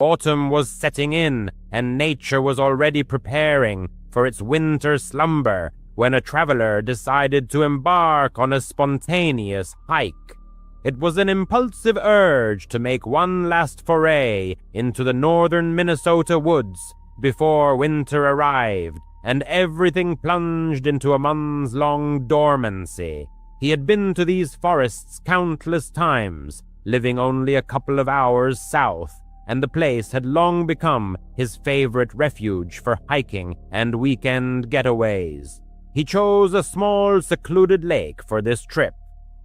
Autumn was setting in, and nature was already preparing for its winter slumber when a traveler decided to embark on a spontaneous hike. It was an impulsive urge to make one last foray into the northern Minnesota woods before winter arrived and everything plunged into a months-long dormancy. He had been to these forests countless times, living only a couple of hours south, and the place had long become his favorite refuge for hiking and weekend getaways. He chose a small, secluded lake for this trip.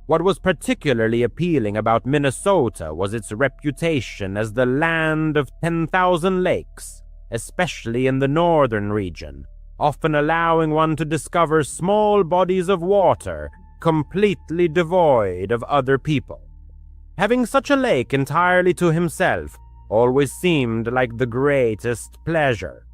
What was particularly appealing about Minnesota was its reputation as the land of 10,000 lakes, especially in the northern region, often allowing one to discover small bodies of water completely devoid of other people. Having such a lake entirely to himself always seemed like the greatest pleasure.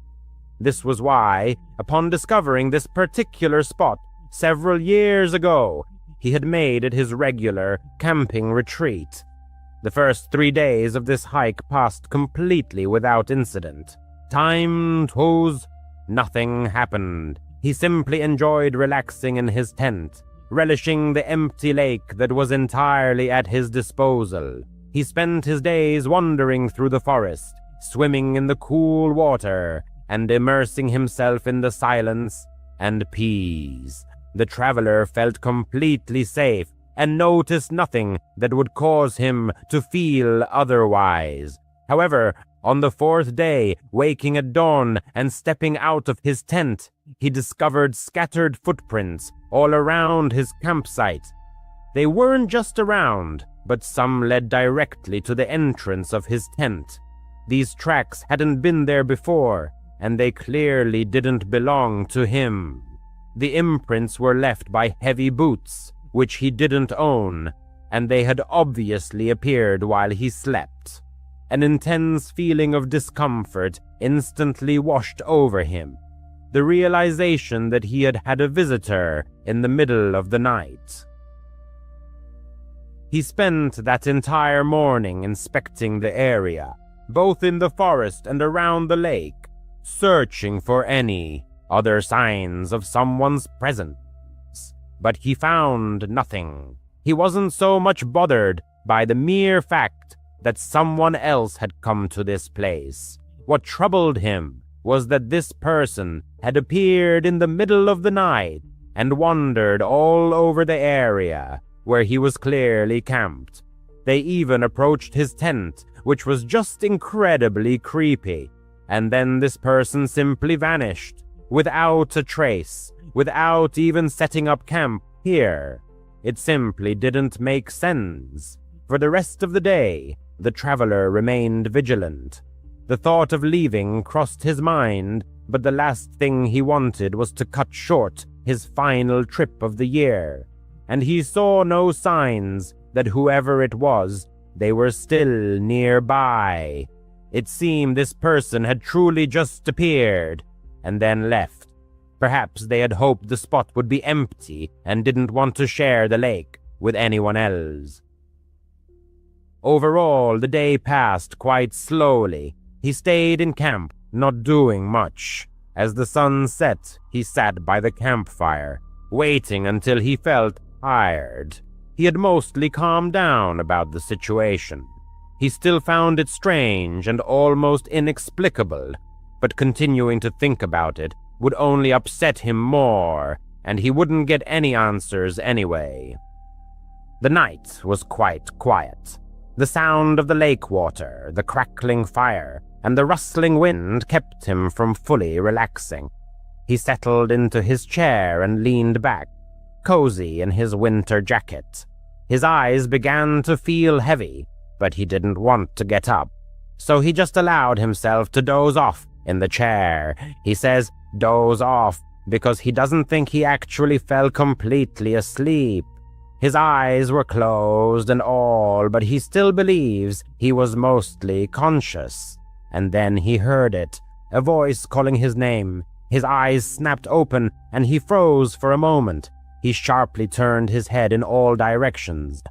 This was why, upon discovering this particular spot several years ago, he had made it his regular camping retreat. The first 3 days of this hike passed completely without incident. Time goes, nothing happened. He simply enjoyed relaxing in his tent, relishing the empty lake that was entirely at his disposal. He spent his days wandering through the forest, swimming in the cool water, and immersing himself in the silence and peace. The traveler felt completely safe and noticed nothing that would cause him to feel otherwise. However, on the 4th day, waking at dawn and stepping out of his tent, he discovered scattered footprints all around his campsite. They weren't just around, but some led directly to the entrance of his tent. These tracks hadn't been there before, and they clearly didn't belong to him. The imprints were left by heavy boots, which he didn't own, and they had obviously appeared while he slept. An intense feeling of discomfort instantly washed over him, the realization that he had had a visitor in the middle of the night. He spent that entire morning inspecting the area, both in the forest and around the lake, searching for any other signs of someone's presence. But he found nothing. He wasn't so much bothered by the mere fact that someone else had come to this place. What troubled him was that this person had appeared in the middle of the night and wandered all over the area where he was clearly camped. They even approached his tent, which was just incredibly creepy, and then this person simply vanished, without a trace, without even setting up camp here. It simply didn't make sense. For the rest of the day, the traveler remained vigilant. The thought of leaving crossed his mind, but the last thing he wanted was to cut short his final trip of the year, and he saw no signs that whoever it was, they were still nearby. It seemed this person had truly just appeared and then left. Perhaps they had hoped the spot would be empty and didn't want to share the lake with anyone else. Overall, the day passed quite slowly. He stayed in camp, not doing much. As the sun set, he sat by the campfire, waiting until he felt tired. He had mostly calmed down about the situation. He still found it strange and almost inexplicable, but continuing to think about it would only upset him more, and he wouldn't get any answers anyway. The night was quite quiet. The sound of the lake water, the crackling fire, and the rustling wind kept him from fully relaxing. He settled into his chair and leaned back, cozy in his winter jacket. His eyes began to feel heavy, but he didn't want to get up, so he just allowed himself to doze off in the chair. He says doze off because he doesn't think he actually fell completely asleep. His eyes were closed and all, but he still believes he was mostly conscious. And then he heard it, a voice calling his name. His eyes snapped open, and he froze for a moment. He sharply turned his head in all directions.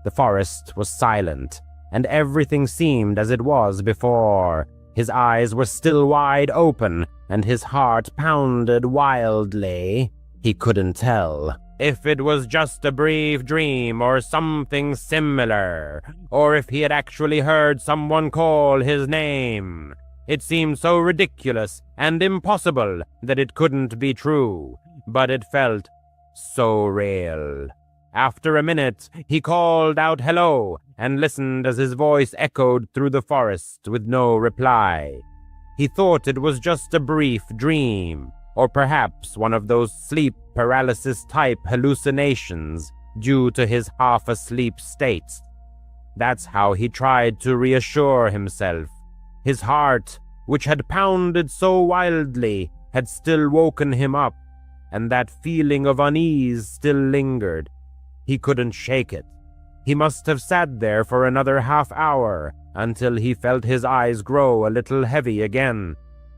The forest was silent. and everything seemed as it was before. His eyes were still wide open, and his heart pounded wildly. He couldn't tell if it was just a brief dream or something similar, or if he had actually heard someone call his name. It seemed so ridiculous and impossible that it couldn't be true, but it felt so real. After a minute, he called out hello and listened as his voice echoed through the forest with no reply. He thought it was just a brief dream, or perhaps one of those sleep paralysis-type hallucinations due to his half-asleep state. That's how he tried to reassure himself. His heart, which had pounded so wildly, had still woken him up, and that feeling of unease still lingered. He couldn't shake it. He must have sat there for another half-hour until he felt his eyes grow a little heavy again.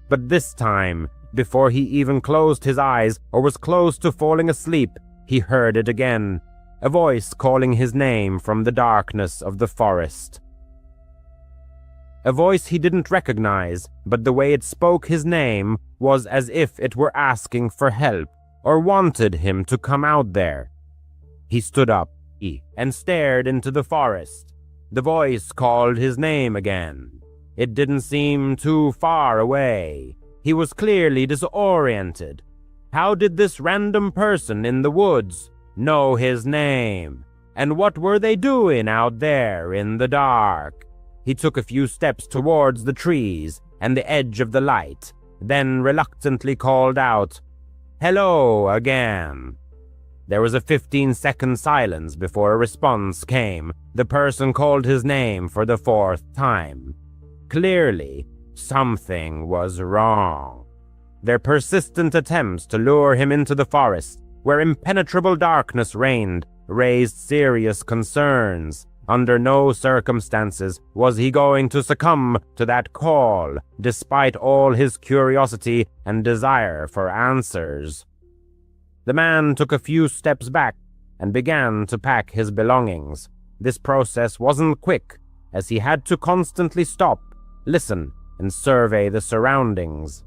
But this time, before he even closed his eyes or was close to falling asleep, he heard it again, a voice calling his name from the darkness of the forest. A voice he didn't recognize, but the way it spoke his name was as if it were asking for help or wanted him to come out there. He stood up and stared into the forest. The voice called his name again. It didn't seem too far away. He was clearly disoriented. How did this random person in the woods know his name? And what were they doing out there in the dark? He took a few steps towards the trees and the edge of the light, then reluctantly called out, "Hello again." There was a 15-second silence before a response came. The person called his name for the fourth time. Clearly, something was wrong. Their persistent attempts to lure him into the forest, where impenetrable darkness reigned, raised serious concerns. Under no circumstances was he going to succumb to that call, despite all his curiosity and desire for answers. The man took a few steps back and began to pack his belongings. This process wasn't quick, as he had to constantly stop, listen, and survey the surroundings.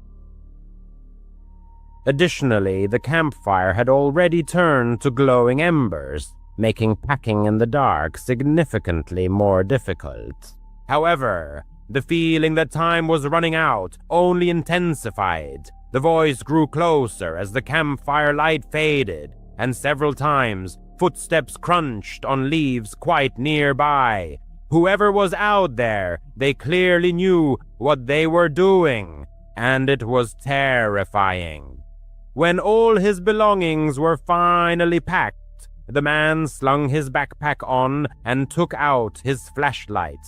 Additionally, the campfire had already turned to glowing embers, making packing in the dark significantly more difficult. However, the feeling that time was running out only intensified. The voice grew closer as the campfire light faded, and several times footsteps crunched on leaves quite nearby. Whoever was out there, they clearly knew what they were doing, and it was terrifying. When all his belongings were finally packed, the man slung his backpack on and took out his flashlight.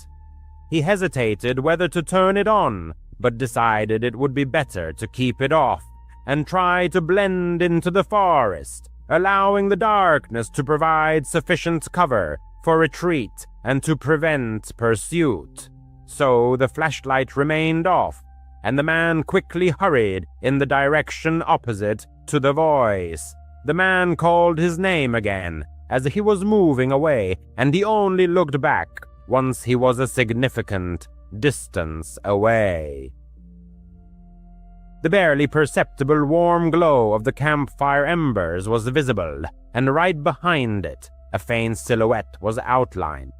He hesitated whether to turn it on, but decided it would be better to keep it off and try to blend into the forest, allowing the darkness to provide sufficient cover for retreat and to prevent pursuit. So the flashlight remained off, and the man quickly hurried in the direction opposite to the voice. The man called his name again as he was moving away, and he only looked back once he was a significant distance away. The barely perceptible warm glow of the campfire embers was visible, and right behind it, a faint silhouette was outlined.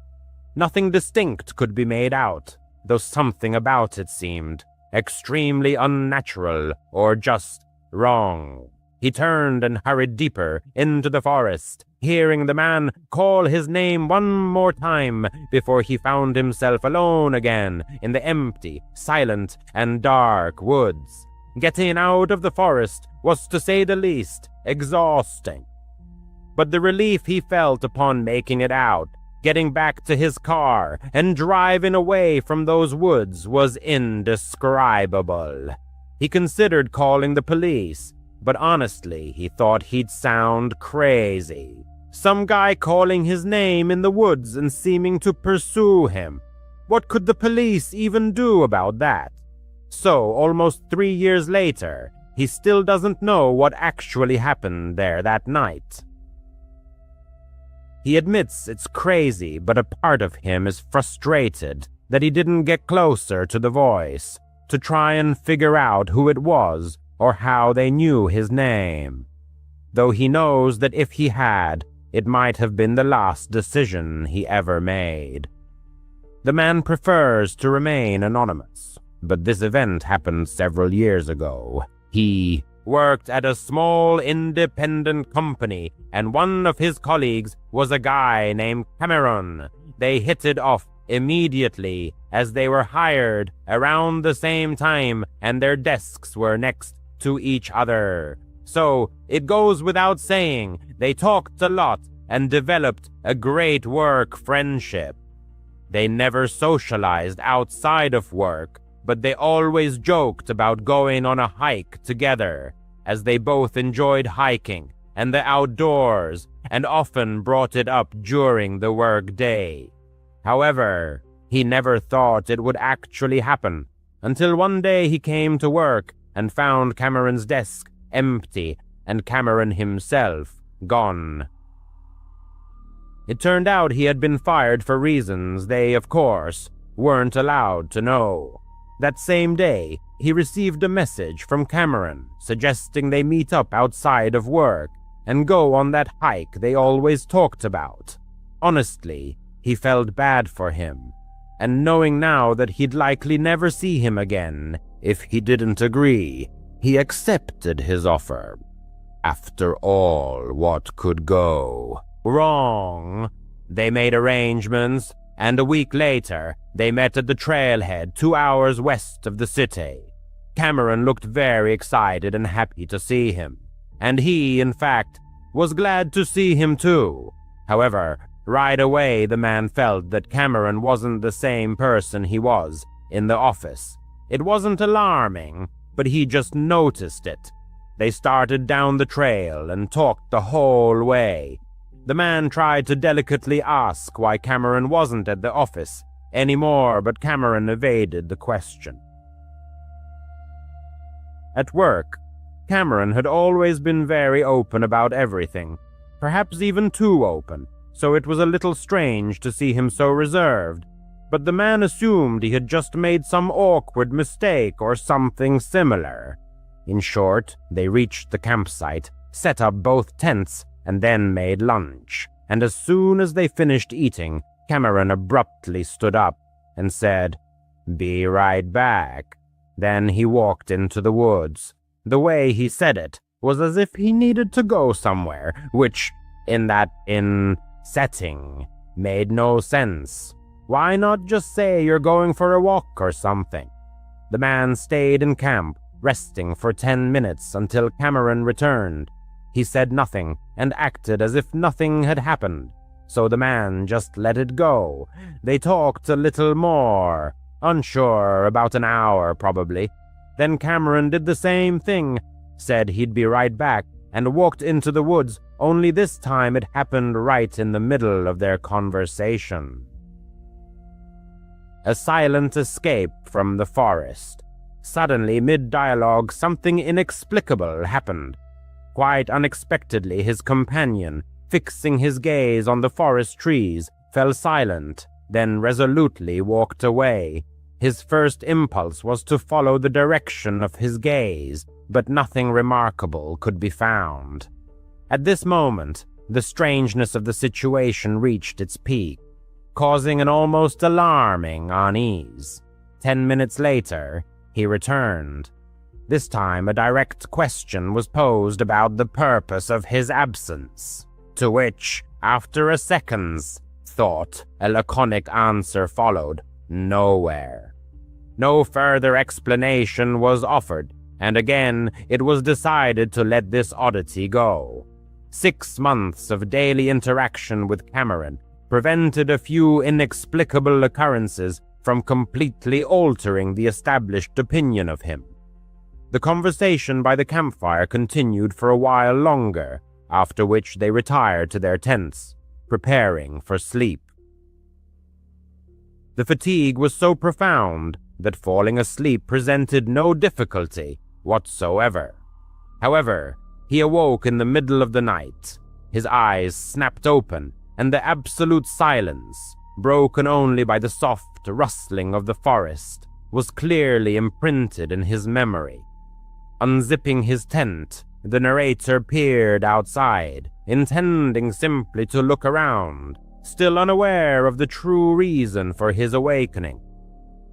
Nothing distinct could be made out, though something about it seemed extremely unnatural or just wrong. He turned and hurried deeper into the forest, hearing the man call his name one more time before he found himself alone again in the empty, silent, and dark woods. Getting out of the forest was, to say the least, exhausting. But the relief he felt upon making it out, getting back to his car, and driving away from those woods was indescribable. He considered calling the police, but honestly, he thought he'd sound crazy. Some guy calling his name in the woods and seeming to pursue him. What could the police even do about that? So, almost 3 years later, he still doesn't know what actually happened there that night. He admits it's crazy, but a part of him is frustrated that he didn't get closer to the voice to try and figure out who it was or how they knew his name, though he knows that if he had, it might have been the last decision he ever made. The man prefers to remain anonymous, but this event happened several years ago. He worked at a small independent company, and one of his colleagues was a guy named Cameron. They hit it off immediately as they were hired around the same time and their desks were next to each other. So it goes without saying, they talked a lot and developed a great work friendship. They never socialized outside of work, but they always joked about going on a hike together, as they both enjoyed hiking and the outdoors and often brought it up during the work day. However, he never thought it would actually happen until one day he came to work and found Cameron's desk empty and Cameron himself gone. It turned out he had been fired for reasons they, of course, weren't allowed to know. That same day, he received a message from Cameron suggesting they meet up outside of work and go on that hike they always talked about. Honestly, he felt bad for him, and knowing now that he'd likely never see him again if he didn't agree, he accepted his offer. After all, what could go wrong? They made arrangements, and a week later, they met at the trailhead 2 hours west of the city. Cameron looked very excited and happy to see him, and he, in fact, was glad to see him too. However, right away the man felt that Cameron wasn't the same person he was in the office. It wasn't alarming, but he just noticed it. They started down the trail and talked the whole way. The man tried to delicately ask why Cameron wasn't at the office anymore, but Cameron evaded the question. At work, Cameron had always been very open about everything, perhaps even too open, so it was a little strange to see him so reserved, but the man assumed he had just made some awkward mistake or something similar. In short, they reached the campsite, set up both tents, and then made lunch, and as soon as they finished eating, Cameron abruptly stood up and said, "Be right back." Then he walked into the woods. The way he said it was as if he needed to go somewhere, which, in that setting, made no sense. Why not just say you're going for a walk or something? The man stayed in camp, resting for 10 minutes until Cameron returned. He said nothing and acted as if nothing had happened, so the man just let it go. They talked a little more, unsure, about an hour probably. Then Cameron did the same thing, said he'd be right back, and walked into the woods, only this time it happened right in the middle of their conversation. A silent escape from the forest. Suddenly, mid-dialogue, something inexplicable happened. Quite unexpectedly, his companion, fixing his gaze on the forest trees, fell silent, then resolutely walked away. His first impulse was to follow the direction of his gaze, but nothing remarkable could be found. At this moment, the strangeness of the situation reached its peak, causing an almost alarming unease. 10 minutes later, he returned. This time, a direct question was posed about the purpose of his absence, to which, after a second's thought, a laconic answer followed: nowhere. No further explanation was offered, and again it was decided to let this oddity go. 6 months of daily interaction with Cameron prevented a few inexplicable occurrences from completely altering the established opinion of him. The conversation by the campfire continued for a while longer, after which they retired to their tents, preparing for sleep. The fatigue was so profound that falling asleep presented no difficulty whatsoever. However, he awoke in the middle of the night. His eyes snapped open, and the absolute silence, broken only by the soft rustling of the forest, was clearly imprinted in his memory. Unzipping his tent, the narrator peered outside, intending simply to look around, still unaware of the true reason for his awakening.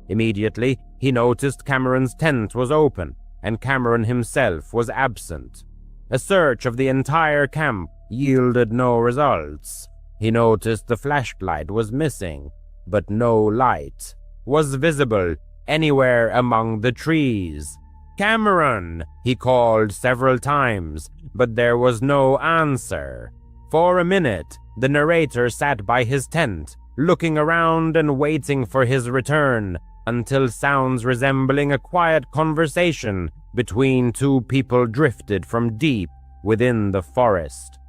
Immediately, he noticed Cameron's tent was open, and Cameron himself was absent. A search of the entire camp yielded no results. He noticed the flashlight was missing, but no light was visible anywhere among the trees. "Cameron!" he called several times, but there was no answer. For a minute, the narrator sat by his tent, looking around and waiting for his return, until sounds resembling a quiet conversation between two people drifted from deep within the forest.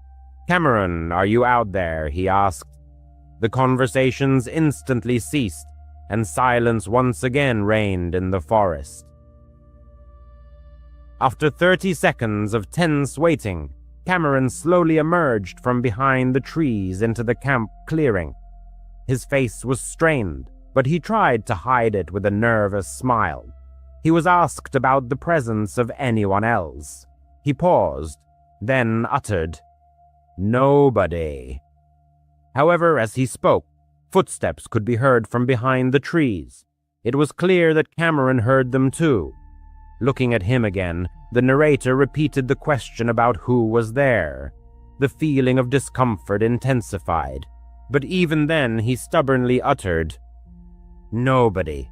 "Cameron, are you out there?" he asked. The conversations instantly ceased, and silence once again reigned in the forest. After 30 seconds of tense waiting, Cameron slowly emerged from behind the trees into the camp clearing. His face was strained, but he tried to hide it with a nervous smile. He was asked about the presence of anyone else. He paused, then uttered, "Nobody." However, as he spoke, footsteps could be heard from behind the trees. It was clear that Cameron heard them too. Looking at him again, the narrator repeated the question about who was there. The feeling of discomfort intensified, but even then he stubbornly uttered, "Nobody."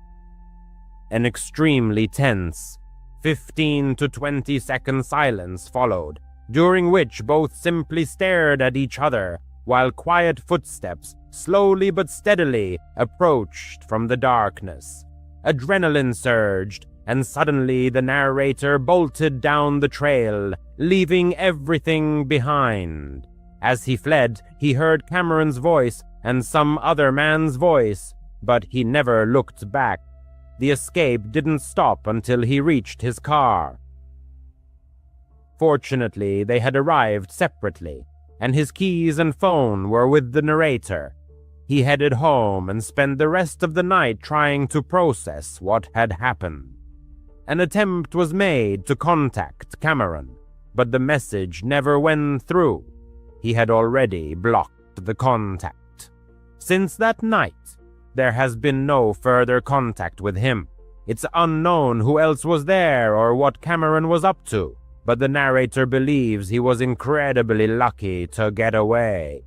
An extremely tense 15 to 20-second silence followed, during which both simply stared at each other while quiet footsteps slowly but steadily approached from the darkness. Adrenaline surged, and suddenly the narrator bolted down the trail, leaving everything behind. As he fled, he heard Cameron's voice and some other man's voice, but he never looked back. The escape didn't stop until he reached his car. Fortunately, they had arrived separately, and his keys and phone were with the narrator. He headed home and spent the rest of the night trying to process what had happened. An attempt was made to contact Cameron, but the message never went through. He had already blocked the contact. Since that night, there has been no further contact with him. It's unknown who else was there or what Cameron was up to, but the narrator believes he was incredibly lucky to get away.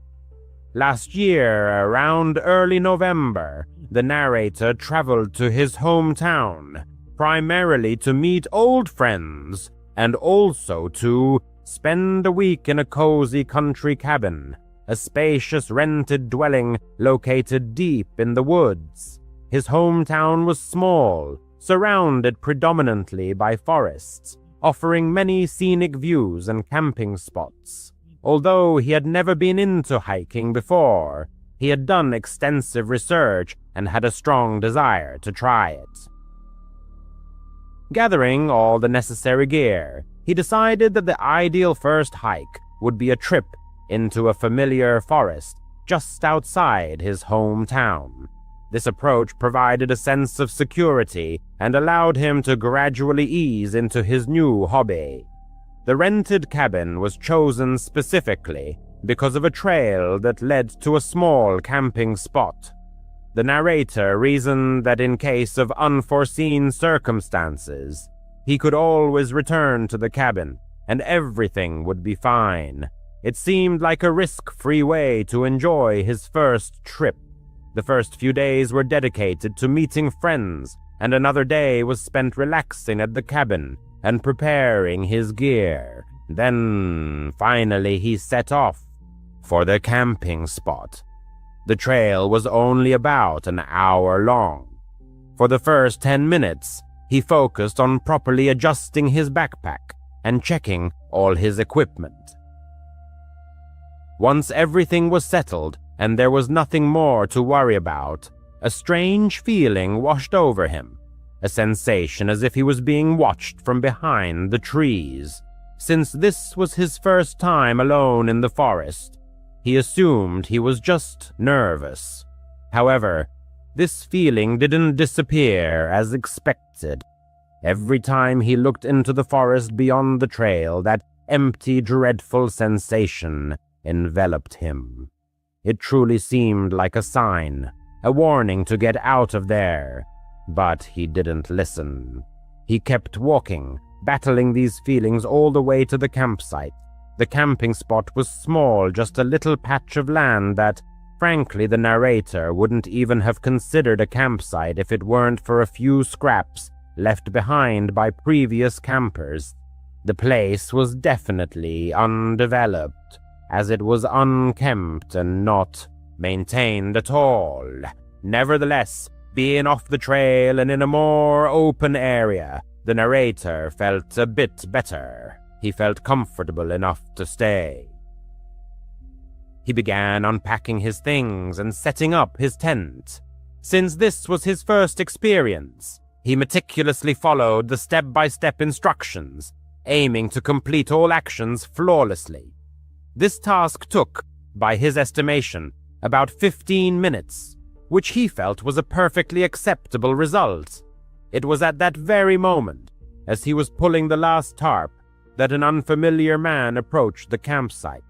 Last year, around early November, the narrator traveled to his hometown, primarily to meet old friends, and also to spend a week in a cozy country cabin, a spacious rented dwelling located deep in the woods. His hometown was small, surrounded predominantly by forests, offering many scenic views and camping spots. Although he had never been into hiking before, he had done extensive research and had a strong desire to try it. Gathering all the necessary gear, he decided that the ideal first hike would be a trip into a familiar forest just outside his hometown. This approach provided a sense of security and allowed him to gradually ease into his new hobby. The rented cabin was chosen specifically because of a trail that led to a small camping spot. The narrator reasoned that in case of unforeseen circumstances, he could always return to the cabin and everything would be fine. It seemed like a risk-free way to enjoy his first trip. The first few days were dedicated to meeting friends, and another day was spent relaxing at the cabin and preparing his gear. Then, finally, he set off for the camping spot. The trail was only about an hour long. For the first 10 minutes, he focused on properly adjusting his backpack and checking all his equipment. Once everything was settled and there was nothing more to worry about, a strange feeling washed over him, a sensation as if he was being watched from behind the trees. Since this was his first time alone in the forest, He assumed he was just nervous. However, this feeling didn't disappear as expected. Every time he looked into the forest beyond the trail, that empty, dreadful sensation enveloped him. It truly seemed like a sign, a warning to get out of there. But he didn't listen. He kept walking, battling these feelings all the way to the campsite. The camping spot was small, just a little patch of land that, frankly, the narrator wouldn't even have considered a campsite if it weren't for a few scraps left behind by previous campers. The place was definitely undeveloped, as it was unkempt and not maintained at all. Nevertheless, being off the trail and in a more open area, the narrator felt a bit better. He felt comfortable enough to stay. He began unpacking his things and setting up his tent. Since this was his first experience, he meticulously followed the step-by-step instructions, aiming to complete all actions flawlessly. This task took, by his estimation, about 15 minutes, which he felt was a perfectly acceptable result. It was at that very moment, as he was pulling the last tarp, that an unfamiliar man approached the campsite.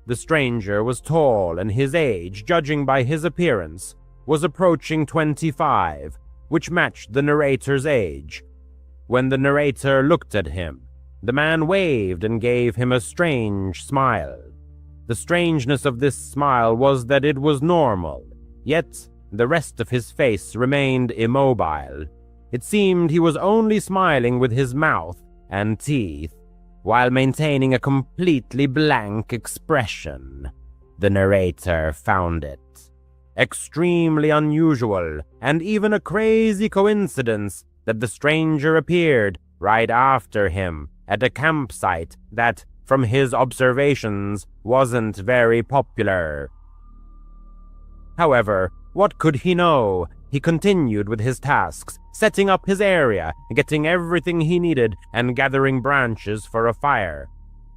The stranger was tall, and his age, judging by his appearance, was approaching 25, which matched the narrator's age. When the narrator looked at him, the man waved and gave him a strange smile. The strangeness of this smile was that it was normal, yet the rest of his face remained immobile. It seemed he was only smiling with his mouth and teeth, while maintaining a completely blank expression. The narrator found it extremely unusual, and even a crazy coincidence that the stranger appeared right after him at a campsite that, from his observations, wasn't very popular. However, what could he know? He continued with his tasks, setting up his area, getting everything he needed, and gathering branches for a fire.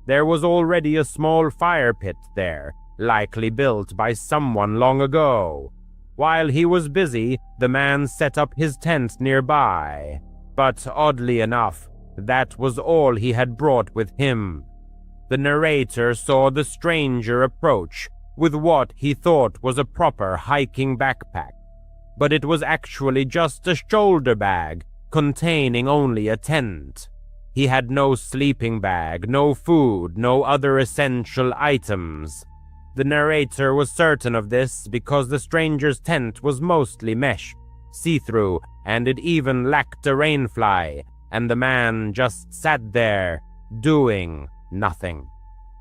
There was already a small fire pit there, likely built by someone long ago. While he was busy, the man set up his tent nearby. But oddly enough, that was all he had brought with him. The narrator saw the stranger approach with what he thought was a proper hiking backpack, but it was actually just a shoulder bag containing only a tent. He had no sleeping bag, no food, no other essential items. The narrator was certain of this because the stranger's tent was mostly mesh, see-through, and it even lacked a rainfly, and the man just sat there, doing nothing.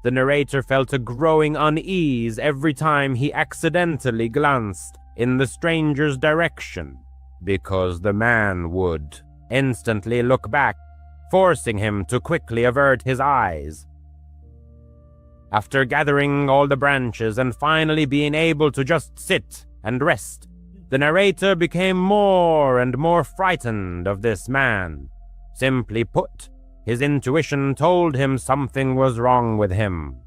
The narrator felt a growing unease every time he accidentally glanced in the stranger's direction, because the man would instantly look back, forcing him to quickly avert his eyes. After gathering all the branches and finally being able to just sit and rest, the narrator became more and more frightened of this man. Simply put, his intuition told him something was wrong with him.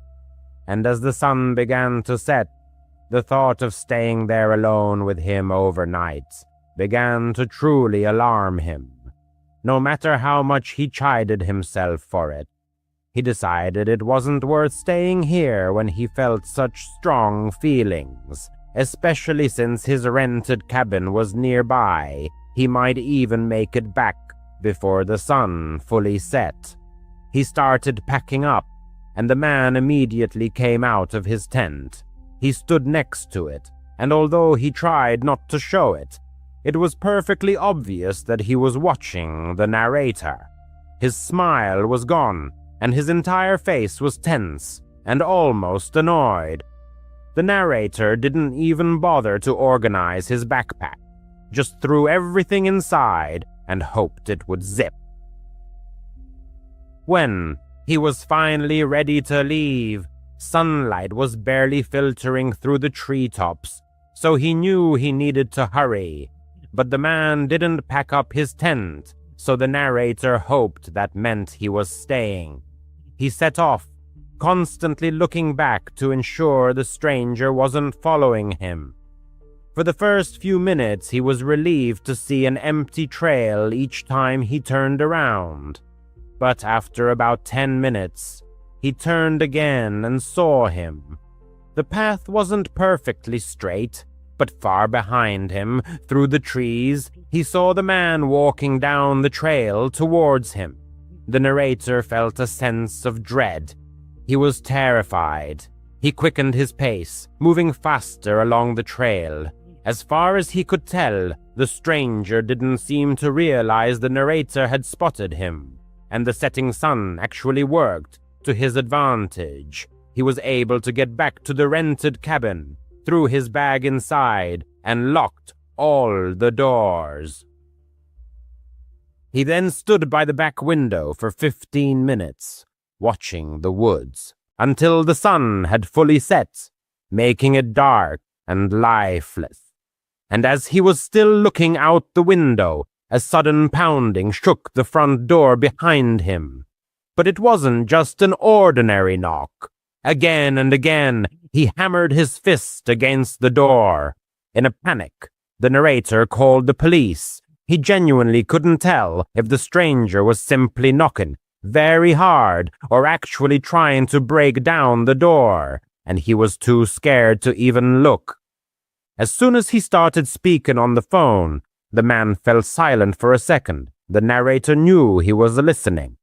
And as the sun began to set, the thought of staying there alone with him overnight began to truly alarm him. No matter how much he chided himself for it, he decided it wasn't worth staying here when he felt such strong feelings, especially since his rented cabin was nearby. He might even make it back before the sun fully set. He started packing up, and the man immediately came out of his tent. He stood next to it, and although he tried not to show it, it was perfectly obvious that he was watching the narrator. His smile was gone, and his entire face was tense and almost annoyed. The narrator didn't even bother to organize his backpack, just threw everything inside and hoped it would zip. When he was finally ready to leave, sunlight was barely filtering through the treetops, so he knew he needed to hurry. But the man didn't pack up his tent, so the narrator hoped that meant he was staying. He set off, constantly looking back to ensure the stranger wasn't following him. For the first few minutes, he was relieved to see an empty trail each time he turned around. But after about 10 minutes, he turned again and saw him. The path wasn't perfectly straight, but far behind him, through the trees, he saw the man walking down the trail towards him. The narrator felt a sense of dread. He was terrified. He quickened his pace, moving faster along the trail. As far as he could tell, the stranger didn't seem to realize the narrator had spotted him, and the setting sun actually worked to his advantage. He was able to get back to the rented cabin, threw his bag inside, and locked all the doors. He then stood by the back window for 15 minutes, watching the woods, until the sun had fully set, making it dark and lifeless. And as he was still looking out the window, a sudden pounding shook the front door behind him. But it wasn't just an ordinary knock. Again and again, he hammered his fist against the door. In a panic, the narrator called the police. He genuinely couldn't tell if the stranger was simply knocking very hard or actually trying to break down the door, and he was too scared to even look. As soon as he started speaking on the phone, the man fell silent for a second. The narrator knew he was listening.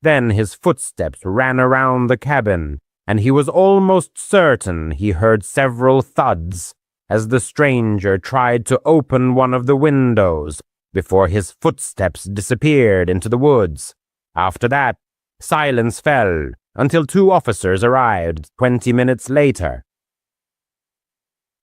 Then his footsteps ran around the cabin, and he was almost certain he heard several thuds as the stranger tried to open one of the windows before his footsteps disappeared into the woods. After that, silence fell until 2 officers arrived 20 minutes later.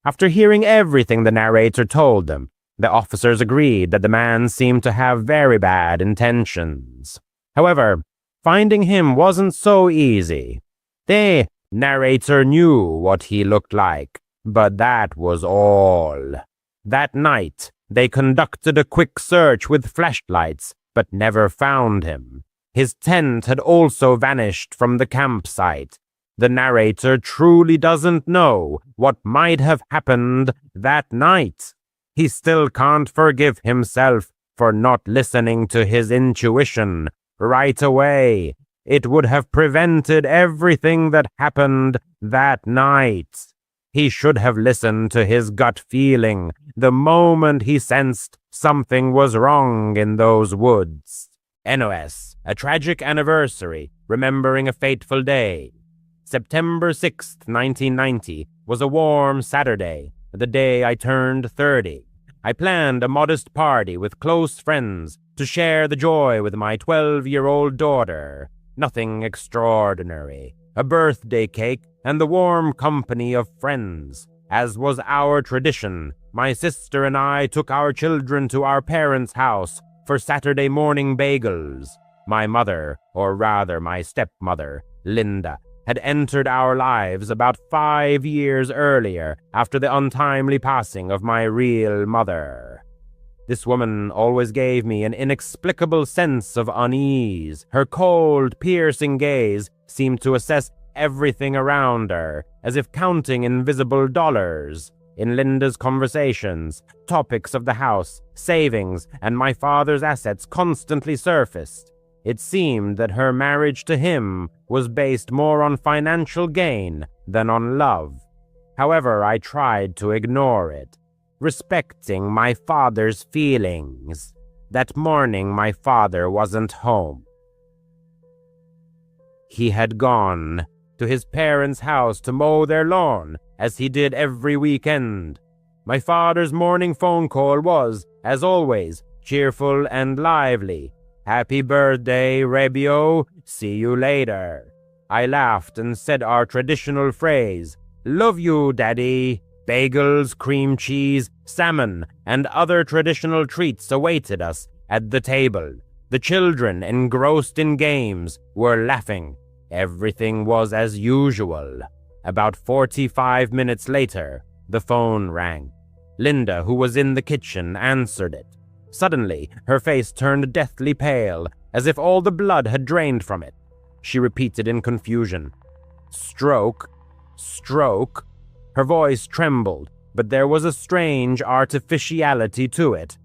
After hearing everything the narrator told them, the officers agreed that the man seemed to have very bad intentions. However, finding him wasn't so easy. The narrator knew what he looked like, but that was all. That night, they conducted a quick search with flashlights, but never found him. His tent had also vanished from the campsite. The narrator truly doesn't know what might have happened that night. He still can't forgive himself for not listening to his intuition right away. It would have prevented everything that happened that night. He should have listened to his gut feeling the moment he sensed something was wrong in those woods. NOS, a tragic anniversary, remembering a fateful day. September 6th, 1990, was a warm Saturday, the day I turned 30. I planned a modest party with close friends to share the joy with my 12-year-old daughter. Nothing extraordinary. A birthday cake and the warm company of friends. As was our tradition, my sister and I took our children to our parents' house for Saturday morning bagels. My mother, or rather my stepmother, Linda, had entered our lives about 5 years earlier after the untimely passing of my real mother. This woman always gave me an inexplicable sense of unease. Her cold, piercing gaze seemed to assess everything around her, as if counting invisible dollars. In Linda's conversations, topics of the house, savings, and my father's assets constantly surfaced. It seemed that her marriage to him was based more on financial gain than on love. However, I tried to ignore it, respecting my father's feelings. That morning, my father wasn't home. He had gone to his parents' house to mow their lawn, as he did every weekend. My father's morning phone call was, as always, cheerful and lively. "Happy birthday, Rebio. See you later." I laughed and said our traditional phrase, "Love you, Daddy." Bagels, cream cheese, salmon, and other traditional treats awaited us at the table. The children, engrossed in games, were laughing. Everything was as usual. About 45 minutes later, the phone rang. Linda, who was in the kitchen, answered it. Suddenly, her face turned deathly pale, as if all the blood had drained from it. She repeated in confusion, Stroke. Stroke. Her voice trembled, but there was a strange artificiality to it.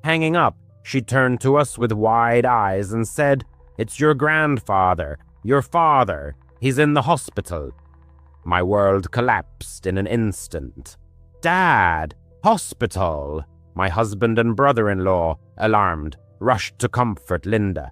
Hanging up, she turned to us with wide eyes and said, "It's your grandfather, your father. He's in the hospital." My world collapsed in an instant. "Dad! Hospital!" My husband and brother-in-law, alarmed, rushed to comfort Linda.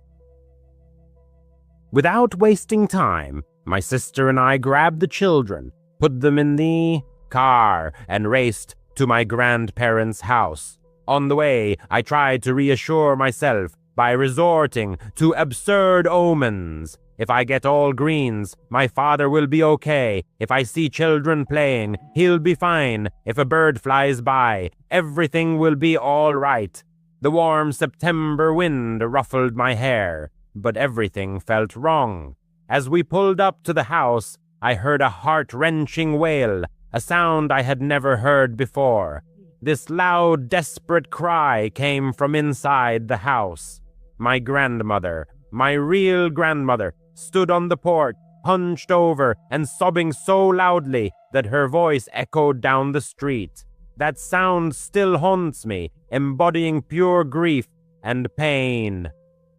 Without wasting time, my sister and I grabbed the children, put them in the car, and raced to my grandparents' house. On the way, I tried to reassure myself by resorting to absurd omens. If I get all greens, my father will be okay. If I see children playing, he'll be fine. If a bird flies by, everything will be all right. The warm September wind ruffled my hair, but everything felt wrong. As we pulled up to the house, I heard a heart-wrenching wail, a sound I had never heard before. This loud, desperate cry came from inside the house. My grandmother, my real grandmother, stood on the porch, hunched over and sobbing so loudly that her voice echoed down the street. That sound still haunts me, embodying pure grief and pain.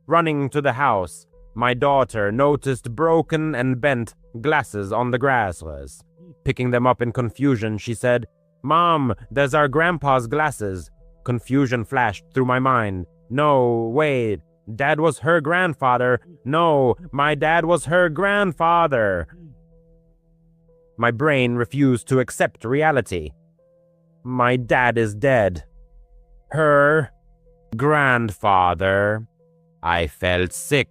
Running to the house, my daughter noticed broken and bent glasses on the grass. Picking them up in confusion, she said, "Mom, there's our grandpa's glasses." Confusion flashed through my mind. No, wait. Dad was her grandfather. No, my dad was her grandfather. My brain refused to accept reality. My dad is dead. Her grandfather. I felt sick.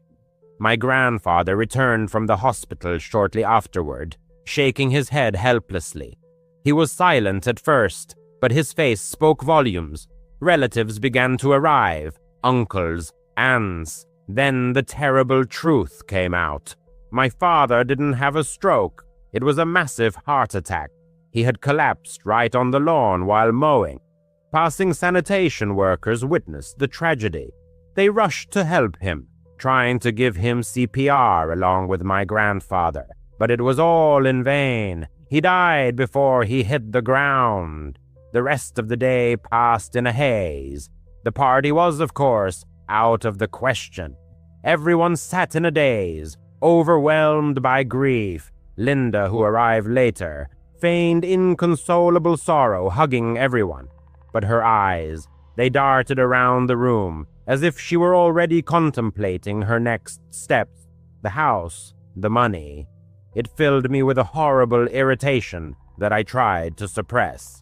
My grandfather returned from the hospital shortly afterward, shaking his head helplessly. He was silent at first, but his face spoke volumes. Relatives began to arrive, uncles, aunts. Then the terrible truth came out. My father didn't have a stroke. It was a massive heart attack. He had collapsed right on the lawn while mowing. Passing sanitation workers witnessed the tragedy. They rushed to help him, trying to give him CPR along with my grandfather. But it was all in vain. He died before he hit the ground. The rest of the day passed in a haze. The party was, of course, out of the question. Everyone sat in a daze, overwhelmed by grief. Linda, who arrived later, feigned inconsolable sorrow, hugging everyone. But her eyes, they darted around the room, as if she were already contemplating her next steps. The house, the money. It filled me with a horrible irritation that I tried to suppress.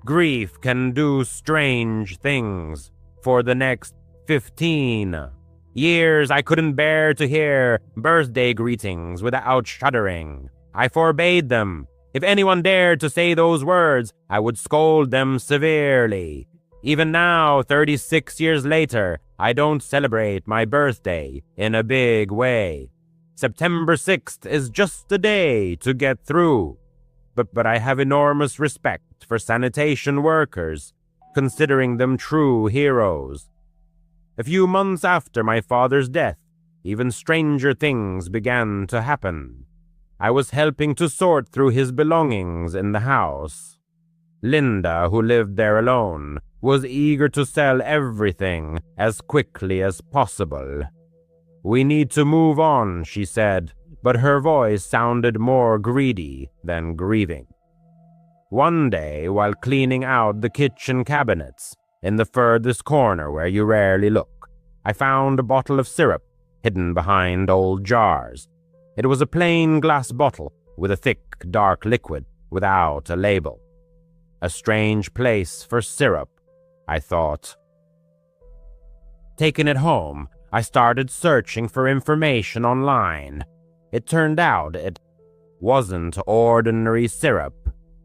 Grief can do strange things. For the next 15 years, I couldn't bear to hear birthday greetings without shuddering. I forbade them. If anyone dared to say those words, I would scold them severely. Even now, 36 years later, I don't celebrate my birthday in a big way. September 6th is just a day to get through. But I have enormous respect for sanitation workers, considering them true heroes. A few months after my father's death, even stranger things began to happen. I was helping to sort through his belongings in the house. Linda, who lived there alone, was eager to sell everything as quickly as possible. "We need to move on," she said, but her voice sounded more greedy than grieving. One day, while cleaning out the kitchen cabinets, in the furthest corner where you rarely look, I found a bottle of syrup hidden behind old jars. It was a plain glass bottle with a thick, dark liquid without a label. A strange place for syrup, I thought. Taking it home, I started searching for information online. It turned out it wasn't ordinary syrup.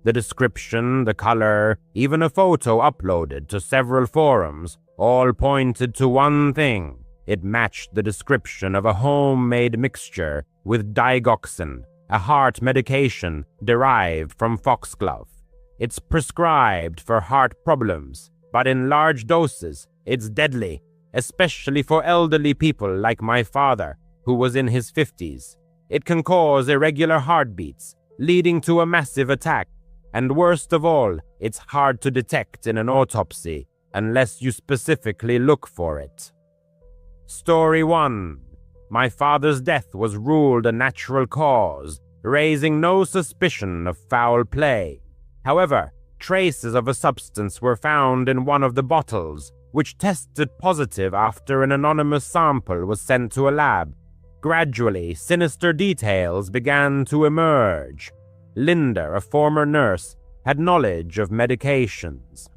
The description, the color, even a photo uploaded to several forums, all pointed to one thing. It matched the description of a homemade mixture with digoxin, a heart medication derived from foxglove. It's prescribed for heart problems, but in large doses, it's deadly, especially for elderly people like my father, who was in his 50s. It can cause irregular heartbeats, leading to a massive attack, and worst of all, it's hard to detect in an autopsy unless you specifically look for it. Story 1. My father's death was ruled a natural cause, raising no suspicion of foul play. However, traces of a substance were found in one of the bottles, which tested positive after an anonymous sample was sent to a lab. Gradually, sinister details began to emerge. Linda, a former nurse, had knowledge of medications.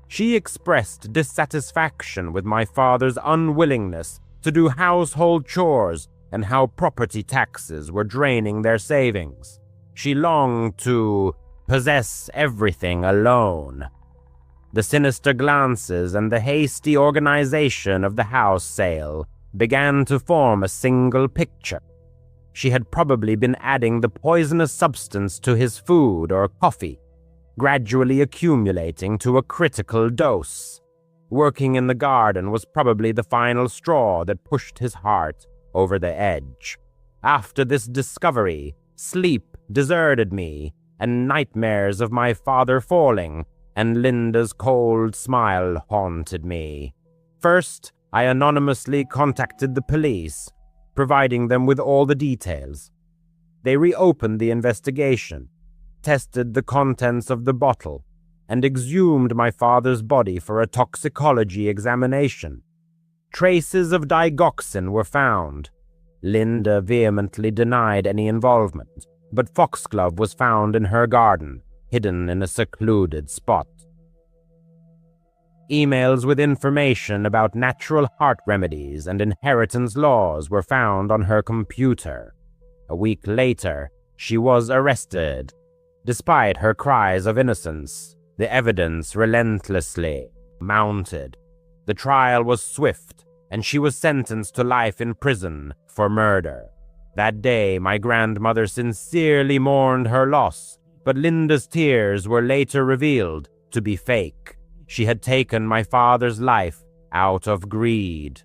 She expressed dissatisfaction with my father's unwillingness to do household chores and how property taxes were draining their savings. She longed to possess everything alone. The sinister glances and the hasty organization of the house sale began to form a single picture. She had probably been adding the poisonous substance to his food or coffee, gradually accumulating to a critical dose. Working in the garden was probably the final straw that pushed his heart over the edge. After this discovery, sleep deserted me, and nightmares of my father falling and Linda's cold smile haunted me. First, I anonymously contacted the police, providing them with all the details. They reopened the investigation, tested the contents of the bottle, and exhumed my father's body for a toxicology examination. Traces of digoxin were found. Linda vehemently denied any involvement, but foxglove was found in her garden, hidden in a secluded spot. Emails with information about natural heart remedies and inheritance laws were found on her computer. A week later, she was arrested. Despite her cries of innocence, the evidence relentlessly mounted. The trial was swift, and she was sentenced to life in prison for murder. That day, my grandmother sincerely mourned her loss, but Linda's tears were later revealed to be fake. She had taken my father's life out of greed.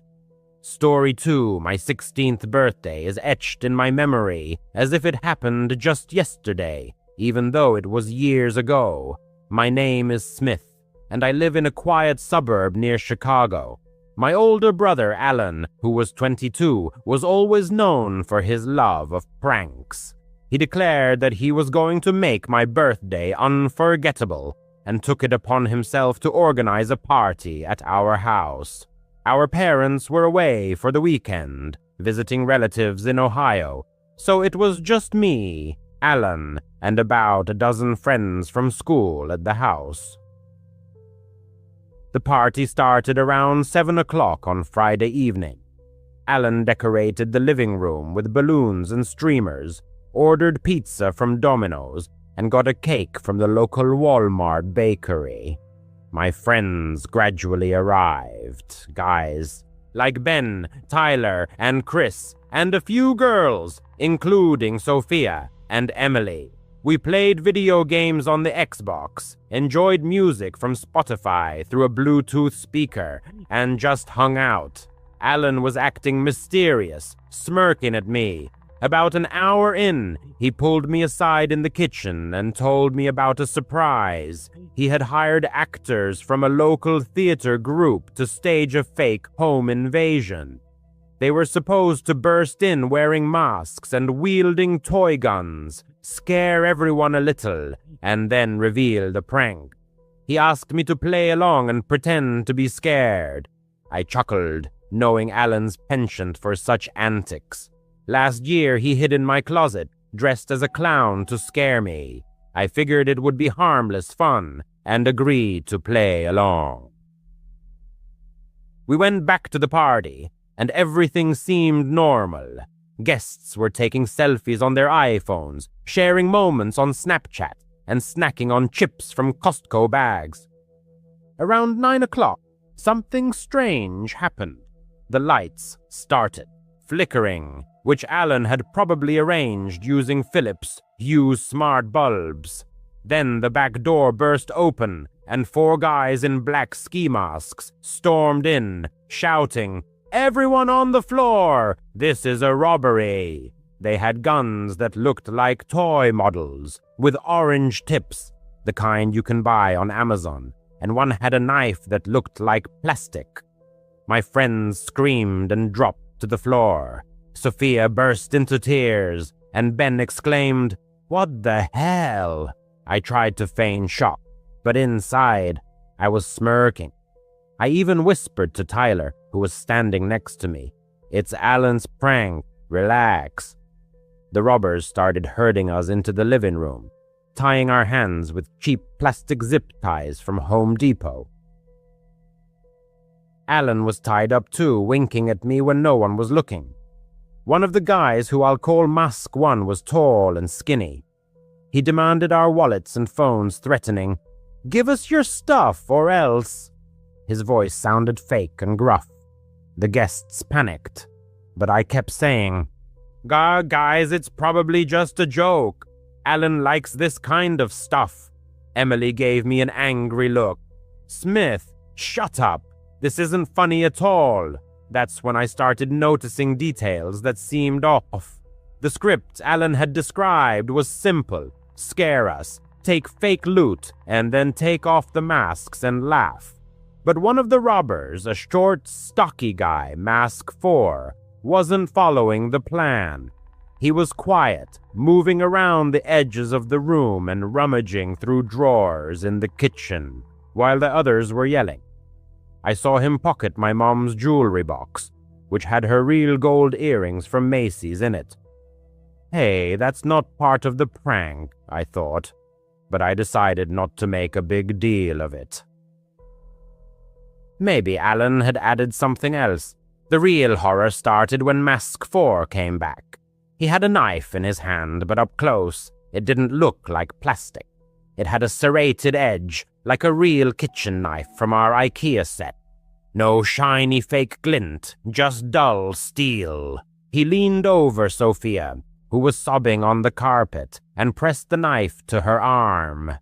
Story 2, my 16th birthday, is etched in my memory as if it happened just yesterday, even though it was years ago. My name is Smith, and I live in a quiet suburb near Chicago. My older brother, Alan, who was 22, was always known for his love of pranks. He declared that he was going to make my birthday unforgettable and took it upon himself to organize a party at our house. Our parents were away for the weekend, visiting relatives in Ohio, so it was just me, Alan, and about a dozen friends from school at the house. The party started around 7 o'clock on Friday evening. Alan decorated the living room with balloons and streamers, ordered pizza from Domino's, and got a cake from the local Walmart bakery. My friends gradually arrived, guys like Ben, Tyler, and Chris, and a few girls, including Sophia and Emily. We played video games on the Xbox, enjoyed music from Spotify through a Bluetooth speaker, and just hung out. Alan was acting mysterious, smirking at me. About an hour in, he pulled me aside in the kitchen and told me about a surprise. He had hired actors from a local theater group to stage a fake home invasion. They were supposed to burst in wearing masks and wielding toy guns, scare everyone a little, and then reveal the prank. He asked me to play along and pretend to be scared. I chuckled, knowing Alan's penchant for such antics. Last year, he hid in my closet, dressed as a clown to scare me. I figured it would be harmless fun, and agreed to play along. We went back to the party, and everything seemed normal. Guests were taking selfies on their iPhones, sharing moments on Snapchat, and snacking on chips from Costco bags. Around 9 o'clock, something strange happened. The lights started flickering, which Alan had probably arranged using Philips Hue smart bulbs. Then the back door burst open, and 4 guys in black ski masks stormed in, shouting, Everyone on the floor! This is a robbery! They had guns that looked like toy models, with orange tips, the kind you can buy on Amazon, and one had a knife that looked like plastic. My friends screamed and dropped to the floor. Sophia burst into tears, and Ben exclaimed, "What the hell?" I tried to feign shock, but inside, I was smirking. I even whispered to Tyler, who was standing next to me, "It's Alan's prank, relax." The robbers started herding us into the living room, tying our hands with cheap plastic zip ties from Home Depot. Alan was tied up too, winking at me when no one was looking. One of the guys, who I'll call Mask 1, was tall and skinny. He demanded our wallets and phones, threatening, "Give us your stuff or else." His voice sounded fake and gruff. The guests panicked, but I kept saying, Guys, it's probably just a joke. Alan likes this kind of stuff." Emily gave me an angry look. "Smith, shut up. This isn't funny at all." That's when I started noticing details that seemed off. The script Alan had described was simple. Scare us, take fake loot, and then take off the masks and laugh. But one of the robbers, a short, stocky guy, Mask 4, wasn't following the plan. He was quiet, moving around the edges of the room and rummaging through drawers in the kitchen, while the others were yelling. I saw him pocket my mom's jewelry box, which had her real gold earrings from Macy's in it. Hey, that's not part of the prank, I thought, but I decided not to make a big deal of it. Maybe Alan had added something else. The real horror started when Mask 4 came back. He had a knife in his hand, but up close, it didn't look like plastic. It had a serrated edge, like a real kitchen knife from our IKEA set. No shiny fake glint, just dull steel. He leaned over Sophia, who was sobbing on the carpet, and pressed the knife to her arm.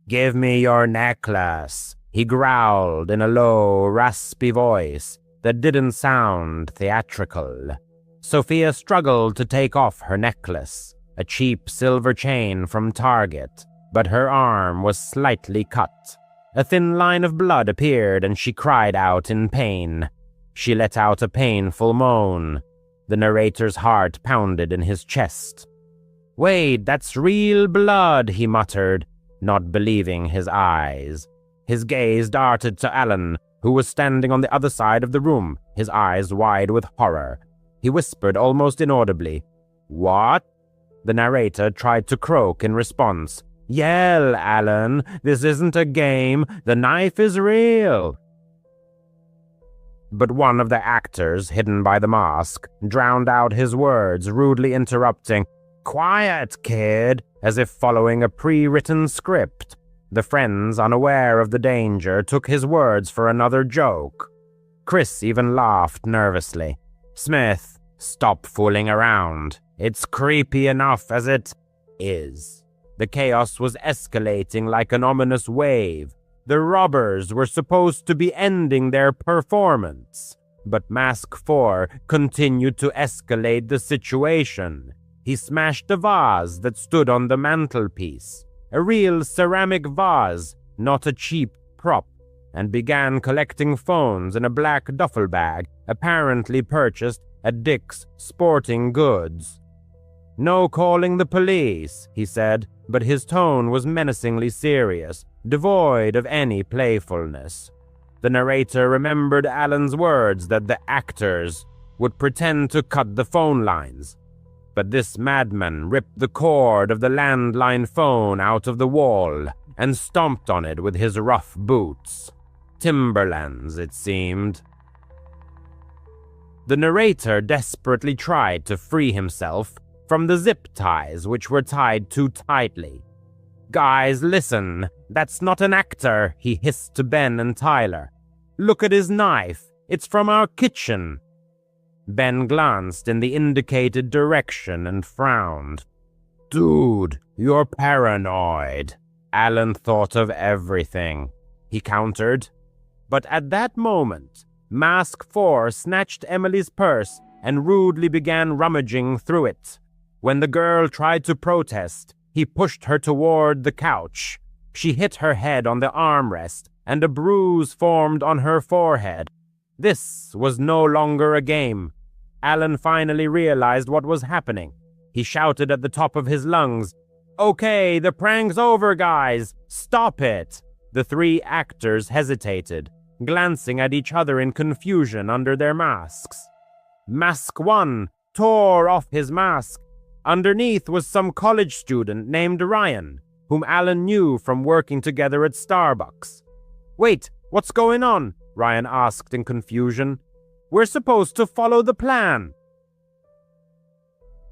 "Give me your necklace," he growled in a low, raspy voice that didn't sound theatrical. Sophia struggled to take off her necklace, a cheap silver chain from Target, but her arm was slightly cut. A thin line of blood appeared and she cried out in pain. She let out a painful moan. The narrator's heart pounded in his chest. "Wait, that's real blood," he muttered, not believing his eyes. His gaze darted to Alan, who was standing on the other side of the room, his eyes wide with horror. He whispered almost inaudibly, "What?" The narrator tried to croak in response. "Yell, Alan. This isn't a game. The knife is real." But one of the actors, hidden by the mask, drowned out his words, rudely interrupting, "Quiet, kid," as if following a pre-written script. The friends, unaware of the danger, took his words for another joke. Chris even laughed nervously. "Smith, stop fooling around. It's creepy enough as it is." The chaos was escalating like an ominous wave. The robbers were supposed to be ending their performance, but Mask 4 continued to escalate the situation. He smashed a vase that stood on the mantelpiece, a real ceramic vase, not a cheap prop, and began collecting phones in a black duffel bag apparently purchased at Dick's Sporting Goods. "No calling the police," he said, but his tone was menacingly serious, devoid of any playfulness. The narrator remembered Alan's words that the actors would pretend to cut the phone lines. But this madman ripped the cord of the landline phone out of the wall and stomped on it with his rough boots. Timberlands, it seemed. The narrator desperately tried to free himself from the zip ties which were tied too tightly. "Guys, listen, that's not an actor," he hissed to Ben and Tyler. "Look at his knife. It's from our kitchen." Ben glanced in the indicated direction and frowned. "Dude, you're paranoid." Alan thought of everything, he countered. But at that moment, Mask 4 snatched Emily's purse and rudely began rummaging through it. When the girl tried to protest, he pushed her toward the couch. She hit her head on the armrest, and a bruise formed on her forehead. This was no longer a game. Alan finally realized what was happening. He shouted at the top of his lungs, "Okay, the prank's over, guys! Stop it!" The three actors hesitated, glancing at each other in confusion under their masks. Mask 1 tore off his mask. Underneath was some college student named Ryan, whom Alan knew from working together at Starbucks. "Wait, what's going on?" Ryan asked in confusion. "We're supposed to follow the plan."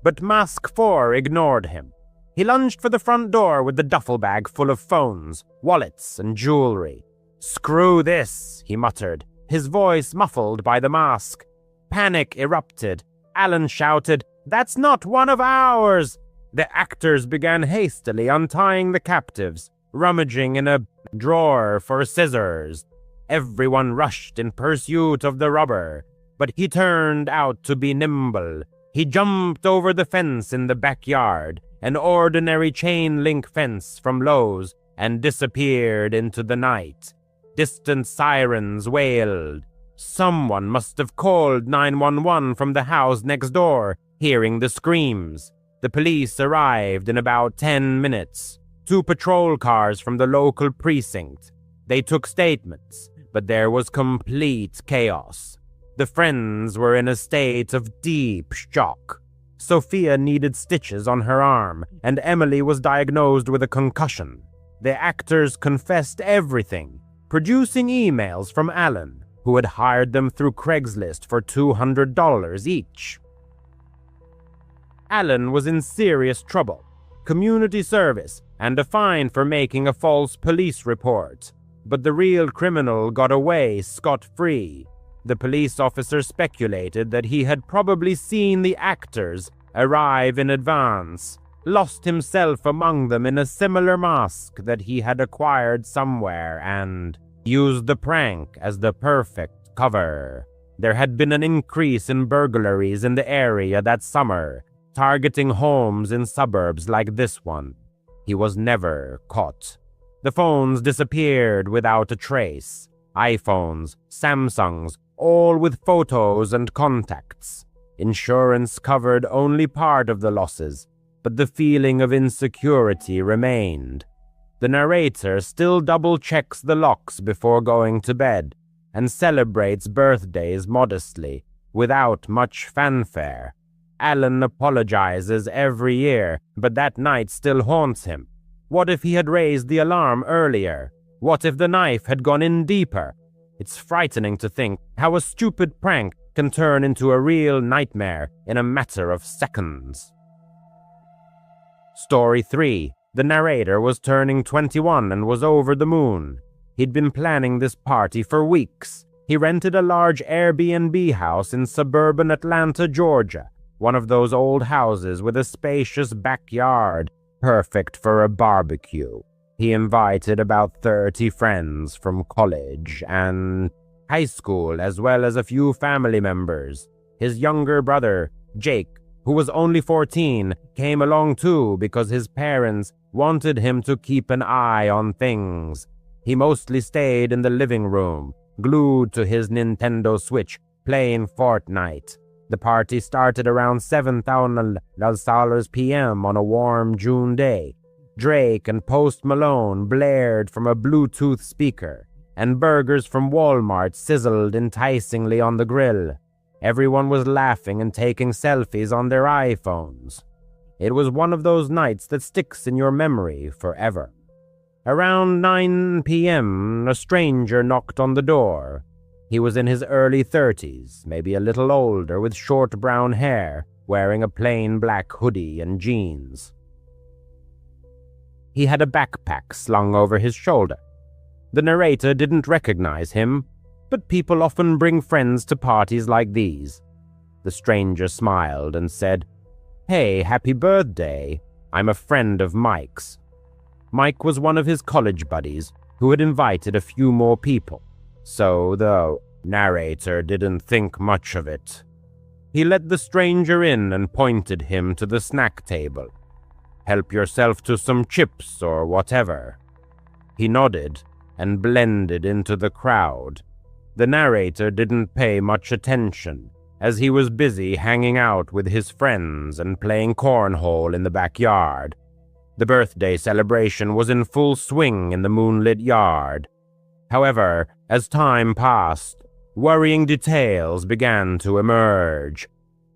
But Mask 4 ignored him. He lunged for the front door with the duffel bag full of phones, wallets, and jewelry. "Screw this," he muttered, his voice muffled by the mask. Panic erupted. Alan shouted, "That's not one of ours!" The actors began hastily untying the captives, rummaging in a drawer for scissors. Everyone rushed in pursuit of the robber, but he turned out to be nimble. He jumped over the fence in the backyard, an ordinary chain-link fence from Lowe's, and disappeared into the night. Distant sirens wailed. Someone must have called 911 from the house next door, hearing the screams. The police arrived in about 10 minutes. 2 patrol cars from the local precinct. They took statements, but there was complete chaos. The friends were in a state of deep shock. Sophia needed stitches on her arm, and Emily was diagnosed with a concussion. The actors confessed everything, producing emails from Alan, who had hired them through Craigslist for $200 each. Alan was in serious trouble, community service, and a fine for making a false police report. But the real criminal got away scot-free. The police officer speculated that he had probably seen the actors arrive in advance, lost himself among them in a similar mask that he had acquired somewhere, and used the prank as the perfect cover. There had been an increase in burglaries in the area that summer, targeting homes in suburbs like this one. He was never caught. The phones disappeared without a trace. iPhones, Samsungs, all with photos and contacts. Insurance covered only part of the losses, but the feeling of insecurity remained. The narrator still double-checks the locks before going to bed, and celebrates birthdays modestly, without much fanfare. Alan apologizes every year, but that night still haunts him. What if he had raised the alarm earlier? What if the knife had gone in deeper? It's frightening to think how a stupid prank can turn into a real nightmare in a matter of seconds. Story 3. The narrator was turning 21 and was over the moon. He'd been planning this party for weeks. He rented a large Airbnb house in suburban Atlanta, Georgia, one of those old houses with a spacious backyard, perfect for a barbecue. He invited about 30 friends from college and high school, as well as a few family members. His younger brother, Jake, who was only 14, came along too because his parents wanted him to keep an eye on things. He mostly stayed in the living room, glued to his Nintendo Switch, playing Fortnite. The party started around 7:00 p.m. on a warm June day. Drake and Post Malone blared from a Bluetooth speaker, and burgers from Walmart sizzled enticingly on the grill. Everyone was laughing and taking selfies on their iPhones. It was one of those nights that sticks in your memory forever. Around 9 p.m., a stranger knocked on the door. He was in his early 30s, maybe a little older, with short brown hair, wearing a plain black hoodie and jeans. He had a backpack slung over his shoulder. The narrator didn't recognize him, but people often bring friends to parties like these. The stranger smiled and said, "Hey, happy birthday. I'm a friend of Mike's." Mike was one of his college buddies who had invited a few more people, so the Narrator didn't think much of it. He let the stranger in and pointed him to the snack table. Help yourself to some chips or whatever. He nodded and blended into the crowd. The narrator didn't pay much attention, as he was busy hanging out with his friends and playing cornhole in the backyard. The birthday celebration was in full swing in the moonlit yard. However, as time passed, worrying details began to emerge.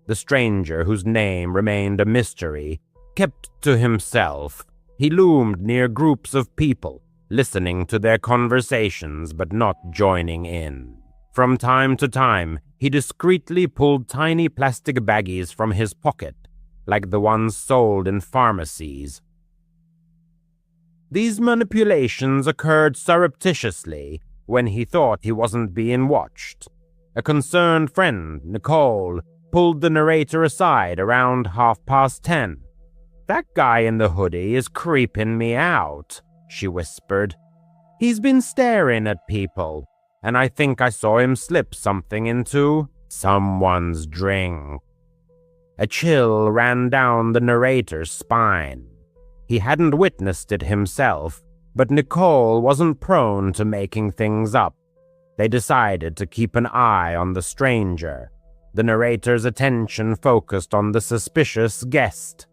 The stranger, whose name remained a mystery, kept to himself. He loomed near groups of people, listening to their conversations but not joining in. From time to time, he discreetly pulled tiny plastic baggies from his pocket, like the ones sold in pharmacies. These manipulations occurred surreptitiously when he thought he wasn't being watched. A concerned friend, Nicole, pulled the narrator aside around 10:30. "That guy in the hoodie is creeping me out," she whispered. "He's been staring at people, and I think I saw him slip something into someone's drink." A chill ran down the narrator's spine. He hadn't witnessed it himself, but Nicole wasn't prone to making things up. They decided to keep an eye on the stranger. The narrator's attention focused on the suspicious guest.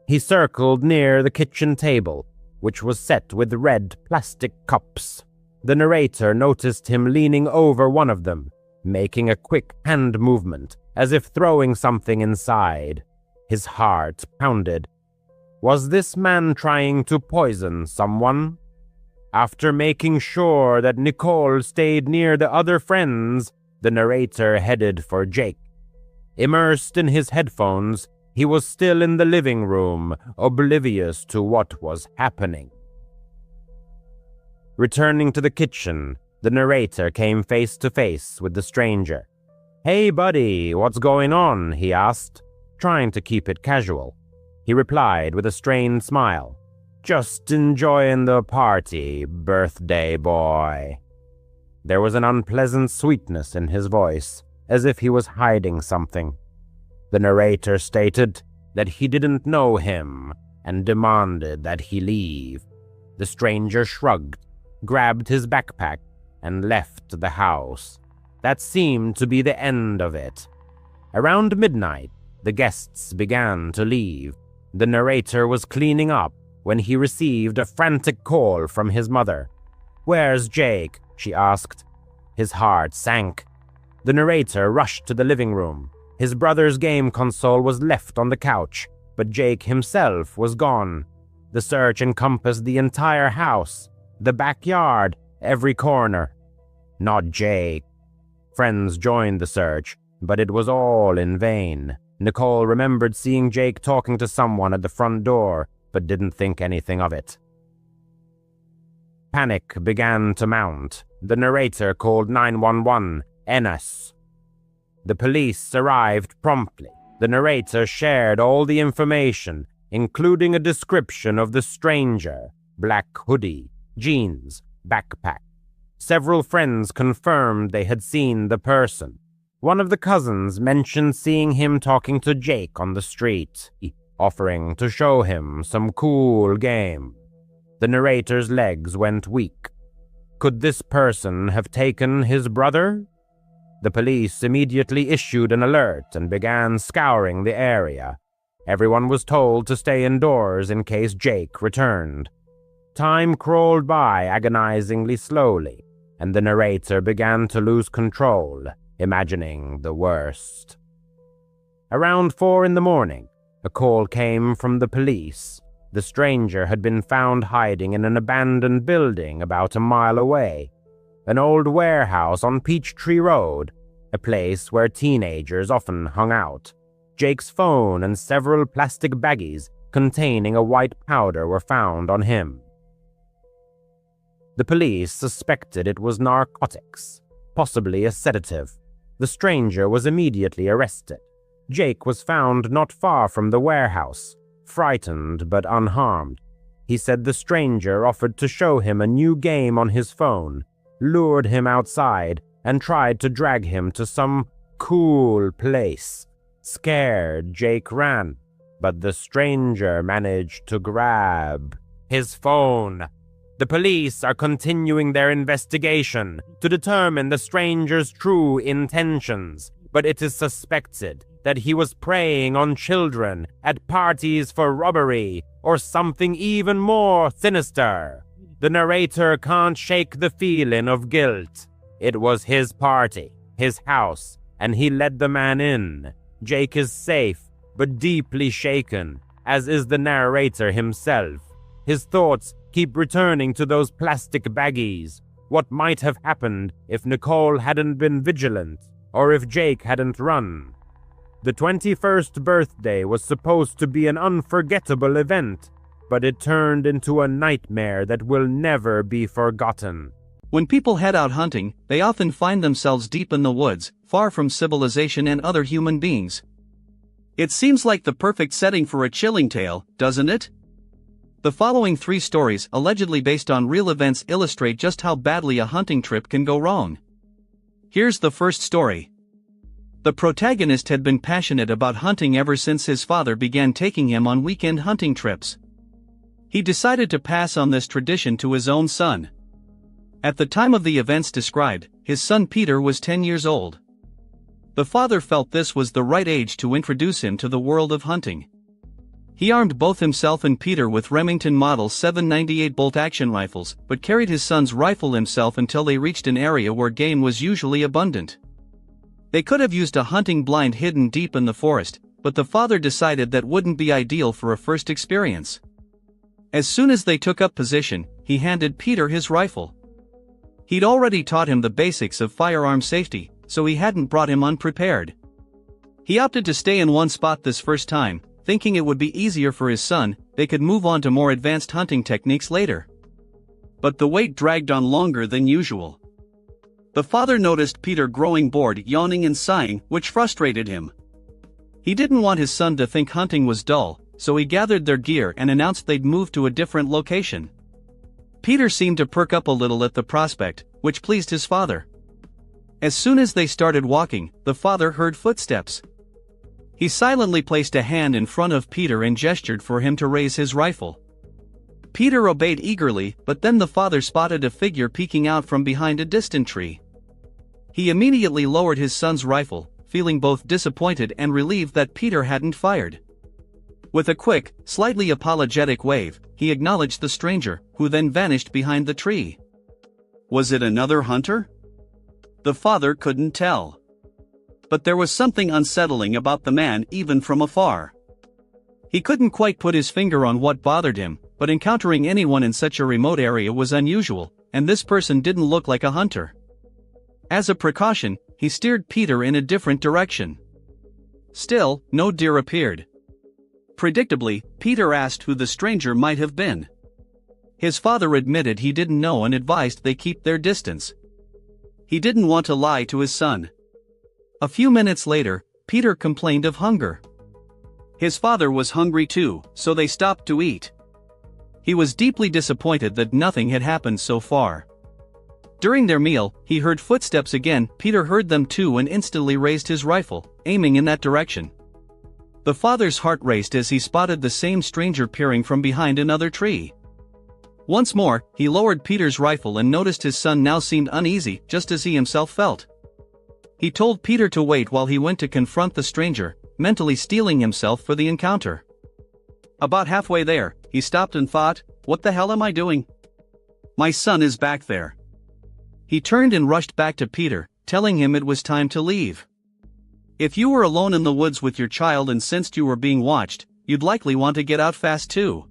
He circled near the kitchen table, which was set with red plastic cups. The narrator noticed him leaning over one of them, making a quick hand movement, as if throwing something inside. His heart pounded. Was this man trying to poison someone? After making sure that Nicole stayed near the other friends, the narrator headed for Jake. Immersed in his headphones, he was still in the living room, oblivious to what was happening. Returning to the kitchen, the narrator came face to face with the stranger. "Hey buddy, what's going on?" he asked, trying to keep it casual. He replied with a strained smile. "Just enjoying the party, birthday boy." There was an unpleasant sweetness in his voice, as if he was hiding something. The narrator stated that he didn't know him and demanded that he leave. The stranger shrugged, grabbed his backpack, and left the house. That seemed to be the end of it. Around midnight, the guests began to leave. The narrator was cleaning up when he received a frantic call from his mother. "Where's Jake?" she asked. His heart sank. The narrator rushed to the living room. His brother's game console was left on the couch, but Jake himself was gone. The search encompassed the entire house, the backyard, every corner. Not Jake. Friends joined the search, but it was all in vain. Nicole remembered seeing Jake talking to someone at the front door, but didn't think anything of it. Panic began to mount. The narrator called 911, NS. The police arrived promptly. The narrator shared all the information, including a description of the stranger, black hoodie, jeans, backpack. Several friends confirmed they had seen the person. One of the cousins mentioned seeing him talking to Jake on the street, offering to show him some cool game. The narrator's legs went weak. Could this person have taken his brother? The police immediately issued an alert and began scouring the area. Everyone was told to stay indoors in case Jake returned. Time crawled by agonizingly slowly, and the narrator began to lose control, imagining the worst. Around 4 a.m, a call came from the police. The stranger had been found hiding in an abandoned building about a mile away, an old warehouse on Peachtree Road, a place where teenagers often hung out. Jake's phone and several plastic baggies containing a white powder were found on him. The police suspected it was narcotics, possibly a sedative. The stranger was immediately arrested. Jake was found not far from the warehouse, frightened but unharmed. He said the stranger offered to show him a new game on his phone, lured him outside, and tried to drag him to some cool place. Scared, Jake ran, but the stranger managed to grab his phone. The police are continuing their investigation to determine the stranger's true intentions, but it is suspected that he was preying on children at parties for robbery or something even more sinister. The narrator can't shake the feeling of guilt. It was his party, his house, and he let the man in. Jake is safe, but deeply shaken, as is the narrator himself. His thoughts keep returning to those plastic baggies. What might have happened if Nicole hadn't been vigilant, or if Jake hadn't run? The 21st birthday was supposed to be an unforgettable event, but it turned into a nightmare that will never be forgotten. When people head out hunting, they often find themselves deep in the woods, far from civilization and other human beings. It seems like the perfect setting for a chilling tale, doesn't it? The following 3 stories, allegedly based on real events, illustrate just how badly a hunting trip can go wrong. Here's the first story. The protagonist had been passionate about hunting ever since his father began taking him on weekend hunting trips. He decided to pass on this tradition to his own son. At the time of the events described, his son Peter was 10 years old. The father felt this was the right age to introduce him to the world of hunting. He armed both himself and Peter with Remington Model 798 bolt-action rifles, but carried his son's rifle himself until they reached an area where game was usually abundant. They could have used a hunting blind hidden deep in the forest, but the father decided that wouldn't be ideal for a first experience. As soon as they took up position, he handed Peter his rifle. He'd already taught him the basics of firearm safety, so he hadn't brought him unprepared. He opted to stay in one spot this first time, thinking it would be easier for his son. They could move on to more advanced hunting techniques later. But the wait dragged on longer than usual. The father noticed Peter growing bored, yawning and sighing, which frustrated him. He didn't want his son to think hunting was dull, so he gathered their gear and announced they'd move to a different location. Peter seemed to perk up a little at the prospect, which pleased his father. As soon as they started walking, the father heard footsteps. He silently placed a hand in front of Peter and gestured for him to raise his rifle. Peter obeyed eagerly, but then the father spotted a figure peeking out from behind a distant tree. He immediately lowered his son's rifle, feeling both disappointed and relieved that Peter hadn't fired. With a quick, slightly apologetic wave, he acknowledged the stranger, who then vanished behind the tree. Was it another hunter? The father couldn't tell. But there was something unsettling about the man even from afar. He couldn't quite put his finger on what bothered him, but encountering anyone in such a remote area was unusual, and this person didn't look like a hunter. As a precaution, he steered Peter in a different direction. Still, no deer appeared. Predictably, Peter asked who the stranger might have been. His father admitted he didn't know and advised they keep their distance. He didn't want to lie to his son. A few minutes later, Peter complained of hunger. His father was hungry too, so they stopped to eat. He was deeply disappointed that nothing had happened so far. During their meal, he heard footsteps again. Peter heard them too and instantly raised his rifle, aiming in that direction. The father's heart raced as he spotted the same stranger peering from behind another tree. Once more, he lowered Peter's rifle and noticed his son now seemed uneasy, just as he himself felt. He told Peter to wait while he went to confront the stranger, mentally steeling himself for the encounter. About halfway there, he stopped and thought, "What the hell am I doing? My son is back there." He turned and rushed back to Peter, telling him it was time to leave. If you were alone in the woods with your child and sensed you were being watched, you'd likely want to get out fast too.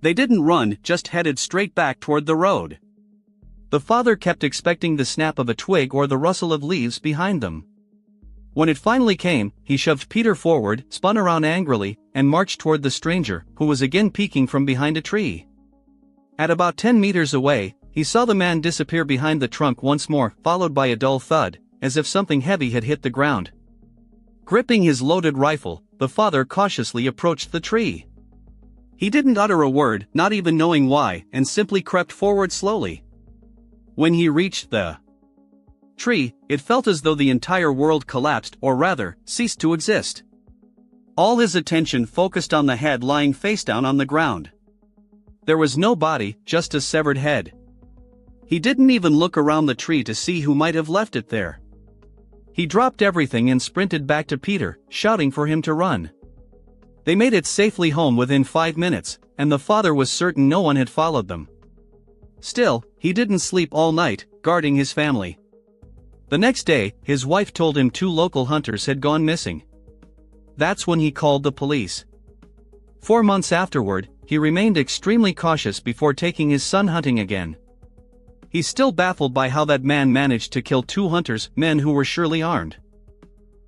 They didn't run, just headed straight back toward the road. The father kept expecting the snap of a twig or the rustle of leaves behind them. When it finally came, he shoved Peter forward, spun around angrily, and marched toward the stranger, who was again peeking from behind a tree. At about 10 meters away, he saw the man disappear behind the trunk once more, followed by a dull thud, as if something heavy had hit the ground. Gripping his loaded rifle, the father cautiously approached the tree. He didn't utter a word, not even knowing why, and simply crept forward slowly. When he reached the tree, it felt as though the entire world collapsed, or rather, ceased to exist. All his attention focused on the head lying face down on the ground. There was no body, just a severed head. He didn't even look around the tree to see who might have left it there. He dropped everything and sprinted back to Peter, shouting for him to run. They made it safely home within 5 minutes, and the father was certain no one had followed them. Still, he didn't sleep all night, guarding his family. The next day, his wife told him 2 local hunters had gone missing. That's when he called the police. 4 months afterward, he remained extremely cautious before taking his son hunting again. He's still baffled by how that man managed to kill 2 hunters, men who were surely armed.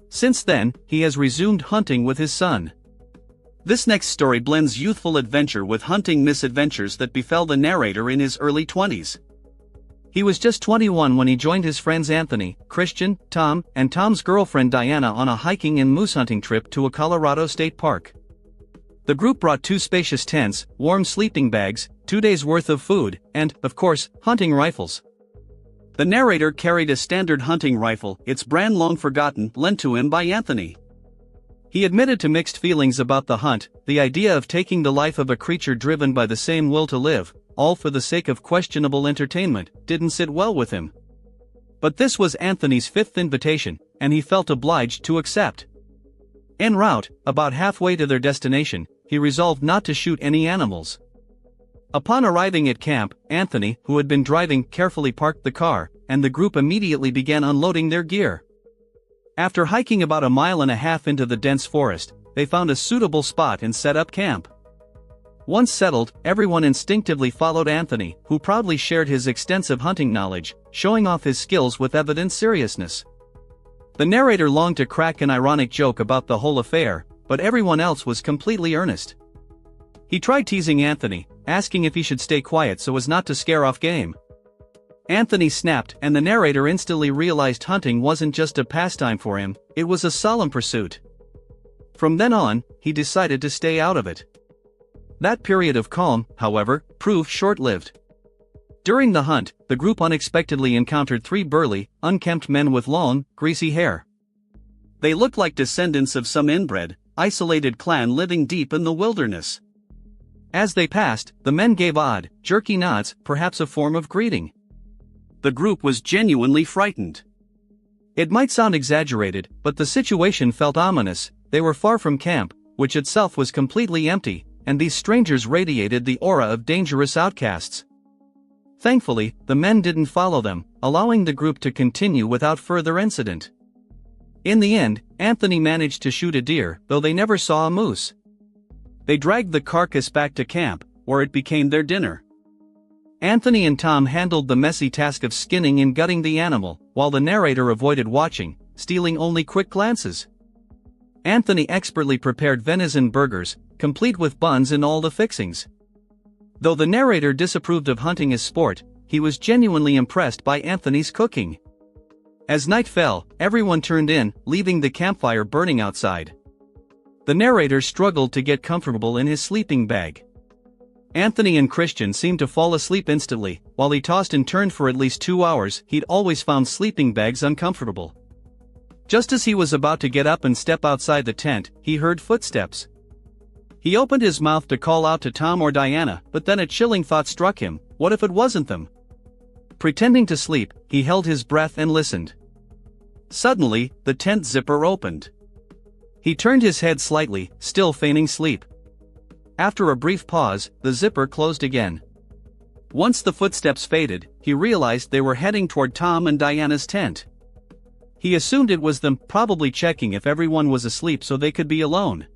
Since then, he has resumed hunting with his son. This next story blends youthful adventure with hunting misadventures that befell the narrator in his early 20s. He was just 21 when he joined his friends Anthony, Christian, Tom, and Tom's girlfriend Diana on a hiking and moose hunting trip to a Colorado state park. The group brought 2 spacious tents, warm sleeping bags, 2 days' worth of food, and, of course, hunting rifles. The narrator carried a standard hunting rifle, its brand long forgotten, lent to him by Anthony. He admitted to mixed feelings about the hunt. The idea of taking the life of a creature driven by the same will to live, all for the sake of questionable entertainment, didn't sit well with him. But this was Anthony's 5th invitation, and he felt obliged to accept. En route, about halfway to their destination, he resolved not to shoot any animals. Upon arriving at camp, Anthony, who had been driving, carefully parked the car, and the group immediately began unloading their gear. After hiking about 1.5 miles into the dense forest, they found a suitable spot and set up camp. Once settled, everyone instinctively followed Anthony, who proudly shared his extensive hunting knowledge, showing off his skills with evident seriousness. The narrator longed to crack an ironic joke about the whole affair, but everyone else was completely earnest. He tried teasing Anthony, asking if he should stay quiet so as not to scare off game. Anthony snapped, and the narrator instantly realized hunting wasn't just a pastime for him, it was a solemn pursuit. From then on, he decided to stay out of it. That period of calm, however, proved short-lived. During the hunt, the group unexpectedly encountered 3 burly, unkempt men with long, greasy hair. They looked like descendants of some inbred, isolated clan living deep in the wilderness. As they passed, the men gave odd, jerky nods, perhaps a form of greeting. The group was genuinely frightened. It might sound exaggerated, but the situation felt ominous. They were far from camp, which itself was completely empty, and these strangers radiated the aura of dangerous outcasts. Thankfully, the men didn't follow them, allowing the group to continue without further incident. In the end, Anthony managed to shoot a deer, though they never saw a moose. They dragged the carcass back to camp, where it became their dinner. Anthony and Tom handled the messy task of skinning and gutting the animal, while the narrator avoided watching, stealing only quick glances. Anthony expertly prepared venison burgers, complete with buns and all the fixings. Though the narrator disapproved of hunting as sport, he was genuinely impressed by Anthony's cooking. As night fell, everyone turned in, leaving the campfire burning outside. The narrator struggled to get comfortable in his sleeping bag. Anthony and Christian seemed to fall asleep instantly. While he tossed and turned for at least 2 hours, he'd always found sleeping bags uncomfortable. Just as he was about to get up and step outside the tent, he heard footsteps. He opened his mouth to call out to Tom or Diana, but then a chilling thought struck him: what if it wasn't them? Pretending to sleep, he held his breath and listened. Suddenly, the tent zipper opened. He turned his head slightly, still feigning sleep. After a brief pause, the zipper closed again. Once the footsteps faded, he realized they were heading toward Tom and Diana's tent. He assumed it was them, probably checking if everyone was asleep so they could be alone.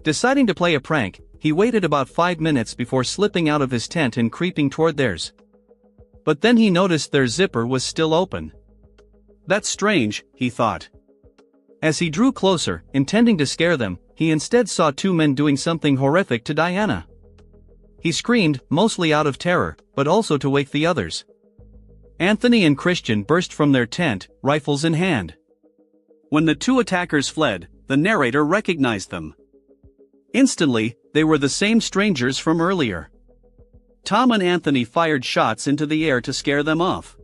Deciding to play a prank, he waited about 5 minutes before slipping out of his tent and creeping toward theirs. But then he noticed their zipper was still open. That's strange, he thought. As he drew closer, intending to scare them, he instead saw 2 men doing something horrific to Diana. He screamed, mostly out of terror, but also to wake the others. Anthony and Christian burst from their tent, rifles in hand. When the 2 attackers fled, the narrator recognized them. Instantly, they were the same strangers from earlier. Tom and Anthony fired shots into the air to scare them off.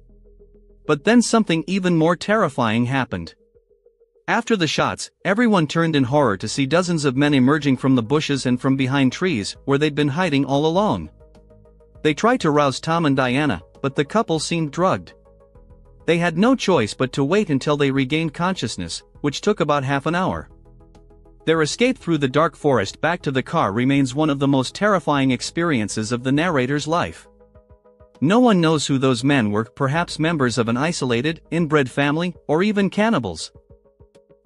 But then something even more terrifying happened. After the shots, everyone turned in horror to see dozens of men emerging from the bushes and from behind trees where they'd been hiding all along. They tried to rouse Tom and Diana, but the couple seemed drugged. They had no choice but to wait until they regained consciousness, which took about half an hour. Their escape through the dark forest back to the car remains one of the most terrifying experiences of the narrator's life. No one knows who those men were, perhaps members of an isolated, inbred family, or even cannibals.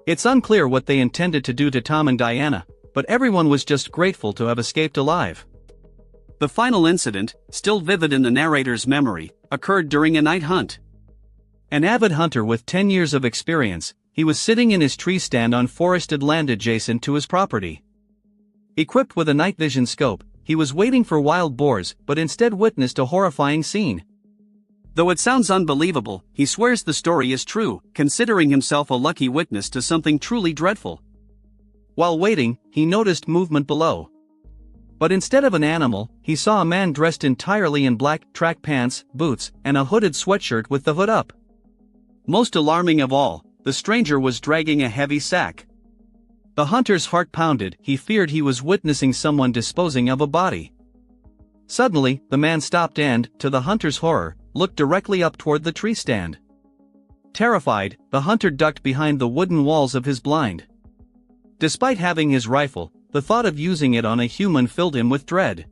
It's unclear what they intended to do to Tom and Diana, but everyone was just grateful to have escaped alive. The final incident, still vivid in the narrator's memory, occurred during a night hunt. An avid hunter with 10 years of experience, he was sitting in his tree stand on forested land adjacent to his property. Equipped with a night vision scope, he was waiting for wild boars but instead witnessed a horrifying scene. Though it sounds unbelievable, he swears the story is true, considering himself a lucky witness to something truly dreadful. While waiting, he noticed movement below. But instead of an animal, he saw a man dressed entirely in black, track pants, boots, and a hooded sweatshirt with the hood up. Most alarming of all, the stranger was dragging a heavy sack. The hunter's heart pounded, he feared he was witnessing someone disposing of a body. Suddenly, the man stopped and, to the hunter's horror, looked directly up toward the tree stand. Terrified, the hunter ducked behind the wooden walls of his blind. Despite having his rifle, the thought of using it on a human filled him with dread.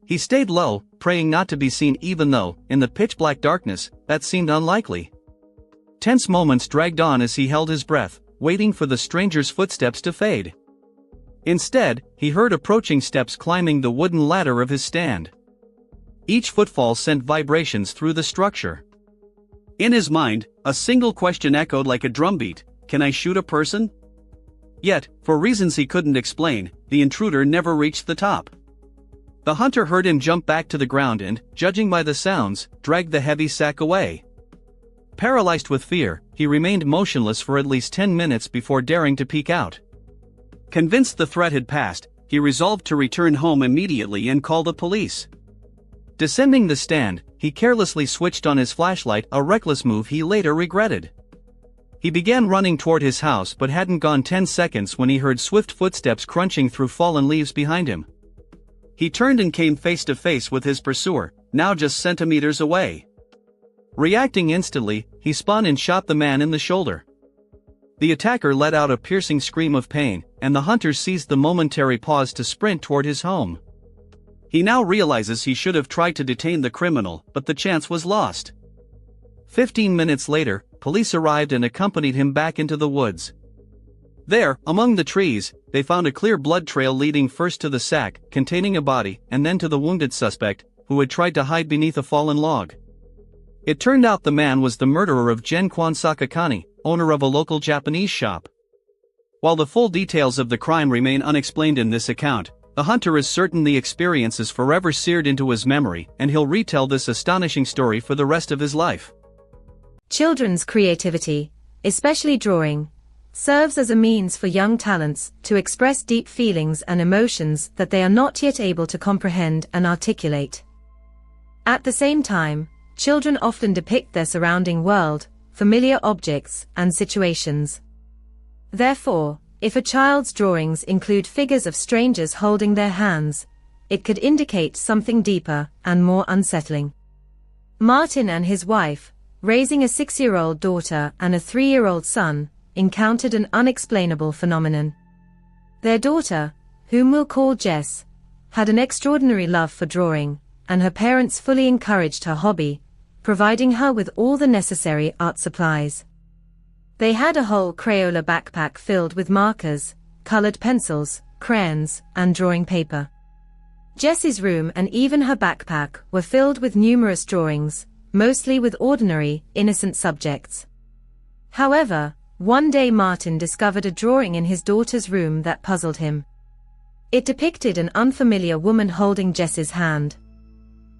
He stayed low, praying not to be seen even though, in the pitch-black darkness, that seemed unlikely. Tense moments dragged on as he held his breath, waiting for the stranger's footsteps to fade. Instead, he heard approaching steps climbing the wooden ladder of his stand. Each footfall sent vibrations through the structure. In his mind, a single question echoed like a drumbeat: "Can I shoot a person?" Yet, for reasons he couldn't explain, the intruder never reached the top. The hunter heard him jump back to the ground and, judging by the sounds, dragged the heavy sack away. Paralyzed with fear, he remained motionless for at least 10 minutes before daring to peek out. Convinced the threat had passed, he resolved to return home immediately and call the police. Descending the stand, he carelessly switched on his flashlight, a reckless move he later regretted. He began running toward his house but hadn't gone 10 seconds when he heard swift footsteps crunching through fallen leaves behind him. He turned and came face to face with his pursuer, now just centimeters away. Reacting instantly, he spun and shot the man in the shoulder. The attacker let out a piercing scream of pain, and the hunter seized the momentary pause to sprint toward his home. He now realizes he should have tried to detain the criminal, but the chance was lost. 15 minutes later, police arrived and accompanied him back into the woods. There, among the trees, they found a clear blood trail leading first to the sack containing a body and then to the wounded suspect, who had tried to hide beneath a fallen log. It turned out the man was the murderer of Gen Kwan Sakakani, owner of a local Japanese shop. While the full details of the crime remain unexplained in this account, the hunter is certain the experience is forever seared into his memory and he'll retell this astonishing story for the rest of his life. Children's creativity, especially drawing, serves as a means for young talents to express deep feelings and emotions that they are not yet able to comprehend and articulate. At the same time, children often depict their surrounding world, familiar objects, and situations. Therefore, if a child's drawings include figures of strangers holding their hands, it could indicate something deeper and more unsettling. Martin and his wife, raising a 6-year-old daughter and a 3-year-old son, encountered an unexplainable phenomenon. Their daughter, whom we'll call Jess, had an extraordinary love for drawing, and her parents fully encouraged her hobby, providing her with all the necessary art supplies. They had a whole Crayola backpack filled with markers, colored pencils, crayons, and drawing paper. Jessie's room and even her backpack were filled with numerous drawings, mostly with ordinary, innocent subjects. However, one day Martin discovered a drawing in his daughter's room that puzzled him. It depicted an unfamiliar woman holding Jessie's hand.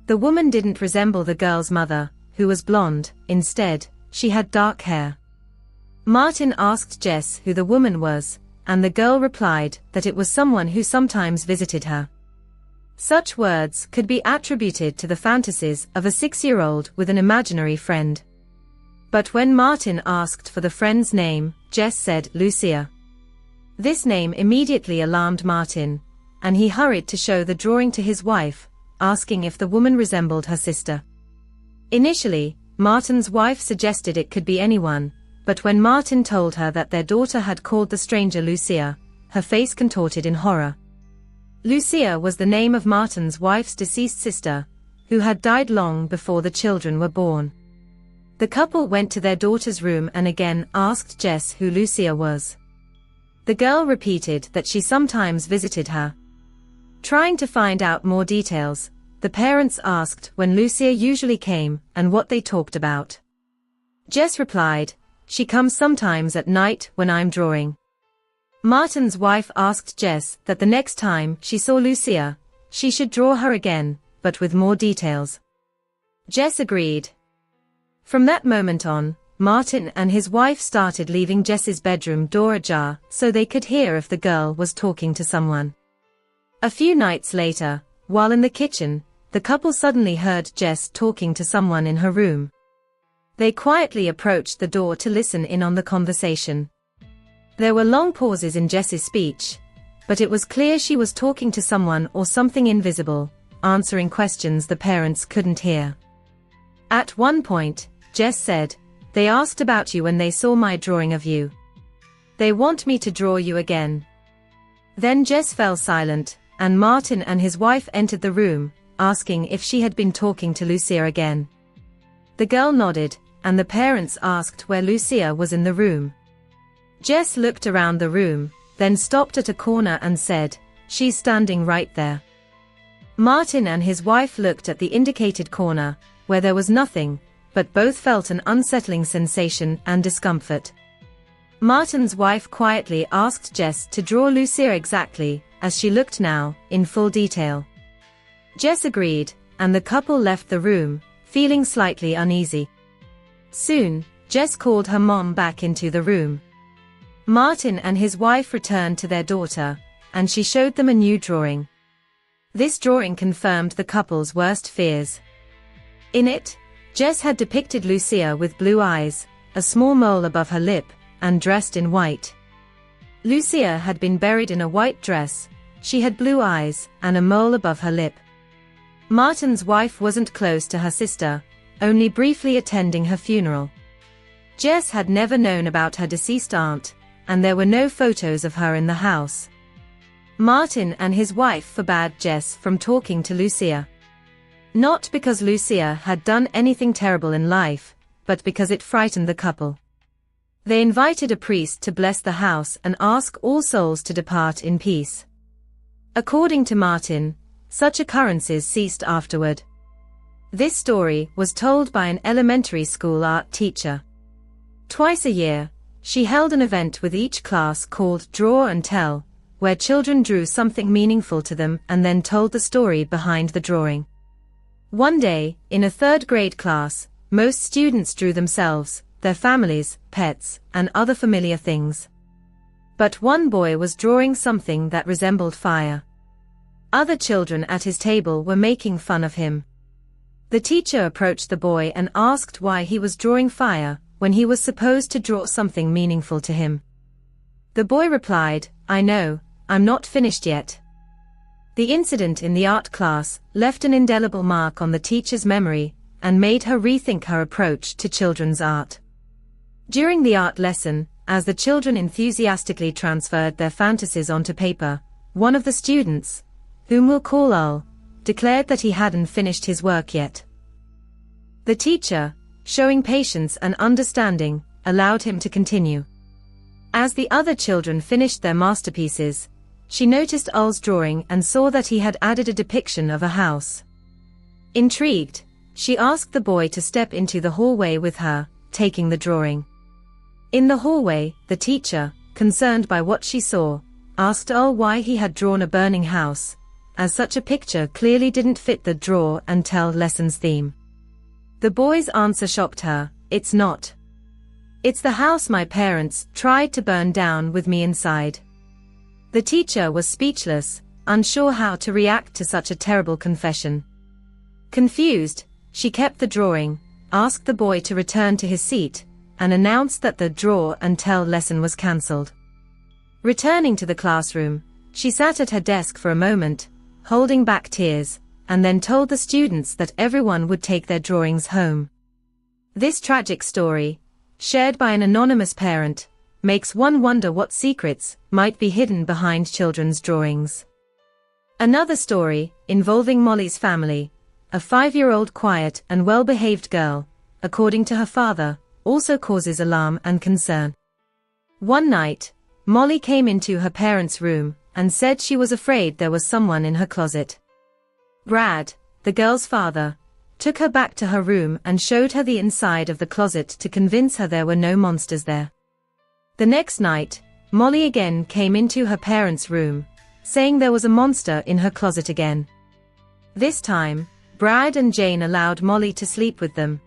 The woman didn't resemble the girl's mother, who was blonde. Instead, she had dark hair. Martin asked Jess who the woman was, and the girl replied that it was someone who sometimes visited her. Such words could be attributed to the fantasies of a 6-year-old with an imaginary friend. But when Martin asked for the friend's name, Jess said Lucia. This name immediately alarmed Martin, and he hurried to show the drawing to his wife, asking if the woman resembled her sister. Initially, Martin's wife suggested it could be anyone, but when Martin told her that their daughter had called the stranger Lucia, her face contorted in horror. Lucia was the name of Martin's wife's deceased sister, who had died long before the children were born. The couple went to their daughter's room and again asked Jess who Lucia was. The girl repeated that she sometimes visited her. Trying to find out more details, the parents asked when Lucia usually came and what they talked about. Jess replied, "She comes sometimes at night when I'm drawing." Martin's wife asked Jess that the next time she saw Lucia, she should draw her again, but with more details. Jess agreed. From that moment on, Martin and his wife started leaving Jess's bedroom door ajar so they could hear if the girl was talking to someone. A few nights later, while in the kitchen, the couple suddenly heard Jess talking to someone in her room. They quietly approached the door to listen in on the conversation. There were long pauses in Jess's speech, but it was clear she was talking to someone or something invisible, answering questions the parents couldn't hear. At one point, Jess said, "They asked about you when they saw my drawing of you. They want me to draw you again." Then Jess fell silent, and Martin and his wife entered the room, asking if she had been talking to Lucia again. The girl nodded, and the parents asked where Lucia was in the room. Jess looked around the room, then stopped at a corner and said, "She's standing right there." Martin and his wife looked at the indicated corner, where there was nothing, but both felt an unsettling sensation and discomfort. Martin's wife quietly asked Jess to draw Lucia exactly, as she looked now, in full detail. Jess agreed, and the couple left the room, feeling slightly uneasy. Soon, Jess called her mom back into the room. Martin and his wife returned to their daughter, and she showed them a new drawing. This drawing confirmed the couple's worst fears. In it, Jess had depicted Lucia with blue eyes, a small mole above her lip, and dressed in white. Lucia had been buried in a white dress, she had blue eyes, and a mole above her lip. Martin's wife wasn't close to her sister, only briefly attending her funeral. Jess had never known about her deceased aunt, and there were no photos of her in the house. Martin and his wife forbade Jess from talking to Lucia. Not because Lucia had done anything terrible in life, but because it frightened the couple. They invited a priest to bless the house and ask all souls to depart in peace. According to Martin, such occurrences ceased afterward. This story was told by an elementary school art teacher. Twice a year, she held an event with each class called Draw and Tell, where children drew something meaningful to them and then told the story behind the drawing. One day, in a third-grade class, most students drew themselves, their families, pets, and other familiar things. But one boy was drawing something that resembled fire. Other children at his table were making fun of him. The teacher approached the boy and asked why he was drawing fire, when he was supposed to draw something meaningful to him. The boy replied, "I know, I'm not finished yet." The incident in the art class left an indelible mark on the teacher's memory, and made her rethink her approach to children's art. During the art lesson, as the children enthusiastically transferred their fantasies onto paper, one of the students, whom we'll call Ul, declared that he hadn't finished his work yet. The teacher, showing patience and understanding, allowed him to continue. As the other children finished their masterpieces, she noticed Ul's drawing and saw that he had added a depiction of a house. Intrigued, she asked the boy to step into the hallway with her, taking the drawing. In the hallway, the teacher, concerned by what she saw, asked Ul why he had drawn a burning house, as such a picture clearly didn't fit the Draw and Tell lesson's theme. The boy's answer shocked her, "It's not. It's the house my parents tried to burn down with me inside." The teacher was speechless, unsure how to react to such a terrible confession. Confused, she kept the drawing, asked the boy to return to his seat, and announced that the draw and tell lesson was cancelled. Returning to the classroom, she sat at her desk for a moment, holding back tears, and then told the students that everyone would take their drawings home. This tragic story, shared by an anonymous parent, makes one wonder what secrets might be hidden behind children's drawings. Another story, involving Molly's family, a 5-year-old quiet and well-behaved girl, according to her father, also causes alarm and concern. One night, Molly came into her parents' room and said she was afraid there was someone in her closet. Brad, the girl's father, took her back to her room and showed her the inside of the closet to convince her there were no monsters there. The next night, Molly again came into her parents' room, saying there was a monster in her closet again. This time, Brad and Jane allowed Molly to sleep with them.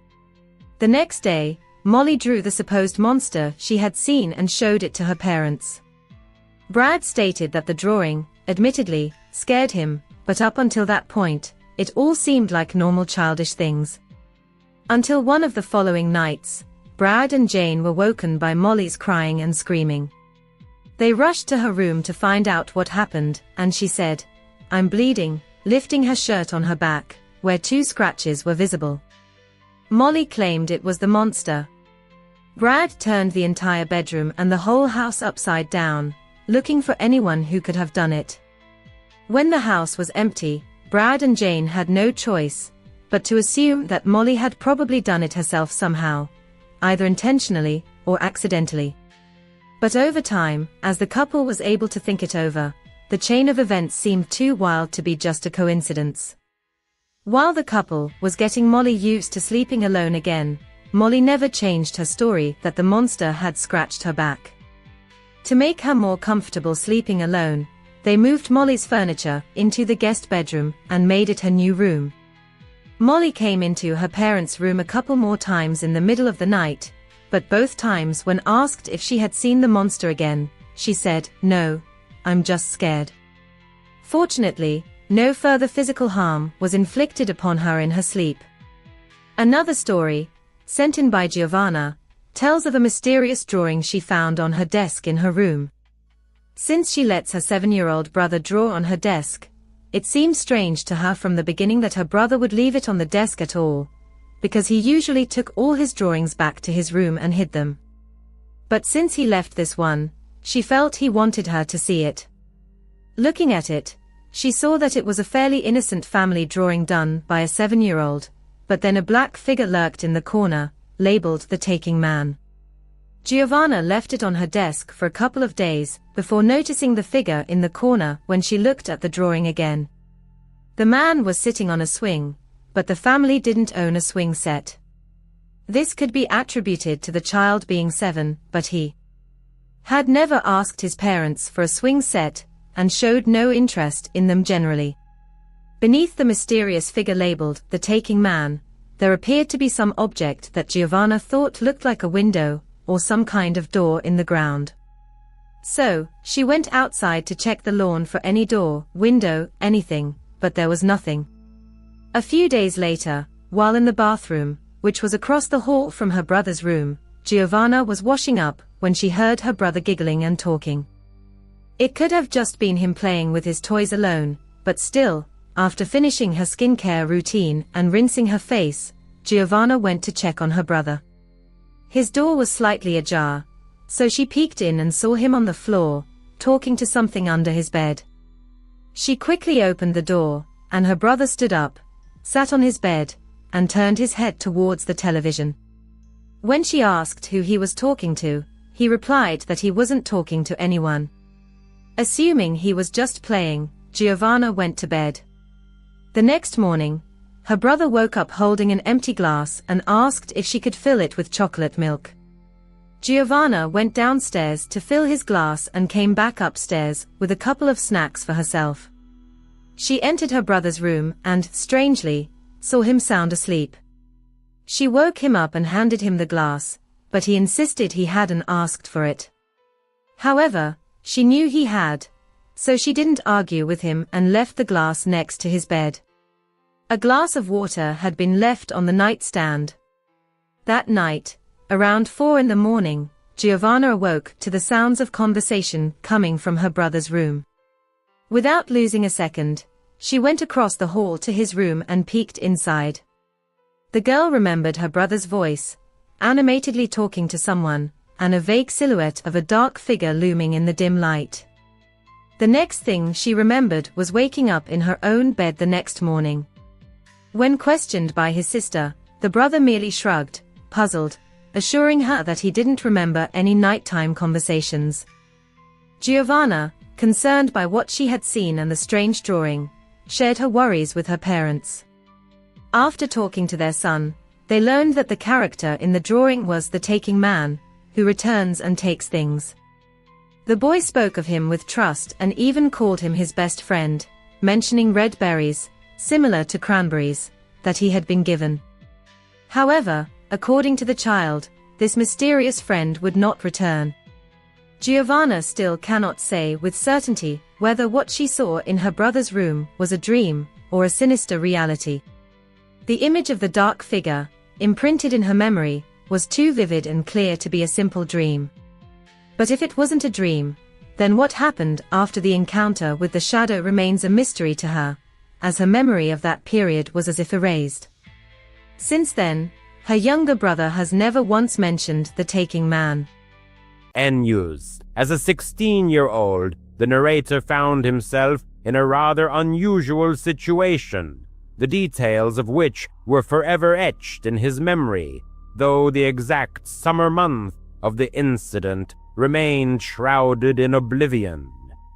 The next day, Molly drew the supposed monster she had seen and showed it to her parents. Brad stated that the drawing, admittedly, scared him, but up until that point, it all seemed like normal childish things. Until one of the following nights, Brad and Jane were woken by Molly's crying and screaming. They rushed to her room to find out what happened, and she said, "I'm bleeding," lifting her shirt on her back, where 2 scratches were visible. Molly claimed it was the monster. Brad turned the entire bedroom and the whole house upside down, looking for anyone who could have done it. When the house was empty, Brad and Jane had no choice but to assume that Molly had probably done it herself somehow, either intentionally or accidentally. But over time, as the couple was able to think it over, the chain of events seemed too wild to be just a coincidence. While the couple was getting Molly used to sleeping alone again, Molly never changed her story that the monster had scratched her back. To make her more comfortable sleeping alone, they moved Molly's furniture into the guest bedroom and made it her new room. Molly came into her parents' room a couple more times in the middle of the night, but both times when asked if she had seen the monster again, she said, "No, I'm just scared." Fortunately, no further physical harm was inflicted upon her in her sleep. Another story, sent in by Giovanna, tells of a mysterious drawing she found on her desk in her room. Since she lets her 7-year-old brother draw on her desk, it seemed strange to her from the beginning that her brother would leave it on the desk at all, because he usually took all his drawings back to his room and hid them. But since he left this one, she felt he wanted her to see it. Looking at it, she saw that it was a fairly innocent family drawing done by a 7-year-old, but then a black figure lurked in the corner, labeled the Taking Man. Giovanna left it on her desk for a couple of days before noticing the figure in the corner when she looked at the drawing again. The man was sitting on a swing, but the family didn't own a swing set. This could be attributed to the child being 7, but he had never asked his parents for a swing set and showed no interest in them generally. Beneath the mysterious figure labeled the Taking Man, there appeared to be some object that Giovanna thought looked like a window or some kind of door in the ground. So, she went outside to check the lawn for any door, window, anything, but there was nothing. A few days later, while in the bathroom, which was across the hall from her brother's room, Giovanna was washing up when she heard her brother giggling and talking. It could have just been him playing with his toys alone, but still, after finishing her skincare routine and rinsing her face, Giovanna went to check on her brother. His door was slightly ajar, so she peeked in and saw him on the floor, talking to something under his bed. She quickly opened the door, and her brother stood up, sat on his bed, and turned his head towards the television. When she asked who he was talking to, he replied that he wasn't talking to anyone. Assuming he was just playing, Giovanna went to bed. The next morning, her brother woke up holding an empty glass and asked if she could fill it with chocolate milk. Giovanna went downstairs to fill his glass and came back upstairs with a couple of snacks for herself. She entered her brother's room and, strangely, saw him sound asleep. She woke him up and handed him the glass, but he insisted he hadn't asked for it. However, she knew he had, so she didn't argue with him and left the glass next to his bed. A glass of water had been left on the nightstand. That night, around 4 in the morning, Giovanna awoke to the sounds of conversation coming from her brother's room. Without losing a second, she went across the hall to his room and peeked inside. The girl remembered her brother's voice, animatedly talking to someone, and a vague silhouette of a dark figure looming in the dim light. The next thing she remembered was waking up in her own bed the next morning. When questioned by his sister, the brother merely shrugged, puzzled, assuring her that he didn't remember any nighttime conversations. Giovanna, concerned by what she had seen and the strange drawing, shared her worries with her parents. After talking to their son, they learned that the character in the drawing was the taking man, who returns and takes things. The boy spoke of him with trust and even called him his best friend, mentioning red berries, similar to cranberries, that he had been given. However, according to the child, this mysterious friend would not return. Giovanna still cannot say with certainty whether what she saw in her brother's room was a dream or a sinister reality. The image of the dark figure, imprinted in her memory, was too vivid and clear to be a simple dream. But if it wasn't a dream, then what happened after the encounter with the shadow remains a mystery to her, as her memory of that period was as if erased. Since then, her younger brother has never once mentioned the taking man. End news. As a 16-year-old, the narrator found himself in a rather unusual situation, the details of which were forever etched in his memory, though the exact summer month of the incident remained shrouded in oblivion.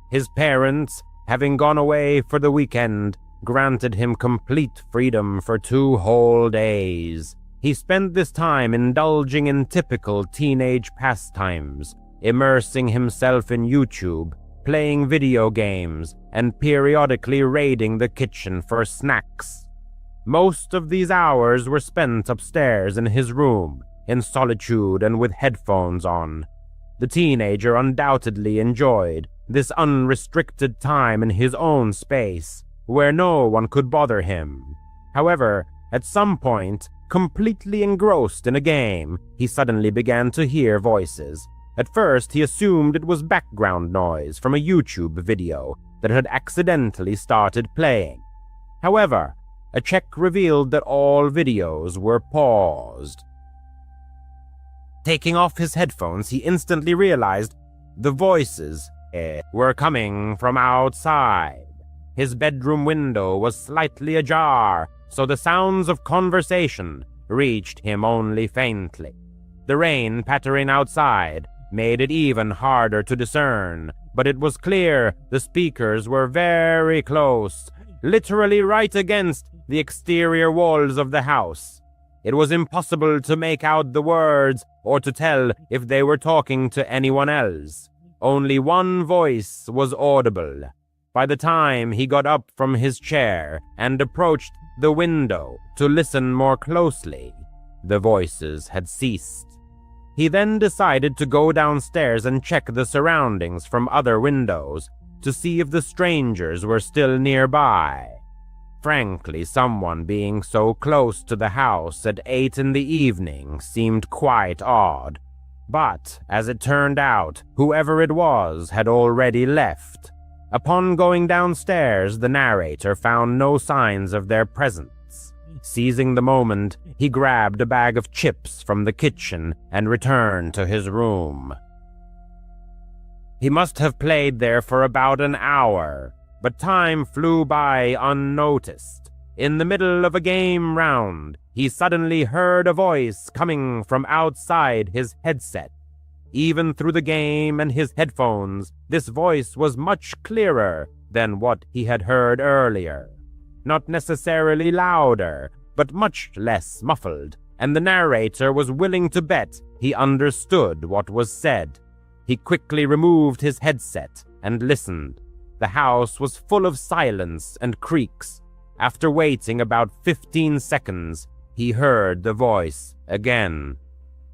His parents, having gone away for the weekend, granted him complete freedom for 2 whole days. He spent this time indulging in typical teenage pastimes, immersing himself in YouTube, playing video games, and periodically raiding the kitchen for snacks. Most of these hours were spent upstairs in his room, in solitude and with headphones on. The teenager undoubtedly enjoyed this unrestricted time in his own space, where no one could bother him. However, at some point, completely engrossed in a game, he suddenly began to hear voices. At first, he assumed it was background noise from a YouTube video that had accidentally started playing. However, a check revealed that all videos were paused. Taking off his headphones, he instantly realized the voices were coming from outside. His bedroom window was slightly ajar, so the sounds of conversation reached him only faintly. The rain pattering outside made it even harder to discern, but it was clear the speakers were very close, literally right against the exterior walls of the house. It was impossible to make out the words or to tell if they were talking to anyone else. Only one voice was audible. By the time he got up from his chair and approached the window to listen more closely, the voices had ceased. He then decided to go downstairs and check the surroundings from other windows to see if the strangers were still nearby. Frankly, someone being so close to the house at 8 in the evening seemed quite odd. But, as it turned out, whoever it was had already left. Upon going downstairs, the narrator found no signs of their presence. Seizing the moment, he grabbed a bag of chips from the kitchen and returned to his room. He must have played there for about an hour, but time flew by unnoticed. In the middle of a game round, he suddenly heard a voice coming from outside his headset. Even through the game and his headphones, this voice was much clearer than what he had heard earlier. Not necessarily louder, but much less muffled, and the narrator was willing to bet he understood what was said. He quickly removed his headset and listened. The house was full of silence and creaks. After waiting about 15 seconds, he heard the voice again.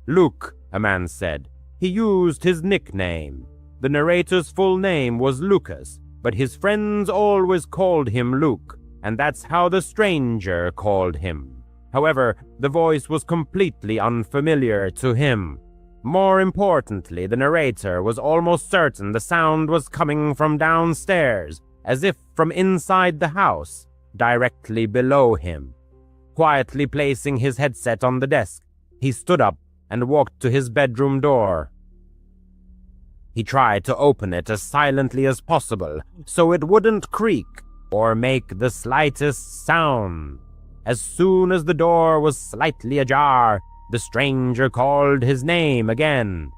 "Luke," a man said. He used his nickname. The narrator's full name was Lucas, but his friends always called him Luke, and that's how the stranger called him. However, the voice was completely unfamiliar to him. More importantly, the narrator was almost certain the sound was coming from downstairs, as if from inside the house, directly below him. Quietly placing his headset on the desk, he stood up and walked to his bedroom door. He tried to open it as silently as possible, so it wouldn't creak or make the slightest sound. As soon as the door was slightly ajar, the stranger called his name again.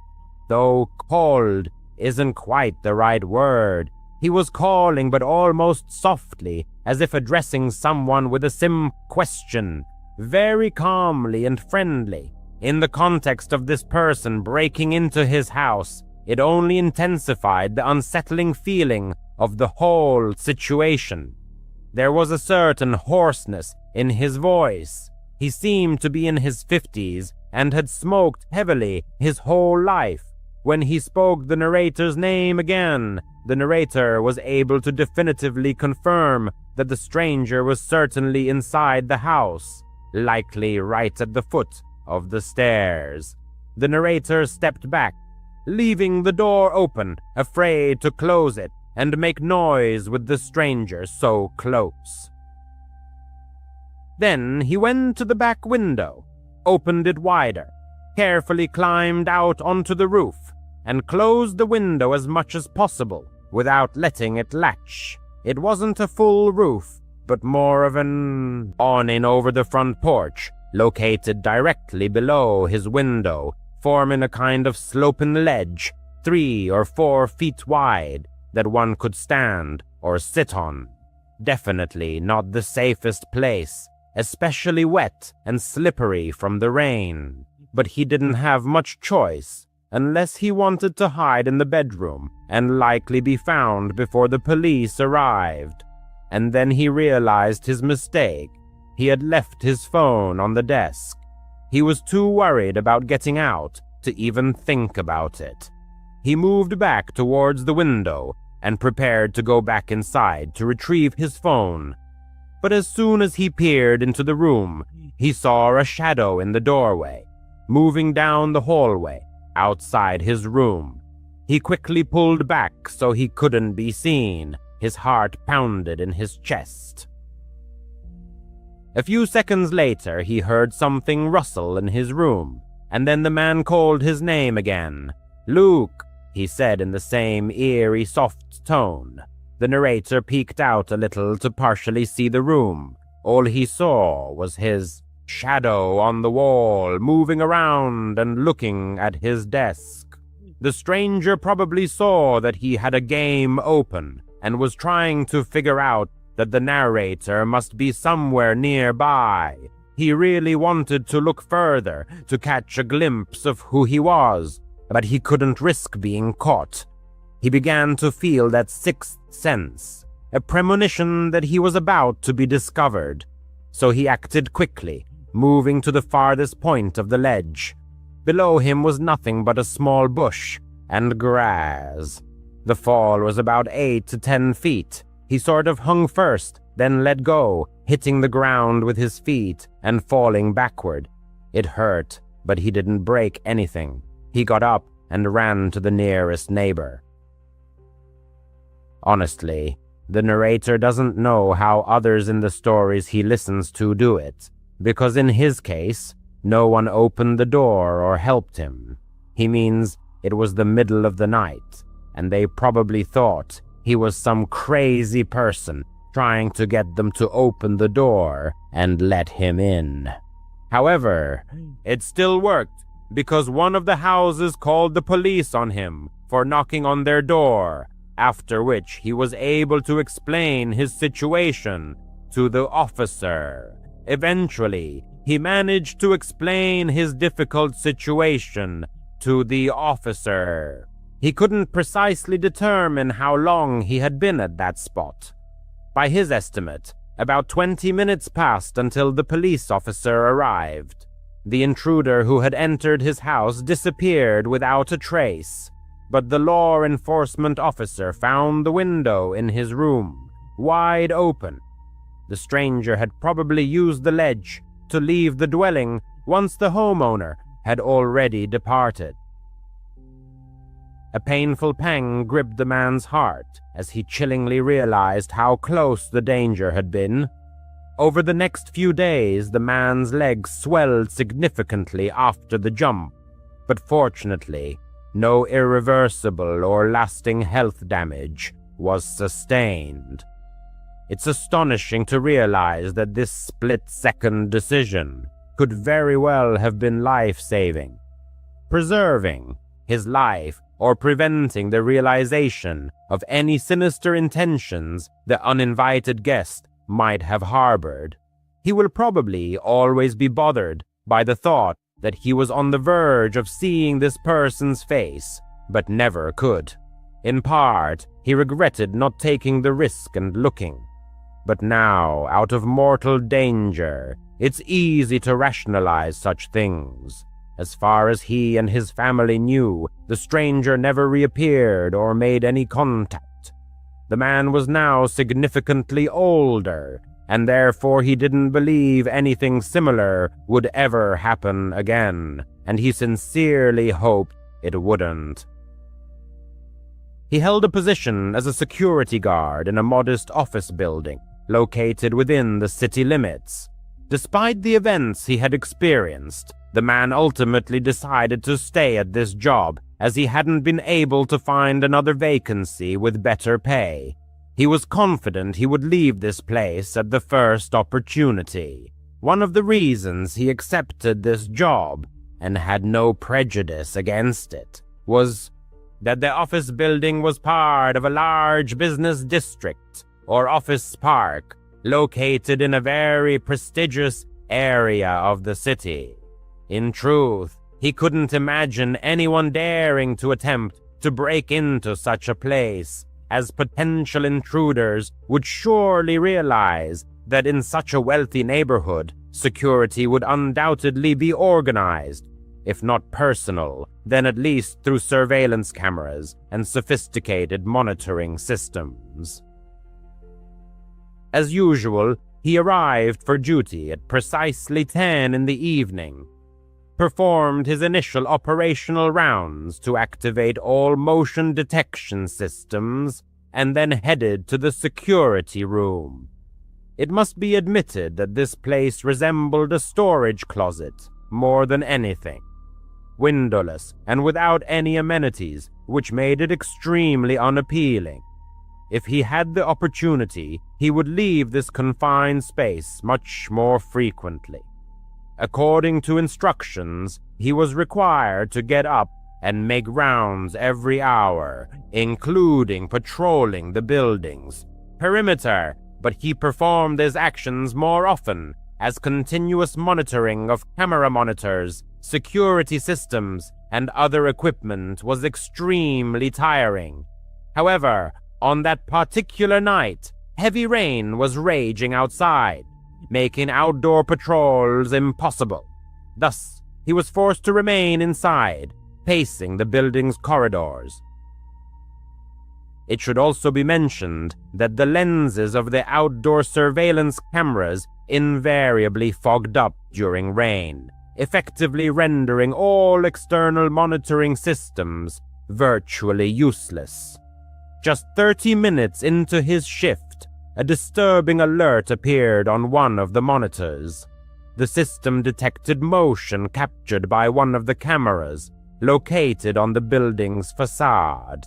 Though called isn't quite the right word. He was calling, but almost softly, as if addressing someone with a simple question, very calmly and friendly. In the context of this person breaking into his house, it only intensified the unsettling feeling of the whole situation. There was a certain hoarseness in his voice. He seemed to be in his 50s and had smoked heavily his whole life. When he spoke the narrator's name again, the narrator was able to definitively confirm that the stranger was certainly inside the house, likely right at the foot of the stairs. The narrator stepped back, leaving the door open, afraid to close it and make noise with the stranger so close. Then he went to the back window, opened it wider, carefully climbed out onto the roof, and closed the window as much as possible without letting it latch. It wasn't a full roof, but more of an awning over the front porch, located directly below his window, forming a kind of sloping ledge, 3 or 4 feet wide, that one could stand or sit on. Definitely not the safest place, especially wet and slippery from the rain. But he didn't have much choice, unless he wanted to hide in the bedroom and likely be found before the police arrived. And then he realized his mistake. He had left his phone on the desk. He was too worried about getting out to even think about it. He moved back towards the window and prepared to go back inside to retrieve his phone. But as soon as he peered into the room, he saw a shadow in the doorway, moving down the hallway outside his room. He quickly pulled back so he couldn't be seen. His heart pounded in his chest. A few seconds later, he heard something rustle in his room, and then the man called his name again. "Luke," he said in the same eerie, soft tone. The narrator peeked out a little to partially see the room. All he saw was his shadow on the wall, moving around and looking at his desk. The stranger probably saw that he had a game open and was trying to figure out that the narrator must be somewhere nearby. He really wanted to look further to catch a glimpse of who he was, but he couldn't risk being caught. He began to feel that sixth sense, a premonition that he was about to be discovered. So he acted quickly, moving to the farthest point of the ledge. Below him was nothing but a small bush and grass. The fall was about 8 to 10 feet. He sort of hung first, then let go, hitting the ground with his feet and falling backward. It hurt, but he didn't break anything. He got up and ran to the nearest neighbor. Honestly, the narrator doesn't know how others in the stories he listens to do it, because in his case, no one opened the door or helped him. He means it was the middle of the night, and they probably thought he was some crazy person trying to get them to open the door and let him in. However, it still worked, because one of the houses called the police on him for knocking on their door, after which he was able to explain his situation to the officer. Eventually, he managed to explain his difficult situation to the officer. He couldn't precisely determine how long he had been at that spot. By his estimate, about 20 minutes passed until the police officer arrived. The intruder who had entered his house disappeared without a trace, but the law enforcement officer found the window in his room wide open. The stranger had probably used the ledge to leave the dwelling once the homeowner had already departed. A painful pang gripped the man's heart as he chillingly realized how close the danger had been. Over the next few days, the man's legs swelled significantly after the jump, but fortunately, no irreversible or lasting health damage was sustained. It's astonishing to realize that this split-second decision could very well have been life-saving, preserving his life or preventing the realization of any sinister intentions the uninvited guest might have harbored. He will probably always be bothered by the thought that he was on the verge of seeing this person's face, but never could. In part, he regretted not taking the risk and looking. But now, out of mortal danger, it's easy to rationalize such things. As far as he and his family knew, the stranger never reappeared or made any contact. The man was now significantly older, and therefore he didn't believe anything similar would ever happen again, and he sincerely hoped it wouldn't. He held a position as a security guard in a modest office building located within the city limits. Despite the events he had experienced, the man ultimately decided to stay at this job as he hadn't been able to find another vacancy with better pay. He was confident he would leave this place at the first opportunity. One of the reasons he accepted this job, and had no prejudice against it, was that the office building was part of a large business district or office park located in a very prestigious area of the city. In truth, he couldn't imagine anyone daring to attempt to break into such a place, as potential intruders would surely realize that in such a wealthy neighborhood, security would undoubtedly be organized, if not personal, then at least through surveillance cameras and sophisticated monitoring systems. As usual, he arrived for duty at precisely 10 in the evening, performed his initial operational rounds to activate all motion detection systems, and then headed to the security room. It must be admitted that this place resembled a storage closet more than anything. Windowless and without any amenities, which made it extremely unappealing. If he had the opportunity, he would leave this confined space much more frequently. According to instructions, he was required to get up and make rounds every hour, including patrolling the building's perimeter, but he performed his actions more often, as continuous monitoring of camera monitors, security systems, and other equipment was extremely tiring. However, on that particular night, heavy rain was raging outside, making outdoor patrols impossible. Thus, he was forced to remain inside, pacing the building's corridors. It should also be mentioned that the lenses of the outdoor surveillance cameras invariably fogged up during rain, effectively rendering all external monitoring systems virtually useless. Just 30 minutes into his shift, a disturbing alert appeared on one of the monitors. The system detected motion captured by one of the cameras located on the building's facade.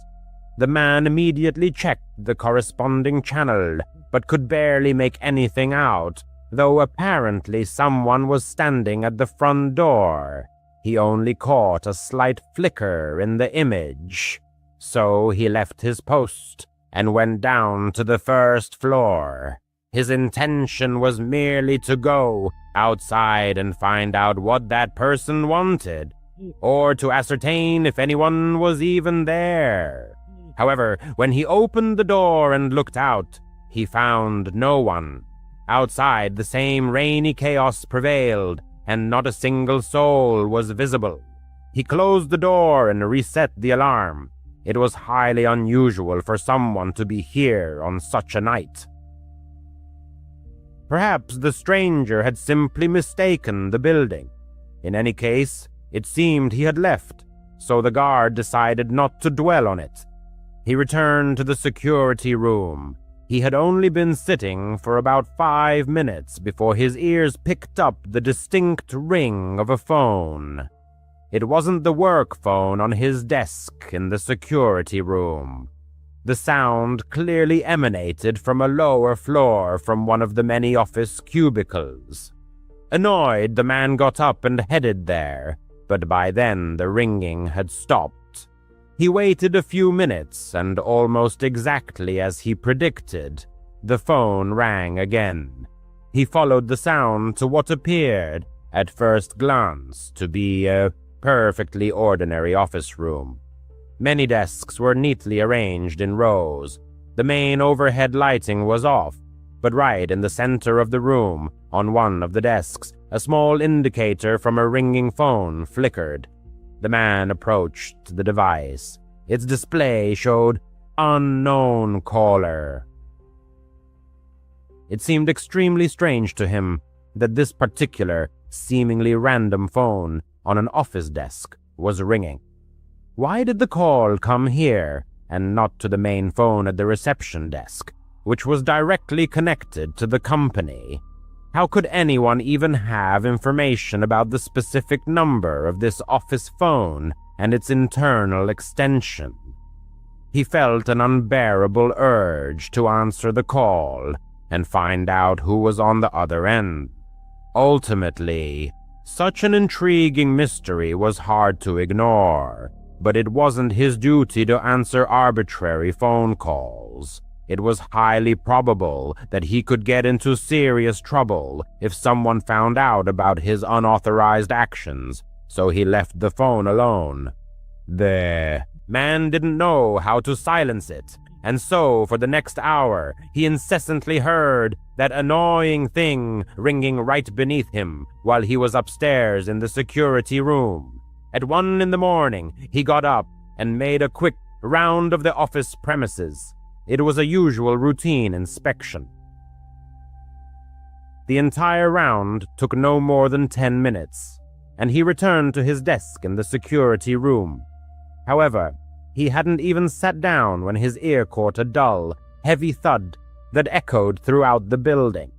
The man immediately checked the corresponding channel, but could barely make anything out, though apparently someone was standing at the front door. He only caught a slight flicker in the image. So he left his post and went down to the first floor. His intention was merely to go outside and find out what that person wanted, or to ascertain if anyone was even there. However, when he opened the door and looked out, he found no one. Outside, the same rainy chaos prevailed, and not a single soul was visible. He closed the door and reset the alarm. It was highly unusual for someone to be here on such a night. Perhaps the stranger had simply mistaken the building. In any case, it seemed he had left, so the guard decided not to dwell on it. He returned to the security room. He had only been sitting for about 5 minutes before his ears picked up the distinct ring of a phone. It wasn't the work phone on his desk in the security room. The sound clearly emanated from a lower floor from one of the many office cubicles. Annoyed, the man got up and headed there, but by then the ringing had stopped. He waited a few minutes, and almost exactly as he predicted, the phone rang again. He followed the sound to what appeared, at first glance, to be a perfectly ordinary office room. Many desks were neatly arranged in rows. The main overhead lighting was off, but right in the center of the room, on one of the desks, a small indicator from a ringing phone flickered. The man approached the device. Its display showed "Unknown caller." It seemed extremely strange to him that this particular, seemingly random phone on an office desk was ringing. Why did the call come here and not to the main phone at the reception desk, which was directly connected to the company? How could anyone even have information about the specific number of this office phone and its internal extension? He felt an unbearable urge to answer the call and find out who was on the other end. Ultimately, such an intriguing mystery was hard to ignore, but it wasn't his duty to answer arbitrary phone calls. It was highly probable that he could get into serious trouble if someone found out about his unauthorized actions, so he left the phone alone. The man didn't know how to silence it, and so for the next hour he incessantly heard that annoying thing ringing right beneath him while he was upstairs in the security room. At 1 a.m, he got up and made a quick round of the office premises. It was a usual routine inspection. The entire round took no more than 10 minutes, and he returned to his desk in the security room. However, he hadn't even sat down when his ear caught a dull, heavy thud that echoed throughout the building.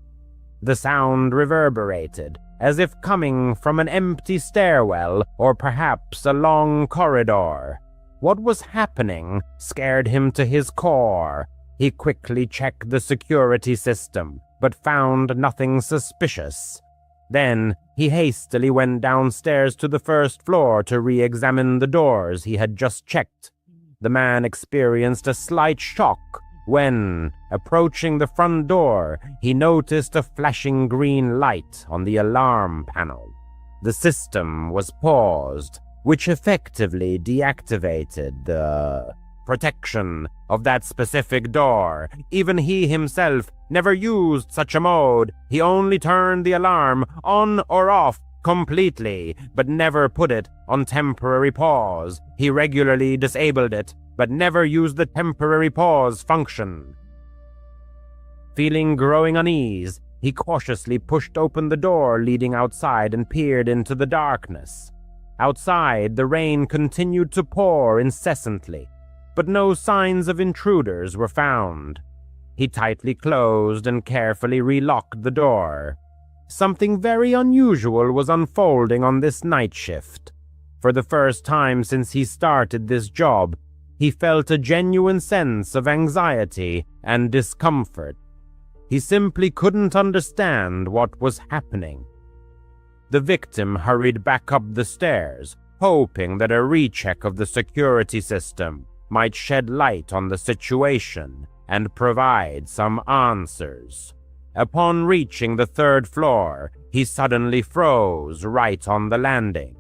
The sound reverberated, as if coming from an empty stairwell or perhaps a long corridor. What was happening scared him to his core. He quickly checked the security system, but found nothing suspicious. Then he hastily went downstairs to the first floor to re-examine the doors he had just checked. The man experienced a slight shock when, approaching the front door, he noticed a flashing green light on the alarm panel. The system was paused, which effectively deactivated the protection of that specific door. Even he himself never used such a mode. He only turned the alarm on or off completely, but never put it on temporary pause. He regularly disabled it, but never used the temporary pause function. Feeling growing unease, he cautiously pushed open the door leading outside and peered into the darkness. Outside, the rain continued to pour incessantly, but no signs of intruders were found. He tightly closed and carefully relocked the door. Something very unusual was unfolding on this night shift. For the first time since he started this job, he felt a genuine sense of anxiety and discomfort. He simply couldn't understand what was happening. The victim hurried back up the stairs, hoping that a recheck of the security system might shed light on the situation and provide some answers. Upon reaching the 3rd floor, he suddenly froze right on the landing.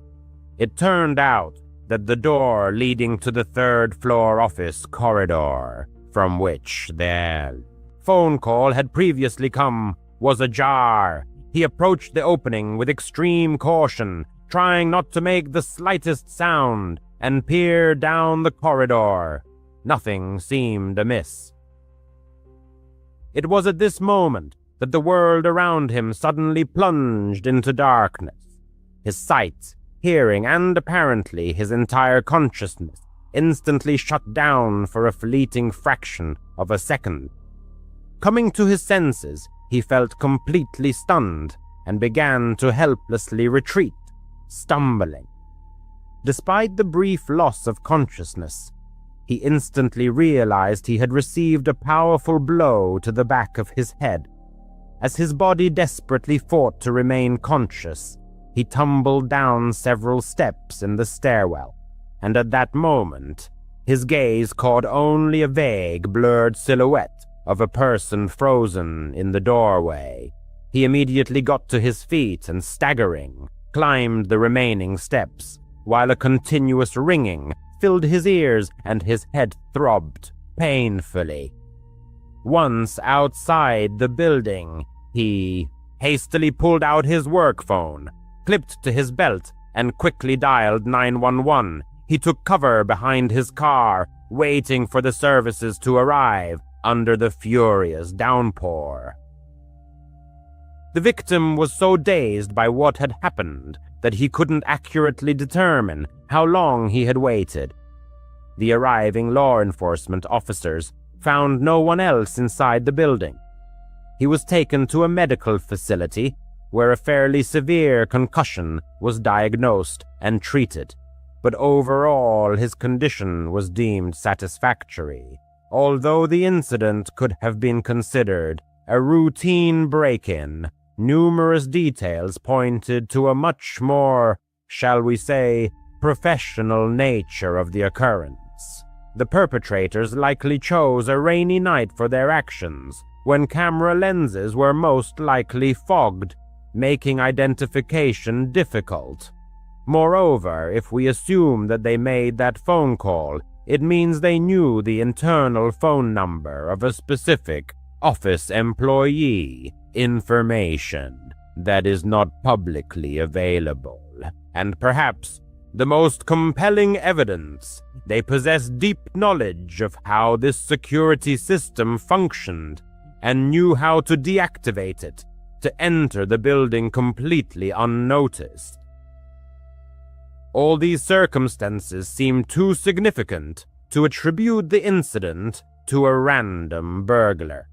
It turned out that the door leading to the 3rd floor office corridor, from which the phone call had previously come, was ajar. He approached the opening with extreme caution, trying not to make the slightest sound, and peered down the corridor. Nothing seemed amiss. It was at this moment that the world around him suddenly plunged into darkness. His sight, hearing, and apparently his entire consciousness instantly shut down for a fleeting fraction of a second. Coming to his senses, he felt completely stunned and began to helplessly retreat, stumbling. Despite the brief loss of consciousness, he instantly realized he had received a powerful blow to the back of his head. As his body desperately fought to remain conscious, he tumbled down several steps in the stairwell, and at that moment, his gaze caught only a vague, blurred silhouette of a person frozen in the doorway. He immediately got to his feet and, staggering, climbed the remaining steps, while a continuous ringing filled his ears and his head throbbed painfully. Once outside the building, he hastily pulled out his work phone, clipped to his belt, and quickly dialed 911. He took cover behind his car, waiting for the services to arrive under the furious downpour. The victim was so dazed by what had happened that he couldn't accurately determine how long he had waited. The arriving law enforcement officers found no one else inside the building. He was taken to a medical facility where a fairly severe concussion was diagnosed and treated, but overall his condition was deemed satisfactory, although the incident could have been considered a routine break-in. Numerous details pointed to a much more, shall we say, professional nature of the occurrence. The perpetrators likely chose a rainy night for their actions, when camera lenses were most likely fogged, making identification difficult. Moreover, if we assume that they made that phone call, it means they knew the internal phone number of a specific office employee, information that is not publicly available. And perhaps the most compelling evidence, they possess deep knowledge of how this security system functioned and knew how to deactivate it to enter the building completely unnoticed. All these circumstances seem too significant to attribute the incident to a random burglar.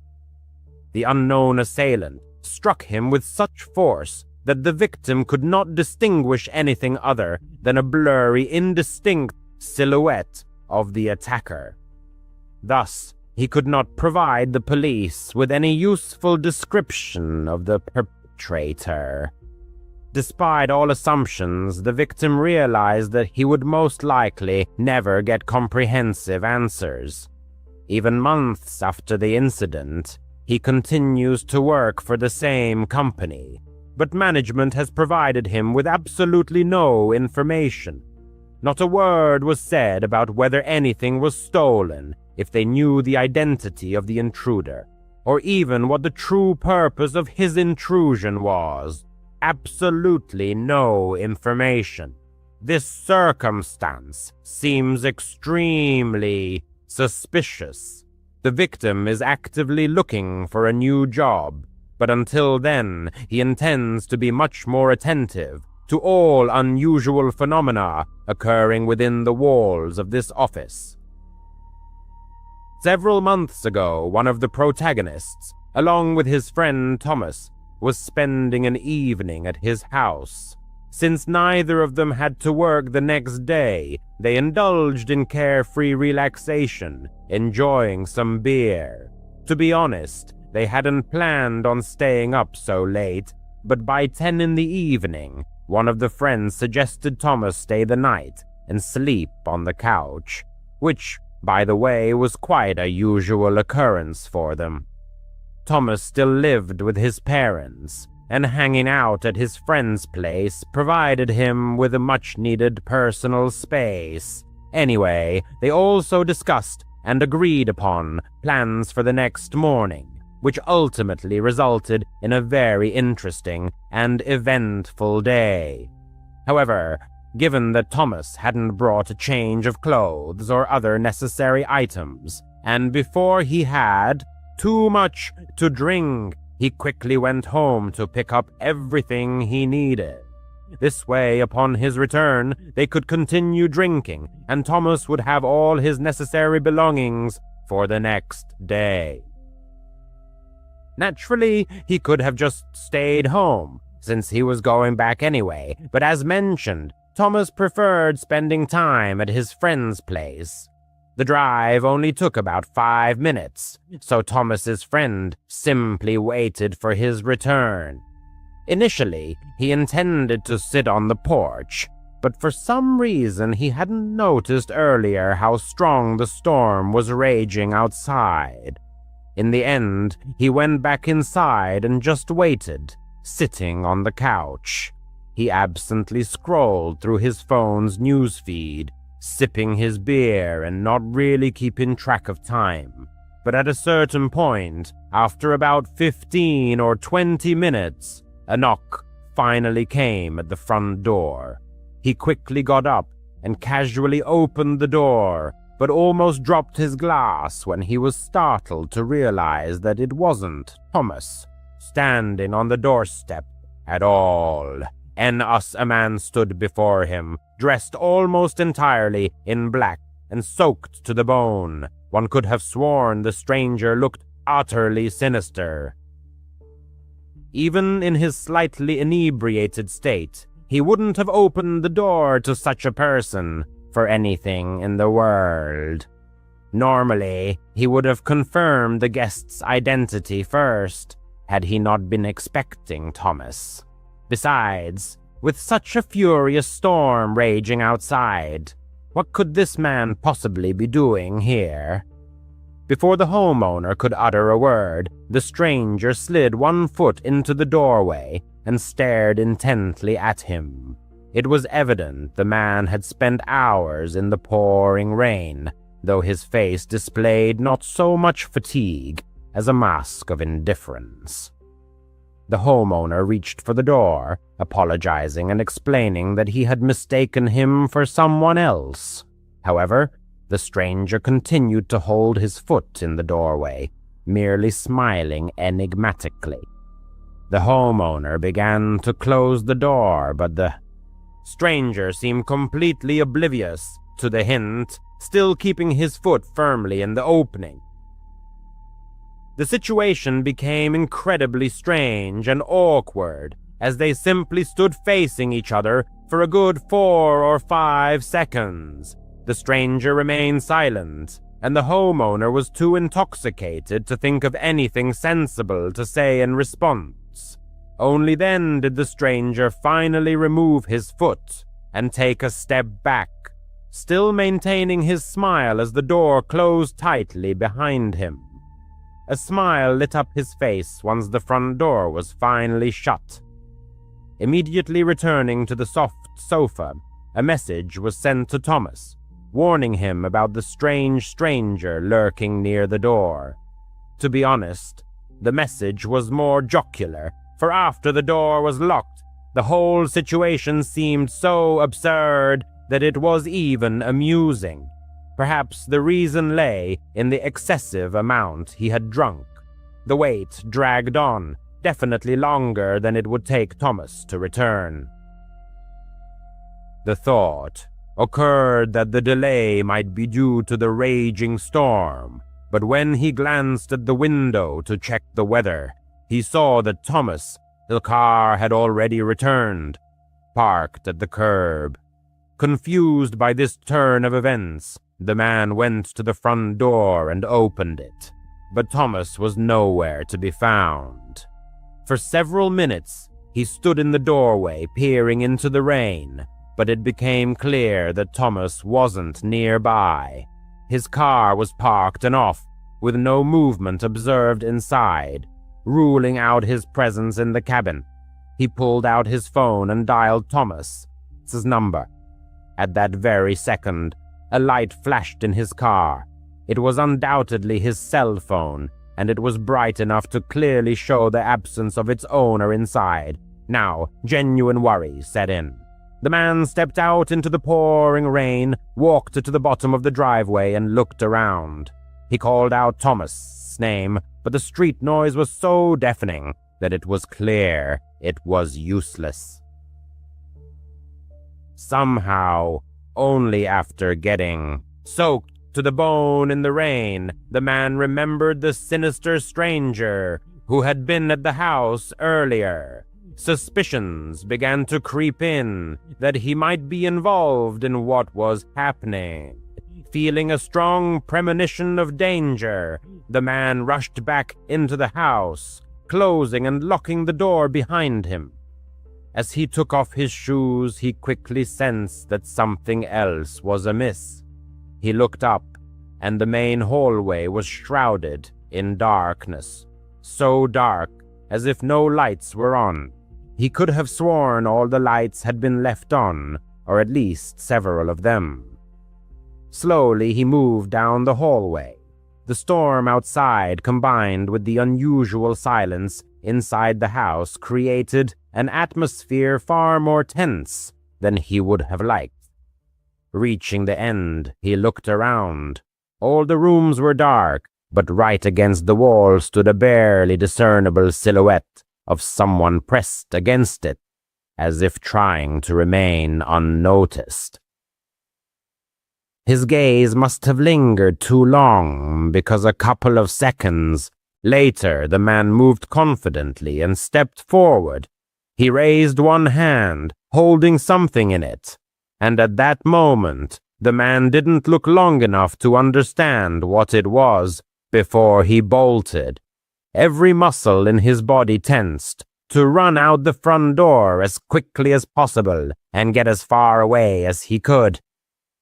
The unknown assailant struck him with such force that the victim could not distinguish anything other than a blurry, indistinct silhouette of the attacker. Thus, he could not provide the police with any useful description of the perpetrator. Despite all assumptions, the victim realized that he would most likely never get comprehensive answers. Even months after the incident, he continues to work for the same company, but management has provided him with absolutely no information. Not a word was said about whether anything was stolen, if they knew the identity of the intruder, or even what the true purpose of his intrusion was. Absolutely no information. This circumstance seems extremely suspicious. The victim is actively looking for a new job, but until then, he intends to be much more attentive to all unusual phenomena occurring within the walls of this office. Several months ago, one of the protagonists, along with his friend Thomas, was spending an evening at his house. Since neither of them had to work the next day, they indulged in carefree relaxation, enjoying some beer. To be honest, they hadn't planned on staying up so late, but by 10 in the evening, one of the friends suggested Thomas stay the night and sleep on the couch, which, by the way, was quite a usual occurrence for them. Thomas still lived with his parents, and hanging out at his friend's place provided him with a much-needed personal space. Anyway, they also discussed and agreed upon plans for the next morning, which ultimately resulted in a very interesting and eventful day. However, given that Thomas hadn't brought a change of clothes or other necessary items, and before he had too much to drink, He quickly went home to pick up everything he needed. This way, upon his return, they could continue drinking, and Thomas would have all his necessary belongings for the next day. Naturally, he could have just stayed home, since he was going back anyway, but as mentioned, Thomas preferred spending time at his friend's place. The drive only took about 5 minutes, so Thomas's friend simply waited for his return. Initially, he intended to sit on the porch, but for some reason he hadn't noticed earlier how strong the storm was raging outside. In the end, he went back inside and just waited, sitting on the couch. He absently scrolled through his phone's newsfeed, sipping his beer and not really keeping track of time. But at a certain point, after about 15 or 20 minutes, a knock finally came at the front door. He quickly got up and casually opened the door, but almost dropped his glass when he was startled to realize that it wasn't Thomas standing on the doorstep at all. A man stood before him, dressed almost entirely in black and soaked to the bone. One could have sworn the stranger looked utterly sinister. Even in his slightly inebriated state, he wouldn't have opened the door to such a person for anything in the world. Normally, he would have confirmed the guest's identity first, had he not been expecting Thomas. Besides, with such a furious storm raging outside, what could this man possibly be doing here? Before the homeowner could utter a word, the stranger slid one foot into the doorway and stared intently at him. It was evident the man had spent hours in the pouring rain, though his face displayed not so much fatigue as a mask of indifference. The homeowner reached for the door, apologizing and explaining that he had mistaken him for someone else. However, the stranger continued to hold his foot in the doorway, merely smiling enigmatically. The homeowner began to close the door, but the stranger seemed completely oblivious to the hint, still keeping his foot firmly in the opening. The situation became incredibly strange and awkward as they simply stood facing each other for a good 4 or 5 seconds. The stranger remained silent, and the homeowner was too intoxicated to think of anything sensible to say in response. Only then did the stranger finally remove his foot and take a step back, still maintaining his smile as the door closed tightly behind him. A smile lit up his face once the front door was finally shut. Immediately returning to the soft sofa, a message was sent to Thomas, warning him about the strange stranger lurking near the door. To be honest, the message was more jocular, for after the door was locked, the whole situation seemed so absurd that it was even amusing. Perhaps the reason lay in the excessive amount he had drunk. The wait dragged on, definitely longer than it would take Thomas to return. The thought occurred that the delay might be due to the raging storm, but when he glanced at the window to check the weather, he saw that Thomas, the car had already returned, parked at the curb. Confused by this turn of events, the man went to the front door and opened it, but Thomas was nowhere to be found. For several minutes, he stood in the doorway peering into the rain, but it became clear that Thomas wasn't nearby. His car was parked and off, with no movement observed inside, ruling out his presence in the cabin. He pulled out his phone and dialed Thomas's number. At that very second, a light flashed in his car. It was undoubtedly his cell phone, and it was bright enough to clearly show the absence of its owner inside. Now, genuine worry set in. The man stepped out into the pouring rain, walked to the bottom of the driveway, and looked around. He called out Thomas' name, but the street noise was so deafening that it was clear it was useless. Somehow, only after getting soaked to the bone in the rain, the man remembered the sinister stranger who had been at the house earlier. Suspicions began to creep in that he might be involved in what was happening. Feeling a strong premonition of danger, the man rushed back into the house, closing and locking the door behind him. As he took off his shoes, he quickly sensed that something else was amiss. He looked up, and the main hallway was shrouded in darkness, so dark as if no lights were on. He could have sworn all the lights had been left on, or at least several of them. Slowly he moved down the hallway. The storm outside combined with the unusual silence inside the house created an atmosphere far more tense than he would have liked. Reaching the end, he looked around. All the rooms were dark, but right against the wall stood a barely discernible silhouette of someone pressed against it, as if trying to remain unnoticed. His gaze must have lingered too long, because a couple of seconds later the man moved confidently and stepped forward. He raised one hand, holding something in it, and at that moment the man didn't look long enough to understand what it was before he bolted. Every muscle in his body tensed to run out the front door as quickly as possible and get as far away as he could.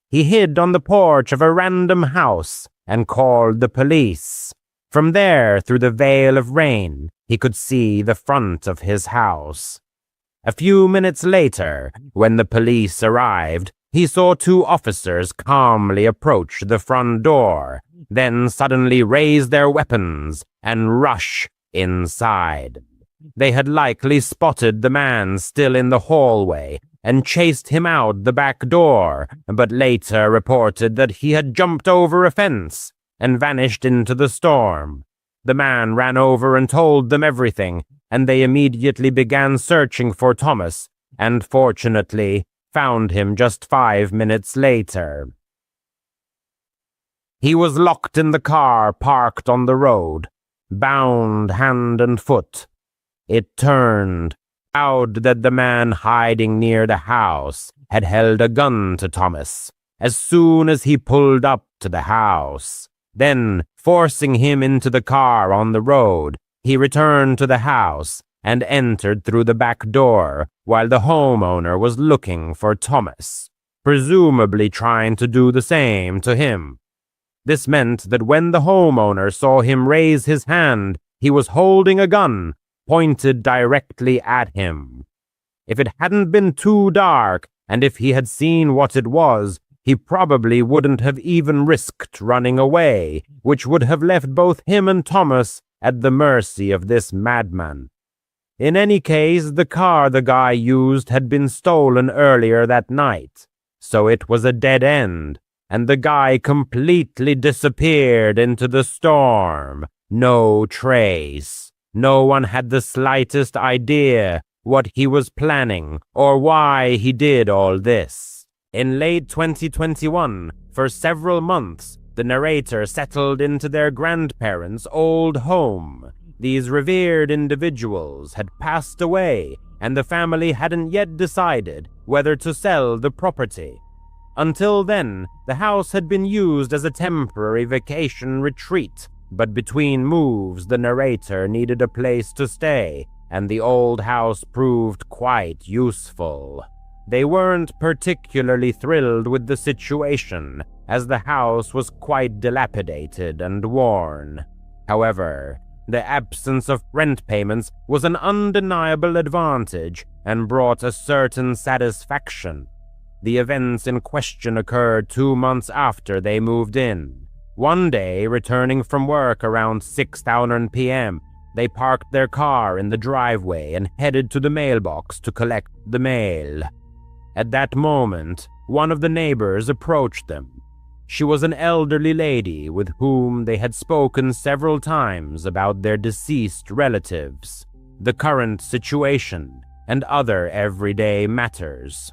He hid on the porch of a random house and called the police. From there, through the veil of rain, he could see the front of his house. A few minutes later, when the police arrived, he saw two officers calmly approach the front door, then suddenly raise their weapons and rush inside. They had likely spotted the man still in the hallway and chased him out the back door, but later reported that he had jumped over a fence and vanished into the storm. The man ran over and told them everything, and they immediately began searching for Thomas, and fortunately found him just 5 minutes later. He was locked in the car parked on the road, bound hand and foot. It turned out that the man hiding near the house had held a gun to Thomas as soon as he pulled up to the house. Then, forcing him into the car on the road, he returned to the house and entered through the back door while the homeowner was looking for Thomas, presumably trying to do the same to him. This meant that when the homeowner saw him raise his hand, he was holding a gun pointed directly at him. If it hadn't been too dark, and if he had seen what it was, he probably wouldn't have even risked running away, which would have left both him and Thomas at the mercy of this madman. In any case, the car the guy used had been stolen earlier that night, so it was a dead end, and the guy completely disappeared into the storm. No trace. No one had the slightest idea what he was planning or why he did all this. In late 2021, for several months, the narrator settled into their grandparents' old home. These revered individuals had passed away, and the family hadn't yet decided whether to sell the property. Until then, the house had been used as a temporary vacation retreat, but between moves, the narrator needed a place to stay, and the old house proved quite useful. They weren't particularly thrilled with the situation, as the house was quite dilapidated and worn. However, the absence of rent payments was an undeniable advantage and brought a certain satisfaction. The events in question occurred 2 months after they moved in. One day, returning from work around 6:00 p.m., they parked their car in the driveway and headed to the mailbox to collect the mail. At that moment, one of the neighbors approached them. She was an elderly lady with whom they had spoken several times about their deceased relatives, the current situation, and other everyday matters.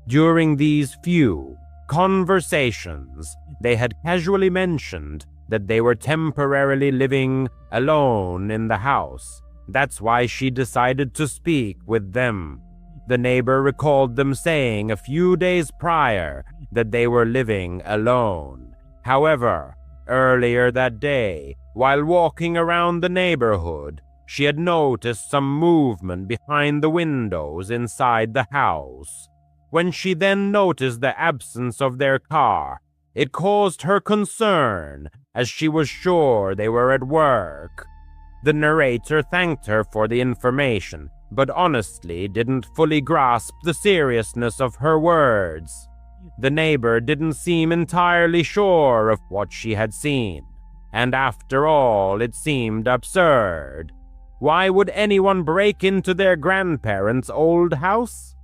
During these few conversations, they had casually mentioned that they were temporarily living alone in the house. That's why she decided to speak with them. The neighbor recalled them saying a few days prior that they were living alone. However, earlier that day, while walking around the neighborhood, she had noticed some movement behind the windows inside the house. When she then noticed the absence of their car, it caused her concern, as she was sure they were at work. The narrator thanked her for the information, but honestly didn't fully grasp the seriousness of her words. The neighbor didn't seem entirely sure of what she had seen, and after all, it seemed absurd. Why would anyone break into their grandparents' old house?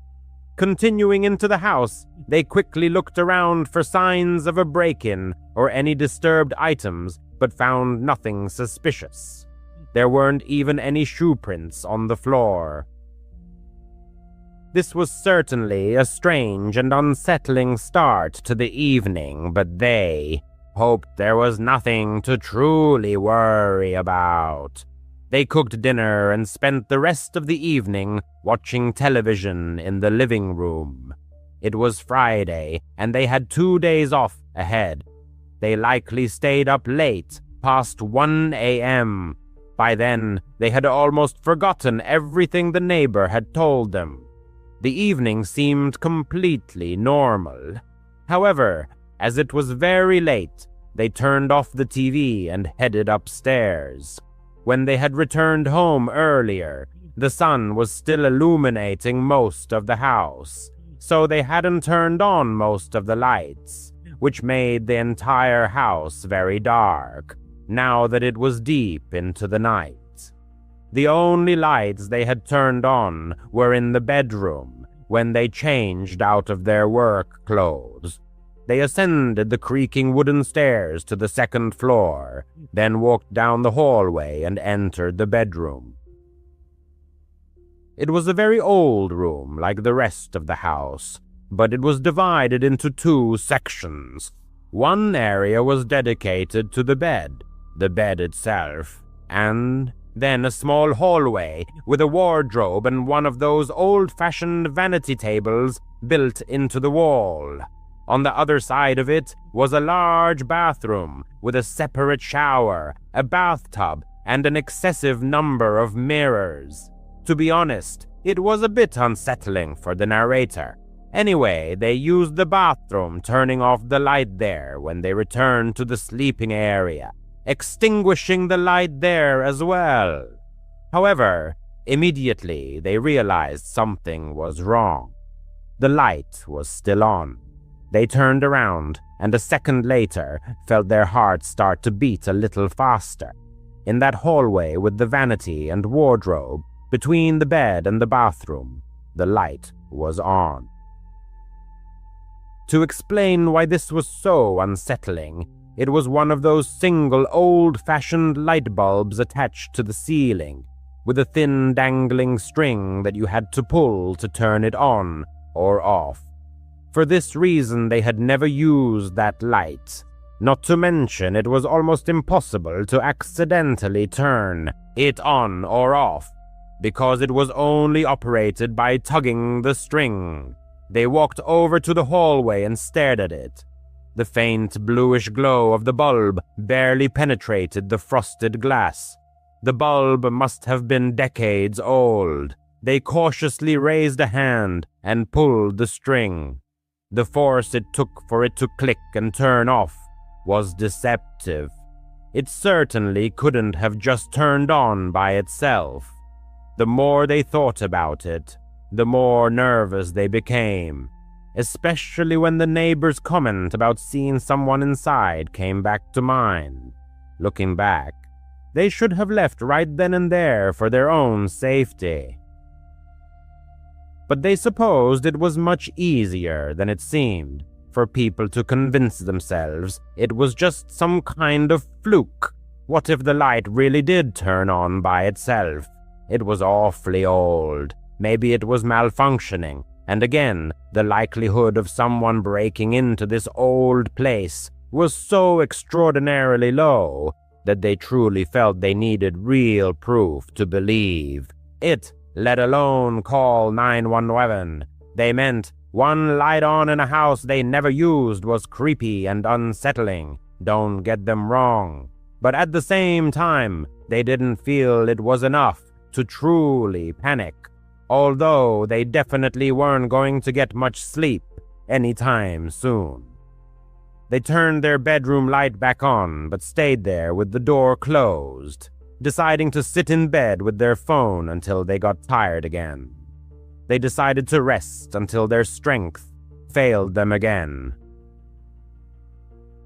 Continuing into the house, they quickly looked around for signs of a break-in or any disturbed items, but found nothing suspicious. There weren't even any shoe prints on the floor. This was certainly a strange and unsettling start to the evening, but they hoped there was nothing to truly worry about. They cooked dinner and spent the rest of the evening watching television in the living room. It was Friday, and they had 2 days off ahead. They likely stayed up late, past 1 a.m. By then, they had almost forgotten everything the neighbor had told them. The evening seemed completely normal. However, as it was very late, they turned off the TV and headed upstairs. When they had returned home earlier, the sun was still illuminating most of the house, so they hadn't turned on most of the lights, which made the entire house very dark, now that it was deep into the night. The only lights they had turned on were in the bedroom, when they changed out of their work clothes. They ascended the creaking wooden stairs to the second floor, then walked down the hallway and entered the bedroom. It was a very old room, like the rest of the house, but it was divided into 2 sections. One area was dedicated to the bed itself, and then a small hallway with a wardrobe and one of those old-fashioned vanity tables built into the wall. On the other side of it was a large bathroom with a separate shower, a bathtub, and an excessive number of mirrors. To be honest, it was a bit unsettling for the narrator. Anyway, they used the bathroom, turning off the light there when they returned to the sleeping area, extinguishing the light there as well. However, immediately they realized something was wrong. The light was still on. They turned around, and a second later felt their hearts start to beat a little faster. In that hallway with the vanity and wardrobe, between the bed and the bathroom, the light was on. To explain why this was so unsettling, it was one of those single old-fashioned light bulbs attached to the ceiling, with a thin dangling string that you had to pull to turn it on or off. For this reason, they had never used that light. Not to mention, it was almost impossible to accidentally turn it on or off, because it was only operated by tugging the string. They walked over to the hallway and stared at it. The faint bluish glow of the bulb barely penetrated the frosted glass. The bulb must have been decades old. They cautiously raised a hand and pulled the string. The force it took for it to click and turn off was deceptive. It certainly couldn't have just turned on by itself. The more they thought about it, the more nervous they became, especially when the neighbor's comment about seeing someone inside came back to mind. Looking back, they should have left right then and there for their own safety. But they supposed it was much easier than it seemed, for people to convince themselves it was just some kind of fluke. What if the light really did turn on by itself? It was awfully old. Maybe it was malfunctioning. And again, the likelihood of someone breaking into this old place was so extraordinarily low that they truly felt they needed real proof to believe it, let alone call 911. They meant one light on in a house they never used was creepy and unsettling. Don't get them wrong. But at the same time, they didn't feel it was enough to truly panic, although they definitely weren't going to get much sleep anytime soon. They turned their bedroom light back on, but stayed there with the door closed, deciding to sit in bed with their phone until they got tired again. They decided to rest until their strength failed them again.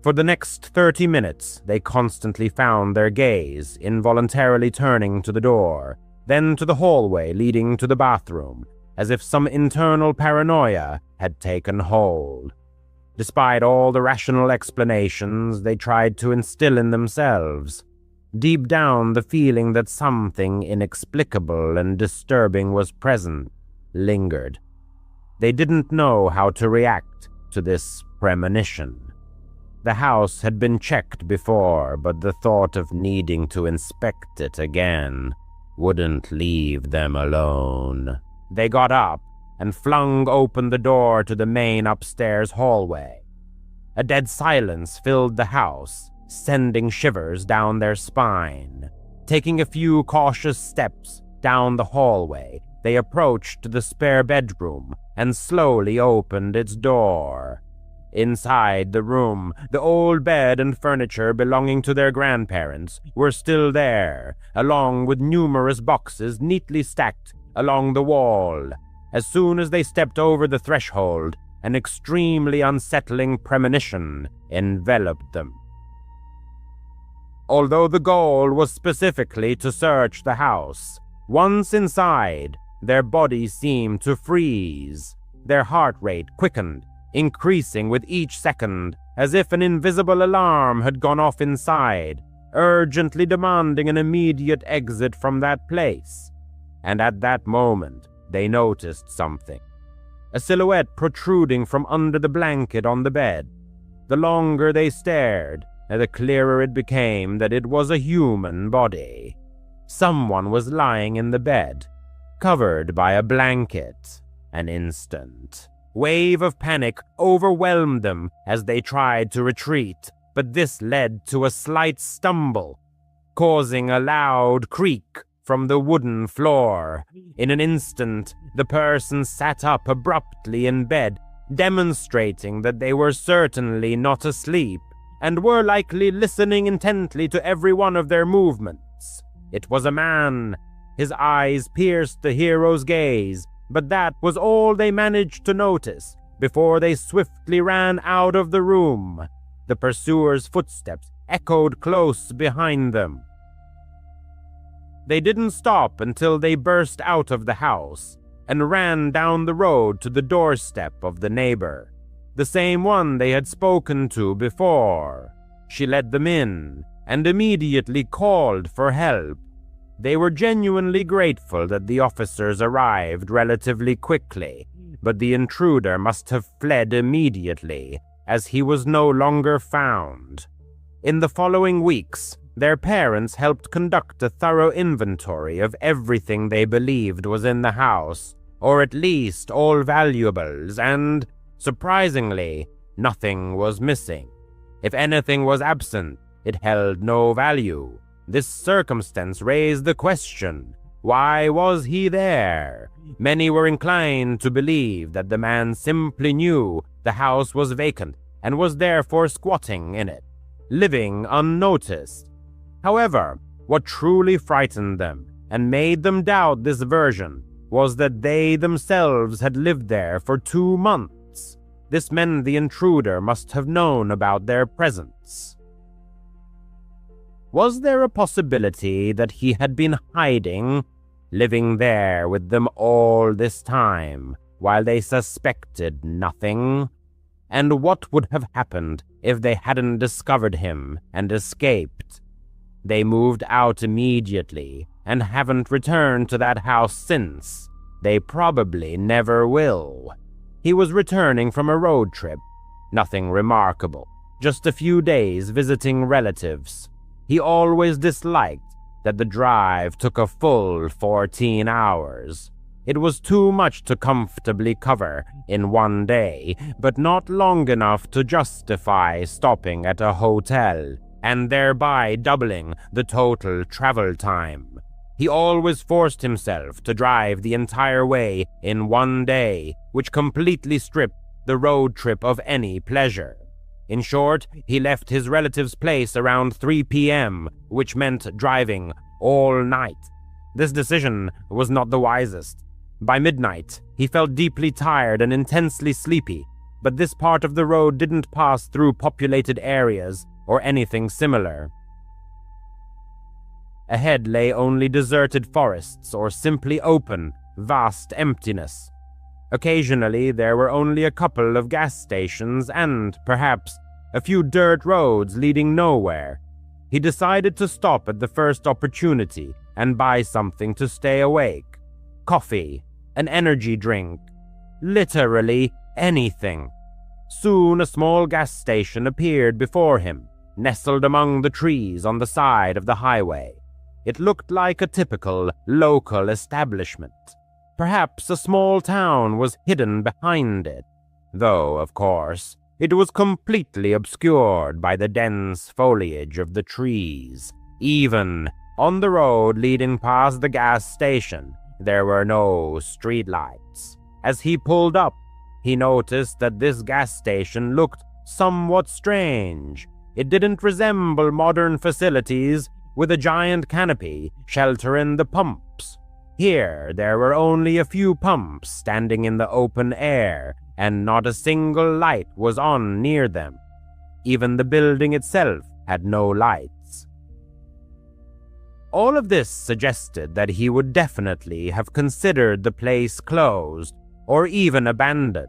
For the next 30 minutes, they constantly found their gaze involuntarily turning to the door, then to the hallway leading to the bathroom, as if some internal paranoia had taken hold. Despite all the rational explanations they tried to instill in themselves, deep down the feeling that something inexplicable and disturbing was present lingered. They didn't know how to react to this premonition. The house had been checked before, but the thought of needing to inspect it again wouldn't leave them alone. They got up and flung open the door to the main upstairs hallway. A dead silence filled the house, sending shivers down their spine. Taking a few cautious steps down the hallway, they approached the spare bedroom and slowly opened its door. Inside the room, the old bed and furniture belonging to their grandparents were still there, along with numerous boxes neatly stacked along the wall. As soon as they stepped over the threshold, an extremely unsettling premonition enveloped them. Although the goal was specifically to search the house, once inside, their bodies seemed to freeze. Their heart rate quickened, increasing with each second, as if an invisible alarm had gone off inside, urgently demanding an immediate exit from that place. And at that moment, they noticed something. A silhouette protruding from under the blanket on the bed. The longer they stared, the clearer it became that it was a human body. Someone was lying in the bed, covered by a blanket. An instant wave of panic overwhelmed them as they tried to retreat, but this led to a slight stumble, causing a loud creak from the wooden floor. In an instant, the person sat up abruptly in bed, demonstrating that they were certainly not asleep and were likely listening intently to every one of their movements. It was a man. His eyes pierced the hero's gaze, but that was all they managed to notice before they swiftly ran out of the room. The pursuer's footsteps echoed close behind them. They didn't stop until they burst out of the house and ran down the road to the doorstep of the neighbor, the same one they had spoken to before. She let them in and immediately called for help. They were genuinely grateful that the officers arrived relatively quickly, but the intruder must have fled immediately, as he was no longer found. In the following weeks, their parents helped conduct a thorough inventory of everything they believed was in the house, or at least all valuables, and, surprisingly, nothing was missing. If anything was absent, it held no value. This circumstance raised the question, why was he there? Many were inclined to believe that the man simply knew the house was vacant and was therefore squatting in it, living unnoticed. However, what truly frightened them and made them doubt this version was that they themselves had lived there for 2 months. This meant the intruder must have known about their presence. Was there a possibility that he had been hiding, living there with them all this time, while they suspected nothing? and what would have happened if they hadn't discovered him and escaped. They moved out immediately and haven't returned to that house since. They probably never will. He was returning from a road trip. Nothing remarkable, just a few days visiting relatives. He always disliked that the drive took a full 14 hours. It was too much to comfortably cover in one day, but not long enough to justify stopping at a hotel and thereby doubling the total travel time. He always forced himself to drive the entire way in one day, which completely stripped the road trip of any pleasure. In short, he left his relative's place around 3 p.m., which meant driving all night. This decision was not the wisest. By midnight, he felt deeply tired and intensely sleepy, but this part of the road didn't pass through populated areas or anything similar. Ahead lay only deserted forests or simply open, vast emptiness. Occasionally, there were only a couple of gas stations and, perhaps, a few dirt roads leading nowhere. He decided to stop at the first opportunity and buy something to stay awake. Coffee, an energy drink, literally anything. Soon a small gas station appeared before him, nestled among the trees on the side of the highway. It looked like a typical local establishment. Perhaps a small town was hidden behind it, though, of course, it was completely obscured by the dense foliage of the trees. Even on the road leading past the gas station, there were no streetlights. As he pulled up, he noticed that this gas station looked somewhat strange. It didn't resemble modern facilities with a giant canopy sheltering the pumps. Here, there were only a few pumps standing in the open air, and not a single light was on near them. Even the building itself had no lights. All of this suggested that he would definitely have considered the place closed or even abandoned,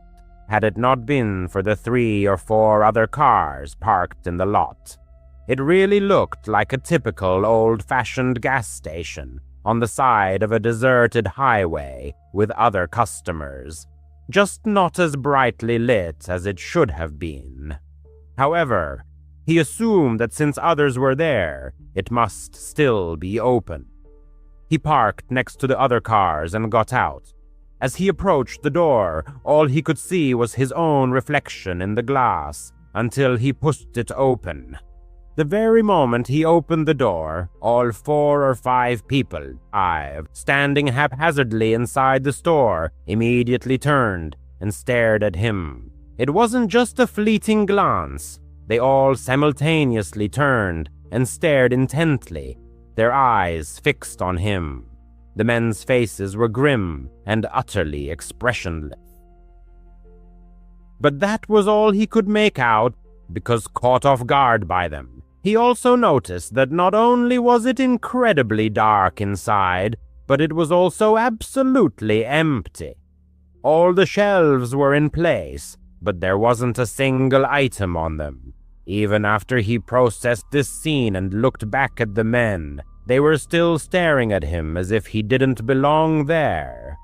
had it not been for the 3 or 4 other cars parked in the lot. It really looked like a typical old-fashioned gas station on the side of a deserted highway with other customers, just not as brightly lit as it should have been. However, he assumed that since others were there, it must still be open. He parked next to the other cars and got out. As he approached the door, all he could see was his own reflection in the glass until he pushed it open. The very moment he opened the door, all 4 or 5 people, standing haphazardly inside the store, immediately turned and stared at him. It wasn't just a fleeting glance. They all simultaneously turned and stared intently, their eyes fixed on him. The men's faces were grim and utterly expressionless. But that was all he could make out, because caught off guard by them, he also noticed that not only was it incredibly dark inside, but it was also absolutely empty. All the shelves were in place, but there wasn't a single item on them. Even after he processed this scene and looked back at the men, they were still staring at him as if he didn't belong there.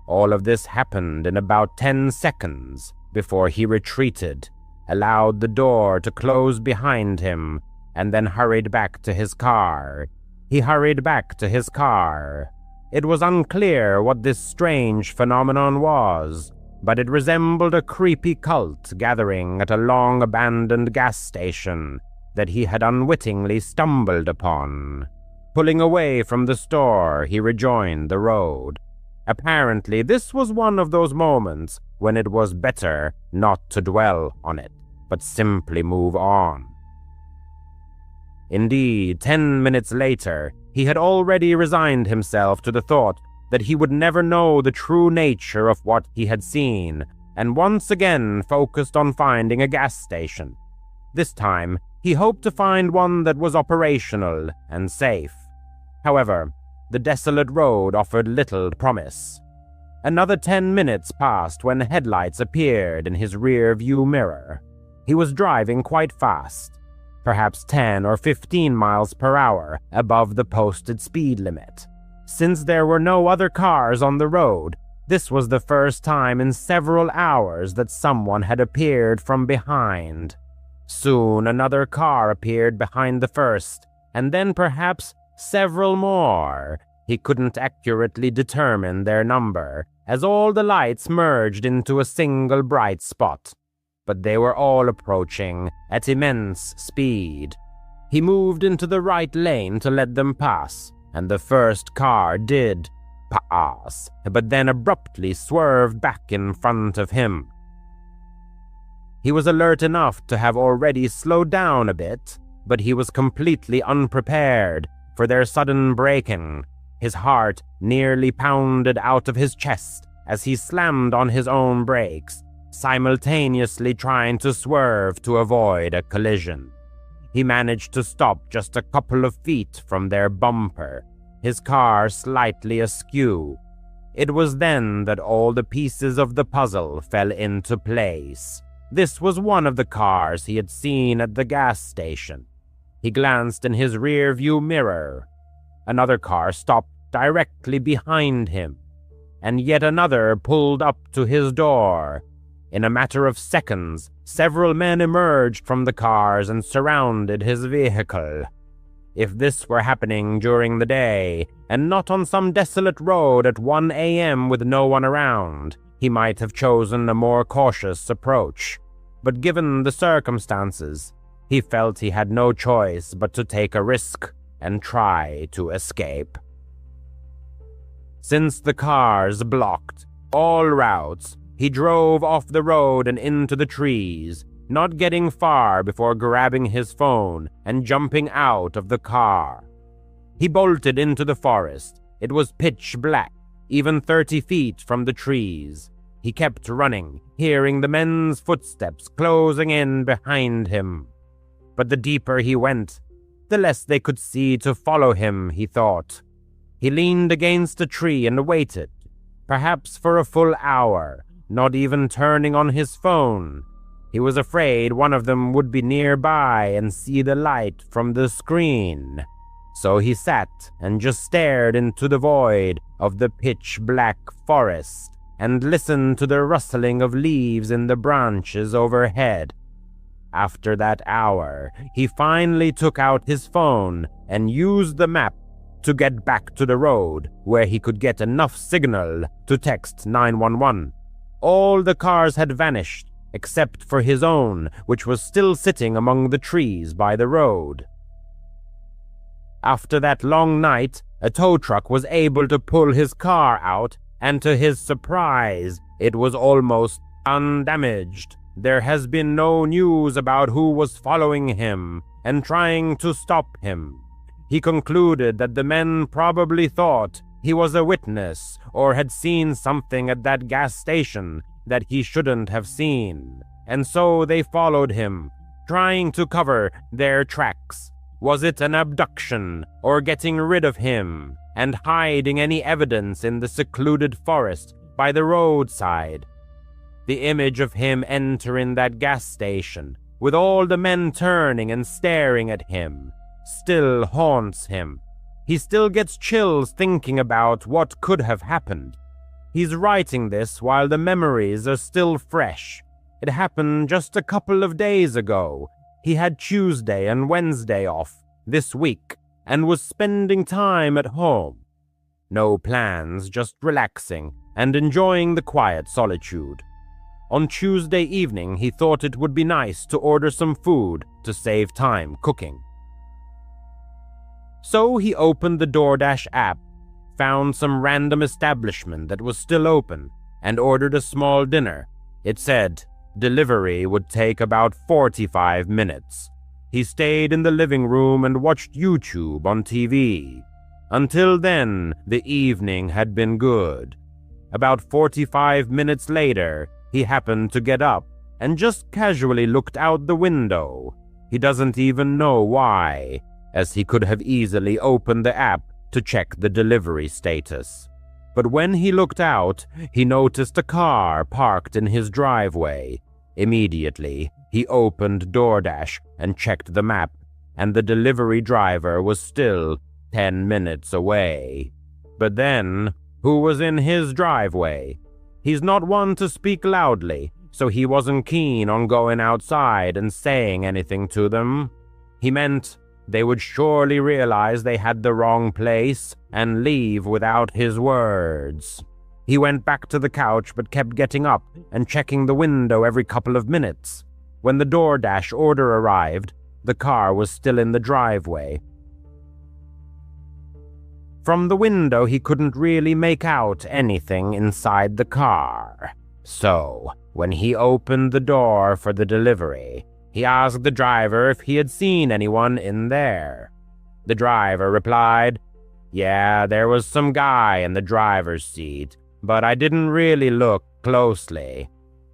All of this happened in about 10 seconds before he retreated, allowed the door to close behind him, and then hurried back to his car. He hurried back to his car. It was unclear what this strange phenomenon was, but it resembled a creepy cult gathering at a long-abandoned gas station that he had unwittingly stumbled upon. Pulling away from the store, he rejoined the road. Apparently, this was one of those moments when it was better not to dwell on it, but simply move on. Indeed, 10 minutes later, he had already resigned himself to the thought that he would never know the true nature of what he had seen, and once again focused on finding a gas station. This time, he hoped to find one that was operational and safe. However, the desolate road offered little promise. Another 10 minutes passed when headlights appeared in his rear view mirror. He was driving quite fast, perhaps 10 or 15 miles per hour above the posted speed limit. Since there were no other cars on the road, this was the first time in several hours that someone had appeared from behind. Soon another car appeared behind the first, and then perhaps several more. He couldn't accurately determine their number, as all the lights merged into a single bright spot. But they were all approaching at immense speed. He moved into the right lane to let them pass, and the first car did pass, but then abruptly swerved back in front of him. He was alert enough to have already slowed down a bit, but he was completely unprepared for their sudden braking. His heart nearly pounded out of his chest as he slammed on his own brakes, simultaneously trying to swerve to avoid a collision. He managed to stop just a couple of feet from their bumper, his car slightly askew. It was then that all the pieces of the puzzle fell into place. This was one of the cars he had seen at the gas station. He glanced in his rear-view mirror. Another car stopped directly behind him, and yet another pulled up to his door. In a matter of seconds, several men emerged from the cars and surrounded his vehicle. If this were happening during the day, and not on some desolate road at 1 a.m. with no one around, he might have chosen a more cautious approach. But given the circumstances, he felt he had no choice but to take a risk and try to escape. Since the cars blocked all routes, he drove off the road and into the trees, not getting far before grabbing his phone and jumping out of the car. He bolted into the forest. It was pitch black, even 30 feet from the trees. He kept running, hearing the men's footsteps closing in behind him. But the deeper he went, the less they could see to follow him, he thought. He leaned against a tree and waited, perhaps for a full hour, not even turning on his phone. He was afraid one of them would be nearby and see the light from the screen. So he sat and just stared into the void of the pitch-black forest and listened to the rustling of leaves in the branches overhead. After that hour, he finally took out his phone and used the map to get back to the road where he could get enough signal to text 911. All the cars had vanished, except for his own, which was still sitting among the trees by the road. After that long night, a tow truck was able to pull his car out, and to his surprise, it was almost undamaged. There has been no news about who was following him and trying to stop him. He concluded that the men probably thought he was a witness or had seen something at that gas station that he shouldn't have seen, and so they followed him, trying to cover their tracks. Was it an abduction or getting rid of him and hiding any evidence in the secluded forest by the roadside? The image of him entering that gas station, with all the men turning and staring at him, still haunts him. He still gets chills thinking about what could have happened. He's writing this while the memories are still fresh. It happened just a couple of days ago. He had Tuesday and Wednesday off this week and was spending time at home. No plans, just relaxing and enjoying the quiet solitude. On Tuesday evening, he thought it would be nice to order some food to save time cooking. So he opened the DoorDash app, found some random establishment that was still open, and ordered a small dinner. It said delivery would take about 45 minutes. He stayed in the living room and watched YouTube on TV. Until then, the evening had been good. About 45 minutes later, he happened to get up and just casually looked out the window. He doesn't even know why, as he could have easily opened the app to check the delivery status. But when he looked out, he noticed a car parked in his driveway. Immediately, he opened DoorDash and checked the map, and the delivery driver was still 10 minutes away. But then, who was in his driveway? He's not one to speak loudly, so he wasn't keen on going outside and saying anything to them. He meant they would surely realize they had the wrong place and leave without his words. He went back to the couch but kept getting up and checking the window every couple of minutes. When the DoorDash order arrived, the car was still in the driveway. From the window, he couldn't really make out anything inside the car. So, when he opened the door for the delivery, he asked the driver if he had seen anyone in there. The driver replied, "Yeah, there was some guy in the driver's seat, but I didn't really look closely."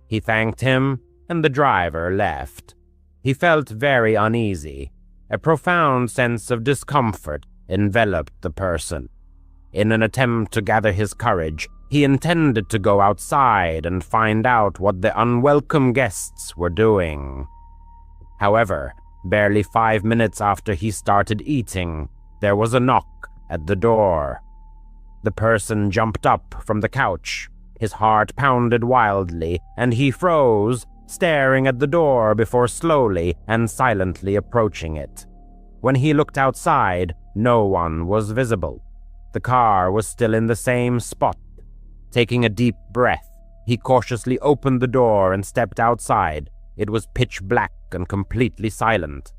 He thanked him, and the driver left. He felt very uneasy. A profound sense of discomfort enveloped the person. In an attempt to gather his courage, he intended to go outside and find out what the unwelcome guests were doing. However, barely 5 minutes after he started eating, there was a knock at the door. The person jumped up from the couch. His heart pounded wildly, and he froze, staring at the door before slowly and silently approaching it. When he looked outside, no one was visible. The car was still in the same spot. Taking a deep breath, he cautiously opened the door and stepped outside. It was pitch black and completely silent.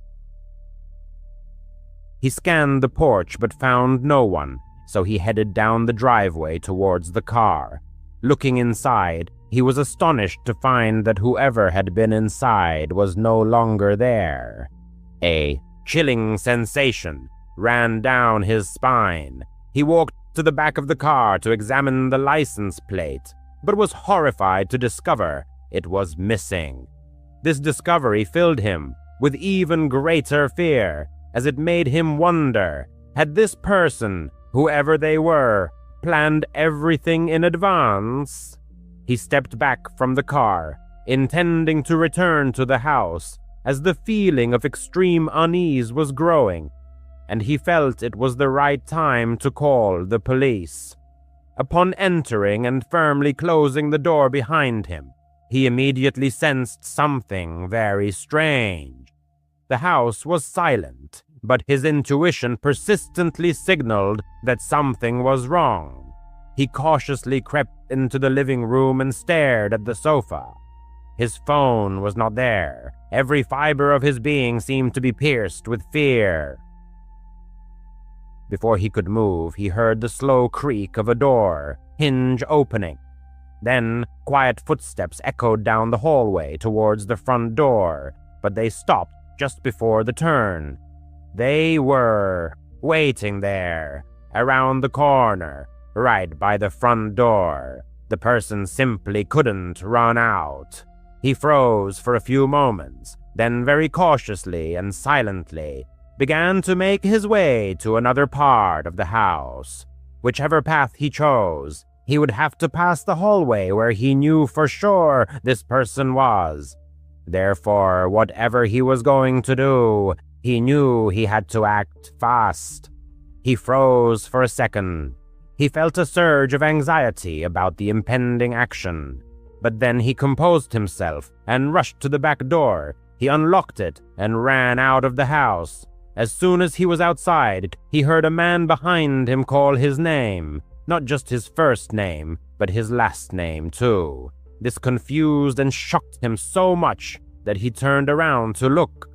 He scanned the porch but found no one, so he headed down the driveway towards the car. Looking inside, he was astonished to find that whoever had been inside was no longer there. A chilling sensation ran down his spine. He walked to the back of the car to examine the license plate, but was horrified to discover it was missing. This discovery filled him with even greater fear, as it made him wonder, had this person, whoever they were, planned everything in advance? He stepped back from the car, intending to return to the house, as the feeling of extreme unease was growing, and he felt it was the right time to call the police. Upon entering and firmly closing the door behind him, he immediately sensed something very strange. The house was silent, but his intuition persistently signaled that something was wrong. He cautiously crept into the living room and stared at the sofa. His phone was not there. Every fiber of his being seemed to be pierced with fear. Before he could move, he heard the slow creak of a door, hinge opening. Then, quiet footsteps echoed down the hallway towards the front door, but they stopped just before the turn. They were waiting there, around the corner, right by the front door. The person simply couldn't run out. He froze for a few moments, then very cautiously and silently began to make his way to another part of the house. Whichever path he chose, he would have to pass the hallway where he knew for sure this person was. Therefore, whatever he was going to do, he knew he had to act fast. He froze for a second. He felt a surge of anxiety about the impending action. But then he composed himself and rushed to the back door. He unlocked it and ran out of the house. As soon as he was outside, he heard a man behind him call his name. Not just his first name, but his last name too. This confused and shocked him so much that he turned around to look.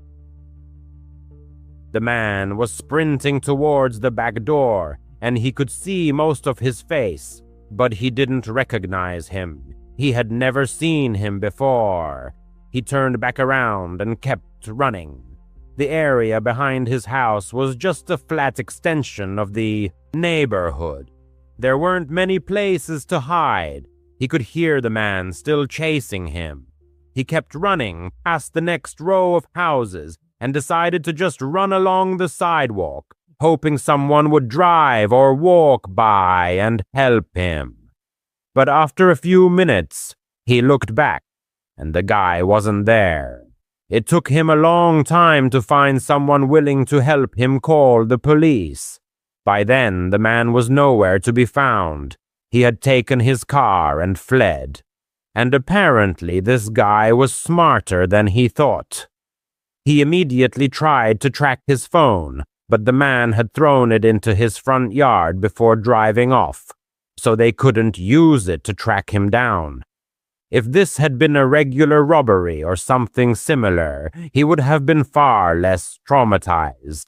The man was sprinting towards the back door, and he could see most of his face, but he didn't recognize him. He had never seen him before. He turned back around and kept running. The area behind his house was just a flat extension of the neighborhood. There weren't many places to hide. He could hear the man still chasing him. He kept running past the next row of houses and decided to just run along the sidewalk. hoping someone would drive or walk by and help him. But after a few minutes, he looked back, and the guy wasn't there. It took him a long time to find someone willing to help him call the police. By then, the man was nowhere to be found. He had taken his car and fled. And apparently this guy was smarter than he thought. He immediately tried to track his phone, but the man had thrown it into his front yard before driving off, so they couldn't use it to track him down. If this had been a regular robbery or something similar, he would have been far less traumatized.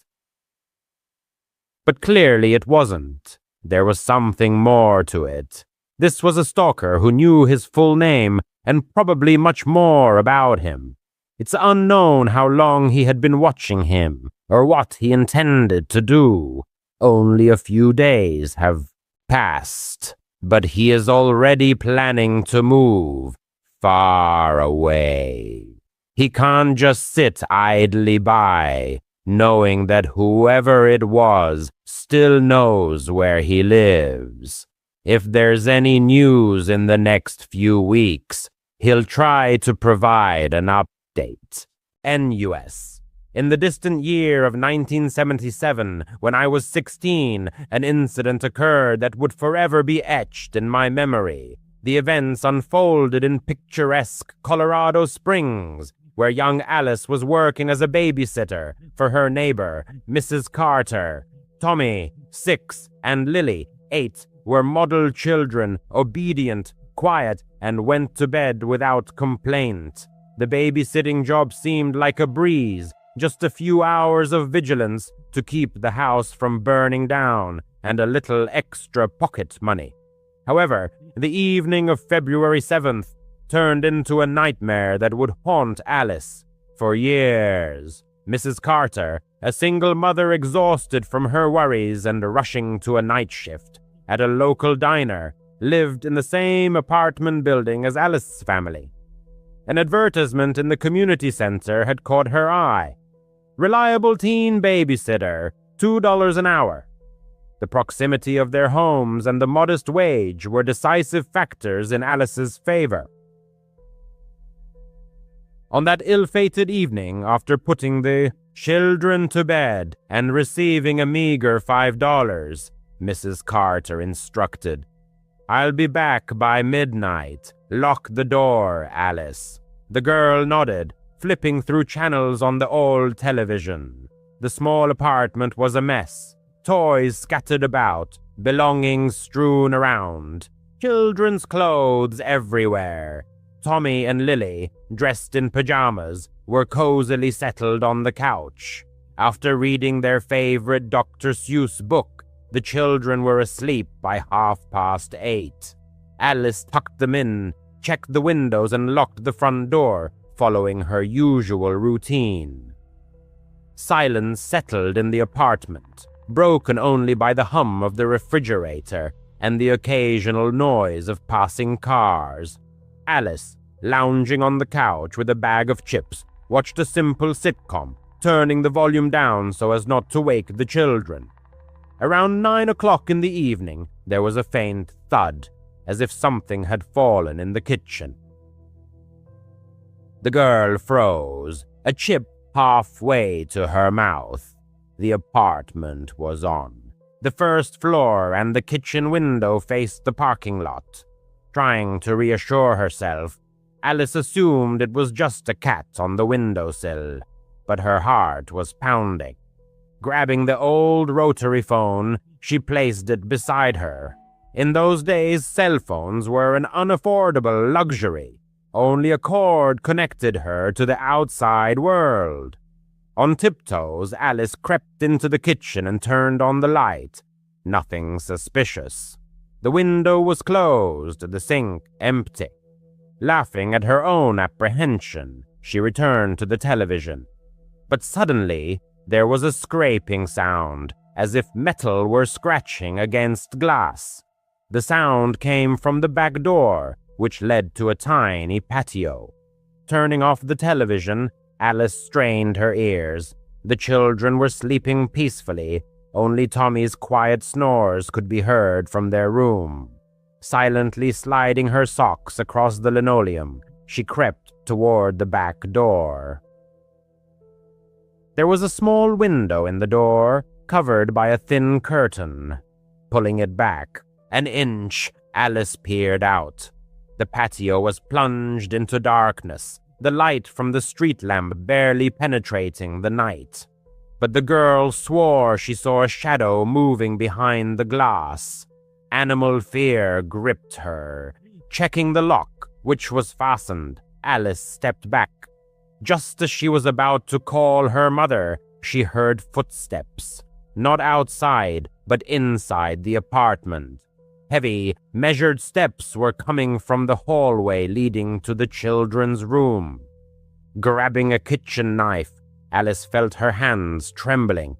But clearly it wasn't. There was something more to it. This was a stalker who knew his full name and probably much more about him. It's unknown how long he had been watching him or what he intended to do. Only a few days have passed, but he is already planning to move far away. He can't just sit idly by, knowing that whoever it was still knows where he lives. If there's any news in the next few weeks, he'll try to provide an update. NUS. In the distant year of 1977, when I was 16, an incident occurred that would forever be etched in my memory. The events unfolded in picturesque Colorado Springs, where young Alice was working as a babysitter for her neighbor, Mrs. Carter. Tommy, 6, and Lily, 8, were model children, obedient, quiet, and went to bed without complaint. The babysitting job seemed like a breeze, just a few hours of vigilance to keep the house from burning down, and a little extra pocket money. However, the evening of February 7th turned into a nightmare that would haunt Alice for years. Mrs. Carter, a single mother exhausted from her worries and rushing to a night shift at a local diner, lived in the same apartment building as Alice's family. An advertisement in the community center had caught her eye. Reliable teen babysitter, $2 an hour. The proximity of their homes and the modest wage were decisive factors in Alice's favor. On that ill-fated evening, after putting the children to bed and receiving a meager $5, Mrs. Carter instructed, "I'll be back by midnight. Lock the door, Alice." The girl nodded, flipping through channels on the old television. The small apartment was a mess. Toys scattered about, belongings strewn around, children's clothes everywhere. Tommy and Lily, dressed in pajamas, were cozily settled on the couch. After reading their favorite Dr. Seuss book, the children were asleep by 8:30. Alice tucked them in, checked the windows, and locked the front door, following her usual routine. Silence settled in the apartment, broken only by the hum of the refrigerator and the occasional noise of passing cars. Alice, lounging on the couch with a bag of chips, watched a simple sitcom, turning the volume down so as not to wake the children. Around 9 o'clock in the evening, there was a faint thud, as if something had fallen in the kitchen. The girl froze, a chip halfway to her mouth. The apartment was on. The first floor and the kitchen window faced the parking lot. Trying to reassure herself, Alice assumed it was just a cat on the windowsill, but her heart was pounding. Grabbing the old rotary phone, she placed it beside her. In those days, cell phones were an unaffordable luxury. Only a cord connected her to the outside world. On tiptoes, Alice crept into the kitchen and turned on the light. Nothing suspicious. The window was closed, the sink empty. Laughing at her own apprehension, she returned to the television. But suddenly, there was a scraping sound, as if metal were scratching against glass. The sound came from the back door, which led to a tiny patio. Turning off the television, Alice strained her ears. The children were sleeping peacefully, Only Tommy's quiet snores could be heard from their room. Silently sliding her socks across the linoleum, she crept toward the back door. There was a small window in the door, covered by a thin curtain. Pulling it back an inch, Alice peered out. The patio was plunged into darkness, the light from the street lamp barely penetrating the night. But the girl swore she saw a shadow moving behind the glass. Animal fear gripped her. Checking the lock, which was fastened, Alice stepped back. Just as she was about to call her mother, she heard footsteps. Not outside, but inside the apartment. Heavy, measured steps were coming from the hallway leading to the children's room. Grabbing a kitchen knife, Alice felt her hands trembling.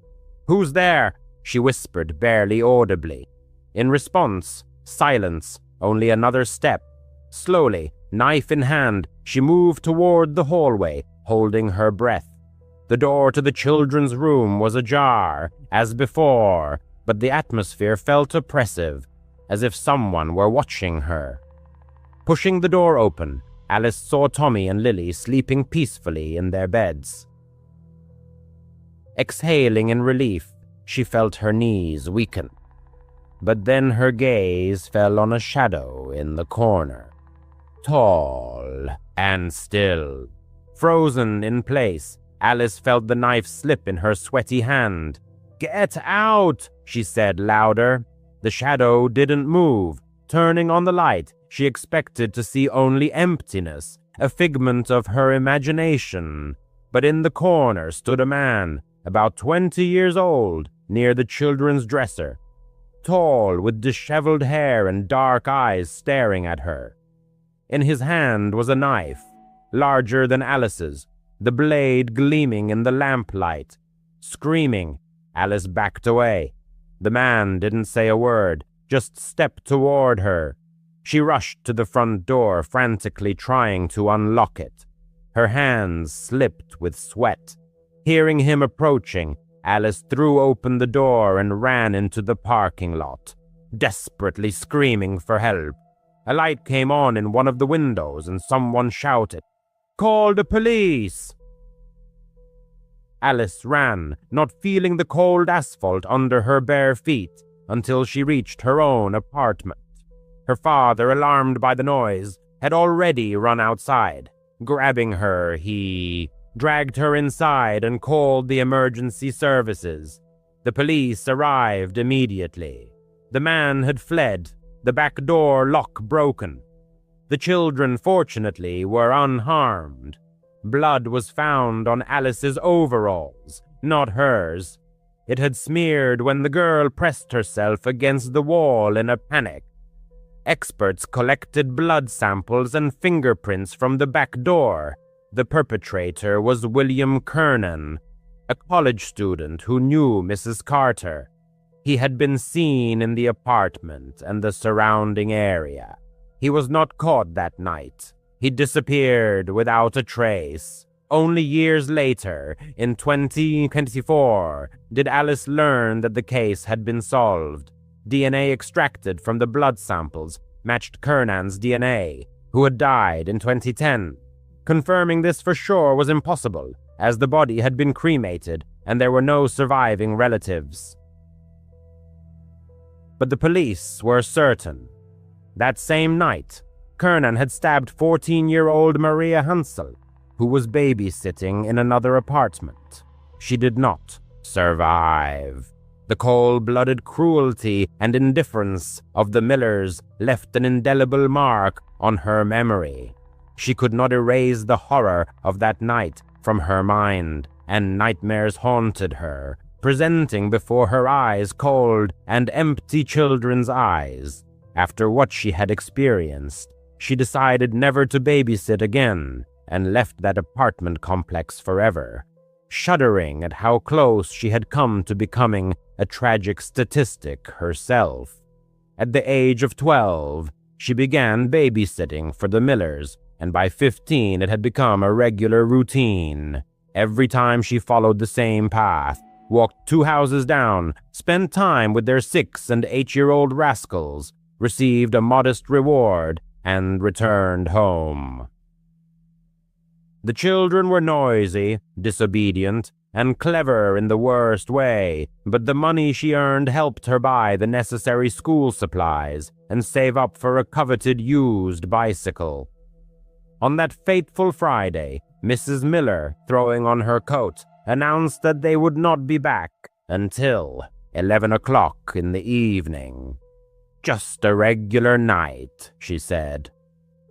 "Who's there?" she whispered barely audibly. In response, silence, only another step. Slowly, knife in hand, she moved toward the hallway, holding her breath. The door to the children's room was ajar, as before, but the atmosphere felt oppressive, as if someone were watching her. Pushing the door open, Alice saw Tommy and Lily sleeping peacefully in their beds. Exhaling in relief, she felt her knees weaken. But then her gaze fell on a shadow in the corner. Tall and still. Frozen in place, Alice felt the knife slip in her sweaty hand. "Get out!" she said louder. The shadow didn't move. Turning on the light, she expected to see only emptiness, a figment of her imagination. But in the corner stood a man, about 20 years old, near the children's dresser. Tall, with disheveled hair and dark eyes staring at her. In his hand was a knife, larger than Alice's, the blade gleaming in the lamplight. Screaming, Alice backed away. The man didn't say a word, just stepped toward her. She rushed to the front door, frantically trying to unlock it. Her hands slipped with sweat. Hearing him approaching, Alice threw open the door and ran into the parking lot, desperately screaming for help. A light came on in one of the windows and someone shouted, "Call the police!" Alice ran, not feeling the cold asphalt under her bare feet, until she reached her own apartment. Her father, alarmed by the noise, had already run outside. Grabbing her, he dragged her inside and called the emergency services. The police arrived immediately. The man had fled, the back door lock broken. The children, fortunately, were unharmed. Blood was found on Alice's overalls, not hers. It had smeared when the girl pressed herself against the wall in a panic. Experts collected blood samples and fingerprints from the back door. The perpetrator was William Kernan, a college student who knew Mrs. Carter. He had been seen in the apartment and the surrounding area. He was not caught that night. He disappeared without a trace. Only years later, in 2024, did Alice learn that the case had been solved. DNA extracted from the blood samples matched Kernan's DNA, who had died in 2010. Confirming this for sure was impossible, as the body had been cremated and there were no surviving relatives. But the police were certain. That same night, Kernan had stabbed 14-year-old Maria Hansel, who was babysitting in another apartment. She did not survive. The cold-blooded cruelty and indifference of the Millers left an indelible mark on her memory. She could not erase the horror of that night from her mind, and nightmares haunted her, presenting before her eyes cold and empty children's eyes. After what she had experienced, she decided never to babysit again and left that apartment complex forever, shuddering at how close she had come to becoming a tragic statistic herself. At the age of 12, she began babysitting for the Millers, and by 15 it had become a regular routine. Every time she followed the same path, walked 2 houses down, spent time with their 6- and 8-year-old rascals, received a modest reward, and returned home. The children were noisy, disobedient, and clever in the worst way, but the money she earned helped her buy the necessary school supplies and save up for a coveted used bicycle. On that fateful Friday, Mrs. Miller, throwing on her coat, announced that they would not be back until 11 o'clock in the evening. "Just a regular night," she said.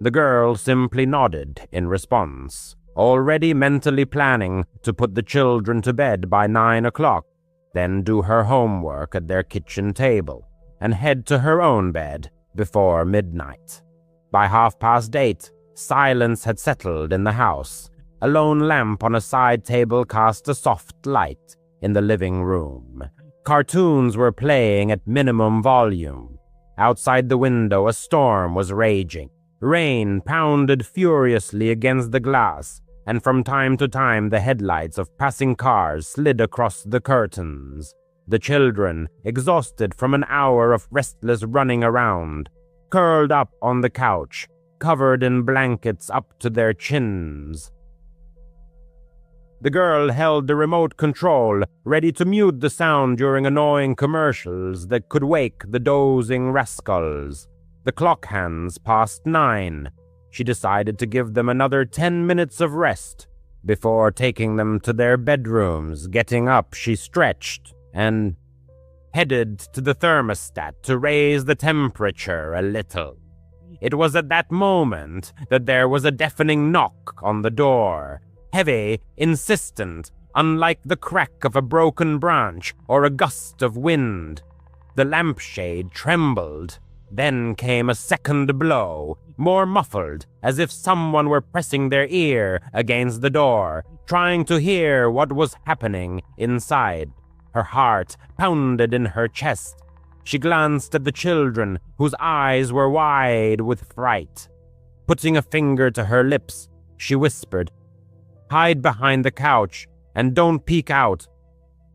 The girl simply nodded in response, already mentally planning to put the children to bed by 9 o'clock, then do her homework at their kitchen table, and head to her own bed before midnight. By 8:30, silence had settled in the house. A lone lamp on a side table cast a soft light in the living room. Cartoons were playing at minimum volume. Outside the window, a storm was raging. Rain pounded furiously against the glass, and from time to time the headlights of passing cars slid across the curtains. The children, exhausted from an hour of restless running around, curled up on the couch, covered in blankets up to their chins. The girl held the remote control, ready to mute the sound during annoying commercials that could wake the dozing rascals. The clock hands passed 9. She decided to give them another 10 minutes of rest. Before taking them to their bedrooms, getting up, she stretched and headed to the thermostat to raise the temperature a little. It was at that moment that there was a deafening knock on the door. Heavy, insistent, unlike the crack of a broken branch or a gust of wind. The lampshade trembled. Then came a second blow, more muffled, as if someone were pressing their ear against the door, trying to hear what was happening inside. Her heart pounded in her chest. She glanced at the children, whose eyes were wide with fright. Putting a finger to her lips, she whispered, "Hide behind the couch, and don't peek out."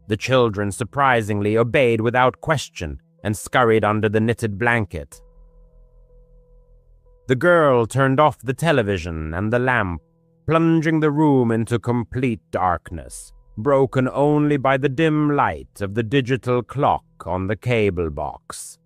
The children surprisingly obeyed without question and scurried under the knitted blanket. The girl turned off the television and the lamp, plunging the room into complete darkness, broken only by the dim light of the digital clock on the cable box.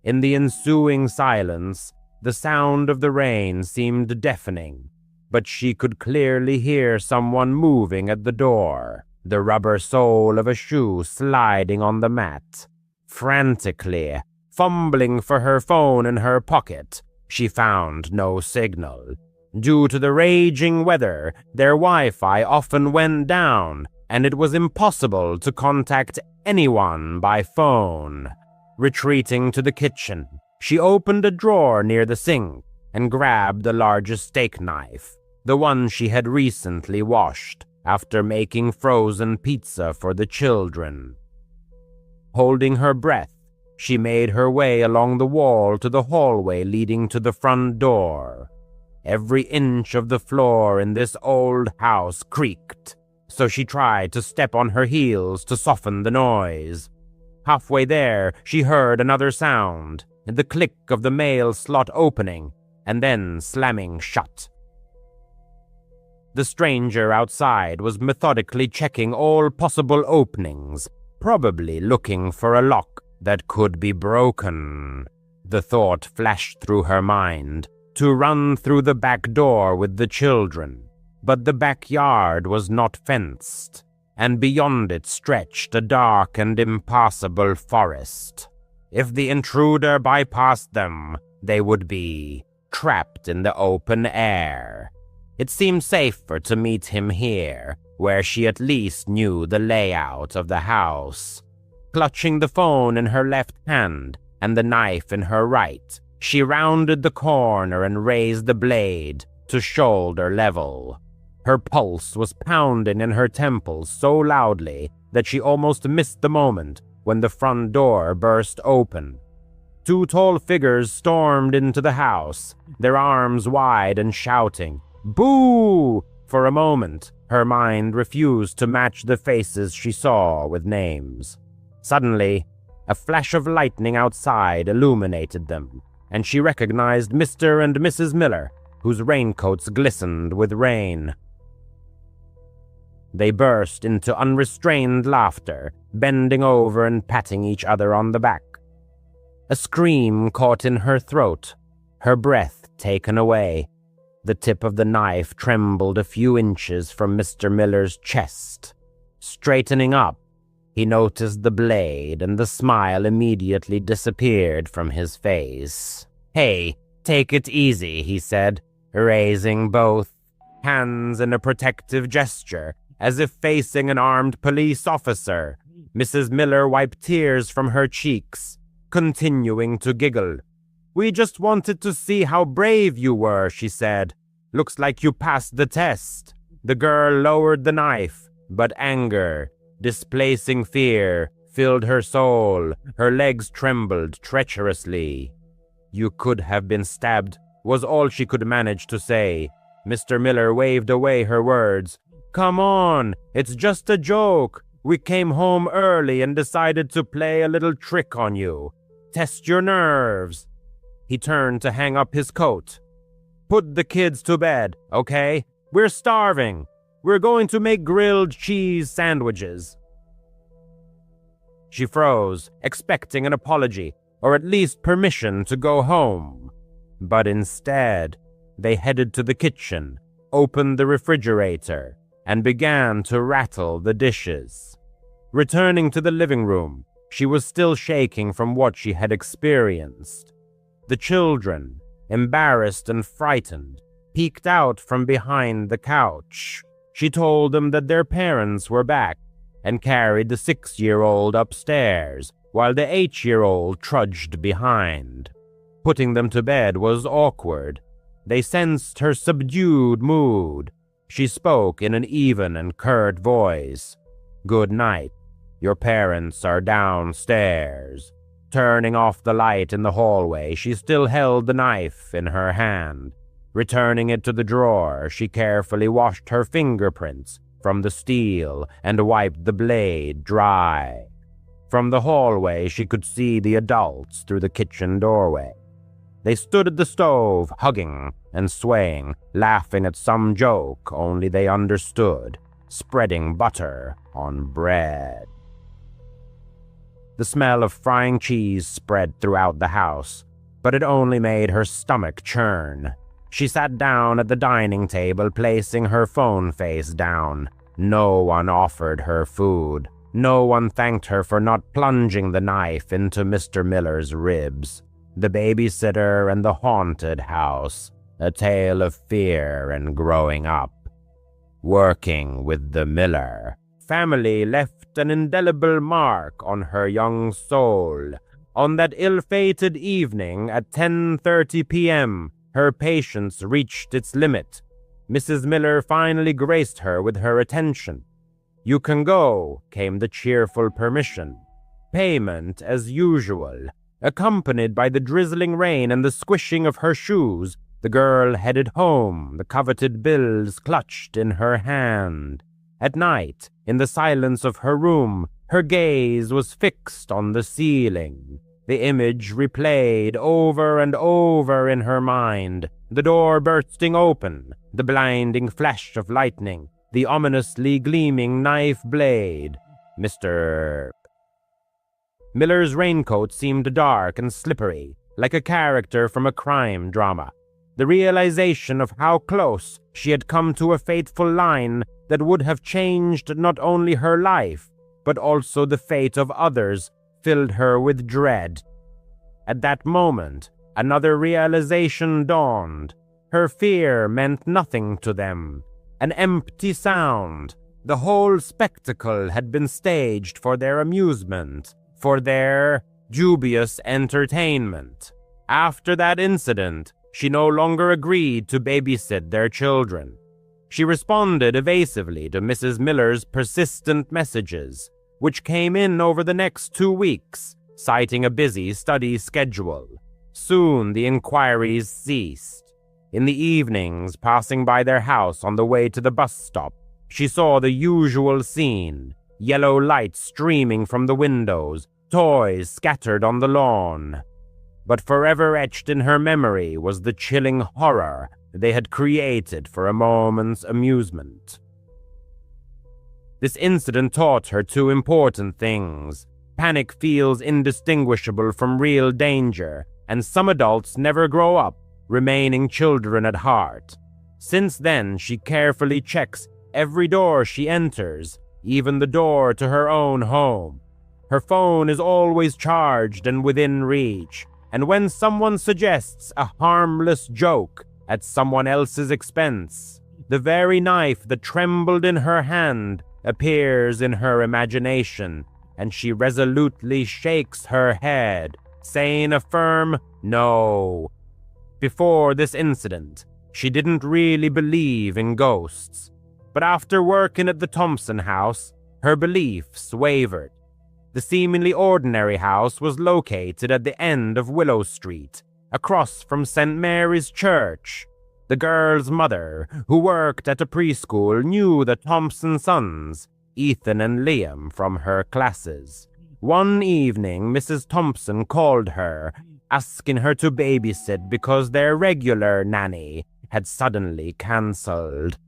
In the ensuing silence, the sound of the rain seemed deafening, but she could clearly hear someone moving at the door, the rubber sole of a shoe sliding on the mat. Frantically, fumbling for her phone in her pocket, she found no signal. Due to the raging weather, their Wi-Fi often went down, and it was impossible to contact anyone by phone. Retreating to the kitchen, she opened a drawer near the sink and grabbed the largest steak knife, the one she had recently washed after making frozen pizza for the children. Holding her breath, she made her way along the wall to the hallway leading to the front door. Every inch of the floor in this old house creaked, so she tried to step on her heels to soften the noise. Halfway there, she heard another sound, the click of the mail slot opening and then slamming shut. The stranger outside was methodically checking all possible openings, probably looking for a lock that could be broken. The thought flashed through her mind to run through the back door with the children, but the backyard was not fenced, and beyond it stretched a dark and impassable forest. If the intruder bypassed them, they would be trapped in the open air. It seemed safer to meet him here, where she at least knew the layout of the house. Clutching the phone in her left hand and the knife in her right, she rounded the corner and raised the blade to shoulder level. Her pulse was pounding in her temples so loudly that she almost missed the moment when the front door burst open. 2 tall figures stormed into the house, their arms wide and shouting, "Boo!" For a moment, Her mind refused to match the faces she saw with names. Suddenly, a flash of lightning outside illuminated them, and she recognized Mr. and Mrs. Miller, whose raincoats glistened with rain. They burst into unrestrained laughter, bending over and patting each other on the back. A scream caught in her throat, her breath taken away. The tip of the knife trembled a few inches from Mr. Miller's chest. Straightening up, he noticed the blade, and the smile immediately disappeared from his face. "Hey, take it easy," he said, raising both hands in a protective gesture, as if facing an armed police officer. Mrs. Miller wiped tears from her cheeks, continuing to giggle. "We just wanted to see how brave you were," she said. "Looks like you passed the test." The girl lowered the knife, but anger, displacing fear, filled her soul. Her legs trembled treacherously. "You could have been stabbed," was all she could manage to say. Mr. Miller waved away her words. "Come on, it's just a joke. We came home early and decided to play a little trick on you. Test your nerves." He turned to hang up his coat. "Put the kids to bed, okay? We're starving. We're going to make grilled cheese sandwiches." She froze, expecting an apology, or at least permission to go home. But instead, they headed to the kitchen, opened the refrigerator, and began to rattle the dishes. Returning to the living room, she was still shaking from what she had experienced. The children, embarrassed and frightened, peeked out from behind the couch. She told them that their parents were back and carried the 6-year-old upstairs, while the 8-year-old trudged behind. Putting them to bed was awkward. They sensed her subdued mood. She spoke in an even and curt voice. "Good night. Your parents are downstairs." Turning off the light in the hallway, she still held the knife in her hand. Returning it to the drawer, she carefully washed her fingerprints from the steel and wiped the blade dry. From the hallway, she could see the adults through the kitchen doorway. They stood at the stove, hugging and swaying, laughing at some joke only they understood, spreading butter on bread. The smell of frying cheese spread throughout the house, but it only made her stomach churn. She sat down at the dining table, placing her phone face down. No one offered her food. No one thanked her for not plunging the knife into Mr. Miller's ribs. The babysitter and the haunted house, a tale of fear and growing up. Working with the Miller family left an indelible mark on her young soul. On that ill-fated evening at 10:30 p.m., her patience reached its limit. Mrs. Miller finally graced her with her attention. "You can go," came the cheerful permission. Payment as usual. Accompanied by the drizzling rain and the squishing of her shoes, the girl headed home, the coveted bills clutched in her hand. At night, in the silence of her room, her gaze was fixed on the ceiling. The image replayed over and over in her mind, the door bursting open, the blinding flash of lightning, the ominously gleaming knife blade. Mr. Miller's raincoat seemed dark and slippery, like a character from a crime drama. The realization of how close she had come to a fateful line that would have changed not only her life, but also the fate of others, filled her with dread. At that moment, another realization dawned. Her fear meant nothing to them. An empty sound. The whole spectacle had been staged for their amusement, for their dubious entertainment. After that incident, she no longer agreed to babysit their children. She responded evasively to Mrs. Miller's persistent messages, which came in over the next 2 weeks, citing a busy study schedule. Soon the inquiries ceased. In the evenings, passing by their house on the way to the bus stop, She saw the usual scene, yellow light streaming from the windows, toys scattered on the lawn. But forever etched in her memory was the chilling horror they had created for a moment's amusement. This incident taught her two important things. Panic feels indistinguishable from real danger, and some adults never grow up, remaining children at heart. Since then, she carefully checks every door she enters, even the door to her own home. Her phone is always charged and within reach, and when someone suggests a harmless joke at someone else's expense, the very knife that trembled in her hand appears in her imagination, and she resolutely shakes her head, saying a firm no. Before this incident, she didn't really believe in ghosts, but after working at the Thompson house, her beliefs wavered. The seemingly ordinary house was located at the end of Willow Street, across from St. Mary's Church. The girl's mother, who worked at a preschool, knew the Thompson sons, Ethan and Liam, from her classes. One evening, Mrs. Thompson called her, asking her to babysit because their regular nanny had suddenly cancelled.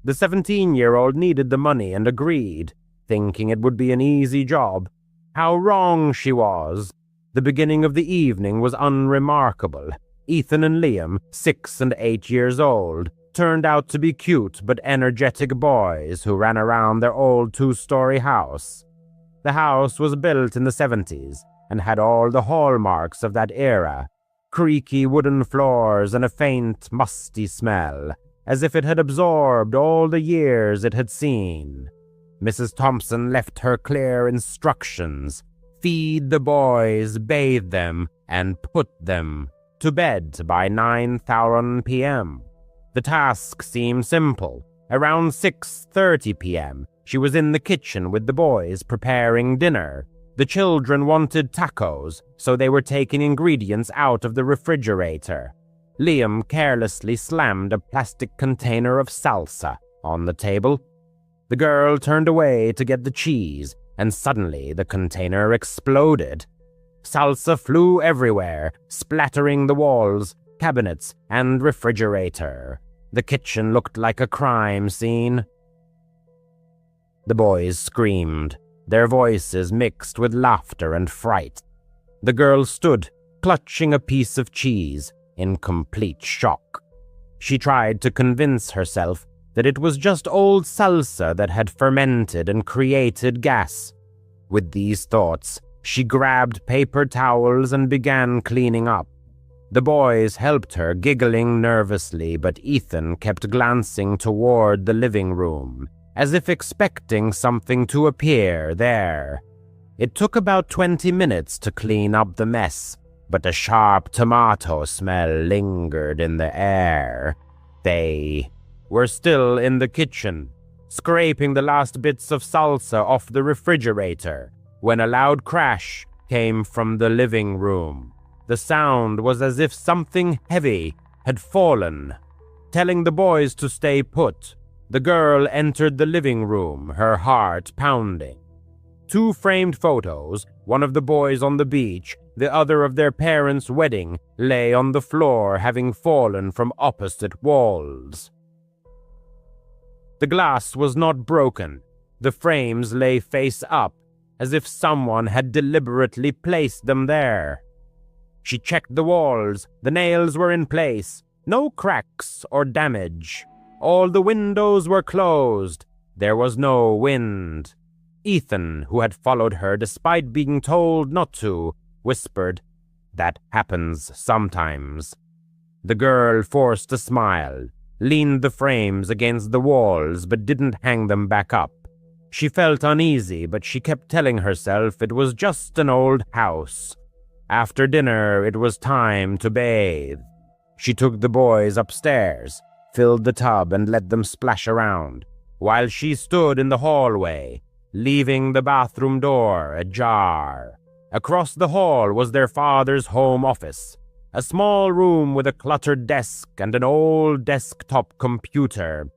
The 17-year-old needed the money and agreed, thinking it would be an easy job. How wrong she was. The beginning of the evening was unremarkable. Ethan and Liam, 6 and 8 years old, turned out to be cute but energetic boys who ran around their old 2-story house. The house was built in the 70s and had all the hallmarks of that era: creaky wooden floors and a faint, musty smell, as if it had absorbed all the years it had seen. Mrs. Thompson left her clear instructions: feed the boys, bathe them, and put them to bed by 9:00 p.m. The task seemed simple. Around 6:30 p.m., she was in the kitchen with the boys preparing dinner. The children wanted tacos, so they were taking ingredients out of the refrigerator. Liam carelessly slammed a plastic container of salsa on the table. The girl turned away to get the cheese, and suddenly the container exploded. Salsa flew everywhere, splattering the walls, cabinets, and refrigerator. The kitchen looked like a crime scene. The boys screamed, their voices mixed with laughter and fright. The girl stood, clutching a piece of cheese, in complete shock. She tried to convince herself that it was just old salsa that had fermented and created gas. With these thoughts, she grabbed paper towels and began cleaning up. The boys helped her, giggling nervously, but Ethan kept glancing toward the living room, as if expecting something to appear there. It took about 20 minutes to clean up the mess, but a sharp tomato smell lingered in the air. They were still in the kitchen, scraping the last bits of salsa off the refrigerator, when a loud crash came from the living room. The sound was as if something heavy had fallen. Telling the boys to stay put, the girl entered the living room, her heart pounding. 2 framed photos, one of the boys on the beach, the other of their parents' wedding, lay on the floor, having fallen from opposite walls. The glass was not broken. The frames lay face up, as if someone had deliberately placed them there. She checked the walls. The nails were in place. No cracks or damage. All the windows were closed. There was no wind. Ethan, who had followed her despite being told not to, whispered, "That happens sometimes." The girl forced a smile, leaned the frames against the walls but didn't hang them back up. She felt uneasy, but she kept telling herself it was just an old house. After dinner, it was time to bathe. She took the boys upstairs, filled the tub, and let them splash around, while she stood in the hallway, leaving the bathroom door ajar. Across the hall was their father's home office, a small room with a cluttered desk and an old desktop computer.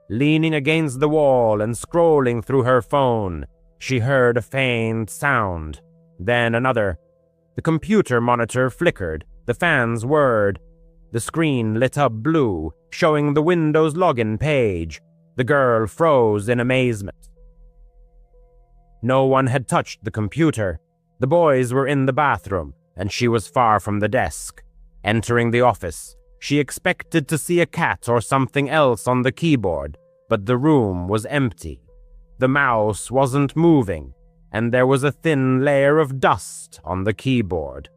Leaning against the wall and scrolling through her phone, she heard a faint sound, then another. The computer monitor flickered, the fans whirred. The screen lit up blue, showing the Windows login page. The girl froze in amazement. No one had touched the computer. The boys were in the bathroom, and she was far from the desk. Entering the office, she expected to see a cat or something else on the keyboard, but the room was empty. The mouse wasn't moving, and there was a thin layer of dust on the keyboard.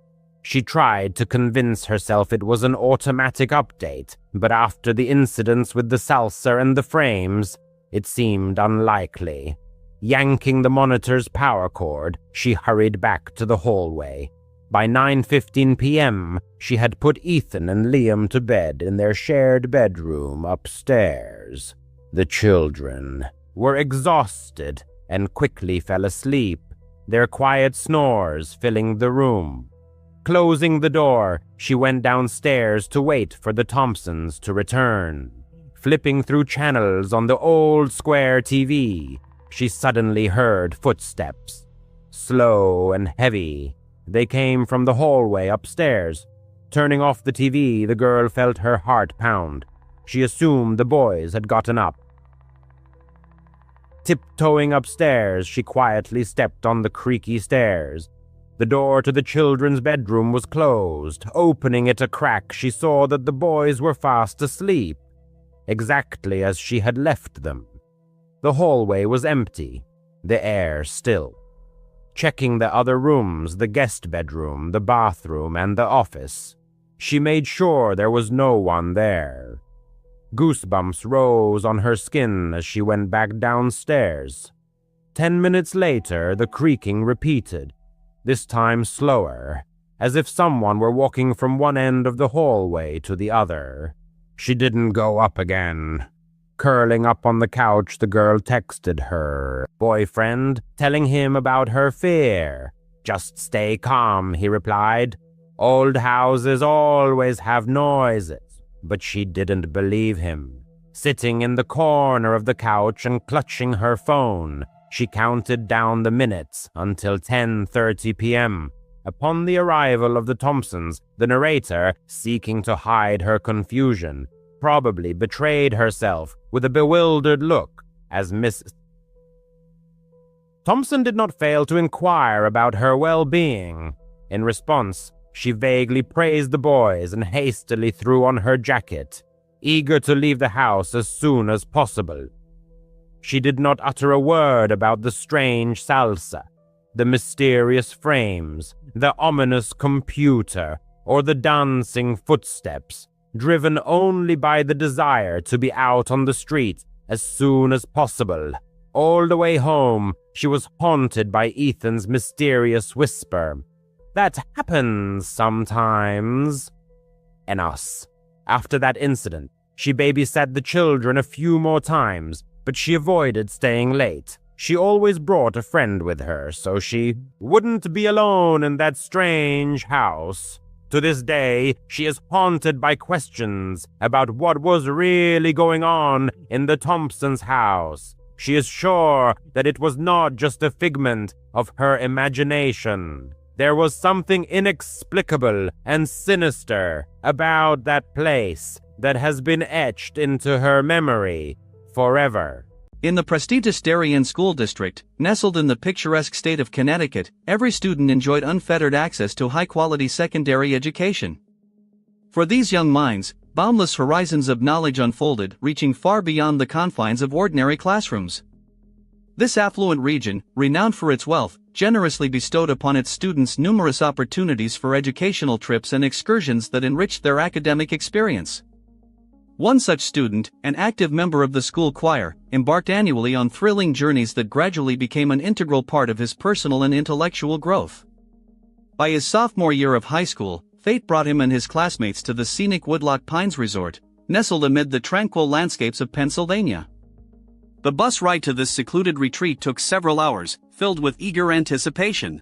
She tried to convince herself it was an automatic update, but after the incidents with the salsa and the frames, it seemed unlikely. Yanking the monitor's power cord, she hurried back to the hallway. By 9:15 p.m., she had put Ethan and Liam to bed in their shared bedroom upstairs. The children were exhausted and quickly fell asleep, their quiet snores filling the room. Closing the door, she went downstairs to wait for the Thompsons to return. Flipping through channels on the old square TV, she suddenly heard footsteps. Slow and heavy, they came from the hallway upstairs. Turning off the TV, the girl felt her heart pound. She assumed the boys had gotten up. Tiptoeing upstairs, she quietly stepped on the creaky stairs. The door to the children's bedroom was closed. Opening it a crack, she saw that the boys were fast asleep, exactly as she had left them. The hallway was empty, the air still. Checking the other rooms, the guest bedroom, the bathroom, and the office, she made sure there was no one there. Goosebumps rose on her skin as she went back downstairs. 10 minutes later, the creaking repeated, this time slower, as if someone were walking from one end of the hallway to the other. She didn't go up again. Curling up on the couch, the girl texted her boyfriend, telling him about her fear. Just stay calm, he replied. Old houses always have noises. But she didn't believe him. Sitting in the corner of the couch and clutching her phone, she counted down the minutes until 10:30 p.m. Upon the arrival of the Thompsons, the narrator, seeking to hide her confusion, probably betrayed herself with a bewildered look as Miss Thompson did not fail to inquire about her well-being. In response, she vaguely praised the boys and hastily threw on her jacket, eager to leave the house as soon as possible. She did not utter a word about the strange salsa, the mysterious frames, the ominous computer, or the dancing footsteps, driven only by the desire to be out on the street as soon as possible. All the way home, she was haunted by Ethan's mysterious whisper. That happens sometimes. And us. After that incident, she babysat the children a few more times, but she avoided staying late. She always brought a friend with her, so she wouldn't be alone in that strange house. To this day, she is haunted by questions about what was really going on in the Thompsons' house. She is sure that it was not just a figment of her imagination. There was something inexplicable and sinister about that place that has been etched into her memory forever. In the prestigious Darien School District, nestled in the picturesque state of Connecticut, every student enjoyed unfettered access to high-quality secondary education. For these young minds, boundless horizons of knowledge unfolded, reaching far beyond the confines of ordinary classrooms. This affluent region, renowned for its wealth, generously bestowed upon its students numerous opportunities for educational trips and excursions that enriched their academic experience. One such student, an active member of the school choir, embarked annually on thrilling journeys that gradually became an integral part of his personal and intellectual growth. By his sophomore year of high school, fate brought him and his classmates to the scenic Woodloch Pines Resort, nestled amid the tranquil landscapes of Pennsylvania. The bus ride to this secluded retreat took several hours, filled with eager anticipation.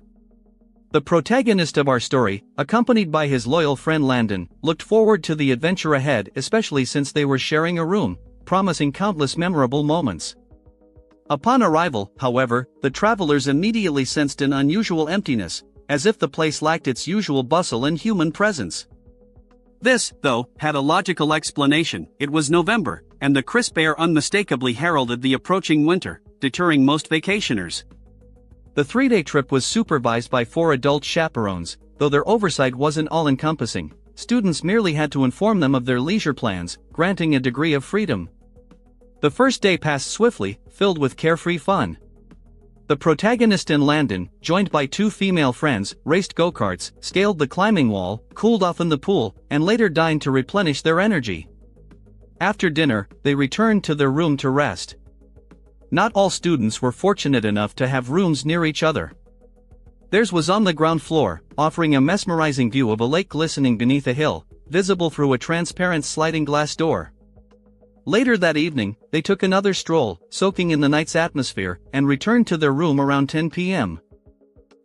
The protagonist of our story, accompanied by his loyal friend Landon, looked forward to the adventure ahead, especially since they were sharing a room, promising countless memorable moments. Upon arrival, however, the travelers immediately sensed an unusual emptiness, as if the place lacked its usual bustle and human presence. This, though, had a logical explanation. It was November, and the crisp air unmistakably heralded the approaching winter, deterring most vacationers. The 3-day trip was supervised by 4 adult chaperones, though their oversight wasn't all-encompassing. Students merely had to inform them of their leisure plans, granting a degree of freedom. The first day passed swiftly, filled with carefree fun. The protagonist and Landon, joined by 2 female friends, raced go-karts, scaled the climbing wall, cooled off in the pool, and later dined to replenish their energy. After dinner, they returned to their room to rest. Not all students were fortunate enough to have rooms near each other. Theirs was on the ground floor, offering a mesmerizing view of a lake glistening beneath a hill, visible through a transparent sliding glass door. Later that evening, they took another stroll, soaking in the night's atmosphere, and returned to their room around 10 p.m.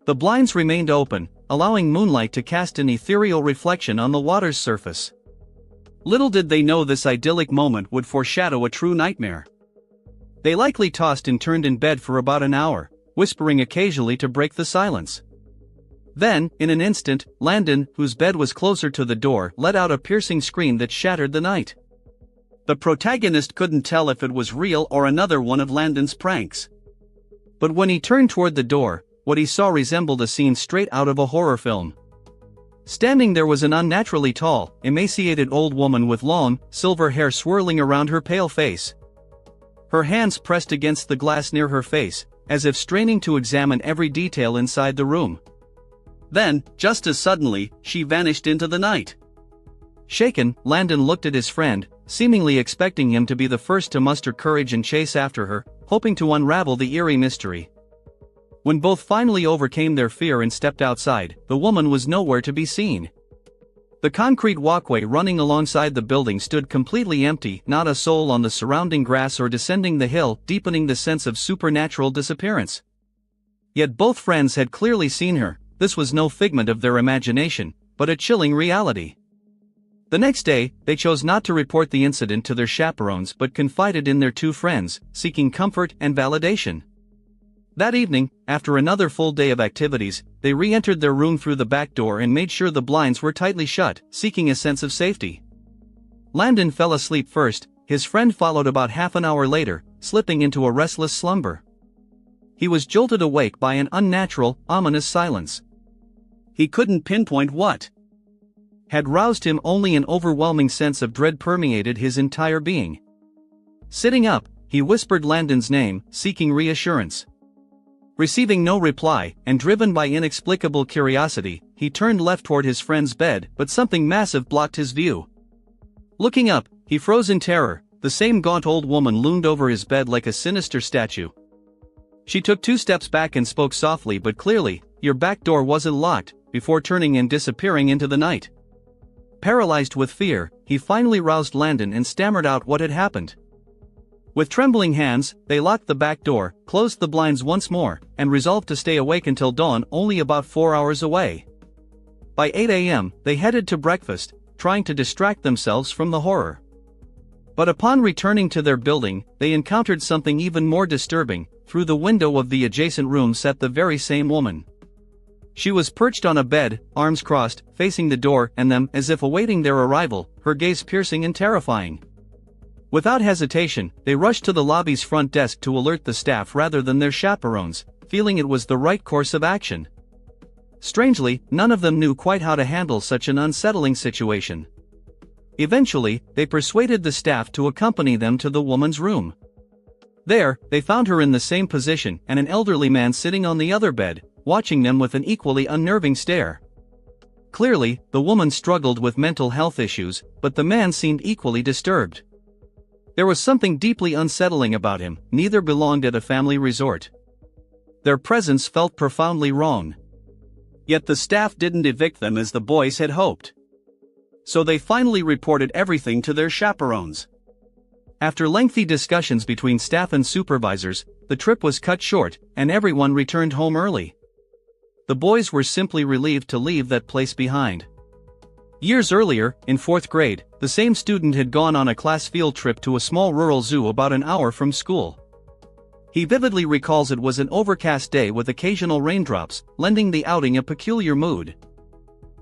The blinds remained open, allowing moonlight to cast an ethereal reflection on the water's surface. Little did they know this idyllic moment would foreshadow a true nightmare. They likely tossed and turned in bed for about an hour, whispering occasionally to break the silence. Then, in an instant, Landon, whose bed was closer to the door, let out a piercing scream that shattered the night. The protagonist couldn't tell if it was real or another one of Landon's pranks. But when he turned toward the door, what he saw resembled a scene straight out of a horror film. Standing there was an unnaturally tall, emaciated old woman with long, silver hair swirling around her pale face. Her hands pressed against the glass near her face, as if straining to examine every detail inside the room. Then, just as suddenly, she vanished into the night. Shaken, Landon looked at his friend, seemingly expecting him to be the first to muster courage and chase after her, hoping to unravel the eerie mystery. When both finally overcame their fear and stepped outside, the woman was nowhere to be seen. The concrete walkway running alongside the building stood completely empty, not a soul on the surrounding grass or descending the hill, deepening the sense of supernatural disappearance. Yet both friends had clearly seen her. This was no figment of their imagination, but a chilling reality. The next day, they chose not to report the incident to their chaperones but confided in their 2 friends, seeking comfort and validation. That evening, after another full day of activities, they re-entered their room through the back door and made sure the blinds were tightly shut, seeking a sense of safety. Landon fell asleep first, his friend followed about half an hour later, slipping into a restless slumber. He was jolted awake by an unnatural, ominous silence. He couldn't pinpoint what had roused him. Only an overwhelming sense of dread permeated his entire being. Sitting up, he whispered Landon's name, seeking reassurance. Receiving no reply, and driven by inexplicable curiosity, he turned left toward his friend's bed, but something massive blocked his view. Looking up, he froze in terror. The same gaunt old woman loomed over his bed like a sinister statue. She took 2 steps back and spoke softly but clearly, "Your back door wasn't locked," before turning and disappearing into the night. Paralyzed with fear, he finally roused Landon and stammered out what had happened. With trembling hands, they locked the back door, closed the blinds once more, and resolved to stay awake until dawn, only about 4 hours away. By 8 a.m., they headed to breakfast, trying to distract themselves from the horror. But upon returning to their building, they encountered something even more disturbing. Through the window of the adjacent room sat the very same woman. She was perched on a bed, arms crossed, facing the door and them, as if awaiting their arrival, her gaze piercing and terrifying. Without hesitation, they rushed to the lobby's front desk to alert the staff rather than their chaperones, feeling it was the right course of action. Strangely, none of them knew quite how to handle such an unsettling situation. Eventually, they persuaded the staff to accompany them to the woman's room. There, they found her in the same position and an elderly man sitting on the other bed, watching them with an equally unnerving stare. Clearly, the woman struggled with mental health issues, but the man seemed equally disturbed. There was something deeply unsettling about him. Neither belonged at a family resort. Their presence felt profoundly wrong. Yet the staff didn't evict them as the boys had hoped. So they finally reported everything to their chaperones. After lengthy discussions between staff and supervisors, the trip was cut short, and everyone returned home early. The boys were simply relieved to leave that place behind. Years earlier, in 4th grade, the the same student had gone on a class field trip to a small rural zoo about an hour from school. He vividly recalls it was an overcast day with occasional raindrops, lending the outing a peculiar mood.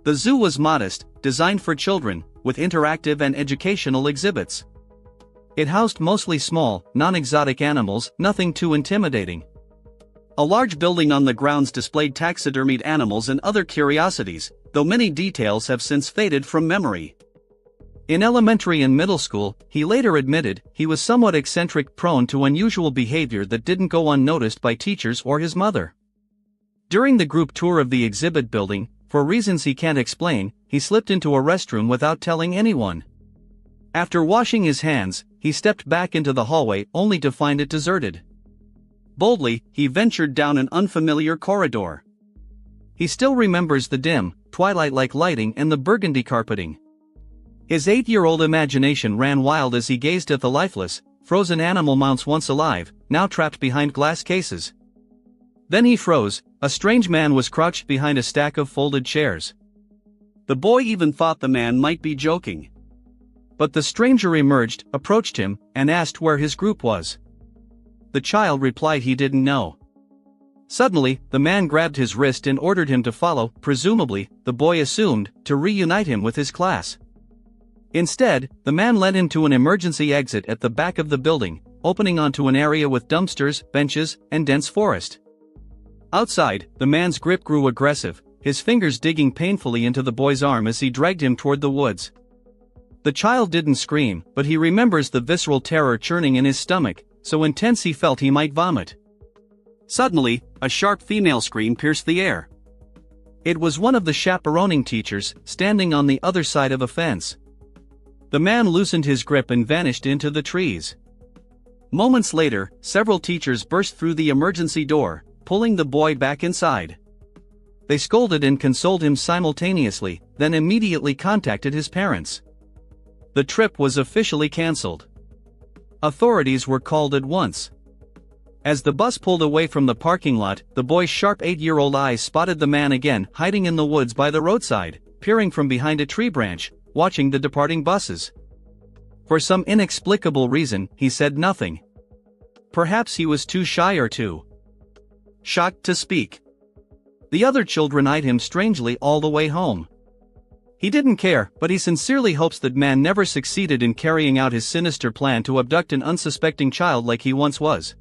The zoo was modest, designed for children, with interactive and educational exhibits. It housed mostly small, non-exotic animals, nothing too intimidating. A large building on the grounds displayed taxidermied animals and other curiosities, though many details have since faded from memory. In elementary and middle school, he later admitted, he was somewhat eccentric, prone to unusual behavior that didn't go unnoticed by teachers or his mother. During the group tour of the exhibit building, for reasons he can't explain, he slipped into a restroom without telling anyone. After washing his hands, he stepped back into the hallway only to find it deserted. Boldly, he ventured down an unfamiliar corridor. He still remembers the dim, twilight-like lighting and the burgundy carpeting. His 8-year-old imagination ran wild as he gazed at the lifeless, frozen animal mounts once alive, now trapped behind glass cases. Then he froze. A strange man was crouched behind a stack of folded chairs. The boy even thought the man might be joking. But the stranger emerged, approached him, and asked where his group was. The child replied he didn't know. Suddenly, the man grabbed his wrist and ordered him to follow, presumably, the boy assumed, to reunite him with his class. Instead, the man led him to an emergency exit at the back of the building, opening onto an area with dumpsters, benches, and dense forest. Outside, the man's grip grew aggressive, his fingers digging painfully into the boy's arm as he dragged him toward the woods. The child didn't scream, but he remembers the visceral terror churning in his stomach, so intense he felt he might vomit. Suddenly, a sharp female scream pierced the air. It was one of the chaperoning teachers, standing on the other side of a fence. The man loosened his grip and vanished into the trees. Moments later, several teachers burst through the emergency door, pulling the boy back inside. They scolded and consoled him simultaneously, then immediately contacted his parents. The trip was officially cancelled. Authorities were called at once. As the bus pulled away from the parking lot, the boy's sharp 8-year-old eyes spotted the man again, hiding in the woods by the roadside, peering from behind a tree branch, watching the departing buses. For some inexplicable reason, he said nothing. Perhaps he was too shy or too shocked to speak. The other children eyed him strangely all the way home. He didn't care, but he sincerely hopes that man never succeeded in carrying out his sinister plan to abduct an unsuspecting child like he once was.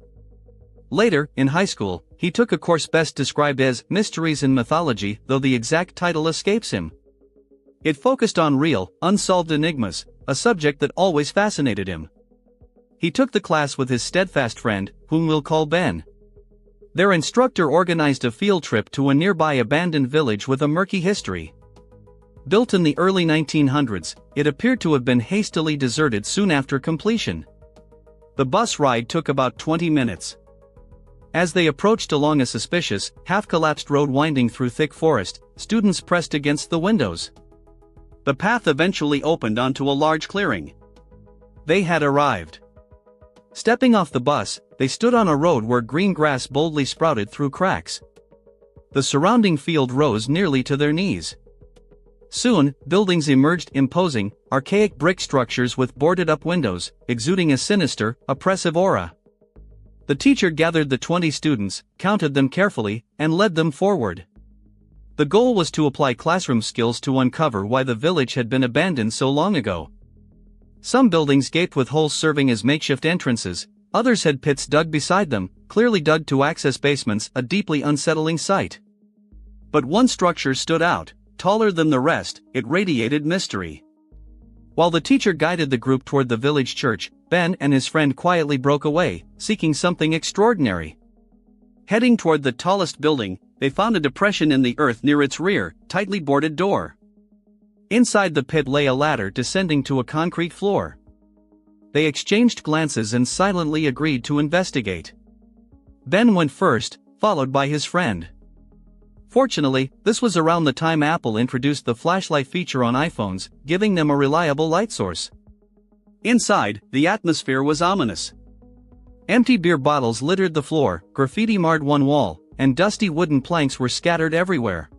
Later, in high school, he took a course best described as Mysteries in Mythology, though the exact title escapes him. It focused on real, unsolved enigmas, a subject that always fascinated him. He took the class with his steadfast friend, whom we'll call Ben. Their instructor organized a field trip to a nearby abandoned village with a murky history. Built in the early 1900s, it appeared to have been hastily deserted soon after completion. The bus ride took about 20 minutes. As they approached along a suspicious, half-collapsed road winding through thick forest, students pressed against the windows. The path eventually opened onto a large clearing. They had arrived. Stepping off the bus, they stood on a road where green grass boldly sprouted through cracks. The surrounding field rose nearly to their knees. Soon, buildings emerged, imposing, archaic brick structures with boarded-up windows, exuding a sinister, oppressive aura. The teacher gathered the 20 students, counted them carefully, and led them forward. The goal was to apply classroom skills to uncover why the village had been abandoned so long ago. Some buildings gaped with holes serving as makeshift entrances, others had pits dug beside them, clearly dug to access basements, a deeply unsettling sight. But one structure stood out, taller than the rest, it radiated mystery. While the teacher guided the group toward the village church, Ben and his friend quietly broke away, seeking something extraordinary. Heading toward the tallest building, they found a depression in the earth near its rear, tightly boarded door. Inside the pit lay a ladder descending to a concrete floor. They exchanged glances and silently agreed to investigate. Ben went first, followed by his friend. Fortunately, this was around the time Apple introduced the flashlight feature on iPhones, giving them a reliable light source. Inside, the atmosphere was ominous. Empty beer bottles littered the floor, graffiti marred one wall, and dusty wooden planks were scattered everywhere.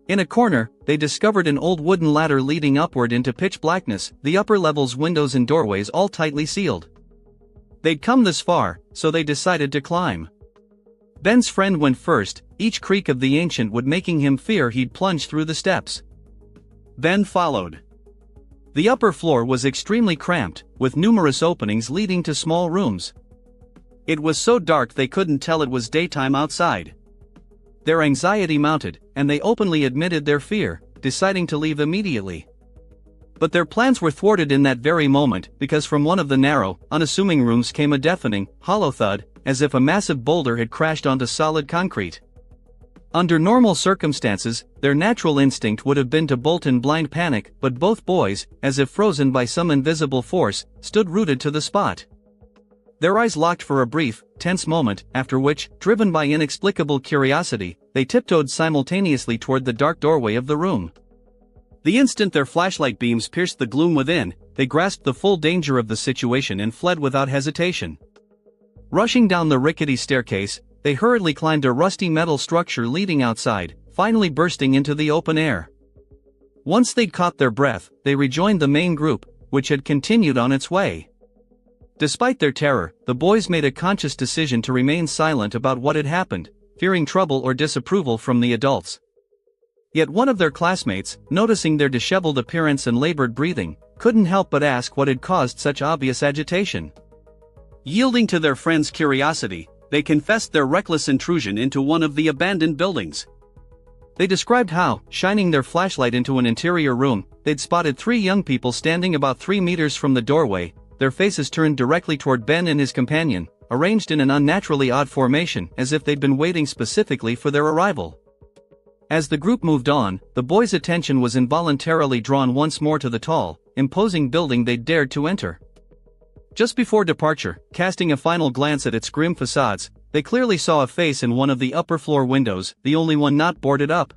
In a corner, they discovered an old wooden ladder leading upward into pitch blackness, the upper level's windows and doorways all tightly sealed. They'd come this far, so they decided to climb. Ben's friend went first, each creak of the ancient wood making him fear he'd plunge through the steps. Ben followed. The upper floor was extremely cramped, with numerous openings leading to small rooms. It was so dark they couldn't tell it was daytime outside. Their anxiety mounted, and they openly admitted their fear, deciding to leave immediately. But their plans were thwarted in that very moment, because from one of the narrow, unassuming rooms came a deafening, hollow thud, as if a massive boulder had crashed onto solid concrete. Under normal circumstances, their natural instinct would have been to bolt in blind panic, but both boys, as if frozen by some invisible force, stood rooted to the spot. Their eyes locked for a brief, tense moment, after which, driven by inexplicable curiosity, they tiptoed simultaneously toward the dark doorway of the room. The instant their flashlight beams pierced the gloom within, they grasped the full danger of the situation and fled without hesitation. Rushing down the rickety staircase, they hurriedly climbed a rusty metal structure leading outside, finally bursting into the open air. Once they'd caught their breath, they rejoined the main group, which had continued on its way. Despite their terror, the boys made a conscious decision to remain silent about what had happened, fearing trouble or disapproval from the adults. Yet one of their classmates, noticing their disheveled appearance and labored breathing, couldn't help but ask what had caused such obvious agitation. Yielding to their friend's curiosity, they confessed their reckless intrusion into one of the abandoned buildings. They described how, shining their flashlight into an interior room, they'd spotted 3 young people standing about 3 meters from the doorway, their faces turned directly toward Ben and his companion, arranged in an unnaturally odd formation as if they'd been waiting specifically for their arrival. As the group moved on, the boys' attention was involuntarily drawn once more to the tall, imposing building they'd dared to enter. Just before departure, casting a final glance at its grim facades, they clearly saw a face in one of the upper floor windows, the only one not boarded up.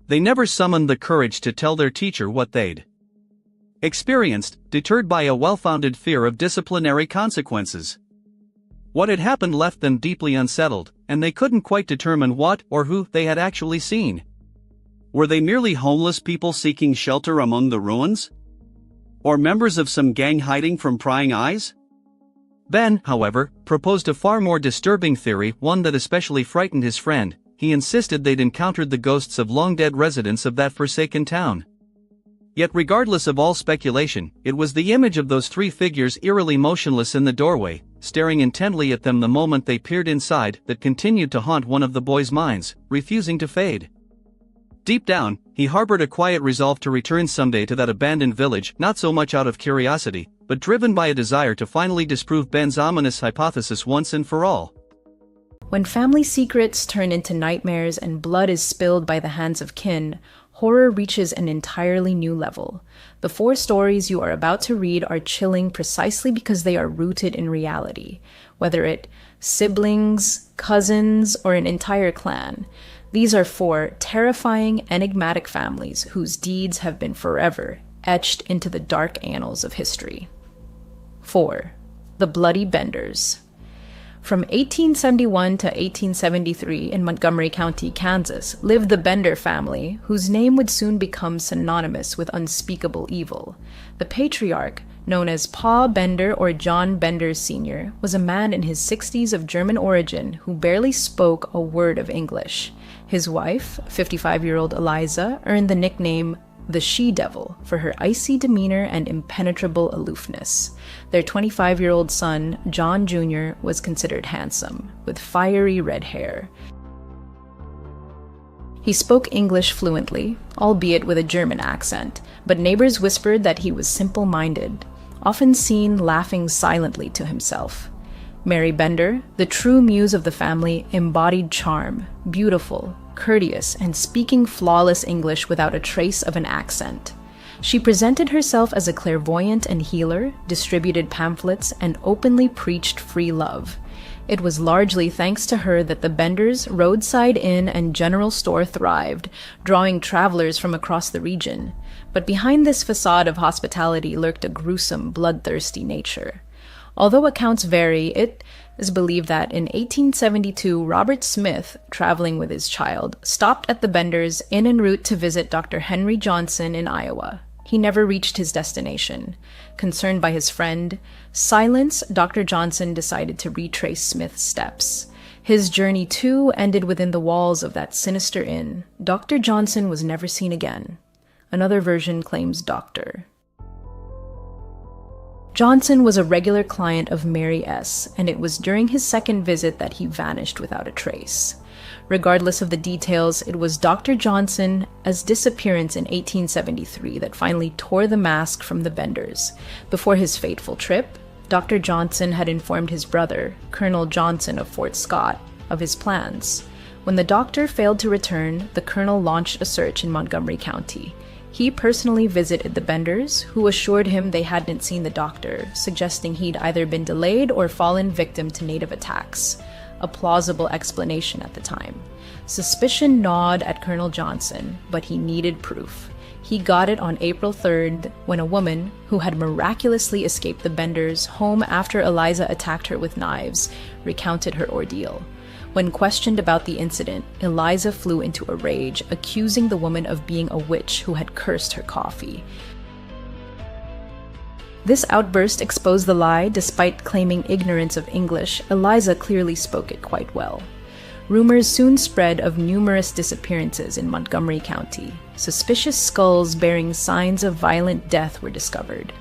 They never summoned the courage to tell their teacher what they'd experienced, deterred by a well-founded fear of disciplinary consequences. What had happened left them deeply unsettled, and they couldn't quite determine what or who they had actually seen. Were they merely homeless people seeking shelter among the ruins? Or members of some gang hiding from prying eyes? Ben, however, proposed a far more disturbing theory, one that especially frightened his friend. He insisted they'd encountered the ghosts of long-dead residents of that forsaken town. Yet regardless of all speculation, it was the image of those 3 figures eerily motionless in the doorway, staring intently at them the moment they peered inside, that continued to haunt one of the boys' minds, refusing to fade. Deep down, he harbored a quiet resolve to return someday to that abandoned village, not so much out of curiosity, but driven by a desire to finally disprove Ben's ominous hypothesis once and for all. When family secrets turn into nightmares and blood is spilled by the hands of kin, horror reaches an entirely new level. The 4 stories you are about to read are chilling precisely because they are rooted in reality, whether it siblings, cousins, or an entire clan. These are 4 terrifying, enigmatic families whose deeds have been forever etched into the dark annals of history. 4. The Bloody Benders. From 1871 to 1873 in Montgomery County, Kansas, lived the Bender family, whose name would soon become synonymous with unspeakable evil. The patriarch, known as Pa Bender or John Bender Sr., was a man in his 60s of German origin who barely spoke a word of English. His wife, 55-year-old Eliza, earned the nickname the She-Devil for her icy demeanor and impenetrable aloofness. Their 25-year-old son, John Jr., was considered handsome, with fiery red hair. He spoke English fluently, albeit with a German accent, but neighbors whispered that he was simple-minded, often seen laughing silently to himself. Mary Bender, the true muse of the family, embodied charm, beautiful, courteous, and speaking flawless English without a trace of an accent. She presented herself as a clairvoyant and healer, distributed pamphlets, and openly preached free love. It was largely thanks to her that the Benders' roadside inn and general store thrived, drawing travelers from across the region. But behind this facade of hospitality lurked a gruesome, bloodthirsty nature. Although accounts vary, it It's believed that in 1872, Robert Smith, traveling with his child, stopped at the Benders en route to visit Dr. Henry Johnson in Iowa. He never reached his destination. Concerned by his friend, Silence, Dr. Johnson decided to retrace Smith's steps. His journey, too, ended within the walls of that sinister inn. Dr. Johnson was never seen again. Another version claims Dr. Johnson was a regular client of Mary S., and it was during his second visit that he vanished without a trace. Regardless of the details, it was Dr. Johnson's disappearance in 1873 that finally tore the mask from the Benders. Before his fateful trip, Dr. Johnson had informed his brother, Colonel Johnson of Fort Scott, of his plans. When the doctor failed to return, the colonel launched a search in Montgomery County. He personally visited the Benders, who assured him they hadn't seen the doctor, suggesting he'd either been delayed or fallen victim to native attacks. A plausible explanation at the time. Suspicion gnawed at Colonel Johnson, but he needed proof. He got it on April 3rd when a woman, who had miraculously escaped the Benders' home after Eliza attacked her with knives, recounted her ordeal. When questioned about the incident, Eliza flew into a rage, accusing the woman of being a witch who had cursed her coffee. This outburst exposed the lie. Despite claiming ignorance of English, Eliza clearly spoke it quite well. Rumors soon spread of numerous disappearances in Montgomery County. Suspicious skulls bearing signs of violent death were discovered.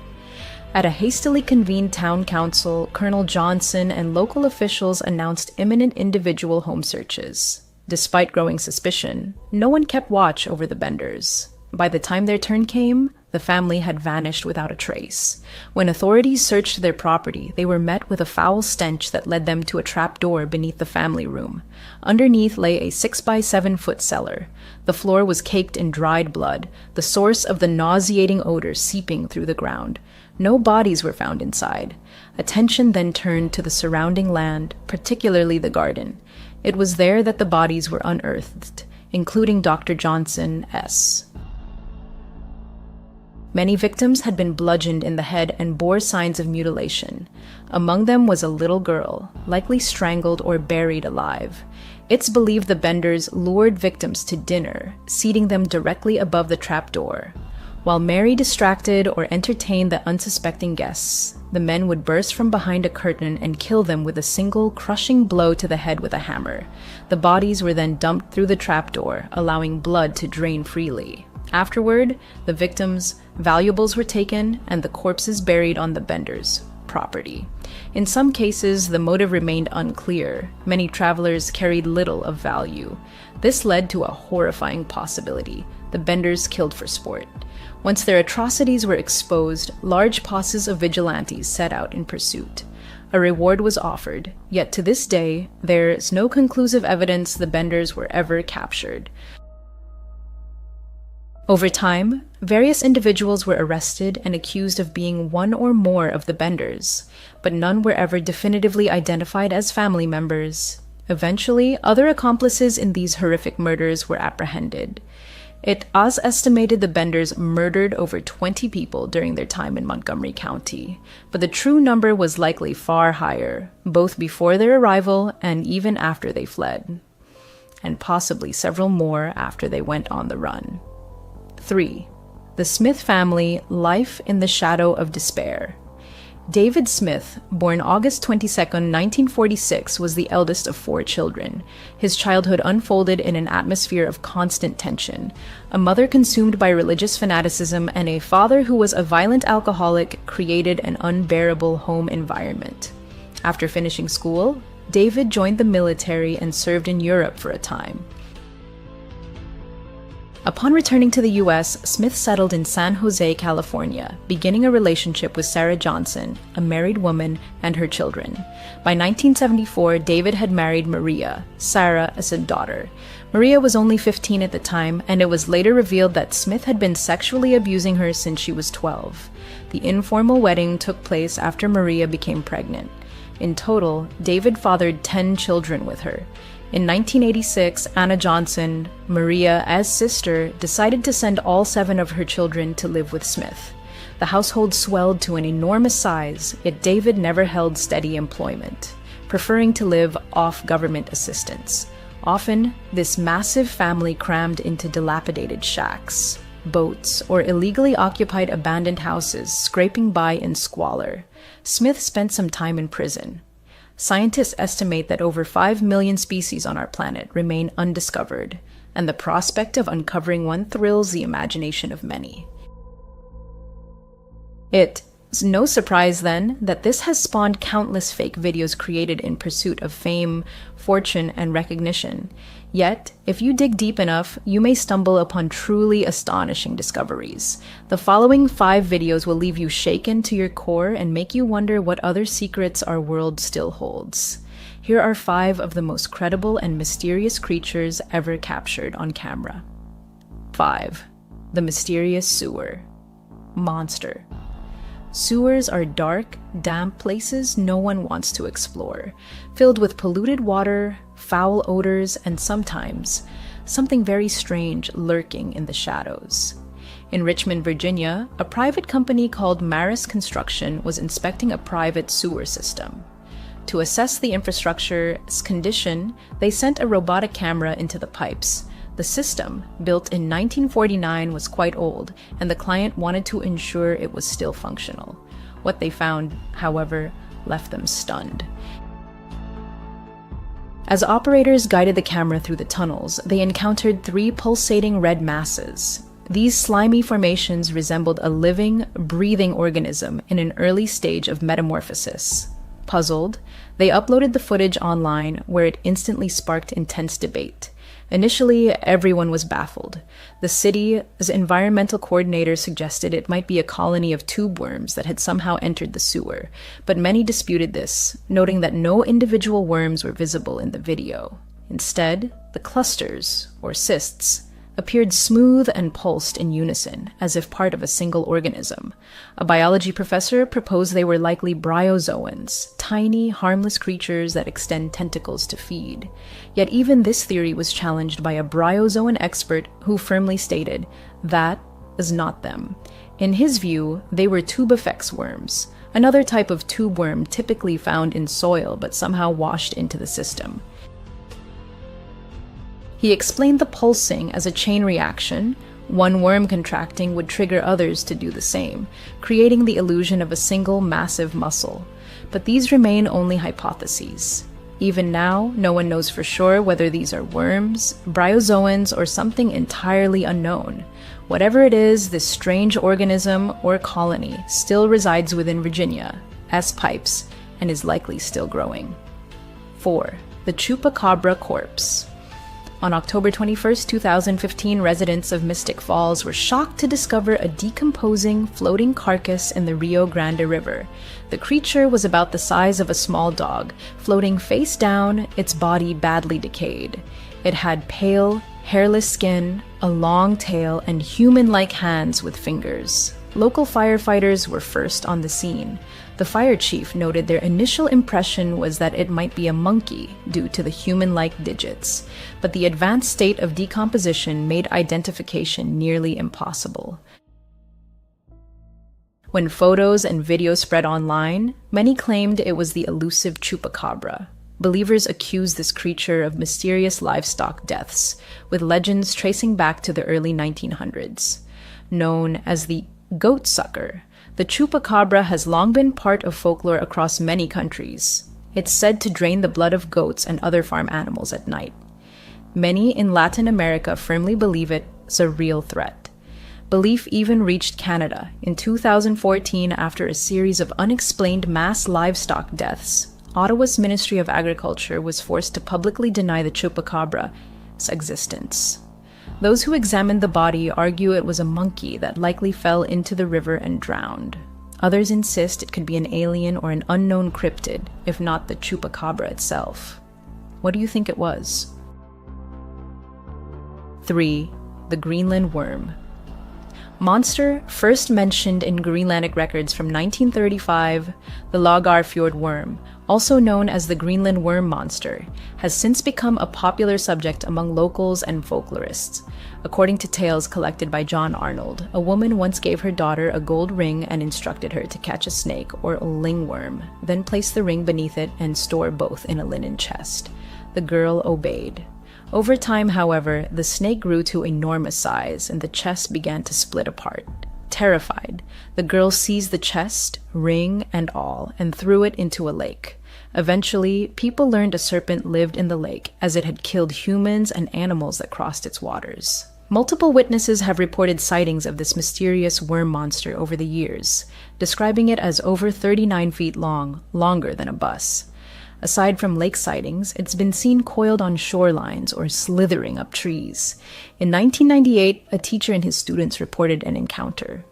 At a hastily convened town council, Colonel Johnson and local officials announced imminent individual home searches. Despite growing suspicion, no one kept watch over the Benders. By the time their turn came, the family had vanished without a trace. When authorities searched their property, they were met with a foul stench that led them to a trap door beneath the family room. Underneath lay a 6-by-7-foot cellar. The floor was caked in dried blood, the source of the nauseating odor seeping through the ground. No bodies were found inside. Attention then turned to the surrounding land, particularly the garden. It was there that the bodies were unearthed, including Dr. Johnson's. Many victims had been bludgeoned in the head and bore signs of mutilation. Among them was a little girl, likely strangled or buried alive. It's believed the Benders lured victims to dinner, seating them directly above the trapdoor. While Mary distracted or entertained the unsuspecting guests, the men would burst from behind a curtain and kill them with a single, crushing blow to the head with a hammer. The bodies were then dumped through the trapdoor, allowing blood to drain freely. Afterward, the victims' valuables were taken and the corpses buried on the Benders' property. In some cases, the motive remained unclear. Many travelers carried little of value. This led to a horrifying possibility: the Benders killed for sport. Once their atrocities were exposed, large posses of vigilantes set out in pursuit. A reward was offered, yet to this day, there is no conclusive evidence the Benders were ever captured. Over time, various individuals were arrested and accused of being one or more of the Benders, but none were ever definitively identified as family members. Eventually, other accomplices in these horrific murders were apprehended. It was estimated the Benders murdered over 20 people during their time in Montgomery County, but the true number was likely far higher, both before their arrival and even after they fled, and possibly several more after they went on the run. 3. The Smith family, life in the shadow of despair. David Smith, born August 22, 1946, was the eldest of 4 children. His childhood unfolded in an atmosphere of constant tension. A mother consumed by religious fanaticism and a father who was a violent alcoholic created an unbearable home environment. After finishing school, David joined the military and served in Europe for a time. Upon returning to the U.S., Smith settled in San Jose, California, beginning a relationship with Sarah Johnson, a married woman, and her children. By 1974, David had married Maria, Sarah as a daughter. Maria was only 15 at the time, and it was later revealed that Smith had been sexually abusing her since she was 12. The informal wedding took place after Maria became pregnant. In total, David fathered 10 children with her. In 1986, Anna Johnson, Maria's sister, decided to send all 7 of her children to live with Smith. The household swelled to an enormous size, yet David never held steady employment. preferring to live off government assistance. Often, this massive family crammed into dilapidated shacks, boats, or illegally occupied abandoned houses, scraping by in squalor. Smith spent some time in prison. Scientists estimate that over 5 million species on our planet remain undiscovered, and the prospect of uncovering one thrills the imagination of many. It's no surprise, then, that this has spawned countless fake videos created in pursuit of fame, fortune, and recognition. Yet, if you dig deep enough, you may stumble upon truly astonishing discoveries. The following 5 videos will leave you shaken to your core and make you wonder what other secrets our world still holds. Here are 5 of the most credible and mysterious creatures ever captured on camera. 5. The mysterious sewer. Monster. Sewers are dark, damp places no one wants to explore, filled with polluted water, foul odors, and sometimes something very strange lurking in the shadows. In Richmond, Virginia, a private company called Maris Construction was inspecting a private sewer system. To assess the infrastructure's condition, they sent a robotic camera into the pipes. The system, built in 1949, was quite old, and the client wanted to ensure it was still functional. What they found, however, left them stunned. As operators guided the camera through the tunnels, they encountered 3 pulsating red masses. These slimy formations resembled a living, breathing organism in an early stage of metamorphosis. Puzzled, they uploaded the footage online, where it instantly sparked intense debate. Initially, everyone was baffled. The city's environmental coordinator suggested it might be a colony of tube worms that had somehow entered the sewer, but many disputed this, noting that no individual worms were visible in the video. Instead, the clusters, or cysts, appeared smooth and pulsed in unison, as if part of a single organism. A biology professor proposed they were likely bryozoans, tiny, harmless creatures that extend tentacles to feed. Yet even this theory was challenged by a bryozoan expert who firmly stated, that is not them. In his view, they were tubifex worms, another type of tube worm typically found in soil but somehow washed into the system. He explained the pulsing as a chain reaction. One worm contracting would trigger others to do the same, creating the illusion of a single massive muscle. But these remain only hypotheses. Even now, no one knows for sure whether these are worms, bryozoans, or something entirely unknown. Whatever it is, this strange organism or colony still resides within Virginia, S. pipes, and is likely still growing. 4. The Chupacabra Corpse. On October 21, 2015, residents of Mystic Falls were shocked to discover a decomposing, floating carcass in the Rio Grande River. The creature was about the size of a small dog, floating face down, its body badly decayed. It had pale, hairless skin, a long tail, and human-like hands with fingers. Local firefighters were first on the scene. The fire chief noted their initial impression was that it might be a monkey due to the human-like digits, but the advanced state of decomposition made identification nearly impossible. When photos and videos spread online, many claimed it was the elusive chupacabra. Believers accused this creature of mysterious livestock deaths, with legends tracing back to the early 1900s. Known as the goat sucker, the chupacabra has long been part of folklore across many countries. It's said to drain the blood of goats and other farm animals at night. Many in Latin America firmly believe it's a real threat. Belief even reached Canada in 2014 after a series of unexplained mass livestock deaths. Ottawa's Ministry of Agriculture was forced to publicly deny the chupacabra's existence. Those who examined the body argue it was a monkey that likely fell into the river and drowned. Others insist it could be an alien or an unknown cryptid, if not the chupacabra itself. What do you think it was? 3. The Greenland worm. Monster, first mentioned in Greenlandic records from 1935, the Lagarfjord worm, also known as the Greenland worm monster, has since become a popular subject among locals and folklorists. According to tales collected by John Arnold, a woman once gave her daughter a gold ring and instructed her to catch a snake or a lingworm, then place the ring beneath it and store both in a linen chest. The girl obeyed. Over time, however, the snake grew to enormous size and the chest began to split apart. Terrified, the girl seized the chest, ring and all, and threw it into a lake. Eventually, people learned a serpent lived in the lake, as it had killed humans and animals that crossed its waters. Multiple witnesses have reported sightings of this mysterious worm monster over the years, describing it as over 39 feet long, longer than a bus. Aside from lake sightings, it's been seen coiled on shorelines or slithering up trees. In 1998, a teacher and his students reported an encounter.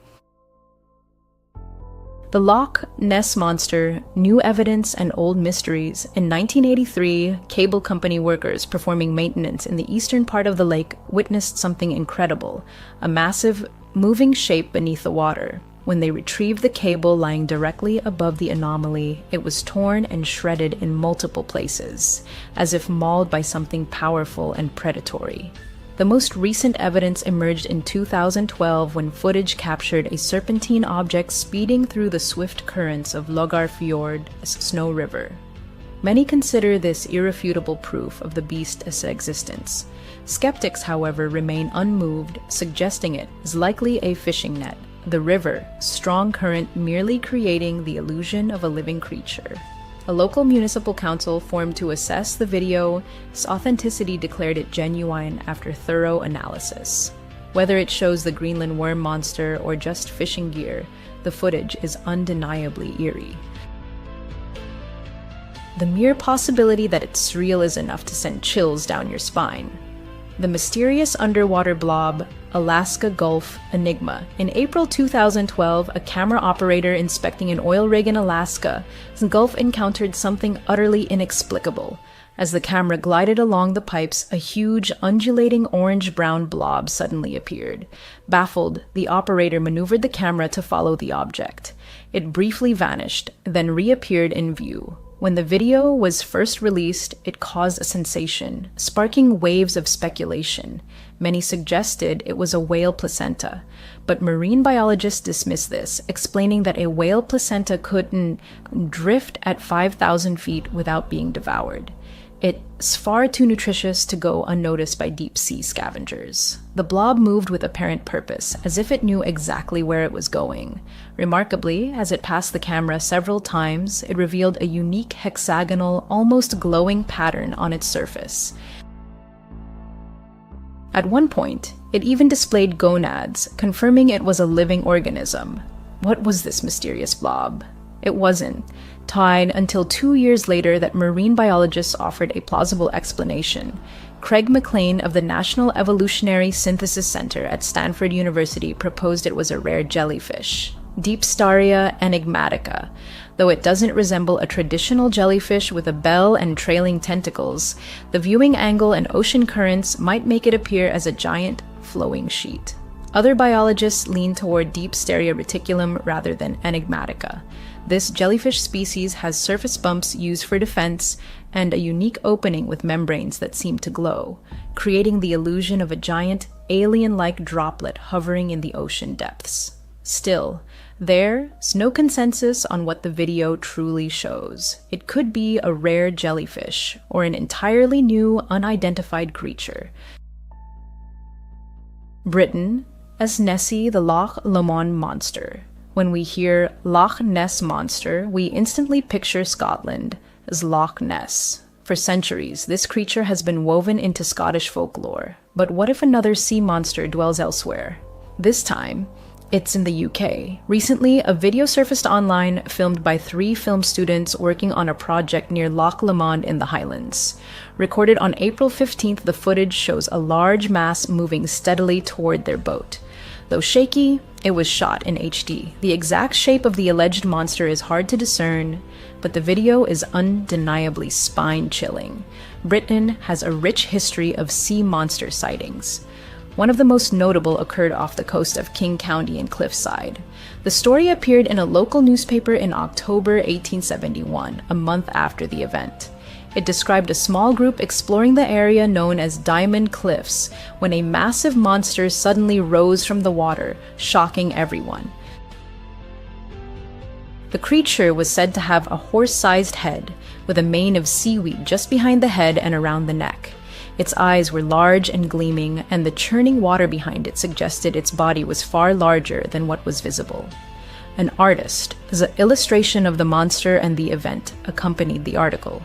The Loch Ness Monster, New Evidence and Old Mysteries. In 1983, cable company workers performing maintenance in the eastern part of the lake witnessed something incredible, a massive, moving shape beneath the water. When they retrieved the cable lying directly above the anomaly, it was torn and shredded in multiple places, as if mauled by something powerful and predatory. The most recent evidence emerged in 2012 when footage captured a serpentine object speeding through the swift currents of Lagarfjord's Snow River. Many consider this irrefutable proof of the beast's existence. Skeptics, however, remain unmoved, suggesting it is likely a fishing net, the river, strong current merely creating the illusion of a living creature. A local municipal council formed to assess the video's authenticity declared it genuine after thorough analysis. Whether it shows the Greenland worm monster or just fishing gear, the footage is undeniably eerie. The mere possibility that it's real is enough to send chills down your spine. The mysterious underwater blob, Alaska Gulf Enigma. In April 2012, a camera operator inspecting an oil rig in Alaska's Gulf encountered something utterly inexplicable. As the camera glided along the pipes, a huge, undulating orange-brown blob suddenly appeared. Baffled, the operator maneuvered the camera to follow the object. It briefly vanished, then reappeared in view. When the video was first released, it caused a sensation, sparking waves of speculation. Many suggested it was a whale placenta, but marine biologists dismissed this, explaining that a whale placenta couldn't drift at 5,000 feet without being devoured. It's far too nutritious to go unnoticed by deep-sea scavengers. The blob moved with apparent purpose, as if it knew exactly where it was going. Remarkably, as it passed the camera several times, it revealed a unique hexagonal, almost glowing pattern on its surface. At one point, it even displayed gonads, confirming it was a living organism. What was this mysterious blob? It wasn't tied until 2 years later that marine biologists offered a plausible explanation. Craig McLean of the National Evolutionary Synthesis Center at Stanford University proposed it was a rare jellyfish, Deepstaria enigmatica. Though it doesn't resemble a traditional jellyfish with a bell and trailing tentacles, the viewing angle and ocean currents might make it appear as a giant, flowing sheet. Other biologists lean toward Deepstaria reticulum rather than enigmatica. This jellyfish species has surface bumps used for defense and a unique opening with membranes that seem to glow, creating the illusion of a giant, alien-like droplet hovering in the ocean depths. Still, there's no consensus on what the video truly shows. It could be a rare jellyfish or an entirely new, unidentified creature. Britain, as Nessie the Loch Lomond monster. When we hear Loch Ness Monster, we instantly picture Scotland as Loch Ness. For centuries, this creature has been woven into Scottish folklore. But what if another sea monster dwells elsewhere? This time, it's in the UK. Recently, a video surfaced online filmed by 3 film students working on a project near Loch Lomond in the Highlands. Recorded on April 15th, the footage shows a large mass moving steadily toward their boat. Though shaky, it was shot in HD. The exact shape of the alleged monster is hard to discern, but the video is undeniably spine-chilling. Britain has a rich history of sea monster sightings. One of the most notable occurred off the coast of King County in Cliffside. The story appeared in a local newspaper in October 1871, a month after the event. It described a small group exploring the area known as Diamond Cliffs when a massive monster suddenly rose from the water, shocking everyone. The creature was said to have a horse-sized head, with a mane of seaweed just behind the head and around the neck. Its eyes were large and gleaming, and the churning water behind it suggested its body was far larger than what was visible. An artist's illustration of the monster and the event accompanied the article.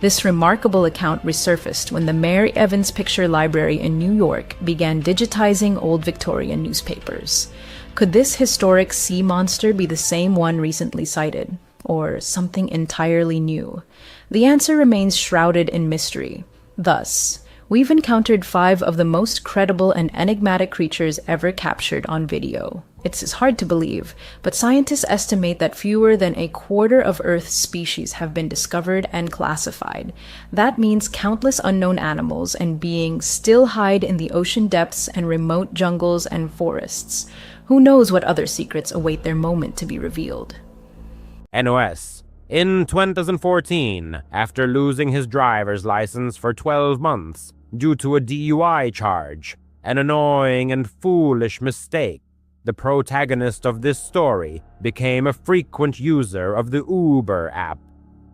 This remarkable account resurfaced when the Mary Evans Picture Library in New York began digitizing old Victorian newspapers. Could this historic sea monster be the same one recently sighted, or something entirely new? The answer remains shrouded in mystery. Thus, we've encountered 5 of the most credible and enigmatic creatures ever captured on video. It's hard to believe, but scientists estimate that fewer than a quarter of Earth's species have been discovered and classified. That means countless unknown animals and beings still hide in the ocean depths and remote jungles and forests. Who knows what other secrets await their moment to be revealed? NOS. In 2014, after losing his driver's license for 12 months due to a DUI charge, an annoying and foolish mistake, the protagonist of this story became a frequent user of the Uber app.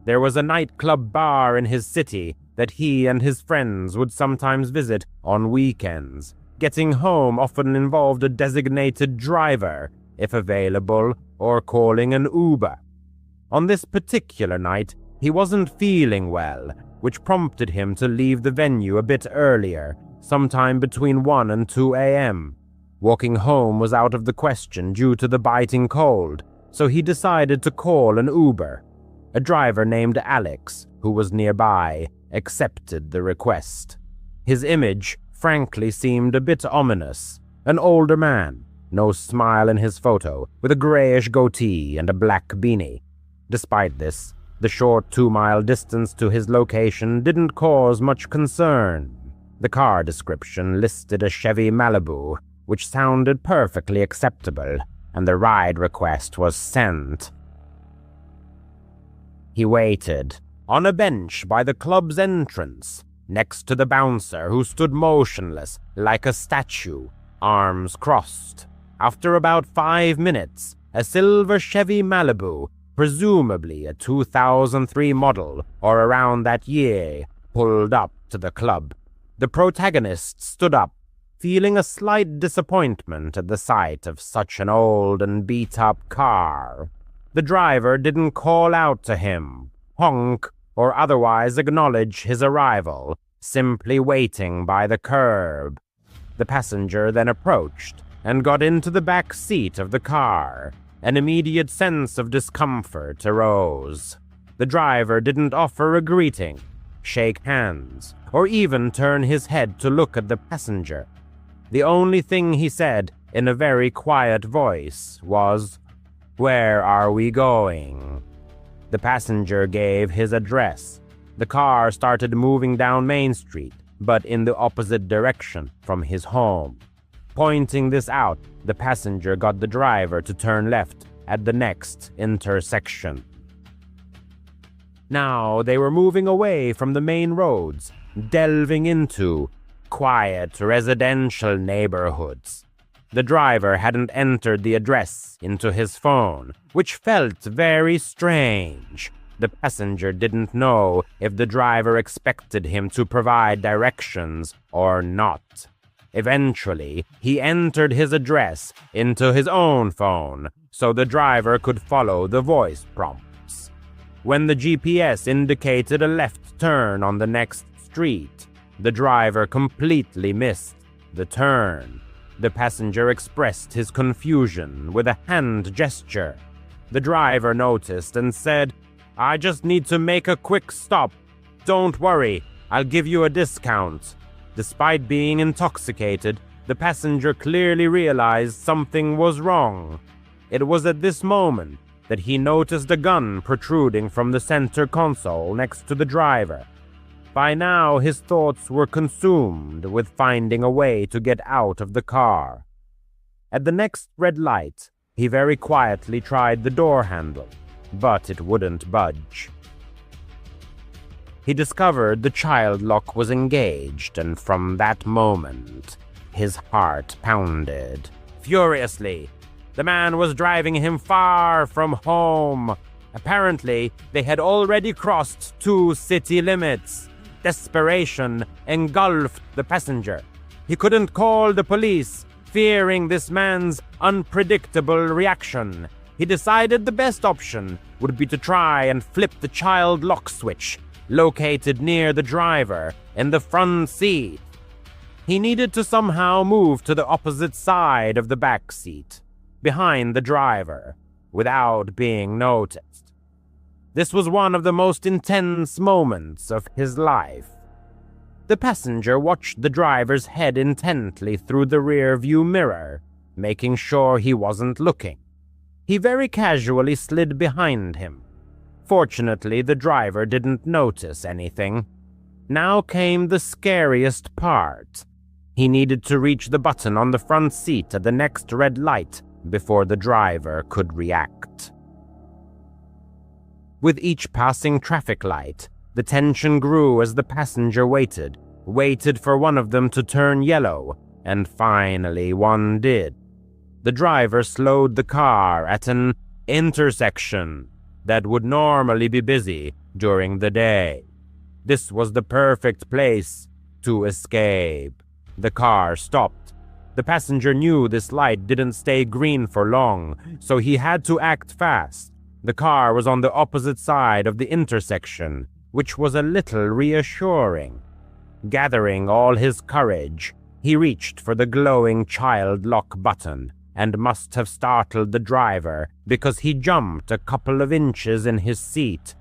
There was a nightclub bar in his city that he and his friends would sometimes visit on weekends. Getting home often involved a designated driver, if available, or calling an Uber. On this particular night, he wasn't feeling well, which prompted him to leave the venue a bit earlier, sometime between 1 and 2 a.m. Walking home was out of the question due to the biting cold, so he decided to call an Uber. A driver named Alex, who was nearby, accepted the request. His image, frankly, seemed a bit ominous. An older man, no smile in his photo, with a grayish goatee and a black beanie. Despite this, the short 2-mile distance to his location didn't cause much concern. The car description listed a Chevy Malibu, which sounded perfectly acceptable, and the ride request was sent. He waited, on a bench by the club's entrance, next to the bouncer who stood motionless, like a statue, arms crossed. After about 5 minutes, a silver Chevy Malibu, presumably a 2003 model or around that year, pulled up to the club. The protagonist stood up, feeling a slight disappointment at the sight of such an old and beat-up car. The driver didn't call out to him, honk, or otherwise acknowledge his arrival, simply waiting by the curb. The passenger then approached and got into the back seat of the car. An immediate sense of discomfort arose. The driver didn't offer a greeting, shake hands, or even turn his head to look at the passenger. The only thing he said, in a very quiet voice, was, "Where are we going?" The passenger gave his address. The car started moving down Main Street, but in the opposite direction from his home. Pointing this out, the passenger got the driver to turn left at the next intersection. Now they were moving away from the main roads, delving into quiet residential neighborhoods. The driver hadn't entered the address into his phone, which felt very strange. The passenger didn't know if the driver expected him to provide directions or not. Eventually, he entered his address into his own phone so the driver could follow the voice prompts. When the GPS indicated a left turn on the next street, the driver completely missed the turn. The passenger expressed his confusion with a hand gesture. The driver noticed and said, "I just need to make a quick stop. Don't worry, I'll give you a discount." Despite being intoxicated, the passenger clearly realized something was wrong. It was at this moment that he noticed a gun protruding from the center console next to the driver. By now, his thoughts were consumed with finding a way to get out of the car. At the next red light, he very quietly tried the door handle, but it wouldn't budge. He discovered the child lock was engaged, and from that moment, his heart pounded furiously. The man was driving him far from home. Apparently, they had already crossed 2 city limits. Desperation engulfed the passenger. He couldn't call the police, fearing this man's unpredictable reaction. He decided the best option would be to try and flip the child lock switch, located near the driver in the front seat. He needed to somehow move to the opposite side of the back seat, behind the driver, without being noticed. This was one of the most intense moments of his life. The passenger watched the driver's head intently through the rear-view mirror, making sure he wasn't looking. He very casually slid behind him. Fortunately, the driver didn't notice anything. Now came the scariest part. He needed to reach the button on the front seat at the next red light before the driver could react. With each passing traffic light, the tension grew as the passenger waited for one of them to turn yellow, and finally one did. The driver slowed the car at an intersection that would normally be busy during the day. This was the perfect place to escape. The car stopped. The passenger knew this light didn't stay green for long, so he had to act fast. The car was on the opposite side of the intersection, which was a little reassuring. Gathering all his courage, he reached for the glowing child lock button and must have startled the driver because he jumped a couple of inches in his seat.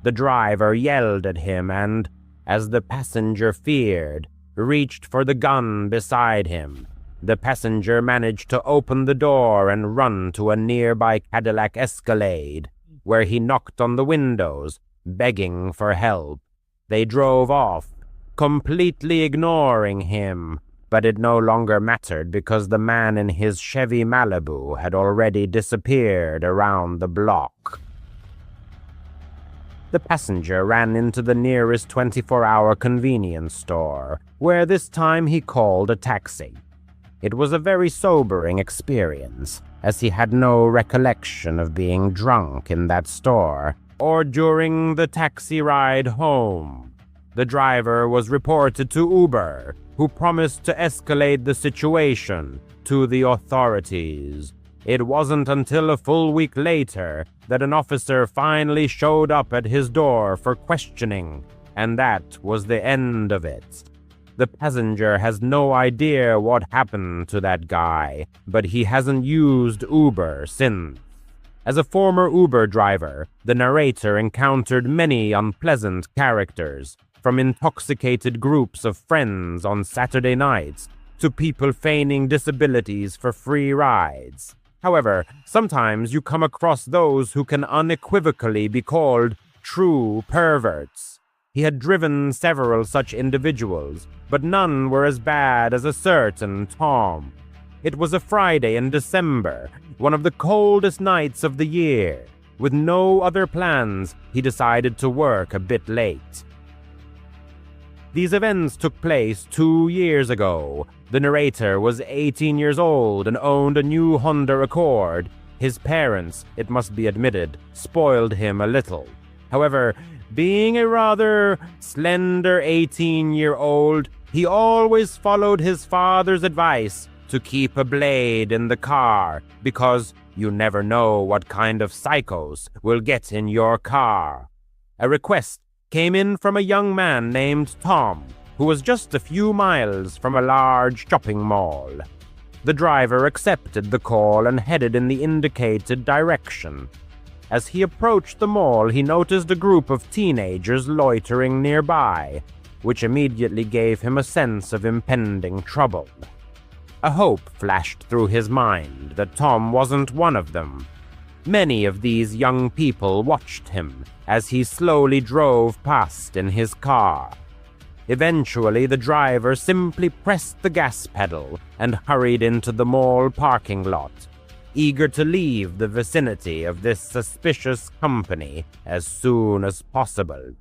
The driver yelled at him and, as the passenger feared, reached for the gun beside him. The passenger managed to open the door and run to a nearby Cadillac Escalade, where he knocked on the windows, begging for help. They drove off, completely ignoring him, but it no longer mattered because the man in his Chevy Malibu had already disappeared around the block. The passenger ran into the nearest 24-hour convenience store, where this time he called a taxi. It was a very sobering experience, as he had no recollection of being drunk in that store or during the taxi ride home. The driver was reported to Uber, who promised to escalate the situation to the authorities. It wasn't until a full week later that an officer finally showed up at his door for questioning, and that was the end of it. The passenger has no idea what happened to that guy, but he hasn't used Uber since. As a former Uber driver, the narrator encountered many unpleasant characters, from intoxicated groups of friends on Saturday nights to people feigning disabilities for free rides. However, sometimes you come across those who can unequivocally be called true perverts. He had driven several such individuals, but none were as bad as a certain Tom. It was a Friday in December, one of the coldest nights of the year. With no other plans, he decided to work a bit late. These events took place 2 years ago. The narrator was 18 years old and owned a new Honda Accord. His parents, it must be admitted, spoiled him a little. However, being a rather slender 18-year-old, he always followed his father's advice to keep a blade in the car, because you never know what kind of psychos will get in your car. A request came in from a young man named Tom, who was just a few miles from a large shopping mall. The driver accepted the call and headed in the indicated direction. As he approached the mall, he noticed a group of teenagers loitering nearby, which immediately gave him a sense of impending trouble. A hope flashed through his mind that Tom wasn't one of them. Many of these young people watched him as he slowly drove past in his car, Eventually, the driver simply pressed the gas pedal and hurried into the mall parking lot, eager to leave the vicinity of this suspicious company as soon as possible.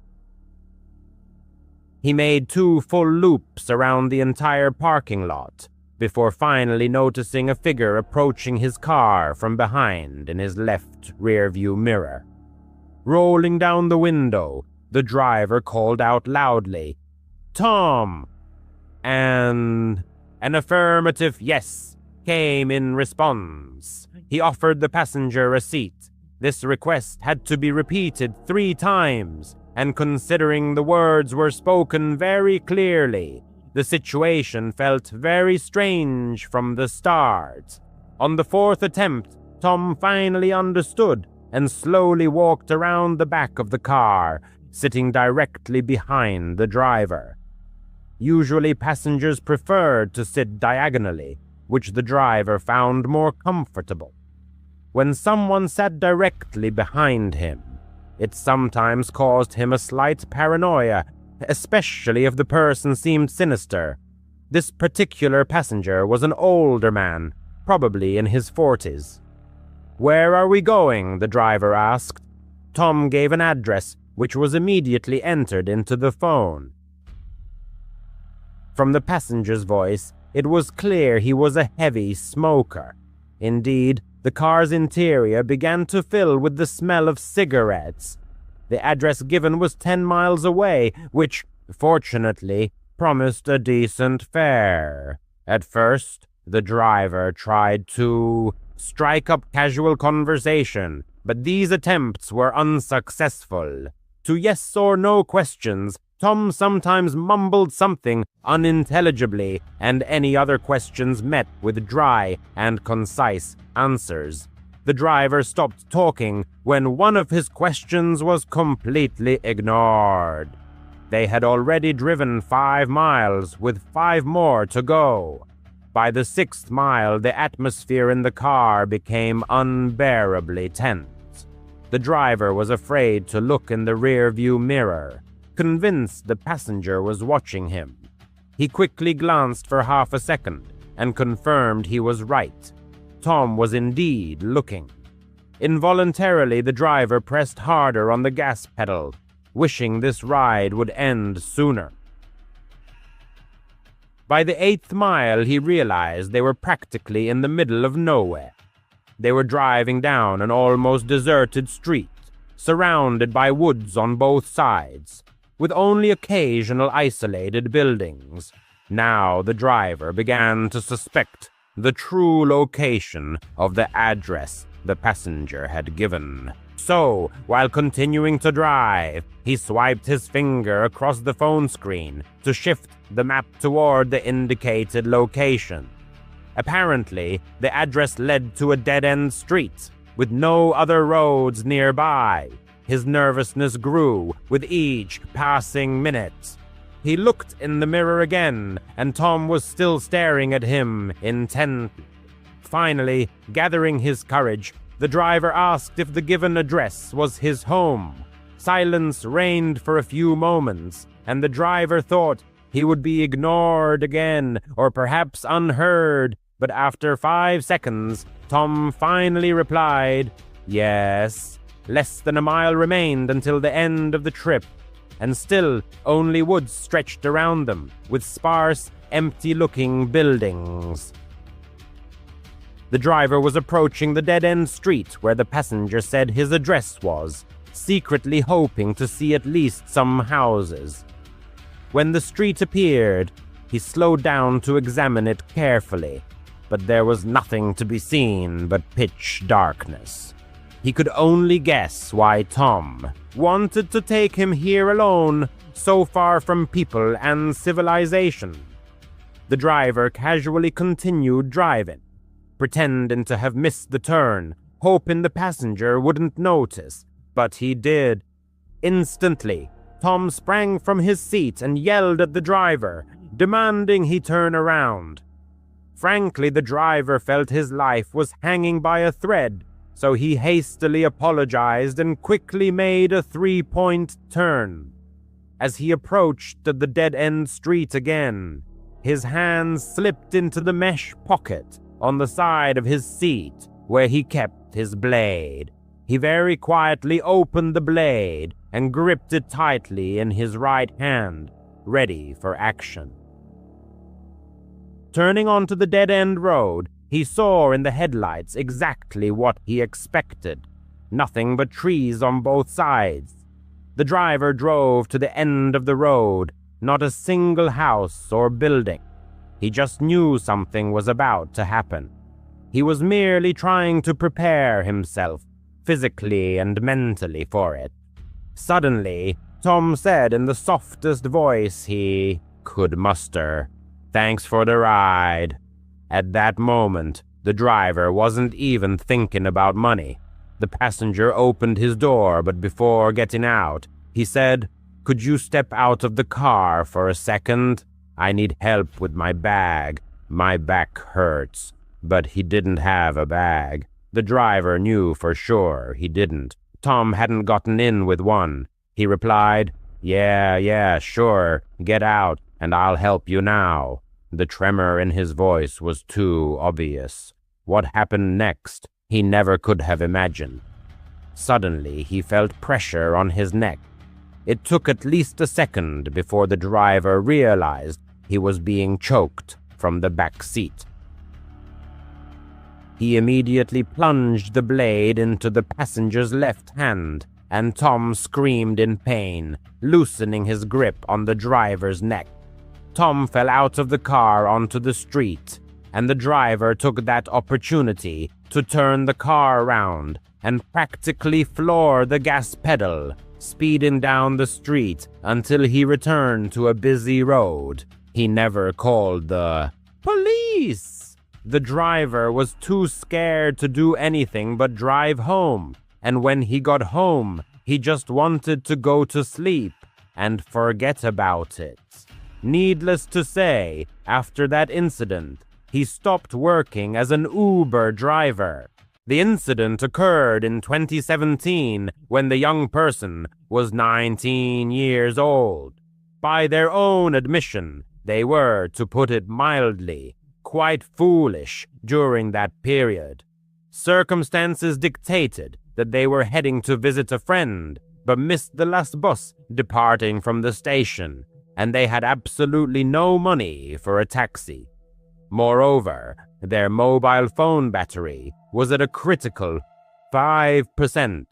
He made 2 full loops around the entire parking lot before finally noticing a figure approaching his car from behind in his left rearview mirror. Rolling down the window, the driver called out loudly, "Tom!" And an affirmative yes came in response. He offered the passenger a seat. This request had to be repeated 3 times, and considering the words were spoken very clearly, the situation felt very strange from the start. On the 4th attempt, Tom finally understood and slowly walked around the back of the car, sitting directly behind the driver. Usually passengers preferred to sit diagonally, which the driver found more comfortable. When someone sat directly behind him, it sometimes caused him a slight paranoia, especially if the person seemed sinister. This particular passenger was an older man, probably in his 40s. "Where are we going?" the driver asked. Tom gave an address, which was immediately entered into the phone. From the passenger's voice, it was clear he was a heavy smoker. Indeed, the car's interior began to fill with the smell of cigarettes. The address given was 10 miles away, which, fortunately, promised a decent fare. At first, the driver tried to strike up casual conversation, but these attempts were unsuccessful. To yes or no questions, Tom sometimes mumbled something unintelligibly, and any other questions met with dry and concise answers. The driver stopped talking when one of his questions was completely ignored. They had already driven 5 miles, with 5 more to go. By the 6th mile, the atmosphere in the car became unbearably tense. The driver was afraid to look in the rearview mirror, convinced the passenger was watching him. He quickly glanced for half a second and confirmed he was right. Tom was indeed looking. Involuntarily, the driver pressed harder on the gas pedal, wishing this ride would end sooner. By the 8th mile, he realized they were practically in the middle of nowhere. They were driving down an almost deserted street, surrounded by woods on both sides, with only occasional isolated buildings. Now the driver began to suspect the true location of the address the passenger had given. So, while continuing to drive, he swiped his finger across the phone screen to shift the map toward the indicated location. Apparently, the address led to a dead-end street, with no other roads nearby. His nervousness grew with each passing minute. He looked in the mirror again, and Tom was still staring at him intently. Finally, gathering his courage, the driver asked if the given address was his home. Silence reigned for a few moments, and the driver thought he would be ignored again, or perhaps unheard, but after 5 seconds, Tom finally replied, "Yes." Less than a mile remained until the end of the trip, and still only woods stretched around them, with sparse, empty-looking buildings. The driver was approaching the dead-end street where the passenger said his address was, secretly hoping to see at least some houses. When the street appeared, he slowed down to examine it carefully, but there was nothing to be seen but pitch darkness. He could only guess why Tom wanted to take him here alone, so far from people and civilization. The driver casually continued driving, pretending to have missed the turn, hoping the passenger wouldn't notice, but he did. Instantly, Tom sprang from his seat and yelled at the driver, demanding he turn around. Frankly, the driver felt his life was hanging by a thread, so he hastily apologized and quickly made a 3-point turn. as he approached the dead-end street again. His hands slipped into the mesh pocket on the side of his seat where he kept his blade. He very quietly opened the blade and gripped it tightly in his right hand, ready for action. Turning onto the dead-end road, he saw in the headlights exactly what he expected. Nothing but trees on both sides. The driver drove to the end of the road, not a single house or building. He just knew something was about to happen. He was merely trying to prepare himself, physically and mentally, for it. Suddenly, Tom said in the softest voice he could muster, "Thanks for the ride." At that moment, the driver wasn't even thinking about money. The passenger opened his door, but before getting out, he said, "Could you step out of the car for a second? I need help with my bag. My back hurts." But he didn't have a bag. The driver knew for sure he didn't. Tom hadn't gotten in with one. He replied, Yeah, sure. Get out, and I'll help you now." The tremor in his voice was too obvious. What happened next, he never could have imagined. Suddenly, he felt pressure on his neck. It took at least a second before the driver realized he was being choked from the back seat. He immediately plunged the blade into the passenger's left hand, and Tom screamed in pain, loosening his grip on the driver's neck. Tom fell out of the car onto the street, and the driver took that opportunity to turn the car around and practically floor the gas pedal, speeding down the street until he returned to a busy road. He never called the police. The driver was too scared to do anything but drive home, and when he got home, he just wanted to go to sleep and forget about it. Needless to say, after that incident, he stopped working as an Uber driver. The incident occurred in 2017 when the young person was 19 years old. By their own admission, they were, to put it mildly, quite foolish during that period. Circumstances dictated that they were heading to visit a friend, but missed the last bus departing from the station, and they had absolutely no money for a taxi. Moreover, their mobile phone battery was at a critical 5%.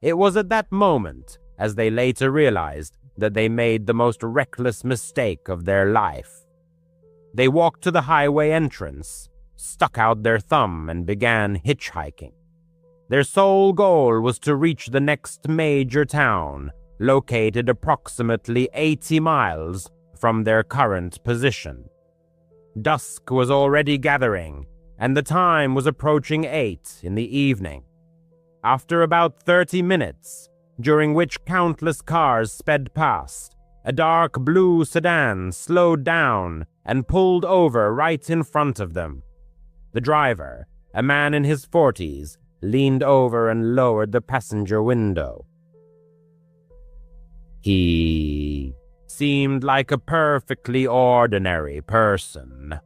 It was at that moment, as they later realized, that they made the most reckless mistake of their life. They walked to the highway entrance, stuck out their thumb, and began hitchhiking. Their sole goal was to reach the next major town, located approximately 80 miles from their current position. Dusk was already gathering, and the time was approaching 8 in the evening. After about 30 minutes, during which countless cars sped past, a dark blue sedan slowed down and pulled over right in front of them. The driver, a man in his 40s, leaned over and lowered the passenger window. He seemed like a perfectly ordinary person.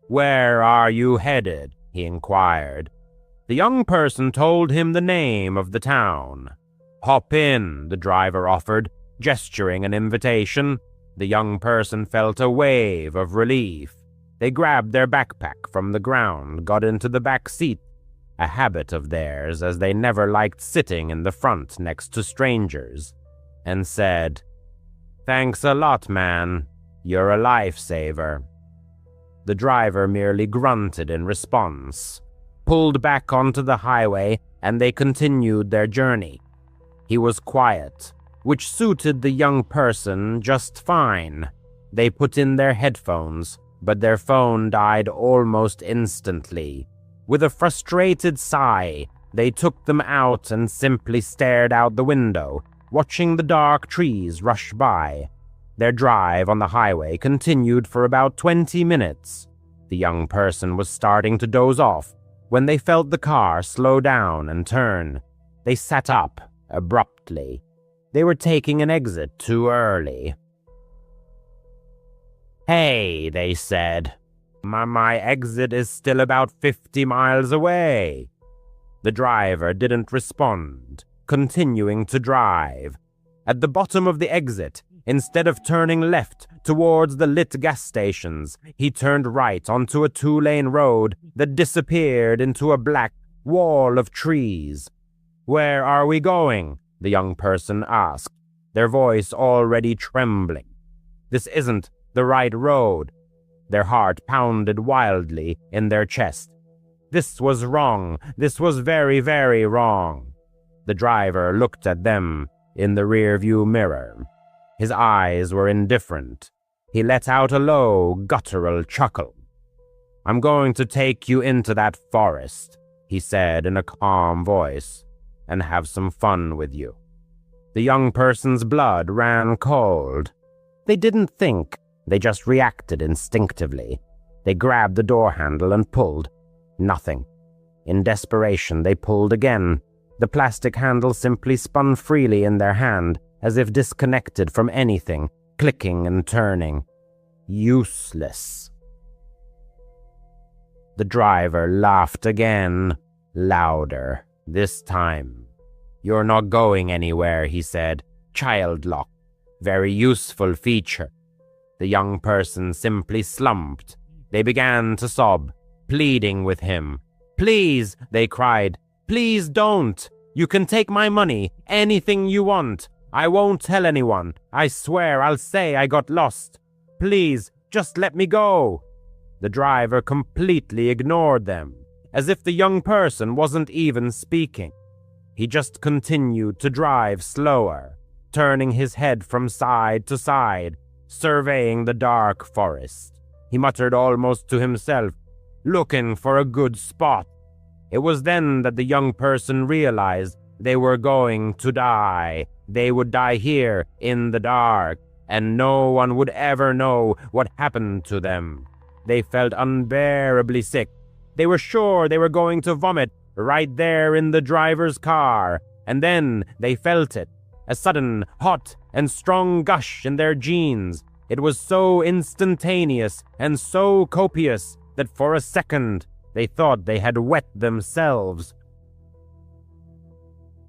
"Where are you headed?" he inquired. The young person told him the name of the town. "Hop in," the driver offered, gesturing an invitation. The young person felt a wave of relief. They grabbed their backpack from the ground, got into the back seat, a habit of theirs as they never liked sitting in the front next to strangers, and said, "Thanks a lot, man. You're a lifesaver." The driver merely grunted in response, pulled back onto the highway, and they continued their journey. He was quiet, which suited the young person just fine. They put in their headphones, but their phone died almost instantly. With a frustrated sigh, they took them out and simply stared out the window, watching the dark trees rush by. Their drive on the highway continued for about 20 minutes. The young person was starting to doze off when they felt the car slow down and turn. They sat up abruptly. They were taking an exit too early. "Hey," they said. My exit is still about 50 miles away." The driver didn't respond, continuing to drive. At the bottom of the exit, instead of turning left towards the lit gas stations, he turned right onto a 2-lane road that disappeared into a black wall of trees. "Where are we going?" the young person asked, their voice already trembling. "This isn't the right road." Their heart pounded wildly in their chest. This was wrong. This was very, very wrong. The driver looked at them in the rearview mirror. His eyes were indifferent. He let out a low, guttural chuckle. "I'm going to take you into that forest," he said in a calm voice, "and have some fun with you." The young person's blood ran cold. They didn't think. They just reacted instinctively. They grabbed the door handle and pulled. Nothing. In desperation, they pulled again. The plastic handle simply spun freely in their hand, as if disconnected from anything, clicking and turning. Useless. The driver laughed again, louder, this time. "You're not going anywhere," he said. "Child lock. Very useful feature." The young person simply slumped. They began to sob, pleading with him. "Please," they cried. "Please don't. You can take my money, anything you want. I won't tell anyone. I swear I'll say I got lost. Please, just let me go." The driver completely ignored them, as if the young person wasn't even speaking. He just continued to drive slower, turning his head from side to side, surveying the dark forest. He muttered almost to himself, looking for a good spot. It was then that the young person realized they were going to die. They would die here in the dark, and no one would ever know what happened to them. They felt unbearably sick. They were sure they were going to vomit right there in the driver's car, and then they felt it. A sudden, hot and strong gush in their jeans. It was so instantaneous and so copious that for a second they thought they had wet themselves.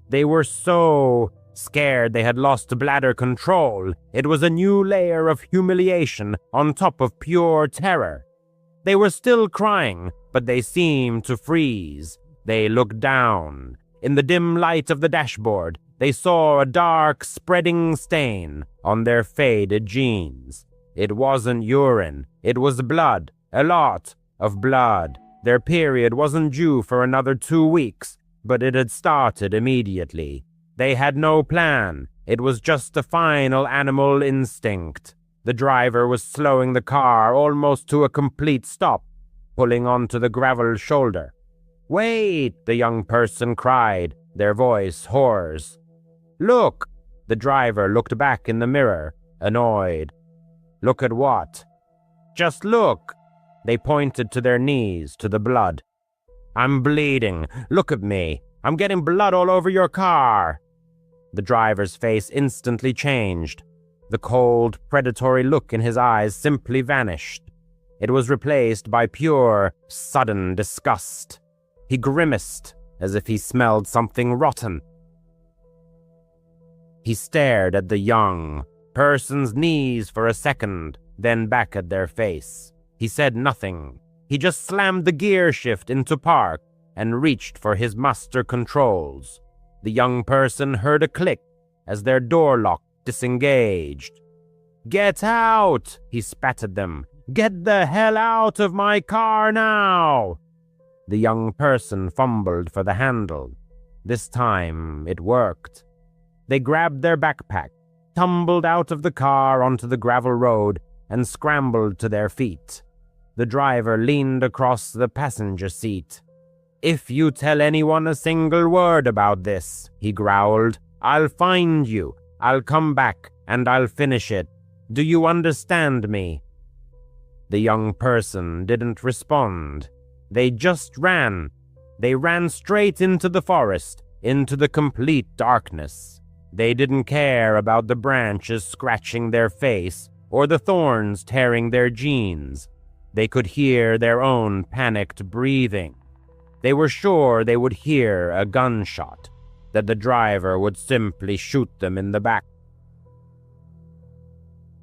They were so scared they had lost bladder control. It was a new layer of humiliation on top of pure terror. They were still crying, but they seemed to freeze. They looked down. In the dim light of the dashboard, they saw a dark, spreading stain on their faded jeans. It wasn't urine. It was blood. A lot of blood. Their period wasn't due for another 2 weeks, but it had started immediately. They had no plan. It was just a final animal instinct. The driver was slowing the car almost to a complete stop, pulling onto the gravel shoulder. "Wait!" the young person cried, their voice hoarse. "Look!" The driver looked back in the mirror, annoyed. "Look at what?" "Just look!" They pointed to their knees, to the blood. "I'm bleeding. Look at me. I'm getting blood all over your car." The driver's face instantly changed. The cold, predatory look in his eyes simply vanished. It was replaced by pure, sudden disgust. He grimaced as if he smelled something rotten. He stared at the young person's knees for a second, then back at their face. He said nothing. He just slammed the gear shift into park and reached for his master controls. The young person heard a click as their door lock disengaged. "Get out!" he spat at them. "Get the hell out of my car now!" The young person fumbled for the handle. This time it worked. They grabbed their backpack, tumbled out of the car onto the gravel road, and scrambled to their feet. The driver leaned across the passenger seat. "If you tell anyone a single word about this," he growled, "I'll find you. I'll come back and I'll finish it. Do you understand me?" The young person didn't respond. They just ran. They ran straight into the forest, into the complete darkness. They didn't care about the branches scratching their face or the thorns tearing their jeans. They could hear their own panicked breathing. They were sure they would hear a gunshot, that the driver would simply shoot them in the back.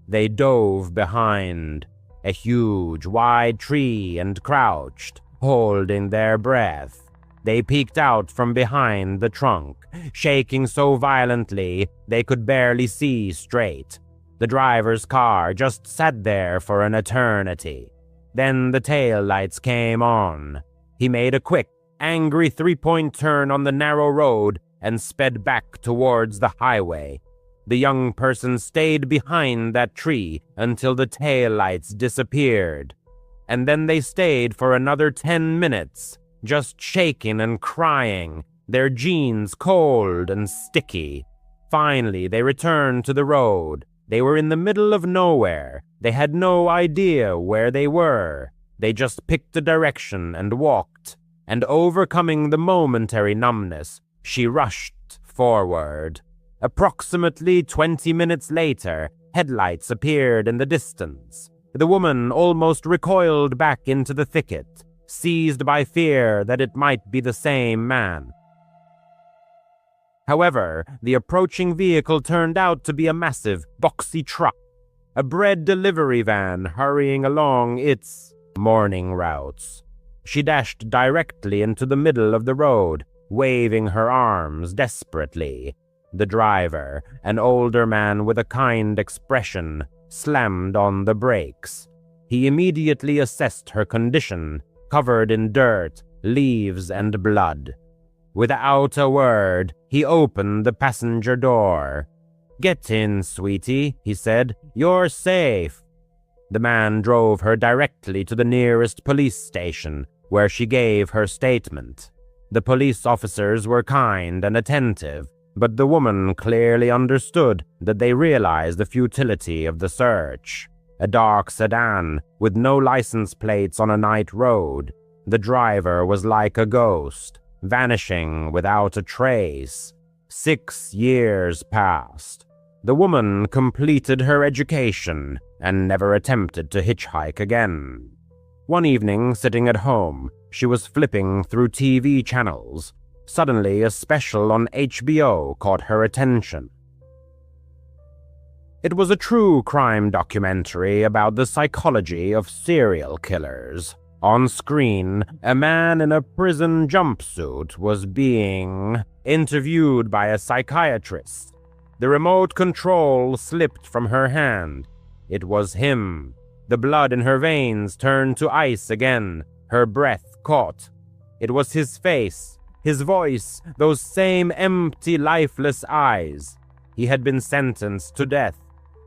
They dove behind a huge, wide tree and crouched, holding their breath. They peeked out from behind the trunk, shaking so violently they could barely see straight. The driver's car just sat there for an eternity. Then the taillights came on. He made a quick, angry three-point turn on the narrow road and sped back towards the highway. The young person stayed behind that tree until the taillights disappeared. And then they stayed for another 10 minutes, just shaking and crying, their jeans cold and sticky. Finally, they returned to the road. They were in the middle of nowhere. They had no idea where they were. They just picked a direction and walked. And overcoming the momentary numbness, she rushed forward. Approximately 20 minutes later, headlights appeared in the distance. The woman almost recoiled back into the thicket, seized by fear that it might be the same man. However, the approaching vehicle turned out to be a massive, boxy truck, a bread delivery van hurrying along its morning routes. She dashed directly into the middle of the road, waving her arms desperately. The driver, an older man with a kind expression, slammed on the brakes. He immediately assessed her condition, covered in dirt, leaves, and blood. Without a word, he opened the passenger door. "Get in, sweetie," he said. "You're safe." The man drove her directly to the nearest police station, where she gave her statement. The police officers were kind and attentive, but the woman clearly understood that they realized the futility of the search. A dark sedan with no license plates on a night road. The driver was like a ghost, vanishing without a trace. 6 years passed. The woman completed her education and never attempted to hitchhike again. One evening, sitting at home, she was flipping through TV channels. Suddenly, a special on HBO caught her attention. It was a true crime documentary about the psychology of serial killers. On screen, a man in a prison jumpsuit was being interviewed by a psychiatrist. The remote control slipped from her hand. It was him. The blood in her veins turned to ice again. Her breath caught. It was his face, his voice, those same empty, lifeless eyes. He had been sentenced to death.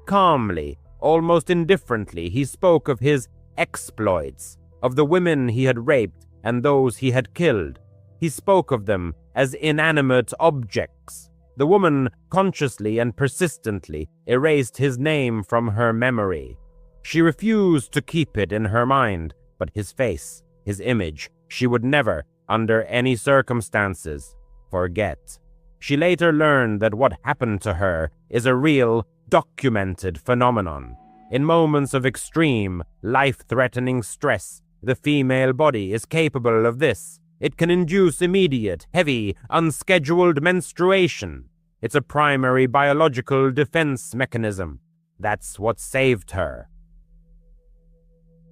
Calmly, almost indifferently, he spoke of his exploits, of the women he had raped and those he had killed. He spoke of them as inanimate objects. The woman consciously and persistently erased his name from her memory. She refused to keep it in her mind, but his face, his image, she would never, under any circumstances, forget. She later learned that what happened to her is a real, documented phenomenon. In moments of extreme, life-threatening stress, the female body is capable of this. It can induce immediate, heavy, unscheduled menstruation. It's a primary biological defense mechanism. That's what saved her.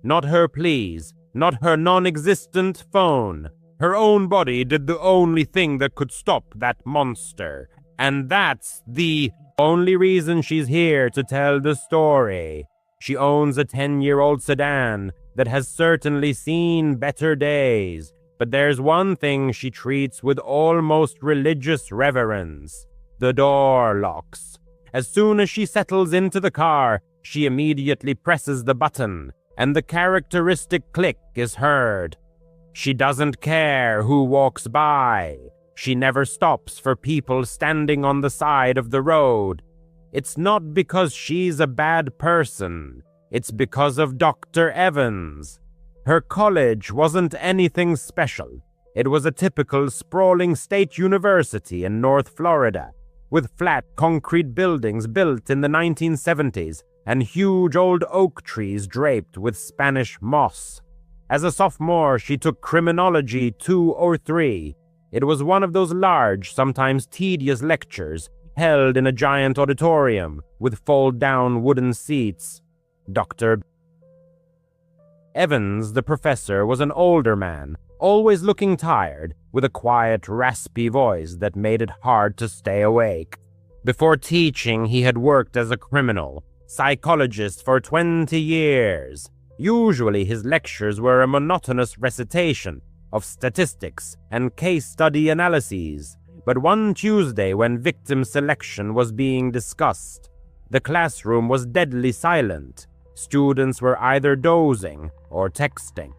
Not her pleas, not her non-existent phone. Her own body did the only thing that could stop that monster. And that's the only reason she's here to tell the story. She owns a 10-year-old sedan that has certainly seen better days. But there's one thing she treats with almost religious reverence. The door locks. As soon as she settles into the car, she immediately presses the button, and the characteristic click is heard. She doesn't care who walks by. She never stops for people standing on the side of the road. It's not because she's a bad person. It's because of Dr. Evans. Her college wasn't anything special. It was a typical sprawling state university in North Florida, with flat concrete buildings built in the 1970s and huge old oak trees draped with Spanish moss. As a sophomore, she took criminology 2 or 3. It was one of those large, sometimes tedious lectures held in a giant auditorium with fold-down wooden seats. Dr. Evans, the professor, was an older man, always looking tired, with a quiet, raspy voice that made it hard to stay awake. Before teaching, he had worked as a criminal psychologist for 20 years. Usually his lectures were a monotonous recitation of statistics and case study analyses, but one Tuesday when victim selection was being discussed, the classroom was deadly silent. Students were either dozing or texting.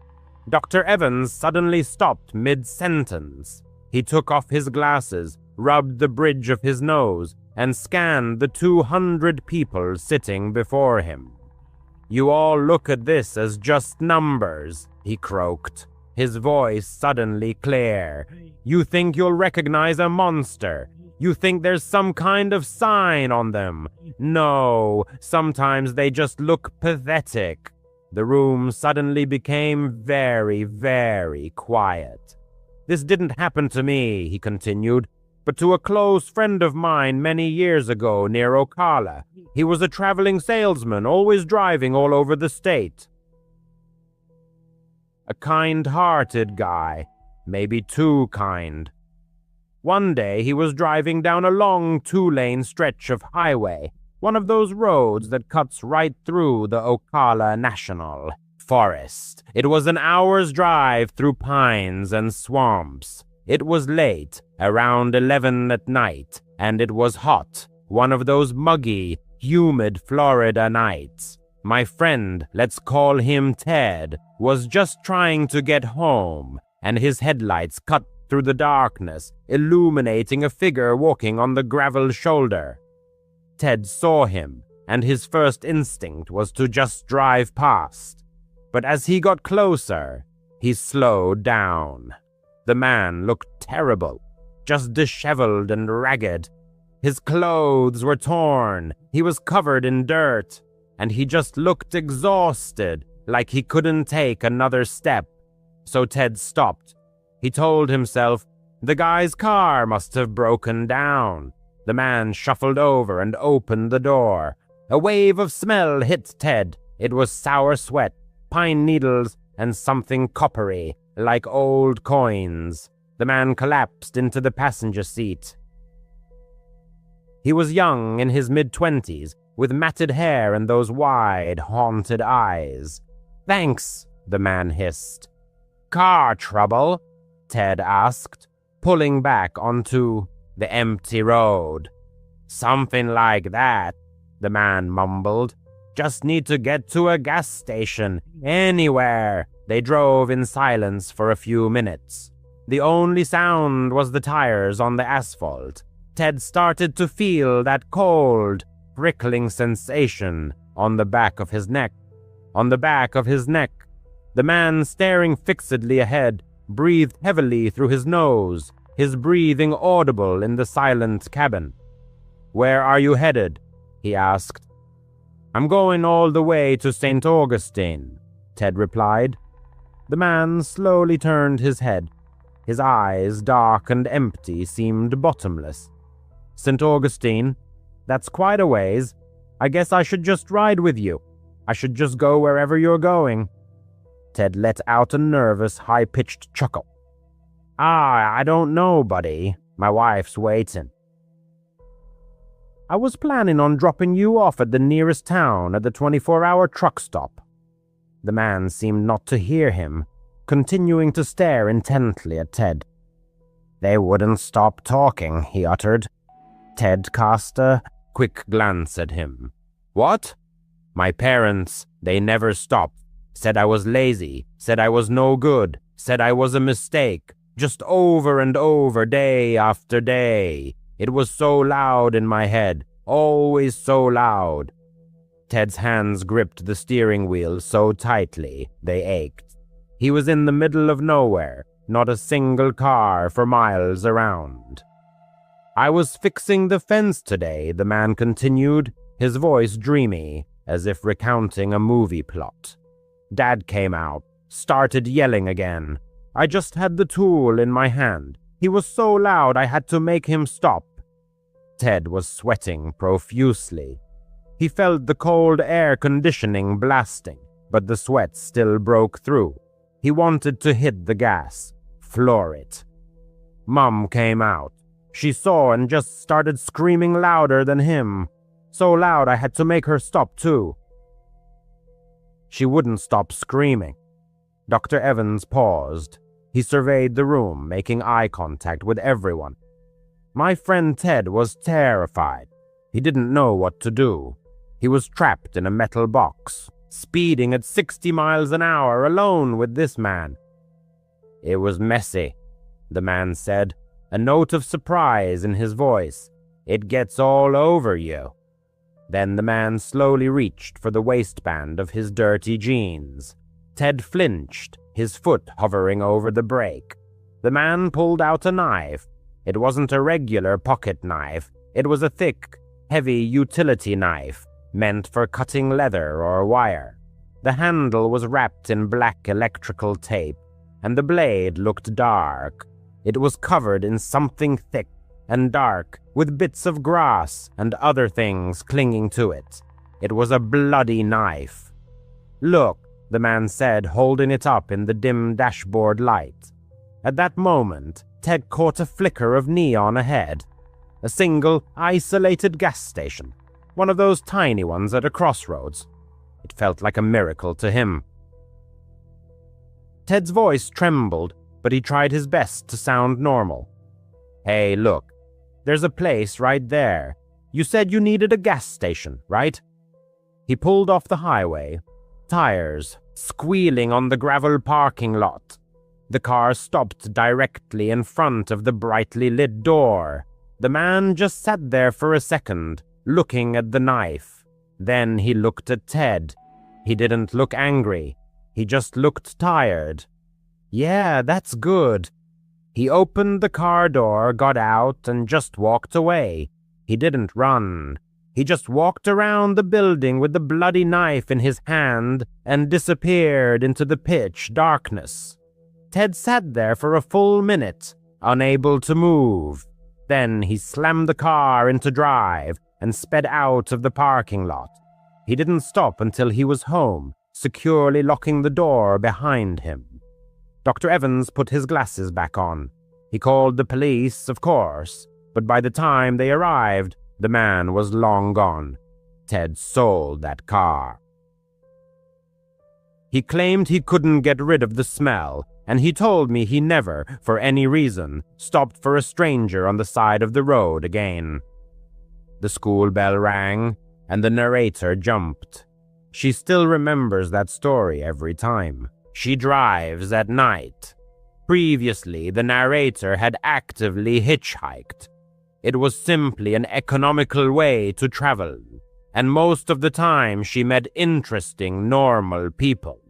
Dr. Evans suddenly stopped mid-sentence. He took off his glasses, rubbed the bridge of his nose, and scanned the 200 people sitting before him. "You all look at this as just numbers," he croaked, his voice suddenly clear. "You think you'll recognize a monster. You think there's some kind of sign on them. No, sometimes they just look pathetic." The room suddenly became very, very quiet. "This didn't happen to me," he continued, "but to a close friend of mine many years ago near Ocala. He was a traveling salesman, always driving all over the state. A kind-hearted guy, maybe too kind. One day he was driving down a long 2-lane stretch of highway, one of those roads that cuts right through the Ocala National Forest. It was an hour's drive through pines and swamps. It was late, around 11 at night, and it was hot, one of those muggy, humid Florida nights. My friend, let's call him Ted, was just trying to get home, and his headlights cut through the darkness, illuminating a figure walking on the gravel shoulder. Ted saw him, and his first instinct was to just drive past. But as he got closer, he slowed down. The man looked terrible, just disheveled and ragged. His clothes were torn, he was covered in dirt, and he just looked exhausted, like he couldn't take another step. So Ted stopped. He told himself, the guy's car must have broken down. The man shuffled over and opened the door. A wave of smell hit Ted. It was sour sweat, pine needles, and something coppery, like old coins. The man collapsed into the passenger seat. He was young, in his mid-20s, with matted hair and those wide, haunted eyes. "Thanks," the man hissed. "Car trouble?" Ted asked, pulling back onto the empty road. "Something like that," the man mumbled. "Just need to get to a gas station, anywhere." They drove in silence for a few minutes. The only sound was the tires on the asphalt. Ted started to feel that cold, prickling sensation on the back of his neck. On the back of his neck. The man, staring fixedly ahead, breathed heavily through his nose, his breathing audible in the silent cabin. "Where are you headed?" he asked. "I'm going all the way to St. Augustine," Ted replied. The man slowly turned his head. His eyes, dark and empty, seemed bottomless. "St. Augustine? That's quite a ways. I guess I should just ride with you. I should just go wherever you're going." Ted let out a nervous, high-pitched chuckle. I don't know, buddy. My wife's waiting." "I was planning on dropping you off at the nearest town at the 24-hour truck stop." The man seemed not to hear him, continuing to stare intently at Ted. "They wouldn't stop talking," he uttered. Ted cast a quick glance at him. "What?" "My parents, they never stopped. Said I was lazy, said I was no good, said I was a mistake, just over and over, day after day. It was so loud in my head, always so loud." Ted's hands gripped the steering wheel so tightly, they ached. He was in the middle of nowhere, not a single car for miles around. I was fixing the fence today, the man continued, his voice dreamy, as if recounting a movie plot. Dad came out, started yelling again. I just had the tool in my hand. He was so loud I had to make him stop. Ted was sweating profusely. He felt the cold air conditioning blasting, but the sweat still broke through. He wanted to hit the gas, floor it. Mom came out. She saw and just started screaming louder than him. So loud I had to make her stop too. She wouldn't stop screaming. Dr. Evans paused. He surveyed the room, making eye contact with everyone. My friend Ted was terrified. He didn't know what to do. He was trapped in a metal box, speeding at 60 miles an hour alone with this man. It was messy, the man said, a note of surprise in his voice. It gets all over you. Then the man slowly reached for the waistband of his dirty jeans. Ted flinched, his foot hovering over the brake. The man pulled out a knife. It wasn't a regular pocket knife. It was a thick, heavy utility knife, meant for cutting leather or wire. The handle was wrapped in black electrical tape, and the blade looked dark. It was covered in something thick and dark, with bits of grass and other things clinging to it. It was a bloody knife. Look, the man said, holding it up in the dim dashboard light. At that moment, Ted caught a flicker of neon ahead. A single, isolated gas station. One of those tiny ones at a crossroads. It felt like a miracle to him. Ted's voice trembled, but he tried his best to sound normal. Hey, look. There's a place right there. You said you needed a gas station, right? He pulled off the highway, tires squealing on the gravel parking lot. The car stopped directly in front of the brightly lit door. The man just sat there for a second, looking at the knife. Then he looked at Ted. He didn't look angry. He just looked tired. Yeah, that's good. He opened the car door, got out, and just walked away. He didn't run. He just walked around the building with the bloody knife in his hand and disappeared into the pitch darkness. Ted sat there for a full minute, unable to move. Then he slammed the car into drive and sped out of the parking lot. He didn't stop until he was home, securely locking the door behind him. Dr. Evans put his glasses back on. He called the police, of course, but by the time they arrived, the man was long gone. Ted sold that car. He claimed he couldn't get rid of the smell, and he told me he never, for any reason, stopped for a stranger on the side of the road again. The school bell rang, and the narrator jumped. She still remembers that story every time. She drives at night. Previously, the narrator had actively hitchhiked. It was simply an economical way to travel, and most of the time she met interesting, normal people.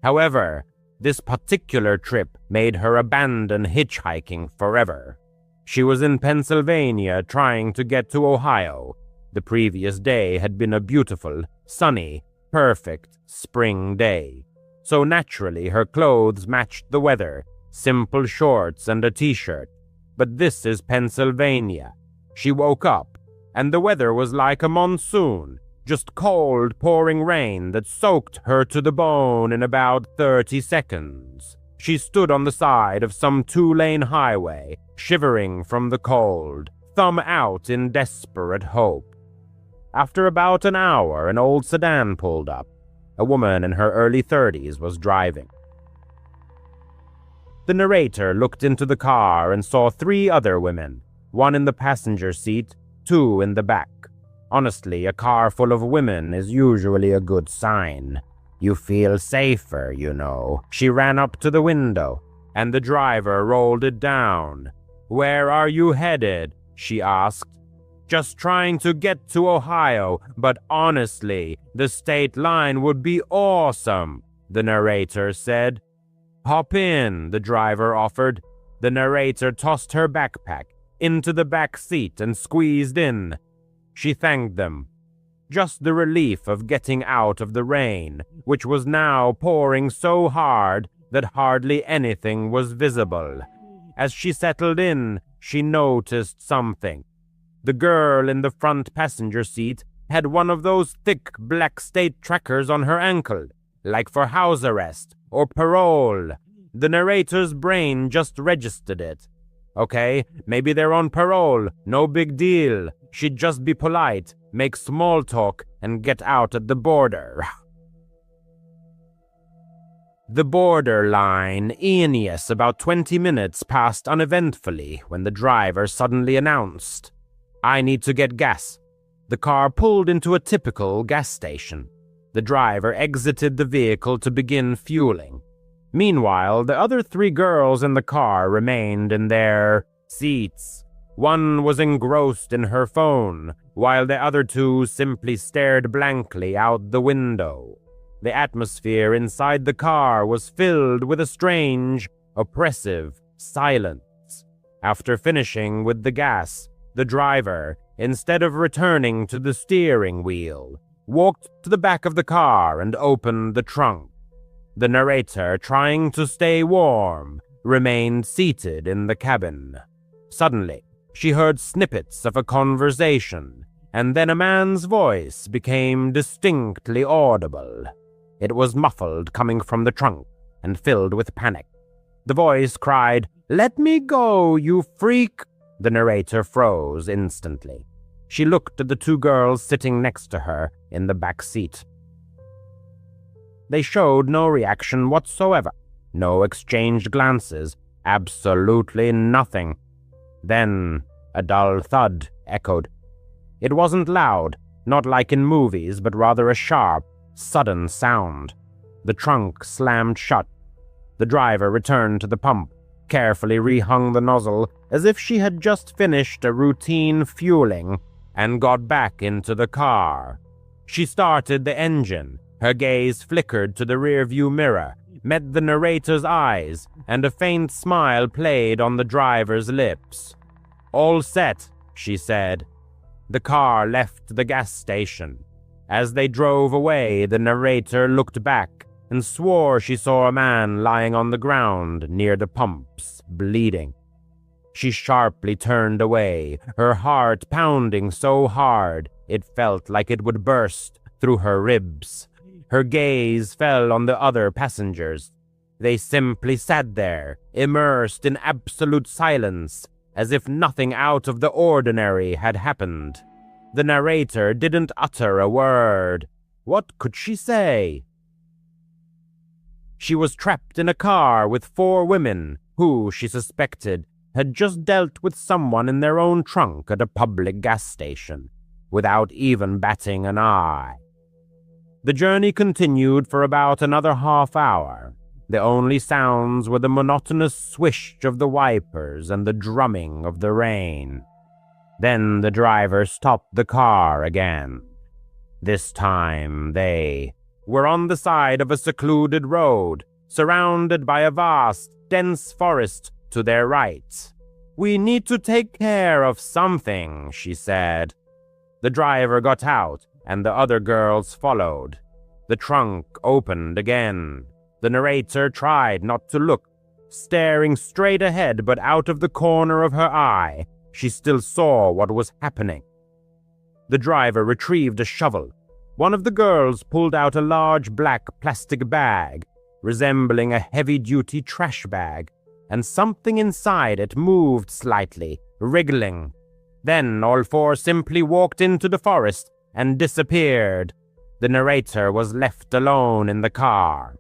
However, this particular trip made her abandon hitchhiking forever. She was in Pennsylvania trying to get to Ohio. The previous day had been a beautiful, sunny, perfect spring day. So naturally her clothes matched the weather, simple shorts and a t-shirt. But this is Pennsylvania. She woke up, and the weather was like a monsoon, just cold pouring rain that soaked her to the bone in about 30 seconds. She stood on the side of some 2-lane highway, shivering from the cold, thumb out in desperate hope. After about an hour, an old sedan pulled up. A woman in her early 30s was driving. The narrator looked into the car and saw 3 other women, one in the passenger seat, 2 in the back. Honestly, a car full of women is usually a good sign. You feel safer, you know. She ran up to the window, and the driver rolled it down. "Where are you headed?" she asked. "Just trying to get to Ohio, but honestly, the state line would be awesome," the narrator said. "Hop in," the driver offered. The narrator tossed her backpack, into the back seat and squeezed in. She thanked them. Just the relief of getting out of the rain, which was now pouring so hard that hardly anything was visible. As she settled in, she noticed something. The girl in the front passenger seat had one of those thick black state trackers on her ankle, like for house arrest or parole. The narrator's brain just registered it. Okay, maybe they're on parole, no big deal. She'd just be polite, make small talk, and get out at the border. The borderline, Aeneas, about 20 minutes passed uneventfully when the driver suddenly announced, "I need to get gas." The car pulled into a typical gas station. The driver exited the vehicle to begin fueling. Meanwhile, the other 3 girls in the car remained in their seats. One was engrossed in her phone, while the other 2 simply stared blankly out the window. The atmosphere inside the car was filled with a strange, oppressive silence. After finishing with the gas, the driver, instead of returning to the steering wheel, walked to the back of the car and opened the trunk. The narrator, trying to stay warm, remained seated in the cabin. Suddenly, she heard snippets of a conversation, and then a man's voice became distinctly audible. It was muffled, coming from the trunk, and filled with panic. The voice cried, "Let me go, you freak!" The narrator froze instantly. She looked at the 2 girls sitting next to her in the back seat. They showed no reaction whatsoever, no exchanged glances, absolutely nothing. Then a dull thud echoed. It wasn't loud, not like in movies, but rather a sharp, sudden sound. The trunk slammed shut. The driver returned to the pump, carefully rehung the nozzle as if she had just finished a routine fueling, and got back into the car. She started the engine. Her gaze flickered to the rearview mirror, met the narrator's eyes, and a faint smile played on the driver's lips. "All set," she said. The car left the gas station. As they drove away, the narrator looked back and swore she saw a man lying on the ground near the pumps, bleeding. She sharply turned away, her heart pounding so hard it felt like it would burst through her ribs. Her gaze fell on the other passengers. They simply sat there, immersed in absolute silence, as if nothing out of the ordinary had happened. The narrator didn't utter a word. What could she say? She was trapped in a car with 4 women who, she suspected, had just dealt with someone in their own trunk at a public gas station, without even batting an eye. The journey continued for about another half hour. The only sounds were the monotonous swish of the wipers and the drumming of the rain. Then the driver stopped the car again. This time they were on the side of a secluded road, surrounded by a vast, dense forest to their right. "We need to take care of something," she said. The driver got out, and the other girls followed. The trunk opened again. The narrator tried not to look, staring straight ahead, but out of the corner of her eye, she still saw what was happening. The driver retrieved a shovel. One of the girls pulled out a large black plastic bag, resembling a heavy-duty trash bag, and something inside it moved slightly, wriggling. Then all 4 simply walked into the forest and disappeared. The narrator was left alone in the car.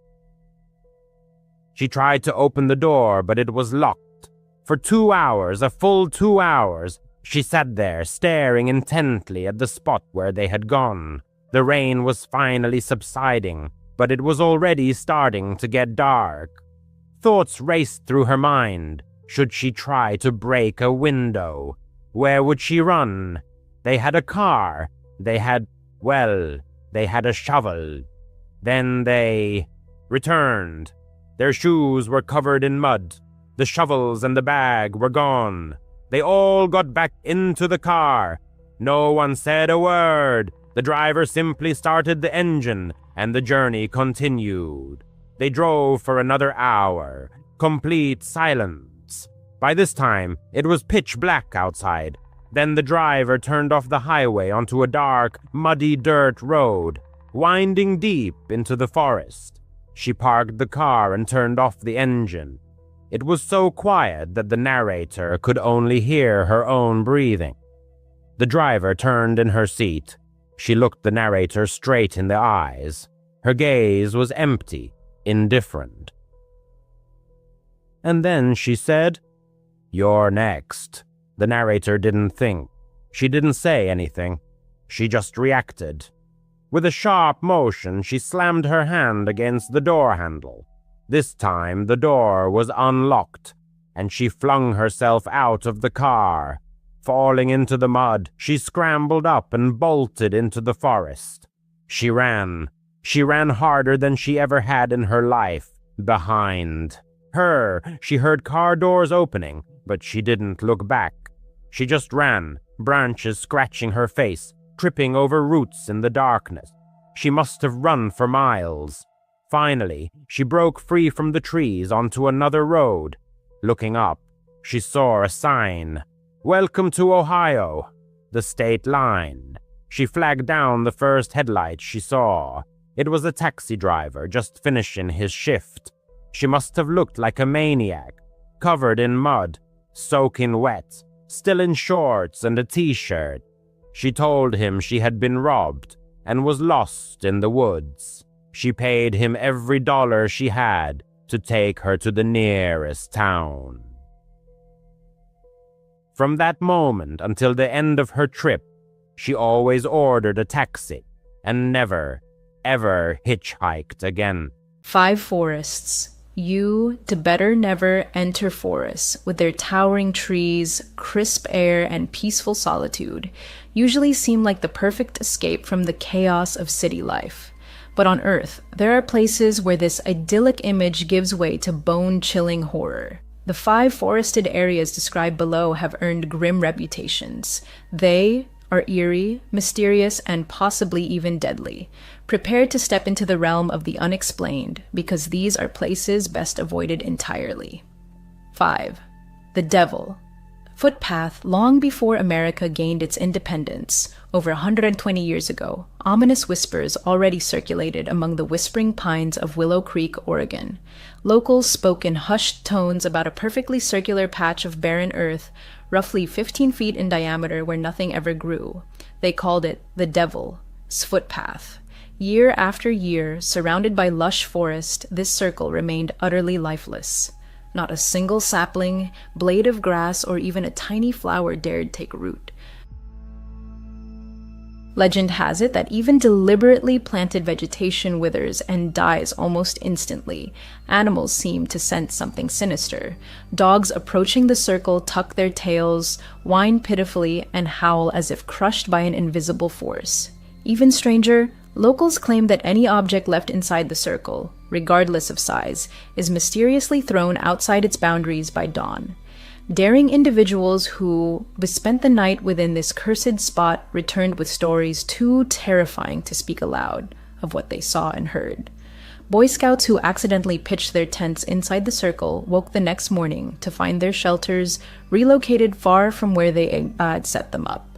She tried to open the door, but it was locked. For 2 hours, a full 2 hours, she sat there staring intently at the spot where they had gone. The rain was finally subsiding, but it was already starting to get dark. Thoughts raced through her mind. Should she try to break a window? Where would she run? They had a car. They had a shovel. Then they returned. Their shoes were covered in mud. The shovels and the bag were gone. They all got back into the car. No one said a word. The driver simply started the engine, and the journey continued. They drove for another hour, complete silence. By this time, it was pitch black outside. Then the driver turned off the highway onto a dark, muddy dirt road, winding deep into the forest. She parked the car and turned off the engine. It was so quiet that the narrator could only hear her own breathing. The driver turned in her seat. She looked the narrator straight in the eyes. Her gaze was empty, indifferent. And then she said, "You're next." The narrator didn't think. She didn't say anything. She just reacted. With a sharp motion, she slammed her hand against the door handle. This time, the door was unlocked, and she flung herself out of the car. Falling into the mud, she scrambled up and bolted into the forest. She ran. She ran harder than she ever had in her life. Behind her, she heard car doors opening, but she didn't look back. She just ran, branches scratching her face, tripping over roots in the darkness. She must have run for miles. Finally, she broke free from the trees onto another road. Looking up, she saw a sign. "Welcome to Ohio," the state line. She flagged down the first headlight she saw. It was a taxi driver just finishing his shift. She must have looked like a maniac, covered in mud, soaking wet, still in shorts and a t-shirt. She told him she had been robbed and was lost in the woods. She paid him every dollar she had to take her to the nearest town. From that moment until the end of her trip, she always ordered a taxi and never, ever hitchhiked again. 5 forests. You to better never enter forests with their towering trees, crisp air, and peaceful solitude usually seem like the perfect escape from the chaos of city life. But on Earth, there are places where this idyllic image gives way to bone-chilling horror. The 5 forested areas described below have earned grim reputations. They are eerie, mysterious, and possibly even deadly. Prepare to step into the realm of the unexplained, because these are places best avoided entirely. 5. The Devil. Footpath. Long before America gained its independence, over 120 years ago, ominous whispers already circulated among the whispering pines of Willow Creek, Oregon. Locals spoke in hushed tones about a perfectly circular patch of barren earth, roughly 15 feet in diameter where nothing ever grew. They called it the Devil's Footpath. Year after year, surrounded by lush forest, this circle remained utterly lifeless. Not a single sapling, blade of grass, or even a tiny flower dared take root. Legend has it that even deliberately planted vegetation withers and dies almost instantly. Animals seem to sense something sinister. Dogs approaching the circle tuck their tails, whine pitifully, and howl as if crushed by an invisible force. Even stranger, locals claim that any object left inside the circle, regardless of size, is mysteriously thrown outside its boundaries by dawn. Daring individuals who spent the night within this cursed spot returned with stories too terrifying to speak aloud of what they saw and heard. Boy Scouts who accidentally pitched their tents inside the circle woke the next morning to find their shelters relocated far from where they had set them up.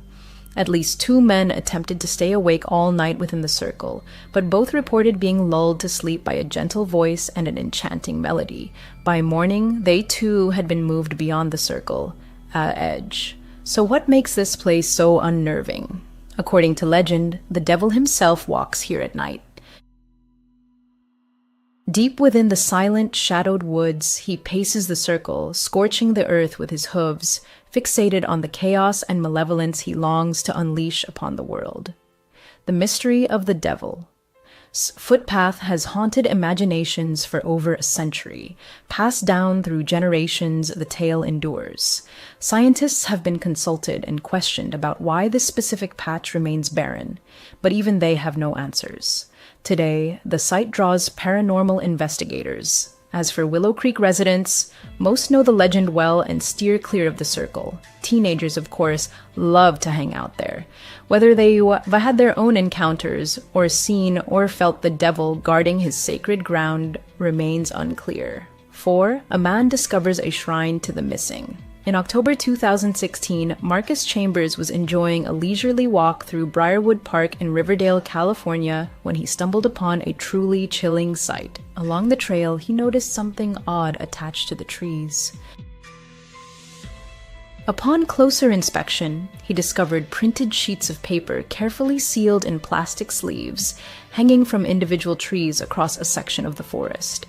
At least 2 men attempted to stay awake all night within the circle, but both reported being lulled to sleep by a gentle voice and an enchanting melody. By morning, they too had been moved beyond the circle edge. So what makes this place so unnerving? According to legend, the devil himself walks here at night. Deep within the silent, shadowed woods, he paces the circle, scorching the earth with his hooves, fixated on the chaos and malevolence he longs to unleash upon the world. The mystery of the devil's footpath has haunted imaginations for over a century. Passed down through generations, the tale endures. Scientists have been consulted and questioned about why this specific patch remains barren, but even they have no answers. Today, the site draws paranormal investigators, As for Willow Creek residents, most know the legend well and steer clear of the circle. Teenagers, of course, love to hang out there. Whether they had their own encounters or seen or felt the devil guarding his sacred ground remains unclear. 4. A man discovers a shrine to the missing. In October 2016, Marcus Chambers was enjoying a leisurely walk through Briarwood Park in Riverdale, California, when he stumbled upon a truly chilling sight. Along the trail, he noticed something odd attached to the trees. Upon closer inspection, he discovered printed sheets of paper carefully sealed in plastic sleeves, hanging from individual trees across a section of the forest.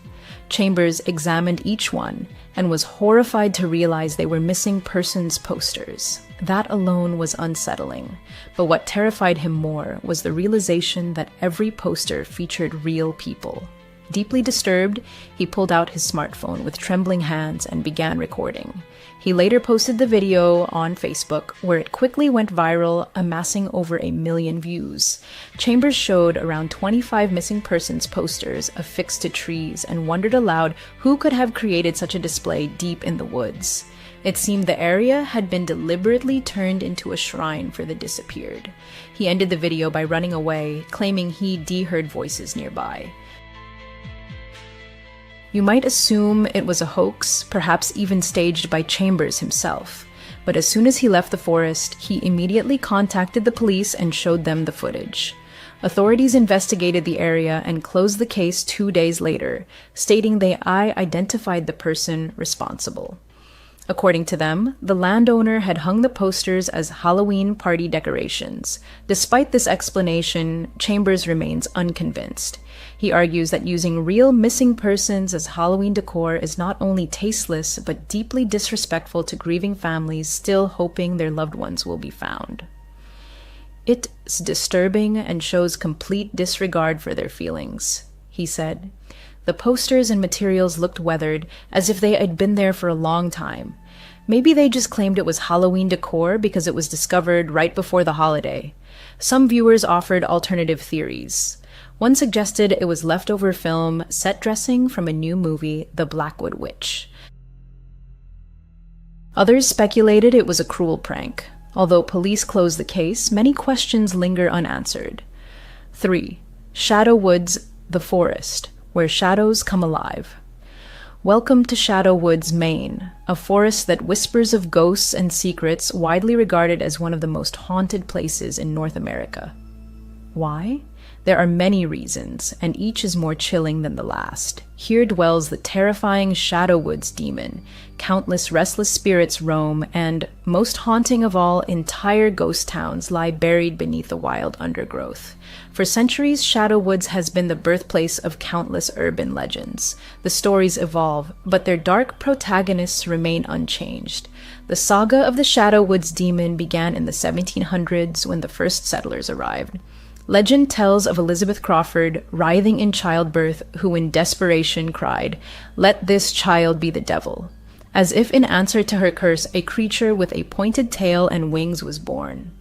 Chambers examined each one and was horrified to realize they were missing persons posters. That alone was unsettling, but what terrified him more was the realization that every poster featured real people. Deeply disturbed, he pulled out his smartphone with trembling hands and began recording. He later posted the video on Facebook, where it quickly went viral, amassing over 1 million views. Chambers showed around 25 missing persons posters affixed to trees and wondered aloud who could have created such a display deep in the woods. It seemed the area had been deliberately turned into a shrine for the disappeared. He ended the video by running away, claiming he'd heard voices nearby. You might assume it was a hoax, perhaps even staged by Chambers himself. But as soon as he left the forest, he immediately contacted the police and showed them the footage. Authorities investigated the area and closed the case 2 days later, stating they identified the person responsible. According to them, the landowner had hung the posters as Halloween party decorations. Despite this explanation, Chambers remains unconvinced. He argues that using real missing persons as Halloween decor is not only tasteless, but deeply disrespectful to grieving families still hoping their loved ones will be found. It's disturbing and shows complete disregard for their feelings, he said. The posters and materials looked weathered, as if they had been there for a long time. Maybe they just claimed it was Halloween decor because it was discovered right before the holiday. Some viewers offered alternative theories. One suggested it was leftover film set dressing from a new movie, The Blackwood Witch. Others speculated it was a cruel prank. Although police closed the case, many questions linger unanswered. 3. Shadow Woods, the forest, where shadows come alive. Welcome to Shadow Woods, Maine, a forest that whispers of ghosts and secrets, widely regarded as one of the most haunted places in North America. Why? There are many reasons, and each is more chilling than the last. Here dwells the terrifying Shadow Woods demon. Countless restless spirits roam, and, most haunting of all, entire ghost towns lie buried beneath the wild undergrowth. For centuries, Shadow Woods has been the birthplace of countless urban legends. The stories evolve, but their dark protagonists remain unchanged. The saga of the Shadow Woods demon began in the 1700s when the first settlers arrived. Legend tells of Elizabeth Crawford, writhing in childbirth, who in desperation cried, "Let this child be the devil." As if in answer to her curse, a creature with a pointed tail and wings was born.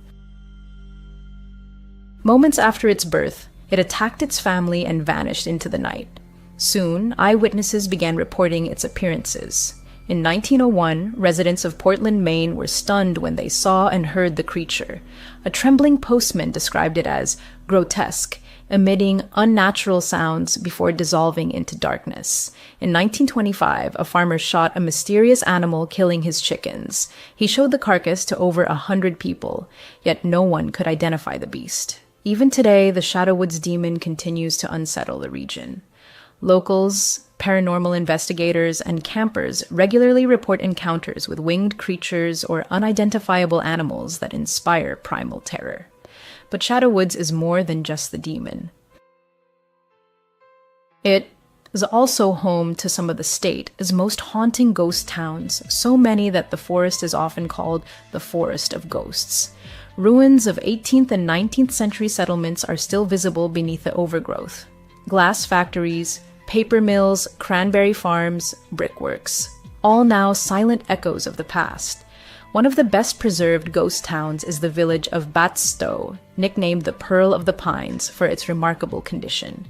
Moments after its birth, it attacked its family and vanished into the night. Soon, eyewitnesses began reporting its appearances. In 1901, residents of Portland, Maine were stunned when they saw and heard the creature. A trembling postman described it as grotesque, emitting unnatural sounds before dissolving into darkness. In 1925, a farmer shot a mysterious animal, killing his chickens. He showed the carcass to over 100 people, yet no one could identify the beast. Even today, the Shadow Woods demon continues to unsettle the region. Locals, paranormal investigators, and campers regularly report encounters with winged creatures or unidentifiable animals that inspire primal terror. But Shadow Woods is more than just the demon. It is also home to some of the state's most haunting ghost towns, so many that the forest is often called the Forest of Ghosts. Ruins of 18th and 19th century settlements are still visible beneath the overgrowth. Glass factories, paper mills, cranberry farms, brickworks, all now silent echoes of the past. One of the best preserved ghost towns is the village of Batstow, nicknamed the Pearl of the Pines for its remarkable condition.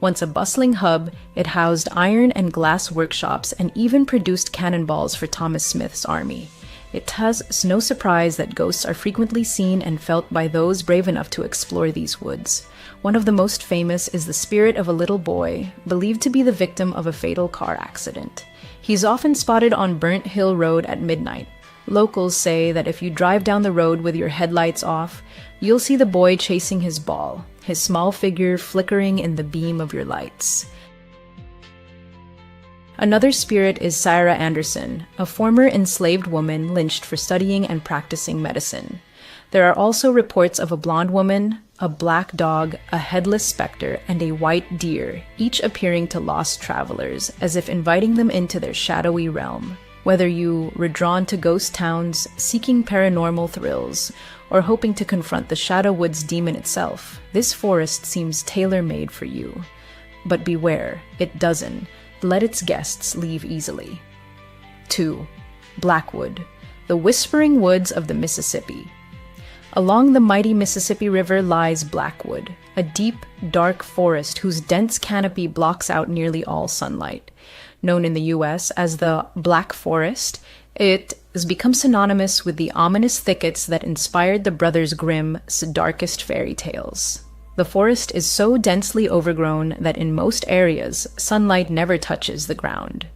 Once a bustling hub, it housed iron and glass workshops and even produced cannonballs for Thomas Smith's army. It thus no surprise that ghosts are frequently seen and felt by those brave enough to explore these woods. One of the most famous is the spirit of a little boy, believed to be the victim of a fatal car accident. He's often spotted on Burnt Hill Road at midnight. Locals say that if you drive down the road with your headlights off, you'll see the boy chasing his ball, his small figure flickering in the beam of your lights. Another spirit is Sarah Anderson, a former enslaved woman lynched for studying and practicing medicine. There are also reports of a blonde woman, a black dog, a headless specter, and a white deer, each appearing to lost travelers, as if inviting them into their shadowy realm. Whether you were drawn to ghost towns, seeking paranormal thrills, or hoping to confront the Shadow Woods demon itself, this forest seems tailor-made for you. But beware, it doesn't let its guests leave easily. 2. Blackwood, the whispering woods of the Mississippi. Along the mighty Mississippi River lies Blackwood, a deep, dark forest whose dense canopy blocks out nearly all sunlight. Known in the US as the Black Forest, it has become synonymous with the ominous thickets that inspired the Brothers Grimm's darkest fairy tales. The forest is so densely overgrown that in most areas, sunlight never touches the ground.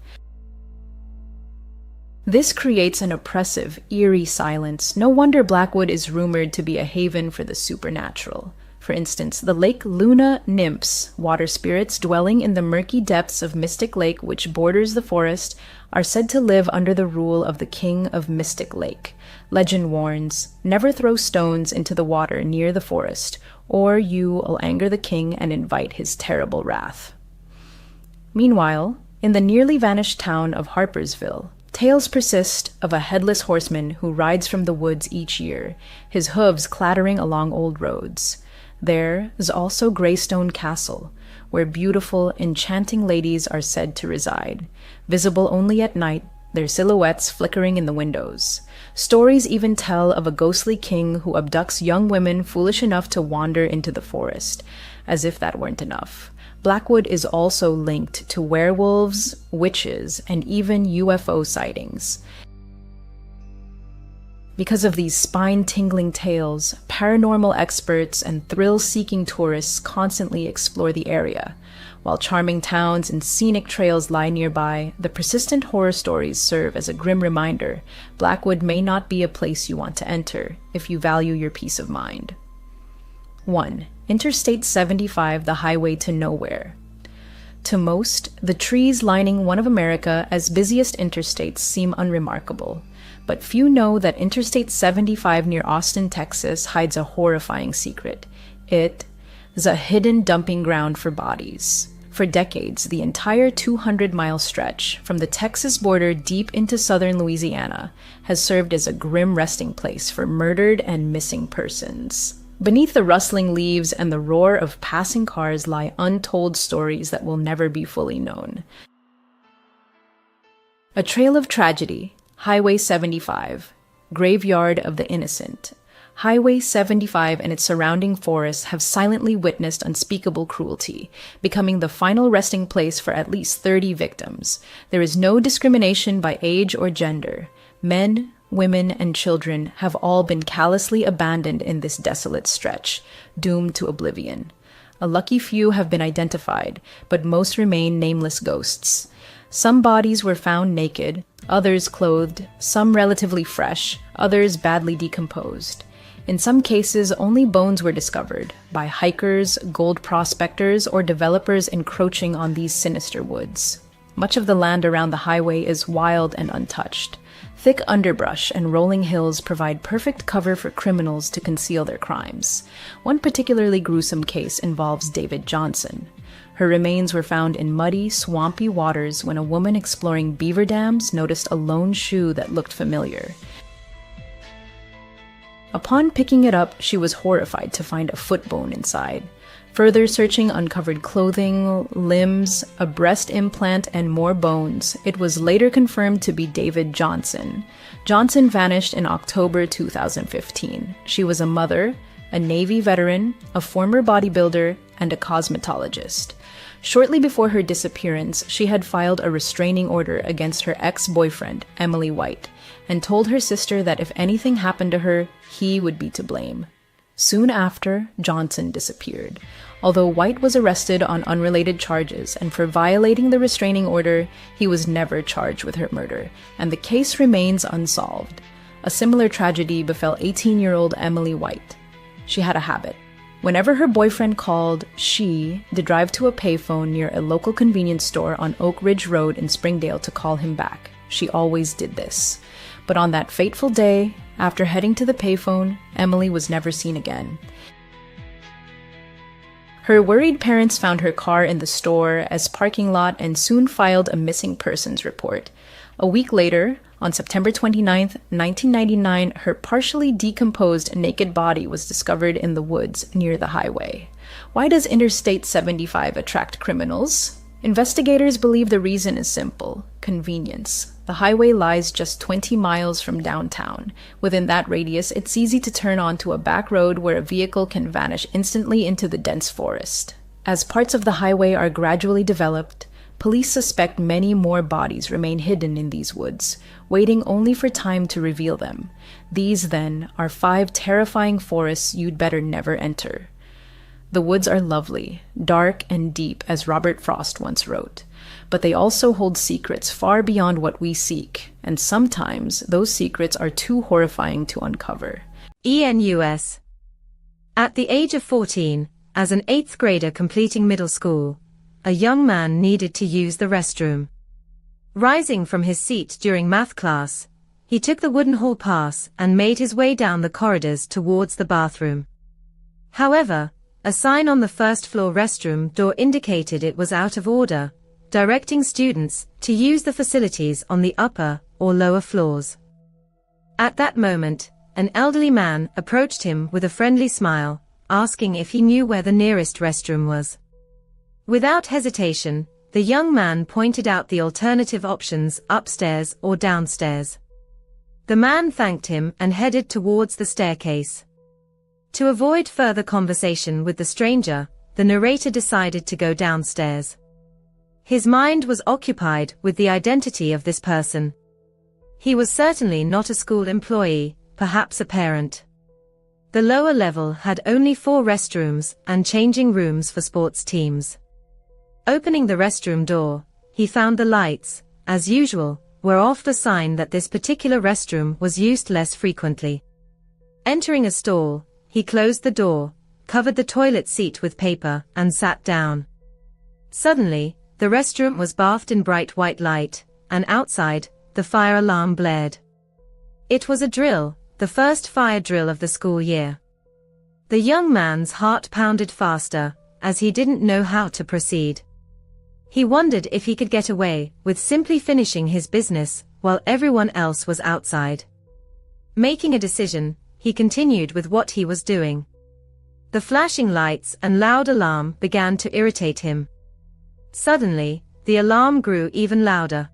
This creates an oppressive, eerie silence. No wonder Blackwood is rumored to be a haven for the supernatural. For instance, the Lake Luna nymphs, water spirits dwelling in the murky depths of Mystic Lake which borders the forest, are said to live under the rule of the King of Mystic Lake. Legend warns, never throw stones into the water near the forest, or you will anger the king and invite his terrible wrath. Meanwhile, in the nearly vanished town of Harpersville, tales persist of a headless horseman who rides from the woods each year, his hooves clattering along old roads. There is also Greystone Castle, where beautiful, enchanting ladies are said to reside, visible only at night, their silhouettes flickering in the windows. Stories even tell of a ghostly king who abducts young women foolish enough to wander into the forest. As if that weren't enough, Blackwood is also linked to werewolves, witches, and even UFO sightings. Because of these spine-tingling tales, paranormal experts and thrill-seeking tourists constantly explore the area. While charming towns and scenic trails lie nearby, the persistent horror stories serve as a grim reminder. Blackwood may not be a place you want to enter if you value your peace of mind. 1. Interstate 75, the highway to nowhere. To most, the trees lining one of America's busiest interstates seem unremarkable. But few know that Interstate 75 near Austin, Texas hides a horrifying secret. It is a hidden dumping ground for bodies. For decades, the entire 200-mile stretch, from the Texas border deep into southern Louisiana, has served as a grim resting place for murdered and missing persons. Beneath the rustling leaves and the roar of passing cars lie untold stories that will never be fully known. A trail of tragedy. Highway 75, Graveyard of the Innocent. Highway 75 and its surrounding forests have silently witnessed unspeakable cruelty, becoming the final resting place for at least 30 victims. There is no discrimination by age or gender. Men, women, and children have all been callously abandoned in this desolate stretch, doomed to oblivion. A lucky few have been identified, but most remain nameless ghosts. Some bodies were found naked, others clothed, some relatively fresh, others badly decomposed. In some cases, only bones were discovered by hikers, gold prospectors, or developers encroaching on these sinister woods. Much of the land around the highway is wild and untouched. Thick underbrush and rolling hills provide perfect cover for criminals to conceal their crimes. One particularly gruesome case involves David Johnson. Her remains were found in muddy, swampy waters when a woman exploring beaver dams noticed a lone shoe that looked familiar. Upon picking it up, she was horrified to find a foot bone inside. Further searching uncovered clothing, limbs, a breast implant, and more bones. It was later confirmed to be David Johnson. Johnson vanished in October 2015. She was a mother, a Navy veteran, a former bodybuilder, and a cosmetologist. Shortly before her disappearance, she had filed a restraining order against her ex-boyfriend, Emily White, and told her sister that if anything happened to her, he would be to blame. Soon after, Johnson disappeared. Although White was arrested on unrelated charges and for violating the restraining order, he was never charged with her murder, and the case remains unsolved. A similar tragedy befell 18-year-old Emily White. She had a habit. Whenever her boyfriend called, she'd drive to a payphone near a local convenience store on Oak Ridge Road in Springdale to call him back. She always did this. But on that fateful day, after heading to the payphone, Emily was never seen again. Her worried parents found her car in the store as parking lot and soon filed a missing persons report. A week later, on September 29, 1999, her partially decomposed naked body was discovered in the woods near the highway. Why does Interstate 75 attract criminals? Investigators believe the reason is simple: convenience. The highway lies just 20 miles from downtown. Within that radius, it's easy to turn onto a back road where a vehicle can vanish instantly into the dense forest. As parts of the highway are gradually developed, police suspect many more bodies remain hidden in these woods, waiting only for time to reveal them. These, then, are 5 terrifying forests you'd better never enter. The woods are lovely, dark and deep, as Robert Frost once wrote. But they also hold secrets far beyond what we seek, and sometimes those secrets are too horrifying to uncover. ENUS. At the age of 14, as an 8th grader completing middle school, a young man needed to use the restroom. Rising from his seat during math class, he took the wooden hall pass and made his way down the corridors towards the bathroom. However, a sign on the first-floor restroom door indicated it was out of order, directing students to use the facilities on the upper or lower floors. At that moment, an elderly man approached him with a friendly smile, asking if he knew where the nearest restroom was. Without hesitation, the young man pointed out the alternative options upstairs or downstairs. The man thanked him and headed towards the staircase. To avoid further conversation with the stranger, the narrator decided to go downstairs. His mind was occupied with the identity of this person. He was certainly not a school employee, perhaps a parent. The lower level had only 4 restrooms and changing rooms for sports teams. Opening the restroom door, he found the lights, as usual, were off, the sign that this particular restroom was used less frequently. Entering a stall, he closed the door, covered the toilet seat with paper, and sat down. Suddenly, the restroom was bathed in bright white light, and outside, the fire alarm blared. It was a drill, the first fire drill of the school year. The young man's heart pounded faster, as he didn't know how to proceed. He wondered if he could get away with simply finishing his business while everyone else was outside. Making a decision, he continued with what he was doing. The flashing lights and loud alarm began to irritate him. Suddenly, the alarm grew even louder.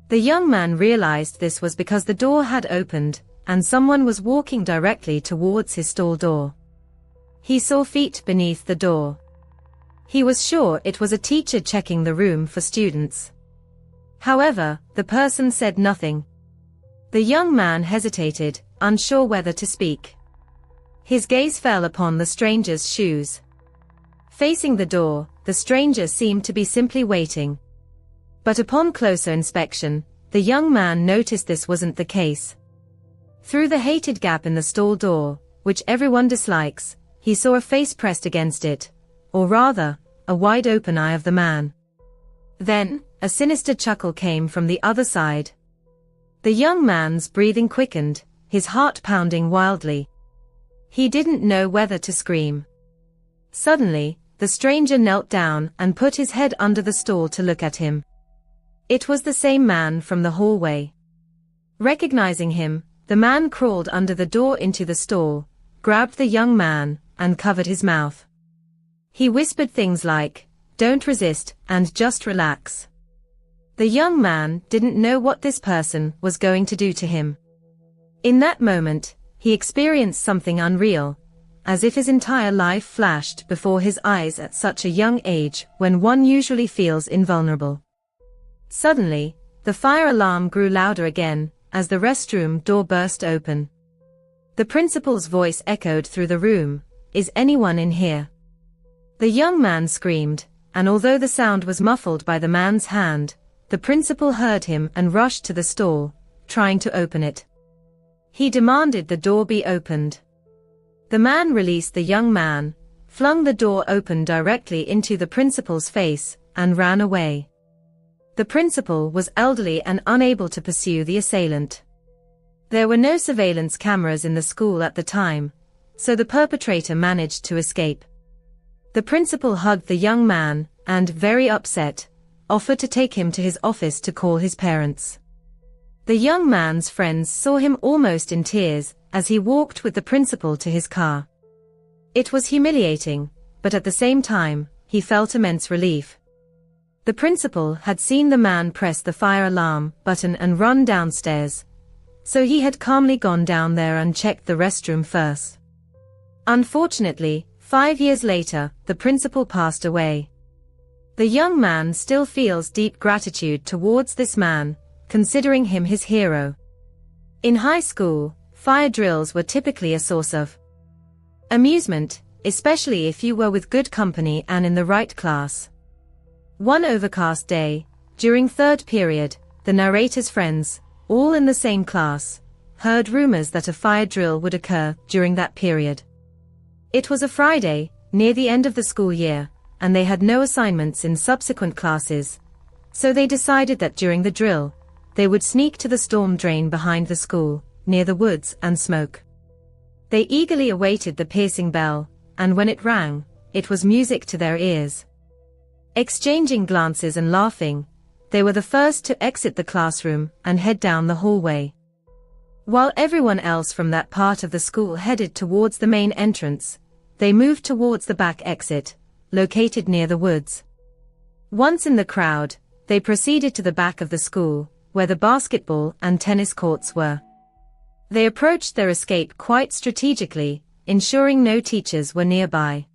The young man realized this was because the door had opened, and someone was walking directly towards his stall door. He saw feet beneath the door. He was sure it was a teacher checking the room for students. However, the person said nothing. The young man hesitated, unsure whether to speak. His gaze fell upon the stranger's shoes. Facing the door, the stranger seemed to be simply waiting. But upon closer inspection, the young man noticed this wasn't the case. Through the hated gap in the stall door, which everyone dislikes, he saw a face pressed against it, or rather, a wide-open eye of the man. Then, a sinister chuckle came from the other side. The young man's breathing quickened, his heart pounding wildly. He didn't know whether to scream. Suddenly, the stranger knelt down and put his head under the stall to look at him. It was the same man from the hallway. Recognizing him, the man crawled under the door into the stall, grabbed the young man, and covered his mouth. He whispered things like, "Don't resist, and just relax." The young man didn't know what this person was going to do to him. In that moment, he experienced something unreal, as if his entire life flashed before his eyes at such a young age when one usually feels invulnerable. Suddenly, the fire alarm grew louder again, as the restroom door burst open. The principal's voice echoed through the room, "Is anyone in here?" The young man screamed, and although the sound was muffled by the man's hand, the principal heard him and rushed to the stall, trying to open it. He demanded the door be opened. The man released the young man, flung the door open directly into the principal's face, and ran away. The principal was elderly and unable to pursue the assailant. There were no surveillance cameras in the school at the time, so the perpetrator managed to escape. The principal hugged the young man, and, very upset, offered to take him to his office to call his parents. The young man's friends saw him almost in tears as he walked with the principal to his car. It was humiliating, but at the same time, he felt immense relief. The principal had seen the man press the fire alarm button and run downstairs, so he had calmly gone down there and checked the restroom first. Unfortunately, 5 years later, the principal passed away. The young man still feels deep gratitude towards this man, considering him his hero. In high school, fire drills were typically a source of amusement, especially if you were with good company and in the right class. One overcast day, during third period, the narrator's friends, all in the same class, heard rumors that a fire drill would occur during that period. It was a Friday, near the end of the school year, and they had no assignments in subsequent classes, so they decided that during the drill, they would sneak to the storm drain behind the school, near the woods, and smoke. They eagerly awaited the piercing bell, and when it rang, it was music to their ears. Exchanging glances and laughing, they were the first to exit the classroom and head down the hallway. While everyone else from that part of the school headed towards the main entrance, they moved towards the back exit, located near the woods. Once in the crowd, they proceeded to the back of the school, where the basketball and tennis courts were. They approached their escape quite strategically, ensuring no teachers were nearby.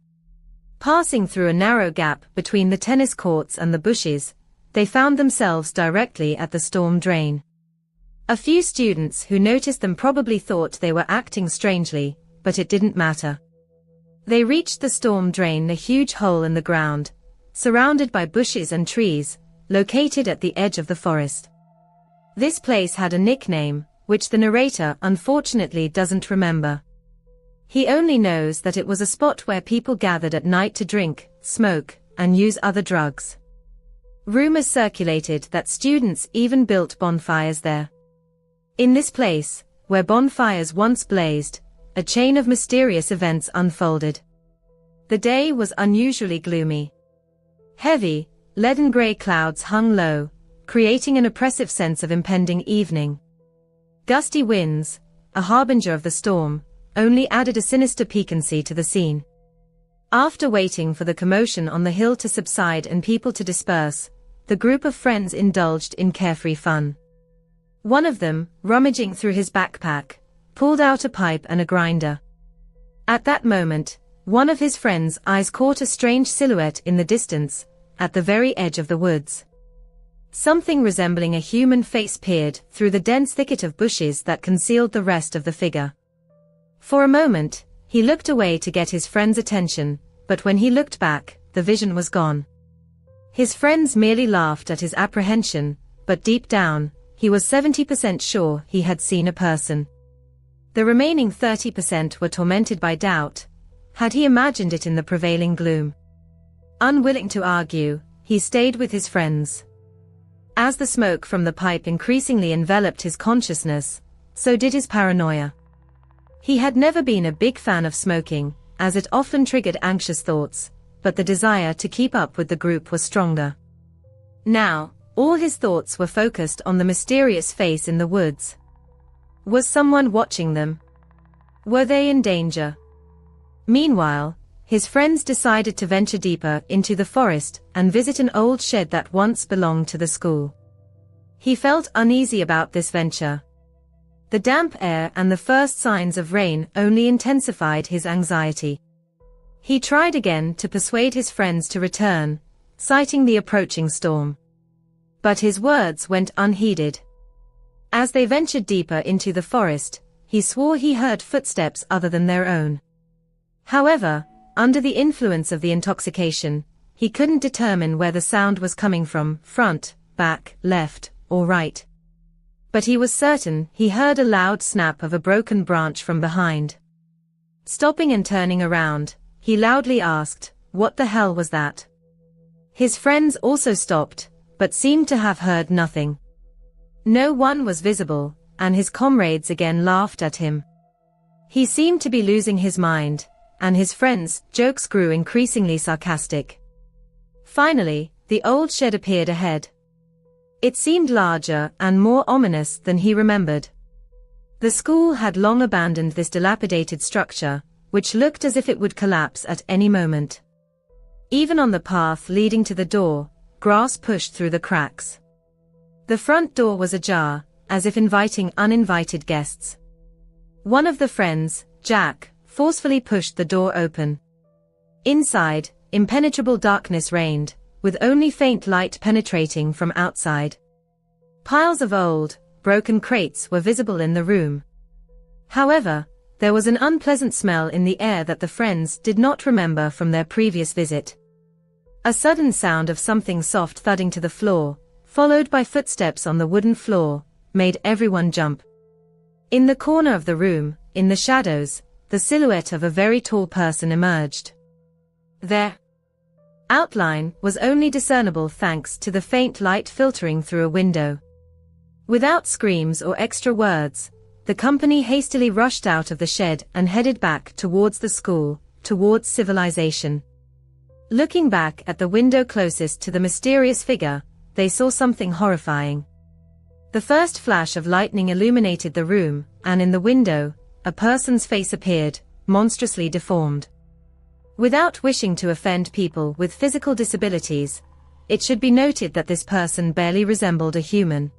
Passing through a narrow gap between the tennis courts and the bushes, they found themselves directly at the storm drain. A few students who noticed them probably thought they were acting strangely, but it didn't matter. They reached the storm drain, a huge hole in the ground, surrounded by bushes and trees, located at the edge of the forest. This place had a nickname, which the narrator unfortunately doesn't remember. He only knows that it was a spot where people gathered at night to drink, smoke, and use other drugs. Rumors circulated that students even built bonfires there. In this place, where bonfires once blazed, a chain of mysterious events unfolded. The day was unusually gloomy. Heavy, leaden-gray clouds hung low, creating an oppressive sense of impending evening. Gusty winds, a harbinger of the storm, only added a sinister piquancy to the scene. After waiting for the commotion on the hill to subside and people to disperse, the group of friends indulged in carefree fun. One of them, rummaging through his backpack, pulled out a pipe and a grinder. At that moment, one of his friends' eyes caught a strange silhouette in the distance, at the very edge of the woods. Something resembling a human face peered through the dense thicket of bushes that concealed the rest of the figure. For a moment, he looked away to get his friend's attention, but when he looked back, the vision was gone. His friends merely laughed at his apprehension, but deep down, he was 70% sure he had seen a person. The remaining 30% were tormented by doubt. Had he imagined it in the prevailing gloom? Unwilling to argue, he stayed with his friends. As the smoke from the pipe increasingly enveloped his consciousness, so did his paranoia. He had never been a big fan of smoking, as it often triggered anxious thoughts, but the desire to keep up with the group was stronger. Now, all his thoughts were focused on the mysterious face in the woods. Was someone watching them? Were they in danger? Meanwhile, his friends decided to venture deeper into the forest and visit an old shed that once belonged to the school. He felt uneasy about this venture. The damp air and the first signs of rain only intensified his anxiety. He tried again to persuade his friends to return, citing the approaching storm. But his words went unheeded. As they ventured deeper into the forest, he swore he heard footsteps other than their own. However, under the influence of the intoxication, he couldn't determine where the sound was coming from, front, back, left, or right. But he was certain he heard a loud snap of a broken branch from behind. Stopping and turning around, he loudly asked, "What the hell was that?" His friends also stopped, but seemed to have heard nothing. No one was visible, and his comrades again laughed at him. He seemed to be losing his mind, and his friends' jokes grew increasingly sarcastic. Finally, the old shed appeared ahead. It seemed larger and more ominous than he remembered. The school had long abandoned this dilapidated structure, which looked as if it would collapse at any moment. Even on the path leading to the door, grass pushed through the cracks. The front door was ajar, as if inviting uninvited guests. One of the friends, Jack, forcefully pushed the door open. Inside, impenetrable darkness reigned, with only faint light penetrating from outside. Piles of old, broken crates were visible in the room. However, there was an unpleasant smell in the air that the friends did not remember from their previous visit. A sudden sound of something soft thudding to the floor, followed by footsteps on the wooden floor, made everyone jump. In the corner of the room, in the shadows, the silhouette of a very tall person emerged. Their outline was only discernible thanks to the faint light filtering through a window. Without screams or extra words, the company hastily rushed out of the shed and headed back towards the school, towards civilization. Looking back at the window closest to the mysterious figure, they saw something horrifying. The first flash of lightning illuminated the room, and in the window, a person's face appeared, monstrously deformed. Without wishing to offend people with physical disabilities, it should be noted that this person barely resembled a human.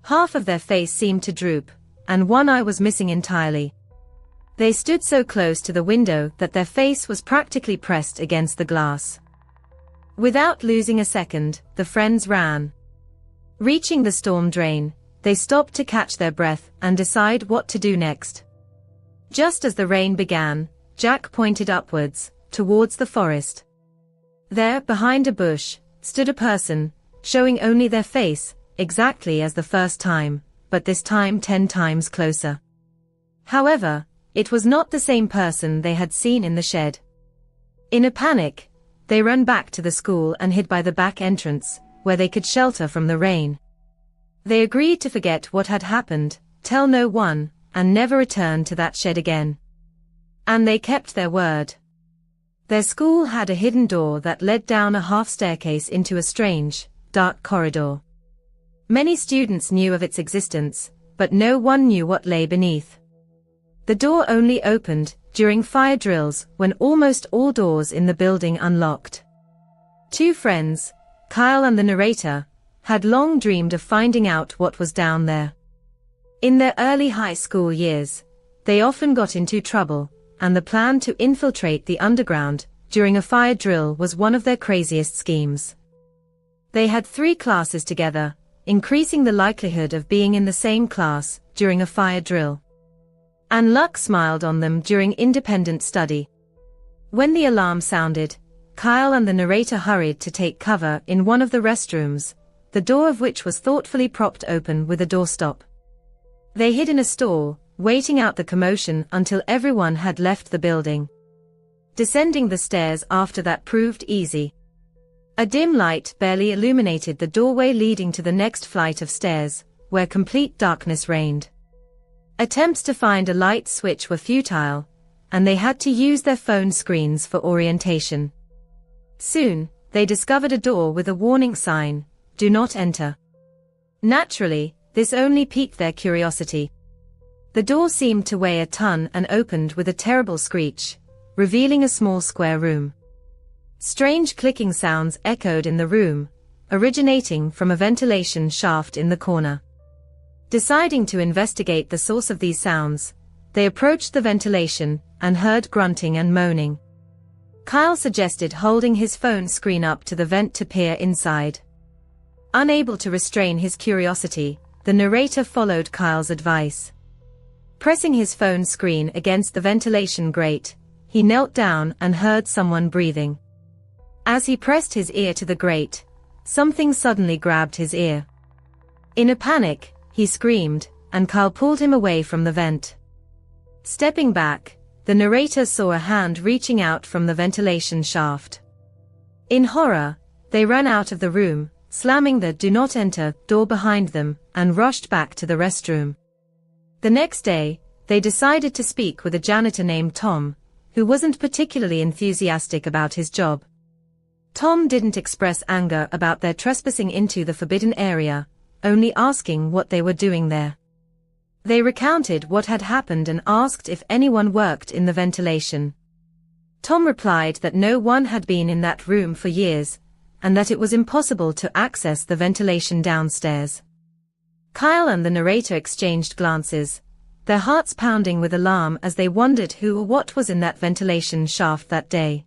Half of their face seemed to droop, and one eye was missing entirely. They stood so close to the window that their face was practically pressed against the glass. Without losing a second, the friends ran. Reaching the storm drain, they stopped to catch their breath and decide what to do next. Just as the rain began, Jack pointed upwards, towards the forest. There, behind a bush, stood a person, showing only their face, exactly as the first time, but this time 10 times closer. However, it was not the same person they had seen in the shed. In a panic, they ran back to the school and hid by the back entrance, where they could shelter from the rain. They agreed to forget what had happened, tell no one, and never return to that shed again. And they kept their word. Their school had a hidden door that led down a half staircase into a strange, dark corridor. Many students knew of its existence, but no one knew what lay beneath. The door only opened during fire drills when almost all doors in the building unlocked. Two friends, Kyle and the narrator, had long dreamed of finding out what was down there. In their early high school years, they often got into trouble, and the plan to infiltrate the underground during a fire drill was one of their craziest schemes. They had 3 classes together, increasing the likelihood of being in the same class during a fire drill. And luck smiled on them during independent study. When the alarm sounded, Kyle and the narrator hurried to take cover in one of the restrooms, the door of which was thoughtfully propped open with a doorstop. They hid in a stall, waiting out the commotion until everyone had left the building. Descending the stairs after that proved easy. A dim light barely illuminated the doorway leading to the next flight of stairs, where complete darkness reigned. Attempts to find a light switch were futile, and they had to use their phone screens for orientation. Soon, they discovered a door with a warning sign, "Do not enter." Naturally, this only piqued their curiosity. The door seemed to weigh a ton and opened with a terrible screech, revealing a small square room. Strange clicking sounds echoed in the room, originating from a ventilation shaft in the corner. Deciding to investigate the source of these sounds, they approached the ventilation and heard grunting and moaning. Kyle suggested holding his phone screen up to the vent to peer inside. Unable to restrain his curiosity, the narrator followed Kyle's advice. Pressing his phone screen against the ventilation grate, he knelt down and heard someone breathing. As he pressed his ear to the grate, something suddenly grabbed his ear. In a panic, he screamed, and Kyle pulled him away from the vent. Stepping back, the narrator saw a hand reaching out from the ventilation shaft. In horror, they ran out of the room, slamming the "Do Not Enter" door behind them, and rushed back to the restroom. The next day, they decided to speak with a janitor named Tom, who wasn't particularly enthusiastic about his job. Tom didn't express anger about their trespassing into the forbidden area, only asking what they were doing there. They recounted what had happened and asked if anyone worked in the ventilation. Tom replied that no one had been in that room for years, and that it was impossible to access the ventilation downstairs. Kyle and the narrator exchanged glances, their hearts pounding with alarm as they wondered who or what was in that ventilation shaft that day.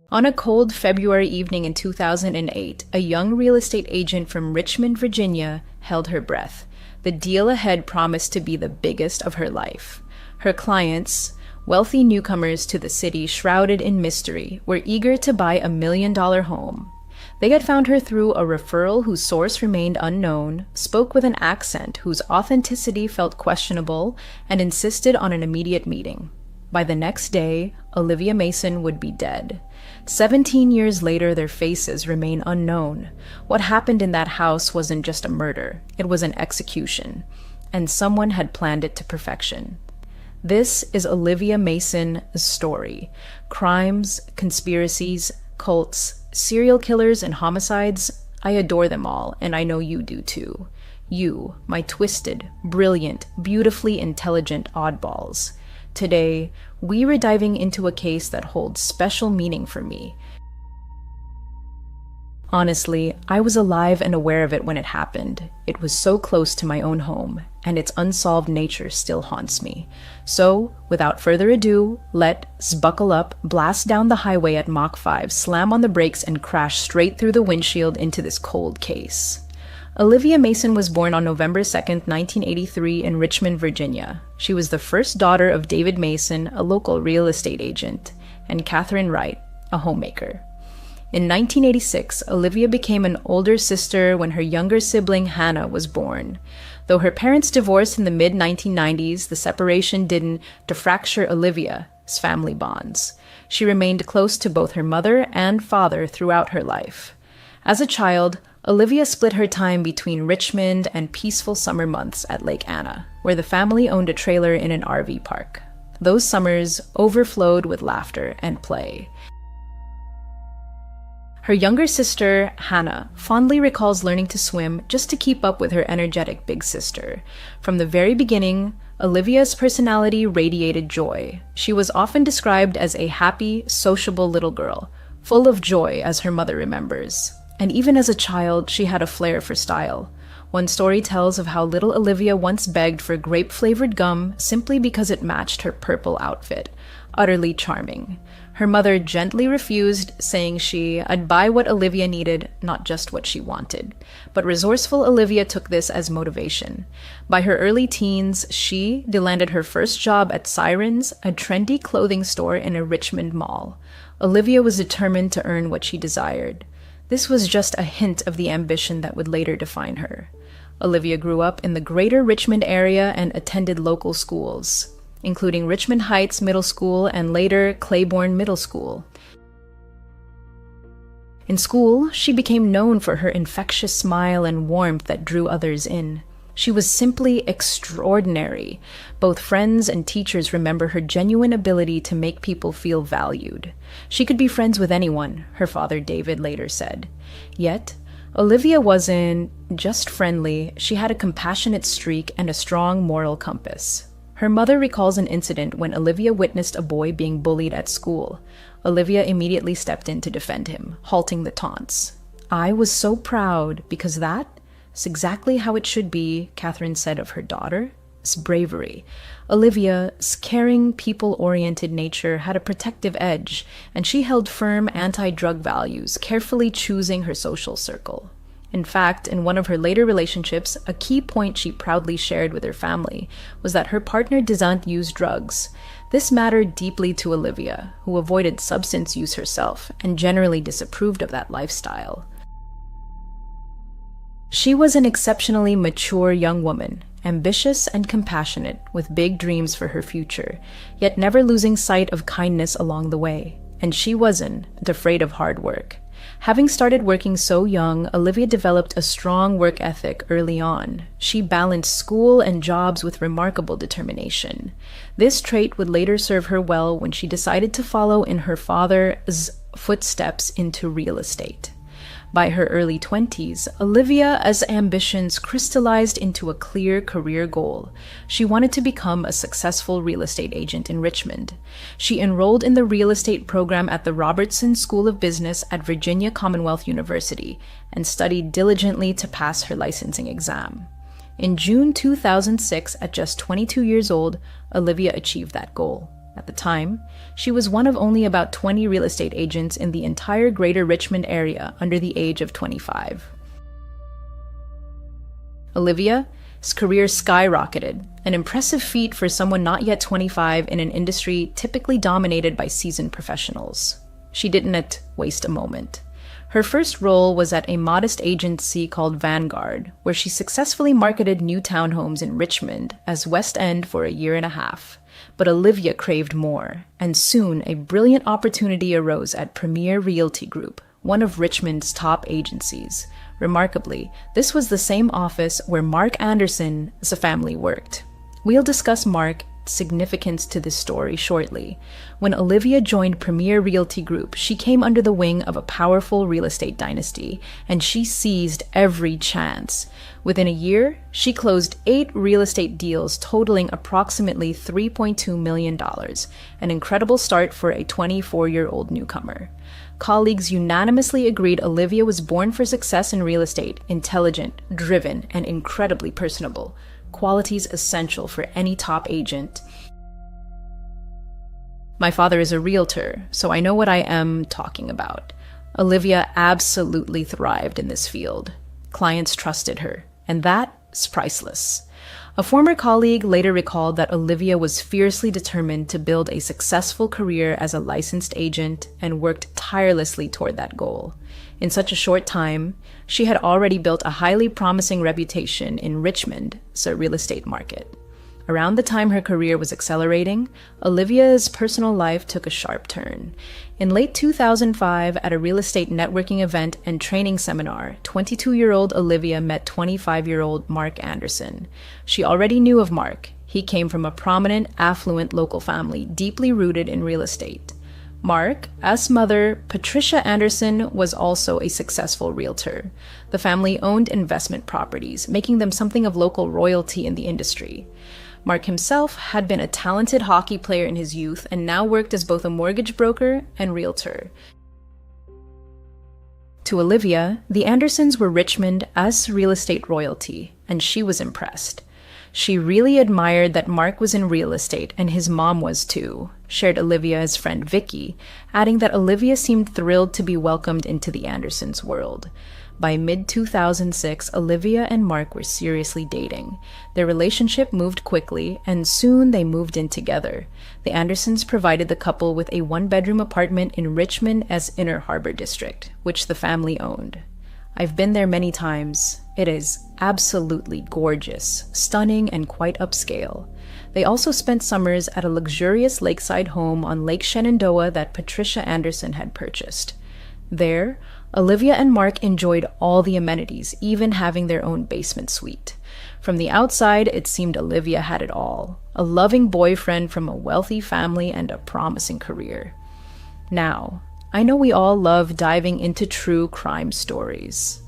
On a cold February evening in 2008, a young real estate agent from Richmond, Virginia, held her breath. The deal ahead promised to be the biggest of her life. Her clients, wealthy newcomers to the city shrouded in mystery, were eager to buy $1 million home. They had found her through a referral whose source remained unknown, spoke with an accent whose authenticity felt questionable, and insisted on an immediate meeting. By the next day, Olivia Mason would be dead. 17 years later, their faces remain unknown. What happened in that house wasn't just a murder, it was an execution, and someone had planned it to perfection. This is Olivia Mason's story. Crimes, conspiracies, cults, serial killers, and homicides, I adore them all, and I know you do too. You, my twisted, brilliant, beautifully intelligent oddballs. Today, we're diving into a case that holds special meaning for me. Honestly, I was alive and aware of it when it happened. It was so close to my own home, and its unsolved nature still haunts me. So, without further ado, let's buckle up, blast down the highway at Mach 5, slam on the brakes, and crash straight through the windshield into this cold case. Olivia Mason was born on November 2nd, 1983 in Richmond, Virginia. She was the first daughter of David Mason, a local real estate agent, and Catherine Wright, a homemaker. In 1986, Olivia became an older sister when her younger sibling Hannah was born. Though her parents divorced in the mid-1990s, the separation didn't fracture Olivia's family bonds. She remained close to both her mother and father throughout her life. As a child, Olivia split her time between Richmond and peaceful summer months at Lake Anna, where the family owned a trailer in an RV park. Those summers overflowed with laughter and play. Her younger sister, Hannah, fondly recalls learning to swim just to keep up with her energetic big sister. From the very beginning, Olivia's personality radiated joy. She was often described as a happy, sociable little girl, full of joy as her mother remembers. And even as a child, she had a flair for style. One story tells of how little Olivia once begged for grape-flavored gum simply because it matched her purple outfit. Utterly charming. Her mother gently refused, saying I'd buy what Olivia needed, not just what she wanted. But resourceful Olivia took this as motivation. By her early teens, she landed her first job at Sirens, a trendy clothing store in a Richmond mall. Olivia was determined to earn what she desired. This was just a hint of the ambition that would later define her. Olivia grew up in the greater Richmond area and attended local schools, including Richmond Heights Middle School and later Claiborne Middle School. In school, she became known for her infectious smile and warmth that drew others in. She was simply extraordinary. Both friends and teachers remember her genuine ability to make people feel valued. She could be friends with anyone, her father David later said. Yet, Olivia wasn't just friendly, she had a compassionate streak and a strong moral compass. Her mother recalls an incident when Olivia witnessed a boy being bullied at school. Olivia immediately stepped in to defend him, halting the taunts. "I was so proud because that It's exactly how it should be, Catherine said of her daughter. It's bravery. Olivia's caring, people-oriented nature had a protective edge, and she held firm anti-drug values, carefully choosing her social circle. In fact, in one of her later relationships, a key point she proudly shared with her family was that her partner didn't use drugs. This mattered deeply to Olivia, who avoided substance use herself and generally disapproved of that lifestyle. She was an exceptionally mature young woman, ambitious and compassionate, with big dreams for her future, yet never losing sight of kindness along the way. And she wasn't afraid of hard work. Having started working so young, Olivia developed a strong work ethic early on. She balanced school and jobs with remarkable determination. This trait would later serve her well when she decided to follow in her father's footsteps into real estate. By her early 20s, Olivia's ambitions crystallized into a clear career goal. She wanted to become a successful real estate agent in Richmond. She enrolled in the real estate program at the Robertson School of Business at Virginia Commonwealth University and studied diligently to pass her licensing exam. In June 2006, at just 22 years old, Olivia achieved that goal. At the time, she was one of only about 20 real estate agents in the entire greater Richmond area under the age of 25. Olivia's career skyrocketed, an impressive feat for someone not yet 25 in an industry typically dominated by seasoned professionals. She didn't waste a moment. Her first role was at a modest agency called Vanguard, where she successfully marketed new townhomes in Richmond as West End for a year and a half. But Olivia craved more, and soon a brilliant opportunity arose at Premier Realty Group, one of Richmond's top agencies. Remarkably, this was the same office where Mark Anderson's family worked. We'll discuss Mark's significance to this story shortly. When Olivia joined Premier Realty Group, she came under the wing of a powerful real estate dynasty, and she seized every chance. Within a year, she closed 8 real estate deals totaling approximately $3.2 million, an incredible start for a 24-year-old newcomer. Colleagues unanimously agreed Olivia was born for success in real estate, intelligent, driven, and incredibly personable, qualities essential for any top agent. My father is a realtor, so I know what I am talking about. Olivia absolutely thrived in this field. Clients trusted her, and that's priceless. A former colleague later recalled that Olivia was fiercely determined to build a successful career as a licensed agent and worked tirelessly toward that goal. In such a short time, she had already built a highly promising reputation in Richmond's real estate market. Around the time her career was accelerating, Olivia's personal life took a sharp turn. In late 2005, at a real estate networking event and training seminar, 22-year-old Olivia met 25-year-old Mark Anderson. She already knew of Mark. He came from a prominent, affluent local family deeply rooted in real estate. Mark's mother, Patricia Anderson, was also a successful realtor. The family owned investment properties, making them something of local royalty in the industry. Mark himself had been a talented hockey player in his youth and now worked as both a mortgage broker and realtor. To Olivia, the Andersons were Richmond's real estate royalty, and she was impressed. She really admired that Mark was in real estate, and his mom was too, shared Olivia's friend Vicky, adding that Olivia seemed thrilled to be welcomed into the Andersons' world. By mid-2006, Olivia and Mark were seriously dating. Their relationship moved quickly, and soon they moved in together. The Andersons provided the couple with a one-bedroom apartment in Richmond's Inner Harbor District, which the family owned. I've been there many times. It is absolutely gorgeous, stunning, and quite upscale. They also spent summers at a luxurious lakeside home on Lake Shenandoah that Patricia Anderson had purchased. There, Olivia and Mark enjoyed all the amenities, even having their own basement suite. From the outside, it seemed Olivia had it all: a loving boyfriend from a wealthy family and a promising career. Now, I know we all love diving into true crime stories.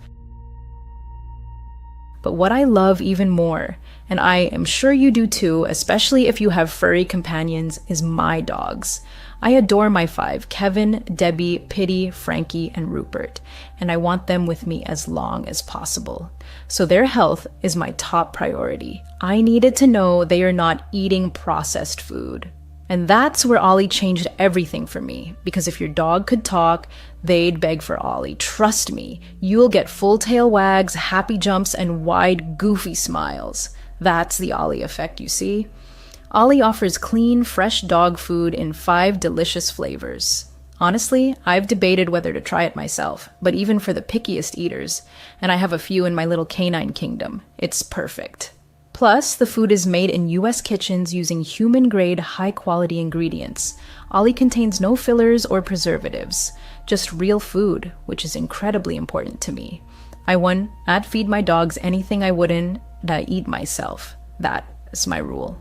But what I love even more, and I am sure you do too, especially if you have furry companions, is my dogs. I adore my 5, Kevin, Debbie, Pitty, Frankie, and Rupert, and I want them with me as long as possible. So their health is my top priority. I needed to know they are not eating processed food. And that's where Ollie changed everything for me, because if your dog could talk, they'd beg for Ollie. Trust me, you'll get full tail wags, happy jumps, and wide, goofy smiles. That's the Ollie effect, you see? Ollie offers clean, fresh dog food in 5 delicious flavors. Honestly, I've debated whether to try it myself, but even for the pickiest eaters, and I have a few in my little canine kingdom, it's perfect. Plus, the food is made in US kitchens using human-grade, high-quality ingredients. Ollie contains no fillers or preservatives, just real food, which is incredibly important to me. I'd feed my dogs anything I wouldn't eat myself. That is my rule.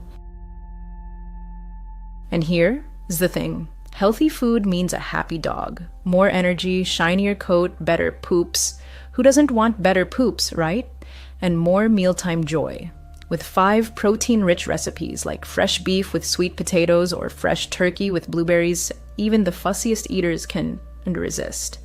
And here is the thing. Healthy food means a happy dog. More energy, shinier coat, better poops. Who doesn't want better poops, right? And more mealtime joy. With 5 protein-rich recipes like fresh beef with sweet potatoes or fresh turkey with blueberries, even the fussiest eaters can resist.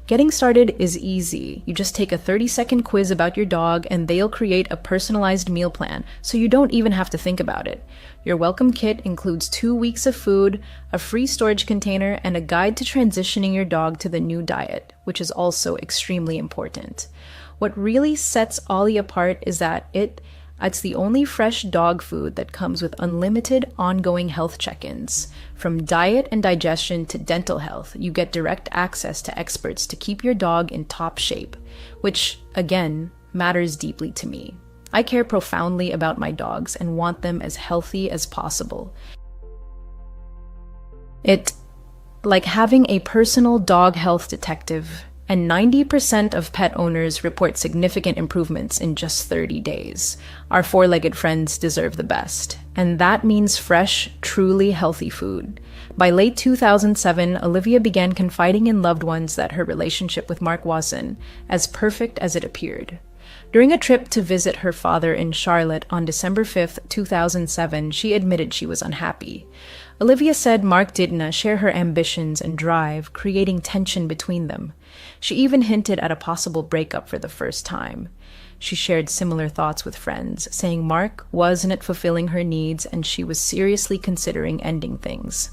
Getting started is easy. You just take a 30-second quiz about your dog and they'll create a personalized meal plan, so you don't even have to think about it. Your welcome kit includes 2 weeks of food, a free storage container, and a guide to transitioning your dog to the new diet, which is also extremely important. What really sets Ollie apart is that it's the only fresh dog food that comes with unlimited ongoing health check-ins. From diet and digestion to dental health, you get direct access to experts to keep your dog in top shape, which, again, matters deeply to me. I care profoundly about my dogs and want them as healthy as possible. It's like having a personal dog health detective, and 90% of pet owners report significant improvements in just 30 days. Our 4-legged friends deserve the best, and that means fresh, truly healthy food. By late 2007, Olivia began confiding in loved ones that her relationship with Mark wasn't as perfect as it appeared. During a trip to visit her father in Charlotte on December 5, 2007, she admitted she was unhappy. Olivia said Mark didn't share her ambitions and drive, creating tension between them. She even hinted at a possible breakup for the first time. She shared similar thoughts with friends, saying Mark wasn't fulfilling her needs and she was seriously considering ending things.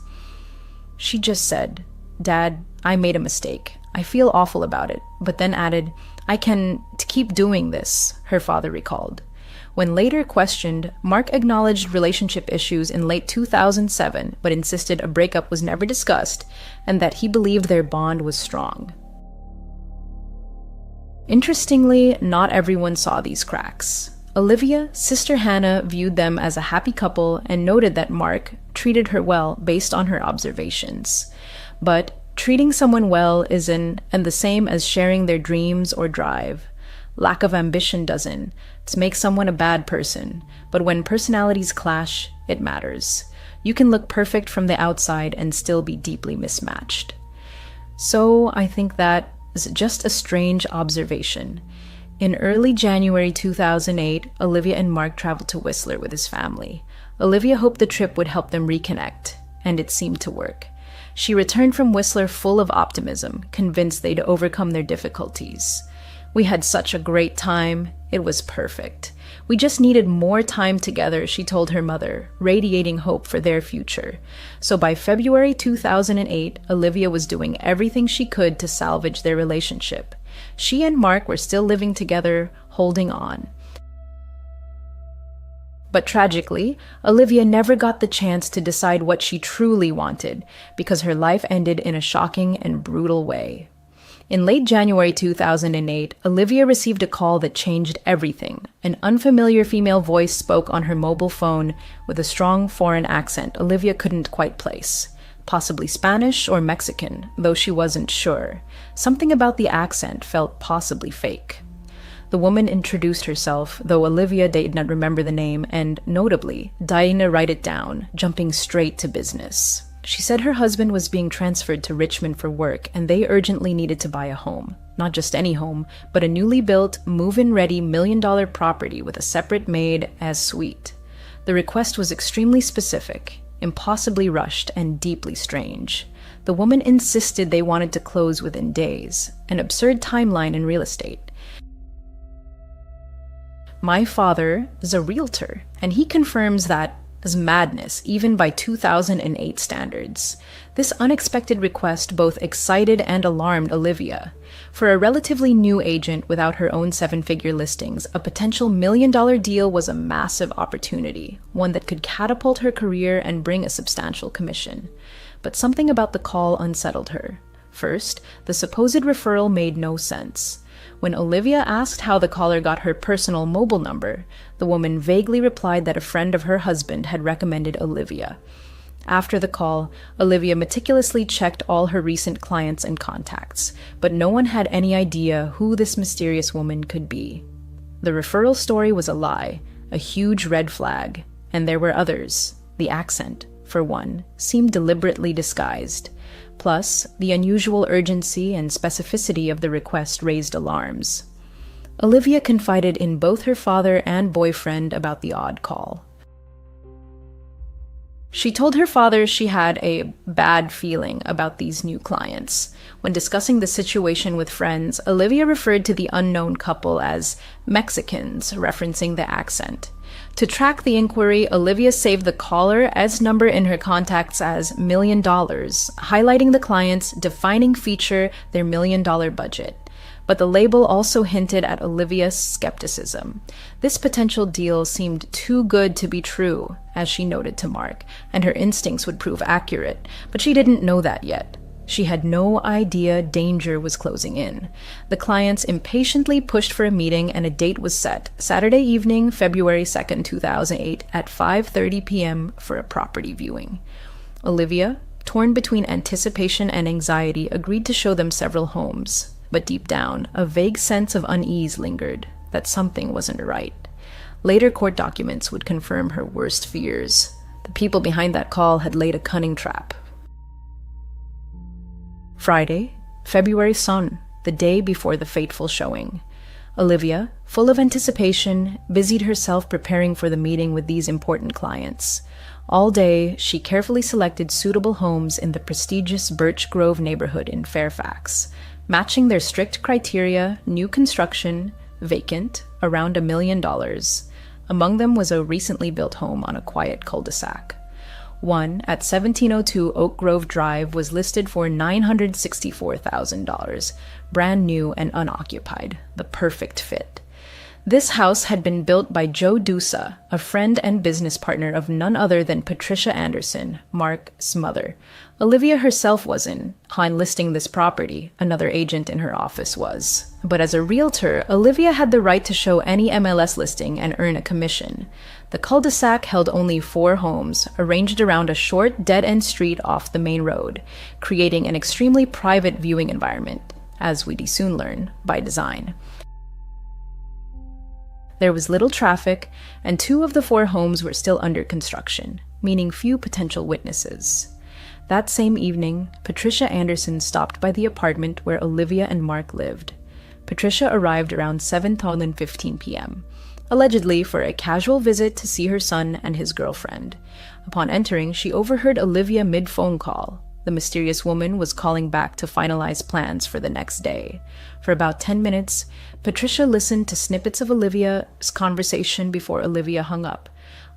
She just said, "Dad, I made a mistake. I feel awful about it," but then added, "I can keep doing this," her father recalled. When later questioned, Mark acknowledged relationship issues in late 2007, but insisted a breakup was never discussed and that he believed their bond was strong. Interestingly, not everyone saw these cracks. Olivia, sister Hannah, viewed them as a happy couple and noted that Mark treated her well based on her observations. But treating someone well isn't the same as sharing their dreams or drive. Lack of ambition doesn't. It makes someone a bad person. But when personalities clash, it matters. You can look perfect from the outside and still be deeply mismatched. So I think that is just a strange observation. In early January 2008, Olivia and Mark traveled to Whistler with his family. Olivia hoped the trip would help them reconnect, and it seemed to work. She returned from Whistler full of optimism, convinced they'd overcome their difficulties. "We had such a great time. It was perfect. We just needed more time together," she told her mother, radiating hope for their future. So by February 2008, Olivia was doing everything she could to salvage their relationship. She and Mark were still living together, holding on. But tragically, Olivia never got the chance to decide what she truly wanted, because her life ended in a shocking and brutal way. In late January 2008, Olivia received a call that changed everything. An unfamiliar female voice spoke on her mobile phone with a strong foreign accent Olivia couldn't quite place. Possibly Spanish or Mexican, though she wasn't sure. Something about the accent felt possibly fake. The woman introduced herself, though Olivia did not remember the name, and notably, didn't write it down, jumping straight to business. She said her husband was being transferred to Richmond for work and they urgently needed to buy a home. Not just any home, but a newly built, move-in ready $1 million property with a separate maid as suite. The request was extremely specific, impossibly rushed, and deeply strange. The woman insisted they wanted to close within days, an absurd timeline in real estate. My father is a realtor, and he confirms that is madness, even by 2008 standards. This unexpected request both excited and alarmed Olivia. For a relatively new agent without her own seven-figure listings, a potential $1 million deal was a massive opportunity, one that could catapult her career and bring a substantial commission. But something about the call unsettled her. First, the supposed referral made no sense. When Olivia asked how the caller got her personal mobile number, the woman vaguely replied that a friend of her husband had recommended Olivia. After the call, Olivia meticulously checked all her recent clients and contacts, but no one had any idea who this mysterious woman could be. The referral story was a lie, a huge red flag, and there were others. The accent, for one, seemed deliberately disguised. Plus, the unusual urgency and specificity of the request raised alarms. Olivia confided in both her father and boyfriend about the odd call. She told her father she had a bad feeling about these new clients. When discussing the situation with friends, Olivia referred to the unknown couple as Mexicans, referencing the accent. To track the inquiry, Olivia saved the caller's number in her contacts as $1 million, highlighting the client's defining feature, their $1 million budget. But the label also hinted at Olivia's skepticism. This potential deal seemed too good to be true, as she noted to Mark, and her instincts would prove accurate, but she didn't know that yet. She had no idea danger was closing in. The clients impatiently pushed for a meeting and a date was set, Saturday evening, February 2nd, 2008, at 5:30 p.m. for a property viewing. Olivia, torn between anticipation and anxiety, agreed to show them several homes. But deep down, a vague sense of unease lingered, that something wasn't right. Later court documents would confirm her worst fears. The people behind that call had laid a cunning trap. Friday, February Sun, the day before the fateful showing. Olivia, full of anticipation, busied herself preparing for the meeting with these important clients. All day, she carefully selected suitable homes in the prestigious Birch Grove neighborhood in Fairfax, matching their strict criteria: new construction, vacant, around $1 million. Among them was a recently built home on a quiet cul-de-sac. One at 1702 Oak Grove Drive was listed for $964,000, brand new and unoccupied, the perfect fit. This house had been built by Joe Dusa, a friend and business partner of none other than Patricia Anderson, Mark's mother. Olivia herself wasn't on listing this property, another agent in her office was. But as a realtor, Olivia had the right to show any MLS listing and earn a commission. The cul-de-sac held only 4 homes, arranged around a short, dead-end street off the main road, creating an extremely private viewing environment, as we'd soon learn, by design. There was little traffic, and 2 of the 4 homes were still under construction, meaning few potential witnesses. That same evening, Patricia Anderson stopped by the apartment where Olivia and Mark lived. Patricia arrived around 7:15 p.m., allegedly for a casual visit to see her son and his girlfriend. Upon entering, she overheard Olivia mid-phone call. The mysterious woman was calling back to finalize plans for the next day. For about 10 minutes, Patricia listened to snippets of Olivia's conversation before Olivia hung up.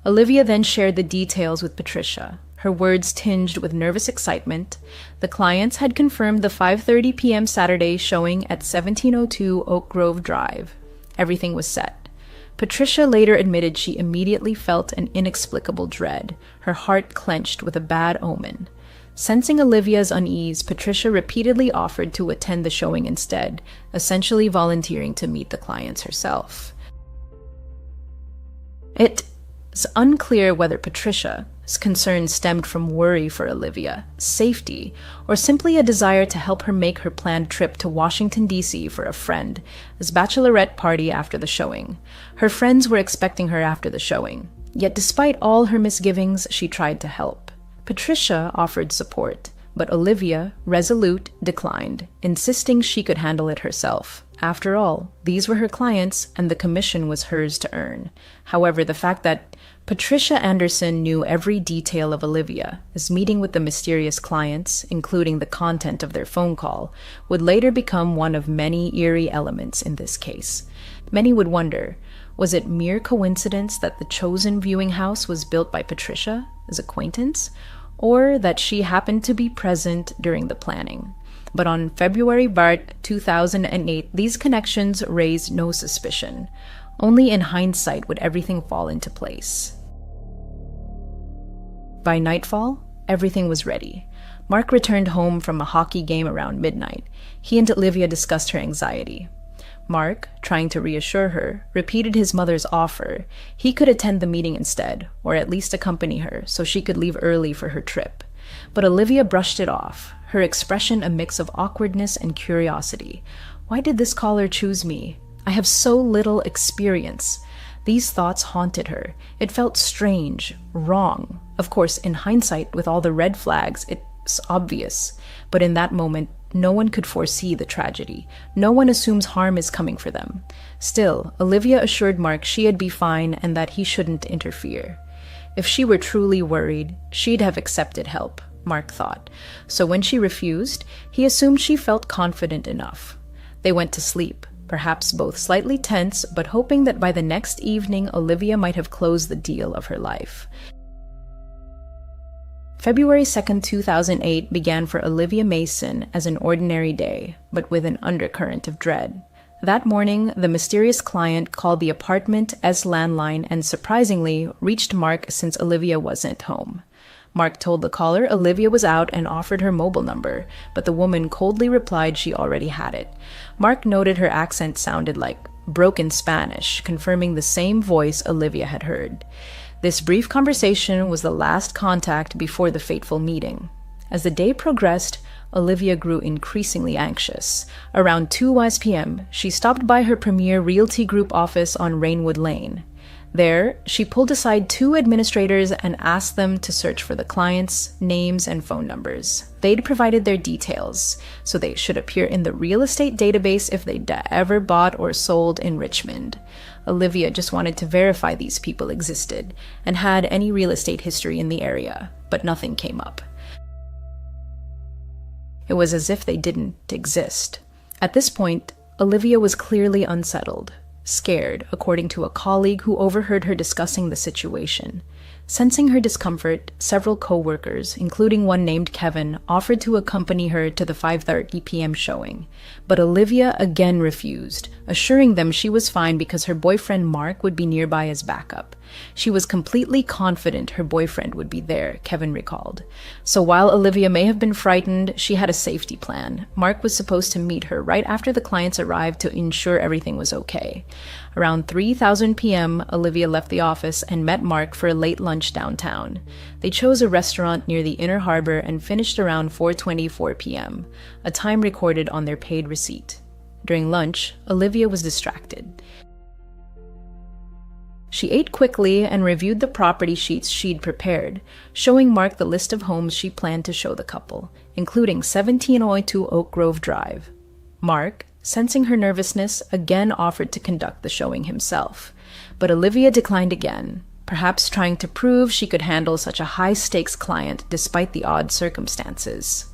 Olivia then shared the details with Patricia, her words tinged with nervous excitement. The clients had confirmed the 5:30 p.m. Saturday showing at 1702 Oak Grove Drive. Everything was set. Patricia later admitted she immediately felt an inexplicable dread, her heart clenched with a bad omen. Sensing Olivia's unease, Patricia repeatedly offered to attend the showing instead, essentially volunteering to meet the clients herself. It's unclear whether Patricia's concern stemmed from worry for Olivia, safety, or simply a desire to help her make her planned trip to Washington, D.C. for a friend's bachelorette party after the showing. Her friends were expecting her after the showing, yet despite all her misgivings, she tried to help. Patricia offered support, but Olivia, resolute, declined, insisting she could handle it herself. After all, these were her clients, and the commission was hers to earn. However, the fact that Patricia Anderson knew every detail of Olivia's meeting with the mysterious clients, including the content of their phone call, would later become one of many eerie elements in this case. Many would wonder, was it mere coincidence that the chosen viewing house was built by Patricia as acquaintance, or that she happened to be present during the planning? But on February 2008, these connections raised no suspicion. Only in hindsight would everything fall into place. By nightfall, everything was ready. Mark returned home from a hockey game around midnight. He and Olivia discussed her anxiety. Mark, trying to reassure her, repeated his mother's offer. He could attend the meeting instead, or at least accompany her, so she could leave early for her trip. But Olivia brushed it off, her expression a mix of awkwardness and curiosity. Why did this caller choose me? I have so little experience. These thoughts haunted her. It felt strange, wrong. Of course, in hindsight, with all the red flags, it's obvious. But in that moment, no one could foresee the tragedy. No one assumes harm is coming for them. Still, Olivia assured Mark she'd be fine and that he shouldn't interfere. If she were truly worried, she'd have accepted help, Mark thought. So when she refused, he assumed she felt confident enough. They went to sleep, perhaps both slightly tense, but hoping that by the next evening Olivia might have closed the deal of her life. February 2nd, 2008 began for Olivia Mason as an ordinary day, but with an undercurrent of dread. That morning, the mysterious client called the apartment as landline and surprisingly reached Mark since Olivia wasn't home. Mark told the caller Olivia was out and offered her mobile number, but the woman coldly replied she already had it. Mark noted her accent sounded like broken Spanish, confirming the same voice Olivia had heard. This brief conversation was the last contact before the fateful meeting. As the day progressed, Olivia grew increasingly anxious. Around 2 p.m., she stopped by her Premier Realty Group office on Rainwood Lane. There, she pulled aside 2 administrators and asked them to search for the clients' names and phone numbers. They'd provided their details, so they should appear in the real estate database if they'd ever bought or sold in Richmond. Olivia just wanted to verify these people existed and had any real estate history in the area, but nothing came up. It was as if they didn't exist. At this point, Olivia was clearly unsettled. Scared, according to a colleague who overheard her discussing the situation. Sensing her discomfort, several co-workers, including one named Kevin, offered to accompany her to the 5:30 p.m. showing. But Olivia again refused, assuring them she was fine because her boyfriend Mark would be nearby as backup. She was completely confident her boyfriend would be there, Kevin recalled. So while Olivia may have been frightened, she had a safety plan. Mark was supposed to meet her right after the clients arrived to ensure everything was okay. Around 3:00 p.m., Olivia left the office and met Mark for a late lunch downtown. They chose a restaurant near the Inner Harbor and finished around 4:24 p.m., a time recorded on their paid receipt. During lunch, Olivia was distracted. She ate quickly and reviewed the property sheets she'd prepared, showing Mark the list of homes she planned to show the couple, including 1702 Oak Grove Drive. Mark, sensing her nervousness, again offered to conduct the showing himself. But Olivia declined again, perhaps trying to prove she could handle such a high-stakes client despite the odd circumstances.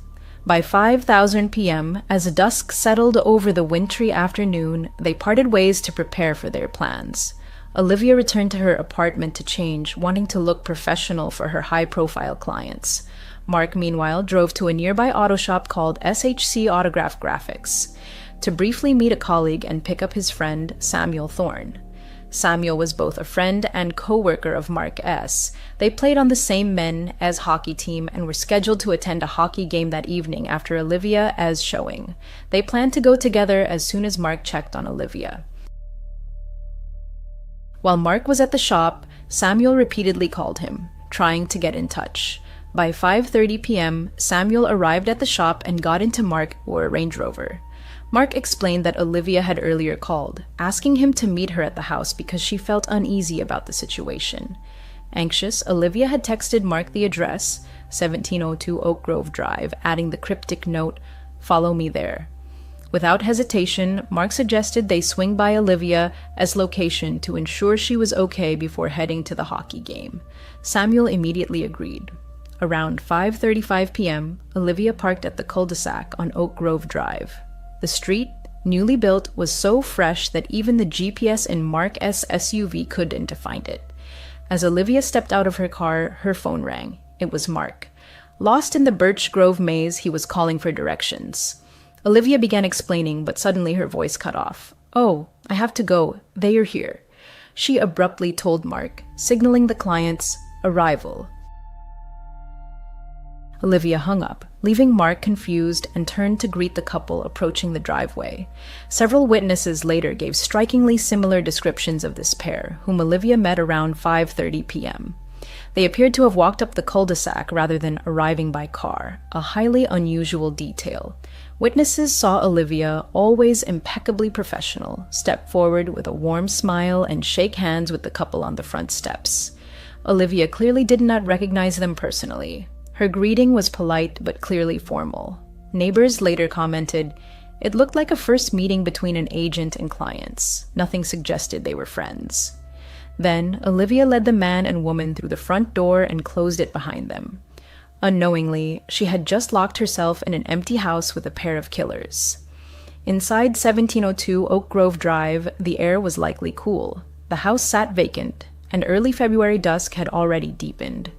By 5:00 p.m., as dusk settled over the wintry afternoon, they parted ways to prepare for their plans. Olivia returned to her apartment to change, wanting to look professional for her high-profile clients. Mark, meanwhile, drove to a nearby auto shop called SHC Autograph Graphics to briefly meet a colleague and pick up his friend, Samuel Thorne. Samuel was both a friend and co-worker of Mark S. They played on the same men-as hockey team and were scheduled to attend a hockey game that evening after Olivia's showing. They planned to go together as soon as Mark checked on Olivia. While Mark was at the shop, Samuel repeatedly called him, trying to get in touch. By 5:30 p.m., Samuel arrived at the shop and got into Mark or a Range Rover. Mark explained that Olivia had earlier called, asking him to meet her at the house because she felt uneasy about the situation. Anxious, Olivia had texted Mark the address. 1702 Oak Grove Drive, adding the cryptic note, "Follow me there." Without hesitation, Mark suggested they swing by Olivia as location to ensure she was okay before heading to the hockey game. Samuel immediately agreed. Around 5:35 p.m., Olivia parked at the cul-de-sac on Oak Grove Drive. The street, newly built, was so fresh that even the GPS in Mark's SUV couldn't find it. As Olivia stepped out of her car, her phone rang. It was Mark. Lost in the Birch Grove maze, he was calling for directions. Olivia began explaining, but suddenly her voice cut off. "Oh, I have to go. They are here," she abruptly told Mark, signaling the client's arrival. Olivia hung up, leaving Mark confused, and turned to greet the couple approaching the driveway. Several witnesses later gave strikingly similar descriptions of this pair, whom Olivia met around 5:30 p.m. They appeared to have walked up the cul-de-sac rather than arriving by car, a highly unusual detail. Witnesses saw Olivia, always impeccably professional, step forward with a warm smile and shake hands with the couple on the front steps. Olivia clearly did not recognize them personally. Her greeting was polite but clearly formal. Neighbors later commented, "It looked like a first meeting between an agent and clients. Nothing suggested they were friends." Then, Olivia led the man and woman through the front door and closed it behind them. Unknowingly, she had just locked herself in an empty house with a pair of killers. Inside 1702 Oak Grove Drive, the air was likely cool. The house sat vacant, and early February dusk had already deepened.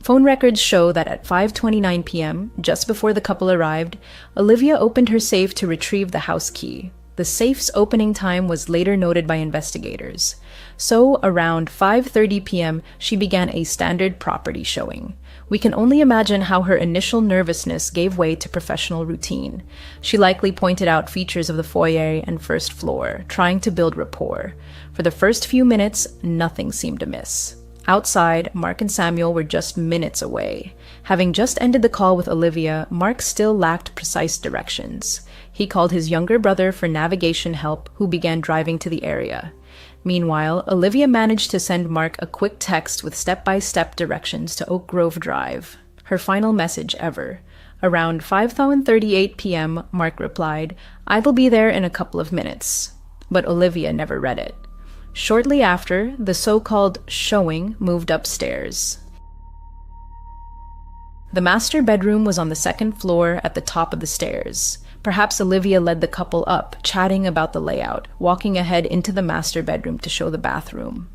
Phone records show that at 5:29 p.m., just before the couple arrived, Olivia opened her safe to retrieve the house key. The safe's opening time was later noted by investigators. So, around 5:30 p.m., she began a standard property showing. We can only imagine how her initial nervousness gave way to professional routine. She likely pointed out features of the foyer and first floor, trying to build rapport. For the first few minutes, nothing seemed amiss. Outside, Mark and Samuel were just minutes away. Having just ended the call with Olivia, Mark still lacked precise directions. He called his younger brother for navigation help, who began driving to the area. Meanwhile, Olivia managed to send Mark a quick text with step-by-step directions to Oak Grove Drive. Her final message ever. Around 5:38 p.m., Mark replied, "I'll be there in a couple of minutes." But Olivia never read it. Shortly after, the so-called showing moved upstairs. The master bedroom was on the second floor at the top of the stairs. Perhaps Olivia led the couple up, chatting about the layout, walking ahead into the master bedroom to show the bathroom.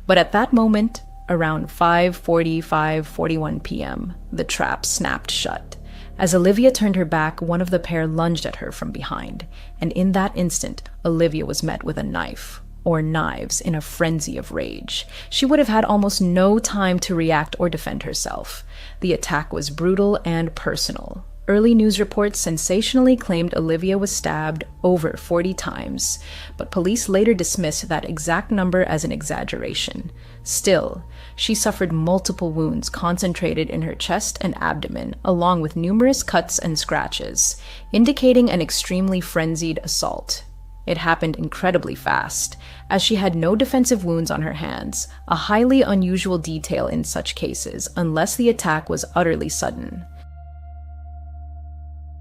But at that moment, around 5:41 p.m., the trap snapped shut. As Olivia turned her back, one of the pair lunged at her from behind, and in that instant, Olivia was met with a knife. Or knives, in a frenzy of rage. She would have had almost no time to react or defend herself. The attack was brutal and personal. Early news reports sensationally claimed Olivia was stabbed over 40 times, but police later dismissed that exact number as an exaggeration. Still, she suffered multiple wounds concentrated in her chest and abdomen, along with numerous cuts and scratches, indicating an extremely frenzied assault. It happened incredibly fast, as she had no defensive wounds on her hands, a highly unusual detail in such cases, unless the attack was utterly sudden.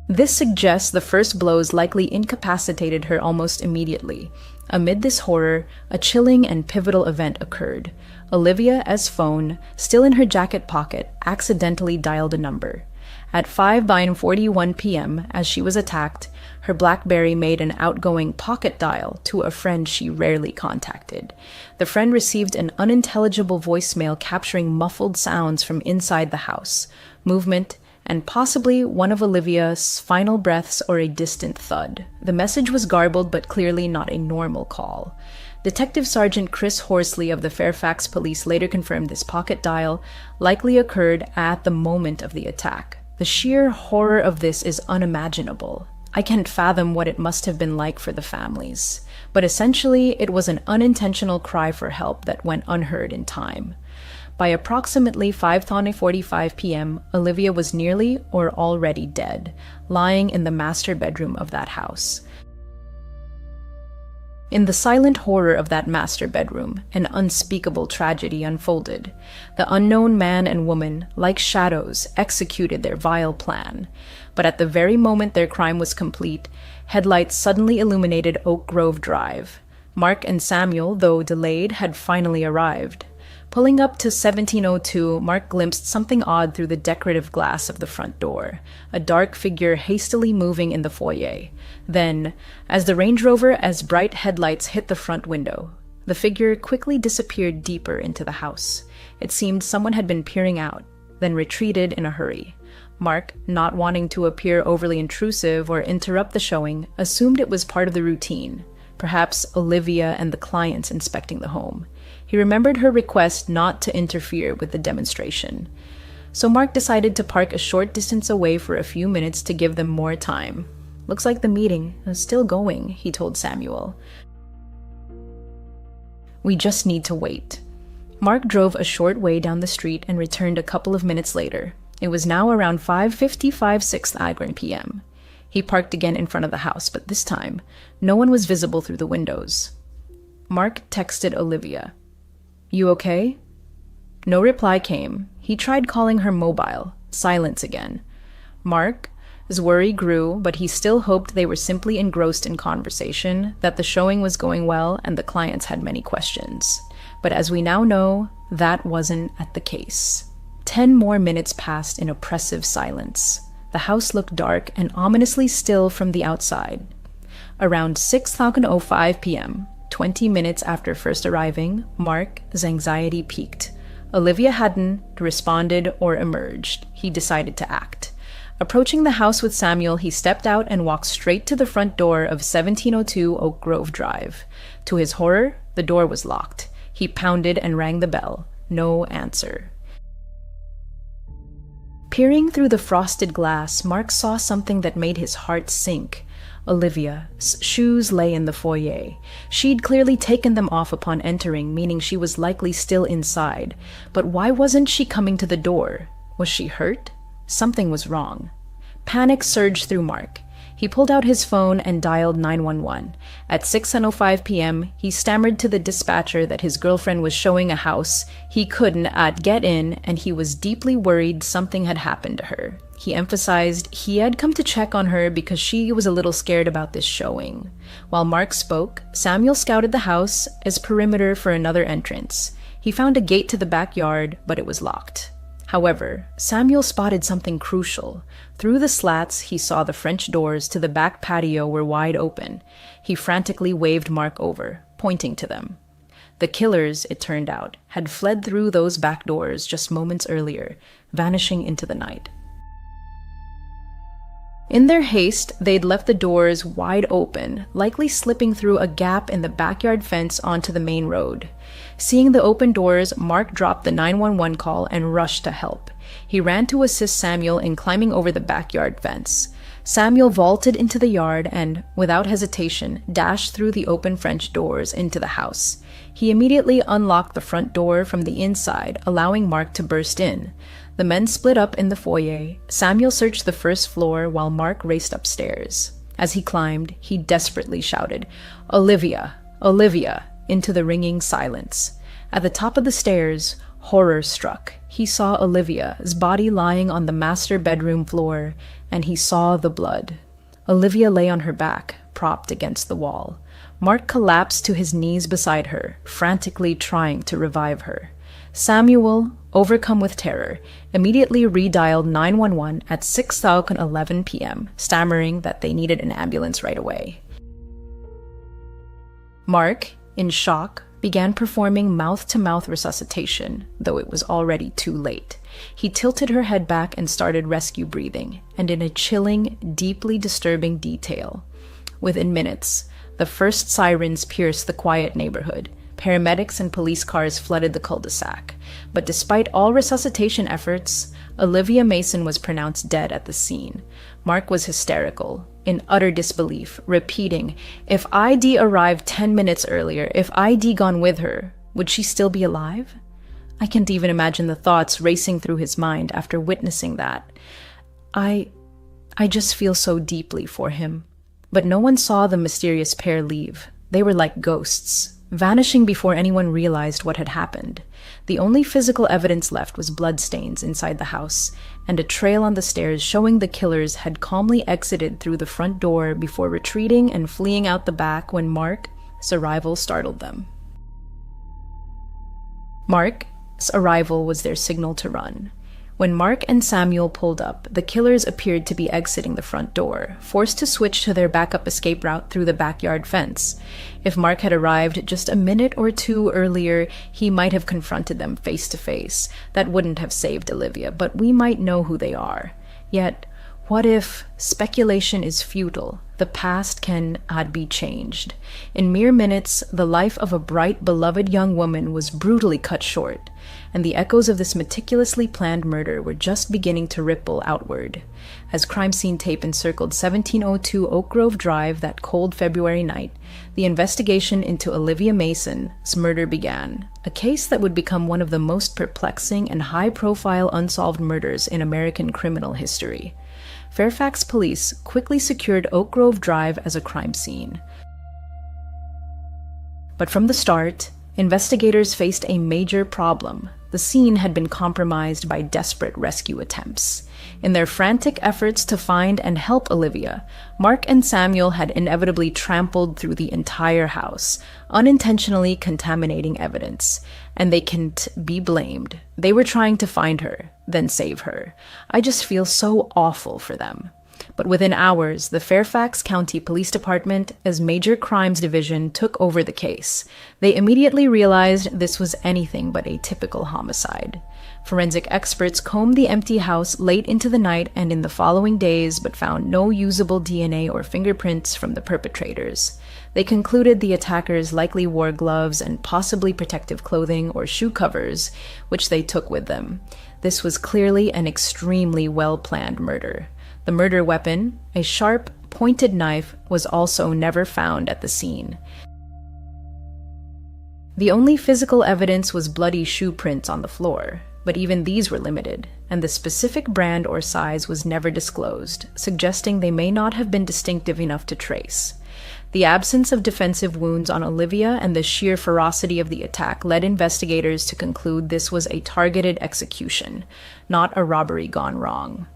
This suggests the first blows likely incapacitated her almost immediately. Amid this horror, a chilling and pivotal event occurred. Olivia's phone, still in her jacket pocket, accidentally dialed a number. At 5:41 p.m., as she was attacked, her BlackBerry made an outgoing pocket dial to a friend she rarely contacted. The friend received an unintelligible voicemail capturing muffled sounds from inside the house, movement, and possibly one of Olivia's final breaths or a distant thud. The message was garbled but clearly not a normal call. Detective Sergeant Chris Horsley of the Fairfax Police later confirmed this pocket dial likely occurred at the moment of the attack. The sheer horror of this is unimaginable. I can't fathom what it must have been like for the families. But essentially, it was an unintentional cry for help that went unheard in time. By approximately 5:45 p.m., Olivia was nearly or already dead, lying in the master bedroom of that house. In the silent horror of that master bedroom, an unspeakable tragedy unfolded. The unknown man and woman, like shadows, executed their vile plan. But at the very moment their crime was complete, headlights suddenly illuminated Oak Grove Drive. Mark and Samuel, though delayed, had finally arrived. Pulling up to 1702, Mark glimpsed something odd through the decorative glass of the front door, a dark figure hastily moving in the foyer. Then, as the Range Rover's bright headlights hit the front window, the figure quickly disappeared deeper into the house. It seemed someone had been peering out, then retreated in a hurry. Mark, not wanting to appear overly intrusive or interrupt the showing, assumed it was part of the routine, perhaps Olivia and the clients inspecting the home. He remembered her request not to interfere with the demonstration. So Mark decided to park a short distance away for a few minutes to give them more time. "Looks like the meeting is still going," he told Samuel. "We just need to wait." Mark drove a short way down the street and returned a couple of minutes later. It was now around 5:55 6th Agron p.m. He parked again in front of the house, but this time, no one was visible through the windows. Mark texted Olivia. "You okay?" No reply came. He tried calling her mobile. Silence again. Mark's worry grew, but he still hoped they were simply engrossed in conversation, that the showing was going well, and the clients had many questions. But as we now know, that wasn't the case. 10 more minutes passed in oppressive silence. The house looked dark and ominously still from the outside. Around 6:05 p.m., 20 minutes after first arriving, Mark's anxiety peaked. Olivia hadn't responded or emerged. He decided to act. Approaching the house with Samuel, he stepped out and walked straight to the front door of 1702 Oak Grove Drive. To his horror, the door was locked. He pounded and rang the bell. No answer. Peering through the frosted glass, Mark saw something that made his heart sink. Olivia's shoes lay in the foyer. She'd clearly taken them off upon entering, meaning she was likely still inside. But why wasn't she coming to the door? Was she hurt? Something was wrong. Panic surged through Mark. He pulled out his phone and dialed 911. At 6:05 p.m., he stammered to the dispatcher that his girlfriend was showing a house he couldn't get in, and he was deeply worried something had happened to her. He emphasized he had come to check on her because she was a little scared about this showing. While Mark spoke, Samuel scouted the house as perimeter for another entrance. He found a gate to the backyard, but it was locked. However, Samuel spotted something crucial. Through the slats, he saw the French doors to the back patio were wide open. He frantically waved Mark over, pointing to them. The killers, it turned out, had fled through those back doors just moments earlier, vanishing into the night. In their haste, they'd left the doors wide open, likely slipping through a gap in the backyard fence onto the main road. Seeing the open doors, Mark dropped the 911 call and rushed to help. He ran to assist Samuel in climbing over the backyard fence. Samuel vaulted into the yard and, without hesitation, dashed through the open French doors into the house. He immediately unlocked the front door from the inside, allowing Mark to burst in. The men split up in the foyer. Samuel searched the first floor while Mark raced upstairs. As he climbed, he desperately shouted, "Olivia! Olivia!" into the ringing silence. At the top of the stairs, horror struck. He saw Olivia's body lying on the master bedroom floor, and he saw the blood. Olivia lay on her back, propped against the wall. Mark collapsed to his knees beside her, frantically trying to revive her. Samuel, overcome with terror, immediately redialed 911 at 6:11 p.m., stammering that they needed an ambulance right away. Mark, in shock, began performing mouth-to-mouth resuscitation, though it was already too late. He tilted her head back and started rescue breathing, and in a chilling, deeply disturbing detail. Within minutes, the first sirens pierced the quiet neighborhood. Paramedics and police cars flooded the cul-de-sac. But despite all resuscitation efforts, Olivia Mason was pronounced dead at the scene. Mark was hysterical, in utter disbelief, repeating, "If ID arrived 10 minutes earlier, if ID gone with her, would she still be alive?" I can't even imagine the thoughts racing through his mind after witnessing that. I just feel so deeply for him. But no one saw the mysterious pair leave. They were like ghosts, vanishing before anyone realized what had happened. The only physical evidence left was bloodstains inside the house, and a trail on the stairs showing the killers had calmly exited through the front door before retreating and fleeing out the back when Mark's arrival startled them. Mark's arrival was their signal to run. When Mark and Samuel pulled up, the killers appeared to be exiting the front door, forced to switch to their backup escape route through the backyard fence. If Mark had arrived just a minute or two earlier, he might have confronted them face to face. That wouldn't have saved Olivia, but we might know who they are. Yet, what if speculation is futile? The past cannot be changed. In mere minutes, the life of a bright, beloved young woman was brutally cut short, and the echoes of this meticulously planned murder were just beginning to ripple outward. As crime scene tape encircled 1702 Oak Grove Drive that cold February night, the investigation into Olivia Mason's murder began, a case that would become one of the most perplexing and high-profile unsolved murders in American criminal history. Fairfax police quickly secured Oak Grove Drive as a crime scene. But from the start, investigators faced a major problem. The scene had been compromised by desperate rescue attempts. In their frantic efforts to find and help Olivia, Mark and Samuel had inevitably trampled through the entire house, unintentionally contaminating evidence. And they can't be blamed. They were trying to find her, then save her. I just feel so awful for them. But within hours, the Fairfax County Police Department, as Major Crimes Division, took over the case. They immediately realized this was anything but a typical homicide. Forensic experts combed the empty house late into the night and in the following days, but found no usable DNA or fingerprints from the perpetrators. They concluded the attackers likely wore gloves and possibly protective clothing or shoe covers, which they took with them. This was clearly an extremely well-planned murder. The murder weapon, a sharp, pointed knife, was also never found at the scene. The only physical evidence was bloody shoe prints on the floor, but even these were limited, and the specific brand or size was never disclosed, suggesting they may not have been distinctive enough to trace. The absence of defensive wounds on Olivia and the sheer ferocity of the attack led investigators to conclude this was a targeted execution, not a robbery gone wrong.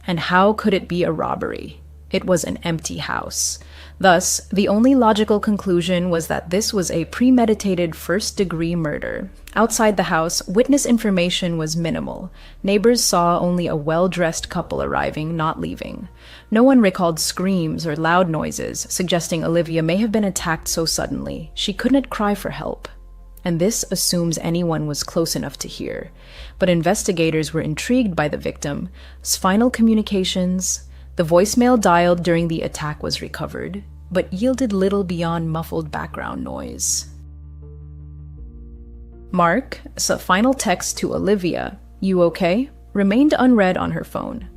And how could it be a robbery? It was an empty house. Thus, the only logical conclusion was that this was a premeditated first-degree murder. Outside the house, witness information was minimal. Neighbors saw only a well-dressed couple arriving, not leaving. No one recalled screams or loud noises, suggesting Olivia may have been attacked so suddenly she couldn't cry for help. And this assumes anyone was close enough to hear. But investigators were intrigued by the victim's final communications. The voicemail dialed during the attack was recovered, but yielded little beyond muffled background noise. Mark's final text to Olivia, "You okay?" remained unread on her phone.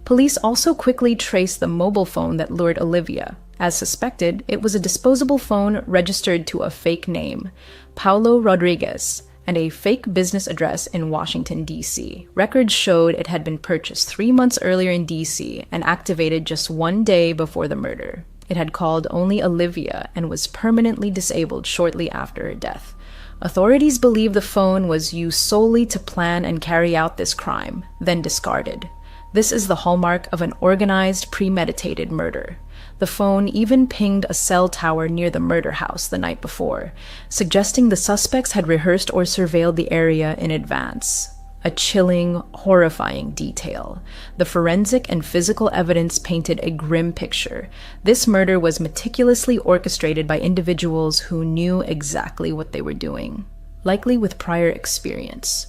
Police also quickly traced the mobile phone that lured Olivia. As suspected, it was a disposable phone registered to a fake name, Paulo Rodriguez, and a fake business address in Washington, D.C. Records showed it had been purchased 3 months earlier in D.C. and activated just 1 day before the murder. It had called only Olivia and was permanently disabled shortly after her death. Authorities believe the phone was used solely to plan and carry out this crime, then discarded. This is the hallmark of an organized, premeditated murder. The phone even pinged a cell tower near the murder house the night before, suggesting the suspects had rehearsed or surveilled the area in advance. A chilling, horrifying detail. The forensic and physical evidence painted a grim picture. This murder was meticulously orchestrated by individuals who knew exactly what they were doing, likely with prior experience.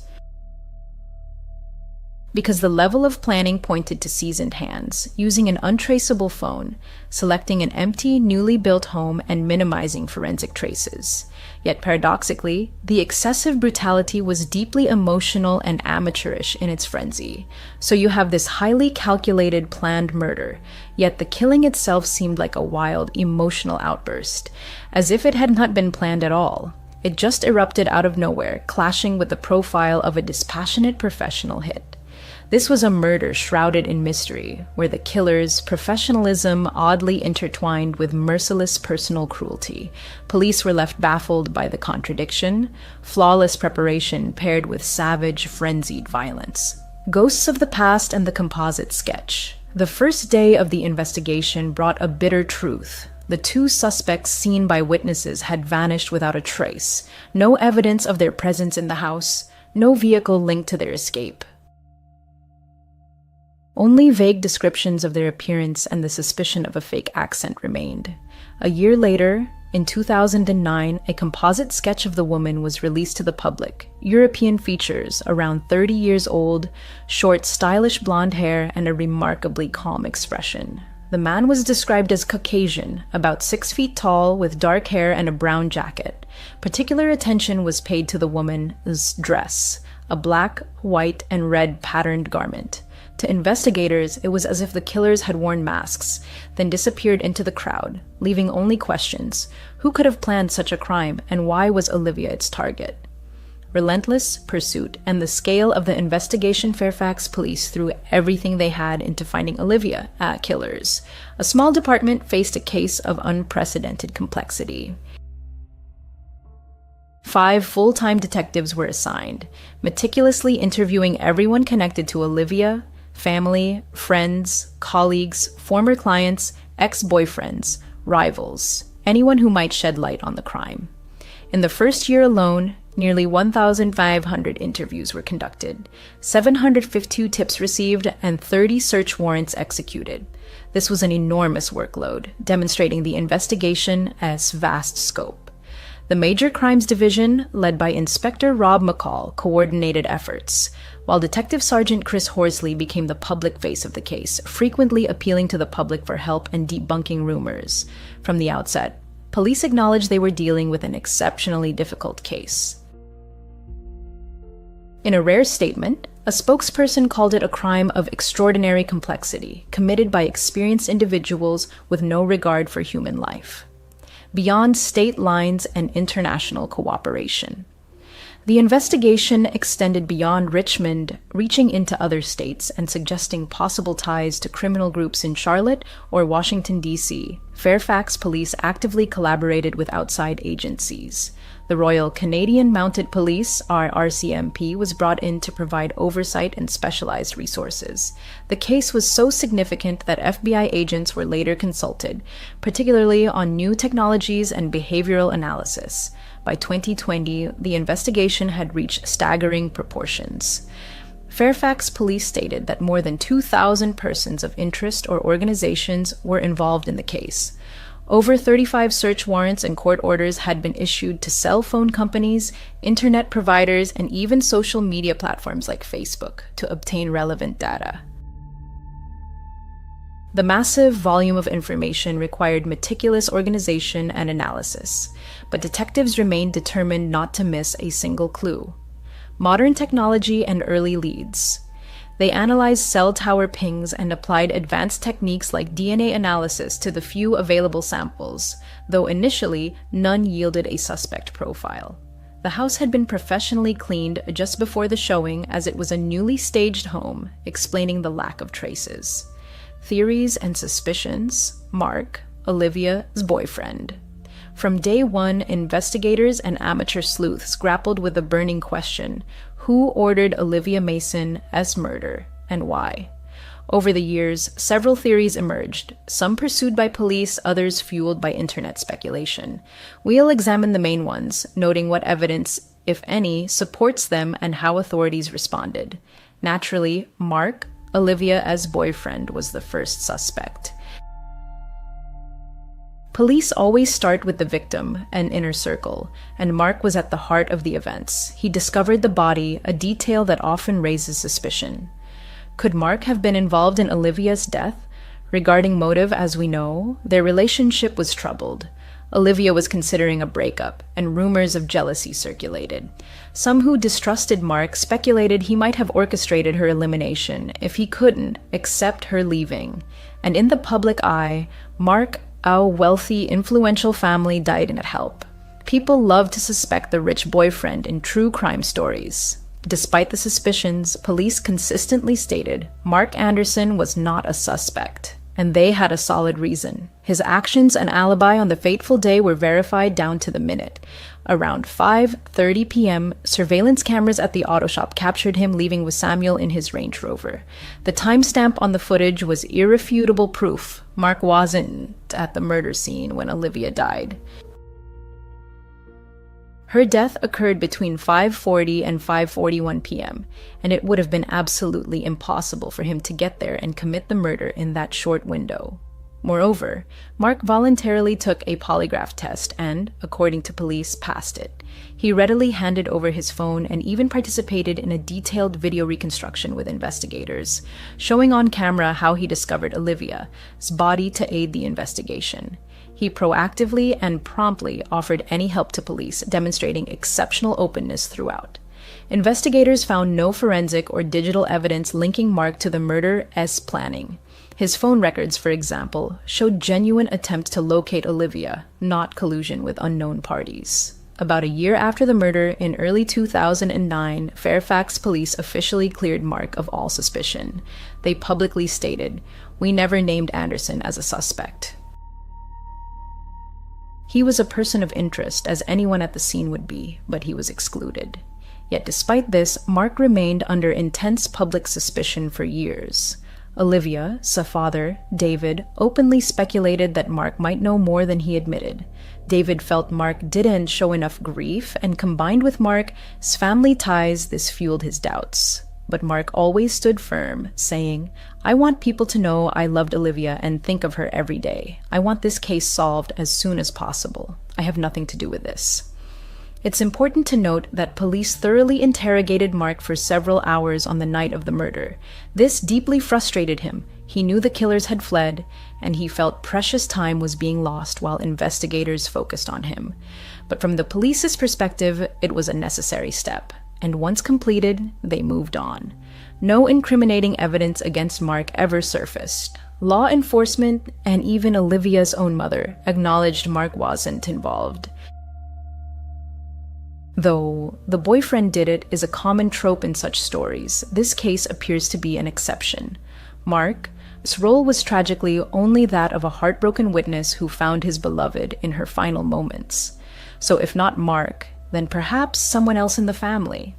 Because the level of planning pointed to seasoned hands, using an untraceable phone, selecting an empty, newly built home, and minimizing forensic traces. Yet paradoxically, the excessive brutality was deeply emotional and amateurish in its frenzy. So you have this highly calculated, planned murder, yet the killing itself seemed like a wild, emotional outburst, as if it had not been planned at all. It just erupted out of nowhere, clashing with the profile of a dispassionate professional hit. This was a murder shrouded in mystery, where the killer's professionalism oddly intertwined with merciless personal cruelty. Police were left baffled by the contradiction, flawless preparation paired with savage, frenzied violence. Ghosts of the Past and the Composite Sketch. The first day of the investigation brought a bitter truth. The two suspects seen by witnesses had vanished without a trace. No evidence of their presence in the house, no vehicle linked to their escape. Only vague descriptions of their appearance and the suspicion of a fake accent remained. A year later, in 2009, a composite sketch of the woman was released to the public. European features, around 30 years old, short, stylish blonde hair, and a remarkably calm expression. The man was described as Caucasian, about 6 feet tall, with dark hair and a brown jacket. Particular attention was paid to the woman's dress, a black, white, and red patterned garment. To investigators, it was as if the killers had worn masks, then disappeared into the crowd, leaving only questions. Who could have planned such a crime, and why was Olivia its target? Relentless pursuit and the scale of the investigation. Fairfax police threw everything they had into finding Olivia at killers. A small department faced a case of unprecedented complexity. 5 full-time detectives were assigned, meticulously interviewing everyone connected to Olivia, family, friends, colleagues, former clients, ex-boyfriends, rivals, anyone who might shed light on the crime. In the first year alone, nearly 1,500 interviews were conducted, 752 tips received, and 30 search warrants executed. This was an enormous workload, demonstrating the investigation's vast scope. The Major Crimes Division, led by Inspector Rob McCall, coordinated efforts, while Detective Sergeant Chris Horsley became the public face of the case, frequently appealing to the public for help and debunking rumors. From the outset, police acknowledged they were dealing with an exceptionally difficult case. In a rare statement, a spokesperson called it a crime of extraordinary complexity, committed by experienced individuals with no regard for human life, beyond state lines and international cooperation. The investigation extended beyond Richmond, reaching into other states and suggesting possible ties to criminal groups in Charlotte or Washington, D.C. Fairfax police actively collaborated with outside agencies. The Royal Canadian Mounted Police, RCMP, was brought in to provide oversight and specialized resources. The case was so significant that FBI agents were later consulted, particularly on new technologies and behavioral analysis. By 2020, the investigation had reached staggering proportions. Fairfax police stated that more than 2,000 persons of interest or organizations were involved in the case. Over 35 search warrants and court orders had been issued to cell phone companies, internet providers, and even social media platforms like Facebook to obtain relevant data. The massive volume of information required meticulous organization and analysis, but detectives remained determined not to miss a single clue. Modern technology and early leads. They analyzed cell tower pings and applied advanced techniques like DNA analysis to the few available samples, though initially none yielded a suspect profile. The house had been professionally cleaned just before the showing, as it was a newly staged home, explaining the lack of traces. Theories and suspicions. Mark, Olivia's boyfriend. From day one, investigators and amateur sleuths grappled with the burning question: who ordered Olivia Mason's murder, and why? Over the years, several theories emerged, some pursued by police, others fueled by internet speculation. We'll examine the main ones, noting what evidence, if any, supports them and how authorities responded. Naturally, Mark, Olivia's boyfriend, was the first suspect. Police always start with the victim, an inner circle, and Mark was at the heart of the events. He discovered the body, a detail that often raises suspicion. Could Mark have been involved in Olivia's death? Regarding motive, as we know, their relationship was troubled. Olivia was considering a breakup, and rumors of jealousy circulated. Some who distrusted Mark speculated he might have orchestrated her elimination if he couldn't accept her leaving. And in the public eye, Mark, a wealthy, influential family, died in help. People love to suspect the rich boyfriend in true crime stories. Despite the suspicions, police consistently stated Mark Anderson was not a suspect, and they had a solid reason. His actions and alibi on the fateful day were verified down to the minute. Around 5:30 p.m., surveillance cameras at the auto shop captured him leaving with Samuel in his Range Rover. The timestamp on the footage was irrefutable proof Mark wasn't at the murder scene when Olivia died. Her death occurred between 5:40 and 5:41 p.m., and it would have been absolutely impossible for him to get there and commit the murder in that short window. Moreover, Mark voluntarily took a polygraph test and, according to police, passed it. He readily handed over his phone and even participated in a detailed video reconstruction with investigators, showing on camera how he discovered Olivia's body to aid the investigation. He proactively and promptly offered any help to police, demonstrating exceptional openness throughout. Investigators found no forensic or digital evidence linking Mark to the murder's planning. His phone records, for example, showed genuine attempts to locate Olivia, not collusion with unknown parties. About a year after the murder, in early 2009, Fairfax police officially cleared Mark of all suspicion. They publicly stated, "We never named Anderson as a suspect." He was a person of interest, as anyone at the scene would be, but he was excluded. Yet despite this, Mark remained under intense public suspicion for years. Olivia's father, David, openly speculated that Mark might know more than he admitted. David felt Mark didn't show enough grief, and combined with Mark's family ties, this fueled his doubts. But Mark always stood firm, saying, "I want people to know I loved Olivia and think of her every day. I want this case solved as soon as possible. I have nothing to do with this." It's important to note that police thoroughly interrogated Mark for several hours on the night of the murder. This deeply frustrated him. He knew the killers had fled, and he felt precious time was being lost while investigators focused on him. But from the police's perspective, it was a necessary step. And once completed, they moved on. No incriminating evidence against Mark ever surfaced. Law enforcement, and even Olivia's own mother, acknowledged Mark wasn't involved. Though the boyfriend did it is a common trope in such stories, this case appears to be an exception. Mark's role was tragically only that of a heartbroken witness who found his beloved in her final moments. So if not Mark, then perhaps someone else in the family.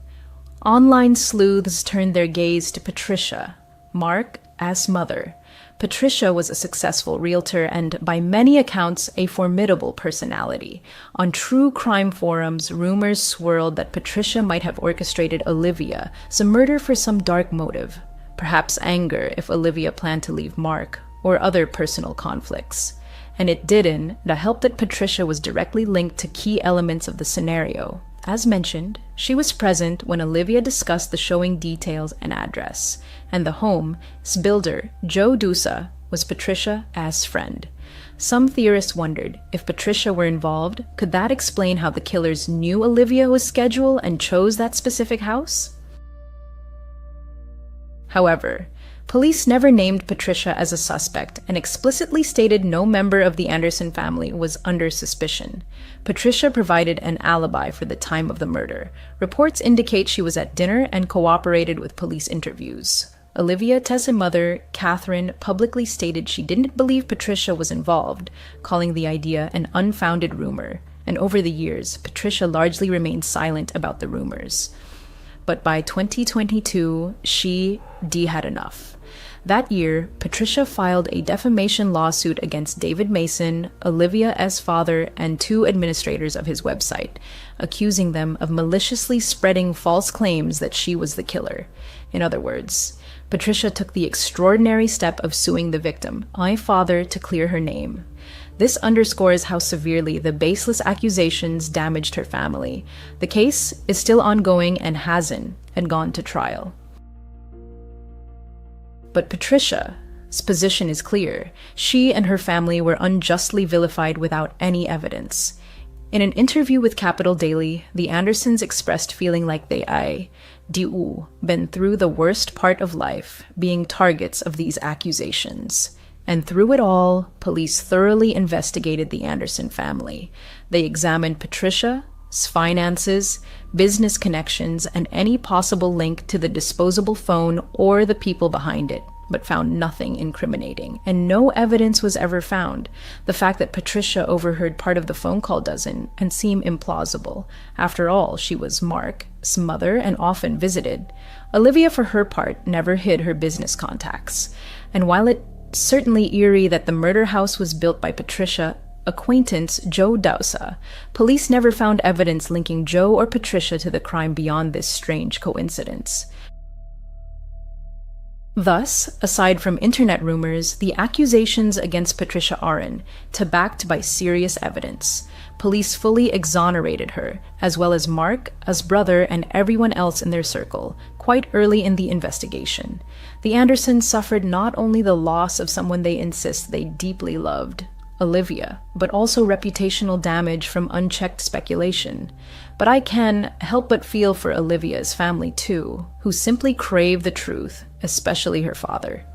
Online sleuths turned their gaze to Patricia, Mark's mother. Patricia was a successful realtor and, by many accounts, a formidable personality. On true crime forums, rumors swirled that Patricia might have orchestrated Olivia's murder for some dark motive, perhaps anger if Olivia planned to leave Mark, or other personal conflicts. And it didn't help that Patricia was directly linked to key elements of the scenario. As mentioned, she was present when Olivia discussed the showing details and address, and the home's builder, Joe Dusa, was Patricia's friend. Some theorists wondered if Patricia were involved, could that explain how the killers knew Olivia's schedule and chose that specific house? However, police never named Patricia as a suspect and explicitly stated no member of the Anderson family was under suspicion. Patricia provided an alibi for the time of the murder. Reports indicate she was at dinner and cooperated with police interviews. Olivia's mother, Catherine, publicly stated she didn't believe Patricia was involved, calling the idea an unfounded rumor. And over the years, Patricia largely remained silent about the rumors. But by 2022, she had enough. That year, Patricia filed a defamation lawsuit against David Mason, Olivia's father, and 2 administrators of his website, accusing them of maliciously spreading false claims that she was the killer. In other words, Patricia took the extraordinary step of suing the victim, my father, to clear her name. This underscores how severely the baseless accusations damaged her family. The case is still ongoing and hasn't gone to trial. But Patricia's position is clear. She and her family were unjustly vilified without any evidence. In an interview with Capital Daily, the Andersons expressed feeling like they been through the worst part of life, being targets of these accusations. And through it all, police thoroughly investigated the Anderson family. They examined Patricia's finances, business connections, and any possible link to the disposable phone or the people behind it, but found nothing incriminating, and no evidence was ever found. The fact that Patricia overheard part of the phone call doesn't and seem implausible. After all, she was Mark's mother and often visited. Olivia, for her part, never hid her business contacts. And while it's certainly eerie that the murder house was built by Patricia acquaintance Joe Dausa, police never found evidence linking Joe or Patricia to the crime beyond this strange coincidence. Thus, aside from internet rumors, the accusations against Patricia Aron to backed by serious evidence. Police fully exonerated her, as well as Mark's brother and everyone else in their circle, quite early in the investigation. The Andersons suffered not only the loss of someone they insist they deeply loved, Olivia, but also reputational damage from unchecked speculation. But I can help but feel for Olivia's family too, who simply crave the truth, especially her father.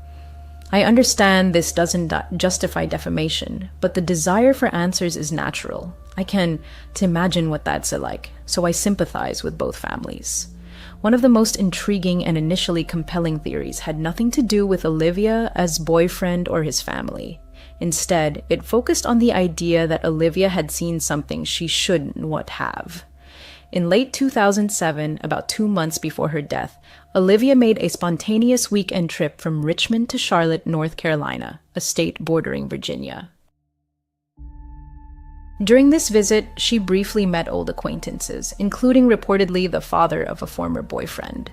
I understand this doesn't justify defamation, but the desire for answers is natural. I can imagine what that's like, so I sympathize with both families. One of the most intriguing and initially compelling theories had nothing to do with Olivia's boyfriend or his family. Instead, it focused on the idea that Olivia had seen something she shouldn't have. In late 2007, about 2 months before her death, Olivia made a spontaneous weekend trip from Richmond to Charlotte, North Carolina, a state bordering Virginia. During this visit, she briefly met old acquaintances, including reportedly the father of a former boyfriend.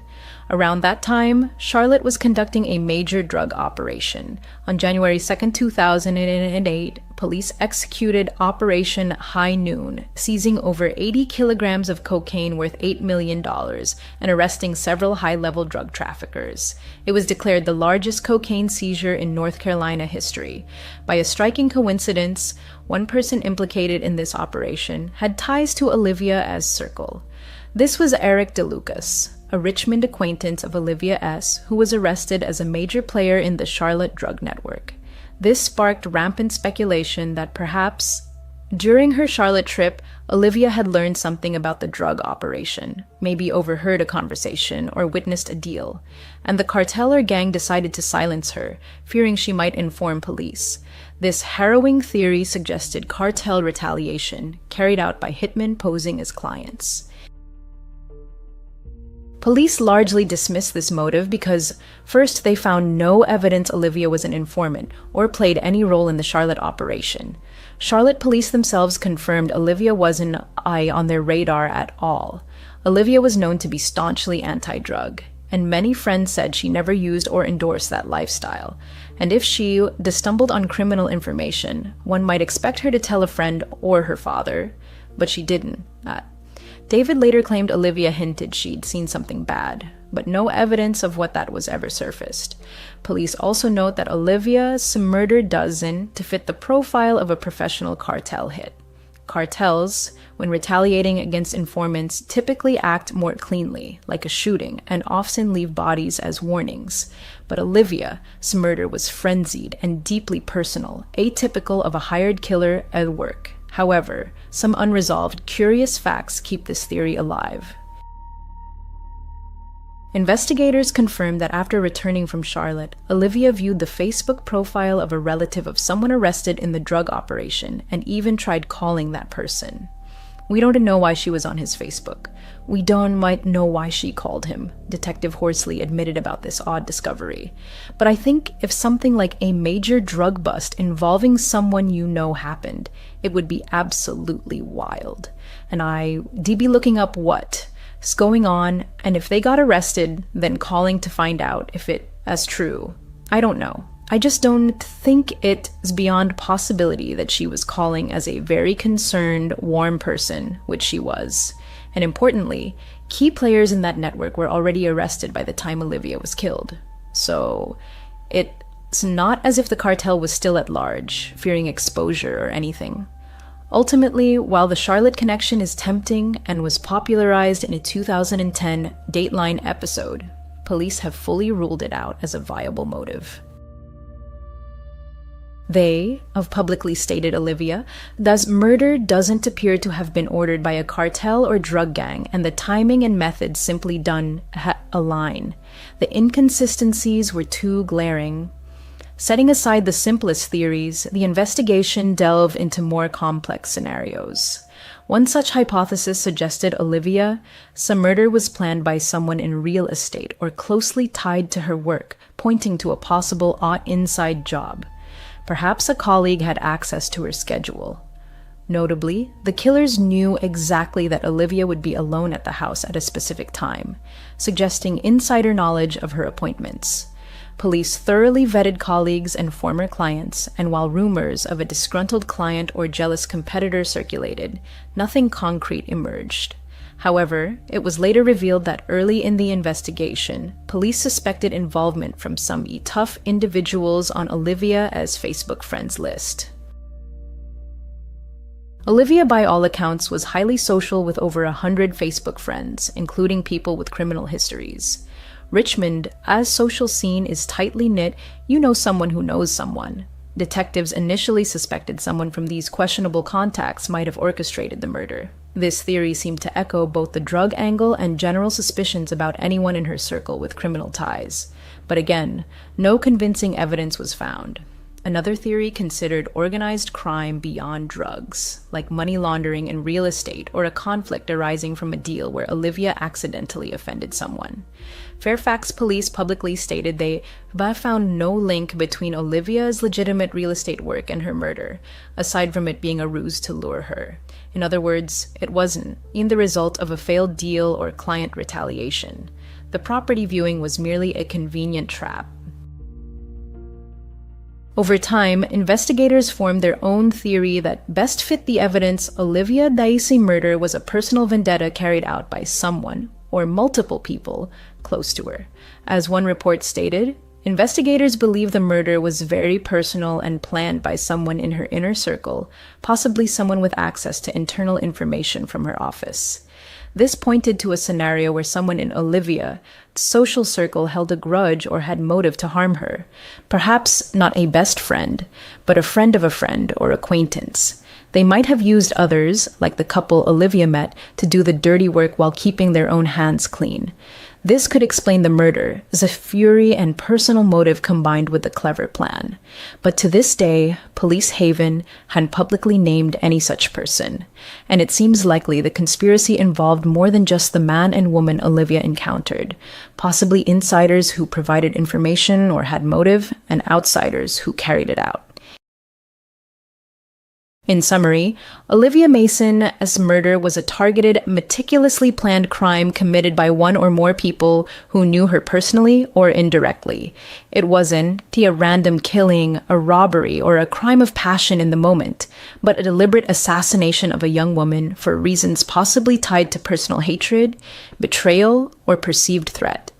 Around that time, Charlotte was conducting a major drug operation. On January 2, 2008, police executed Operation High Noon, seizing over 80 kilograms of cocaine worth $8 million and arresting several high-level drug traffickers. It was declared the largest cocaine seizure in North Carolina history. By a striking coincidence, one person implicated in this operation had ties to Olivia's circle. This was Eric DeLucas, a Richmond acquaintance of Olivia S., who was arrested as a major player in the Charlotte drug network. This sparked rampant speculation that perhaps, during her Charlotte trip, Olivia had learned something about the drug operation, maybe overheard a conversation or witnessed a deal, and the cartel or gang decided to silence her, fearing she might inform police. This harrowing theory suggested cartel retaliation, carried out by hitmen posing as clients. Police largely dismissed this motive because, first, they found no evidence Olivia was an informant or played any role in the Charlotte operation. Charlotte police themselves confirmed Olivia wasn't on their radar at all. Olivia was known to be staunchly anti-drug, and many friends said she never used or endorsed that lifestyle. And if she stumbled on criminal information, one might expect her to tell a friend or her father, but she didn't. David later claimed Olivia hinted she'd seen something bad, but no evidence of what that was ever surfaced. Police also note that Olivia's murder doesn't fit the profile of a professional cartel hit. Cartels, when retaliating against informants, typically act more cleanly, like a shooting, and often leave bodies as warnings. But Olivia's murder was frenzied and deeply personal, atypical of a hired killer at work. However, some unresolved, curious facts keep this theory alive. Investigators confirmed that after returning from Charlotte, Olivia viewed the Facebook profile of a relative of someone arrested in the drug operation and even tried calling that person. We don't know why she was on his Facebook. We might know why she called him, Detective Horsley admitted about this odd discovery. But I think if something like a major drug bust involving someone you know happened, it would be absolutely wild. And I'd be looking up what's going on, and if they got arrested, then calling to find out if it's true. I don't know. I just don't think it's beyond possibility that she was calling as a very concerned, warm person, which she was. And importantly, key players in that network were already arrested by the time Olivia was killed. So it's not as if the cartel was still at large, fearing exposure or anything. Ultimately, while the Charlotte connection is tempting and was popularized in a 2010 Dateline episode, police have fully ruled it out as a viable motive. They have publicly stated Olivia, thus murder doesn't appear to have been ordered by a cartel or drug gang, and the timing and method simply done align. The inconsistencies were too glaring. Setting aside the simplest theories, the investigation delved into more complex scenarios. One such hypothesis suggested Olivia, some murder was planned by someone in real estate or closely tied to her work, pointing to a possible inside job. Perhaps a colleague had access to her schedule. Notably, the killers knew exactly that Olivia would be alone at the house at a specific time, suggesting insider knowledge of her appointments. Police thoroughly vetted colleagues and former clients, and while rumors of a disgruntled client or jealous competitor circulated, nothing concrete emerged. However, it was later revealed that early in the investigation, police suspected involvement from some tough individuals on Olivia's Facebook friends list. Olivia, by all accounts, was highly social with over 100 Facebook friends, including people with criminal histories. Richmond, as social scene is tightly knit, you know someone who knows someone. Detectives initially suspected someone from these questionable contacts might have orchestrated the murder. This theory seemed to echo both the drug angle and general suspicions about anyone in her circle with criminal ties. But again, no convincing evidence was found. Another theory considered organized crime beyond drugs, like money laundering in real estate or a conflict arising from a deal where Olivia accidentally offended someone. Fairfax police publicly stated they found no link between Olivia's legitimate real estate work and her murder, aside from it being a ruse to lure her. In other words, it wasn't the result of a failed deal or client retaliation. The property viewing was merely a convenient trap. Over time, investigators formed their own theory that best fit the evidence Olivia Daisy murder was a personal vendetta carried out by someone, or multiple people, close to her. As one report stated, investigators believe the murder was very personal and planned by someone in her inner circle, possibly someone with access to internal information from her office. This pointed to a scenario where someone in Olivia's social circle held a grudge or had motive to harm her. Perhaps not a best friend, but a friend of a friend or acquaintance. They might have used others, like the couple Olivia met, to do the dirty work while keeping their own hands clean. This could explain the murder as a fury and personal motive combined with a clever plan. But to this day, Police Haven hadn't publicly named any such person, and it seems likely the conspiracy involved more than just the man and woman Olivia encountered, possibly insiders who provided information or had motive, and outsiders who carried it out. In summary, Olivia Mason's murder was a targeted, meticulously planned crime committed by one or more people who knew her personally or indirectly. It wasn't a random killing, a robbery, or a crime of passion in the moment, but a deliberate assassination of a young woman for reasons possibly tied to personal hatred, betrayal, or perceived threat.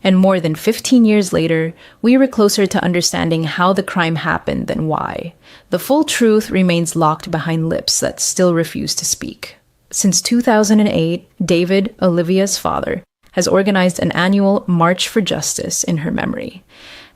And more than 15 years later, we were closer to understanding how the crime happened than why. The full truth remains locked behind lips that still refuse to speak. Since 2008, David, Olivia's father, has organized an annual March for Justice in her memory.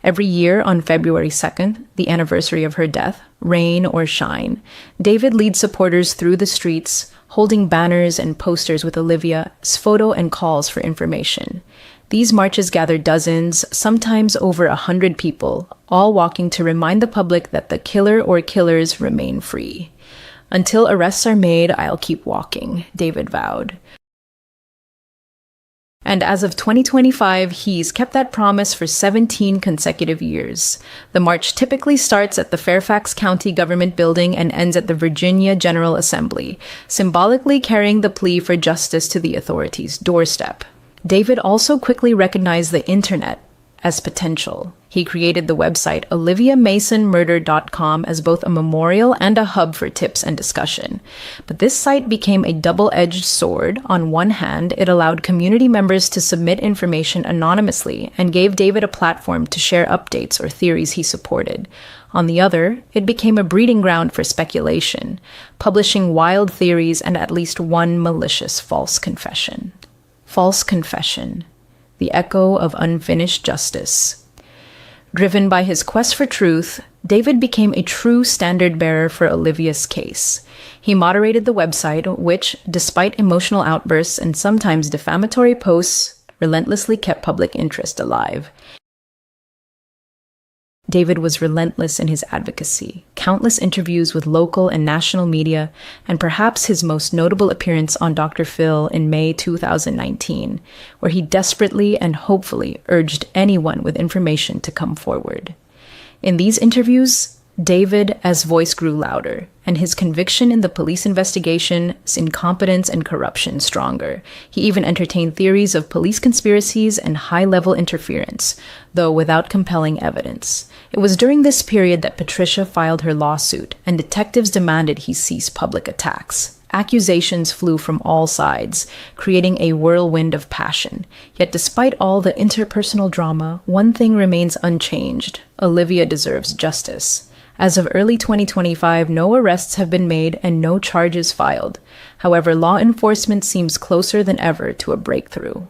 Every year on February 2nd, the anniversary of her death, rain or shine, David leads supporters through the streets, holding banners and posters with Olivia's photo and calls for information. These marches gather dozens, sometimes over 100 people, all walking to remind the public that the killer or killers remain free. Until arrests are made, I'll keep walking, David vowed. And as of 2025, he's kept that promise for 17 consecutive years. The march typically starts at the Fairfax County Government Building and ends at the Virginia General Assembly, symbolically carrying the plea for justice to the authorities' doorstep. David also quickly recognized the internet as potential. He created the website oliviamasonmurder.com as both a memorial and a hub for tips and discussion. But this site became a double-edged sword. On one hand, it allowed community members to submit information anonymously and gave David a platform to share updates or theories he supported. On the other, it became a breeding ground for speculation, publishing wild theories and at least one malicious false confession. False confession, the echo of unfinished justice. Driven by his quest for truth, David became a true standard bearer for Olivia's case. He moderated the website, which, despite emotional outbursts and sometimes defamatory posts, relentlessly kept public interest alive. David was relentless in his advocacy, countless interviews with local and national media, and perhaps his most notable appearance on Dr. Phil in May 2019, where he desperately and hopefully urged anyone with information to come forward. In these interviews, David's voice grew louder, and his conviction in the police investigation's incompetence and corruption stronger. He even entertained theories of police conspiracies and high-level interference, though without compelling evidence. It was during this period that Patricia filed her lawsuit, and detectives demanded he cease public attacks. Accusations flew from all sides, creating a whirlwind of passion. Yet despite all the interpersonal drama, one thing remains unchanged: Olivia deserves justice. As of early 2025, no arrests have been made and no charges filed. However, law enforcement seems closer than ever to a breakthrough.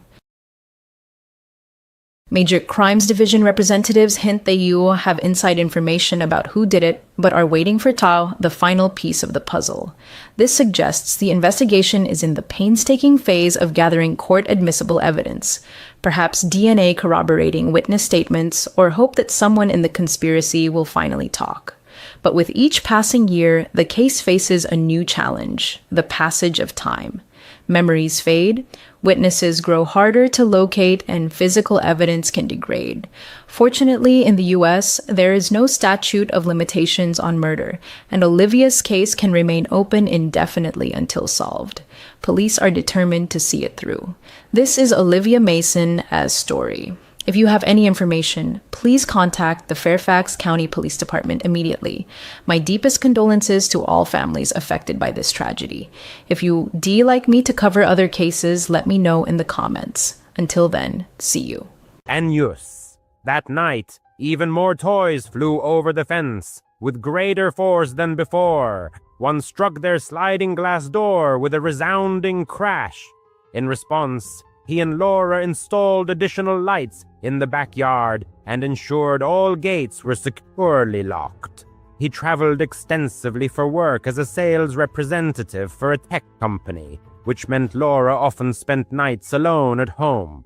Major Crimes Division representatives hint that you have inside information about who did it, but are waiting for Tao, the final piece of the puzzle. This suggests the investigation is in the painstaking phase of gathering court-admissible evidence, perhaps DNA corroborating witness statements, or hope that someone in the conspiracy will finally talk. But with each passing year, the case faces a new challenge: the passage of time. Memories fade, witnesses grow harder to locate, and physical evidence can degrade. Fortunately, in the US, there is no statute of limitations on murder, and Olivia's case can remain open indefinitely until solved. Police are determined to see it through. This is Olivia Mason's story. If you have any information, please contact the Fairfax County Police Department immediately. My deepest condolences to all families affected by this tragedy. If you'd like me to cover other cases, let me know in the comments. Until then, see you. And yes, that night, even more toys flew over the fence, with greater force than before. One struck their sliding glass door with a resounding crash. In response, he and Laura installed additional lights in the backyard and ensured all gates were securely locked. He traveled extensively for work as a sales representative for a tech company, which meant Laura often spent nights alone at home.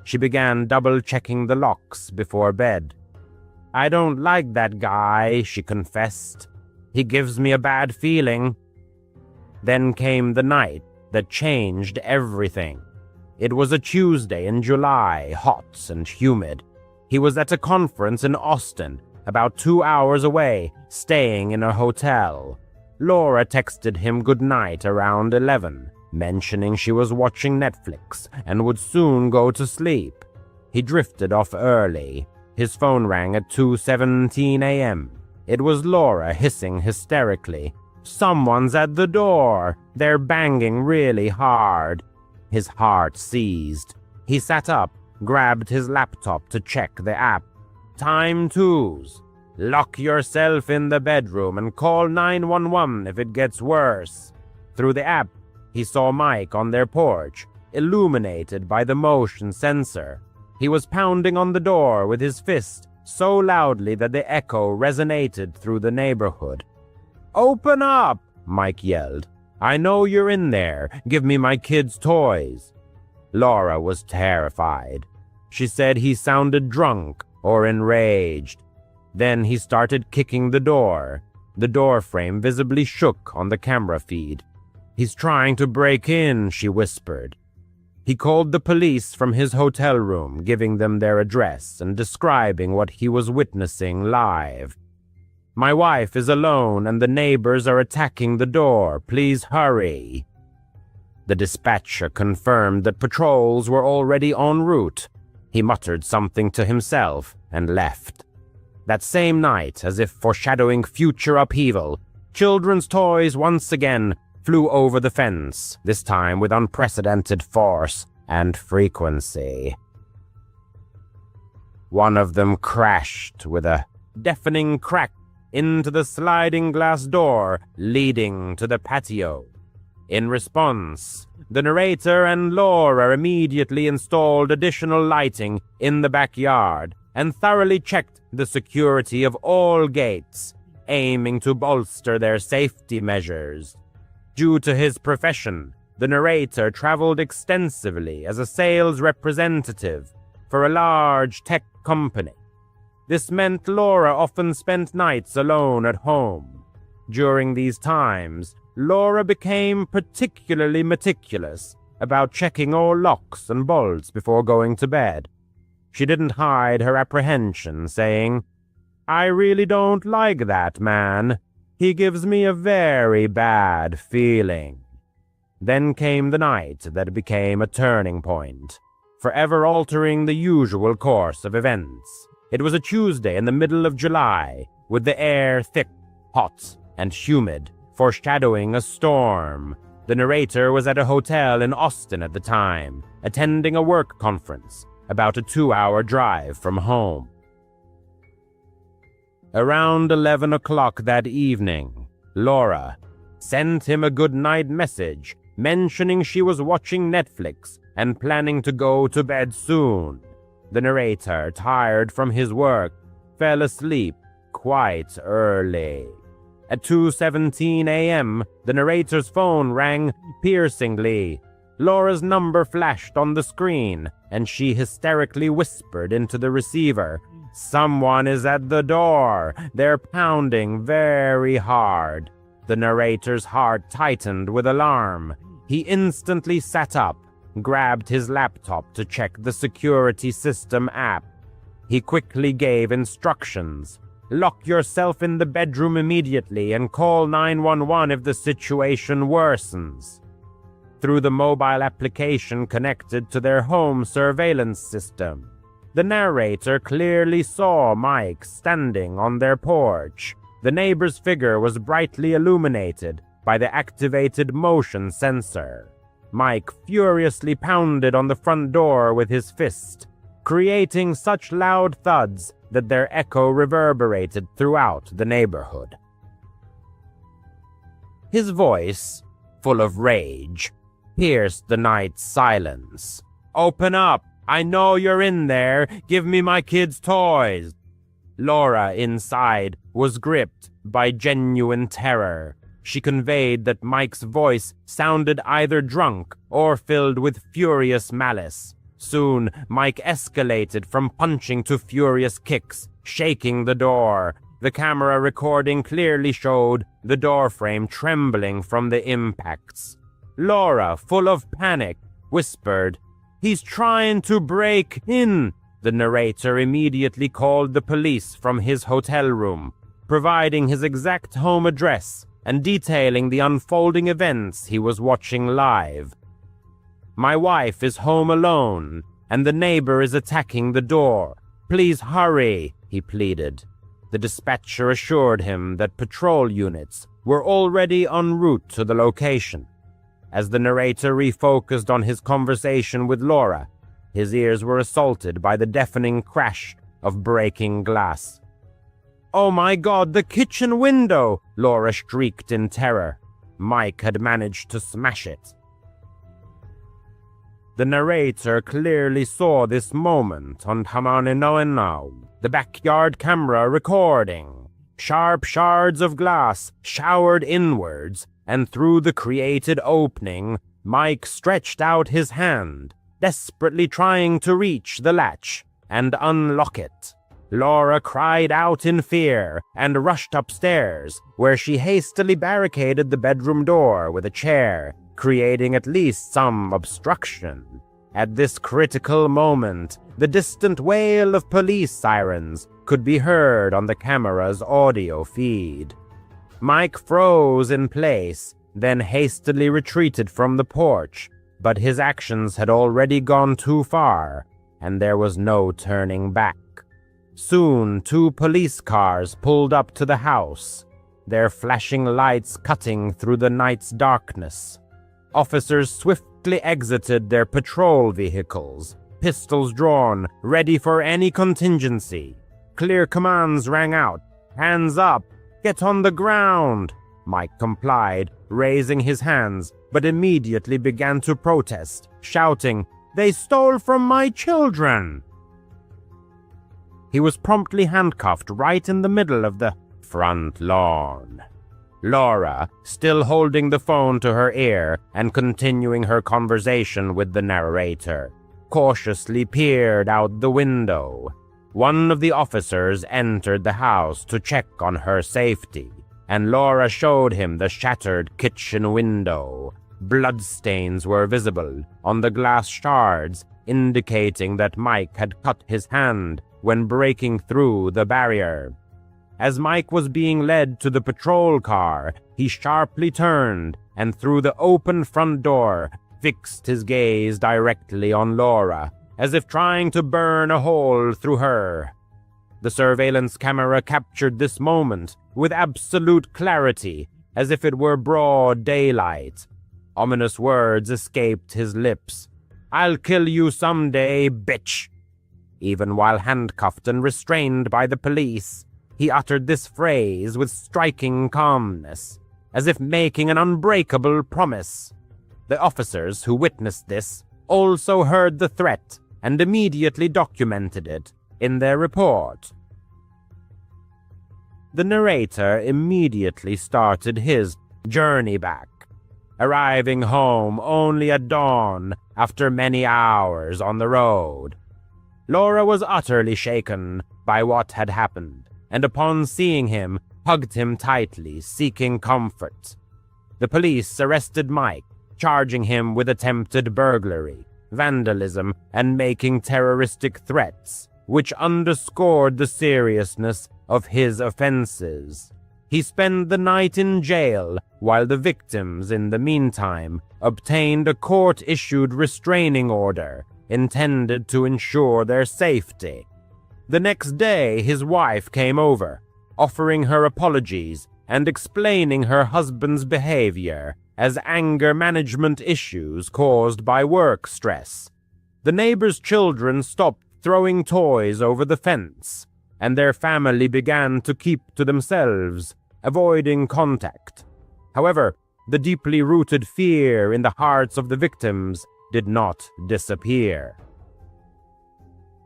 She began double-checking the locks before bed. "I don't like that guy," she confessed. "He gives me a bad feeling." Then came the night that changed everything. It was a Tuesday in July, hot and humid. He was at a conference in Austin, about 2 hours away, staying in a hotel. Laura texted him goodnight around 11, mentioning she was watching Netflix and would soon go to sleep. He drifted off early. His phone rang at 2:17 a.m. It was Laura hissing hysterically. "Someone's at the door. They're banging really hard." His heart seized. He sat up, grabbed his laptop to check the app. Time twos. Lock yourself in the bedroom and call 911 if it gets worse. Through the app, he saw Mike on their porch, illuminated by the motion sensor. He was pounding on the door with his fist so loudly that the echo resonated through the neighborhood. "Open up!" Mike yelled. "I know you're in there. Give me my kids' toys." Laura was terrified. She said he sounded drunk or enraged. Then he started kicking the door. The door frame visibly shook on the camera feed. "He's trying to break in," she whispered. He called the police from his hotel room, giving them their address and describing what he was witnessing live. "My wife is alone and the neighbors are attacking the door. Please hurry." The dispatcher confirmed that patrols were already en route. He muttered something to himself and left. That same night, as if foreshadowing future upheaval, children's toys once again flew over the fence, this time with unprecedented force and frequency. One of them crashed with a deafening crack into the sliding glass door leading to the patio. In response, the narrator and Laura immediately installed additional lighting in the backyard, and thoroughly checked the security of all gates, aiming to bolster their safety measures. Due to his profession, the narrator traveled extensively as a sales representative for a large tech company. This meant Laura often spent nights alone at home. During these times, Laura became particularly meticulous about checking all locks and bolts before going to bed. She didn't hide her apprehension, saying, "I really don't like that man. He gives me a very bad feeling." Then came the night that became a turning point, forever altering the usual course of events. It was a Tuesday in the middle of July, with the air thick, hot, and humid, foreshadowing a storm. The narrator was at a hotel in Austin at the time, attending a work conference, about a 2-hour drive from home. Around 11 o'clock that evening, Laura sent him a good-night message mentioning she was watching Netflix and planning to go to bed soon. The narrator, tired from his work, fell asleep quite early. At 2:17 a.m., the narrator's phone rang piercingly. Laura's number flashed on the screen, and she hysterically whispered into the receiver, "Someone is at the door. They're pounding very hard." The narrator's heart tightened with alarm. He instantly sat up, grabbed his laptop to check the security system app. He quickly gave instructions. "Lock yourself in the bedroom immediately and call 911 if the situation worsens." Through the mobile application connected to their home surveillance system, the narrator clearly saw Mike standing on their porch. The neighbor's figure was brightly illuminated by the activated motion sensor. Mike furiously pounded on the front door with his fist, creating such loud thuds that their echo reverberated throughout the neighborhood. His voice, full of rage, pierced the night's silence. "Open up! I know you're in there! Give me my kids' toys!" Laura, inside, was gripped by genuine terror. She conveyed that Mike's voice sounded either drunk or filled with furious malice. Soon, Mike escalated from punching to furious kicks, shaking the door. The camera recording clearly showed the doorframe trembling from the impacts. Laura, full of panic, whispered, "He's trying to break in." The narrator immediately called the police from his hotel room, providing his exact home address and detailing the unfolding events he was watching live. "My wife is home alone, and the neighbor is attacking the door. Please hurry," he pleaded. The dispatcher assured him that patrol units were already en route to the location. As the narrator refocused on his conversation with Laura, his ears were assaulted by the deafening crash of breaking glass. "Oh my God, the kitchen window!" Laura shrieked in terror. Mike had managed to smash it. The narrator clearly saw this moment on Hamaninoenau, the backyard camera recording. Sharp shards of glass showered inwards, and through the created opening, Mike stretched out his hand, desperately trying to reach the latch and unlock it. Laura cried out in fear and rushed upstairs, where she hastily barricaded the bedroom door with a chair, creating at least some obstruction. At this critical moment, the distant wail of police sirens could be heard on the camera's audio feed. Mike froze in place, then hastily retreated from the porch, but his actions had already gone too far, and there was no turning back. Soon, 2 police cars pulled up to the house, their flashing lights cutting through the night's darkness. Officers swiftly exited their patrol vehicles, pistols drawn, ready for any contingency. Clear commands rang out. "Hands up! Get on the ground!" Mike complied, raising his hands, but immediately began to protest, shouting, "They stole from my children!" he was promptly handcuffed right in the middle of the front lawn. Laura, still holding the phone to her ear and continuing her conversation with the narrator, cautiously peered out the window. One of the officers entered the house to check on her safety, and Laura showed him the shattered kitchen window. Bloodstains were visible on the glass shards, indicating that Mike had cut his hand when breaking through the barrier. As Mike was being led to the patrol car, he sharply turned and through the open front door fixed his gaze directly on Laura, as if trying to burn a hole through her. The surveillance camera captured this moment with absolute clarity, as if it were broad daylight. Ominous words escaped his lips. "I'll kill you someday, bitch." Even while handcuffed and restrained by the police, he uttered this phrase with striking calmness, as if making an unbreakable promise. The officers who witnessed this also heard the threat and immediately documented it in their report. The narrator immediately started his journey back, arriving home only at dawn after many hours on the road. Laura was utterly shaken by what had happened, and upon seeing him, hugged him tightly, seeking comfort. The police arrested Mike, charging him with attempted burglary, vandalism, and making terroristic threats, which underscored the seriousness of his offenses. He spent the night in jail, while the victims, in the meantime, obtained a court-issued restraining order intended to ensure their safety. The next day, his wife came over, offering her apologies and explaining her husband's behavior as anger management issues caused by work stress. The neighbor's children stopped throwing toys over the fence, and their family began to keep to themselves, avoiding contact. However, the deeply rooted fear in the hearts of the victims did not disappear.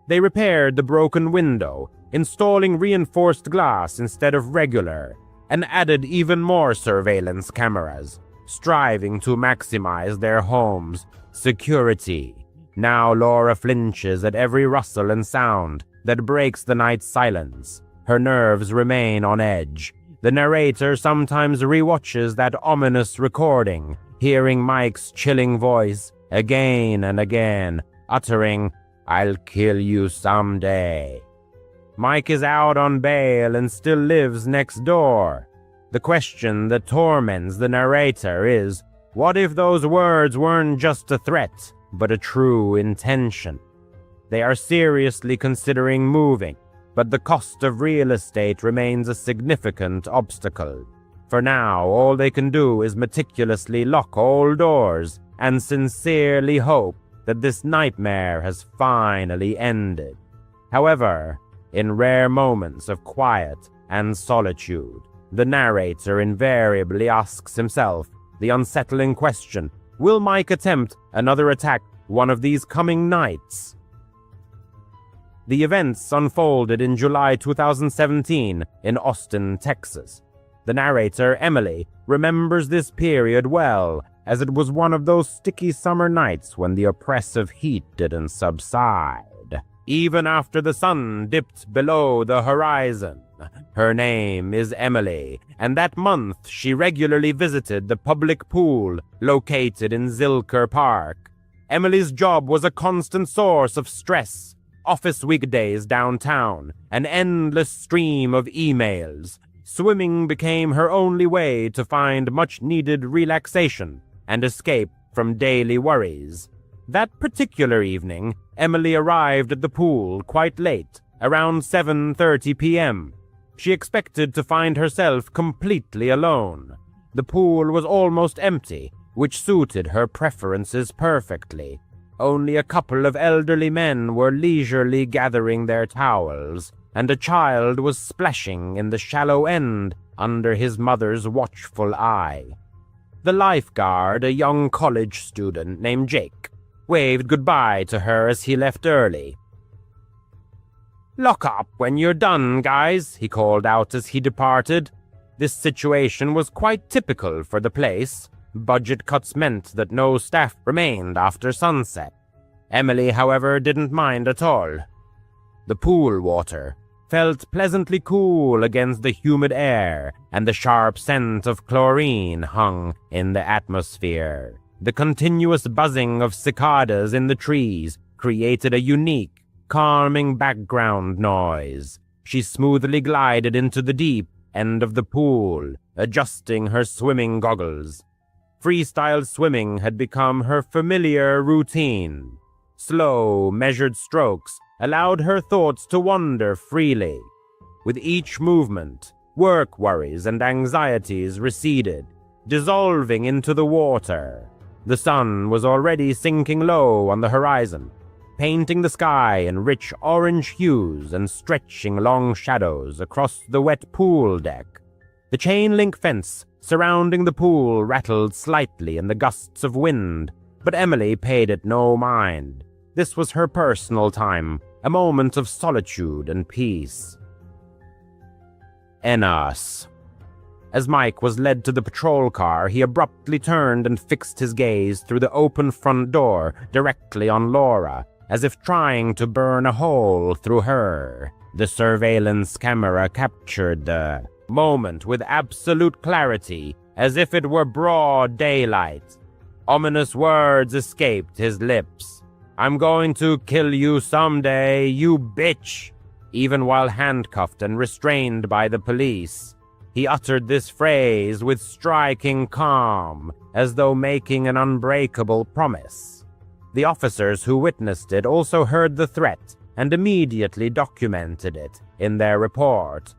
They repaired the broken window, installing reinforced glass instead of regular, and added even more surveillance cameras, striving to maximize their home's security. Now Laura flinches at every rustle and sound that breaks the night's silence. Her nerves remain on edge. The narrator sometimes rewatches that ominous recording, hearing Mike's chilling voice again and again, uttering, "I'll kill you someday." Mike is out on bail and still lives next door. The question that torments the narrator is, what if those words weren't just a threat, but a true intention? They are seriously considering moving, but the cost of real estate remains a significant obstacle. For now, all they can do is meticulously lock all doors and sincerely hope that this nightmare has finally ended. However, in rare moments of quiet and solitude, the narrator invariably asks himself the unsettling question, will Mike attempt another attack one of these coming nights? The events unfolded in July 2017 in Austin, Texas. The narrator, Emily, remembers this period well, as it was one of those sticky summer nights when the oppressive heat didn't subside, even after the sun dipped below the horizon. Her name is Emily, and that month she regularly visited the public pool located in Zilker Park. Emily's job was a constant source of stress. Office weekdays downtown, an endless stream of emails. Swimming became her only way to find much-needed relaxation and escape from daily worries. That particular evening, Emily arrived at the pool quite late, around 7:30 p.m. She expected to find herself completely alone. The pool was almost empty, which suited her preferences perfectly. Only a couple of elderly men were leisurely gathering their towels, and a child was splashing in the shallow end under his mother's watchful eye. The lifeguard, a young college student named Jake, waved goodbye to her as he left early. "Lock up when you're done, guys," he called out as he departed. This situation was quite typical for the place. Budget cuts meant that no staff remained after sunset. Emily, however, didn't mind at all. The pool water felt pleasantly cool against the humid air, and the sharp scent of chlorine hung in the atmosphere. The continuous buzzing of cicadas in the trees created a unique, calming background noise. She smoothly glided into the deep end of the pool, adjusting her swimming goggles. Freestyle swimming had become her familiar routine. Slow, measured strokes allowed her thoughts to wander freely. With each movement, work worries and anxieties receded, dissolving into the water. The sun was already sinking low on the horizon, painting the sky in rich orange hues and stretching long shadows across the wet pool deck. The chain-link fence surrounding the pool rattled slightly in the gusts of wind, but Emily paid it no mind. This was her personal time, a moment of solitude and peace. Enos. As Mike was led to the patrol car, he abruptly turned and fixed his gaze through the open front door directly on Laura, as if trying to burn a hole through her. The surveillance camera captured the moment with absolute clarity, as if it were broad daylight. Ominous words escaped his lips. "I'm going to kill you someday, you bitch!" Even while handcuffed and restrained by the police, he uttered this phrase with striking calm, as though making an unbreakable promise. The officers who witnessed it also heard the threat and immediately documented it in their report.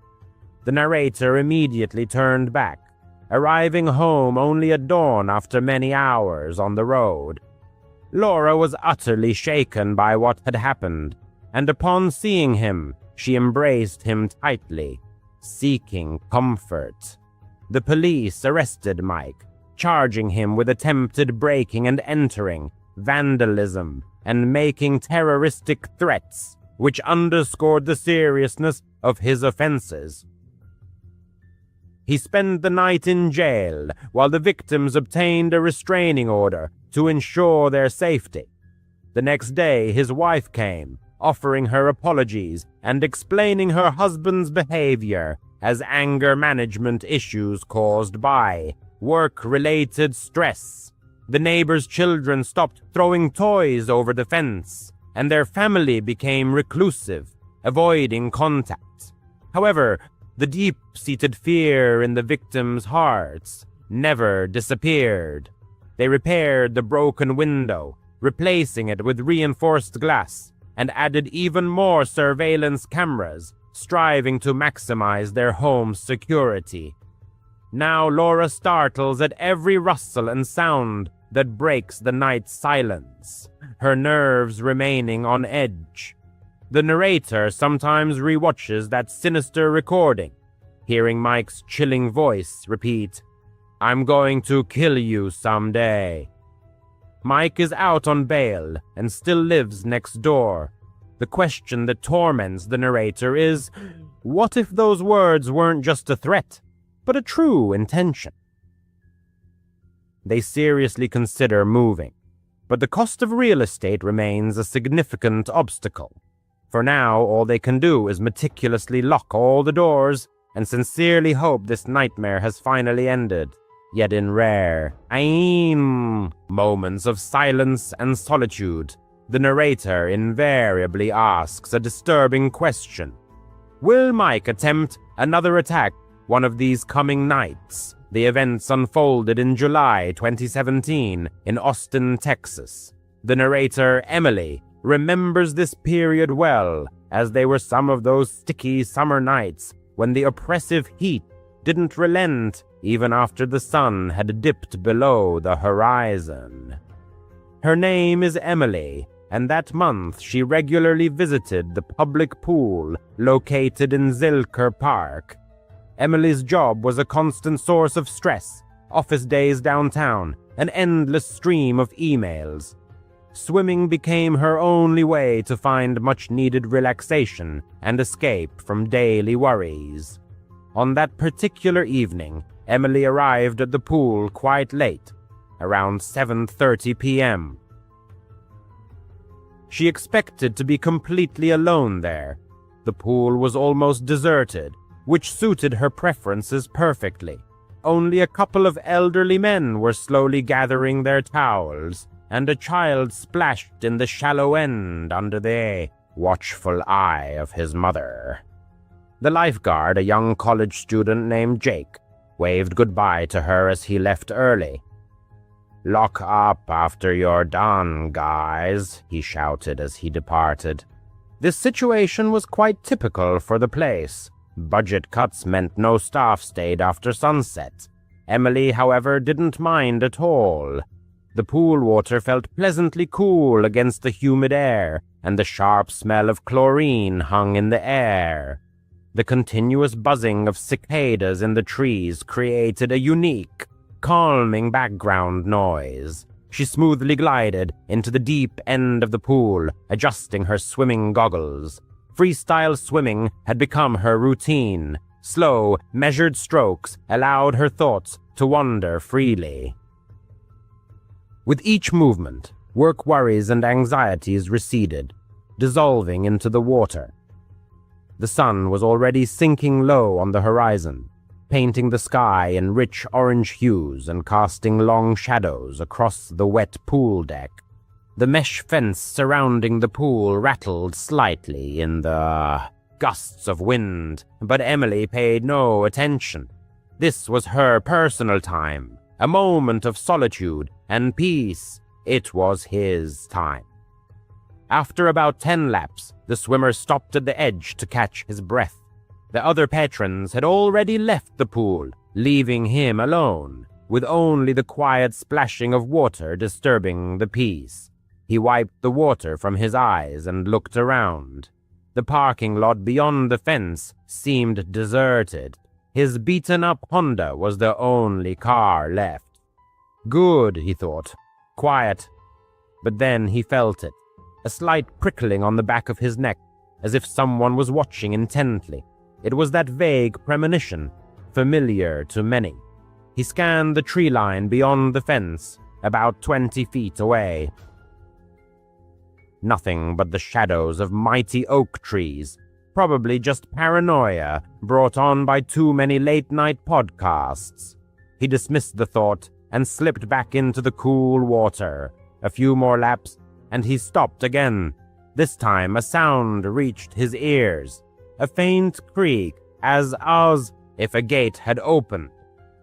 The narrator immediately turned back, arriving home only at dawn after many hours on the road. Laura was utterly shaken by what had happened, and upon seeing him, she embraced him tightly, seeking comfort. The police arrested Mike, charging him with attempted breaking and entering, vandalism, and making terroristic threats, which underscored the seriousness of his offenses. He spent the night in jail while the victims obtained a restraining order to ensure their safety. The next day, his wife came, offering her apologies and explaining her husband's behavior as anger management issues caused by work-related stress. The neighbors' children stopped throwing toys over the fence, and their family became reclusive, avoiding contact. However, the deep-seated fear in the victims' hearts never disappeared. They repaired the broken window, replacing it with reinforced glass, and added even more surveillance cameras, striving to maximize their home's security. Now Laura startles at every rustle and sound that breaks the night's silence, her nerves remaining on edge. The narrator sometimes rewatches that sinister recording, hearing Mike's chilling voice repeat, "I'm going to kill you someday." Mike is out on bail and still lives next door. The question that torments the narrator is, what if those words weren't just a threat, but a true intention? They seriously consider moving, but the cost of real estate remains a significant obstacle. For now, all they can do is meticulously lock all the doors and sincerely hope this nightmare has finally ended. Yet in rare, moments of silence and solitude, the narrator invariably asks a disturbing question. Will Mike attempt another attack one of these coming nights? The events unfolded in July 2017 in Austin, Texas. The narrator, Emily, remembers this period well, as they were some of those sticky summer nights when the oppressive heat didn't relent even after the sun had dipped below the horizon. Her name is Emily, and that month she regularly visited the public pool located in Zilker Park. Emily's job was a constant source of stress, office days downtown, an endless stream of emails. Swimming became her only way to find much-needed relaxation and escape from daily worries. On that particular evening, Emily arrived at the pool quite late, around 7:30 p.m. She expected to be completely alone there. The pool was almost deserted, which suited her preferences perfectly. Only a couple of elderly men were slowly gathering their towels, and a child splashed in the shallow end under the watchful eye of his mother. The lifeguard, a young college student named Jake, waved goodbye to her as he left early. "Lock up after you're done, guys," he shouted as he departed. This situation was quite typical for the place. Budget cuts meant no staff stayed after sunset. Emily, however, didn't mind at all. The pool water felt pleasantly cool against the humid air, and the sharp smell of chlorine hung in the air. The continuous buzzing of cicadas in the trees created a unique, calming background noise. She smoothly glided into the deep end of the pool, adjusting her swimming goggles. Freestyle swimming had become her routine. Slow, measured strokes allowed her thoughts to wander freely. With each movement, work worries and anxieties receded, dissolving into the water. The sun was already sinking low on the horizon, painting the sky in rich orange hues and casting long shadows across the wet pool deck. The mesh fence surrounding the pool rattled slightly in the gusts of wind, but Emily paid no attention. This was her personal time, a moment of solitude and peace. It was his time. After about 10 laps, the swimmer stopped at the edge to catch his breath. The other patrons had already left the pool, leaving him alone, with only the quiet splashing of water disturbing the peace. He wiped the water from his eyes and looked around. The parking lot beyond the fence seemed deserted. His beaten-up Honda was the only car left. Good, he thought. Quiet. But then he felt it, a slight prickling on the back of his neck, as if someone was watching intently. It was that vague premonition, familiar to many. He scanned the tree line beyond the fence, about 20 feet away. Nothing but the shadows of mighty oak trees, probably just paranoia brought on by too many late-night podcasts. He dismissed the thought and slipped back into the cool water. A few more laps, and he stopped again. This time a sound reached his ears, a faint creak, as if a gate had opened.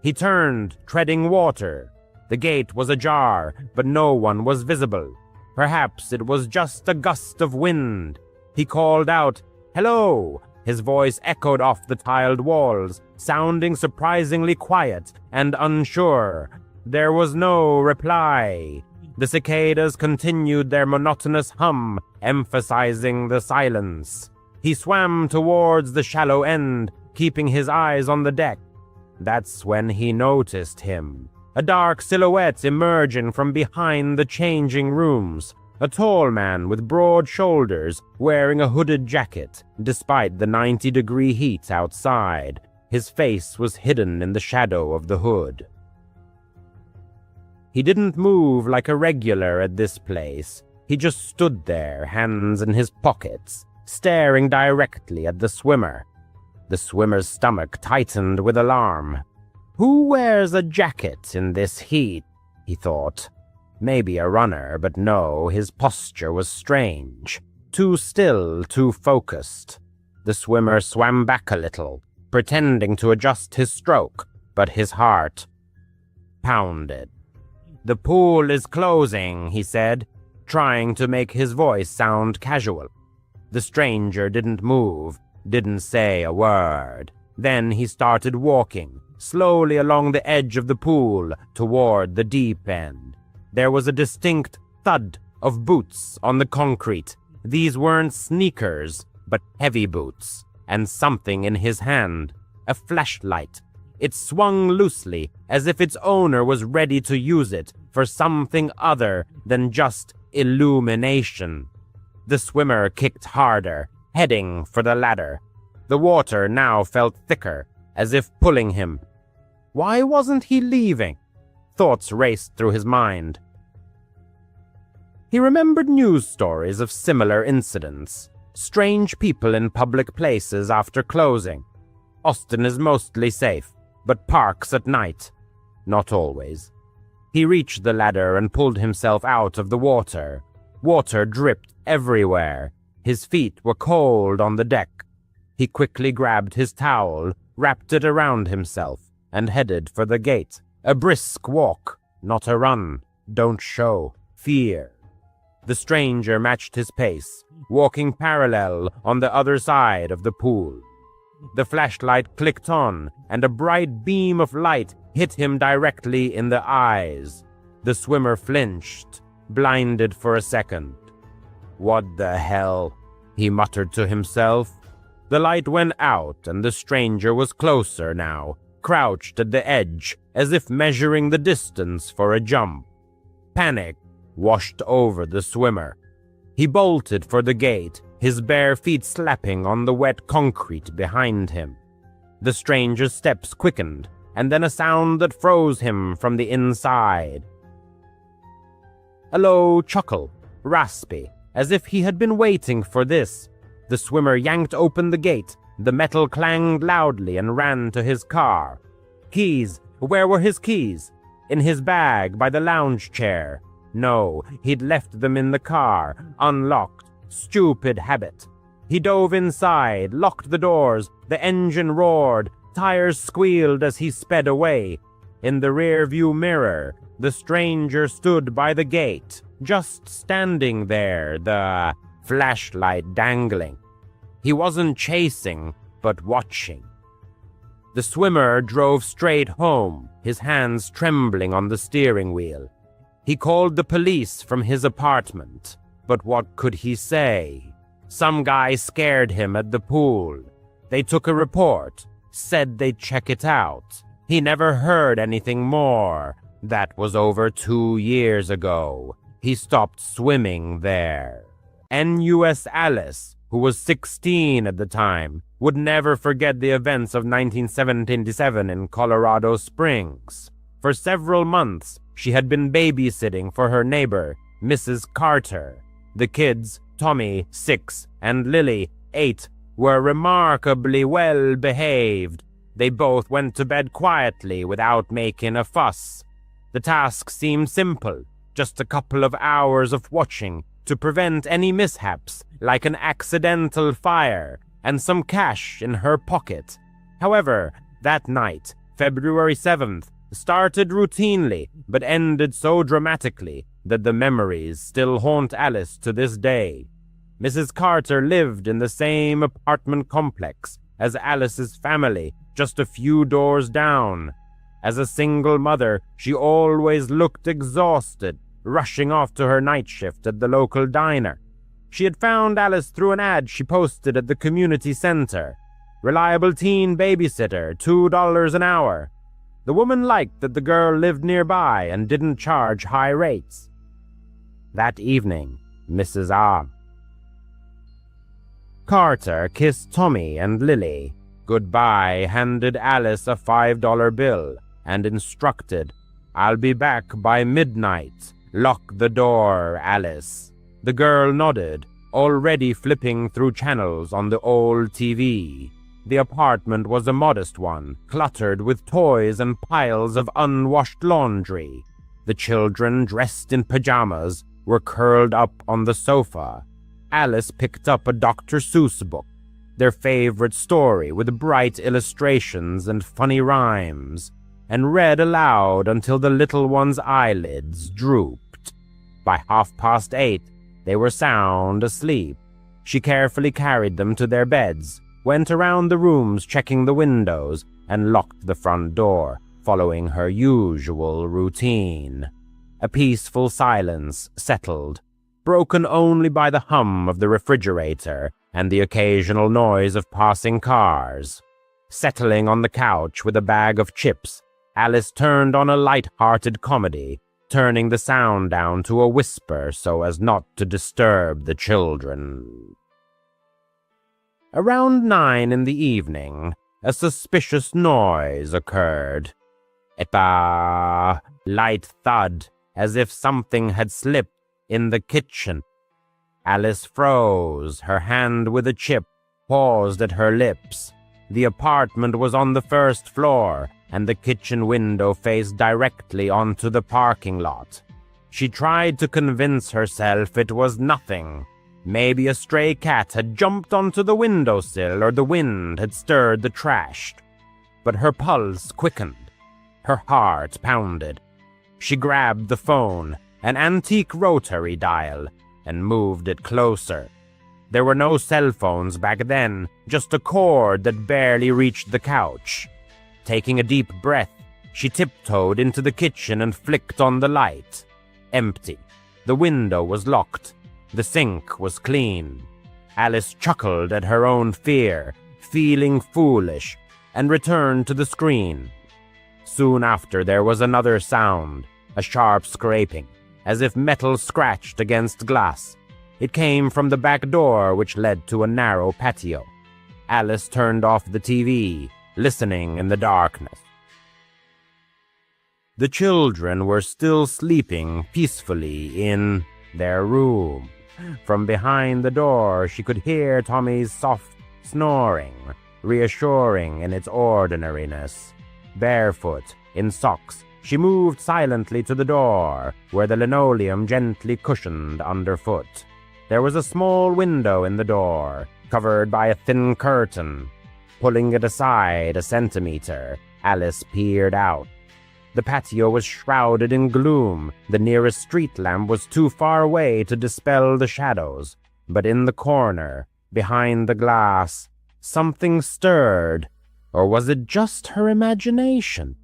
He turned, treading water. The gate was ajar, but no one was visible. Perhaps it was just a gust of wind. He called out, "Hello!" His voice echoed off the tiled walls, sounding surprisingly quiet and unsure. There was no reply. The cicadas continued their monotonous hum, emphasizing the silence. He swam towards the shallow end, keeping his eyes on the deck. That's when he noticed him. A dark silhouette emerging from behind the changing rooms. A tall man with broad shoulders, wearing a hooded jacket, despite the 90-degree heat outside. His face was hidden in the shadow of the hood. He didn't move like a regular at this place. He just stood there, hands in his pockets, staring directly at the swimmer. The swimmer's stomach tightened with alarm. Who wears a jacket in this heat? He thought. Maybe a runner, but no, his posture was strange. Too still, too focused. The swimmer swam back a little, pretending to adjust his stroke, but his heart pounded. "The pool is closing," he said, trying to make his voice sound casual. The stranger didn't move, didn't say a word. Then he started walking, slowly along the edge of the pool, toward the deep end. There was a distinct thud of boots on the concrete. These weren't sneakers, but heavy boots, and something in his hand, a flashlight. It swung loosely, as if its owner was ready to use it for something other than just illumination. The swimmer kicked harder, heading for the ladder. The water now felt thicker, as if pulling him. Why wasn't he leaving? Thoughts raced through his mind. He remembered news stories of similar incidents. Strange people in public places after closing. Austin is mostly safe, but parks at night. Not always. He reached the ladder and pulled himself out of the water. Water dripped everywhere. His feet were cold on the deck. He quickly grabbed his towel, wrapped it around himself, and headed for the gate. A brisk walk, not a run. Don't show fear. The stranger matched his pace, walking parallel on the other side of the pool. The flashlight clicked on, and a bright beam of light hit him directly in the eyes. The swimmer flinched, blinded for a second. "What the hell?" he muttered to himself. The light went out, and the stranger was closer now, crouched at the edge, as if measuring the distance for a jump. Panic washed over the swimmer. He bolted for the gate, his bare feet slapping on the wet concrete behind him. The stranger's steps quickened, and then a sound that froze him from the inside. A low chuckle, raspy, as if he had been waiting for this. The swimmer yanked open the gate, the metal clanged loudly and ran to his car. Keys, where were his keys? In his bag by the lounge chair. No, he'd left them in the car, unlocked. Stupid habit. He dove inside, locked the doors, the engine roared, tires squealed as he sped away. In the rear-view mirror, the stranger stood by the gate, just standing there, the flashlight dangling. He wasn't chasing, but watching. The swimmer drove straight home, his hands trembling on the steering wheel. He called the police from his apartment, but what could he say? Some guy scared him at the pool. They took a report, said they'd check it out. He never heard anything more. That was over 2 years ago. He stopped swimming there. N.U.S. Alice, who was 16 at the time, would never forget the events of 1977 in Colorado Springs. For several months, she had been babysitting for her neighbor, Mrs. Carter. The kids, Tommy, 6, and Lily, 8, were remarkably well behaved. They both went to bed quietly without making a fuss. The task seemed simple, just a couple of hours of watching to prevent any mishaps, like an accidental fire, and some cash in her pocket. However, that night, February 7th, started routinely, but ended so dramatically that the memories still haunt Alice to this day. Mrs. Carter lived in the same apartment complex as Alice's family, just a few doors down. As a single mother, she always looked exhausted, rushing off to her night shift at the local diner. She had found Alice through an ad she posted at the community center. Reliable teen babysitter, $2 an hour. The woman liked that the girl lived nearby and didn't charge high rates. That evening, Mrs. Carter kissed Tommy and Lily. Goodbye handed Alice a $5 bill and instructed, "I'll be back by midnight. Lock the door, Alice." The girl nodded, already flipping through channels on the old TV. The apartment was a modest one, cluttered with toys and piles of unwashed laundry. The children, dressed in pajamas, were curled up on the sofa. Alice picked up a Dr. Seuss book, their favorite story with bright illustrations and funny rhymes, and read aloud until the little one's eyelids drooped. By 8:30, they were sound asleep. She carefully carried them to their beds, went around the rooms checking the windows, and locked the front door, following her usual routine. A peaceful silence settled, broken only by the hum of the refrigerator and the occasional noise of passing cars. Settling on the couch with a bag of chips, Alice turned on a light-hearted comedy, turning the sound down to a whisper so as not to disturb the children. Around 9 in the evening, a suspicious noise occurred. A light thud, as if something had slipped in the kitchen. Alice froze, her hand with a chip paused at her lips. The apartment was on the first floor, and the kitchen window faced directly onto the parking lot. She tried to convince herself it was nothing. Maybe a stray cat had jumped onto the windowsill or the wind had stirred the trash. But her pulse quickened. Her heart pounded. She grabbed the phone, an antique rotary dial, and moved it closer. There were no cell phones back then, just a cord that barely reached the couch. Taking a deep breath, she tiptoed into the kitchen and flicked on the light. Empty. The window was locked. The sink was clean. Alice chuckled at her own fear, feeling foolish, and returned to the screen. Soon after there was another sound, a sharp scraping, as if metal scratched against glass. It came from the back door which led to a narrow patio. Alice turned off the TV, listening in the darkness. The children were still sleeping peacefully in their room. From behind the door she could hear Tommy's soft snoring, reassuring in its ordinariness. Barefoot, in socks, she moved silently to the door, where the linoleum gently cushioned underfoot. There was a small window in the door, covered by a thin curtain. Pulling it aside a centimeter, Alice peered out. The patio was shrouded in gloom. The nearest street lamp was too far away to dispel the shadows. But in the corner, behind the glass, something stirred. Or was it just her imagination?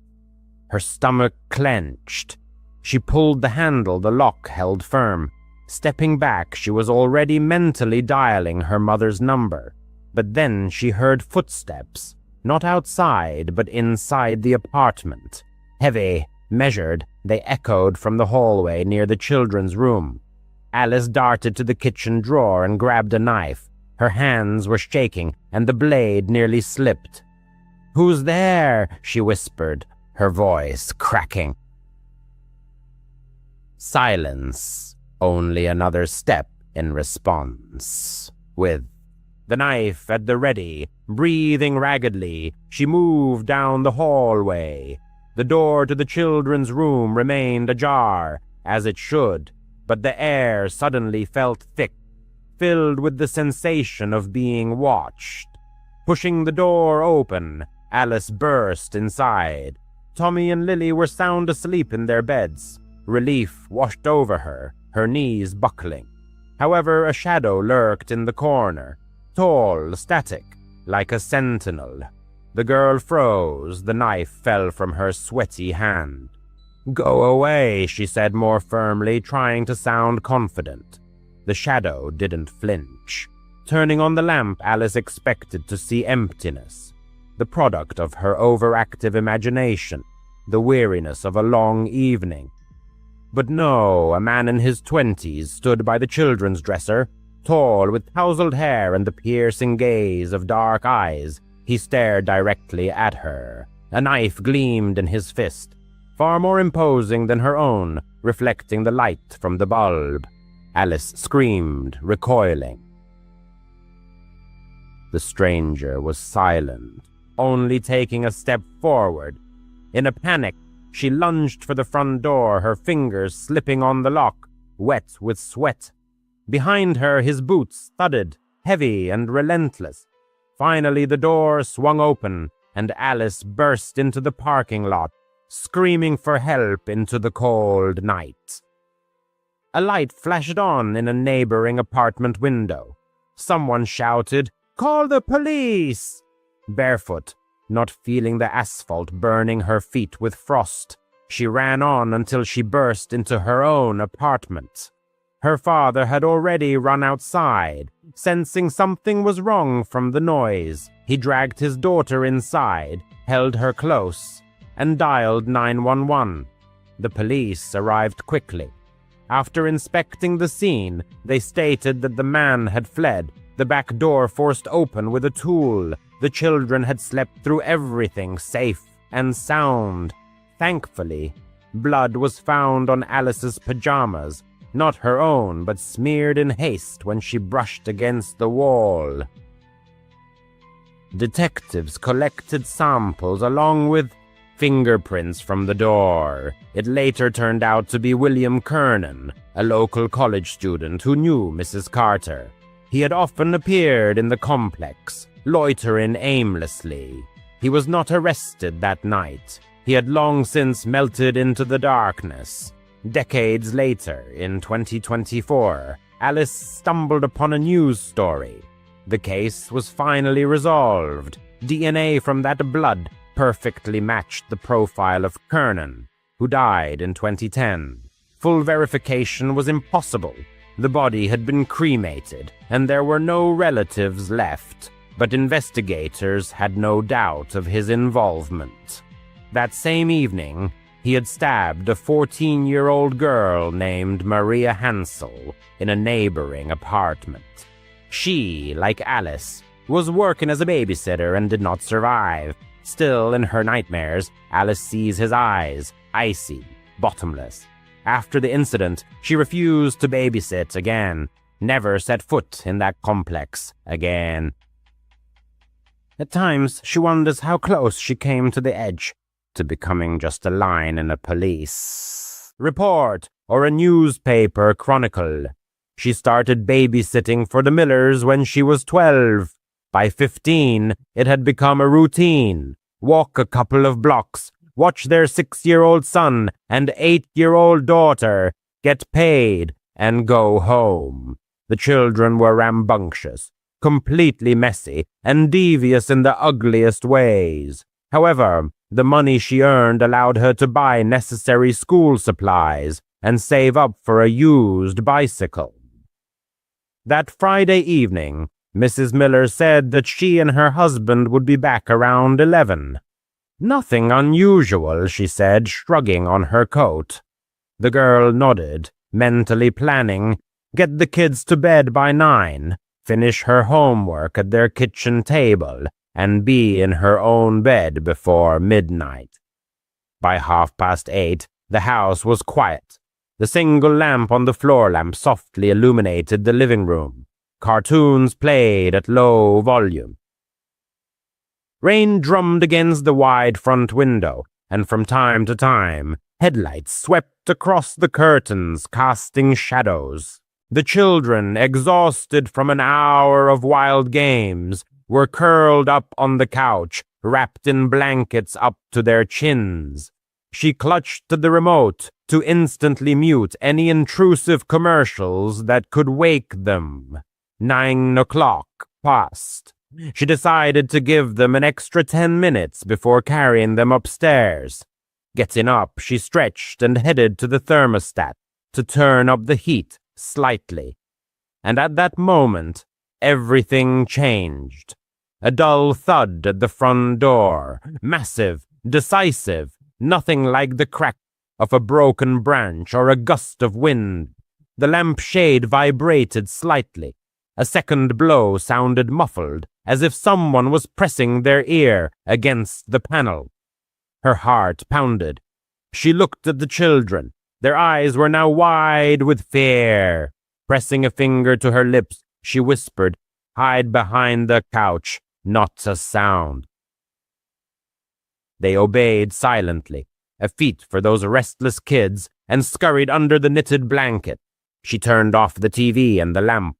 Her stomach clenched. She pulled the handle the lock held firm. Stepping back, she was already mentally dialing her mother's number. But then she heard footsteps, not outside, but inside the apartment. Heavy, measured, they echoed from the hallway near the children's room. Alice darted to the kitchen drawer and grabbed a knife. Her hands were shaking, and the blade nearly slipped. "Who's there?" she whispered, her voice cracking. Silence, only another step in response. With the knife at the ready, breathing raggedly, she moved down the hallway. The door to the children's room remained ajar, as it should, but the air suddenly felt thick, filled with the sensation of being watched. Pushing the door open, Alice burst inside. Tommy and Lily were sound asleep in their beds. Relief washed over her, her knees buckling. However, a shadow lurked in the corner, tall, static, like a sentinel. The girl froze. The knife fell from her sweaty hand. "Go away," she said more firmly, trying to sound confident. The shadow didn't flinch. Turning on the lamp, Alice expected to see emptiness, the product of her overactive imagination, the weariness of a long evening. But no, a man in his 20s stood by the children's dresser, tall, with tousled hair and the piercing gaze of dark eyes. He stared directly at her. A knife gleamed in his fist, far more imposing than her own, reflecting the light from the bulb. Alice screamed, recoiling. The stranger was silent, only taking a step forward. In a panic, she lunged for the front door, her fingers slipping on the lock, wet with sweat. Behind her, his boots thudded, heavy and relentless. Finally, the door swung open, and Alice burst into the parking lot, screaming for help into the cold night. A light flashed on in a neighboring apartment window. Someone shouted, "Call the police!" Barefoot, not feeling the asphalt burning her feet with frost, she ran on until she burst into her own apartment. Her father had already run outside. Sensing something was wrong from the noise, he dragged his daughter inside, held her close, and dialed 911. The police arrived quickly. After inspecting the scene, they stated that the man had fled, the back door forced open with a tool. The children had slept through everything safe and sound. Thankfully, blood was found on Alice's pajamas, not her own, but smeared in haste when she brushed against the wall. Detectives collected samples along with fingerprints from the door. It later turned out to be William Kernan, a local college student who knew Mrs. Carter. He had often appeared in the complex, loitering aimlessly. He was not arrested that night. He had long since melted into the darkness. Decades later, in 2024, Alice stumbled upon a news story. The case was finally resolved. DNA from that blood perfectly matched the profile of Kernan, who died in 2010. Full verification was impossible. The body had been cremated, and there were no relatives left, but investigators had no doubt of his involvement. That same evening, he had stabbed a 14-year-old girl named Maria Hansel in a neighboring apartment. She, like Alice, was working as a babysitter and did not survive. Still, in her nightmares, Alice sees his eyes, icy, bottomless. After the incident, she refused to babysit again, never set foot in that complex again. At times, she wonders how close she came to the edge, to becoming just a line in a police report or a newspaper chronicle. She started babysitting for the Millers when she was 12. By 15, it had become a routine. Walk a couple of blocks, watch their 6-year-old son and 8-year-old daughter get paid, and go home. The children were rambunctious, completely messy, and devious in the ugliest ways. However, the money she earned allowed her to buy necessary school supplies and save up for a used bicycle. That Friday evening, Mrs. Miller said that she and her husband would be back around 11. Nothing unusual, she said, shrugging on her coat. The girl nodded, mentally planning, get the kids to bed by 9, finish her homework at their kitchen table, and be in her own bed before midnight. By 8:30, the house was quiet. The single lamp on the floor lamp softly illuminated the living room. Cartoons played at low volume. Rain drummed against the wide front window, and from time to time, headlights swept across the curtains, casting shadows. The children, exhausted from an hour of wild games, were curled up on the couch, wrapped in blankets up to their chins. She clutched to the remote to instantly mute any intrusive commercials that could wake them. 9 o'clock passed. She decided to give them an extra 10 minutes before carrying them upstairs. Getting up, she stretched and headed to the thermostat to turn up the heat slightly. And at that moment, everything changed. A dull thud at the front door, massive, decisive, nothing like the crack of a broken branch or a gust of wind. The lampshade vibrated slightly. A second blow sounded muffled, as if someone was pressing their ear against the panel. Her heart pounded. She looked at the children. Their eyes were now wide with fear. Pressing a finger to her lips, she whispered, "Hide behind the couch, not a sound." They obeyed silently, a feat for those restless kids, and scurried under the knitted blanket. She turned off the TV and the lamp.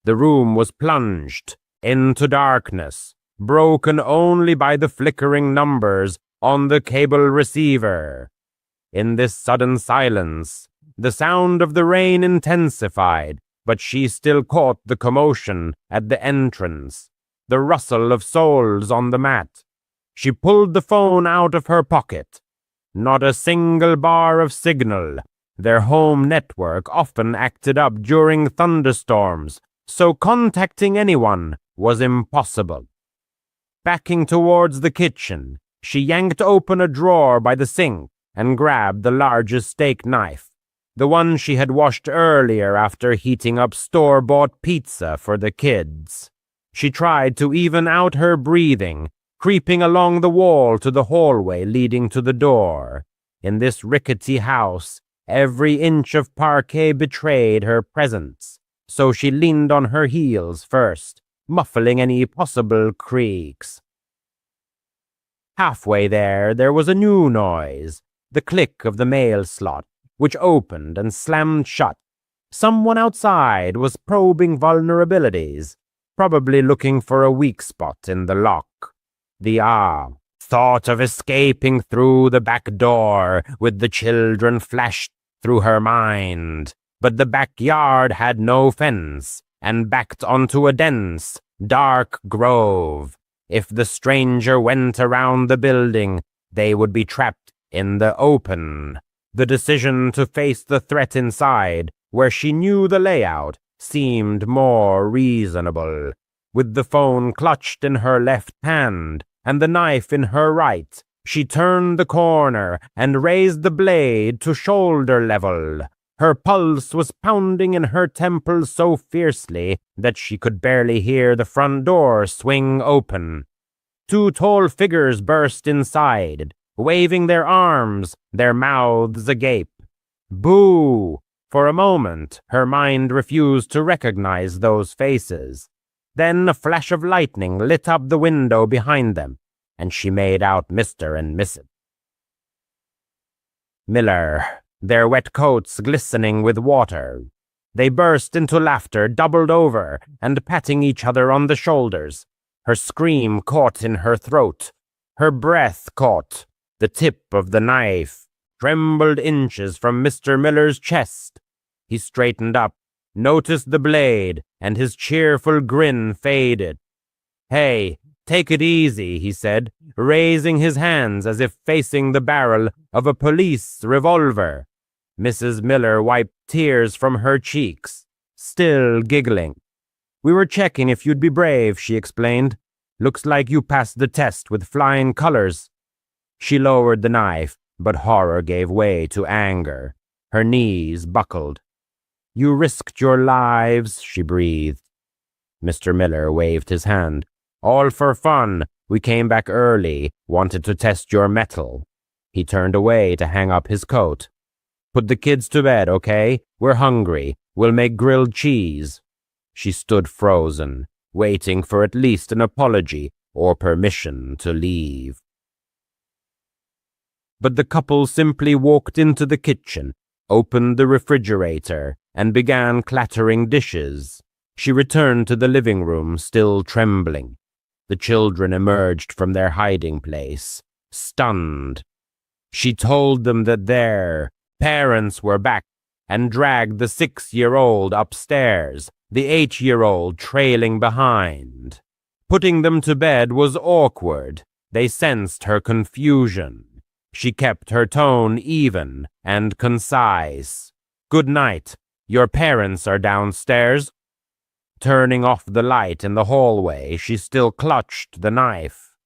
The room was plunged into darkness, broken only by the flickering numbers on the cable receiver. In this sudden silence, the sound of the rain intensified, but she still caught the commotion at the entrance, the rustle of soles on the mat. She pulled the phone out of her pocket. Not a single bar of signal. Their home network often acted up during thunderstorms, so contacting anyone was impossible. Backing towards the kitchen, she yanked open a drawer by the sink and grabbed the largest steak knife, the one she had washed earlier after heating up store-bought pizza for the kids. She tried to even out her breathing, creeping along the wall to the hallway leading to the door. In this rickety house, every inch of parquet betrayed her presence, so she leaned on her heels first, muffling any possible creaks. Halfway there was a new noise, the click of the mail slot, which opened and slammed shut. Someone outside was probing vulnerabilities, probably looking for a weak spot in the lock. The thought of escaping through the back door with the children flashed through her mind, but the backyard had no fence and backed onto a dense, dark grove. If the stranger went around the building, they would be trapped in the open. The decision to face the threat inside, where she knew the layout, seemed more reasonable. With the phone clutched in her left hand and the knife in her right, she turned the corner and raised the blade to shoulder level. Her pulse was pounding in her temples so fiercely that she could barely hear the front door swing open. Two tall figures burst inside, waving their arms, their mouths agape. Boo! For a moment, her mind refused to recognize those faces. Then a flash of lightning lit up the window behind them, and she made out Mr. and Mrs. Miller, their wet coats glistening with water. They burst into laughter, doubled over, and patting each other on the shoulders. Her scream caught in her throat. Her breath caught. The tip of the knife trembled inches from Mr. Miller's chest. He straightened up, noticed the blade, and his cheerful grin faded. "Hey, take it easy," he said, raising his hands as if facing the barrel of a police revolver. Mrs. Miller wiped tears from her cheeks, still giggling. "We were checking if you'd be brave," she explained. "Looks like you passed the test with flying colors." She lowered the knife, but horror gave way to anger. Her knees buckled. "You risked your lives," she breathed. Mr. Miller waved his hand. "All for fun. We came back early, wanted to test your mettle." He turned away to hang up his coat. "Put the kids to bed, okay? We're hungry. We'll make grilled cheese." She stood frozen, waiting for at least an apology or permission to leave. But the couple simply walked into the kitchen, opened the refrigerator, and began clattering dishes. She returned to the living room, still trembling. The children emerged from their hiding place, stunned. She told them that their parents were back and dragged the 6-year-old upstairs, the 8-year-old trailing behind. Putting them to bed was awkward. They sensed her confusion. She kept her tone even and concise. "Good night. Your parents are downstairs." Turning off the light in the hallway, she still clutched the knife.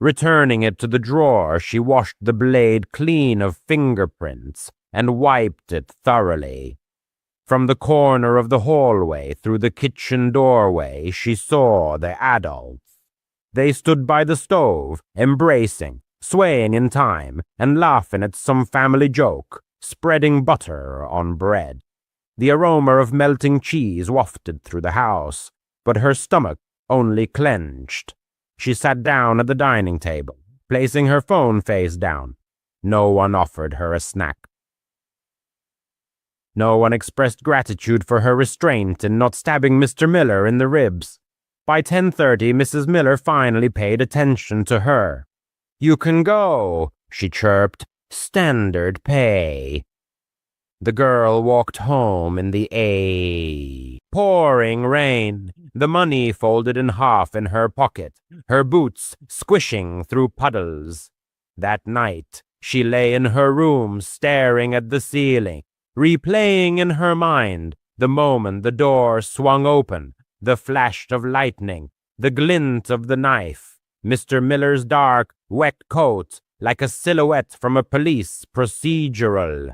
Returning it to the drawer, she washed the blade clean of fingerprints and wiped it thoroughly. From the corner of the hallway through the kitchen doorway, she saw the adults. They stood by the stove, embracing, swaying in time, and laughing at some family joke, spreading butter on bread. The aroma of melting cheese wafted through the house, but her stomach only clenched. She sat down at the dining table, placing her phone face down. No one offered her a snack. No one expressed gratitude for her restraint in not stabbing Mr. Miller in the ribs. By 10:30, Mrs. Miller finally paid attention to her. "You can go," she chirped. "Standard pay." The girl walked home in the pouring rain, the money folded in half in her pocket, her boots squishing through puddles. That night, she lay in her room staring at the ceiling, replaying in her mind the moment the door swung open, the flash of lightning, the glint of the knife, Mr. Miller's dark, wet coat, like a silhouette from a police procedural.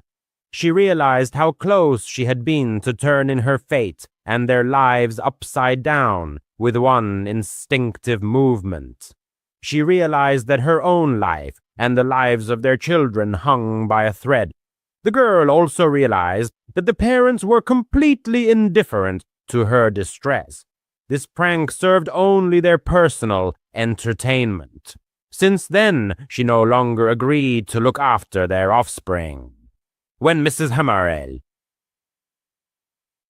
She realized how close she had been to turning her fate and their lives upside down with one instinctive movement. She realized that her own life and the lives of their children hung by a thread. The girl also realized that the parents were completely indifferent to her distress. This prank served only their personal entertainment. Since then, she no longer agreed to look after their offspring. When Mrs.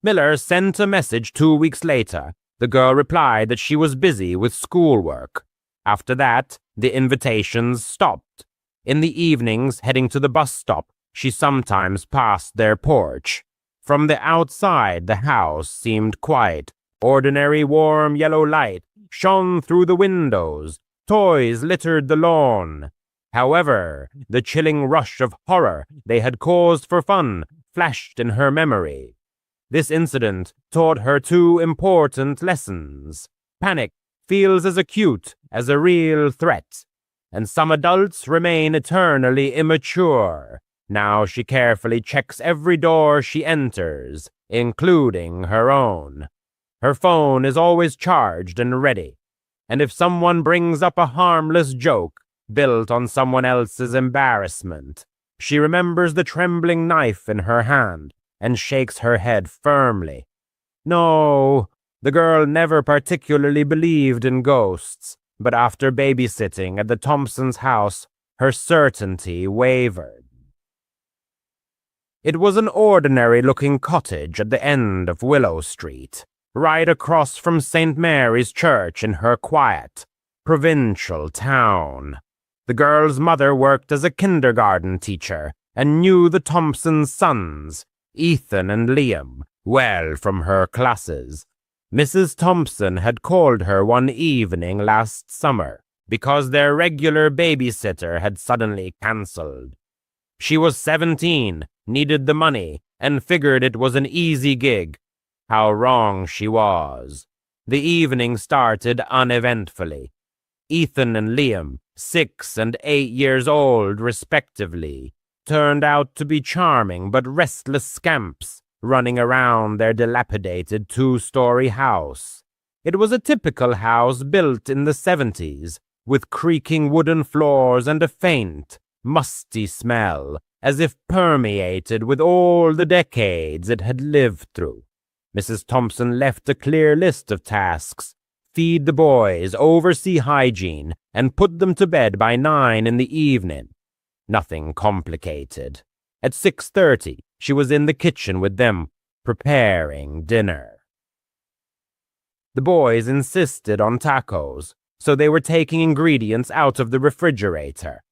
Miller sent a message 2 weeks later, the girl replied that she was busy with schoolwork. After that, the invitations stopped. In the evenings, heading to the bus stop, she sometimes passed their porch. From the outside, the house seemed quiet. Ordinary warm yellow light shone through the windows. Toys littered the lawn. However, the chilling rush of horror they had caused for fun flashed in her memory. This incident taught her 2 important lessons. Panic feels as acute as a real threat, and some adults remain eternally immature. Now she carefully checks every door she enters, including her own. Her phone is always charged and ready, and if someone brings up a harmless joke built on someone else's embarrassment, she remembers the trembling knife in her hand and shakes her head firmly. No, the girl never particularly believed in ghosts, but after babysitting at the Thompsons' house, her certainty wavered. It was an ordinary-looking cottage at the end of Willow Street, right across from St. Mary's Church in her quiet, provincial town. The girl's mother worked as a kindergarten teacher and knew the Thompsons' sons, Ethan and Liam, well from her classes. Mrs. Thompson had called her one evening last summer because their regular babysitter had suddenly cancelled. She was 17, needed the money, and figured it was an easy gig. How wrong she was. The evening started uneventfully. Ethan and Liam, 6 and 8 years old respectively, turned out to be charming but restless scamps running around their dilapidated 2-story house. It was a typical house built in the 70s, with creaking wooden floors and a faint, musty smell, as if permeated with all the decades it had lived through. Mrs. Thompson left a clear list of tasks: feed the boys, oversee hygiene, and put them to bed by 9 in the evening. Nothing complicated. At 6:30, she was in the kitchen with them, preparing dinner. The boys insisted on tacos, so they were taking ingredients out of the refrigerator.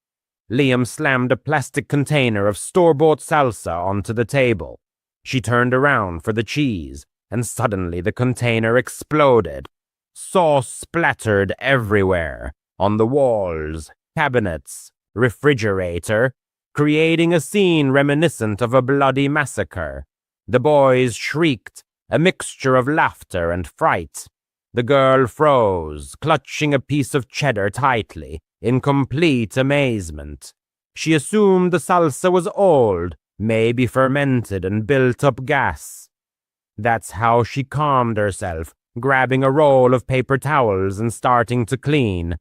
Liam slammed a plastic container of store-bought salsa onto the table. She turned around for the cheese, and suddenly the container exploded. Sauce splattered everywhere, on the walls, cabinets, refrigerator, creating a scene reminiscent of a bloody massacre. The boys shrieked, a mixture of laughter and fright. The girl froze, clutching a piece of cheddar tightly, in complete amazement. She assumed the salsa was old, maybe fermented and built up gas. That's how she calmed herself, grabbing a roll of paper towels and starting to clean.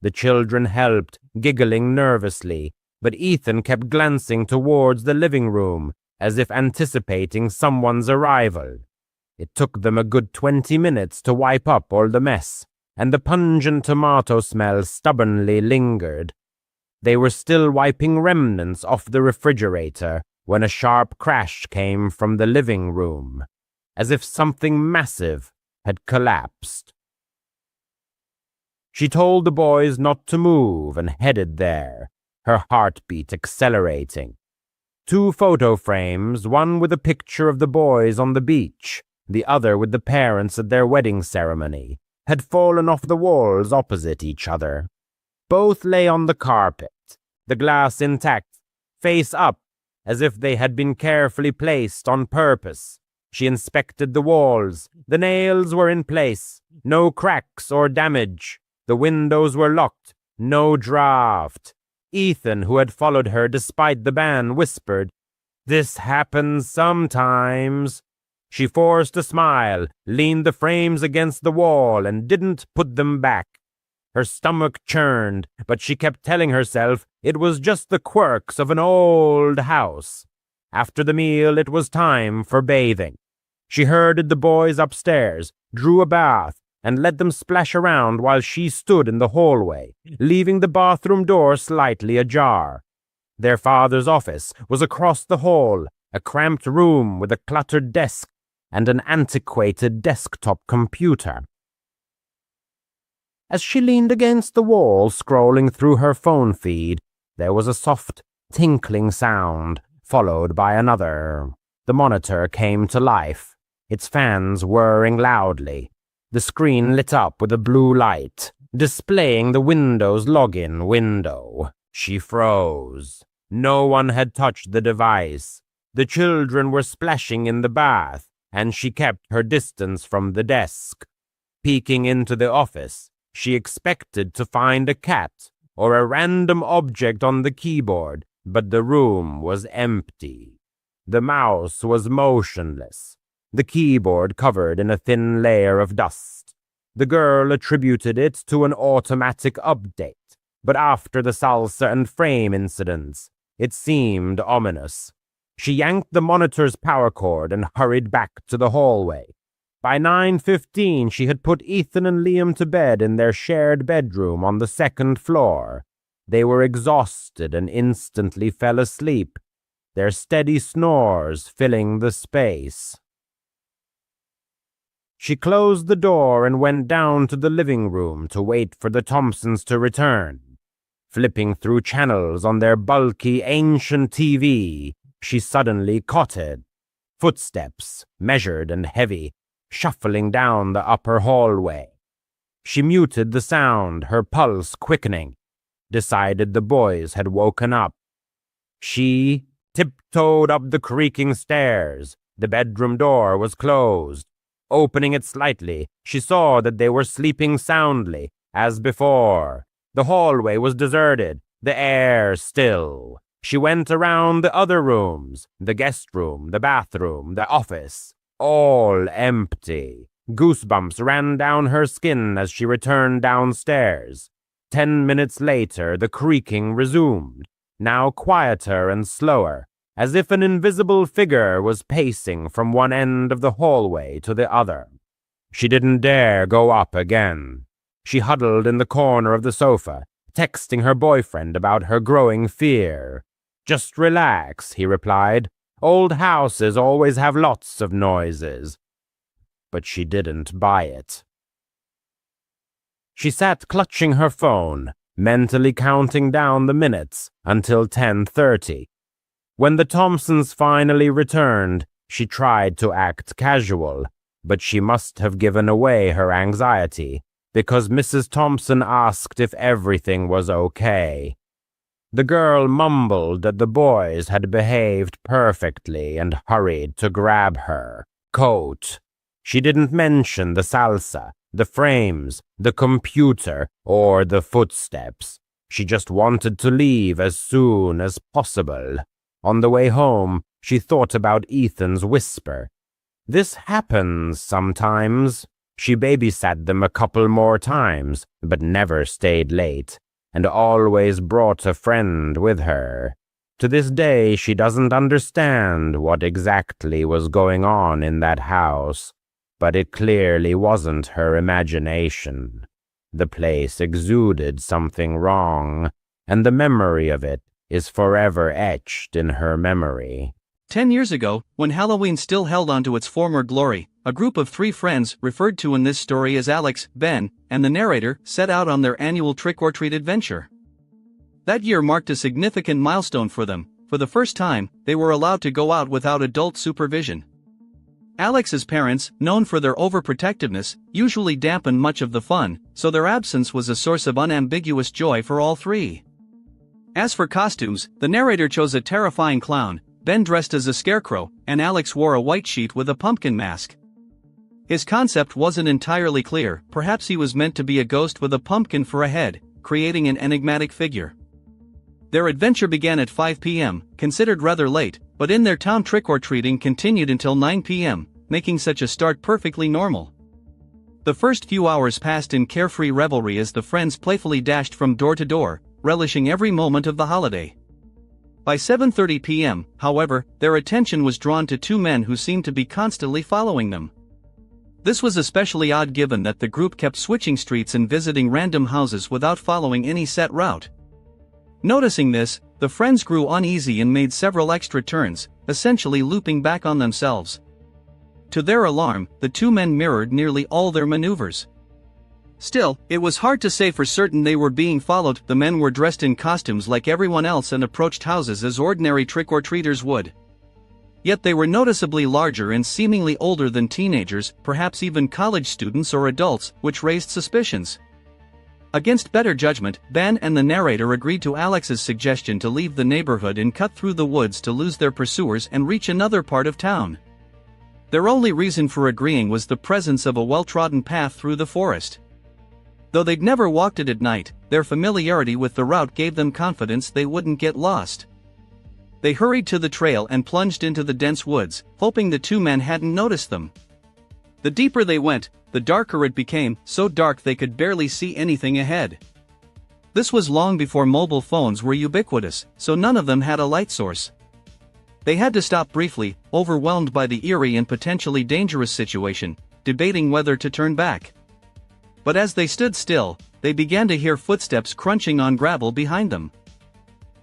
The children helped, giggling nervously, but Ethan kept glancing towards the living room, as if anticipating someone's arrival. It took them a good 20 minutes to wipe up all the mess, and the pungent tomato smell stubbornly lingered. They were still wiping remnants off the refrigerator when a sharp crash came from the living room, as if something massive had collapsed. She told the boys not to move and headed there, her heartbeat accelerating. 2 photo frames, one with a picture of the boys on the beach, the other with the parents at their wedding ceremony, had fallen off the walls opposite each other. Both lay on the carpet, the glass intact, face up, as if they had been carefully placed on purpose. She inspected the walls. The nails were in place, no cracks or damage. The windows were locked, no draft. Ethan, who had followed her despite the ban, whispered, "This happens sometimes." She forced a smile, leaned the frames against the wall, and didn't put them back. Her stomach churned, but she kept telling herself it was just the quirks of an old house. After the meal, it was time for bathing. She herded the boys upstairs, drew a bath, and let them splash around while she stood in the hallway, leaving the bathroom door slightly ajar. Their father's office was across the hall, a cramped room with a cluttered desk and an antiquated desktop computer. As she leaned against the wall, scrolling through her phone feed, there was a soft, tinkling sound, followed by another. The monitor came to life, its fans whirring loudly. The screen lit up with a blue light, displaying the Windows login window. She froze. No one had touched the device. The children were splashing in the bath, and she kept her distance from the desk. Peeking into the office, she expected to find a cat or a random object on the keyboard, but the room was empty. The mouse was motionless, the keyboard covered in a thin layer of dust. The girl attributed it to an automatic update, but after the salsa and frame incidents, it seemed ominous. She yanked the monitor's power cord and hurried back to the hallway. By 9:15, she had put Ethan and Liam to bed in their shared bedroom on the second floor. They were exhausted and instantly fell asleep, their steady snores filling the space. She closed the door and went down to the living room to wait for the Thompsons to return. Flipping through channels on their bulky, ancient TV, she suddenly caught it. Footsteps, measured and heavy, shuffling down the upper hallway. She muted the sound, her pulse quickening, decided the boys had woken up. She tiptoed up the creaking stairs. The bedroom door was closed. Opening it slightly, she saw that they were sleeping soundly, as before. The hallway was deserted, the air still. She went around the other rooms, the guest room, the bathroom, the office, all empty. Goosebumps ran down her skin as she returned downstairs. 10 minutes later, the creaking resumed, now quieter and slower, as if an invisible figure was pacing from one end of the hallway to the other. She didn't dare go up again. She huddled in the corner of the sofa, texting her boyfriend about her growing fear. "Just relax," he replied. "Old houses always have lots of noises." But she didn't buy it. She sat clutching her phone, mentally counting down the minutes until 10:30. When the Thompsons finally returned, she tried to act casual, but she must have given away her anxiety, because Mrs. Thompson asked if everything was okay. The girl mumbled that the boys had behaved perfectly and hurried to grab her coat. She didn't mention the salsa, the frames, the computer, or the footsteps. She just wanted to leave as soon as possible. On the way home, she thought about Ethan's whisper. This happens sometimes. She babysat them a couple more times, but never stayed late, and always brought a friend with her. To this day, she doesn't understand what exactly was going on in that house, but it clearly wasn't her imagination. The place exuded something wrong, and the memory of it is forever etched in her memory. 10 years ago, when Halloween still held on to its former glory, a group of 3 friends, referred to in this story as Alex, Ben, and the narrator, set out on their annual trick-or-treat adventure. That year marked a significant milestone for them. For the first time, they were allowed to go out without adult supervision. Alex's parents, known for their overprotectiveness, usually dampened much of the fun, so their absence was a source of unambiguous joy for all 3. As for costumes, the narrator chose a terrifying clown, Ben dressed as a scarecrow, and Alex wore a white sheet with a pumpkin mask. His concept wasn't entirely clear. Perhaps he was meant to be a ghost with a pumpkin for a head, creating an enigmatic figure. Their adventure began at 5 p.m., considered rather late, but in their town trick-or-treating continued until 9 p.m., making such a start perfectly normal. The first few hours passed in carefree revelry as the friends playfully dashed from door to door, relishing every moment of the holiday. By 7:30 p.m., however, their attention was drawn to two men who seemed to be constantly following them. This was especially odd given that the group kept switching streets and visiting random houses without following any set route. Noticing this, the friends grew uneasy and made several extra turns, essentially looping back on themselves. To their alarm, the two men mirrored nearly all their maneuvers. Still, it was hard to say for certain they were being followed. The men were dressed in costumes like everyone else and approached houses as ordinary trick-or-treaters would. Yet they were noticeably larger and seemingly older than teenagers, perhaps even college students or adults, which raised suspicions. Against better judgment, Ben and the narrator agreed to Alex's suggestion to leave the neighborhood and cut through the woods to lose their pursuers and reach another part of town. Their only reason for agreeing was the presence of a well-trodden path through the forest. Though they'd never walked it at night, their familiarity with the route gave them confidence they wouldn't get lost. They hurried to the trail and plunged into the dense woods, hoping the two men hadn't noticed them. The deeper they went, the darker it became, so dark they could barely see anything ahead. This was long before mobile phones were ubiquitous, so none of them had a light source. They had to stop briefly, overwhelmed by the eerie and potentially dangerous situation, debating whether to turn back. But as they stood still, they began to hear footsteps crunching on gravel behind them.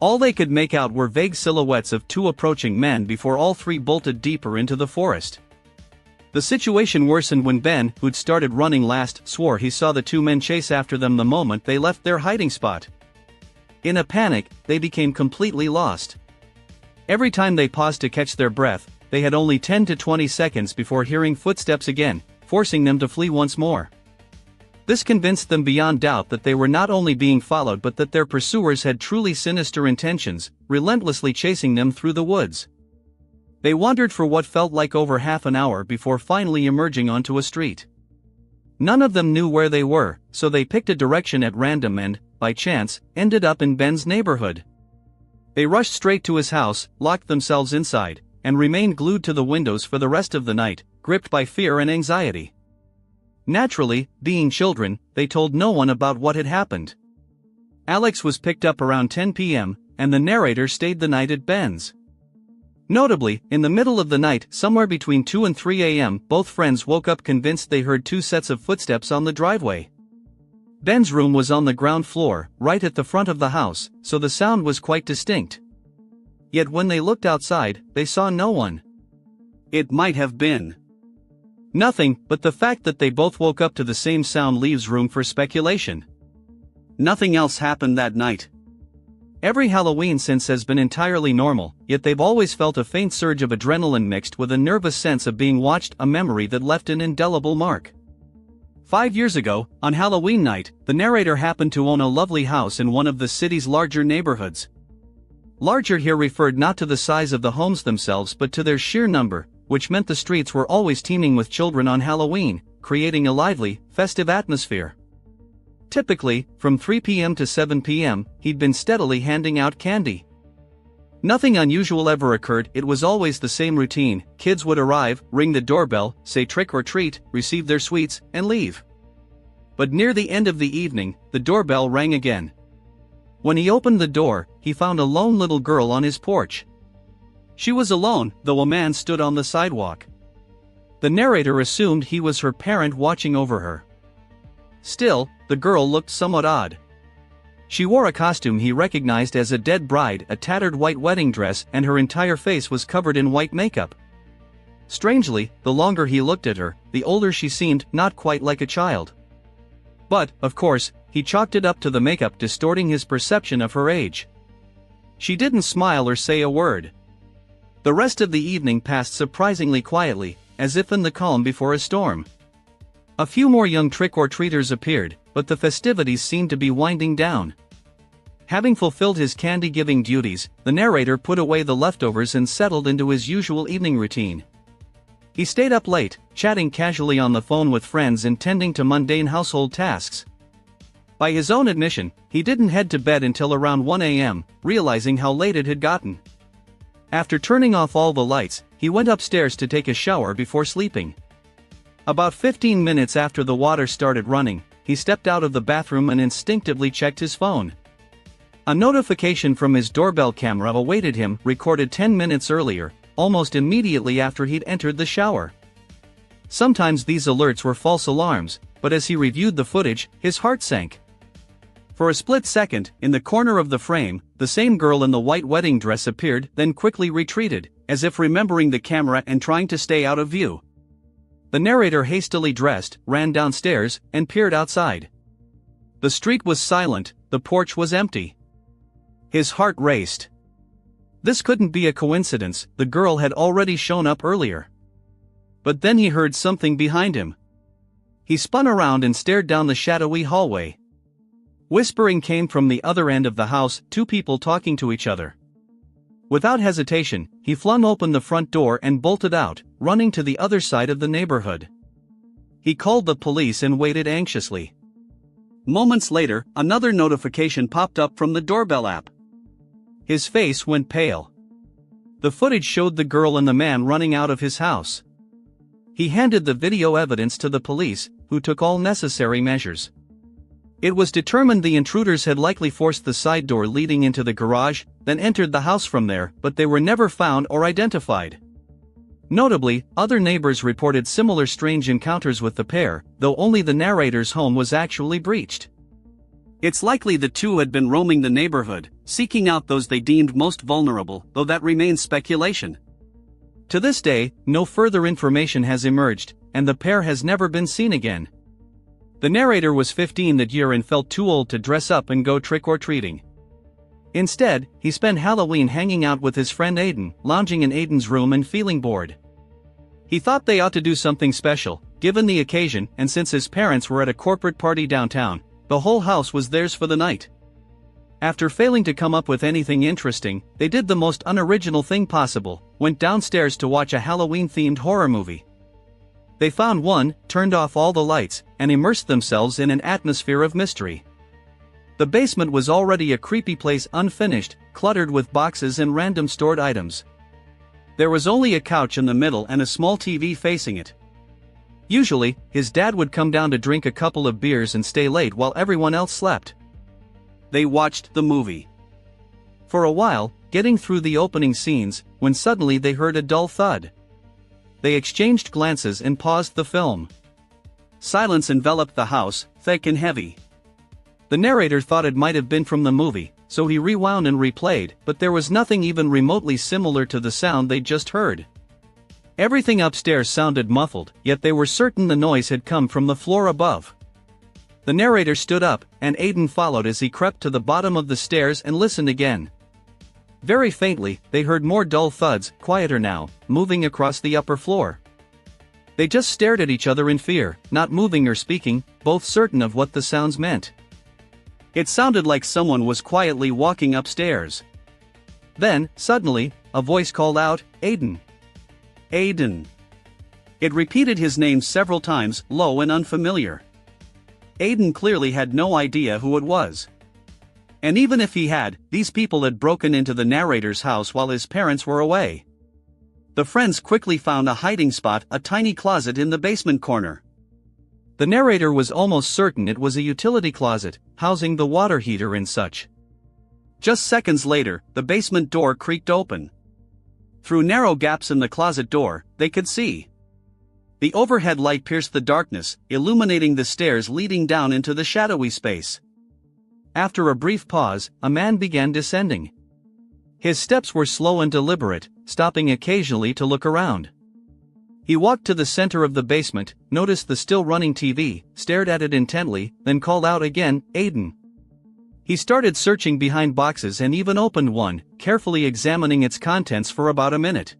All they could make out were vague silhouettes of two approaching men before all three bolted deeper into the forest. The situation worsened when Ben, who'd started running last, swore he saw the two men chase after them the moment they left their hiding spot. In a panic, they became completely lost. Every time they paused to catch their breath, they had only 10 to 20 seconds before hearing footsteps again, forcing them to flee once more. This convinced them beyond doubt that they were not only being followed but that their pursuers had truly sinister intentions, relentlessly chasing them through the woods. They wandered for what felt like over half an hour before finally emerging onto a street. None of them knew where they were, so they picked a direction at random and, by chance, ended up in Ben's neighborhood. They rushed straight to his house, locked themselves inside, and remained glued to the windows for the rest of the night, gripped by fear and anxiety. Naturally, being children, they told no one about what had happened. Alex was picked up around 10 p.m., and the narrator stayed the night at Ben's. Notably, in the middle of the night, somewhere between 2 and 3 a.m., both friends woke up convinced they heard two sets of footsteps on the driveway. Ben's room was on the ground floor, right at the front of the house, so the sound was quite distinct. Yet when they looked outside, they saw no one. It might have been nothing, but the fact that they both woke up to the same sound leaves room for speculation. Nothing else happened that night. Every Halloween since has been entirely normal, yet they've always felt a faint surge of adrenaline mixed with a nervous sense of being watched, a memory that left an indelible mark. 5 years ago, on Halloween night, the narrator happened to own a lovely house in one of the city's larger neighborhoods. Larger here referred not to the size of the homes themselves but to their sheer number, which meant the streets were always teeming with children on Halloween, creating a lively, festive atmosphere. Typically, from 3 p.m. to 7 p.m., he'd been steadily handing out candy. Nothing unusual ever occurred, it was always the same routine. Kids would arrive, ring the doorbell, say trick or treat, receive their sweets, and leave. But near the end of the evening, the doorbell rang again. When he opened the door, he found a lone little girl on his porch. She was alone, though a man stood on the sidewalk. The narrator assumed he was her parent watching over her. Still, the girl looked somewhat odd. She wore a costume he recognized as a dead bride, a tattered white wedding dress, and her entire face was covered in white makeup. Strangely, the longer he looked at her, the older she seemed, not quite like a child. But, of course, he chalked it up to the makeup distorting his perception of her age. She didn't smile or say a word. The rest of the evening passed surprisingly quietly, as if in the calm before a storm. A few more young trick-or-treaters appeared, but the festivities seemed to be winding down. Having fulfilled his candy-giving duties, the narrator put away the leftovers and settled into his usual evening routine. He stayed up late, chatting casually on the phone with friends and tending to mundane household tasks. By his own admission, he didn't head to bed until around 1 a.m., realizing how late it had gotten. After turning off all the lights, he went upstairs to take a shower before sleeping. About 15 minutes after the water started running, he stepped out of the bathroom and instinctively checked his phone. A notification from his doorbell camera awaited him, recorded 10 minutes earlier, almost immediately after he'd entered the shower. Sometimes these alerts were false alarms, but as he reviewed the footage, his heart sank. For a split second, in the corner of the frame, the same girl in the white wedding dress appeared, then quickly retreated, as if remembering the camera and trying to stay out of view. The narrator hastily dressed, ran downstairs, and peered outside. The street was silent, the porch was empty. His heart raced. This couldn't be a coincidence, the girl had already shown up earlier. But then he heard something behind him. He spun around and stared down the shadowy hallway. Whispering came from the other end of the house, two people talking to each other. Without hesitation, he flung open the front door and bolted out, running to the other side of the neighborhood. He called the police and waited anxiously. Moments later, another notification popped up from the doorbell app. His face went pale. The footage showed the girl and the man running out of his house. He handed the video evidence to the police, who took all necessary measures. It was determined the intruders had likely forced the side door leading into the garage, then entered the house from there, but they were never found or identified. Notably, other neighbors reported similar strange encounters with the pair, though only the narrator's home was actually breached. It's likely the two had been roaming the neighborhood, seeking out those they deemed most vulnerable, though that remains speculation. To this day, no further information has emerged, and the pair has never been seen again. The narrator was 15 that year and felt too old to dress up and go trick-or-treating. Instead, he spent Halloween hanging out with his friend Aiden, lounging in Aiden's room and feeling bored. He thought they ought to do something special, given the occasion, and since his parents were at a corporate party downtown, the whole house was theirs for the night. After failing to come up with anything interesting, they did the most unoriginal thing possible, went downstairs to watch a Halloween-themed horror movie. They found one, turned off all the lights, and immersed themselves in an atmosphere of mystery. The basement was already a creepy place, unfinished, cluttered with boxes and random stored items. There was only a couch in the middle and a small TV facing it. Usually, his dad would come down to drink a couple of beers and stay late while everyone else slept. They watched the movie for a while, getting through the opening scenes, when suddenly they heard a dull thud. They exchanged glances and paused the film. Silence enveloped the house, thick and heavy. The narrator thought it might have been from the movie, so he rewound and replayed, but there was nothing even remotely similar to the sound they'd just heard. Everything upstairs sounded muffled, yet they were certain the noise had come from the floor above. The narrator stood up, and Aiden followed as he crept to the bottom of the stairs and listened again. Very faintly, they heard more dull thuds, quieter now, moving across the upper floor. They just stared at each other in fear, not moving or speaking, both certain of what the sounds meant. It sounded like someone was quietly walking upstairs. Then, suddenly, a voice called out, "Aiden! Aiden!" It repeated his name several times, low and unfamiliar. Aiden clearly had no idea who it was. And even if he had, these people had broken into the narrator's house while his parents were away. The friends quickly found a hiding spot, a tiny closet in the basement corner. The narrator was almost certain it was a utility closet, housing the water heater and such. Just seconds later, the basement door creaked open. Through narrow gaps in the closet door, they could see. The overhead light pierced the darkness, illuminating the stairs leading down into the shadowy space. After a brief pause, a man began descending. His steps were slow and deliberate, stopping occasionally to look around. He walked to the center of the basement, noticed the still running TV, stared at it intently, then called out again, "Aiden!" He started searching behind boxes and even opened one, carefully examining its contents for about a minute.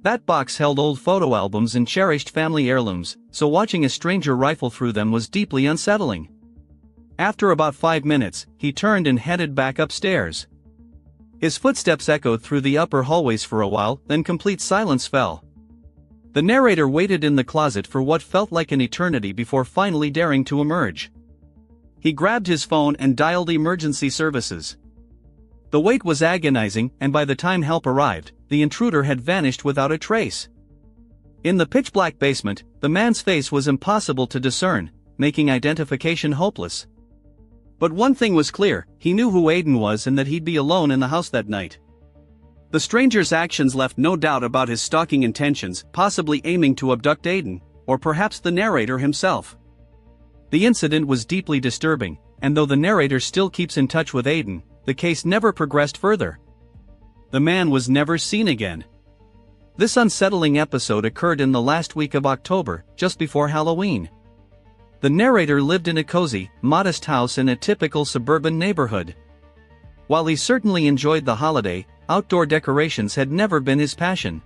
That box held old photo albums and cherished family heirlooms, so watching a stranger rifle through them was deeply unsettling. After about 5 minutes, he turned and headed back upstairs. His footsteps echoed through the upper hallways for a while, then complete silence fell. The narrator waited in the closet for what felt like an eternity before finally daring to emerge. He grabbed his phone and dialed emergency services. The wait was agonizing, and by the time help arrived, the intruder had vanished without a trace. In the pitch-black basement, the man's face was impossible to discern, making identification hopeless. But one thing was clear, he knew who Aiden was and that he'd be alone in the house that night. The stranger's actions left no doubt about his stalking intentions, possibly aiming to abduct Aiden, or perhaps the narrator himself. The incident was deeply disturbing, and though the narrator still keeps in touch with Aiden, the case never progressed further. The man was never seen again. This unsettling episode occurred in the last week of October, just before Halloween. The narrator lived in a cozy, modest house in a typical suburban neighborhood. While he certainly enjoyed the holiday, outdoor decorations had never been his passion.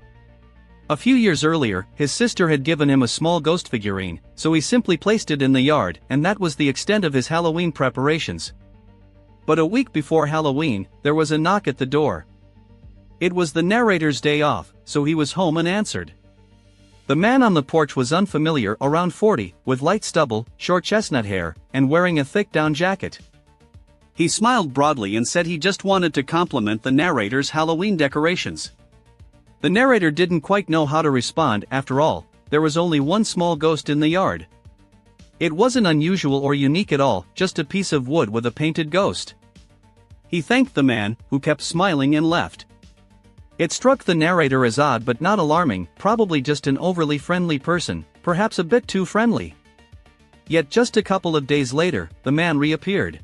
A few years earlier, his sister had given him a small ghost figurine, so he simply placed it in the yard, and that was the extent of his Halloween preparations. But a week before Halloween, there was a knock at the door. It was the narrator's day off, so he was home and answered. The man on the porch was unfamiliar, around 40, with light stubble, short chestnut hair, and wearing a thick down jacket. He smiled broadly and said he just wanted to compliment the narrator's Halloween decorations. The narrator didn't quite know how to respond. After all, there was only one small ghost in the yard. It wasn't unusual or unique at all, just a piece of wood with a painted ghost. He thanked the man, who kept smiling, and left. It struck the narrator as odd but not alarming, probably just an overly friendly person, perhaps a bit too friendly. Yet just a couple of days later, the man reappeared.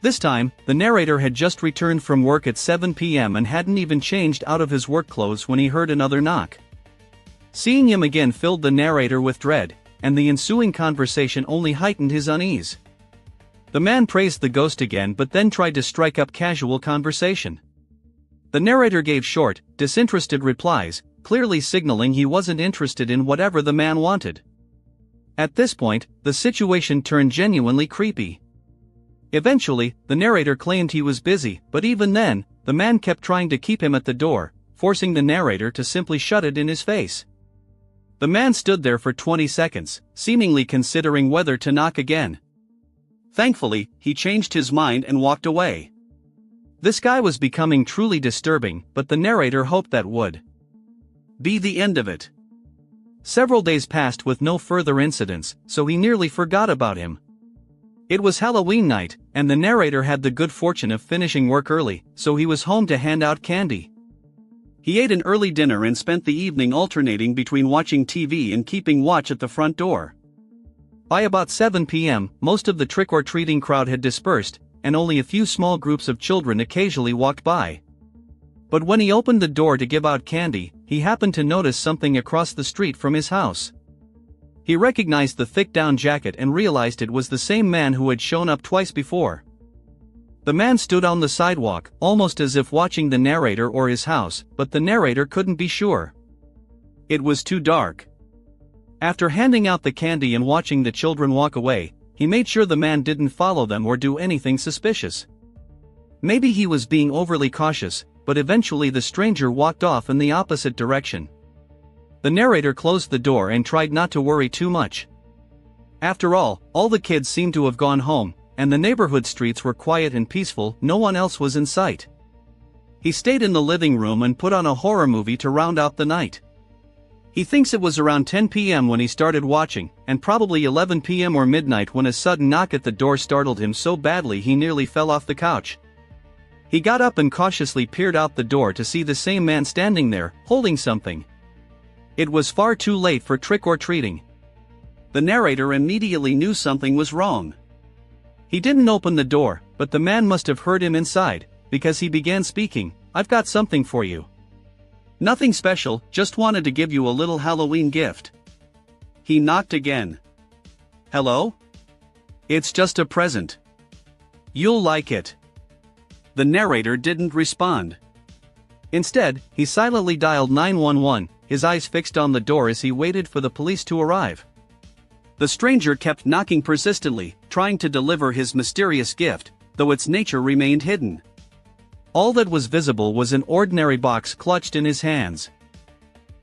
This time, the narrator had just returned from work at 7 p.m. and hadn't even changed out of his work clothes when he heard another knock. Seeing him again filled the narrator with dread, and the ensuing conversation only heightened his unease. The man praised the ghost again but then tried to strike up casual conversation. The narrator gave short, disinterested replies, clearly signaling he wasn't interested in whatever the man wanted. At this point, the situation turned genuinely creepy. Eventually, the narrator claimed he was busy, but even then, the man kept trying to keep him at the door, forcing the narrator to simply shut it in his face. The man stood there for 20 seconds, seemingly considering whether to knock again. Thankfully, he changed his mind and walked away. This guy was becoming truly disturbing, but the narrator hoped that would be the end of it. Several days passed with no further incidents, so he nearly forgot about him. It was Halloween night, and the narrator had the good fortune of finishing work early, so he was home to hand out candy. He ate an early dinner and spent the evening alternating between watching TV and keeping watch at the front door. By about 7 p.m., most of the trick-or-treating crowd had dispersed, and only a few small groups of children occasionally walked by. But when he opened the door to give out candy, he happened to notice something across the street from his house. He recognized the thick down jacket and realized it was the same man who had shown up twice before. The man stood on the sidewalk, almost as if watching the narrator or his house, but the narrator couldn't be sure. It was too dark. After handing out the candy and watching the children walk away, he made sure the man didn't follow them or do anything suspicious. Maybe he was being overly cautious, but eventually the stranger walked off in the opposite direction. The narrator closed the door and tried not to worry too much. After all the kids seemed to have gone home, and the neighborhood streets were quiet and peaceful. No one else was in sight. He stayed in the living room and put on a horror movie to round out the night. He thinks it was around 10 p.m. when he started watching, and probably 11 p.m. or midnight when a sudden knock at the door startled him so badly he nearly fell off the couch. He got up and cautiously peered out the door to see the same man standing there, holding something. It was far too late for trick-or-treating. The narrator immediately knew something was wrong. He didn't open the door, but the man must have heard him inside, because he began speaking. "I've got something for you. Nothing special, just wanted to give you a little Halloween gift." He knocked again. "Hello? It's just a present. You'll like it." The narrator didn't respond. Instead, he silently dialed 911, his eyes fixed on the door as he waited for the police to arrive. The stranger kept knocking persistently, trying to deliver his mysterious gift, though its nature remained hidden. All that was visible was an ordinary box clutched in his hands.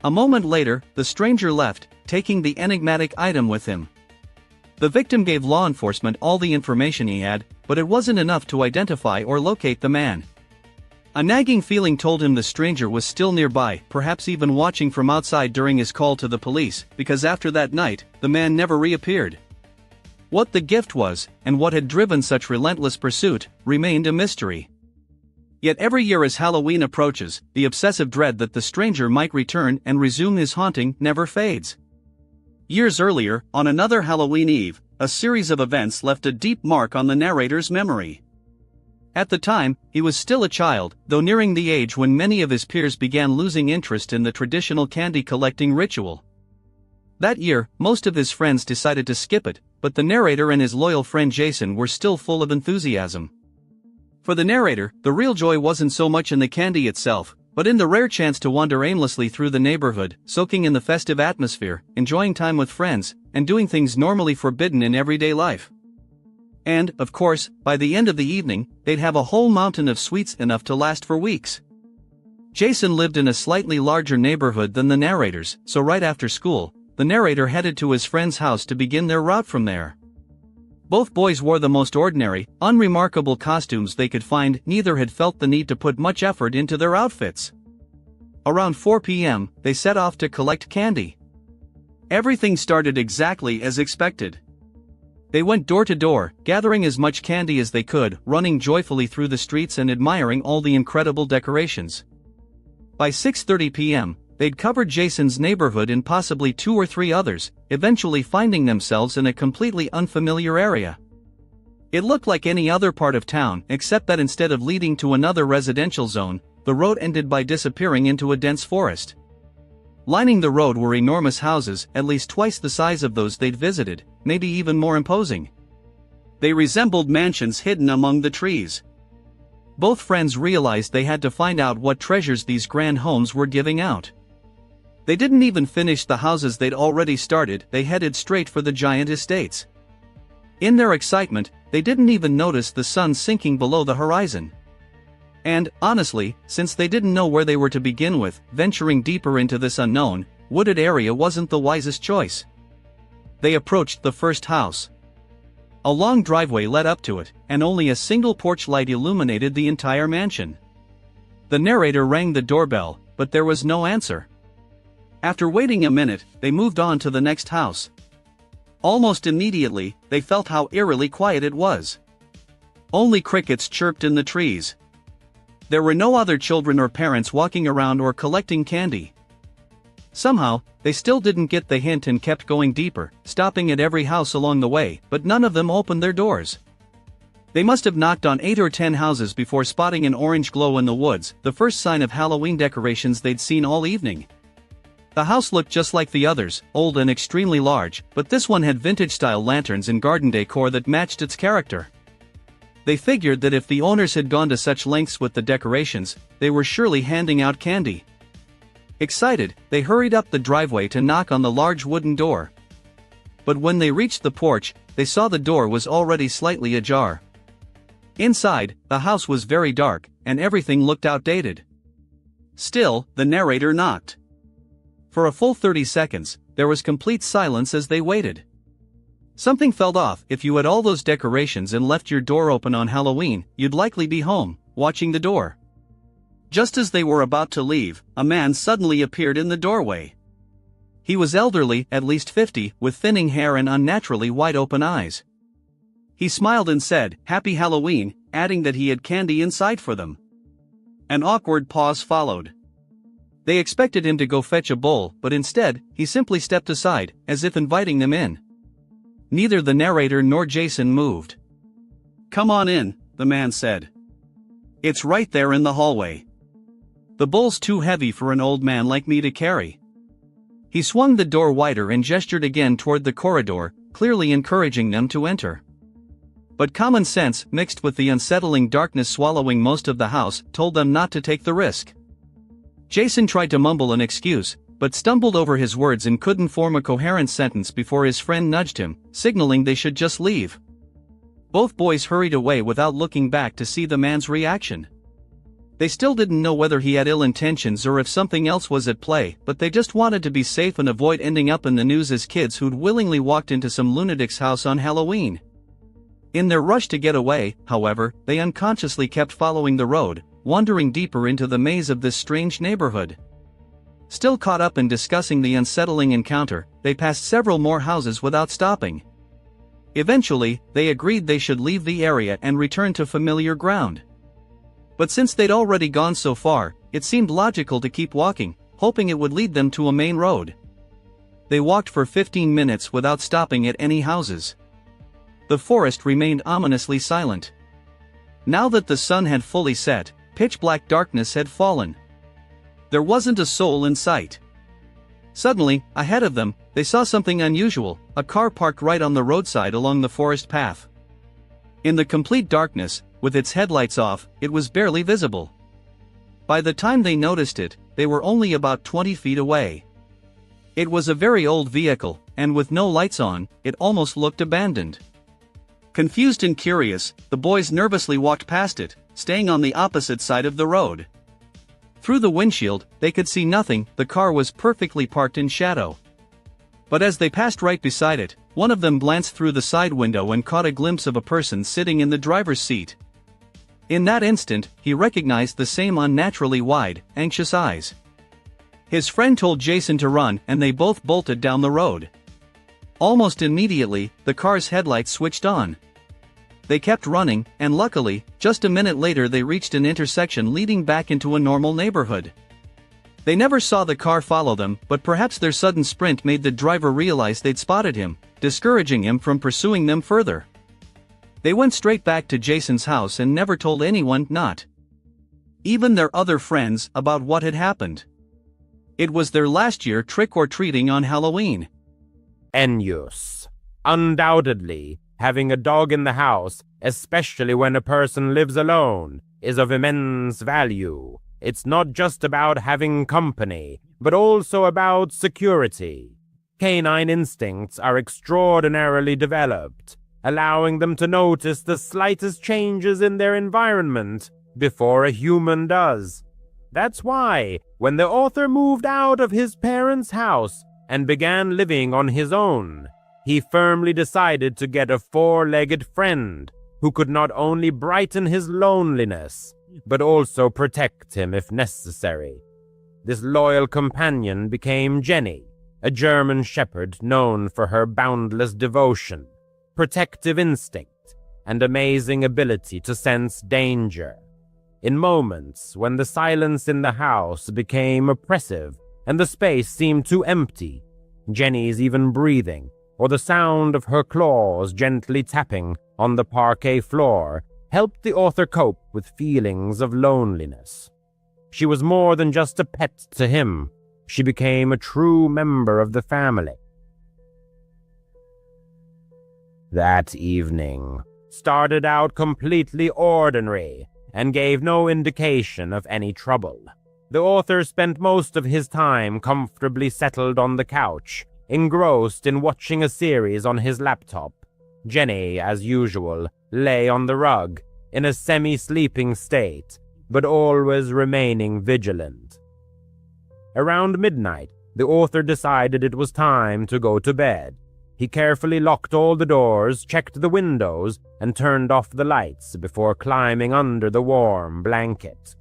A moment later, the stranger left, taking the enigmatic item with him. The victim gave law enforcement all the information he had, but it wasn't enough to identify or locate the man. A nagging feeling told him the stranger was still nearby, perhaps even watching from outside during his call to the police, because after that night, the man never reappeared. What the gift was, and what had driven such relentless pursuit, remained a mystery. Yet every year as Halloween approaches, the obsessive dread that the stranger might return and resume his haunting never fades. Years earlier, on another Halloween Eve, a series of events left a deep mark on the narrator's memory. At the time, he was still a child, though nearing the age when many of his peers began losing interest in the traditional candy collecting ritual. That year, most of his friends decided to skip it, but the narrator and his loyal friend Jason were still full of enthusiasm. For the narrator, the real joy wasn't so much in the candy itself, but in the rare chance to wander aimlessly through the neighborhood, soaking in the festive atmosphere, enjoying time with friends, and doing things normally forbidden in everyday life. And, of course, by the end of the evening, they'd have a whole mountain of sweets enough to last for weeks. Jason lived in a slightly larger neighborhood than the narrator's, so right after school, the narrator headed to his friend's house to begin their route from there. Both boys wore the most ordinary, unremarkable costumes they could find. Neither had felt the need to put much effort into their outfits. Around 4 p.m., they set off to collect candy. Everything started exactly as expected. They went door to door, gathering as much candy as they could, running joyfully through the streets and admiring all the incredible decorations. By 6:30 p.m., they'd covered Jason's neighborhood and possibly 2 or 3 others, eventually finding themselves in a completely unfamiliar area. It looked like any other part of town, except that instead of leading to another residential zone, the road ended by disappearing into a dense forest. Lining the road were enormous houses, at least twice the size of those they'd visited, maybe even more imposing. They resembled mansions hidden among the trees. Both friends realized they had to find out what treasures these grand homes were giving out. They didn't even finish the houses they'd already started, they headed straight for the giant estates. In their excitement, they didn't even notice the sun sinking below the horizon. And, honestly, since they didn't know where they were to begin with, venturing deeper into this unknown, wooded area wasn't the wisest choice. They approached the first house. A long driveway led up to it, and only a single porch light illuminated the entire mansion. The narrator rang the doorbell, but there was no answer. After waiting a minute, they moved on to the next house. Almost immediately, they felt how eerily quiet it was. Only crickets chirped in the trees. There were no other children or parents walking around or collecting candy. Somehow, they still didn't get the hint and kept going deeper, stopping at every house along the way, but none of them opened their doors. They must have knocked on 8 or 10 houses before spotting an orange glow in the woods, the first sign of Halloween decorations they'd seen all evening. The house looked just like the others, old and extremely large, but this one had vintage-style lanterns and garden decor that matched its character. They figured that if the owners had gone to such lengths with the decorations, they were surely handing out candy. Excited, they hurried up the driveway to knock on the large wooden door. But when they reached the porch, they saw the door was already slightly ajar. Inside, the house was very dark, and everything looked outdated. Still, the narrator knocked. For a full 30 seconds, there was complete silence as they waited. Something felt off. If you had all those decorations and left your door open on Halloween, you'd likely be home, watching the door. Just as they were about to leave, a man suddenly appeared in the doorway. He was elderly, at least 50, with thinning hair and unnaturally wide-open eyes. He smiled and said, "Happy Halloween," adding that he had candy inside for them. An awkward pause followed. They expected him to go fetch a bowl, but instead, he simply stepped aside, as if inviting them in. Neither the narrator nor Jason moved. "Come on in," the man said. "It's right there in the hallway. The bowl's too heavy for an old man like me to carry." He swung the door wider and gestured again toward the corridor, clearly encouraging them to enter. But common sense, mixed with the unsettling darkness swallowing most of the house, told them not to take the risk. Jason tried to mumble an excuse, but stumbled over his words and couldn't form a coherent sentence before his friend nudged him, signaling they should just leave. Both boys hurried away without looking back to see the man's reaction. They still didn't know whether he had ill intentions or if something else was at play, but they just wanted to be safe and avoid ending up in the news as kids who'd willingly walked into some lunatic's house on Halloween. In their rush to get away, however, they unconsciously kept following the road, wandering deeper into the maze of this strange neighborhood. Still caught up in discussing the unsettling encounter, they passed several more houses without stopping. Eventually, they agreed they should leave the area and return to familiar ground. But since they'd already gone so far, it seemed logical to keep walking, hoping it would lead them to a main road. They walked for 15 minutes without stopping at any houses. The forest remained ominously silent. Now that the sun had fully set, pitch-black darkness had fallen. There wasn't a soul in sight. Suddenly, ahead of them, they saw something unusual, a car parked right on the roadside along the forest path. In the complete darkness, with its headlights off, it was barely visible. By the time they noticed it, they were only about 20 feet away. It was a very old vehicle, and with no lights on, it almost looked abandoned. Confused and curious, the boys nervously walked past it, staying on the opposite side of the road. Through the windshield, they could see nothing, the car was perfectly parked in shadow. But as they passed right beside it, one of them glanced through the side window and caught a glimpse of a person sitting in the driver's seat. In that instant, he recognized the same unnaturally wide, anxious eyes. His friend told Jason to run, and they both bolted down the road. Almost immediately, the car's headlights switched on. They kept running, and luckily, just a minute later they reached an intersection leading back into a normal neighborhood. They never saw the car follow them, but perhaps their sudden sprint made the driver realize they'd spotted him, discouraging him from pursuing them further. They went straight back to Jason's house and never told anyone, not even their other friends, about what had happened. It was their last year trick-or-treating on Halloween. Ennius. Undoubtedly, having a dog in the house, especially when a person lives alone, is of immense value. It's not just about having company, but also about security. Canine instincts are extraordinarily developed, allowing them to notice the slightest changes in their environment before a human does. That's why, when the author moved out of his parents' house and began living on his own, he firmly decided to get a four-legged friend who could not only brighten his loneliness, but also protect him if necessary. This loyal companion became Jenny, a German shepherd known for her boundless devotion, protective instinct, and amazing ability to sense danger. In moments when the silence in the house became oppressive and the space seemed too empty, Jenny's even breathing, or the sound of her claws gently tapping on the parquet floor, helped the author cope with feelings of loneliness. She was more than just a pet to him. She became a true member of the family. That evening started out completely ordinary and gave no indication of any trouble. The author spent most of his time comfortably settled on the couch, engrossed in watching a series on his laptop. Jenny, as usual, lay on the rug, in a semi-sleeping state, but always remaining vigilant. Around midnight, the author decided it was time to go to bed. He carefully locked all the doors, checked the windows, and turned off the lights before climbing under the warm blanket.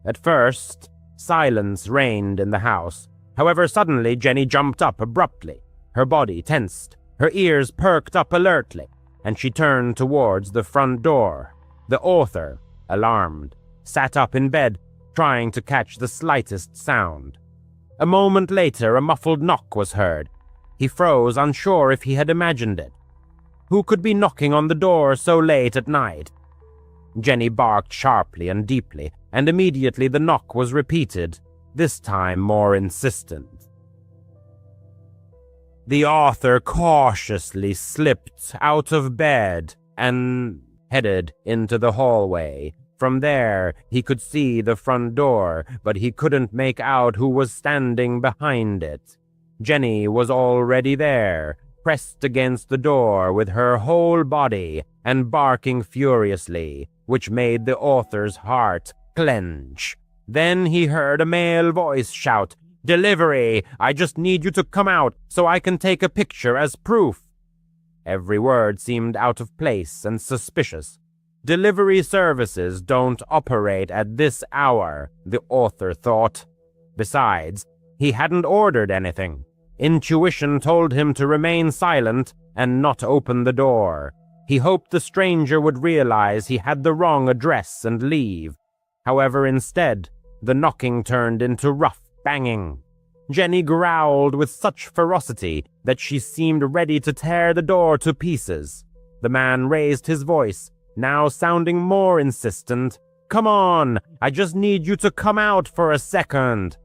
At first, silence reigned in the house. However, suddenly Jenny jumped up abruptly. Her body tensed, her ears perked up alertly, and she turned towards the front door. The author, alarmed, sat up in bed, trying to catch the slightest sound. A moment later, a muffled knock was heard. He froze, unsure if he had imagined it. Who could be knocking on the door so late at night? Jenny barked sharply and deeply, and immediately the knock was repeated, this time more insistent. The author cautiously slipped out of bed and headed into the hallway. From there, he could see the front door, but he couldn't make out who was standing behind it. Jenny was already there, pressed against the door with her whole body and barking furiously, which made the author's heart clench. Then he heard a male voice shout, "Delivery! I just need you to come out so I can take a picture as proof." Every word seemed out of place and suspicious. Delivery services don't operate at this hour, the author thought. Besides, he hadn't ordered anything. Intuition told him to remain silent and not open the door. He hoped the stranger would realize he had the wrong address and leave. However, instead, the knocking turned into rough banging. Jenny growled with such ferocity that she seemed ready to tear the door to pieces. The man raised his voice, now sounding more insistent. "Come on, I just need you to come out for a second."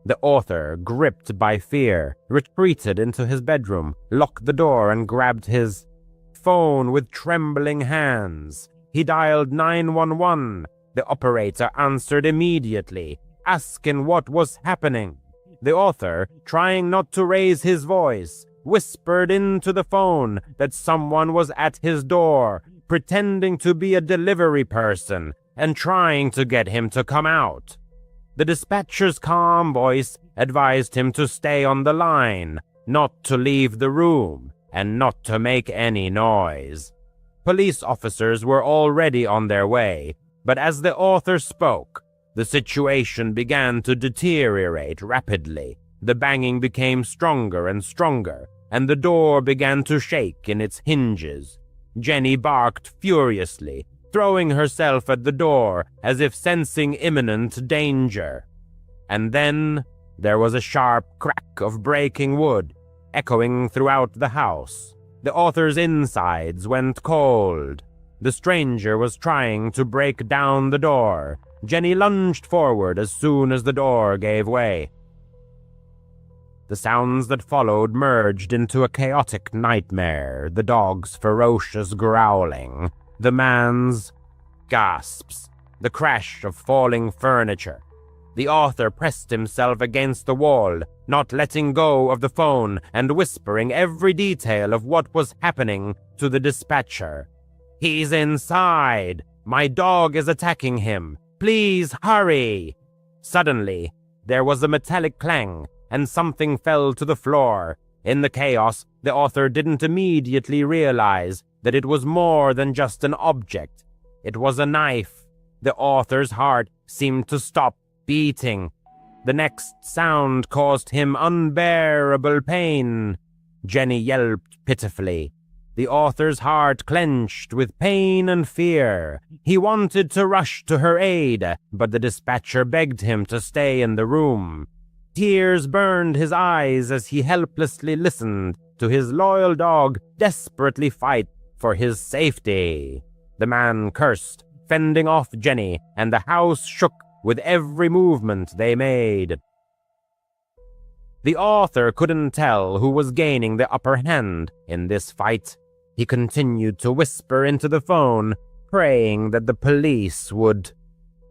The author, gripped by fear, retreated into his bedroom, locked the door, and grabbed his phone with trembling hands. He dialed 911. The operator answered immediately, asking what was happening. The author, trying not to raise his voice, whispered into the phone that someone was at his door, pretending to be a delivery person and trying to get him to come out. The dispatcher's calm voice advised him to stay on the line, not to leave the room, and not to make any noise. Police officers were already on their way, but as the author spoke, the situation began to deteriorate rapidly. The banging became stronger and stronger, and the door began to shake in its hinges. Jenny barked furiously, throwing herself at the door as if sensing imminent danger. And then there was a sharp crack of breaking wood, echoing throughout the house. The author's insides went cold. The stranger was trying to break down the door. Jenny lunged forward as soon as the door gave way. The sounds that followed merged into a chaotic nightmare, the dog's ferocious growling, the man's gasps, the crash of falling furniture. The author pressed himself against the wall, not letting go of the phone and whispering every detail of what was happening to the dispatcher. "He's inside! My dog is attacking him! Please hurry!" Suddenly, there was a metallic clang, and something fell to the floor. In the chaos, the author didn't immediately realize that it was more than just an object. It was a knife. The author's heart seemed to stop beating. The next sound caused him unbearable pain. Jenny yelped pitifully. The author's heart clenched with pain and fear. He wanted to rush to her aid, but the dispatcher begged him to stay in the room. Tears burned his eyes as he helplessly listened to his loyal dog desperately fight for his safety. The man cursed, fending off Jenny, and the house shook with every movement they made. The author couldn't tell who was gaining the upper hand in this fight. He continued to whisper into the phone, praying that the police would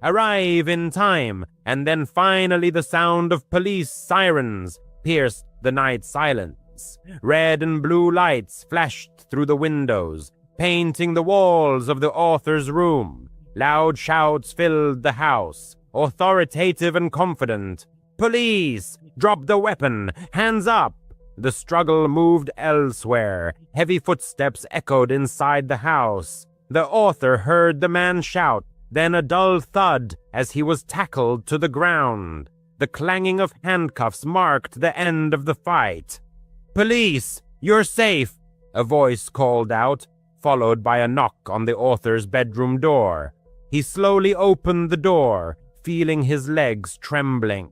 arrive in time, and then finally the sound of police sirens pierced the night silence. Red and blue lights flashed through the windows, painting the walls of the author's room. Loud shouts filled the house, authoritative and confident. "Police! Drop the weapon! Hands up!" The struggle moved elsewhere. Heavy footsteps echoed inside the house. The author heard the man shout, then a dull thud as he was tackled to the ground. The clanging of handcuffs marked the end of the fight. "Police! You're safe!" a voice called out, followed by a knock on the author's bedroom door. He slowly opened the door, feeling his legs trembling.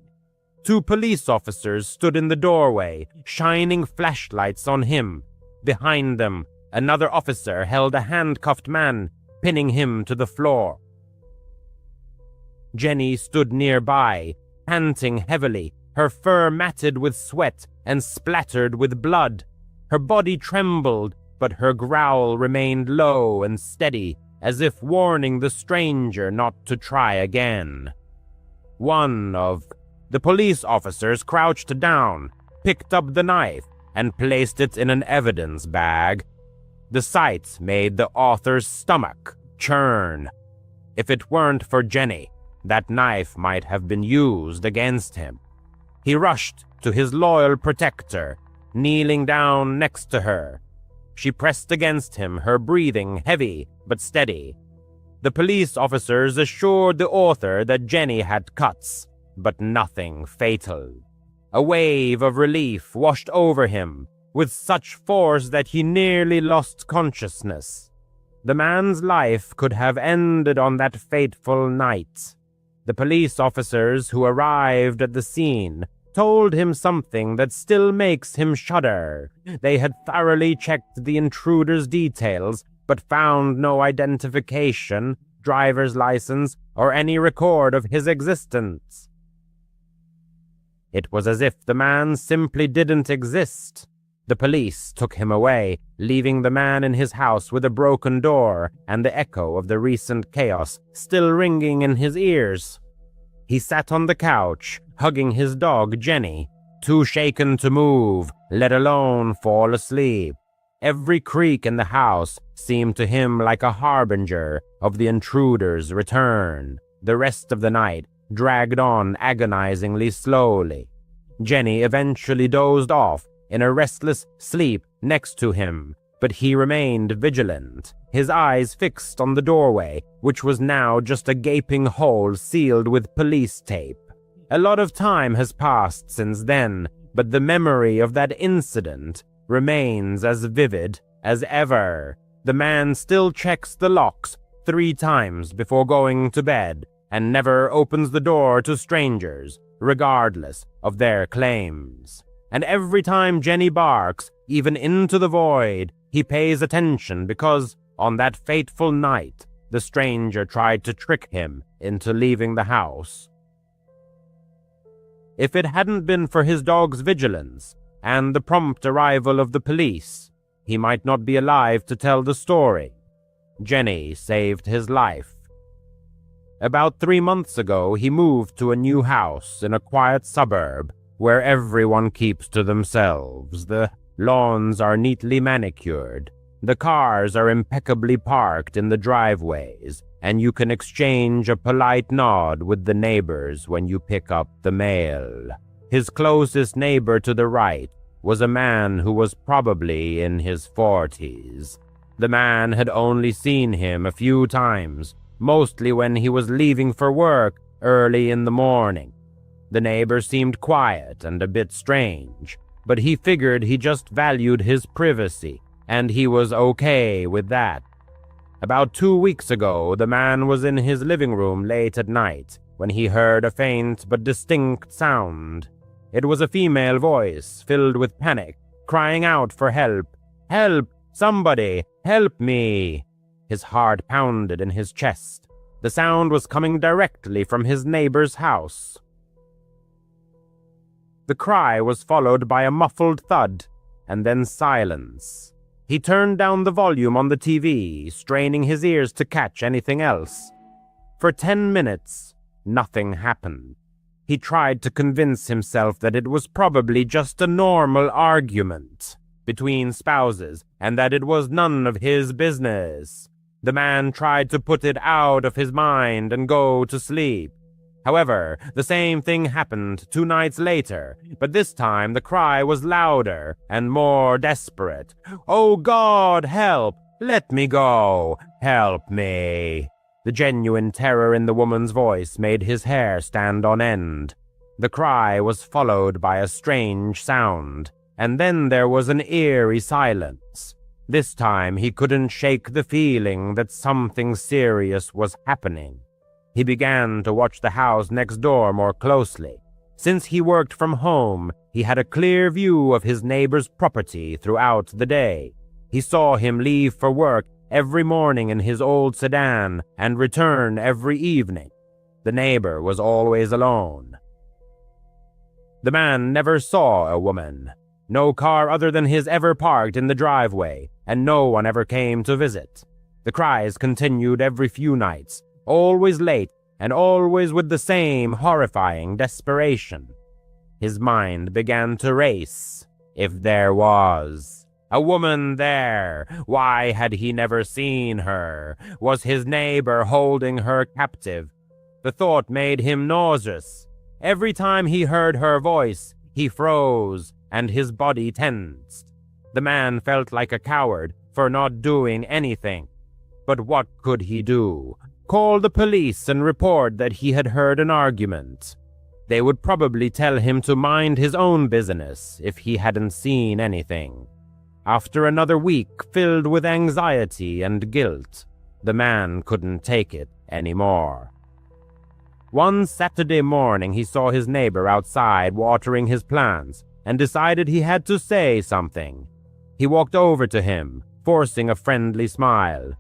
Two police officers stood in the doorway, shining flashlights on him. Behind them, another officer held a handcuffed man, pinning him to the floor. Jenny stood nearby, panting heavily, her fur matted with sweat and splattered with blood. Her body trembled, but her growl remained low and steady, as if warning the stranger not to try again. One of the police officers crouched down, picked up the knife, and placed it in an evidence bag. The sight made the author's stomach churn. If it weren't for Jenny, that knife might have been used against him. He rushed to his loyal protector, kneeling down next to her. She pressed against him, her breathing heavy but steady. The police officers assured the author that Jenny had cuts, but nothing fatal. A wave of relief washed over him, with such force that he nearly lost consciousness. The man's life could have ended on that fateful night. The police officers who arrived at the scene told him something that still makes him shudder. They had thoroughly checked the intruder's details, but found no identification, driver's license, or any record of his existence. It was as if the man simply didn't exist. The police took him away, leaving the man in his house with a broken door and the echo of the recent chaos still ringing in his ears. He sat on the couch, hugging his dog Jenny, too shaken to move, let alone fall asleep. Every creak in the house seemed to him like a harbinger of the intruder's return. The rest of the night dragged on agonizingly slowly. Jenny eventually dozed off in a restless sleep next to him, but he remained vigilant, his eyes fixed on the doorway, which was now just a gaping hole sealed with police tape. A lot of time has passed since then, but the memory of that incident remains as vivid as ever. The man still checks the locks 3 times before going to bed and never opens the door to strangers, regardless of their claims. And every time Jenny barks, even into the void, he pays attention because, on that fateful night, the stranger tried to trick him into leaving the house. If it hadn't been for his dog's vigilance and the prompt arrival of the police, he might not be alive to tell the story. Jenny saved his life. About 3 months ago, he moved to a new house in a quiet suburb where everyone keeps to themselves. The lawns are neatly manicured. The cars are impeccably parked in the driveways, and you can exchange a polite nod with the neighbors when you pick up the mail. His closest neighbor to the right was a man who was probably in his 40s. The man had only seen him a few times, mostly when he was leaving for work early in the morning. The neighbor seemed quiet and a bit strange, but he figured he just valued his privacy, and he was okay with that. About 2 weeks ago, the man was in his living room late at night when he heard a faint but distinct sound. It was a female voice filled with panic, crying out for help. "Help! Somebody! Help me!" His heart pounded in his chest. The sound was coming directly from his neighbor's house. The cry was followed by a muffled thud, and then silence. He turned down the volume on the TV, straining his ears to catch anything else. For 10 minutes, nothing happened. He tried to convince himself that it was probably just a normal argument between spouses, and that it was none of his business. The man tried to put it out of his mind and go to sleep. However, the same thing happened 2 nights later, but this time the cry was louder and more desperate. "Oh God, help! Let me go! Help me!" The genuine terror in the woman's voice made his hair stand on end. The cry was followed by a strange sound, and then there was an eerie silence. This time he couldn't shake the feeling that something serious was happening. He began to watch the house next door more closely. Since he worked from home, he had a clear view of his neighbor's property throughout the day. He saw him leave for work every morning in his old sedan and return every evening. The neighbor was always alone. The man never saw a woman. No car other than his ever parked in the driveway, and no one ever came to visit. The cries continued every few nights, always late and always with the same horrifying desperation. His mind began to race. If there was A woman there. Why had he never seen her? Was his neighbor holding her captive? The thought made him nauseous. Every time he heard her voice, he froze and his body tensed. The man felt like a coward for not doing anything. But what could he do? Call the police and report that he had heard an argument. They would probably tell him to mind his own business if he hadn't seen anything. After another week filled with anxiety and guilt, the man couldn't take it anymore. One Saturday morning he saw his neighbor outside watering his plants and decided he had to say something. He walked over to him, forcing a friendly smile.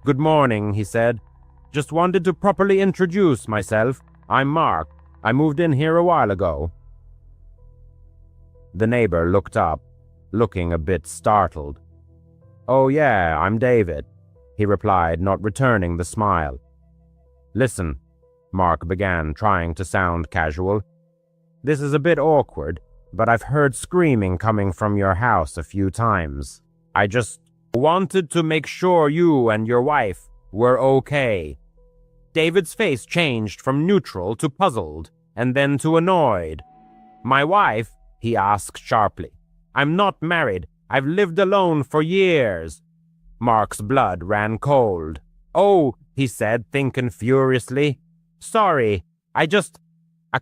"Good morning," he said. "Just wanted to properly introduce myself. I'm Mark. I moved in here a while ago." The neighbor looked up, looking a bit startled. "Oh yeah, I'm David," he replied, not returning the smile. "Listen," Mark began, trying to sound casual. "This is a bit awkward, but I've heard screaming coming from your house a few times. I just wanted to make sure you and your wife were okay." David's face changed from neutral to puzzled, and then to annoyed. "My wife?" he asked sharply. "I'm not married. I've lived alone for years." Mark's blood ran cold. "Oh," he said, thinking furiously. "Sorry, I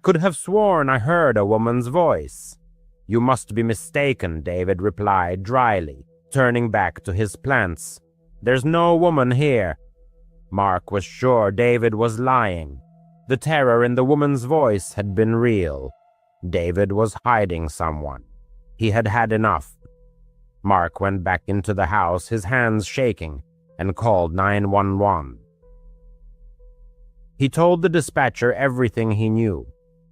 could have sworn I heard a woman's voice." "You must be mistaken," David replied dryly, turning back to his plants. "There's no woman here." Mark was sure David was lying. The terror in the woman's voice had been real. David was hiding someone. He had had enough. Mark went back into the house, his hands shaking, and called 911. He told the dispatcher everything he knew,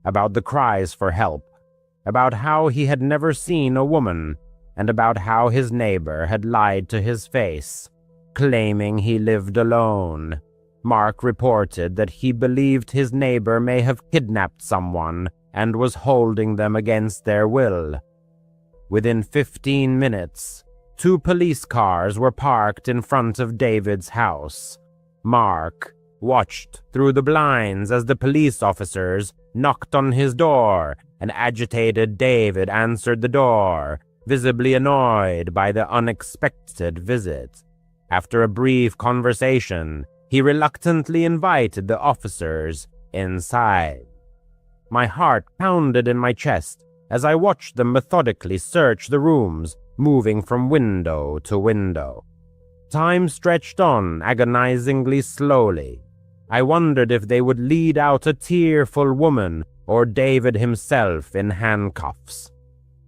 about the cries for help, about how he had never seen a woman, and about how his neighbor had lied to his face, claiming he lived alone. Mark reported that he believed his neighbor may have kidnapped someone and was holding them against their will. Within 15 minutes, 2 police cars were parked in front of David's house. Mark watched through the blinds as the police officers knocked on his door, and agitated David answered the door, visibly annoyed by the unexpected visit. After a brief conversation, he reluctantly invited the officers inside. My heart pounded in my chest as I watched them methodically search the rooms, moving from window to window. Time stretched on agonizingly slowly. I wondered if they would lead out a tearful woman or David himself in handcuffs.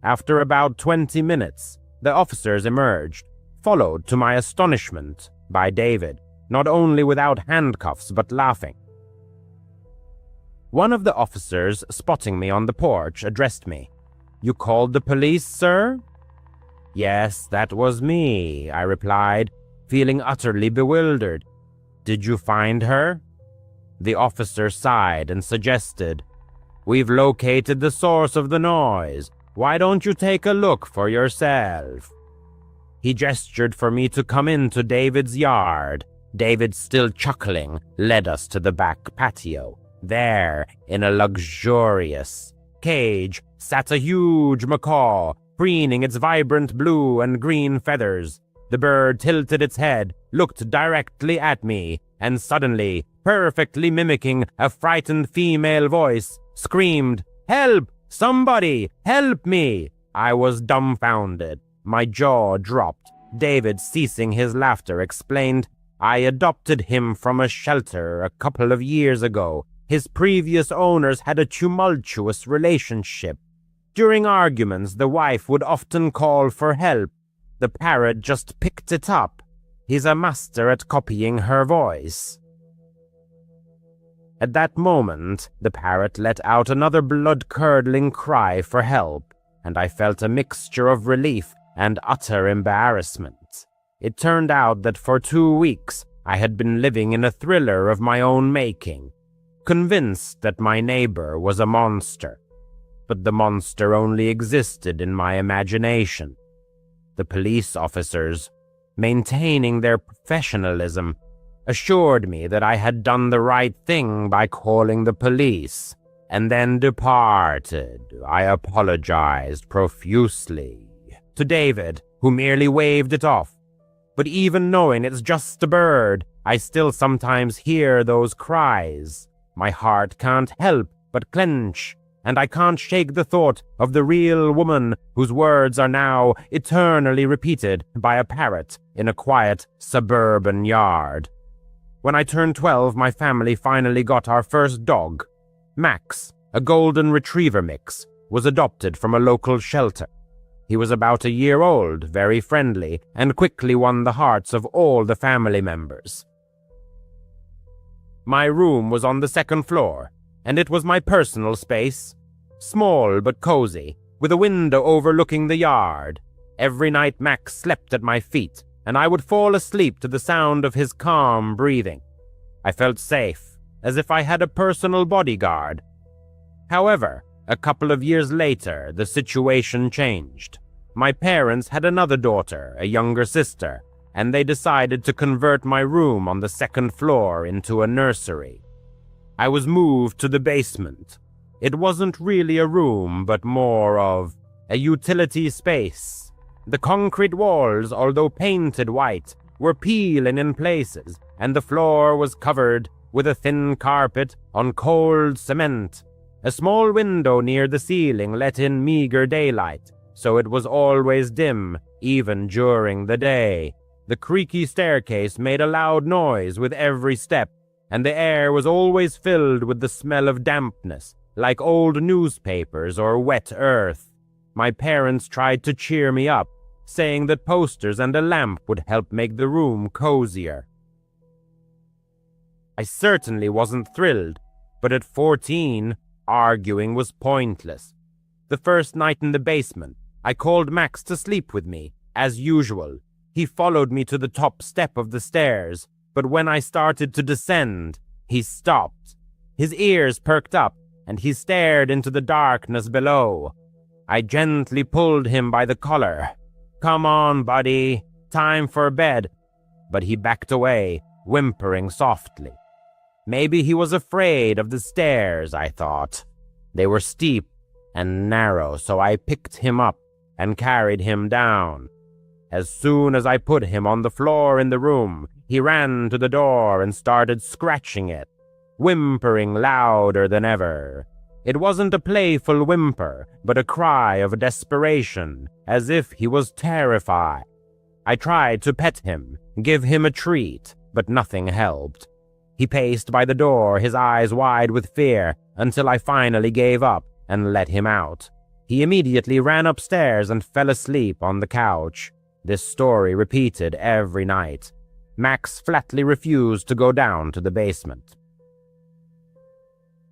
After about 20 minutes, the officers emerged, followed to my astonishment by David, not only without handcuffs but laughing. One of the officers, spotting me on the porch, addressed me. "You called the police, sir?" "Yes, that was me," I replied, feeling utterly bewildered. "Did you find her?" The officer sighed and suggested, "We've located the source of the noise. Why don't you take a look for yourself?" He gestured for me to come into David's yard. David, still chuckling, led us to the back patio. There, in a luxurious cage, sat a huge macaw, preening its vibrant blue and green feathers. The bird tilted its head, looked directly at me, and suddenly, perfectly mimicking a frightened female voice, screamed, "Help! Somebody! Help me!" I was dumbfounded. My jaw dropped. David, ceasing his laughter, explained, "I adopted him from a shelter a couple of years ago. His previous owners had a tumultuous relationship. During arguments, the wife would often call for help. The parrot just picked it up. He's a master at copying her voice." At that moment, the parrot let out another blood-curdling cry for help, and I felt a mixture of relief and utter embarrassment. It turned out that for 2 weeks I had been living in a thriller of my own making, convinced that my neighbor was a monster. But the monster only existed in my imagination. The police officers, maintaining their professionalism, assured me that I had done the right thing by calling the police, and then departed. I apologized profusely to David, who merely waved it off. But even knowing it's just a bird, I still sometimes hear those cries. My heart can't help but clench, and I can't shake the thought of the real woman whose words are now eternally repeated by a parrot in a quiet suburban yard. When I turned 12, my family finally got our first dog. Max, a golden retriever mix, was adopted from a local shelter. He was about a year old, very friendly, and quickly won the hearts of all the family members. My room was on the second floor, and it was my personal space. Small but cozy, with a window overlooking the yard. Every night Max slept at my feet, and I would fall asleep to the sound of his calm breathing. I felt safe, as if I had a personal bodyguard. However, a couple of years later, the situation changed. My parents had another daughter, a younger sister, and they decided to convert my room on the second floor into a nursery. I was moved to the basement. It wasn't really a room, but more of a utility space. The concrete walls, although painted white, were peeling in places, and the floor was covered with a thin carpet on cold cement. A small window near the ceiling let in meager daylight, so it was always dim, even during the day. The creaky staircase made a loud noise with every step, and the air was always filled with the smell of dampness, like old newspapers or wet earth. My parents tried to cheer me up, saying that posters and a lamp would help make the room cozier. I certainly wasn't thrilled, but at 14, arguing was pointless. The first night in the basement, I called Max to sleep with me, as usual. He followed me to the top step of the stairs, but when I started to descend, he stopped. His ears perked up, and he stared into the darkness below. I gently pulled him by the collar. "Come on, buddy, time for bed." But he backed away, whimpering softly. Maybe he was afraid of the stairs, I thought. They were steep and narrow, so I picked him up and carried him down. As soon as I put him on the floor in the room, he ran to the door and started scratching it, whimpering louder than ever. It wasn't a playful whimper, but a cry of desperation, as if he was terrified. I tried to pet him, give him a treat, but nothing helped. He paced by the door, his eyes wide with fear, until I finally gave up and let him out. He immediately ran upstairs and fell asleep on the couch. This story repeated every night. Max flatly refused to go down to the basement.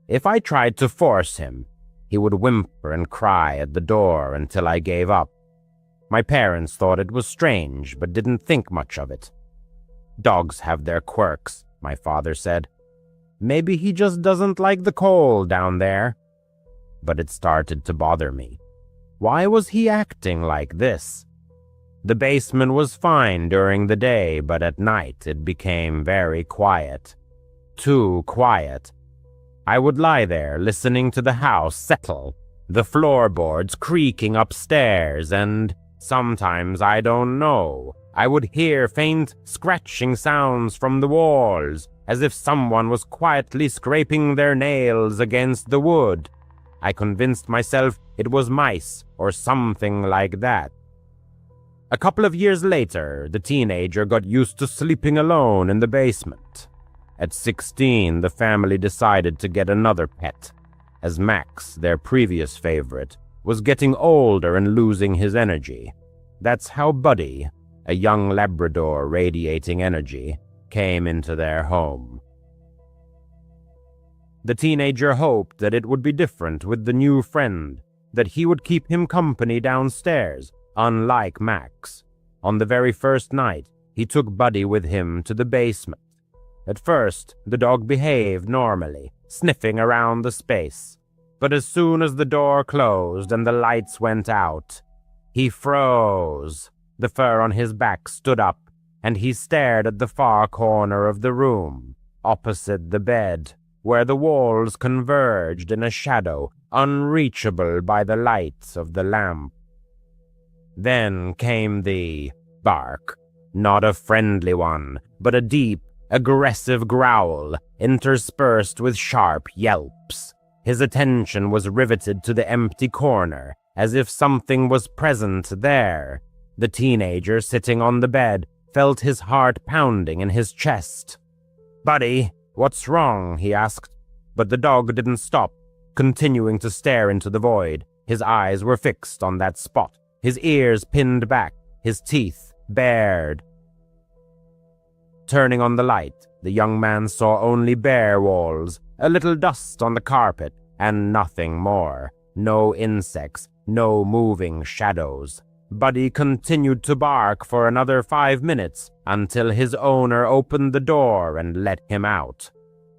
If I tried to force him, he would whimper and cry at the door until I gave up. My parents thought it was strange, but didn't think much of it. "Dogs have their quirks," my father said. "Maybe he just doesn't like the cold down there." But it started to bother me. Why was he acting like this? The basement was fine during the day, but at night it became very quiet. Too quiet. I would lie there listening to the house settle, the floorboards creaking upstairs, and sometimes, I don't know, I would hear faint scratching sounds from the walls, as if someone was quietly scraping their nails against the wood. I convinced myself it was mice or something like that. A couple of years later, the teenager got used to sleeping alone in the basement. At 16, the family decided to get another pet, as Max, their previous favorite, was getting older and losing his energy. That's how Buddy, a young Labrador radiating energy, came into their home. The teenager hoped that it would be different with the new friend, that he would keep him company downstairs, unlike Max. On the very first night, he took Buddy with him to the basement. At first, the dog behaved normally, sniffing around the space. But as soon as the door closed and the lights went out, he froze. The fur on his back stood up, and he stared at the far corner of the room, opposite the bed, where the walls converged in a shadow unreachable by the light of the lamp. Then came the bark, not a friendly one, but a deep, aggressive growl, interspersed with sharp yelps. His attention was riveted to the empty corner, as if something was present there. The teenager sitting on the bed felt his heart pounding in his chest. "Buddy, what's wrong?" he asked, but the dog didn't stop, continuing to stare into the void. His eyes were fixed on that spot, his ears pinned back, his teeth bared. Turning on the light, the young man saw only bare walls, a little dust on the carpet, and nothing more. No insects, no moving shadows. Buddy continued to bark for another 5 minutes until his owner opened the door and let him out.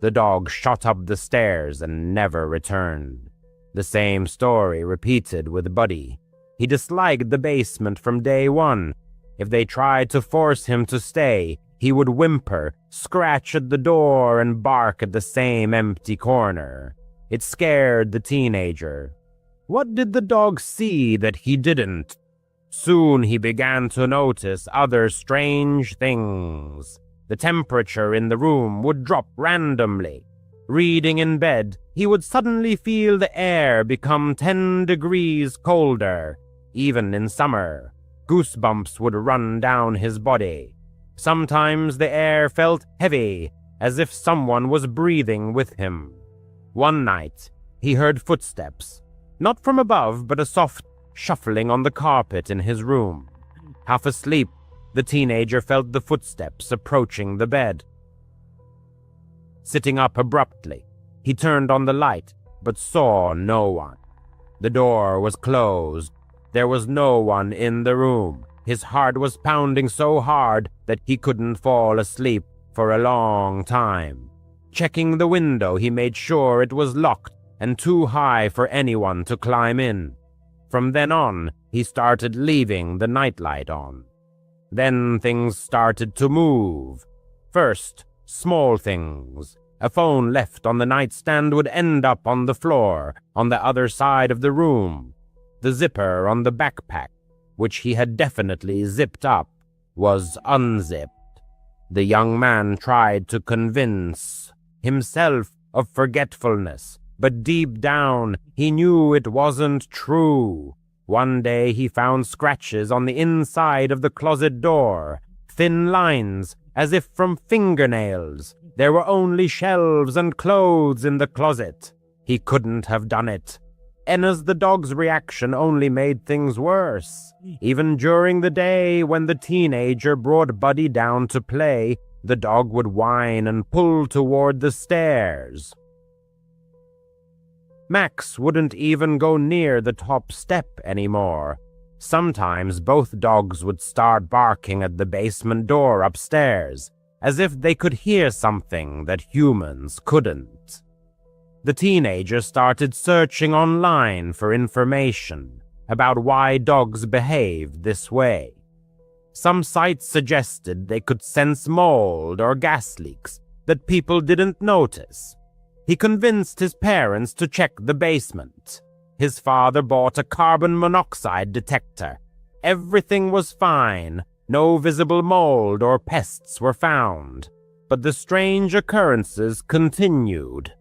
The dog shot up the stairs and never returned. The same story repeated with Buddy. He disliked the basement from day one. If they tried to force him to stay, he would whimper, scratch at the door, and bark at the same empty corner. It scared the teenager. What did the dog see that he didn't? Soon he began to notice other strange things. The temperature in the room would drop randomly. Reading in bed, he would suddenly feel the air become 10 degrees colder. Even in summer, goosebumps would run down his body. Sometimes the air felt heavy, as if someone was breathing with him. One night, he heard footsteps, not from above, but a soft shuffling on the carpet in his room. Half asleep, the teenager felt the footsteps approaching the bed. Sitting up abruptly, he turned on the light, but saw no one. The door was closed. There was no one in the room. His heart was pounding so hard that he couldn't fall asleep for a long time. Checking the window, he made sure it was locked and too high for anyone to climb in. From then on, he started leaving the nightlight on. Then things started to move. First, small things. A phone left on the nightstand would end up on the floor, on the other side of the room. The zipper on the backpack, which he had definitely zipped up, was unzipped. The young man tried to convince himself of forgetfulness, but deep down he knew it wasn't true. One day he found scratches on the inside of the closet door, thin lines as if from fingernails. There were only shelves and clothes in the closet. He couldn't have done it. Enna's the dog's reaction only made things worse. Even during the day when the teenager brought Buddy down to play, the dog would whine and pull toward the stairs. Max wouldn't even go near the top step anymore. Sometimes both dogs would start barking at the basement door upstairs, as if they could hear something that humans couldn't. The teenager started searching online for information about why dogs behaved this way. Some sites suggested they could sense mold or gas leaks that people didn't notice. He convinced his parents to check the basement. His father bought a carbon monoxide detector. Everything was fine. No visible mold or pests were found. But the strange occurrences continued.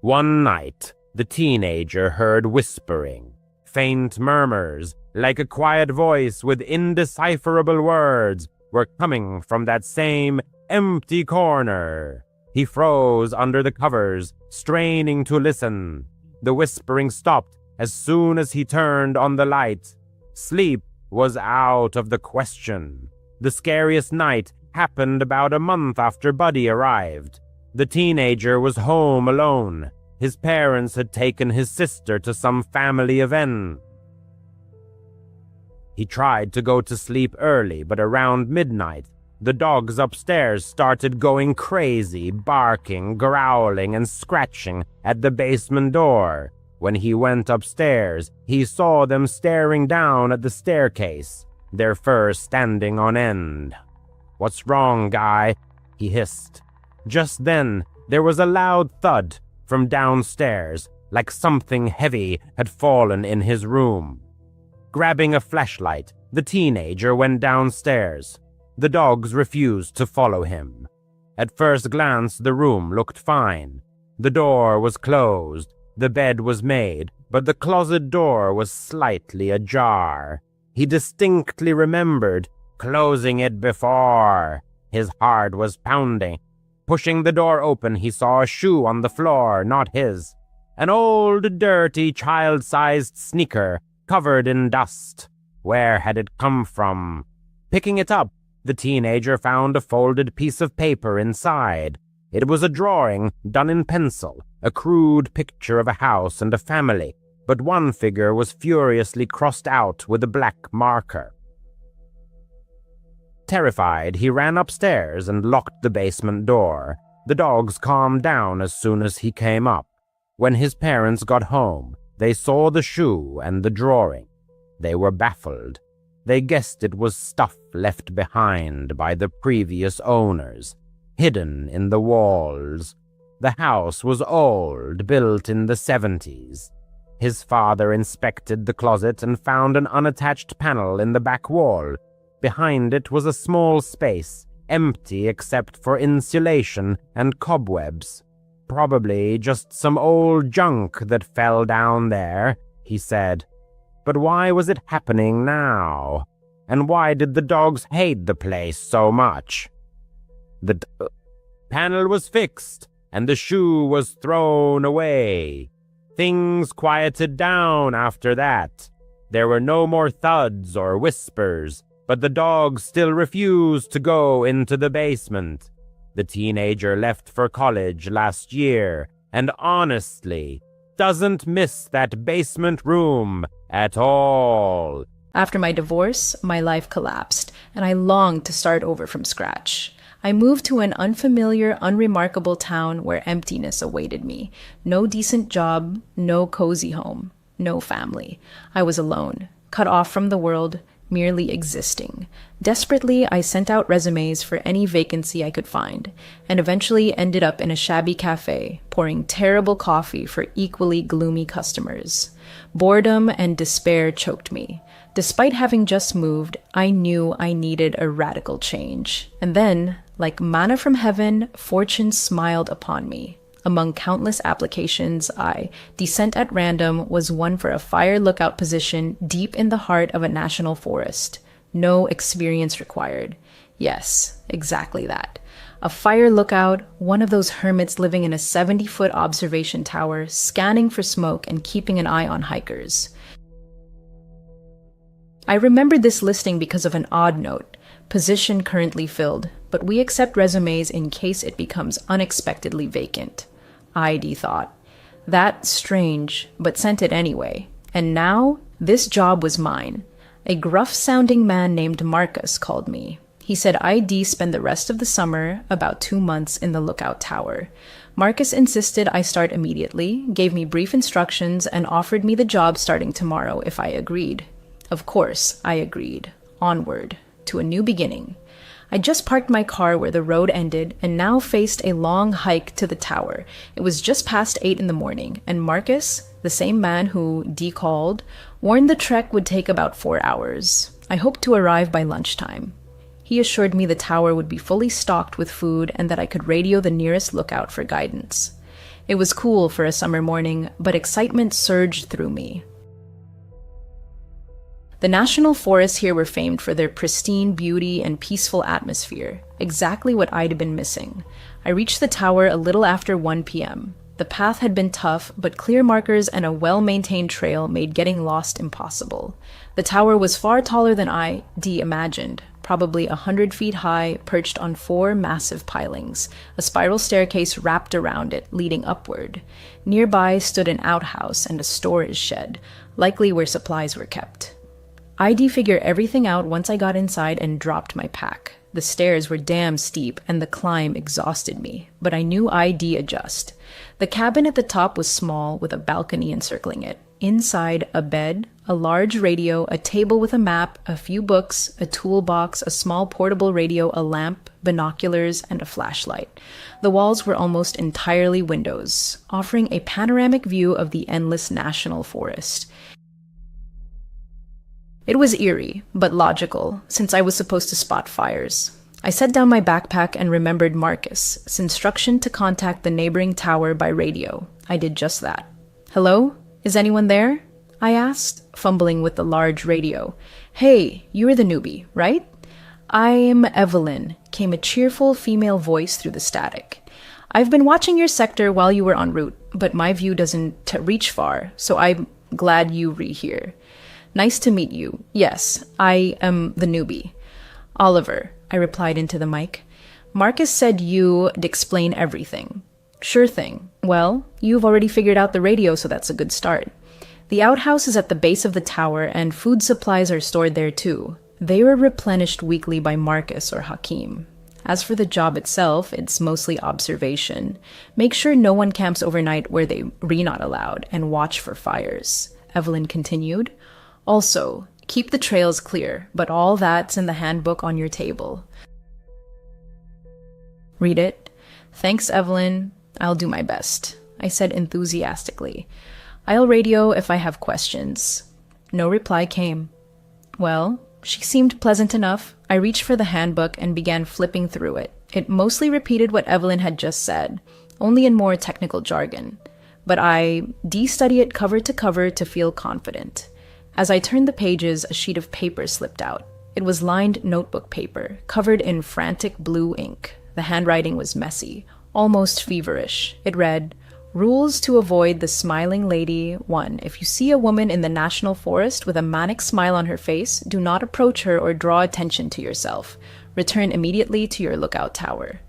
One night, the teenager heard whispering, faint murmurs, like a quiet voice with indecipherable words, were coming from that same empty corner. He froze under the covers, straining to listen. The whispering stopped as soon as he turned on the light. Sleep was out of the question. The scariest night happened about a month after Buddy arrived. The teenager was home alone. His parents had taken his sister to some family event. He tried to go to sleep early, but around midnight, the dogs upstairs started going crazy, barking, growling, and scratching at the basement door. When he went upstairs, he saw them staring down at the staircase. their fur standing on end. "What's wrong, Guy?" he hissed. Just then, there was a loud thud from downstairs, like something heavy had fallen in his room. Grabbing a flashlight, the teenager went downstairs. The dogs refused to follow him. At first glance, the room looked fine. The door was closed, the bed was made, but the closet door was slightly ajar. He distinctly remembered closing it before. His heart was pounding. Pushing the door open, he saw a shoe on the floor, not his. An old, dirty, child-sized sneaker, covered in dust. Where had it come from? Picking it up, the teenager found a folded piece of paper inside. It was a drawing done in pencil, a crude picture of a house and a family, but one figure was furiously crossed out with a black marker. Terrified, he ran upstairs and locked the basement door. The dogs calmed down as soon as he came up. When his parents got home, they saw the shoe and the drawing. They were baffled. They guessed it was stuff left behind by the previous owners, hidden in the walls. The house was old, built in the 70s. His father inspected the closet and found an unattached panel in the back wall. Behind it was a small space, empty except for insulation and cobwebs. Probably just some old junk that fell down there, he said. But why was it happening now? And why did the dogs hate the place so much? The panel was fixed, and the shoe was thrown away. Things quieted down after that. There were no more thuds or whispers, but the dogs still refused to go into the basement. The teenager left for college last year, and honestly, doesn't miss that basement room at all. After my divorce, my life collapsed, and I longed to start over from scratch. I moved to an unfamiliar, unremarkable town where emptiness awaited me. No decent job, no cozy home, no family. I was alone, cut off from the world, merely existing. Desperately, I sent out resumes for any vacancy I could find, and eventually ended up in a shabby cafe, pouring terrible coffee for equally gloomy customers. Boredom and despair choked me. Despite having just moved, I knew I needed a radical change. And then, like manna from heaven, fortune smiled upon me. Among countless applications, descent at random, was one for a fire lookout position deep in the heart of a national forest. No experience required. Yes, exactly that. A fire lookout, one of those hermits living in a 70-foot observation tower, scanning for smoke and keeping an eye on hikers. I remembered this listing because of an odd note. Position currently filled, but we accept resumes in case it becomes unexpectedly vacant. ID thought. That's strange, but sent it anyway. And now, this job was mine. A gruff-sounding man named Marcus called me. He said I'd spend the rest of the summer, about 2 months, in the lookout tower. Marcus insisted I start immediately, gave me brief instructions, and offered me the job starting tomorrow if I agreed. Of course, I agreed. Onward, to a new beginning. I just parked my car where the road ended and now faced a long hike to the tower. It was just past 8 in the morning, and Marcus, the same man who called, warned the trek would take about 4 hours. I hoped to arrive by lunchtime. He assured me the tower would be fully stocked with food and that I could radio the nearest lookout for guidance. It was cool for a summer morning, but excitement surged through me. The national forests here were famed for their pristine beauty and peaceful atmosphere, exactly what I'd been missing. I reached the tower a little after 1 p.m. The path had been tough, but clear markers and a well-maintained trail made getting lost impossible. The tower was far taller than I'd imagined, probably 100 feet high, perched on 4 massive pilings. A spiral staircase wrapped around it, leading upward. Nearby stood an outhouse and a storage shed, likely where supplies were kept. I'd figure everything out once I got inside and dropped my pack. The stairs were damn steep and the climb exhausted me, but I knew I'd adjust. The cabin at the top was small with a balcony encircling it. Inside, a bed, a large radio, a table with a map, a few books, a toolbox, a small portable radio, a lamp, binoculars, and a flashlight. The walls were almost entirely windows, offering a panoramic view of the endless national forest. It was eerie, but logical, since I was supposed to spot fires. I set down my backpack and remembered Marcus's instruction to contact the neighboring tower by radio. I did just that. "Hello? Is anyone there?" I asked, fumbling with the large radio. "Hey, you're the newbie, right?" "I'm Evelyn," came a cheerful female voice through the static. "I've been watching your sector while you were en route, but my view doesn't reach far, so I'm glad you re-here. Nice to meet you. Yes, I am the newbie. Oliver," I replied into the mic. "Marcus said you'd explain everything." "Sure thing. Well, you've already figured out the radio, so that's a good start. The outhouse is at the base of the tower, and food supplies are stored there too. They were replenished weekly by Marcus or Hakim. As for the job itself, it's mostly observation. Make sure no one camps overnight where they're not allowed, and watch for fires," Evelyn continued. "Also, keep the trails clear, but all that's in the handbook on your table. Read it." "Thanks, Evelyn. I'll do my best," I said enthusiastically. "I'll radio if I have questions." No reply came. Well, she seemed pleasant enough. I reached for the handbook and began flipping through it. It mostly repeated what Evelyn had just said, only in more technical jargon. But I de-studied it cover to cover to feel confident. As I turned the pages, a sheet of paper slipped out. It was lined notebook paper, covered in frantic blue ink. The handwriting was messy, almost feverish. It read, "Rules to avoid the smiling lady. 1. If you see a woman in the national forest with a manic smile on her face, do not approach her or draw attention to yourself. Return immediately to your lookout tower.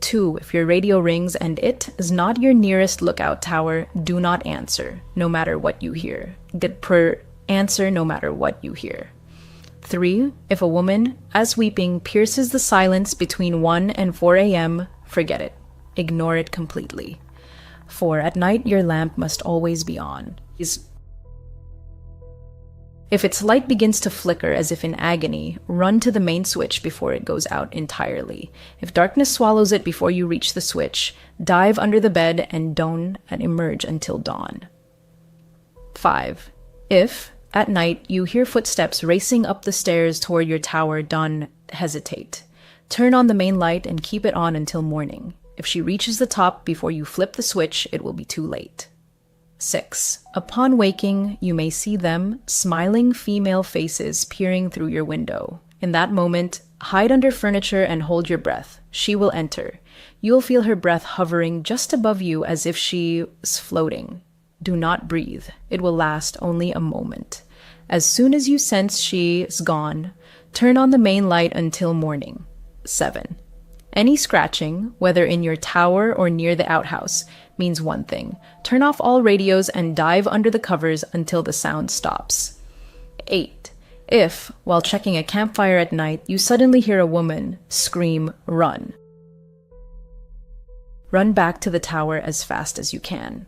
2. If your radio rings and it is not your nearest lookout tower, do not answer, no matter what you hear. Answer no matter what you hear. 3. If a woman, as weeping, pierces the silence between 1 and 4 a.m., forget it. Ignore it completely. 4. At night, your lamp must always be on. If its light begins to flicker as if in agony, run to the main switch before it goes out entirely. If darkness swallows it before you reach the switch, dive under the bed and don't emerge until dawn. 5. If, at night, you hear footsteps racing up the stairs toward your tower, don't hesitate. Turn on the main light and keep it on until morning. If she reaches the top before you flip the switch, it will be too late. 6. Upon waking, you may see them, smiling female faces peering through your window. In that moment, hide under furniture and hold your breath. She will enter. You'll feel her breath hovering just above you as if she is floating. Do not breathe. It will last only a moment. As soon as you sense she is gone, turn on the main light until morning. 7. Any scratching, whether in your tower or near the outhouse, means one thing. Turn off all radios and dive under the covers until the sound stops. 8. If, while checking a campfire at night, you suddenly hear a woman scream, "Run." Run back to the tower as fast as you can.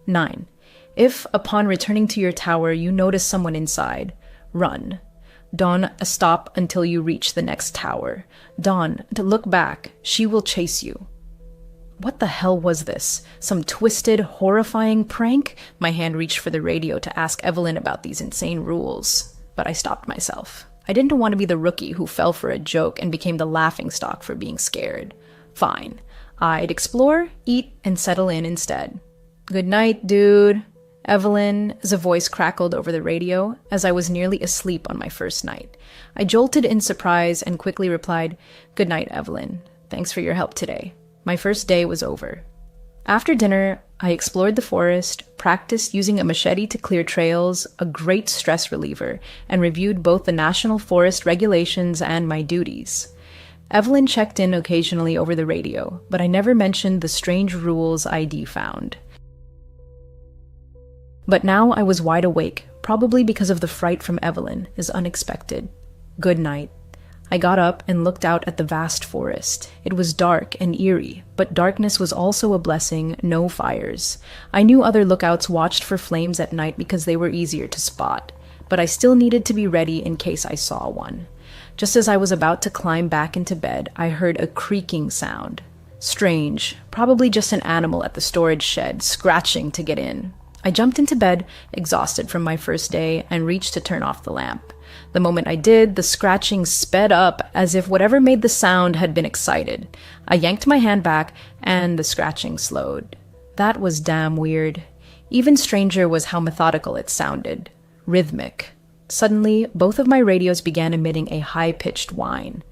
9. If, upon returning to your tower, you notice someone inside, run. Don't stop until you reach the next tower. Don't look back. She will chase you. What the hell was this? Some twisted, horrifying prank? My hand reached for the radio to ask Evelyn about these insane rules, but I stopped myself. I didn't want to be the rookie who fell for a joke and became the laughingstock for being scared. Fine. I'd explore, eat, and settle in instead. "Good night, dude." Evelyn's voice crackled over the radio as I was nearly asleep on my first night. I jolted in surprise and quickly replied, "Good night, Evelyn. Thanks for your help today." My first day was over. After dinner, I explored the forest, practiced using a machete to clear trails, a great stress reliever, and reviewed both the national forest regulations and my duties. Evelyn checked in occasionally over the radio, but I never mentioned the strange rules ID found. But now I was wide awake, probably because of the fright from Evelyn is unexpected. Good night. I got up and looked out at the vast forest. It was dark and eerie, but darkness was also a blessing, no fires. I knew other lookouts watched for flames at night because they were easier to spot, but I still needed to be ready in case I saw one. Just as I was about to climb back into bed, I heard a creaking sound. Strange, probably just an animal at the storage shed, scratching to get in. I jumped into bed, exhausted from my first day, and reached to turn off the lamp. The moment I did, the scratching sped up as if whatever made the sound had been excited. I yanked my hand back, and the scratching slowed. That was damn weird. Even stranger was how methodical it sounded. Rhythmic. Suddenly, both of my radios began emitting a high-pitched whine.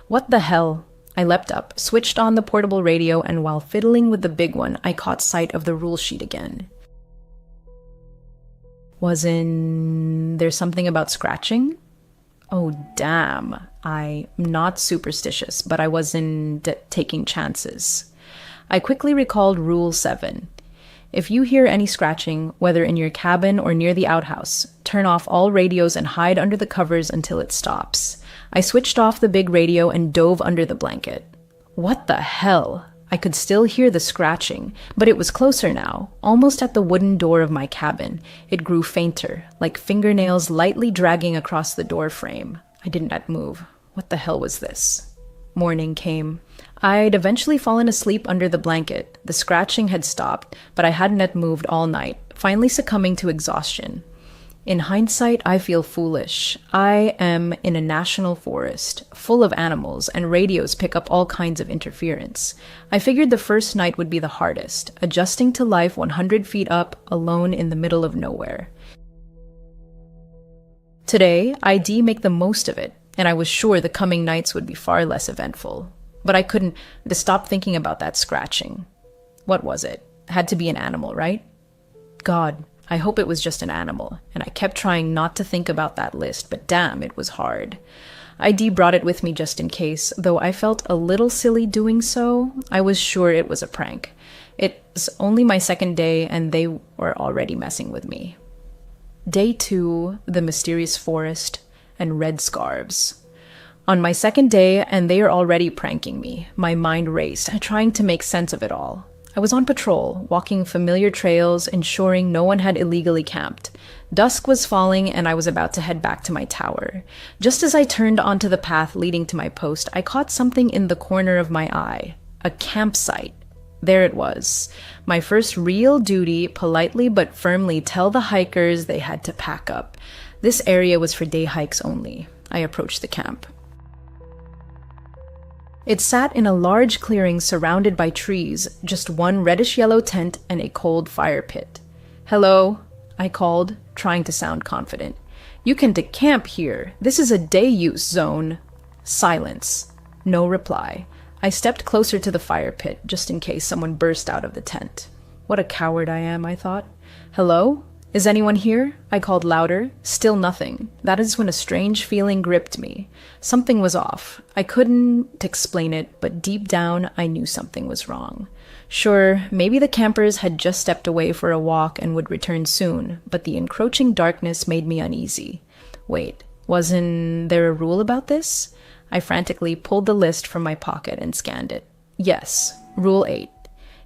What the hell? I leapt up, switched on the portable radio, and while fiddling with the big one, I caught sight of the rule sheet again. Wasn't there something about scratching? Oh, damn. I'm not superstitious, but I wasn't taking chances. I quickly recalled Rule 7. If you hear any scratching, whether in your cabin or near the outhouse, turn off all radios and hide under the covers until it stops. I switched off the big radio and dove under the blanket. What the hell? I could still hear the scratching, but it was closer now, almost at the wooden door of my cabin. It grew fainter, like fingernails lightly dragging across the door frame. I didn't move. What the hell was this? Morning came. I'd eventually fallen asleep under the blanket. The scratching had stopped, but I hadn't moved all night, finally succumbing to exhaustion. In hindsight, I feel foolish. I am in a national forest, full of animals, and radios pick up all kinds of interference. I figured the first night would be the hardest, adjusting to life 100 feet up, alone in the middle of nowhere. Today, I'd make the most of it, and I was sure the coming nights would be far less eventful. But I couldn't stop thinking about that scratching. What was it? Had to be an animal, right? God, I hope it was just an animal, and I kept trying not to think about that list, but damn, it was hard. ID brought it with me just in case, though I felt a little silly doing so. I was sure it was a prank. It's only my second day, and they were already messing with me. Day 2, the mysterious forest, and red scarves. On my second day, and they are already pranking me. My mind raced, trying to make sense of it all. I was on patrol, walking familiar trails, ensuring no one had illegally camped. Dusk was falling, and I was about to head back to my tower. Just as I turned onto the path leading to my post, I caught something in the corner of my eye. A campsite. There it was. My first real duty, politely but firmly tell the hikers they had to pack up. This area was for day hikes only. I approached the camp. It sat in a large clearing surrounded by trees, just one reddish-yellow tent and a cold fire pit. "Hello," I called, trying to sound confident. "You can decamp here. This is a day-use zone." Silence. No reply. I stepped closer to the fire pit, just in case someone burst out of the tent. What a coward I am, I thought. "Hello? Is anyone here?" I called louder. Still nothing. That is when a strange feeling gripped me. Something was off. I couldn't explain it, but deep down, I knew something was wrong. Sure, maybe the campers had just stepped away for a walk and would return soon, but the encroaching darkness made me uneasy. Wait, wasn't there a rule about this? I frantically pulled the list from my pocket and scanned it. Yes, Rule 8.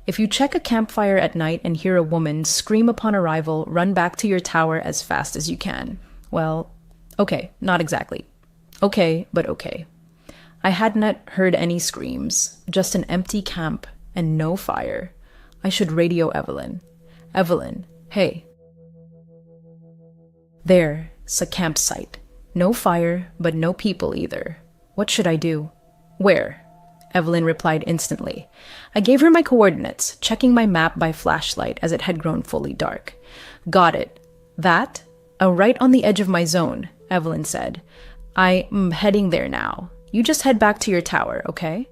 If you check a campfire at night and hear a woman scream upon arrival, run back to your tower as fast as you can. Well, okay, not exactly. Okay, but okay. I hadn't heard any screams, just an empty camp and no fire. I should radio Evelyn. "Evelyn, hey." There's a campsite. No fire, but no people either. What should I do? "Where?" Evelyn replied instantly. I gave her my coordinates, checking my map by flashlight as it had grown fully dark. "Got it. That? Right on the edge of my zone," Evelyn said. "I'm heading there now. You just head back to your tower, okay?"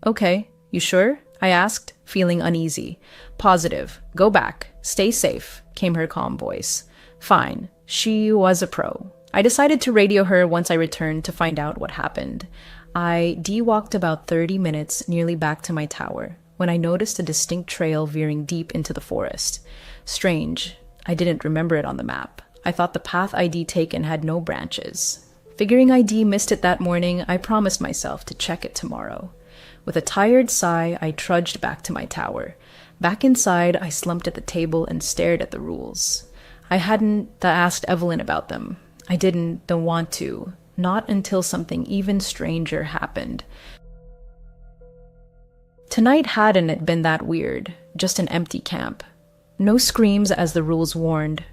"Okay. You sure?" I asked, feeling uneasy. "Positive. Go back. Stay safe," came her calm voice. Fine. She was a pro. I decided to radio her once I returned to find out what happened. I walked about 30 minutes, nearly back to my tower, when I noticed a distinct trail veering deep into the forest. Strange. I didn't remember it on the map. I thought the path ID taken had no branches. Figuring I missed it that morning, I promised myself to check it tomorrow. With a tired sigh, I trudged back to my tower. Back inside, I slumped at the table and stared at the rules. I hadn't asked Evelyn about them. I didn't want to. Not until something even stranger happened. Tonight hadn't been that weird, just an empty camp. No screams as the rules warned.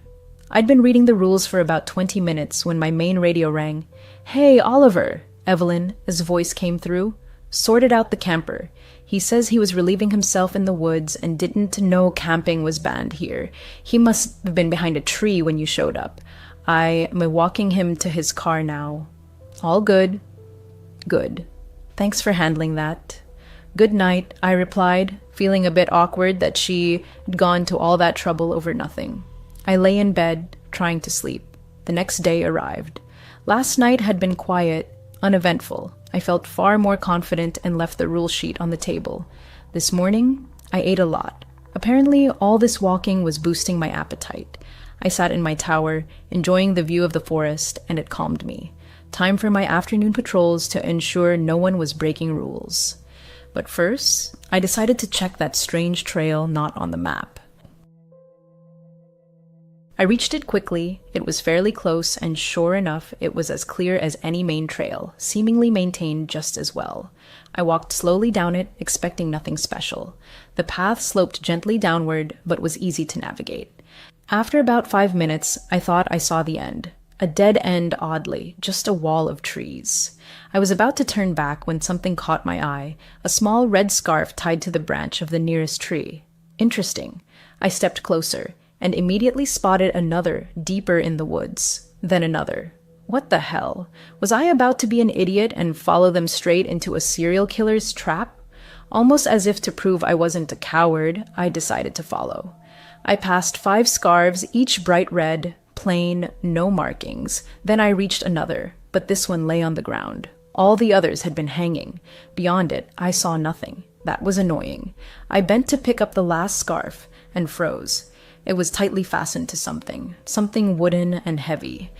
I'd been reading the rules for about 20 minutes when my main radio rang. "Hey, Oliver," Evelyn's voice came through. "Sorted out the camper. He says he was relieving himself in the woods and didn't know camping was banned here. He must have been behind a tree when you showed up. I'm walking him to his car now." "All good." "Good. Thanks for handling that." "Good night," I replied, feeling a bit awkward that she had gone to all that trouble over nothing. I lay in bed, trying to sleep. The next day arrived. Last night had been quiet, uneventful. I felt far more confident and left the rule sheet on the table. This morning, I ate a lot. Apparently, all this walking was boosting my appetite. I sat in my tower, enjoying the view of the forest, and it calmed me. Time for my afternoon patrols to ensure no one was breaking rules. But first, I decided to check that strange trail not on the map. I reached it quickly. It was fairly close, and sure enough, it was as clear as any main trail, seemingly maintained just as well. I walked slowly down it, expecting nothing special. The path sloped gently downward, but was easy to navigate. After about 5 minutes, I thought I saw the end. A dead end, oddly, just a wall of trees. I was about to turn back when something caught my eye, a small red scarf tied to the branch of the nearest tree. Interesting. I stepped closer, and immediately spotted another, deeper in the woods. Then another. What the hell? Was I about to be an idiot and follow them straight into a serial killer's trap? Almost as if to prove I wasn't a coward, I decided to follow. I passed 5 scarves, each bright red, plain, no markings. Then I reached another, but this one lay on the ground. All the others had been hanging. Beyond it, I saw nothing. That was annoying. I bent to pick up the last scarf and froze. It was tightly fastened to something wooden and heavy.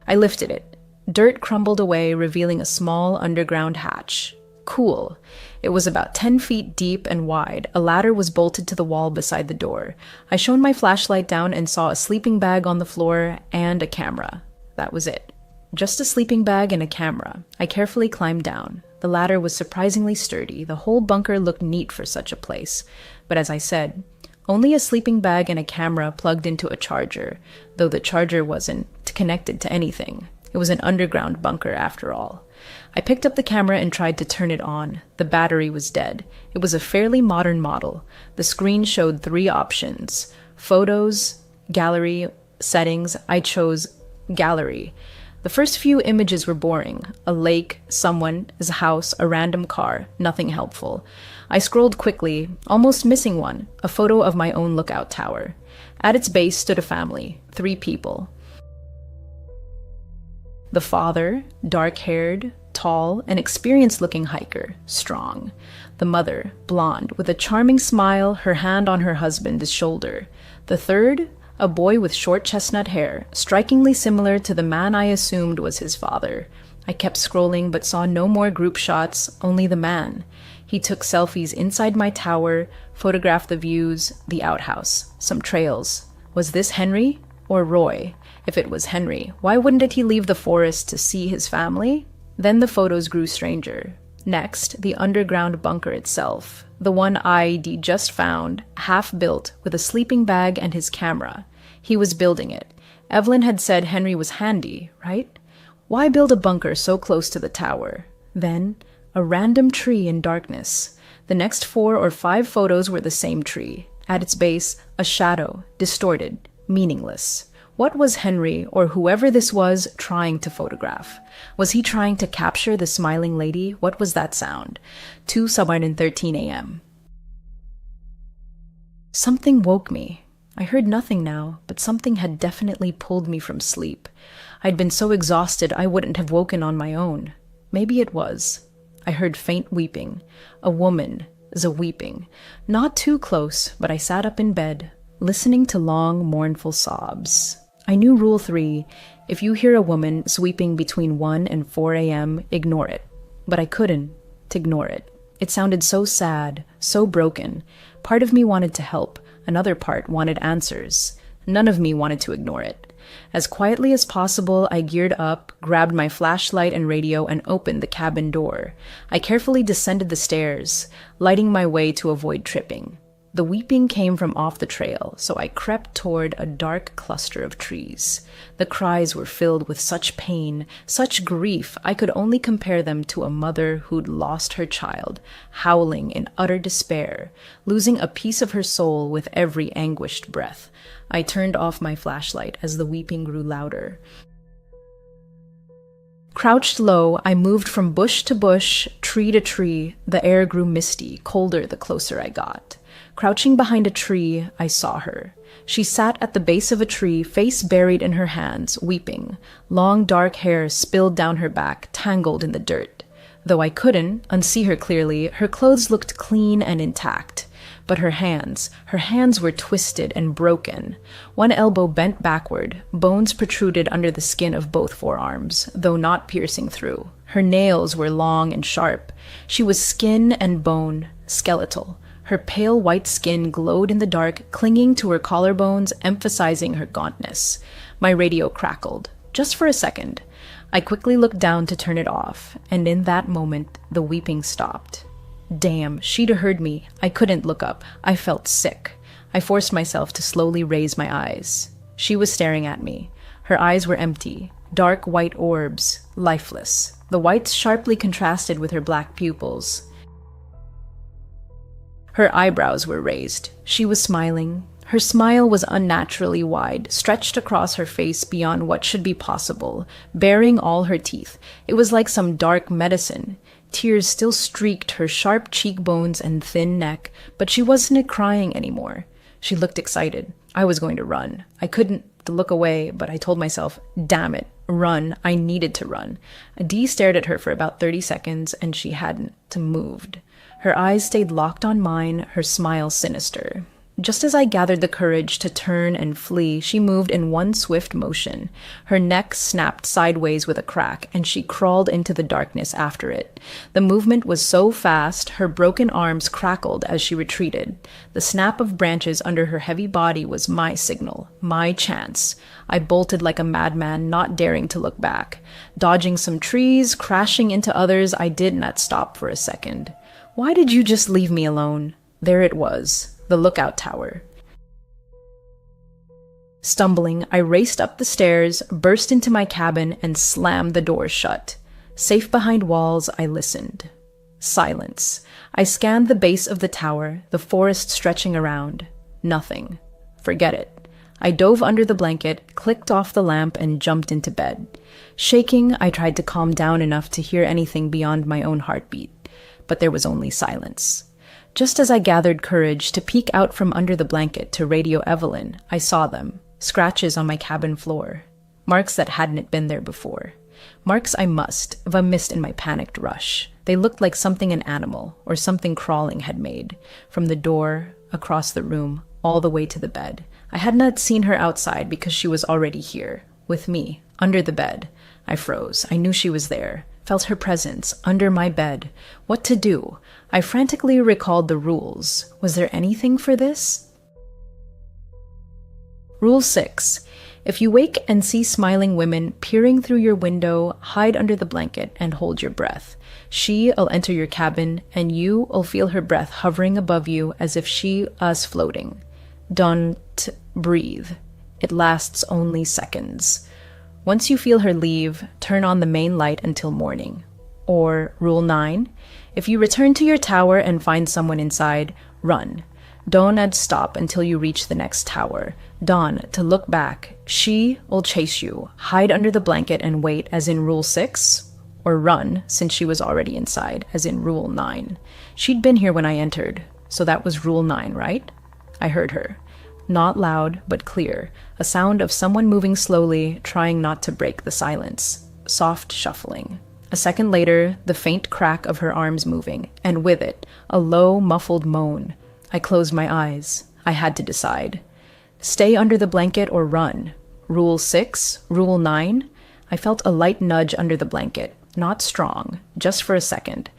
I lifted it. Dirt crumbled away, revealing a small underground hatch. Cool. It was about 10 feet deep and wide. A ladder was bolted to the wall beside the door. I shone my flashlight down and saw a sleeping bag on the floor and a camera. That was it. Just a sleeping bag and a camera. I carefully climbed down. The ladder was surprisingly sturdy. The whole bunker looked neat for such a place. But as I said, only a sleeping bag and a camera plugged into a charger, though the charger wasn't connected to anything. It was an underground bunker after all. I picked up the camera and tried to turn it on. The battery was dead. It was a fairly modern model. The screen showed 3 options: photos, gallery, settings. I chose gallery. The first few images were boring. A lake, someone, his house, a random car, nothing helpful. I scrolled quickly, almost missing one, a photo of my own lookout tower. At its base stood a family, 3 people. The father, dark-haired, tall, an experienced-looking hiker, strong. The mother, blonde, with a charming smile, her hand on her husband's shoulder. The third, a boy with short chestnut hair, strikingly similar to the man I assumed was his father. I kept scrolling but saw no more group shots, only the man. He took selfies inside my tower, photographed the views, the outhouse, some trails. Was this Henry or Roy? If it was Henry, why wouldn't he leave the forest to see his family? Then the photos grew stranger. Next, the underground bunker itself, the one I'd just found, half-built, with a sleeping bag and his camera. He was building it. Evelyn had said Henry was handy, right? Why build a bunker so close to the tower? Then, a random tree in darkness. The next 4 or 5 photos were the same tree. At its base, a shadow, distorted, meaningless. What was Henry, or whoever this was, trying to photograph? Was he trying to capture the smiling lady? What was that sound? 2:13 a.m. Something woke me. I heard nothing now, but something had definitely pulled me from sleep. I'd been so exhausted I wouldn't have woken on my own. Maybe it was. I heard faint weeping. A woman is weeping. Not too close, but I sat up in bed, listening to long, mournful sobs. I knew Rule 3. If you hear a woman sweeping between 1 and 4 a.m., ignore it. But I couldn't ignore it. It sounded so sad, so broken. Part of me wanted to help. Another part wanted answers. None of me wanted to ignore it. As quietly as possible, I geared up, grabbed my flashlight and radio, and opened the cabin door. I carefully descended the stairs, lighting my way to avoid tripping. The weeping came from off the trail, so I crept toward a dark cluster of trees. The cries were filled with such pain, such grief, I could only compare them to a mother who'd lost her child, howling in utter despair, losing a piece of her soul with every anguished breath. I turned off my flashlight as the weeping grew louder. Crouched low, I moved from bush to bush, tree to tree. The air grew misty, colder the closer I got. Crouching behind a tree, I saw her. She sat at the base of a tree, face buried in her hands, weeping. Long dark hair spilled down her back, tangled in the dirt. Though I couldn't unsee her clearly, her clothes looked clean and intact. But her hands were twisted and broken. One elbow bent backward, bones protruded under the skin of both forearms, though not piercing through. Her nails were long and sharp. She was skin and bone, skeletal. Her pale white skin glowed in the dark, clinging to her collarbones, emphasizing her gauntness. My radio crackled, just for a second. I quickly looked down to turn it off, and in that moment, the weeping stopped. Damn, she'd heard me. I couldn't look up. I felt sick. I forced myself to slowly raise my eyes. She was staring at me. Her eyes were empty, dark white orbs, lifeless. The whites sharply contrasted with her black pupils. Her eyebrows were raised. She was smiling. Her smile was unnaturally wide, stretched across her face beyond what should be possible, baring all her teeth. It was like some dark medicine. Tears still streaked her sharp cheekbones and thin neck, but she wasn't crying anymore. She looked excited. I was going to run. I couldn't look away, but I told myself, damn it, run. I needed to run. Dee stared at her for about 30 seconds, and she hadn't moved. Her eyes stayed locked on mine, her smile sinister. Just as I gathered the courage to turn and flee, she moved in one swift motion. Her neck snapped sideways with a crack, and she crawled into the darkness after it. The movement was so fast, her broken arms crackled as she retreated. The snap of branches under her heavy body was my signal, my chance. I bolted like a madman, not daring to look back. Dodging some trees, crashing into others, I did not stop for a second. Why did you just leave me alone? There it was. The lookout tower. Stumbling, I raced up the stairs, burst into my cabin, and slammed the door shut. Safe behind walls, I listened. Silence. I scanned the base of the tower, the forest stretching around. Nothing. Forget it. I dove under the blanket, clicked off the lamp, and jumped into bed. Shaking, I tried to calm down enough to hear anything beyond my own heartbeat. But there was only silence. Just as I gathered courage to peek out from under the blanket to radio Evelyn, I saw them, scratches on my cabin floor, marks that hadn't been there before. Marks I must have missed in my panicked rush. They looked like something an animal or something crawling had made, from the door, across the room, all the way to the bed. I had not seen her outside because she was already here, with me, under the bed. I froze. I knew she was there. Felt her presence, under my bed. What to do? I frantically recalled the rules. Was there anything for this? Rule 6. If you wake and see smiling women peering through your window, hide under the blanket and hold your breath. She'll enter your cabin, and you'll feel her breath hovering above you as if she was floating. Don't breathe. It lasts only seconds. Once you feel her leave, turn on the main light until morning. Or Rule 9. If you return to your tower and find someone inside, run. Don't stop until you reach the next tower. Don't look back. She will chase you. Hide under the blanket and wait, as in Rule 6. Or run, since she was already inside, as in Rule 9. She'd been here when I entered, so that was Rule 9, right? I heard her. Not loud, but clear. A sound of someone moving slowly, trying not to break the silence. Soft shuffling. A second later, the faint crack of her arms moving, and with it, a low, muffled moan. I closed my eyes. I had to decide. Stay under the blanket or run. Rule 6? Rule 9? I felt a light nudge under the blanket. Not strong, just for a second.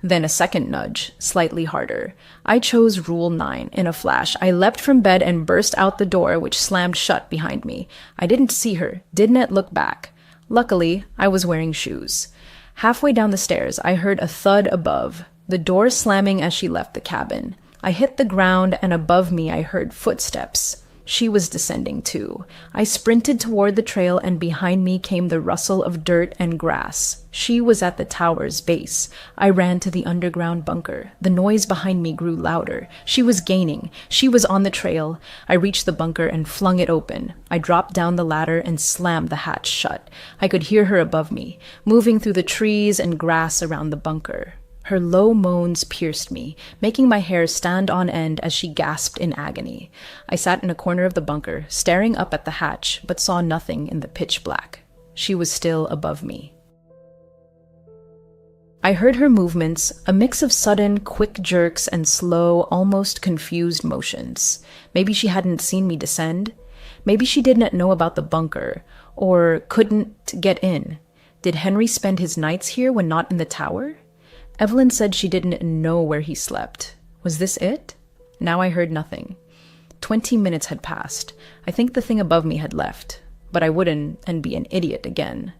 Then a second nudge, slightly harder. I chose Rule 9 in a flash. I leapt from bed and burst out the door, which slammed shut behind me. I didn't see her, didn't look back. Luckily, I was wearing shoes. Halfway down the stairs, I heard a thud above, the door slamming as she left the cabin. I hit the ground, and above me I heard footsteps. She was descending too. I sprinted toward the trail, and behind me came the rustle of dirt and grass. She was at the tower's base. I ran to the underground bunker. The noise behind me grew louder. She was gaining. She was on the trail. I reached the bunker and flung it open. I dropped down the ladder and slammed the hatch shut. I could hear her above me, moving through the trees and grass around the bunker. Her low moans pierced me, making my hair stand on end as she gasped in agony. I sat in a corner of the bunker, staring up at the hatch, but saw nothing in the pitch black. She was still above me. I heard her movements, a mix of sudden, quick jerks and slow, almost confused motions. Maybe she hadn't seen me descend. Maybe she didn't know about the bunker, or couldn't get in. Did Henry spend his nights here when not in the tower? Evelyn said she didn't know where he slept. Was this it? Now I heard nothing. 20 minutes had passed. I think the thing above me had left, but I wouldn't and be an idiot again.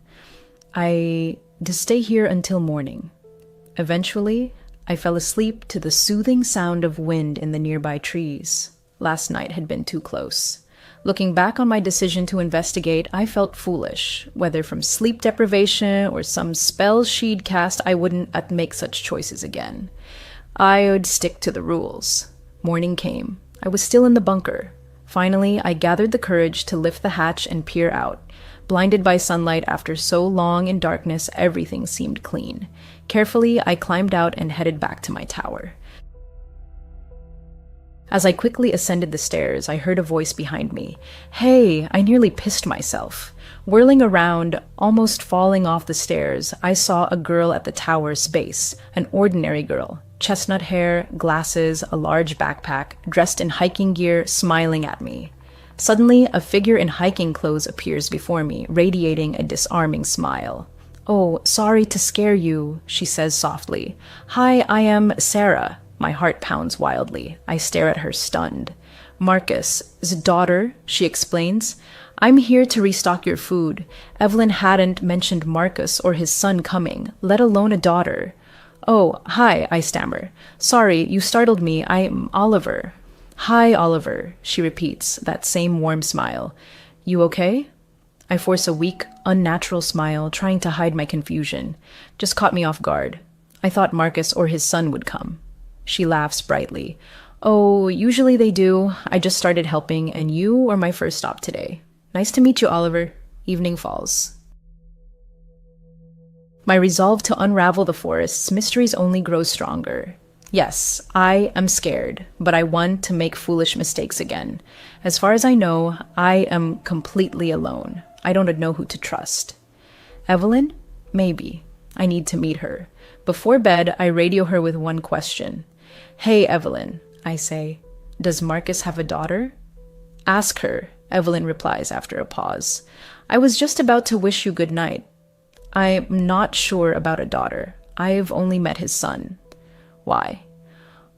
To stay here until morning. Eventually, I fell asleep to the soothing sound of wind in the nearby trees. Last night had been too close. Looking back on my decision to investigate, I felt foolish. Whether from sleep deprivation or some spell she'd cast, I wouldn't make such choices again. I would stick to the rules. Morning came. I was still in the bunker. Finally, I gathered the courage to lift the hatch and peer out. Blinded by sunlight after so long in darkness, everything seemed clean. Carefully, I climbed out and headed back to my tower. As I quickly ascended the stairs, I heard a voice behind me. Hey, I nearly pissed myself. Whirling around, almost falling off the stairs, I saw a girl at the tower's base, an ordinary girl. Chestnut hair, glasses, a large backpack, dressed in hiking gear, smiling at me. Suddenly, a figure in hiking clothes appears before me, radiating a disarming smile. Oh, sorry to scare you, she says softly. Hi, I am Sarah. My heart pounds wildly. I stare at her stunned. Marcus's daughter, she explains. I'm here to restock your food. Evelyn hadn't mentioned Marcus or his son coming, let alone a daughter. Oh, hi, I stammer. Sorry, you startled me. I'm Oliver. Hi, Oliver, she repeats, that same warm smile. You okay? I force a weak, unnatural smile, trying to hide my confusion. Just caught me off guard. I thought Marcus or his son would come. She laughs brightly. Oh, usually they do. I just started helping, and you were my first stop today. Nice to meet you, Oliver. Evening falls. My resolve to unravel the forest's mysteries only grows stronger. Yes, I am scared, but I want to make foolish mistakes again. As far as I know, I am completely alone. I don't know who to trust. Evelyn? Maybe. I need to meet her. Before bed, I radio her with one question. Hey, Evelyn, I say. Does Marcus have a daughter? Ask her, Evelyn replies after a pause. I was just about to wish you good night. I'm not sure about a daughter. I've only met his son. Why?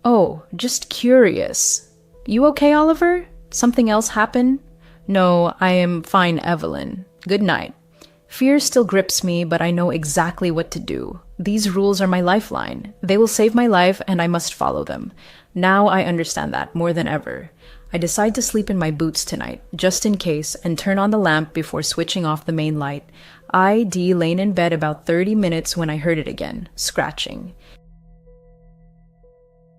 Oh, just curious. You okay, Oliver? Something else happen? No, I am fine, Evelyn. Good night. Fear still grips me, but I know exactly what to do. These rules are my lifeline. They will save my life, and I must follow them. Now I understand that more than ever. I decide to sleep in my boots tonight, just in case, and turn on the lamp before switching off the main light. I lay in bed about 30 minutes when I heard it again, scratching.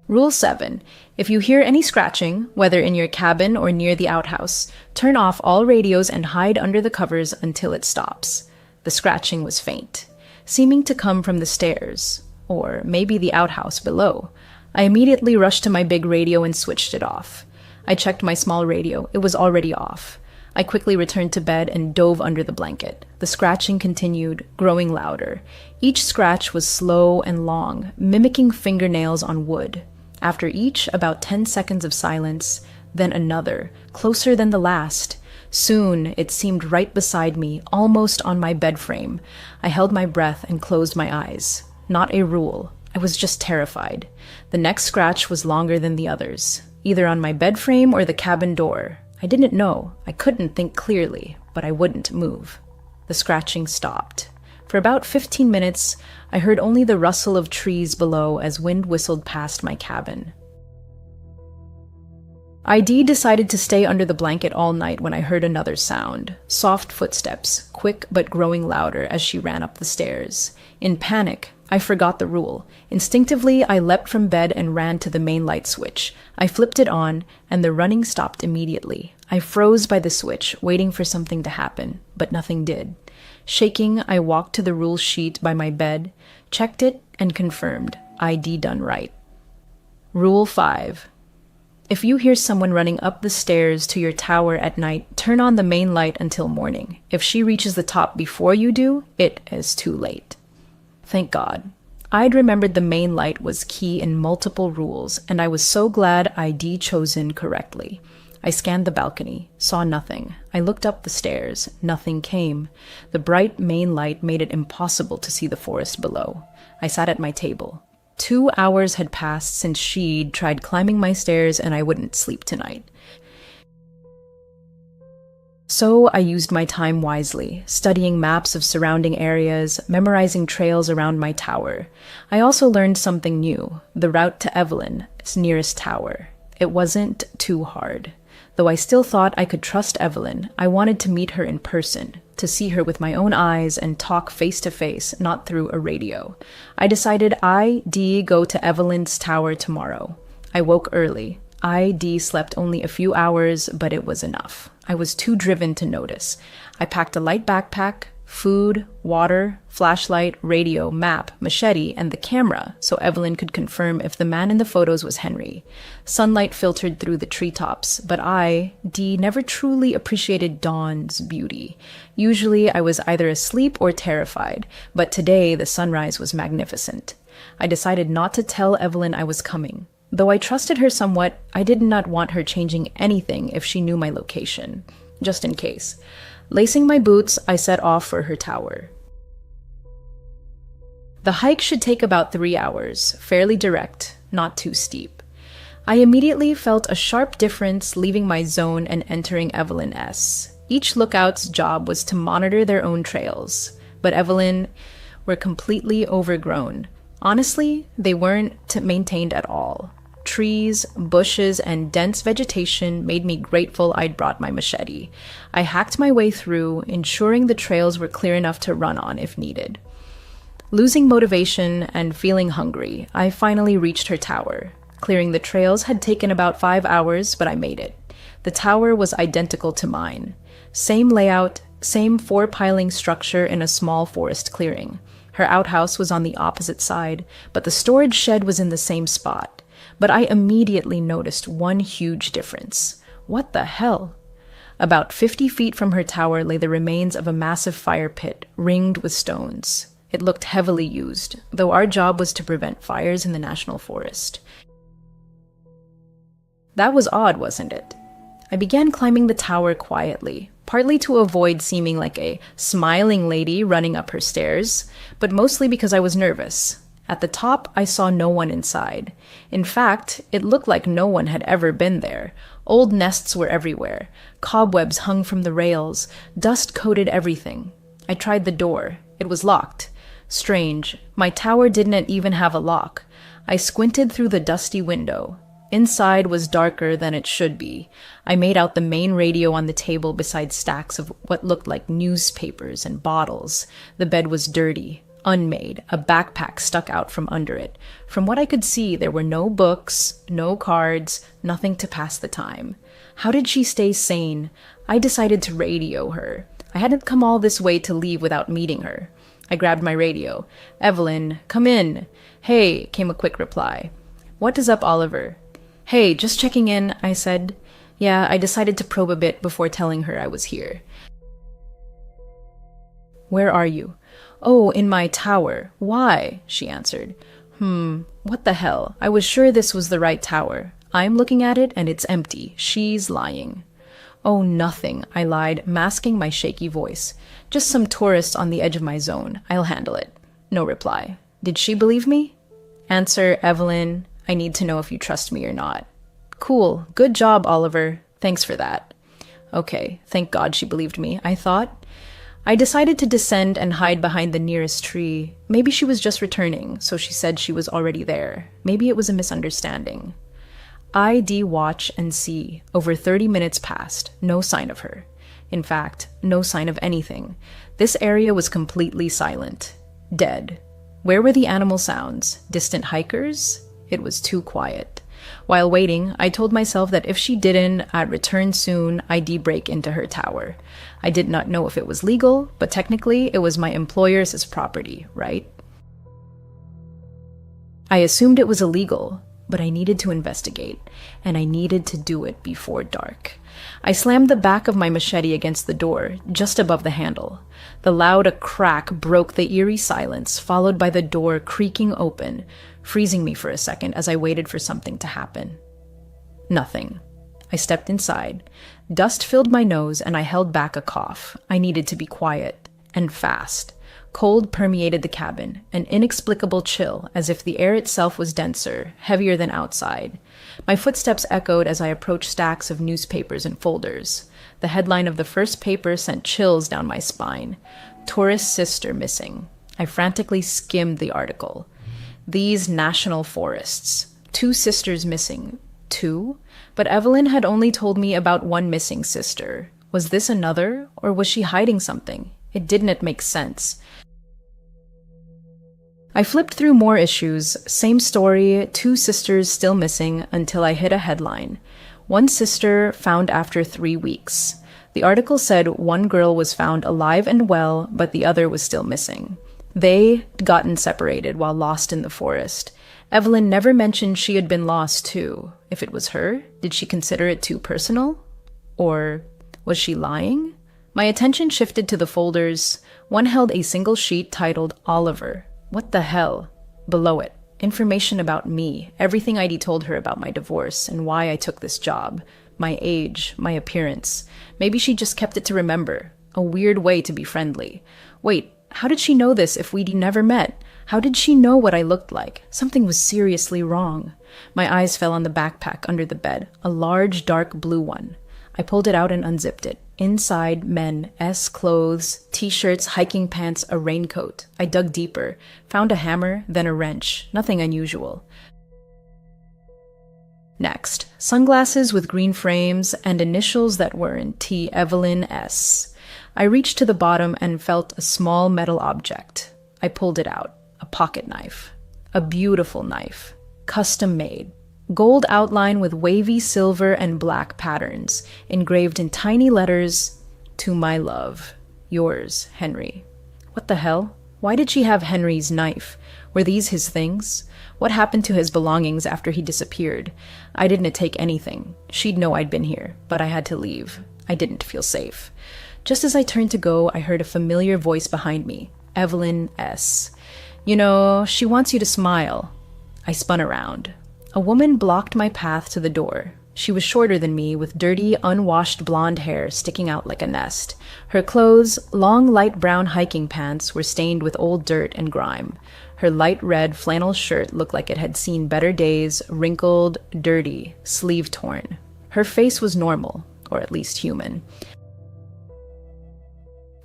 Rule 7. If you hear any scratching, whether in your cabin or near the outhouse, turn off all radios and hide under the covers until it stops. The scratching was faint, seeming to come from the stairs, or maybe the outhouse below. I immediately rushed to my big radio and switched it off. I checked my small radio. It was already off. I quickly returned to bed and dove under the blanket. The scratching continued, growing louder. Each scratch was slow and long, mimicking fingernails on wood. After each, about 10 seconds of silence, then another, closer than the last. Soon, it seemed right beside me, almost on my bed frame. I held my breath and closed my eyes. Not a rule. I was just terrified. The next scratch was longer than the others, either on my bed frame or the cabin door. I didn't know. I couldn't think clearly, but I wouldn't move. The scratching stopped. For about 15 minutes, I heard only the rustle of trees below as wind whistled past my cabin. ID decided to stay under the blanket all night when I heard another sound. Soft footsteps, quick but growing louder as she ran up the stairs. In panic, I forgot the rule. Instinctively, I leapt from bed and ran to the main light switch. I flipped it on, and the running stopped immediately. I froze by the switch, waiting for something to happen, but nothing did. Shaking, I walked to the rule sheet by my bed, checked it, and confirmed. ID done right. Rule 5. If you hear someone running up the stairs to your tower at night, turn on the main light until morning. If she reaches the top before you do, it is too late. Thank God. I'd remembered the main light was key in multiple rules, and I was so glad ID chosen correctly. I scanned the balcony, saw nothing. I looked up the stairs. Nothing came. The bright main light made it impossible to see the forest below. I sat at my table. 2 hours had passed since she'd tried climbing my stairs, and I wouldn't sleep tonight. So I used my time wisely, studying maps of surrounding areas, memorizing trails around my tower. I also learned something new, the route to Evelyn's nearest tower. It wasn't too hard. Though I still thought I could trust Evelyn, I wanted to meet her in person, to see her with my own eyes and talk face to face, not through a radio. I decided ID go to Evelyn's tower tomorrow. I woke early. ID slept only a few hours, but it was enough. I was too driven to notice. I packed a light backpack, food, water, flashlight, radio, map, machete, and the camera so Evelyn could confirm if the man in the photos was Henry. Sunlight filtered through the treetops, but D, never truly appreciated dawn's beauty. Usually I was either asleep or terrified, but today the sunrise was magnificent. I decided not to tell Evelyn I was coming. Though I trusted her somewhat, I did not want her changing anything if she knew my location, just in case. Lacing my boots, I set off for her tower. The hike should take about 3 hours, fairly direct, not too steep. I immediately felt a sharp difference leaving my zone and entering Evelyn S. Each lookout's job was to monitor their own trails, but Evelyn were completely overgrown. Honestly, they weren't maintained at all. Trees, bushes, and dense vegetation made me grateful I'd brought my machete. I hacked my way through, ensuring the trails were clear enough to run on if needed. Losing motivation and feeling hungry, I finally reached her tower. Clearing the trails had taken about 5 hours, but I made it. The tower was identical to mine. Same layout, same 4-piling structure in a small forest clearing. Her outhouse was on the opposite side, but the storage shed was in the same spot. But I immediately noticed one huge difference. What the hell? About 50 feet from her tower lay the remains of a massive fire pit, ringed with stones. It looked heavily used, though our job was to prevent fires in the national forest. That was odd, wasn't it? I began climbing the tower quietly, partly to avoid seeming like a smiling lady running up her stairs, but mostly because I was nervous. At the top, I saw no one inside. In fact, it looked like no one had ever been there. Old nests were everywhere. Cobwebs hung from the rails. Dust coated everything. I tried the door. It was locked. Strange. My tower didn't even have a lock. I squinted through the dusty window. Inside was darker than it should be. I made out the main radio on the table beside stacks of what looked like newspapers and bottles. The bed was dirty. Unmade, a backpack stuck out from under it. From what I could see, there were no books, no cards, nothing to pass the time. How did she stay sane? I decided to radio her. I hadn't come all this way to leave without meeting her. I grabbed my radio. "Evelyn, come in." "Hey," came a quick reply. "What is up, Oliver?" "Hey, just checking in," I said. Yeah, I decided to probe a bit before telling her I was here. "Where are you?" "Oh, in my tower." "Why?" she answered. What the hell? I was sure this was the right tower. I'm looking at it and it's empty. She's lying. Oh, nothing, I lied, masking my shaky voice. Just some tourists on the edge of my zone. I'll handle it. No reply. Did she believe me? Answer, Evelyn. I need to know if you trust me or not. Cool. Good job, Oliver. Thanks for that. Okay, thank God she believed me, I thought. I decided to descend and hide behind the nearest tree. Maybe she was just returning, so she said she was already there. Maybe it was a misunderstanding. ID watch and see. Over 30 minutes passed. No sign of her. In fact, no sign of anything. This area was completely silent. Dead. Where were the animal sounds? Distant hikers? It was too quiet. While waiting, I told myself that if she didn't, I'd return soon, I'd break into her tower. I did not know if it was legal, but technically it was my employer's property, right? I assumed it was illegal, but I needed to investigate, and I needed to do it before dark. I slammed the back of my machete against the door, just above the handle. The loud crack broke the eerie silence, followed by the door creaking open, freezing me for a second as I waited for something to happen. Nothing. I stepped inside. Dust filled my nose, and I held back a cough. I needed to be quiet, and fast. Cold permeated the cabin, an inexplicable chill, as if the air itself was denser, heavier than outside. My footsteps echoed as I approached stacks of newspapers and folders. The headline of the first paper sent chills down my spine. Tourist sister missing. I frantically skimmed the article. These national forests. 2 sisters missing. 2? But Evelyn had only told me about one missing sister. Was this another, or was she hiding something? It didn't make sense. I flipped through more issues, same story, 2 sisters still missing, until I hit a headline. 1 sister found after 3 weeks. The article said 1 girl was found alive and well, but the other was still missing. They'd gotten separated while lost in the forest. Evelyn never mentioned she had been lost too. If it was her, did she consider it too personal? Or was she lying? My attention shifted to the folders. One held a single sheet titled Oliver. What the hell? Below it, information about me, everything I'd told her about my divorce and why I took this job, my age, my appearance. Maybe she just kept it to remember. A weird way to be friendly. Wait, how did she know this if we'd never met? How did she know what I looked like? Something was seriously wrong. My eyes fell on the backpack under the bed, a large dark blue one. I pulled it out and unzipped it. Inside, men, clothes, t-shirts, hiking pants, a raincoat. I dug deeper, found a hammer, then a wrench. Nothing unusual. Next, sunglasses with green frames and initials that weren't T. Evelyn S. I reached to the bottom and felt a small metal object. I pulled it out. A pocket knife. A beautiful knife. Custom made. Gold outline with wavy silver and black patterns, engraved in tiny letters, "To my love, yours, Henry." What the hell? Why did she have Henry's knife? Were these his things? What happened to his belongings after he disappeared? I didn't take anything. She'd know I'd been here, but I had to leave. I didn't feel safe. Just as I turned to go, I heard a familiar voice behind me. Evelyn S. You know, she wants you to smile. I spun around. A woman blocked my path to the door. She was shorter than me, with dirty, unwashed blonde hair sticking out like a nest. Her clothes, long light brown hiking pants, were stained with old dirt and grime. Her light red flannel shirt looked like it had seen better days, wrinkled, dirty, sleeve torn. Her face was normal, or at least human.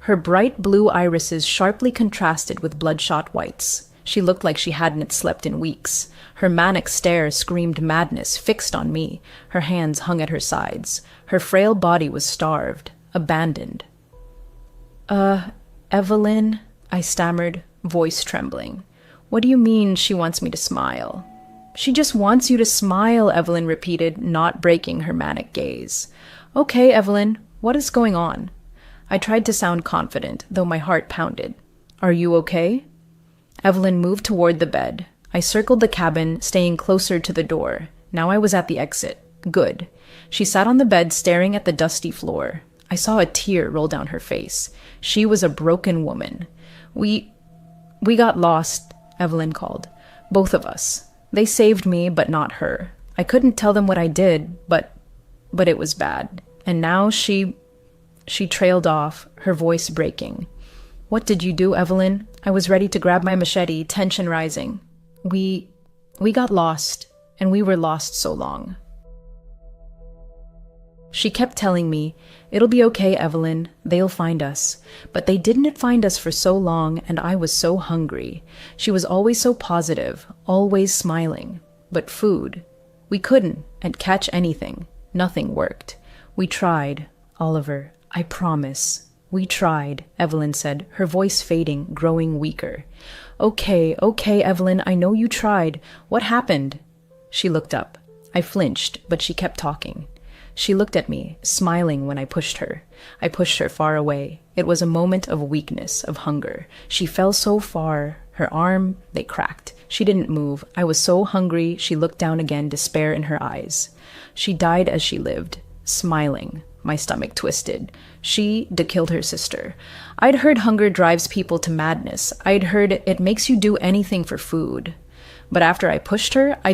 Her bright blue irises sharply contrasted with bloodshot whites. She looked like she hadn't slept in weeks. Her manic stare screamed madness, fixed on me. Her hands hung at her sides. Her frail body was starved, abandoned. Evelyn, I stammered, voice trembling. What do you mean she wants me to smile? She just wants you to smile, Evelyn repeated, not breaking her manic gaze. Okay, Evelyn, what is going on? I tried to sound confident, though my heart pounded. Are you okay? Evelyn moved toward the bed. I circled the cabin, staying closer to the door. Now I was at the exit. Good. She sat on the bed, staring at the dusty floor. I saw a tear roll down her face. She was a broken woman. We got lost, Evelyn called. Both of us. They saved me, but not her. I couldn't tell them what I did, but it was bad. And now she trailed off, her voice breaking. What did you do, Evelyn? I was ready to grab my machete, tension rising. We got lost, and we were lost so long. She kept telling me, it'll be okay, Evelyn, they'll find us. But they didn't find us for so long, and I was so hungry. She was always so positive, always smiling. But food, we couldn't and catch anything. Nothing worked. We tried, Oliver, I promise. We tried, Evelyn said, her voice fading, growing weaker. Okay, Evelyn, I know you tried. What happened? She looked up. I flinched, but she kept talking. She looked at me, smiling when I pushed her. I pushed her far away. It was a moment of weakness, of hunger. She fell so far. Her arm, they cracked. She didn't move. I was so hungry, she looked down again, despair in her eyes. She died as she lived, smiling. My stomach twisted. She'd killed her sister. I'd heard hunger drives people to madness. I'd heard it makes you do anything for food. But after I pushed her, I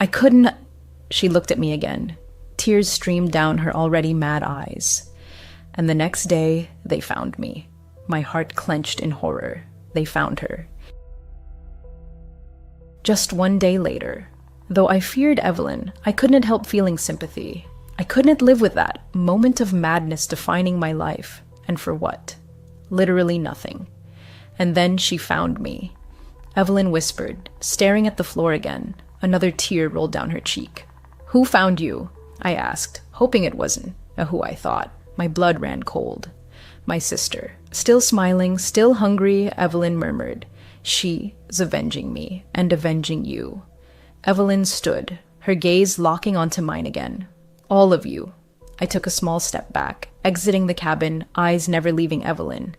couldn't. She looked at me again. Tears streamed down her already mad eyes. And the next day, they found me. My heart clenched in horror. They found her. Just one day later, though I feared Evelyn, I couldn't help feeling sympathy. I couldn't live with that moment of madness defining my life. And for what? Literally nothing. And then she found me. Evelyn whispered, staring at the floor again. Another tear rolled down her cheek. Who found you? I asked, hoping it wasn't who I thought. My blood ran cold. My sister. Still smiling, still hungry, Evelyn murmured. She's avenging me and avenging you. Evelyn stood, her gaze locking onto mine again. All of you. I took a small step back, exiting the cabin, eyes never leaving Evelyn.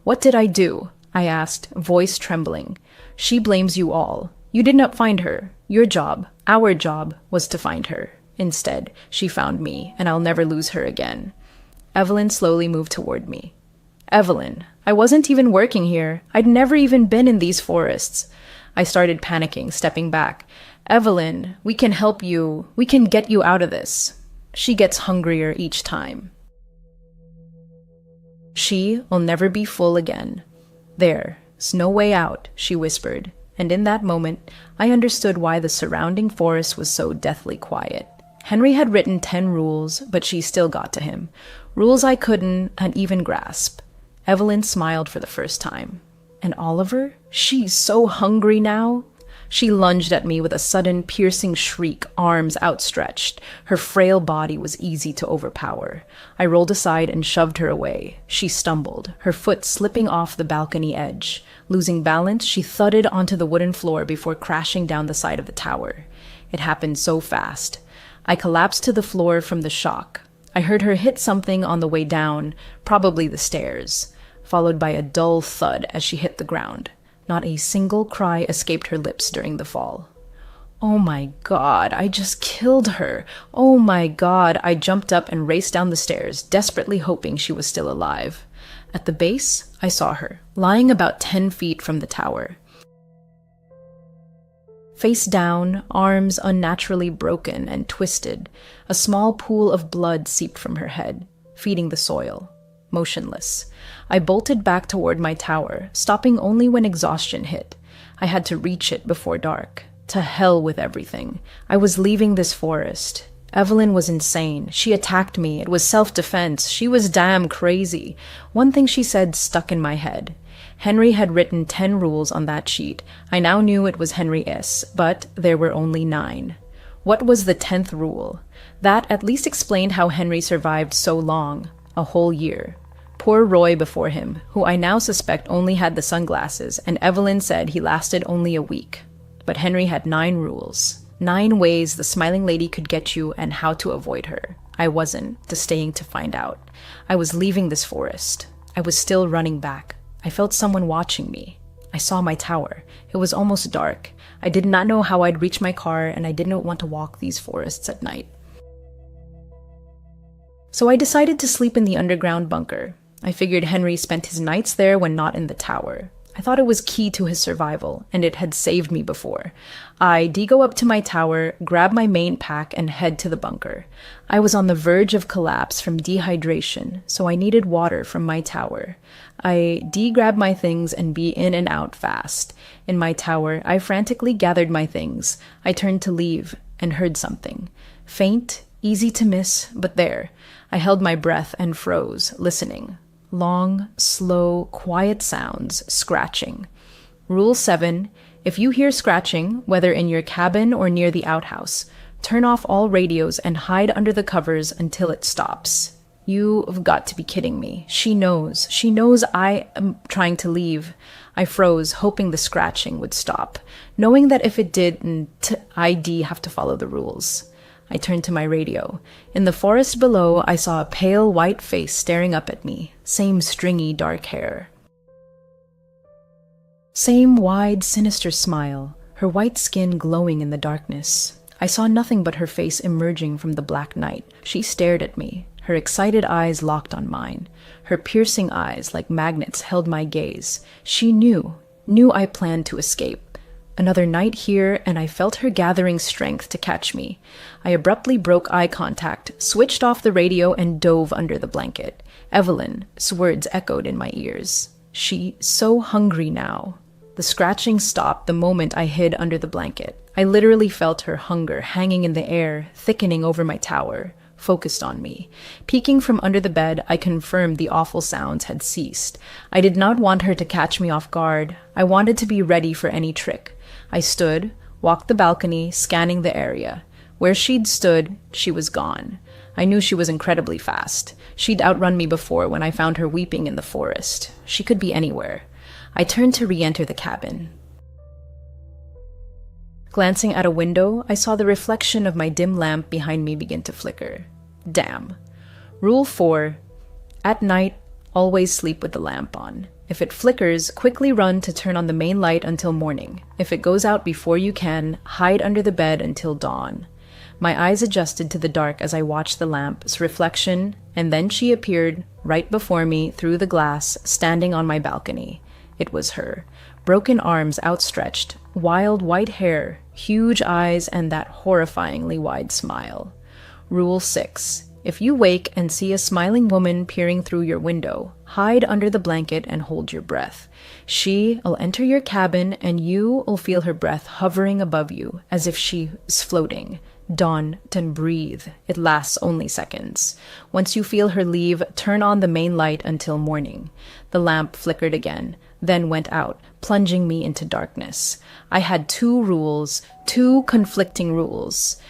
What did I do? I asked, voice trembling. She blames you all. You did not find her. Your job, our job, was to find her. Instead, she found me, and I'll never lose her again. Evelyn slowly moved toward me. Evelyn, I wasn't even working here. I'd never even been in these forests. I started panicking, stepping back. Evelyn, we can help you. We can get you out of this. She gets hungrier each time. She will never be full again. There's no way out, she whispered, and in that moment, I understood why the surrounding forest was so deathly quiet. Henry had written 10 rules, but she still got to him. Rules I couldn't even grasp. Evelyn smiled for the first time. And Oliver? She's so hungry now. She lunged at me with a sudden, piercing shriek, arms outstretched. Her frail body was easy to overpower. I rolled aside and shoved her away. She stumbled, her foot slipping off the balcony edge. Losing balance, she thudded onto the wooden floor before crashing down the side of the tower. It happened so fast. I collapsed to the floor from the shock. I heard her hit something on the way down, probably the stairs, followed by a dull thud as she hit the ground. Not a single cry escaped her lips during the fall. Oh my God, I just killed her. Oh my God, I jumped up and raced down the stairs, desperately hoping she was still alive. At the base, I saw her, lying about 10 feet from the tower. Face down, arms unnaturally broken and twisted, a small pool of blood seeped from her head, feeding the soil. Motionless. I bolted back toward my tower, stopping only when exhaustion hit. I had to reach it before dark. To hell with everything. I was leaving this forest. Evelyn was insane. She attacked me. It was self-defense. She was damn crazy. One thing she said stuck in my head. Henry had written 10 rules on that sheet. I now knew it was Henry S., but there were only 9. What was the 10th rule? That at least explained how Henry survived so long. A whole year. Poor Roy before him, who I now suspect only had the sunglasses, and Evelyn said he lasted only a week. But Henry had 9 rules. 9 ways the smiling lady could get you and how to avoid her. I wasn't, staying to find out. I was leaving this forest. I was still running back. I felt someone watching me. I saw my tower. It was almost dark. I did not know how I'd reach my car, and I didn't want to walk these forests at night. So I decided to sleep in the underground bunker. I figured Henry spent his nights there when not in the tower. I thought it was key to his survival, and it had saved me before. I go up to my tower, grab my main pack, and head to the bunker. I was on the verge of collapse from dehydration, so I needed water from my tower. I grab my things and be in and out fast. In my tower, I frantically gathered my things. I turned to leave and heard something. Faint, easy to miss, but there. I held my breath and froze, listening. Long, slow, quiet sounds, scratching. Rule 7. If you hear scratching, whether in your cabin or near the outhouse, turn off all radios and hide under the covers until it stops. You've got to be kidding me. She knows. She knows I am trying to leave. I froze, hoping the scratching would stop, knowing that if it did, I'd have to follow the rules. I turned to my radio. In the forest below, I saw a pale white face staring up at me. Same stringy dark hair. Same wide, sinister smile, her white skin glowing in the darkness. I saw nothing but her face emerging from the black night. She stared at me, her excited eyes locked on mine. Her piercing eyes, like magnets, held my gaze. She knew I planned to escape. Another night here, and I felt her gathering strength to catch me. I abruptly broke eye contact, switched off the radio, and dove under the blanket. Evelyn's words echoed in my ears. She so hungry now. The scratching stopped the moment I hid under the blanket. I literally felt her hunger hanging in the air, thickening over my tower, focused on me. Peeking from under the bed, I confirmed the awful sounds had ceased. I did not want her to catch me off guard. I wanted to be ready for any trick. I stood, walked the balcony, scanning the area. Where she'd stood, she was gone. I knew she was incredibly fast. She'd outrun me before when I found her weeping in the forest. She could be anywhere. I turned to re-enter the cabin. Glancing at a window, I saw the reflection of my dim lamp behind me begin to flicker. Damn. Rule 4. At night, always sleep with the lamp on. If it flickers, quickly run to turn on the main light until morning. If it goes out before you can, hide under the bed until dawn. My eyes adjusted to the dark as I watched the lamp's reflection, and then she appeared right before me through the glass, standing on my balcony. It was her. Broken arms outstretched, wild white hair, huge eyes, and that horrifyingly wide smile. Rule 6. If you wake and see a smiling woman peering through your window, hide under the blanket and hold your breath. She'll enter your cabin and you'll feel her breath hovering above you as if she's floating. Don't breathe. It lasts only seconds. Once you feel her leave, turn on the main light until morning. The lamp flickered again, then went out, plunging me into darkness. I had 2 rules, 2 conflicting rules.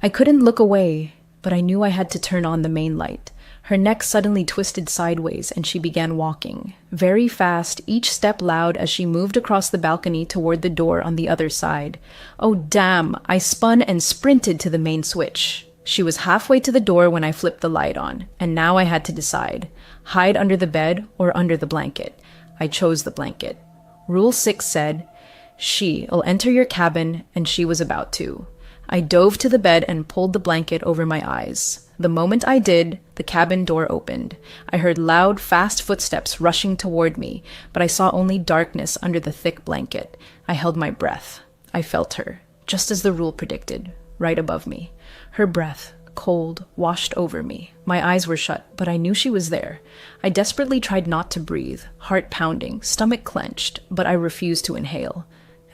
I couldn't look away, but I knew I had to turn on the main light. Her neck suddenly twisted sideways and she began walking. Very fast, each step loud as she moved across the balcony toward the door on the other side. Oh damn, I spun and sprinted to the main switch. She was halfway to the door when I flipped the light on, and now I had to decide. Hide under the bed or under the blanket. I chose the blanket. Rule 6 said, she'll enter your cabin, and she was about to. I dove to the bed and pulled the blanket over my eyes. The moment I did, the cabin door opened. I heard loud, fast footsteps rushing toward me, but I saw only darkness under the thick blanket. I held my breath. I felt her, just as the rule predicted, right above me. Her breath, cold, washed over me. My eyes were shut, but I knew she was there. I desperately tried not to breathe, heart pounding, stomach clenched, but I refused to inhale.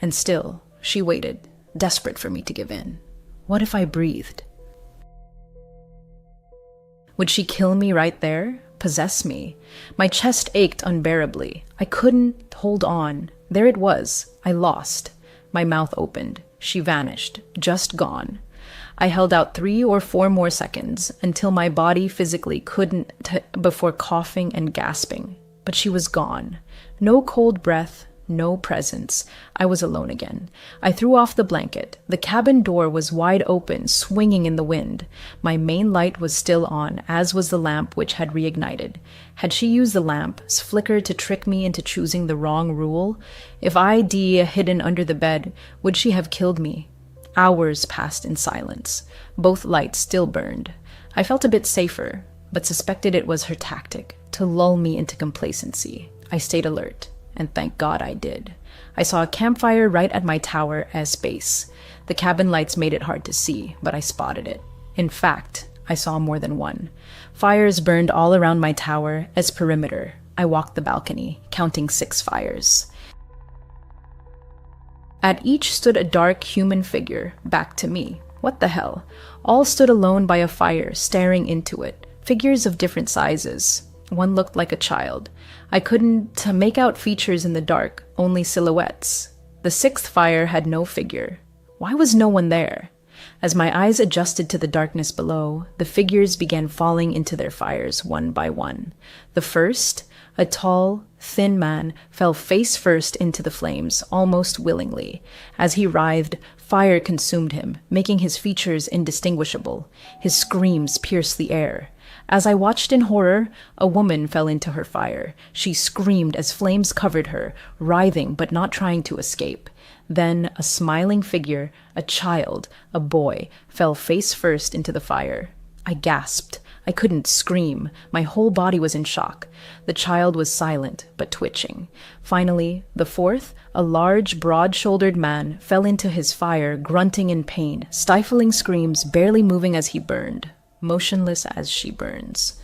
And still, she waited, desperate for me to give in. What if I breathed? Would she kill me right there? Possess me? My chest ached unbearably. I couldn't hold on. There it was. I lost. My mouth opened. She vanished. Just gone. I held out 3 or 4 more seconds until my body physically couldn't before coughing and gasping. But she was gone. No cold breath. No presence. I was alone again. I threw off the blanket. The cabin door was wide open, swinging in the wind. My main light was still on, as was the lamp which had reignited. Had she used the lamp's flicker to trick me into choosing the wrong rule? If I'd hidden under the bed, would she have killed me? Hours passed in silence. Both lights still burned. I felt a bit safer, but suspected it was her tactic, to lull me into complacency. I stayed alert, and thank God I did. I saw a campfire right at my tower as base. The cabin lights made it hard to see, but I spotted it. In fact, I saw more than one. Fires burned all around my tower as perimeter. I walked the balcony, counting 6 fires. At each stood a dark human figure, back to me. What the hell? All stood alone by a fire, staring into it. Figures of different sizes. One looked like a child. I couldn't make out features in the dark, only silhouettes. The 6th fire had no figure. Why was no one there? As my eyes adjusted to the darkness below, the figures began falling into their fires one by one. The first, a tall, thin man, fell face first into the flames, almost willingly. As he writhed, fire consumed him, making his features indistinguishable. His screams pierced the air. As I watched in horror, a woman fell into her fire. She screamed as flames covered her, writhing but not trying to escape. Then a smiling figure, a child, a boy, fell face first into the fire. I gasped. I couldn't scream. My whole body was in shock. The child was silent, but twitching. Finally, the 4th, a large, broad-shouldered man, fell into his fire, grunting in pain, stifling screams, barely moving as he burned, motionless as she burns.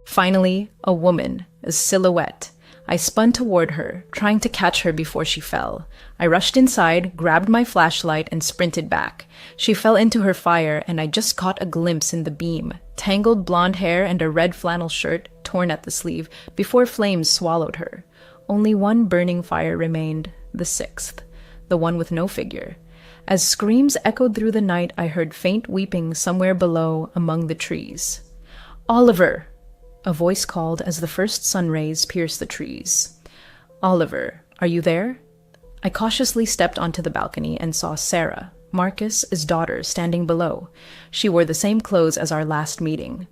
Finally, a woman, a silhouette. I spun toward her, trying to catch her before she fell. I rushed inside, grabbed my flashlight, and sprinted back. She fell into her fire, and I just caught a glimpse in the beam, tangled blonde hair and a red flannel shirt torn at the sleeve, before flames swallowed her. Only one burning fire remained, the 6th, the one with no figure. As screams echoed through the night, I heard faint weeping somewhere below among the trees. "Oliver!" A voice called as the first sun rays pierced the trees. "Oliver, are you there?" I cautiously stepped onto the balcony and saw Sarah, Marcus's daughter, standing below. She wore the same clothes as our last meeting.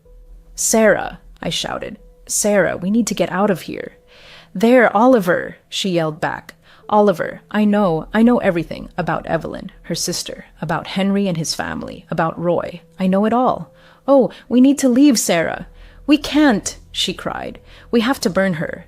"Sarah!" I shouted. "Sarah, we need to get out of here." "There, Oliver!" she yelled back. "Oliver, I know everything about Evelyn, her sister, about Henry and his family, about Roy. I know it all. Oh, we need to leave, Sarah." "We can't," she cried. "We have to burn her.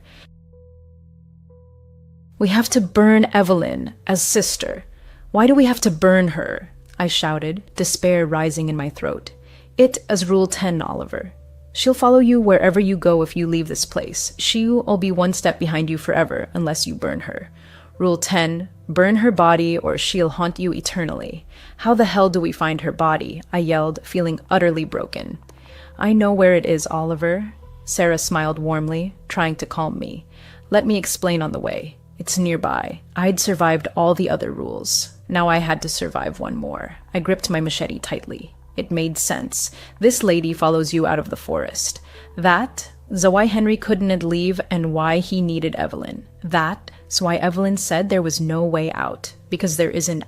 We have to burn Evelyn as sister. Why do we have to burn her?" I shouted, despair rising in my throat. "It is Rule 10, Oliver. She'll follow you wherever you go if you leave this place. She'll be one step behind you forever unless you burn her. Rule 10, burn her body or she'll haunt you eternally." "How the hell do we find her body?" I yelled, feeling utterly broken. "I know where it is, Oliver." Sarah smiled warmly, trying to calm me. "Let me explain on the way. It's nearby. I'd survived all the other rules. Now I had to survive one more." I gripped my machete tightly. It made sense. This lady follows you out of the forest. That's why Henry couldn't leave and why he needed Evelyn. That's why Evelyn said there was no way out, because there isn't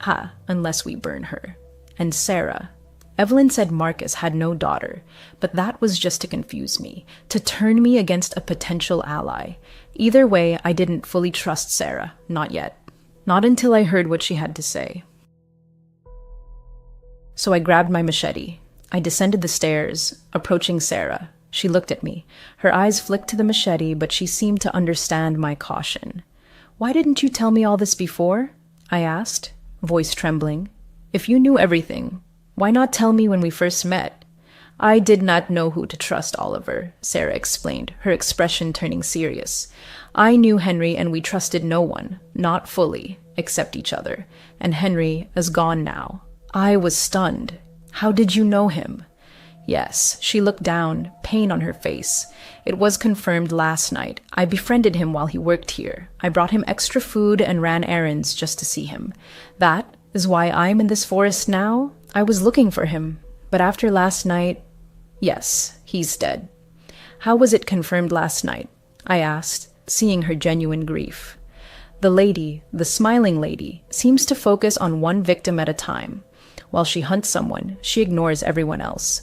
unless we burn her. And Sarah. Evelyn said Marcus had no daughter, but that was just to confuse me, to turn me against a potential ally. Either way, I didn't fully trust Sarah, not yet. Not until I heard what she had to say. So I grabbed my machete. I descended the stairs, approaching Sarah. She looked at me. Her eyes flicked to the machete, but she seemed to understand my caution. "Why didn't you tell me all this before?" I asked, voice trembling. "If you knew everything, why not tell me when we first met?" "I did not know who to trust, Oliver," Sarah explained, her expression turning serious. "I knew Henry and we trusted no one, not fully, except each other. And Henry is gone now." I was stunned. "How did you know him?" Yes, she looked down, pain on her face. "It was confirmed last night. I befriended him while he worked here. I brought him extra food and ran errands just to see him. That is why I'm in this forest now. I was looking for him, but after last night, yes, he's dead." "How was it confirmed last night?" I asked, seeing her genuine grief. "The lady, the smiling lady, seems to focus on one victim at a time. While she hunts someone, she ignores everyone else.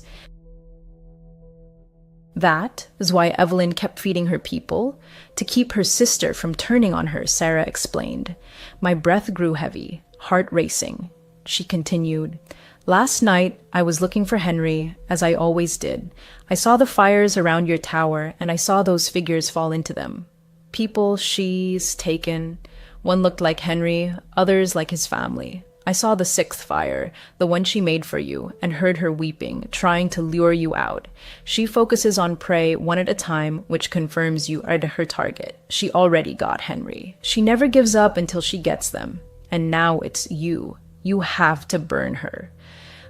That is why Evelyn kept feeding her people, to keep her sister from turning on her," Sarah explained. My breath grew heavy, heart racing. She continued, Last night, I was looking for Henry, as I always did. I saw the fires around your tower, and I saw those figures fall into them. People, she's taken. One looked like Henry, others like his family. I saw the sixth fire, the one she made for you, and heard her weeping, trying to lure you out. She focuses on prey one at a time, which confirms you are her target. She already got Henry. She never gives up until she gets them. And now it's you. You have to burn her.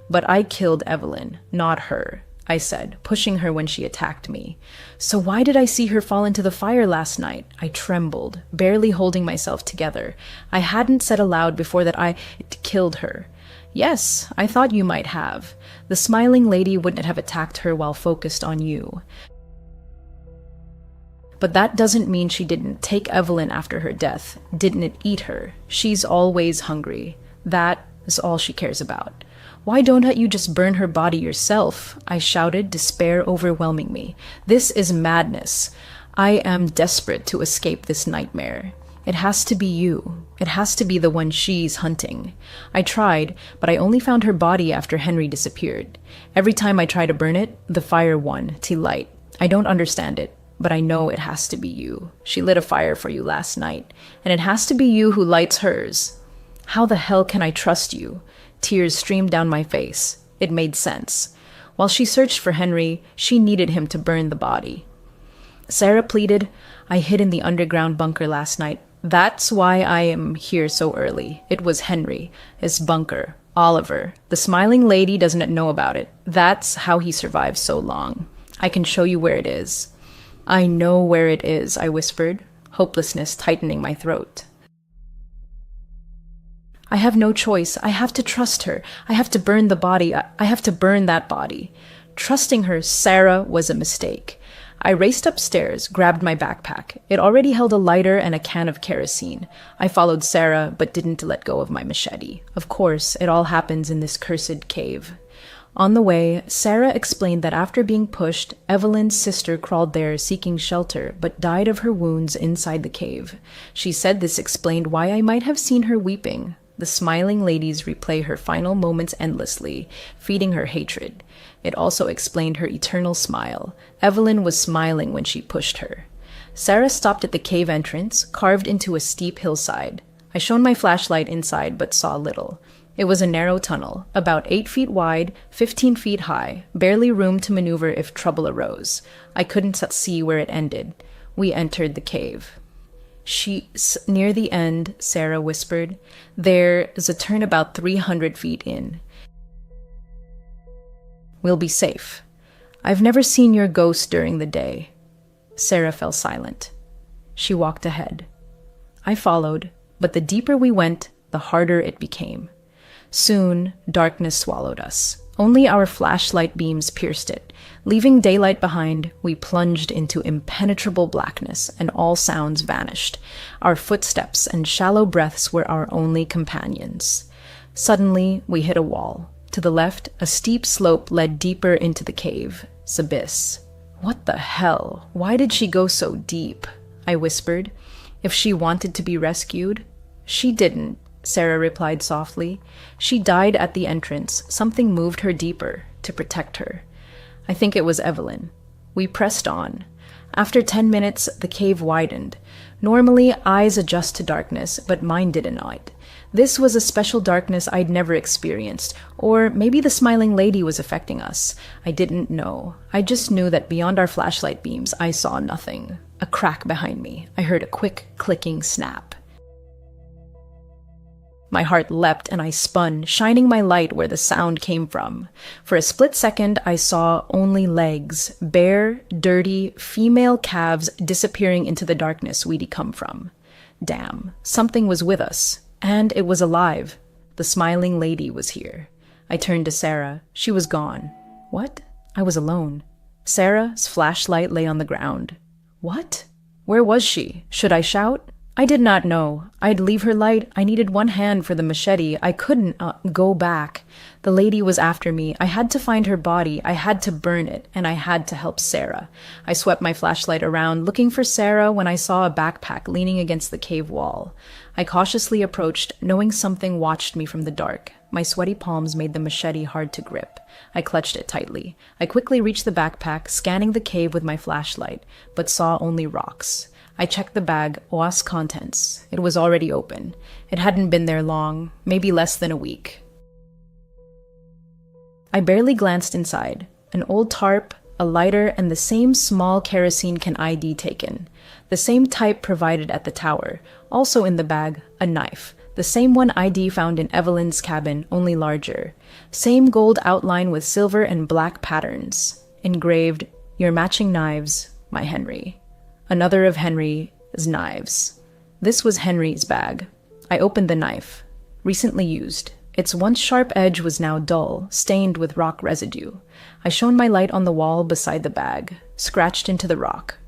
But I killed Evelyn, not her, I said, pushing her when she attacked me. So why did I see her fall into the fire last night? I trembled, barely holding myself together. I hadn't said aloud before that I killed her. Yes, I thought you might have. The smiling lady wouldn't have attacked her while focused on you. But that doesn't mean she didn't take Evelyn after her death, didn't eat her. She's always hungry. That is all she cares about. Why don't you just burn her body yourself? I shouted, despair overwhelming me. This is madness. I am desperate to escape this nightmare. It has to be you. It has to be the one she's hunting. I tried, but I only found her body after Henry disappeared. Every time I try to burn it, the fire won, to light. I don't understand it, but I know it has to be you. She lit a fire for you last night, and it has to be you who lights hers. How the hell can I trust you? Tears streamed down my face. It made sense. While she searched for Henry, she needed him to burn the body. Sarah pleaded, I hid in the underground bunker last night. That's why I am here so early. It was Henry, his bunker, Oliver. The smiling lady doesn't know about it. That's how he survived so long. I can show you where it is. I know where it is, I whispered, hopelessness tightening my throat. I have no choice. I have to trust her. I have to burn the body. I have to burn that body. Trusting her, Sarah, was a mistake. I raced upstairs, grabbed my backpack. It already held a lighter and a can of kerosene. I followed Sarah, but didn't let go of my machete. Of course, it all happens in this cursed cave. On the way, Sarah explained that after being pushed, Evelyn's sister crawled there seeking shelter, but died of her wounds inside the cave. She said this explained why I might have seen her weeping. The smiling ladies replay her final moments endlessly, feeding her hatred. It also explained her eternal smile. Evelyn was smiling when she pushed her. Sarah stopped at the cave entrance, carved into a steep hillside. I shone my flashlight inside, but saw little. It was a narrow tunnel, about 8 feet wide, 15 feet high, barely room to maneuver if trouble arose. I couldn't see where it ended. We entered the cave. She's near the end, Sarah whispered. There's a turn about 300 feet in. We'll be safe. I've never seen your ghost during the day. Sarah fell silent. She walked ahead. I followed, but the deeper we went, the harder it became. Soon, darkness swallowed us. Only our flashlight beams pierced it. Leaving daylight behind, we plunged into impenetrable blackness, and all sounds vanished. Our footsteps and shallow breaths were our only companions. Suddenly, we hit a wall. To the left, a steep slope led deeper into the cave's abyss. What the hell? Why did she go so deep? I whispered. If she wanted to be rescued? She didn't, Sarah replied softly. She died at the entrance. Something moved her deeper, to protect her. I think it was Evelyn. We pressed on. After 10 minutes, the cave widened. Normally, eyes adjust to darkness, but mine did not. This was a special darkness I'd never experienced, or maybe the smiling lady was affecting us. I didn't know. I just knew that beyond our flashlight beams, I saw nothing. A crack behind me. I heard a quick, clicking snap. My heart leapt and I spun, shining my light where the sound came from. For a split second, I saw only legs, bare, dirty, female calves disappearing into the darkness we'd come from. Damn, something was with us. And it was alive. The smiling lady was here. I turned to Sarah. She was gone. What? I was alone. Sarah's flashlight lay on the ground. What? Where was she? Should I shout? I did not know. I'd leave her light. I needed one hand for the machete. I couldn't go back. The lady was after me. I had to find her body. I had to burn it, and I had to help Sarah. I swept my flashlight around, looking for Sarah when I saw a backpack leaning against the cave wall. I cautiously approached, knowing something watched me from the dark. My sweaty palms made the machete hard to grip. I clutched it tightly. I quickly reached the backpack, scanning the cave with my flashlight, but saw only rocks. I checked the bag, OAS contents. It was already open. It hadn't been there long, maybe less than a week. I barely glanced inside. An old tarp, a lighter, and the same small kerosene can ID taken. The same type provided at the tower. Also in the bag, a knife. The same one ID found in Evelyn's cabin, only larger. Same gold outline with silver and black patterns. Engraved, "Your matching knives, my Henry." Another of Henry's knives. This was Henry's bag. I opened the knife. Recently used. Its once sharp edge was now dull, stained with rock residue. I shone my light on the wall beside the bag, scratched into the rock.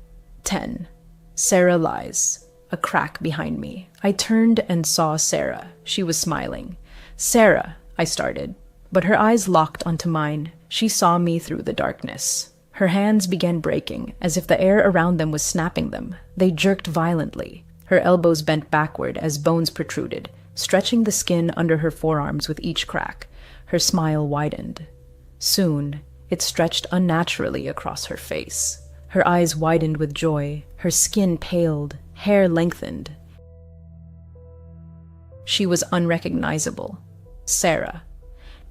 10. Sarah lies. A crack behind me. I turned and saw Sarah. She was smiling. "Sarah," I started, but her eyes locked onto mine. She saw me through the darkness. Her hands began breaking, as if the air around them was snapping them. They jerked violently. Her elbows bent backward as bones protruded, stretching the skin under her forearms with each crack. Her smile widened. Soon, it stretched unnaturally across her face. Her eyes widened with joy. Her skin paled, hair lengthened. She was unrecognizable. Sarah.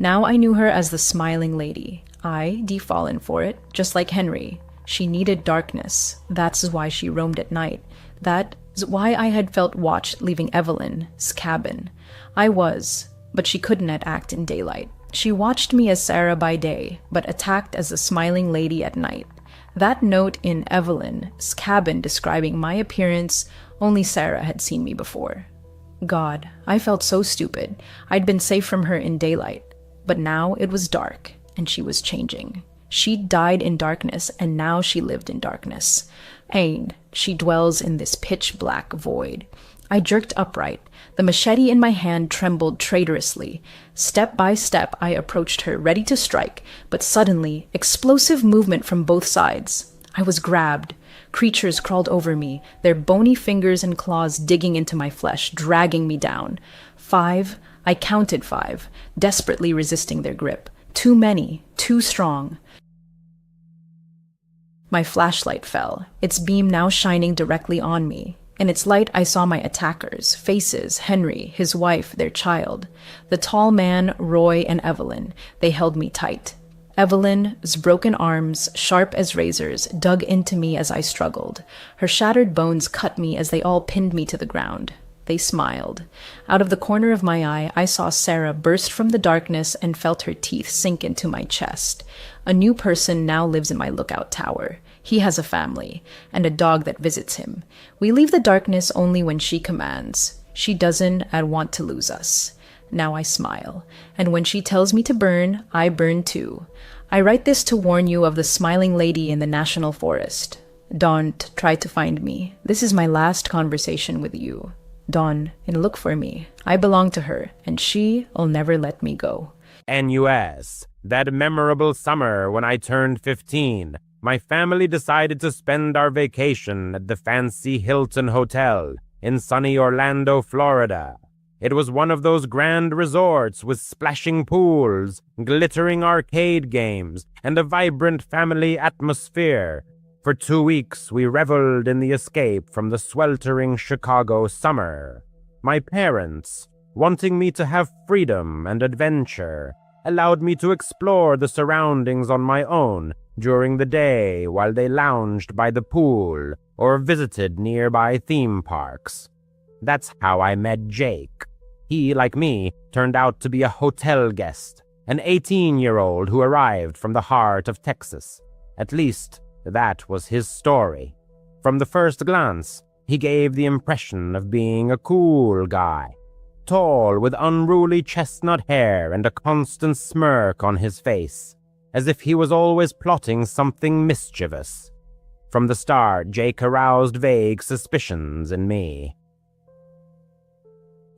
Now I knew her as the smiling lady. I'd fallen for it, just like Henry. She needed darkness. That's why she roamed at night. That's why I had felt watched leaving Evelyn's cabin. I was, but she couldn't act in daylight. She watched me as Sarah by day, but attacked as the smiling lady at night. That note in Evelyn's cabin describing my appearance, only Sarah had seen me before. God, I felt so stupid. I'd been safe from her in daylight. But now it was dark, and she was changing. She died in darkness, and now she lived in darkness. And she dwells in this pitch-black void. I jerked upright. The machete in my hand trembled traitorously. Step by step, I approached her, ready to strike, but suddenly, explosive movement from both sides. I was grabbed. Creatures crawled over me, their bony fingers and claws digging into my flesh, dragging me down. 5. I counted 5, desperately resisting their grip. Too many, too strong. My flashlight fell, its beam now shining directly on me. In its light, I saw my attackers, faces, Henry, his wife, their child. The tall man, Roy, and Evelyn. They held me tight. Evelyn's broken arms, sharp as razors, dug into me as I struggled. Her shattered bones cut me as they all pinned me to the ground. They smiled. Out of the corner of my eye, I saw Sarah burst from the darkness and felt her teeth sink into my chest. A new person now lives in my lookout tower. He has a family, and a dog that visits him. We leave the darkness only when she commands. She doesn't want to lose us. Now I smile, and when she tells me to burn, I burn too. I write this to warn you of the smiling lady in the national forest. Don't try to find me. This is my last conversation with you. Dawn, and look for me. I belong to her, and she'll never let me go. NUS. That memorable summer when I turned 15, my family decided to spend our vacation at the fancy Hilton Hotel in sunny Orlando, Florida. It was one of those grand resorts with splashing pools, glittering arcade games, and a vibrant family atmosphere. For 2 weeks, we reveled in the escape from the sweltering Chicago summer. My parents, wanting me to have freedom and adventure, allowed me to explore the surroundings on my own during the day while they lounged by the pool or visited nearby theme parks. That's how I met Jake. He, like me, turned out to be a hotel guest, an 18-year-old who arrived from the heart of Texas. At least, that was his story. From the first glance, he gave the impression of being a cool guy, tall with unruly chestnut hair and a constant smirk on his face, as if he was always plotting something mischievous. From the start, Jake aroused vague suspicions in me.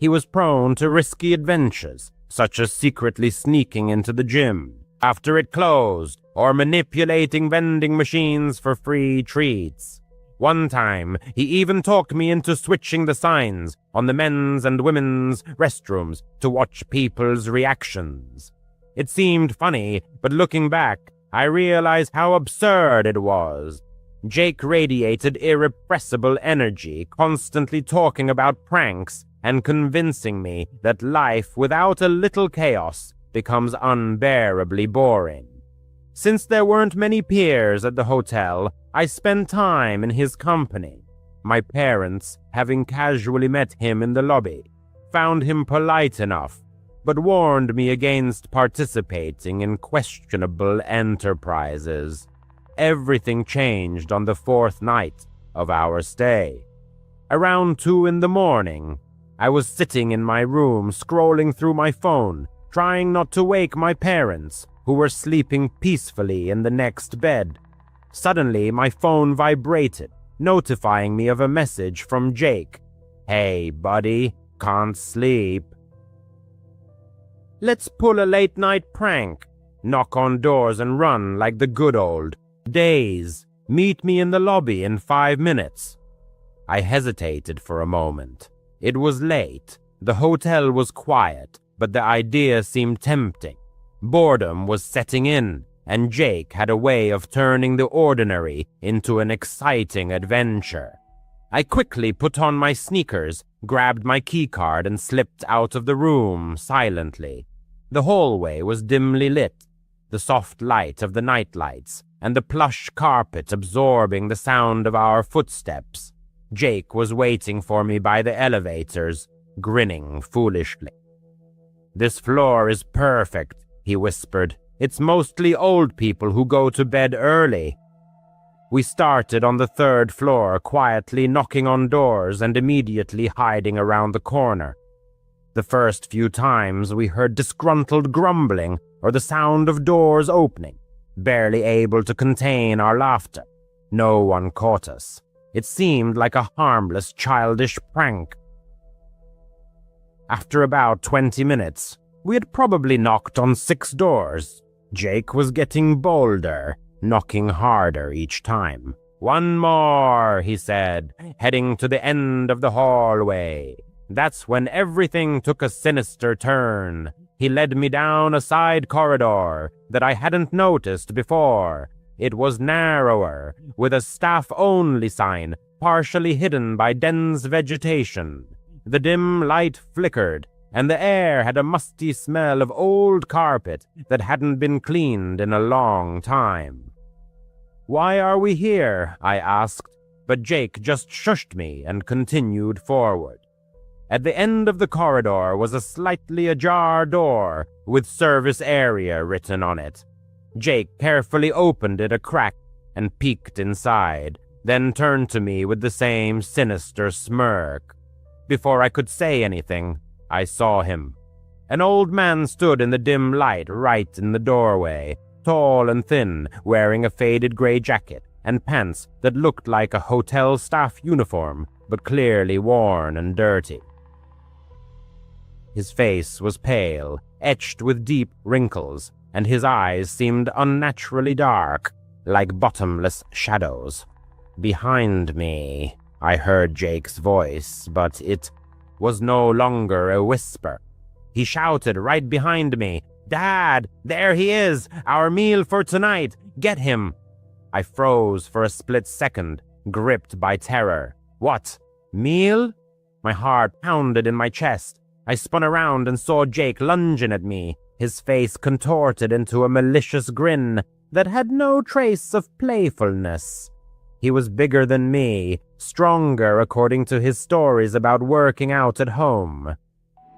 He was prone to risky adventures, such as secretly sneaking into the gym after it closed, or manipulating vending machines for free treats. One time, he even talked me into switching the signs on the men's and women's restrooms to watch people's reactions. It seemed funny, but looking back, I realized how absurd it was. Jake radiated irrepressible energy, constantly talking about pranks and convincing me that life without a little chaos becomes unbearably boring. Since there weren't many peers at the hotel, I spent time in his company. My parents, having casually met him in the lobby, found him polite enough, but warned me against participating in questionable enterprises. Everything changed on the fourth night of our stay. Around 2 a.m, I was sitting in my room scrolling through my phone, trying not to wake my parents, who were sleeping peacefully in the next bed. Suddenly, my phone vibrated, notifying me of a message from Jake. "Hey, buddy, can't sleep? Let's pull a late-night prank. Knock on doors and run like the good old days. Meet me in the lobby in 5 minutes." I hesitated for a moment. It was late. The hotel was quiet, but the idea seemed tempting. Boredom was setting in, and Jake had a way of turning the ordinary into an exciting adventure. I quickly put on my sneakers, grabbed my keycard, and slipped out of the room silently. The hallway was dimly lit, the soft light of the nightlights and the plush carpet absorbing the sound of our footsteps. Jake was waiting for me by the elevators, grinning foolishly. "This floor is perfect," he whispered. "It's mostly old people who go to bed early." We started on the 3rd floor, quietly knocking on doors and immediately hiding around the corner. The first few times we heard disgruntled grumbling or the sound of doors opening, barely able to contain our laughter. No one caught us. It seemed like a harmless, childish prank. After about 20 minutes, we had probably knocked on 6 doors. Jake was getting bolder, knocking harder each time. "One more," he said, heading to the end of the hallway. That's when everything took a sinister turn. He led me down a side corridor that I hadn't noticed before. It was narrower, with a staff-only sign partially hidden by dense vegetation. The dim light flickered, and the air had a musty smell of old carpet that hadn't been cleaned in a long time. "Why are we here?" I asked, but Jake just shushed me and continued forward. At the end of the corridor was a slightly ajar door with service area written on it. Jake carefully opened it a crack and peeked inside, then turned to me with the same sinister smirk. Before I could say anything, I saw him. An old man stood in the dim light right in the doorway, tall and thin, wearing a faded gray jacket and pants that looked like a hotel staff uniform, but clearly worn and dirty. His face was pale, etched with deep wrinkles, and his eyes seemed unnaturally dark, like bottomless shadows. Behind me, I heard Jake's voice, but it was no longer a whisper. He shouted right behind me, "Dad, there he is! Our meal for tonight! Get him!" I froze for a split second, gripped by terror. What? Meal? My heart pounded in my chest. I spun around and saw Jake lunging at me, his face contorted into a malicious grin that had no trace of playfulness. He was bigger than me, stronger according to his stories about working out at home.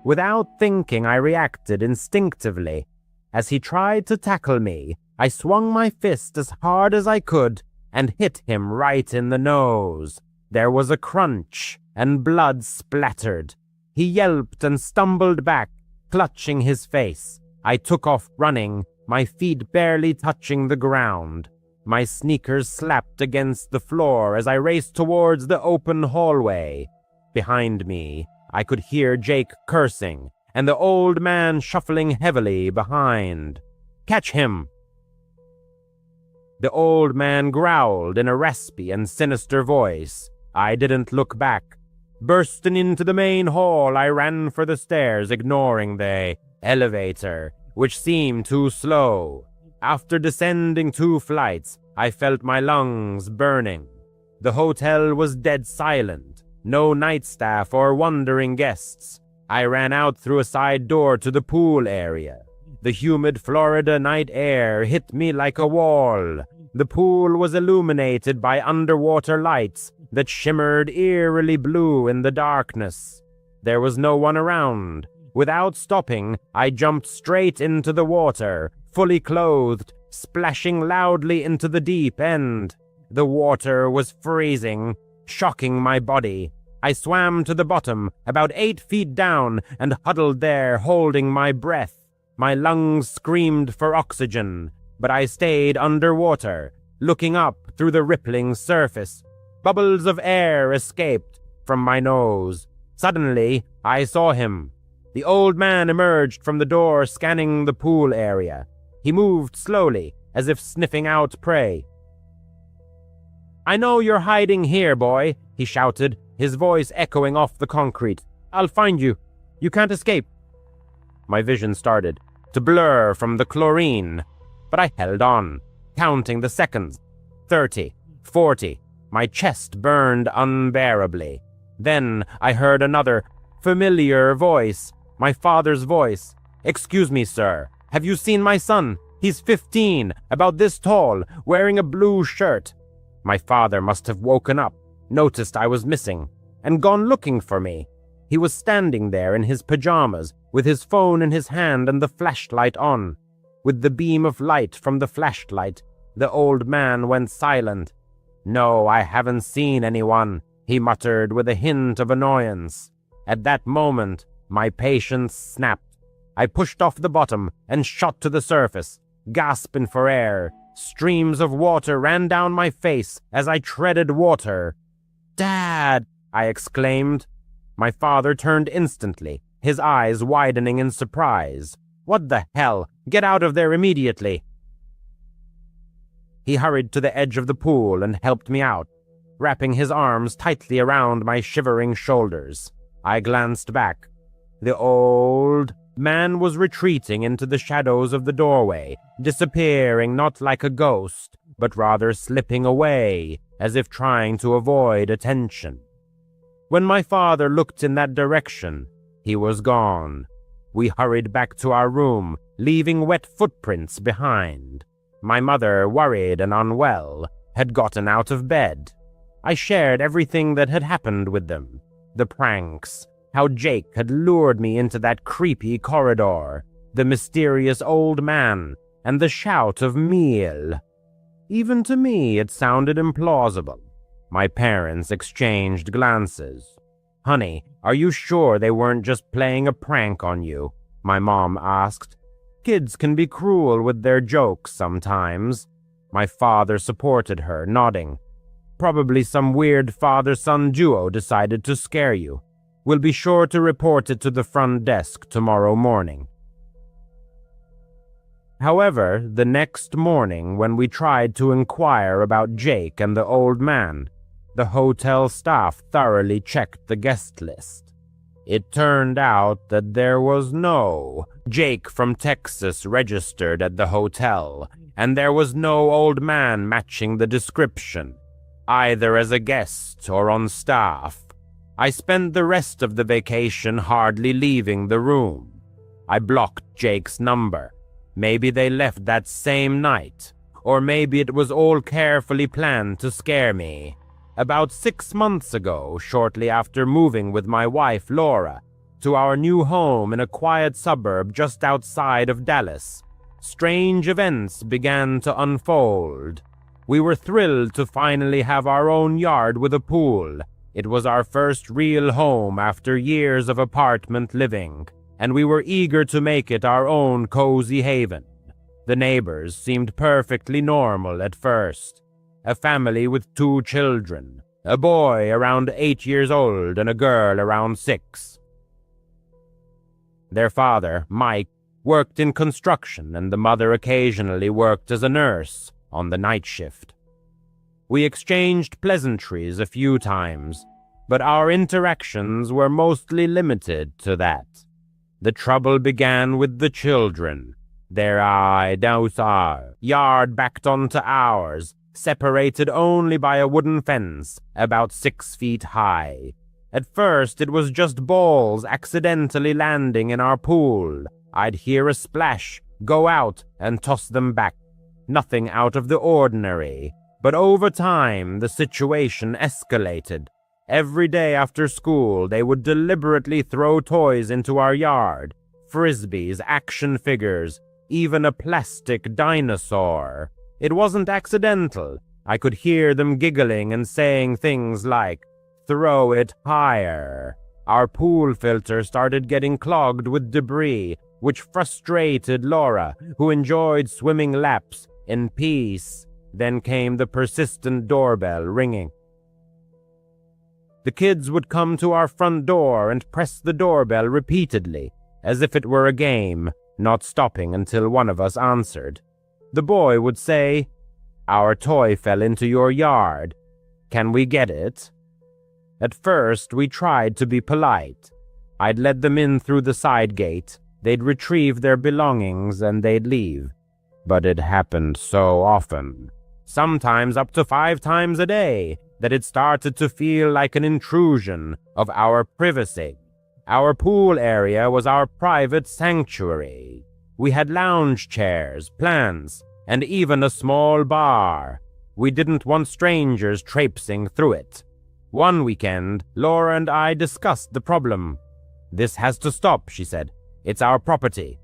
Without thinking, I reacted instinctively. As he tried to tackle me, I swung my fist as hard as I could and hit him right in the nose. There was a crunch, and blood splattered. He yelped and stumbled back, clutching his face. I took off running, my feet barely touching the ground. My sneakers slapped against the floor as I raced towards the open hallway. Behind me, I could hear Jake cursing, and the old man shuffling heavily behind. "Catch him!" The old man growled in a raspy and sinister voice. I didn't look back. Bursting into the main hall, I ran for the stairs, ignoring the elevator, which seemed too slow. After descending 2 flights, I felt my lungs burning. The hotel was dead silent. No night staff or wandering guests. I ran out through a side door to the pool area. The humid Florida night air hit me like a wall. The pool was illuminated by underwater lights that shimmered eerily blue in the darkness. There was no one around. Without stopping, I jumped straight into the water, fully clothed, splashing loudly into the deep end. The water was freezing, shocking my body. I swam to the bottom, about 8 feet down, and huddled there, holding my breath. My lungs screamed for oxygen, but I stayed underwater, looking up through the rippling surface. Bubbles of air escaped from my nose. Suddenly, I saw him. The old man emerged from the door, scanning the pool area. He moved slowly, as if sniffing out prey. "I know you're hiding here, boy," he shouted, his voice echoing off the concrete. "I'll find you. You can't escape." My vision started to blur from the chlorine, but I held on, counting the seconds. 30, 40. My chest burned unbearably. Then I heard another familiar voice, my father's voice. "Excuse me, sir. Have you seen my son? He's 15, about this tall, wearing a blue shirt." My father must have woken up, noticed I was missing, and gone looking for me. He was standing there in his pajamas, with his phone in his hand and the flashlight on. With the beam of light from the flashlight, the old man went silent. "No, I haven't seen anyone," he muttered with a hint of annoyance. At that moment, my patience snapped. I pushed off the bottom and shot to the surface, gasping for air. Streams of water ran down my face as I treaded water. "Dad!" I exclaimed. My father turned instantly, his eyes widening in surprise. "What the hell? Get out of there immediately!" He hurried to the edge of the pool and helped me out, wrapping his arms tightly around my shivering shoulders. I glanced back. The old man was retreating into the shadows of the doorway, disappearing not like a ghost, but rather slipping away, as if trying to avoid attention. When my father looked in that direction, he was gone. We hurried back to our room, leaving wet footprints behind. My mother, worried and unwell, had gotten out of bed. I shared everything that had happened with them. The pranks, how Jake had lured me into that creepy corridor, the mysterious old man, and the shout of meal. Even to me, it sounded implausible. My parents exchanged glances. "Honey, are you sure they weren't just playing a prank on you?" my mom asked. "Kids can be cruel with their jokes sometimes." My father supported her, nodding. "Probably some weird father-son duo decided to scare you. We'll be sure to report it to the front desk tomorrow morning." However, the next morning when we tried to inquire about Jake and the old man, the hotel staff thoroughly checked the guest list. It turned out that there was no Jake from Texas registered at the hotel, and there was no old man matching the description, either as a guest or on staff. I spent the rest of the vacation hardly leaving the room. I blocked Jake's number. Maybe they left that same night, or maybe it was all carefully planned to scare me. About 6 months ago, shortly after moving with my wife Laura to our new home in a quiet suburb just outside of Dallas, strange events began to unfold. We were thrilled to finally have our own yard with a pool. It was our first real home after years of apartment living, and we were eager to make it our own cozy haven. The neighbors seemed perfectly normal at first. A family with 2 children, a boy around 8 years old and a girl around 6. Their father, Mike, worked in construction, and the mother occasionally worked as a nurse, on the night shift. We exchanged pleasantries a few times, but our interactions were mostly limited to that. The trouble began with the children. Their yard backed onto ours, separated only by a wooden fence about 6 feet high. At first, it was just balls accidentally landing in our pool. I'd hear a splash, go out, and toss them back. Nothing out of the ordinary. But over time, the situation escalated. Every day after school, they would deliberately throw toys into our yard. Frisbees, action figures, even a plastic dinosaur. It wasn't accidental. I could hear them giggling and saying things like, "Throw it higher." Our pool filter started getting clogged with debris, which frustrated Laura, who enjoyed swimming laps in peace. Then came the persistent doorbell ringing. The kids would come to our front door and press the doorbell repeatedly, as if it were a game, not stopping until one of us answered. The boy would say, "Our toy fell into your yard. Can we get it?" At first, we tried to be polite. I'd let them in through the side gate. They'd retrieve their belongings and they'd leave. But it happened so often, sometimes up to 5 times a day, that it started to feel like an intrusion of our privacy. Our pool area was our private sanctuary. We had lounge chairs, plants, and even a small bar. We didn't want strangers traipsing through it. One weekend, Laura and I discussed the problem. "This has to stop," she said. "It's our property."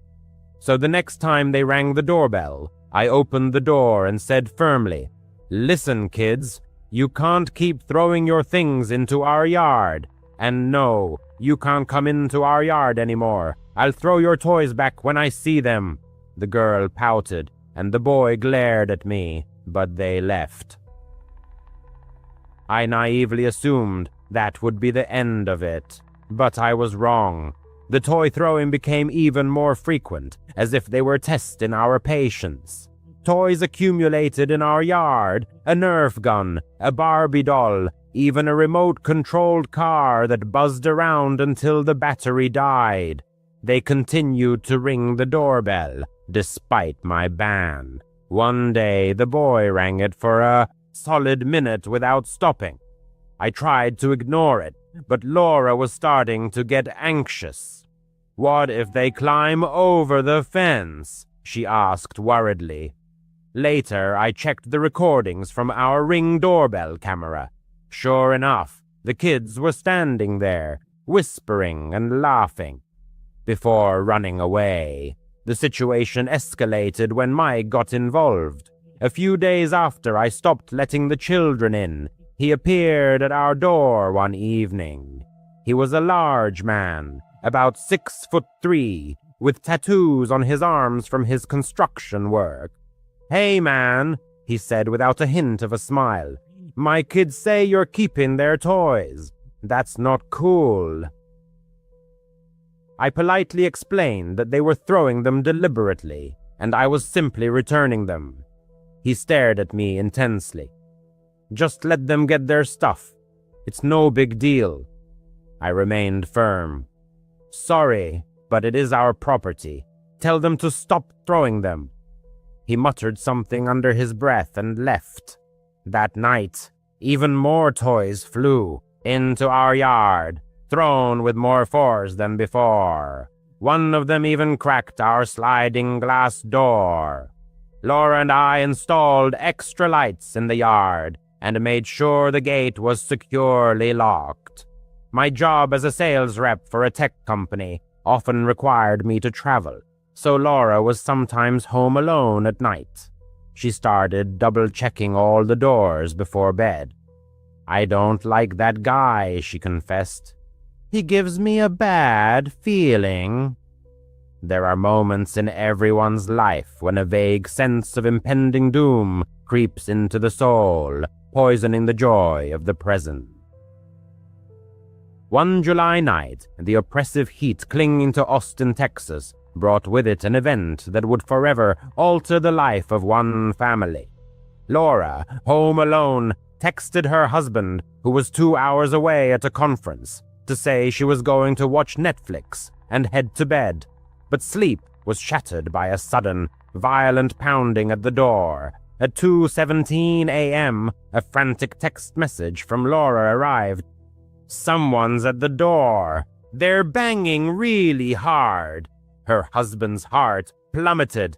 So the next time they rang the doorbell, I opened the door and said firmly, "Listen, kids, you can't keep throwing your things into our yard. And no, you can't come into our yard anymore. I'll throw your toys back when I see them." The girl pouted, and the boy glared at me, but they left. I naively assumed that would be the end of it, but I was wrong. The toy throwing became even more frequent, as if they were testing our patience. Toys accumulated in our yard, a Nerf gun, a Barbie doll, even a remote-controlled car that buzzed around until the battery died. They continued to ring the doorbell, despite my ban. One day, the boy rang it for a solid minute without stopping. I tried to ignore it, but Laura was starting to get anxious. "What if they climb over the fence?" she asked worriedly. Later, I checked the recordings from our Ring doorbell camera. Sure enough, the kids were standing there, whispering and laughing. Before running away, the situation escalated when Mike got involved. A few days after I stopped letting the children in, he appeared at our door one evening. He was a large man, about 6'3", with tattoos on his arms from his construction work. "Hey, man," he said without a hint of a smile. "My kids say you're keeping their toys. That's not cool." I politely explained that they were throwing them deliberately, and I was simply returning them. He stared at me intensely. "Just let them get their stuff. It's no big deal." I remained firm. "Sorry, but it is our property. Tell them to stop throwing them." He muttered something under his breath and left. That night, even more toys flew into our yard, thrown with more force than before. One of them even cracked our sliding glass door. Laura and I installed extra lights in the yard and made sure the gate was securely locked. My job as a sales rep for a tech company often required me to travel, so Laura was sometimes home alone at night. She started double-checking all the doors before bed. "I don't like that guy," she confessed. "He gives me a bad feeling." There are moments in everyone's life when a vague sense of impending doom creeps into the soul, poisoning the joy of the present. One July night, the oppressive heat clinging to Austin, Texas, brought with it an event that would forever alter the life of one family. Laura, home alone, texted her husband, who was 2 hours away at a conference, to say she was going to watch Netflix and head to bed. But sleep was shattered by a sudden, violent pounding at the door. At 2:17 a.m., a frantic text message from Laura arrived. "Someone's at the door. They're banging really hard." Her husband's heart plummeted.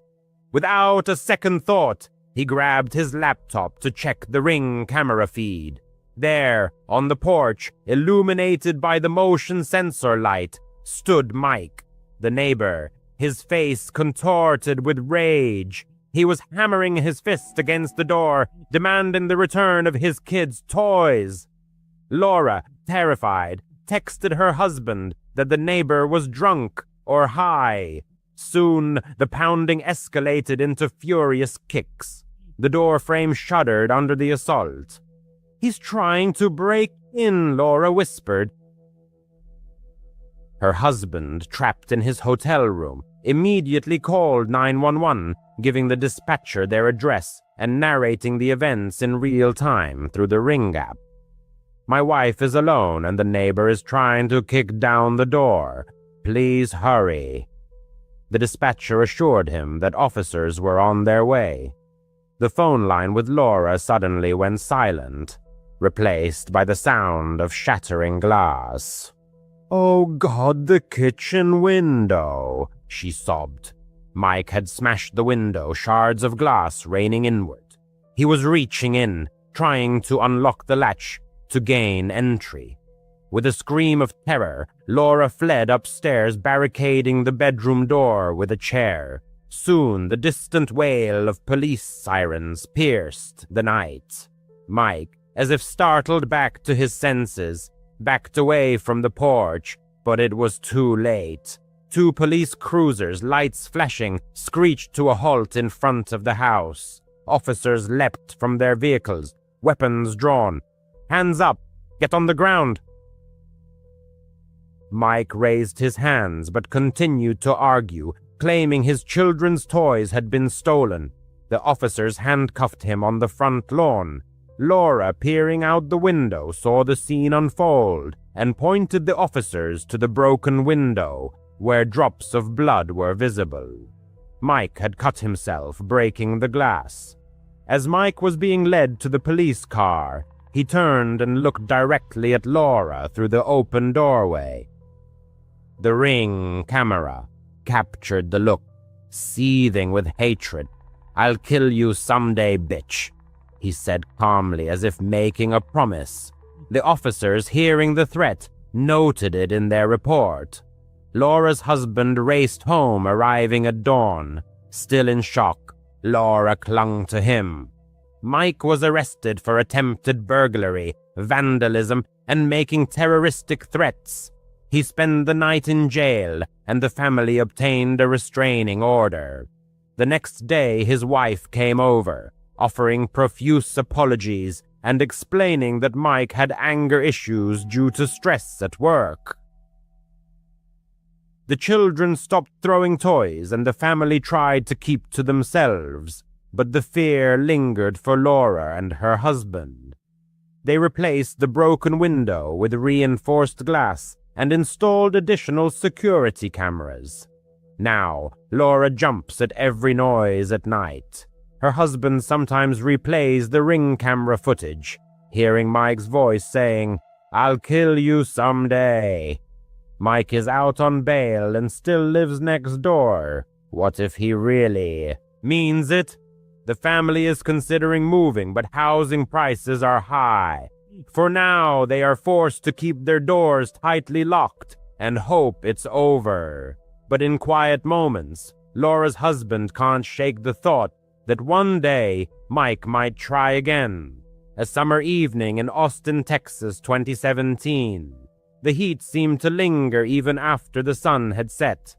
Without a second thought, he grabbed his laptop to check the Ring camera feed. There, on the porch, illuminated by the motion sensor light, stood Mike, the neighbor, his face contorted with rage. He was hammering his fist against the door, demanding the return of his kids' toys. Laura, terrified, texted her husband that the neighbor was drunk or high. Soon, the pounding escalated into furious kicks. The door frame shuddered under the assault. "He's trying to break in," Laura whispered. Her husband, trapped in his hotel room, immediately called 911, giving the dispatcher their address and narrating the events in real time through the Ring app. "My wife is alone and the neighbor is trying to kick down the door. Please hurry." The dispatcher assured him that officers were on their way. The phone line with Laura suddenly went silent, replaced by the sound of shattering glass. "Oh God, the kitchen window," she sobbed. Mike had smashed the window, shards of glass raining inward. He was reaching in, trying to unlock the latch to gain entry. With a scream of terror, Laura fled upstairs, barricading the bedroom door with a chair. Soon, the distant wail of police sirens pierced the night. Mike, as if startled back to his senses, backed away from the porch, but it was too late. 2 police cruisers, lights flashing, screeched to a halt in front of the house. Officers leapt from their vehicles, weapons drawn. "Hands up! Get on the ground!" Mike raised his hands but continued to argue, claiming his children's toys had been stolen. The officers handcuffed him on the front lawn. Laura, peering out the window, saw the scene unfold and pointed the officers to the broken window, where drops of blood were visible. Mike had cut himself, breaking the glass. As Mike was being led to the police car, he turned and looked directly at Laura through the open doorway. The Ring camera captured the look, seething with hatred. "I'll kill you someday, bitch," he said calmly, as if making a promise. The officers, hearing the threat, noted it in their report. Laura's husband raced home, arriving at dawn. Still in shock, Laura clung to him. Mike was arrested for attempted burglary, vandalism, and making terroristic threats. He spent the night in jail, and the family obtained a restraining order. The next day, his wife came over, offering profuse apologies and explaining that Mike had anger issues due to stress at work. The children stopped throwing toys and the family tried to keep to themselves, but the fear lingered for Laura and her husband. They replaced the broken window with reinforced glass and installed additional security cameras. Now, Laura jumps at every noise at night. Her husband sometimes replays the Ring camera footage, hearing Mike's voice saying, "I'll kill you someday." Mike is out on bail and still lives next door. What if he really means it? The family is considering moving, but housing prices are high. For now, they are forced to keep their doors tightly locked and hope it's over. But in quiet moments, Laura's husband can't shake the thought that one day Mike might try again. A summer evening in Austin, Texas, 2017. The heat seemed to linger even after the sun had set.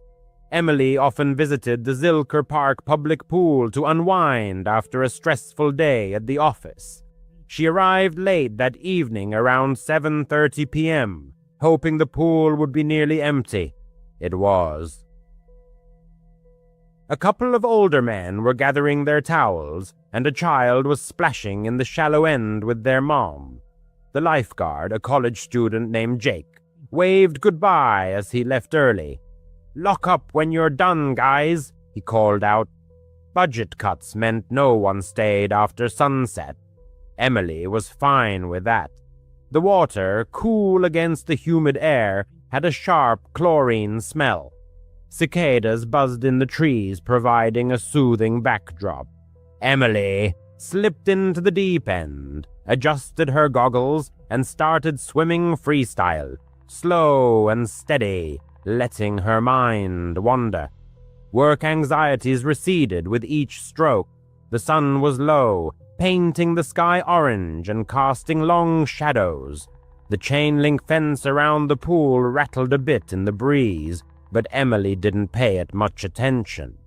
Emily often visited the Zilker Park public pool to unwind after a stressful day at the office. She arrived late that evening around 7:30 p.m., hoping the pool would be nearly empty. It was. A couple of older men were gathering their towels, and a child was splashing in the shallow end with their mom. The lifeguard, a college student named Jake, waved goodbye as he left early. "Lock up when you're done, guys," he called out. Budget cuts meant no one stayed after sunset. Emily was fine with that. The water, cool against the humid air, had a sharp chlorine smell. Cicadas buzzed in the trees, providing a soothing backdrop. Emily slipped into the deep end, adjusted her goggles, and started swimming freestyle, slow and steady, letting her mind wander. Work anxieties receded with each stroke. The sun was low, painting the sky orange and casting long shadows. The chain-link fence around the pool rattled a bit in the breeze, but Emily didn't pay it much attention.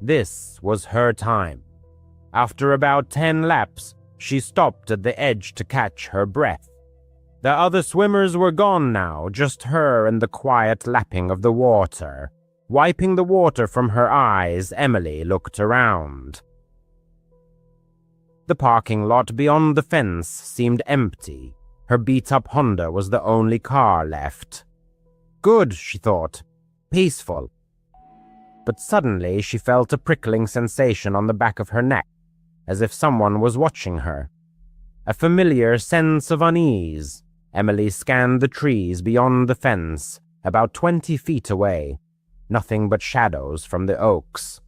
This was her time. After about 10 laps, she stopped at the edge to catch her breath. The other swimmers were gone now, just her and the quiet lapping of the water. Wiping the water from her eyes, Emily looked around. The parking lot beyond the fence seemed empty. Her beat-up Honda was the only car left. Good, she thought. Peaceful. But suddenly she felt a prickling sensation on the back of her neck, as if someone was watching her. A familiar sense of unease. Emily scanned the trees beyond the fence, about 20 feet away. Nothing but shadows from the oaks.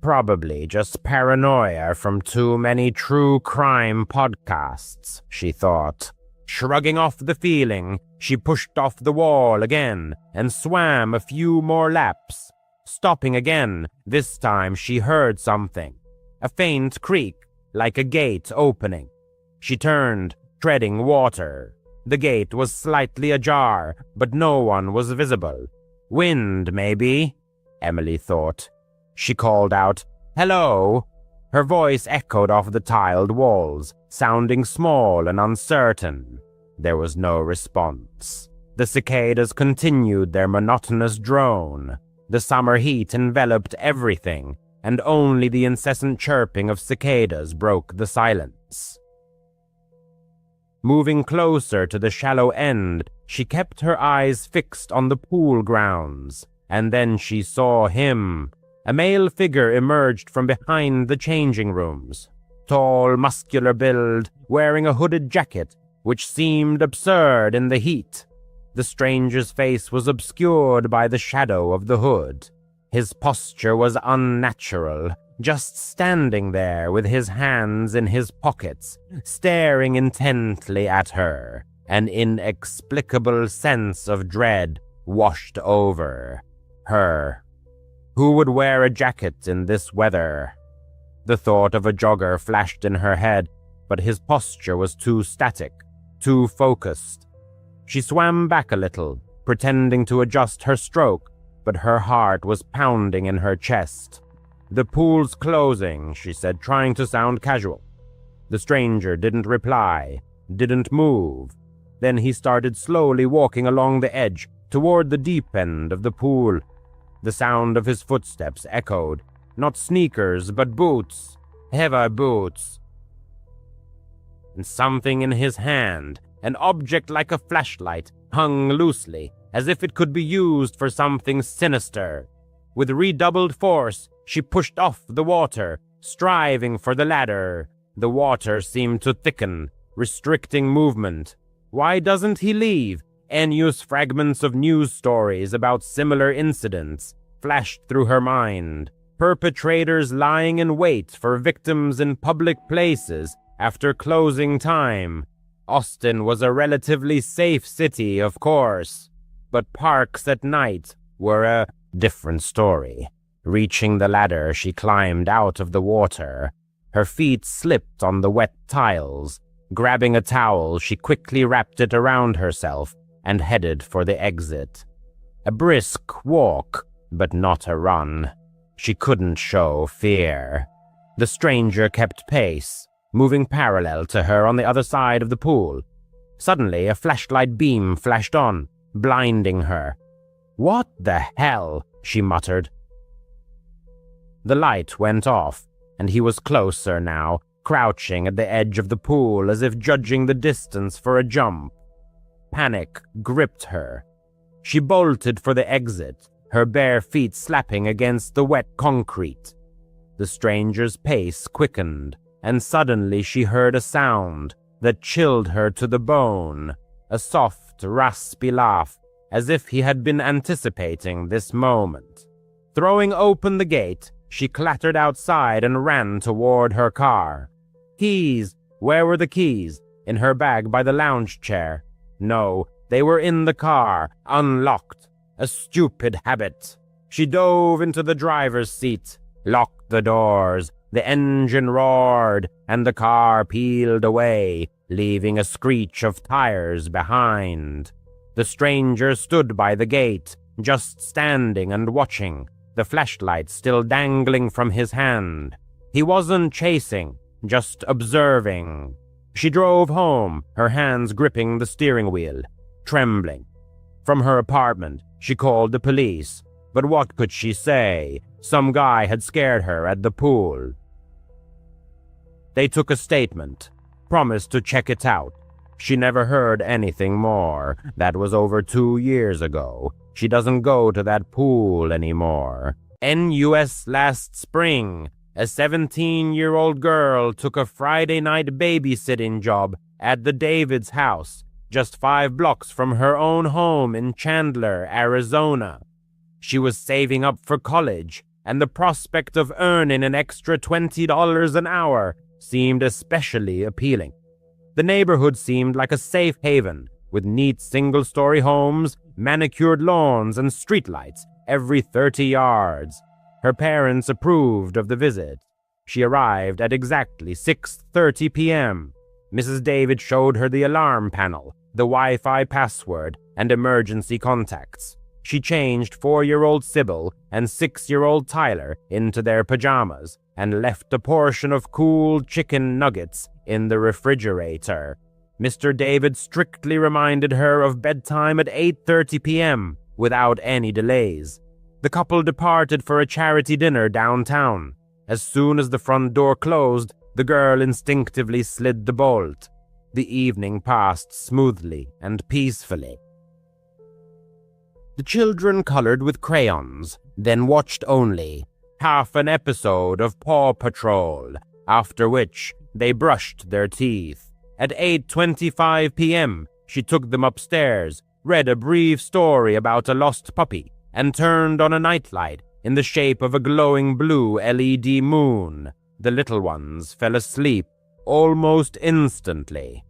Probably just paranoia from too many true crime podcasts, she thought. Shrugging off the feeling, she pushed off the wall again and swam a few more laps. Stopping again, this time she heard something. A faint creak, like a gate opening. She turned, treading water. The gate was slightly ajar, but no one was visible. Wind, maybe, Emily thought. She called out, "Hello?" Her voice echoed off the tiled walls, sounding small and uncertain. There was no response. The cicadas continued their monotonous drone. The summer heat enveloped everything, and only the incessant chirping of cicadas broke the silence. Moving closer to the shallow end, she kept her eyes fixed on the pool grounds, and then she saw him. A male figure emerged from behind the changing rooms. Tall, muscular build, wearing a hooded jacket, which seemed absurd in the heat. The stranger's face was obscured by the shadow of the hood. His posture was unnatural, just standing there with his hands in his pockets, staring intently at her. An inexplicable sense of dread washed over her. Who would wear a jacket in this weather? The thought of a jogger flashed in her head, but his posture was too static, too focused. She swam back a little, pretending to adjust her stroke, but her heart was pounding in her chest. "The pool's closing," she said, trying to sound casual. The stranger didn't reply, didn't move. Then he started slowly walking along the edge, toward the deep end of the pool. The sound of his footsteps echoed. Not sneakers, but boots. Heavy boots. And something in his hand, an object like a flashlight, hung loosely, as if it could be used for something sinister. With redoubled force, she pushed off the water, striving for the ladder. The water seemed to thicken, restricting movement. Why doesn't he leave? Unused fragments of news stories about similar incidents flashed through her mind. Perpetrators lying in wait for victims in public places after closing time. Austin was a relatively safe city, of course, but parks at night were a different story. Reaching the ladder, she climbed out of the water. Her feet slipped on the wet tiles. Grabbing a towel, she quickly wrapped it around herself and headed for the exit. A brisk walk, but not a run. She couldn't show fear. The stranger kept pace, moving parallel to her on the other side of the pool. Suddenly, a flashlight beam flashed on, blinding her. "What the hell?" she muttered. The light went off, and he was closer now, crouching at the edge of the pool as if judging the distance for a jump. Panic gripped her. She bolted for the exit, her bare feet slapping against the wet concrete. The stranger's pace quickened, and suddenly she heard a sound that chilled her to the bone, a soft, raspy laugh, as if he had been anticipating this moment. Throwing open the gate, she clattered outside and ran toward her car. Keys! Where were the keys? In her bag by the lounge chair. No, they were in the car, unlocked. A stupid habit. She dove into the driver's seat, locked the doors. The engine roared, and the car peeled away, leaving a screech of tires behind. The stranger stood by the gate, just standing and watching, the flashlight still dangling from his hand. He wasn't chasing, just observing. She drove home, her hands gripping the steering wheel, trembling. From her apartment, she called the police. But what could she say? Some guy had scared her at the pool. They took a statement, promised to check it out. She never heard anything more. That was over 2 years ago. She doesn't go to that pool anymore. NUS last spring, a 17-year-old girl took a Friday night babysitting job at the Davids house, just 5 blocks from her own home in Chandler, Arizona. She was saving up for college, and the prospect of earning an extra $20 an hour seemed especially appealing. The neighborhood seemed like a safe haven, with neat single-story homes, manicured lawns, and streetlights every 30 yards. Her parents approved of the visit. She arrived at exactly 6:30 p.m. Mrs. David showed her the alarm panel, the Wi-Fi password, and emergency contacts. She changed 4-year-old Sybil and 6-year-old Tyler into their pajamas and left a portion of cool chicken nuggets in the refrigerator. Mr. David strictly reminded her of bedtime at 8:30 p.m. without any delays. The couple departed for a charity dinner downtown. As soon as the front door closed, the girl instinctively slid the bolt. The evening passed smoothly and peacefully. The children colored with crayons, then watched only half an episode of Paw Patrol, after which they brushed their teeth. At 8:25 p.m., she took them upstairs, read a brief story about a lost puppy, and turned on a nightlight in the shape of a glowing blue LED moon. The little ones fell asleep almost instantly.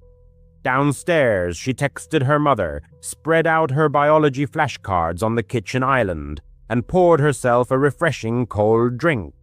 Downstairs, she texted her mother, spread out her biology flashcards on the kitchen island, and poured herself a refreshing cold drink.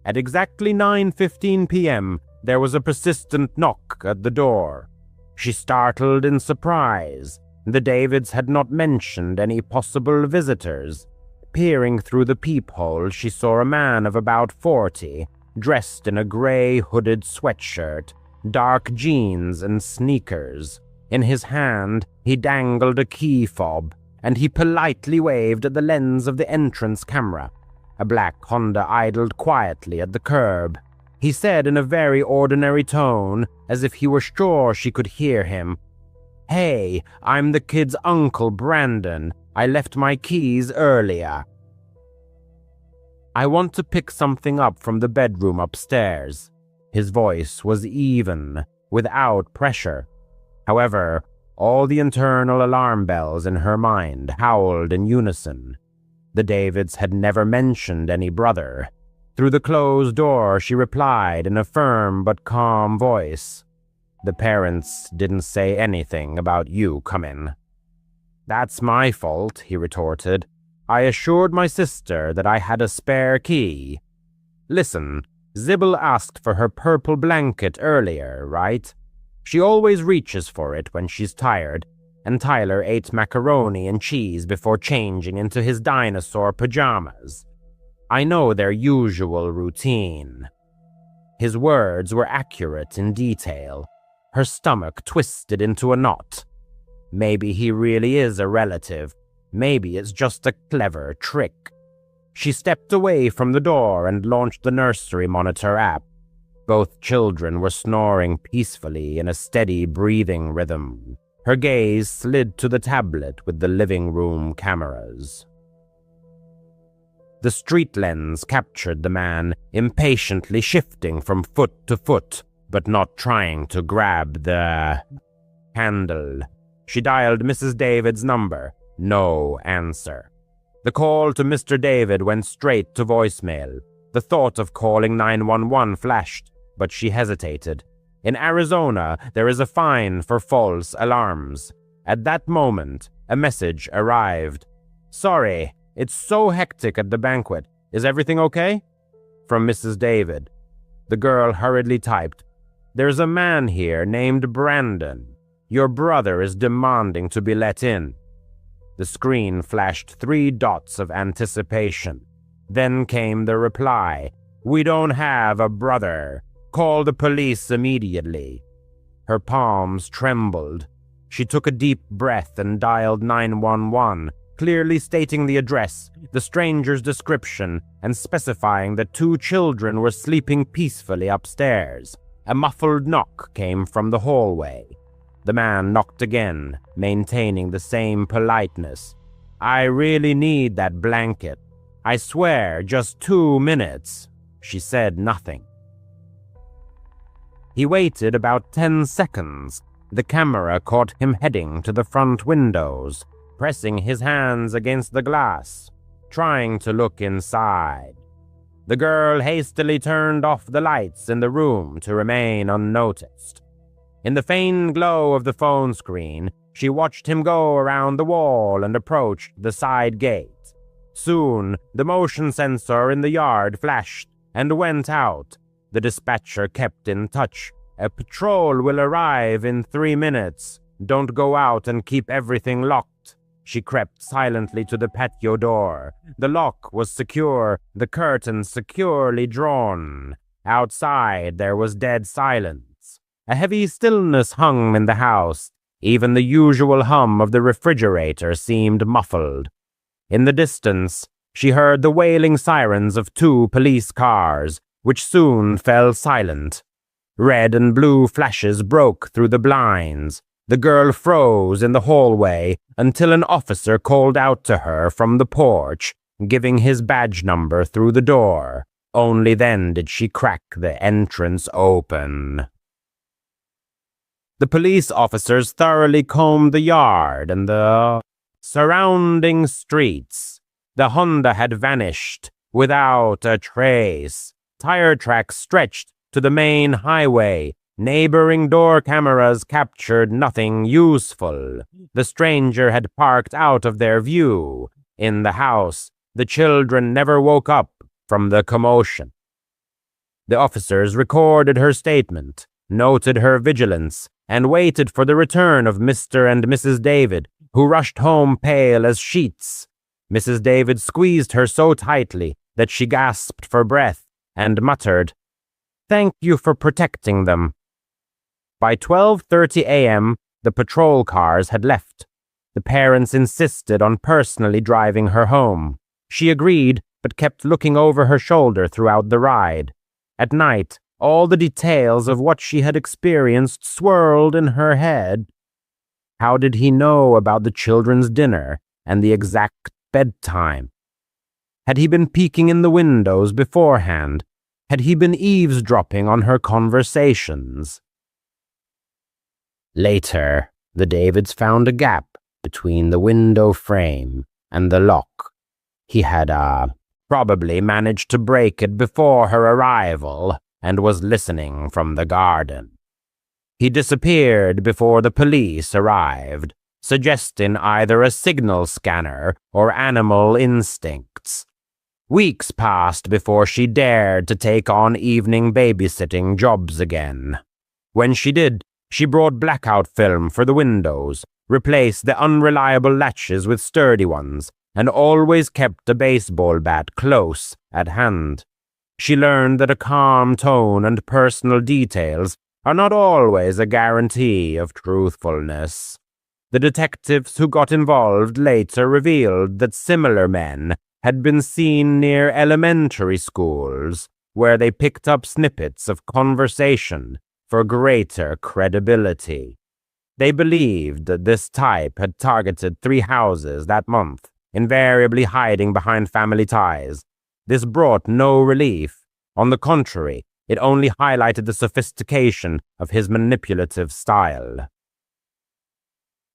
At exactly 9:15 p.m., there was a persistent knock at the door. She startled in surprise. The Davids had not mentioned any possible visitors. Peering through the peephole, she saw a man of about 40, dressed in a gray hooded sweatshirt, dark jeans, and sneakers. In his hand, he dangled a key fob, and he politely waved at the lens of the entrance camera. A black Honda idled quietly at the curb. He said in a very ordinary tone, as if he were sure she could hear him, "Hey, I'm the kid's uncle, Brandon. I left my keys earlier. I want to pick something up from the bedroom upstairs." His voice was even, without pressure. However, all the internal alarm bells in her mind howled in unison. The Davids had never mentioned any brother. Through the closed door, she replied in a firm but calm voice, "The parents didn't say anything about you coming." "That's my fault," he retorted. "I assured my sister that I had a spare key. Listen, Sybil asked for her purple blanket earlier, right? She always reaches for it when she's tired, and Tyler ate macaroni and cheese before changing into his dinosaur pajamas. I know their usual routine." His words were accurate in detail. Her stomach twisted into a knot. Maybe he really is a relative. Maybe it's just a clever trick. She stepped away from the door and launched the nursery monitor app. Both children were snoring peacefully in a steady breathing rhythm. Her gaze slid to the tablet with the living room cameras. The street lens captured the man impatiently shifting from foot to foot, but not trying to grab the handle. She dialed Mrs. David's number. No answer. The call to Mr. David went straight to voicemail. The thought of calling 911 flashed, but she hesitated. In Arizona, there is a fine for false alarms. At that moment, a message arrived. "Sorry, it's so hectic at the banquet. Is everything okay?" From Mrs. David. The girl hurriedly typed, "There's a man here named Brandon. Your brother is demanding to be let in." The screen flashed 3 dots of anticipation. Then came the reply, "We don't have a brother. Call the police immediately." Her palms trembled. She took a deep breath and dialed 911, clearly stating the address, the stranger's description, and specifying that 2 children were sleeping peacefully upstairs. A muffled knock came from the hallway. The man knocked again, maintaining the same politeness. "I really need that blanket. I swear, just 2 minutes." She said nothing. He waited about 10 seconds. The camera caught him heading to the front windows, pressing his hands against the glass, trying to look inside. The girl hastily turned off the lights in the room to remain unnoticed. In the faint glow of the phone screen, she watched him go around the wall and approach the side gate. Soon, the motion sensor in the yard flashed and went out. The dispatcher kept in touch. "A patrol will arrive in 3 minutes. Don't go out and keep everything locked." She crept silently to the patio door. The lock was secure, the curtains securely drawn. Outside, there was dead silence. A heavy stillness hung in the house. Even the usual hum of the refrigerator seemed muffled. In the distance, she heard the wailing sirens of 2 police cars, which soon fell silent. Red and blue flashes broke through the blinds. The girl froze in the hallway until an officer called out to her from the porch, giving his badge number through the door. Only then did she crack the entrance open. The police officers thoroughly combed the yard and the surrounding streets. The Honda had vanished without a trace. Tire tracks stretched to the main highway. Neighboring door cameras captured nothing useful. The stranger had parked out of their view. In the house, the children never woke up from the commotion. The officers recorded her statement, noted her vigilance, and waited for the return of Mr. and Mrs. David, who rushed home pale as sheets. Mrs. David squeezed her so tightly that she gasped for breath and muttered, "Thank you for protecting them." By 12:30 a.m., the patrol cars had left. The parents insisted on personally driving her home. She agreed, but kept looking over her shoulder throughout the ride. At night, all the details of what she had experienced swirled in her head. How did he know about the children's dinner and the exact bedtime? Had he been peeking in the windows beforehand? Had he been eavesdropping on her conversations? Later, the Davids found a gap between the window frame and the lock. He had probably managed to break it before her arrival and was listening from the garden. He disappeared before the police arrived, suggesting either a signal scanner or animal instincts. Weeks passed before she dared to take on evening babysitting jobs again. When she did, she brought blackout film for the windows, replaced the unreliable latches with sturdy ones, and always kept a baseball bat close at hand. She learned that a calm tone and personal details are not always a guarantee of truthfulness. The detectives who got involved later revealed that similar men had been seen near elementary schools, where they picked up snippets of conversation for greater credibility. They believed that this type had targeted 3 houses that month, invariably hiding behind family ties. This brought no relief. On the contrary, it only highlighted the sophistication of his manipulative style.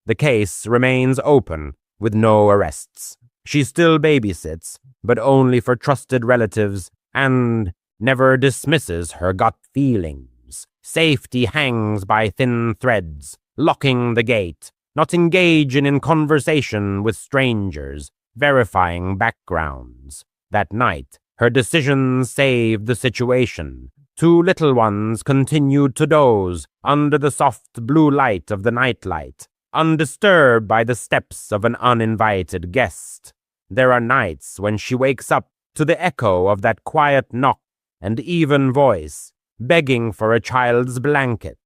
The case remains open, with no arrests. She still babysits, but only for trusted relatives, and never dismisses her gut feelings. Safety hangs by thin threads, locking the gate, not engaging in conversation with strangers, verifying backgrounds. That night, her decisions saved the situation. 2 little ones continued to doze under the soft blue light of the nightlight, undisturbed by the steps of an uninvited guest. There are nights when she wakes up to the echo of that quiet knock and even voice, begging for a child's blanket.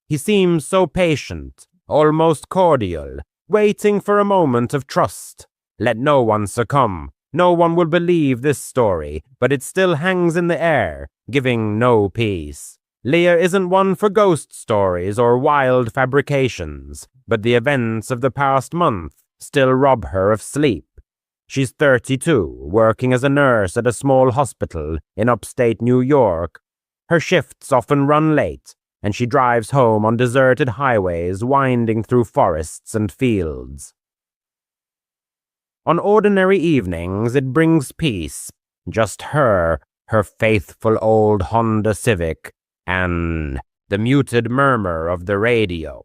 He seems so patient, almost cordial, waiting for a moment of trust. Let no one succumb. No one will believe this story, but it still hangs in the air, giving no peace. Leah isn't one for ghost stories or wild fabrications, but the events of the past month still rob her of sleep. She's 32, working as a nurse at a small hospital in upstate New York. Her shifts often run late, and she drives home on deserted highways winding through forests and fields. On ordinary evenings, it brings peace. Just her faithful old Honda Civic, and the muted murmur of the radio.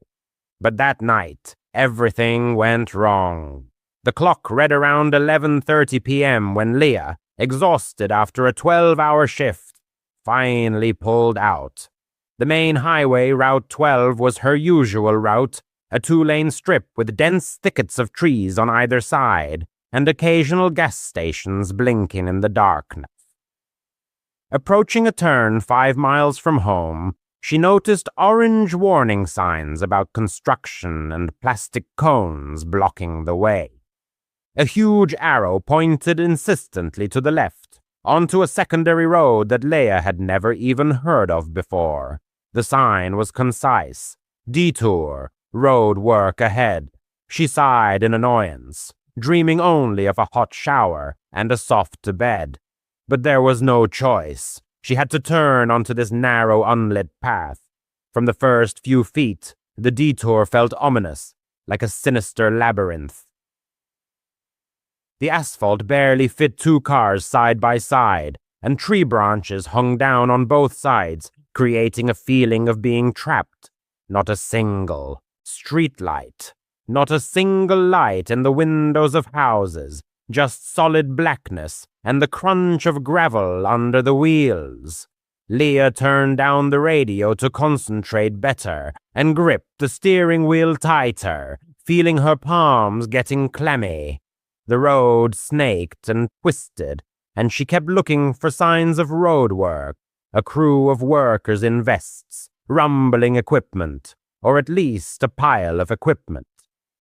But that night, everything went wrong. The clock read around 11:30 p.m. when Leah, exhausted after a 12-hour shift, finally pulled out. The main highway, Route 12, was her usual route, a 2-lane strip with dense thickets of trees on either side, and occasional gas stations blinking in the darkness. Approaching a turn 5 miles from home, she noticed orange warning signs about construction and plastic cones blocking the way. A huge arrow pointed insistently to the left, onto a secondary road that Leah had never even heard of before. The sign was concise: detour, road work ahead. She sighed in annoyance, dreaming only of a hot shower and a soft bed. But there was no choice. She had to turn onto this narrow, unlit path. From the first few feet, the detour felt ominous, like a sinister labyrinth. The asphalt barely fit 2 cars side by side, and tree branches hung down on both sides, creating a feeling of being trapped. Not a single street light. Not a single light in the windows of houses, just solid blackness and the crunch of gravel under the wheels. Leah turned down the radio to concentrate better and gripped the steering wheel tighter, feeling her palms getting clammy. The road snaked and twisted, and she kept looking for signs of road work, a crew of workers in vests, rumbling equipment, or at least a pile of equipment.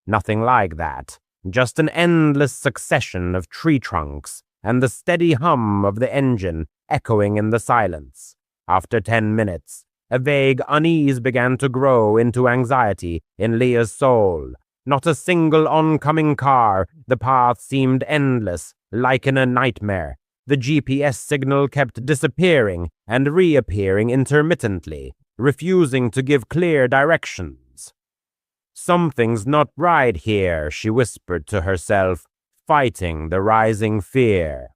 Nothing like that, just an endless succession of tree trunks and the steady hum of the engine echoing in the silence. After 10 minutes, a vague unease began to grow into anxiety in Leah's soul. Not a single oncoming car. The path seemed endless, like in a nightmare. The GPS signal kept disappearing and reappearing intermittently, refusing to give clear directions. Something's not right here, she whispered to herself, fighting the rising fear.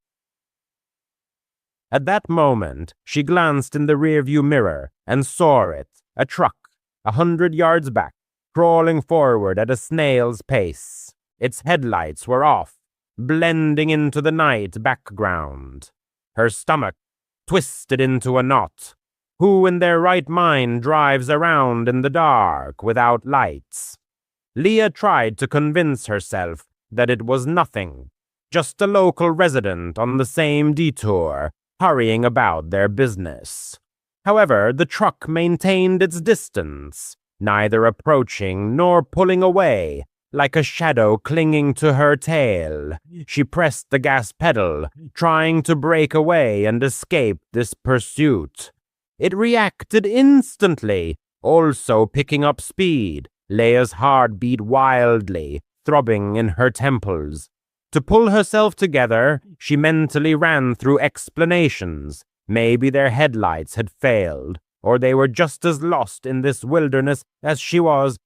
At that moment, she glanced in the rearview mirror and saw it, a truck, 100 yards back, crawling forward at a snail's pace. Its headlights were off, blending into the night background. Her stomach twisted into a knot. Who in their right mind drives around in the dark without lights? Leah tried to convince herself that it was nothing, just a local resident on the same detour, hurrying about their business. However, the truck maintained its distance, neither approaching nor pulling away, like a shadow clinging to her tail. She pressed the gas pedal, trying to break away and escape this pursuit. It reacted instantly, also picking up speed. Leia's heart beat wildly, throbbing in her temples. To pull herself together, she mentally ran through explanations. Maybe their headlights had failed, or they were just as lost in this wilderness as she was.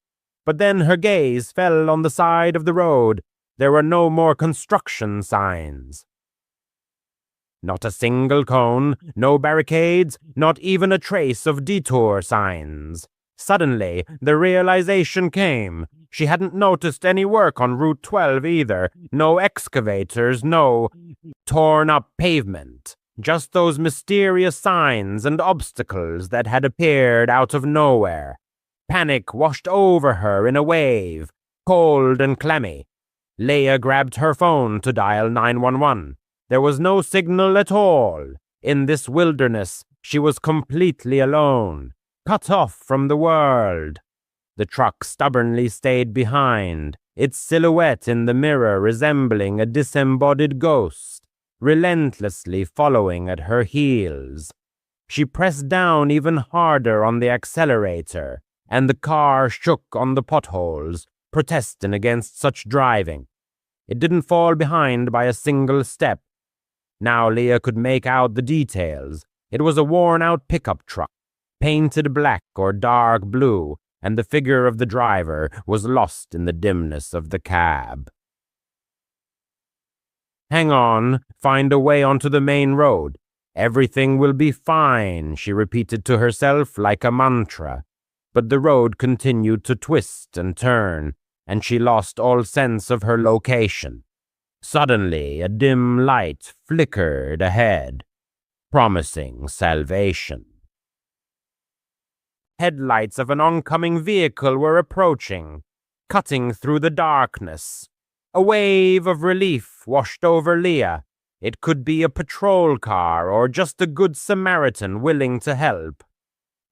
But then her gaze fell on the side of the road. There were no more construction signs. Not a single cone, no barricades, not even a trace of detour signs. Suddenly, the realization came. She hadn't noticed any work on Route 12 either. No excavators, no torn-up pavement. Just those mysterious signs and obstacles that had appeared out of nowhere. Panic washed over her in a wave, cold and clammy. Leia grabbed her phone to dial 911. There was no signal at all. In this wilderness, she was completely alone, cut off from the world. The truck stubbornly stayed behind, its silhouette in the mirror resembling a disembodied ghost, relentlessly following at her heels. She pressed down even harder on the accelerator, and the car shook on the potholes, protesting against such driving. It didn't fall behind by a single step. Now Leia could make out the details. It was a worn-out pickup truck, painted black or dark blue, and the figure of the driver was lost in the dimness of the cab. "Hang on, find a way onto the main road. Everything will be fine," she repeated to herself like a mantra. But the road continued to twist and turn, and she lost all sense of her location. Suddenly, a dim light flickered ahead, promising salvation. Headlights of an oncoming vehicle were approaching, cutting through the darkness. A wave of relief washed over Leia. It could be a patrol car or just a good Samaritan willing to help.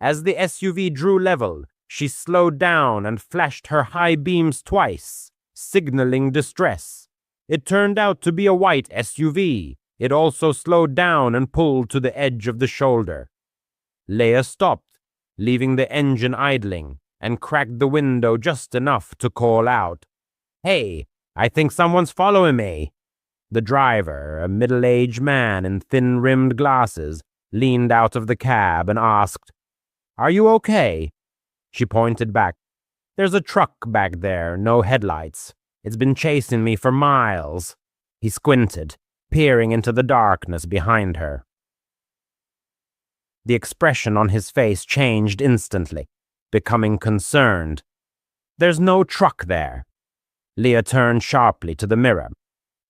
As the SUV drew level, she slowed down and flashed her high beams twice, signaling distress. It turned out to be a white SUV. It also slowed down and pulled to the edge of the shoulder. Leia stopped, leaving the engine idling, and cracked the window just enough to call out, "Hey, I think someone's following me." The driver, a middle-aged man in thin-rimmed glasses, leaned out of the cab and asked, "Are you okay?" She pointed back. "There's a truck back there, no headlights. It's been chasing me for miles." He squinted, peering into the darkness behind her. The expression on his face changed instantly, becoming concerned. "There's no truck there." Leia turned sharply to the mirror.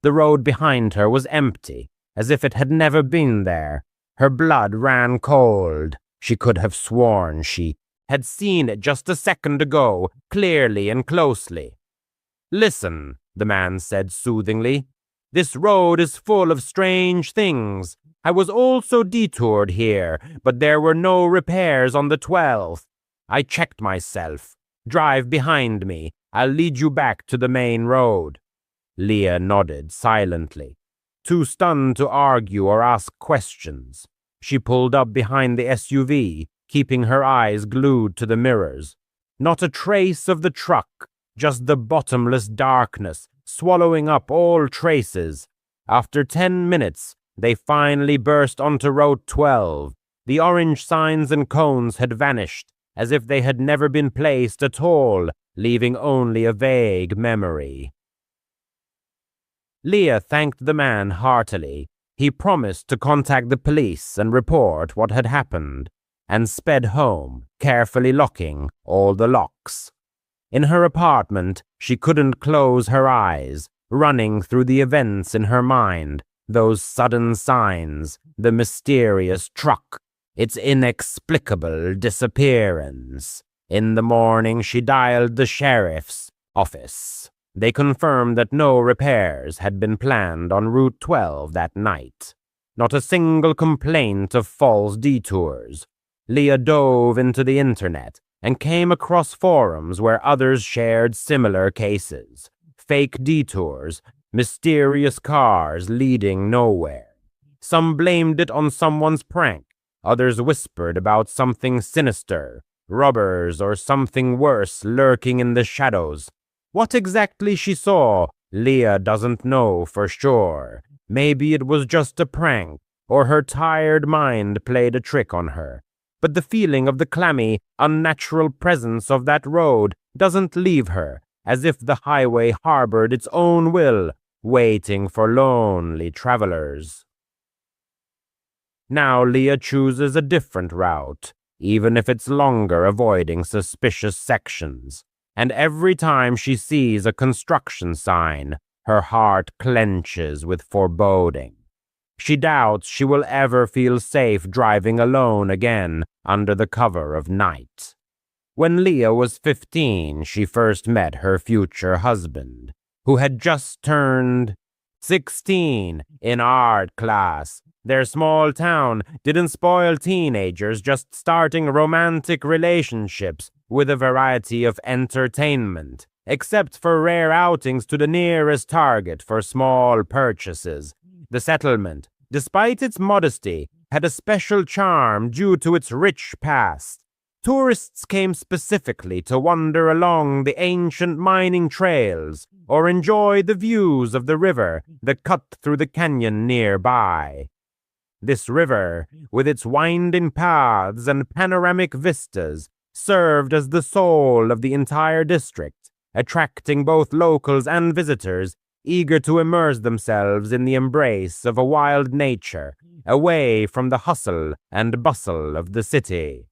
The road behind her was empty, as if it had never been there. Her blood ran cold. She could have sworn she had seen it just a second ago, clearly and closely. "Listen," the man said soothingly. "This road is full of strange things. I was also detoured here, but there were no repairs on the 12th. I checked myself. Drive behind me. I'll lead you back to the main road." Leia nodded silently, too stunned to argue or ask questions. She pulled up behind the SUV, keeping her eyes glued to the mirrors. Not a trace of the truck, just the bottomless darkness, swallowing up all traces. After 10 minutes, they finally burst onto Road 12. The orange signs and cones had vanished, as if they had never been placed at all, leaving only a vague memory. Leia thanked the man heartily. He promised to contact the police and report what had happened, and sped home, carefully locking all the locks. In her apartment, she couldn't close her eyes, running through the events in her mind, those sudden signs, the mysterious truck, its inexplicable disappearance. In the morning, she dialed the sheriff's office. They confirmed that no repairs had been planned on Route 12 that night. Not a single complaint of false detours. Leia dove into the internet and came across forums where others shared similar cases. Fake detours, mysterious cars leading nowhere. Some blamed it on someone's prank. Others whispered about something sinister, robbers or something worse lurking in the shadows. What exactly she saw, Leah doesn't know for sure. Maybe it was just a prank, or her tired mind played a trick on her. But the feeling of the clammy, unnatural presence of that road doesn't leave her, as if the highway harbored its own will, waiting for lonely travelers. Now Leah chooses a different route, even if it's longer, avoiding suspicious sections. And every time she sees a construction sign, her heart clenches with foreboding. She doubts she will ever feel safe driving alone again under the cover of night. When Leah was 15, she first met her future husband, who had just turned 16 in art class. Their small town didn't spoil teenagers just starting romantic relationships with a variety of entertainment, except for rare outings to the nearest Target for small purchases. The settlement, despite its modesty, had a special charm due to its rich past. Tourists came specifically to wander along the ancient mining trails or enjoy the views of the river that cut through the canyon nearby. This river, with its winding paths and panoramic vistas, served as the soul of the entire district, attracting both locals and visitors eager to immerse themselves in the embrace of a wild nature, away from the hustle and bustle of the city.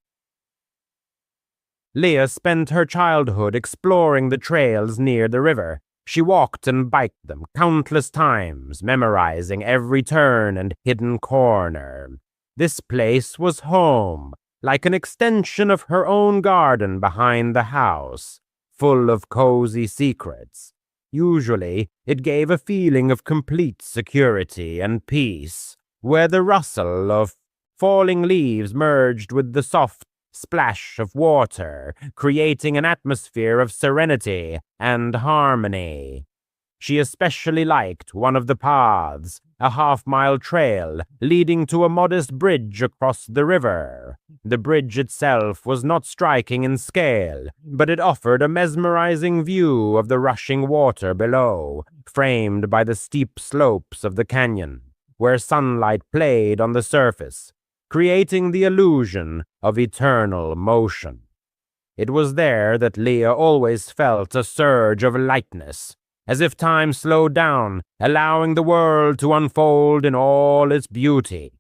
Leah spent her childhood exploring the trails near the river. She walked and biked them countless times, memorizing every turn and hidden corner. This place was home, like an extension of her own garden behind the house, full of cozy secrets. Usually, it gave a feeling of complete security and peace, where the rustle of falling leaves merged with the soft splash of water, creating an atmosphere of serenity and harmony. She especially liked one of the paths, a half-mile trail leading to a modest bridge across the river. The bridge itself was not striking in scale, but it offered a mesmerizing view of the rushing water below, framed by the steep slopes of the canyon, where sunlight played on the surface, creating the illusion of eternal motion. It was there that Leah always felt a surge of lightness, as if time slowed down, allowing the world to unfold in all its beauty.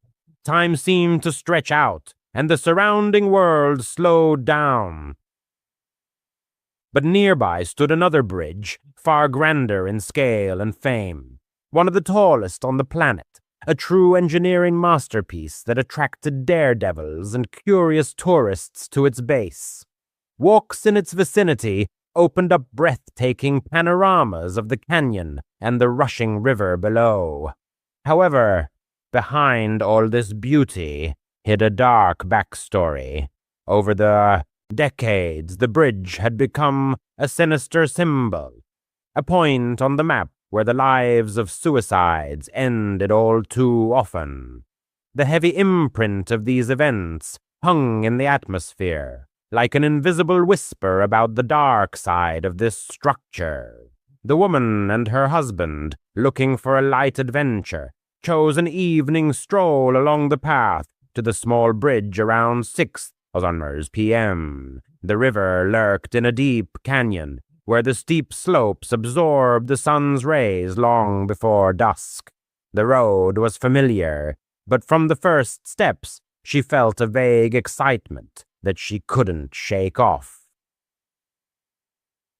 Time seemed to stretch out, and the surrounding world slowed down. But nearby stood another bridge, far grander in scale and fame, one of the tallest on the planet, a true engineering masterpiece that attracted daredevils and curious tourists to its base. Walks in its vicinity opened up breathtaking panoramas of the canyon and the rushing river below. However, behind all this beauty hid a dark backstory. Over the decades, the bridge had become a sinister symbol, a point on the map where the lives of suicides ended all too often. The heavy imprint of these events hung in the atmosphere, like an invisible whisper about the dark side of this structure. The woman and her husband, looking for a light adventure, chose an evening stroll along the path to the small bridge around 6 p.m. The river lurked in a deep canyon, where the steep slopes absorbed the sun's rays long before dusk. The road was familiar, but from the first steps, she felt a vague excitement that she couldn't shake off.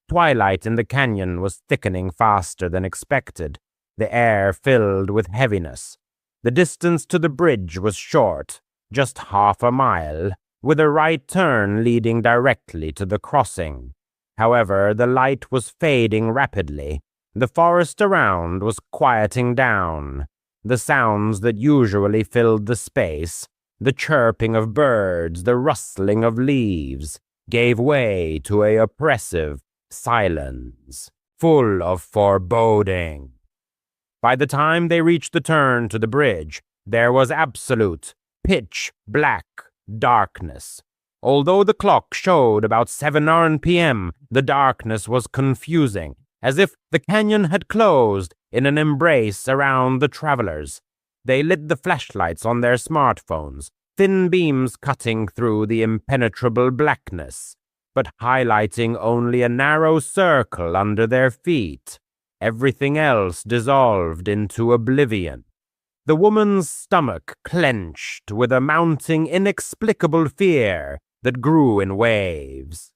Twilight in the canyon was thickening faster than expected, the air filled with heaviness. The distance to the bridge was short, just half a mile, with a right turn leading directly to the crossing. However, the light was fading rapidly. The forest around was quieting down. The sounds that usually filled the space, the chirping of birds, the rustling of leaves, gave way to a oppressive silence, full of foreboding. By the time they reached the turn to the bridge, there was absolute, pitch-black darkness. Although the clock showed about 7 p.m., the darkness was confusing, as if the canyon had closed in an embrace around the travelers. They lit the flashlights on their smartphones, thin beams cutting through the impenetrable blackness, but highlighting only a narrow circle under their feet. Everything else dissolved into oblivion. The woman's stomach clenched with a mounting inexplicable fear that grew in waves.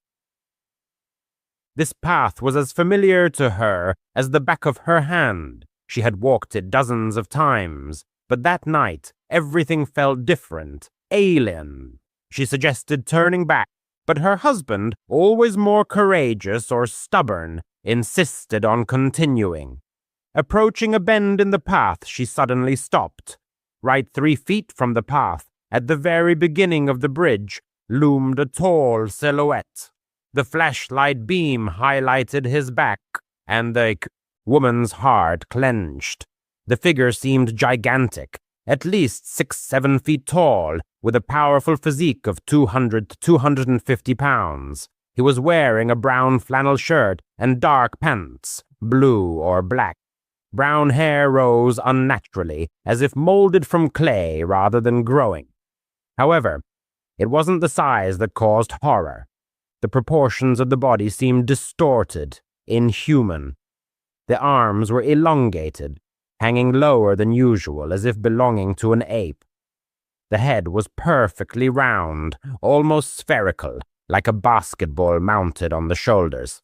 This path was as familiar to her as the back of her hand. She had walked it dozens of times, but that night everything felt different, alien. She suggested turning back, but her husband, always more courageous or stubborn, insisted on continuing. Approaching a bend in the path, she suddenly stopped. Right 3 feet from the path, at the very beginning of the bridge, loomed a tall silhouette. The flashlight beam highlighted his back, and the woman's heart clenched. The figure seemed gigantic, at least 6-7 feet tall, with a powerful physique of 200 to 250 pounds. He was wearing a brown flannel shirt and dark pants, blue or black. Brown hair rose unnaturally, as if molded from clay rather than growing. However, it wasn't the size that caused horror. The proportions of the body seemed distorted, inhuman. The arms were elongated, hanging lower than usual as if belonging to an ape. The head was perfectly round, almost spherical, like a basketball mounted on the shoulders.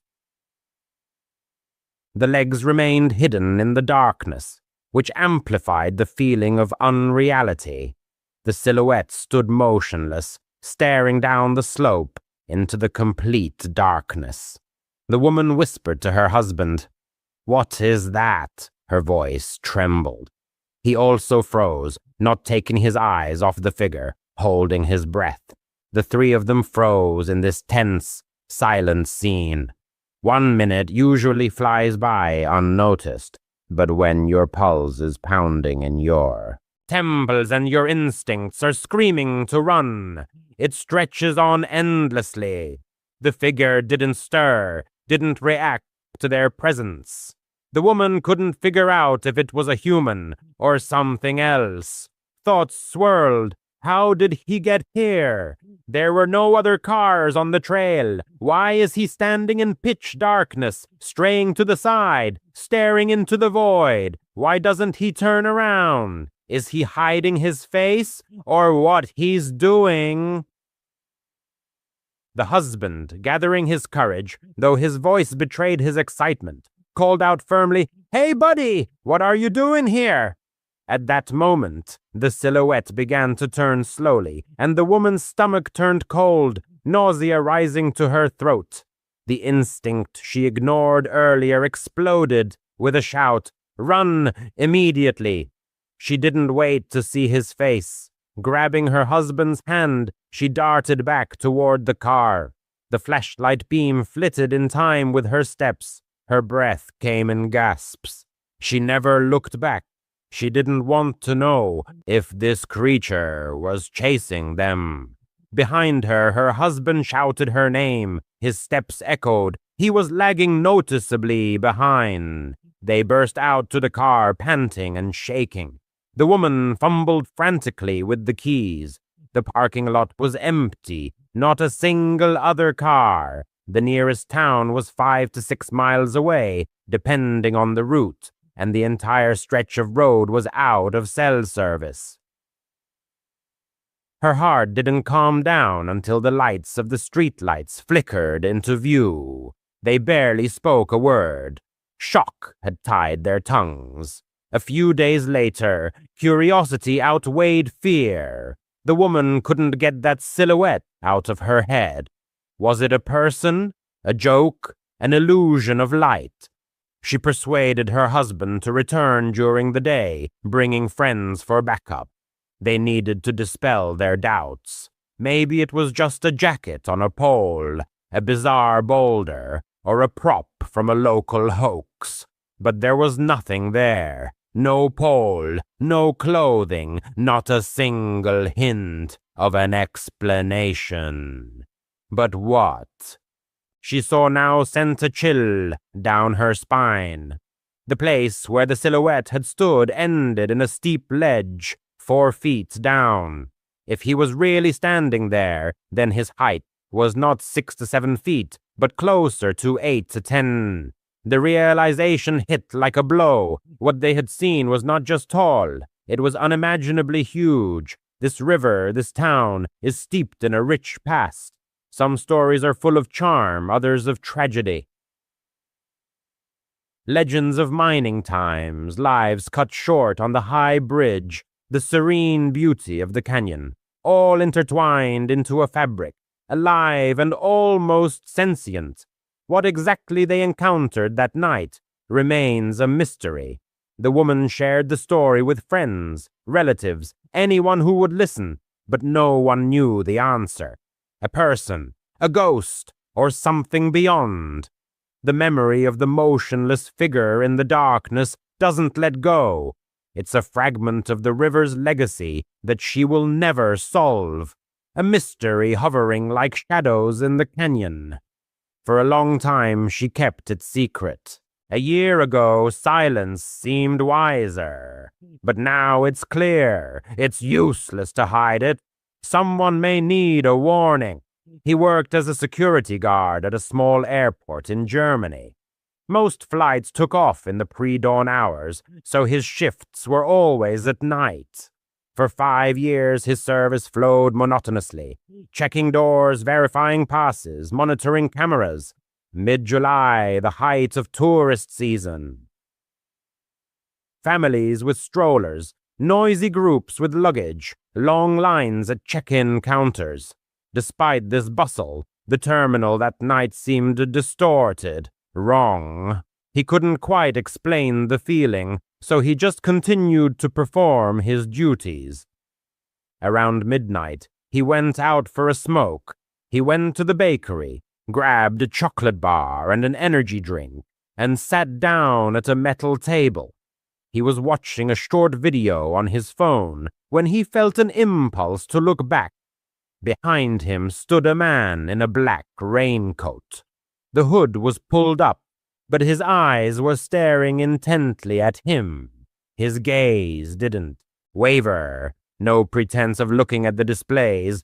The legs remained hidden in the darkness, which amplified the feeling of unreality. The silhouette stood motionless, staring down the slope into the complete darkness. The woman whispered to her husband, "What is that?" Her voice trembled. He also froze, not taking his eyes off the figure, holding his breath. The three of them froze in this tense, silent scene. 1 minute usually flies by unnoticed, but when your pulse is pounding in your temples and your instincts are screaming to run, it stretches on endlessly. The figure didn't stir, didn't react to their presence. The woman couldn't figure out if it was a human or something else. Thoughts swirled. How did he get here? There were no other cars on the trail. Why is he standing in pitch darkness, straying to the side, staring into the void? Why doesn't he turn around? Is he hiding his face, or what he's doing? The husband, gathering his courage, though his voice betrayed his excitement, called out firmly, "Hey, buddy, what are you doing here?" At that moment, the silhouette began to turn slowly, and the woman's stomach turned cold, nausea rising to her throat. The instinct she ignored earlier exploded with a shout, "Run, immediately!" She didn't wait to see his face. Grabbing her husband's hand, she darted back toward the car. The flashlight beam flitted in time with her steps. Her breath came in gasps. She never looked back. She didn't want to know if this creature was chasing them. Behind her, her husband shouted her name. His steps echoed. He was lagging noticeably behind. They burst out to the car, panting and shaking. The woman fumbled frantically with the keys. The parking lot was empty, not a single other car. The nearest town was 5 to 6 miles away, depending on the route, and the entire stretch of road was out of cell service. Her heart didn't calm down until the lights of the streetlights flickered into view. They barely spoke a word. Shock had tied their tongues. A few days later, curiosity outweighed fear. The woman couldn't get that silhouette out of her head. Was it a person, a joke, an illusion of light? She persuaded her husband to return during the day, bringing friends for backup. They needed to dispel their doubts. Maybe it was just a jacket on a pole, a bizarre boulder, or a prop from a local hoax. But there was nothing there. No pole, no clothing, not a single hint of an explanation. But what? She saw now sent a chill down her spine. The place where the silhouette had stood ended in a steep ledge, 4 feet down. If he was really standing there, then his height was not 6 to 7 feet, but closer to 8 to 10. The realization hit like a blow. What they had seen was not just tall, it was unimaginably huge. This river, this town, is steeped in a rich past. Some stories are full of charm, others of tragedy. Legends of mining times, lives cut short on the high bridge, the serene beauty of the canyon, all intertwined into a fabric, alive and almost sentient. What exactly they encountered that night remains a mystery. The woman shared the story with friends, relatives, anyone who would listen, but no one knew the answer. A person, a ghost, or something beyond. The memory of the motionless figure in the darkness doesn't let go. It's a fragment of the river's legacy that she will never solve. A mystery hovering like shadows in the canyon. For a long time she kept it secret. A year ago, silence seemed wiser. But now it's clear. It's useless to hide it. Someone may need a warning. He worked as a security guard at a small airport in Germany. Most flights took off in the pre-dawn hours, so his shifts were always at night. For 5 years, his service flowed monotonously, checking doors, verifying passes, monitoring cameras. Mid-July, the height of tourist season. Families with strollers, noisy groups with luggage, long lines at check-in counters. Despite this bustle, the terminal that night seemed distorted, wrong. He couldn't quite explain the feeling, so he just continued to perform his duties. Around midnight, he went out for a smoke. He went to the bakery, grabbed a chocolate bar and an energy drink, and sat down at a metal table. He was watching a short video on his phone when he felt an impulse to look back. Behind him stood a man in a black raincoat. The hood was pulled up, but his eyes were staring intently at him. His gaze didn't waver, no pretense of looking at the displays,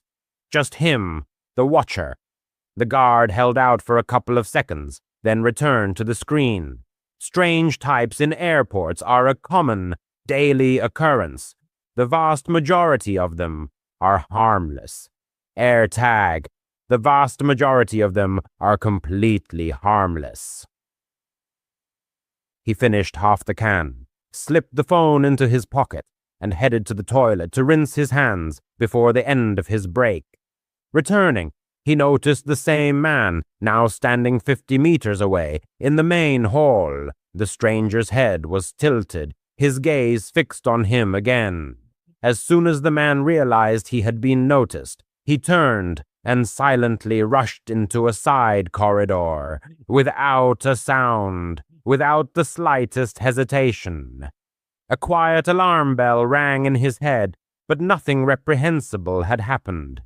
just him, the watcher. The guard held out for a couple of seconds, then returned to the screen. Strange types in airports are a common, daily occurrence. The vast majority of them are harmless. AirTag, the vast majority of them are completely harmless. He finished half the can, slipped the phone into his pocket, and headed to the toilet to rinse his hands before the end of his break. Returning, he noticed the same man, now standing 50 meters away, in the main hall. The stranger's head was tilted, his gaze fixed on him again. As soon as the man realized he had been noticed, he turned and silently rushed into a side corridor, without a sound, without the slightest hesitation. A quiet alarm bell rang in his head, but nothing reprehensible had happened.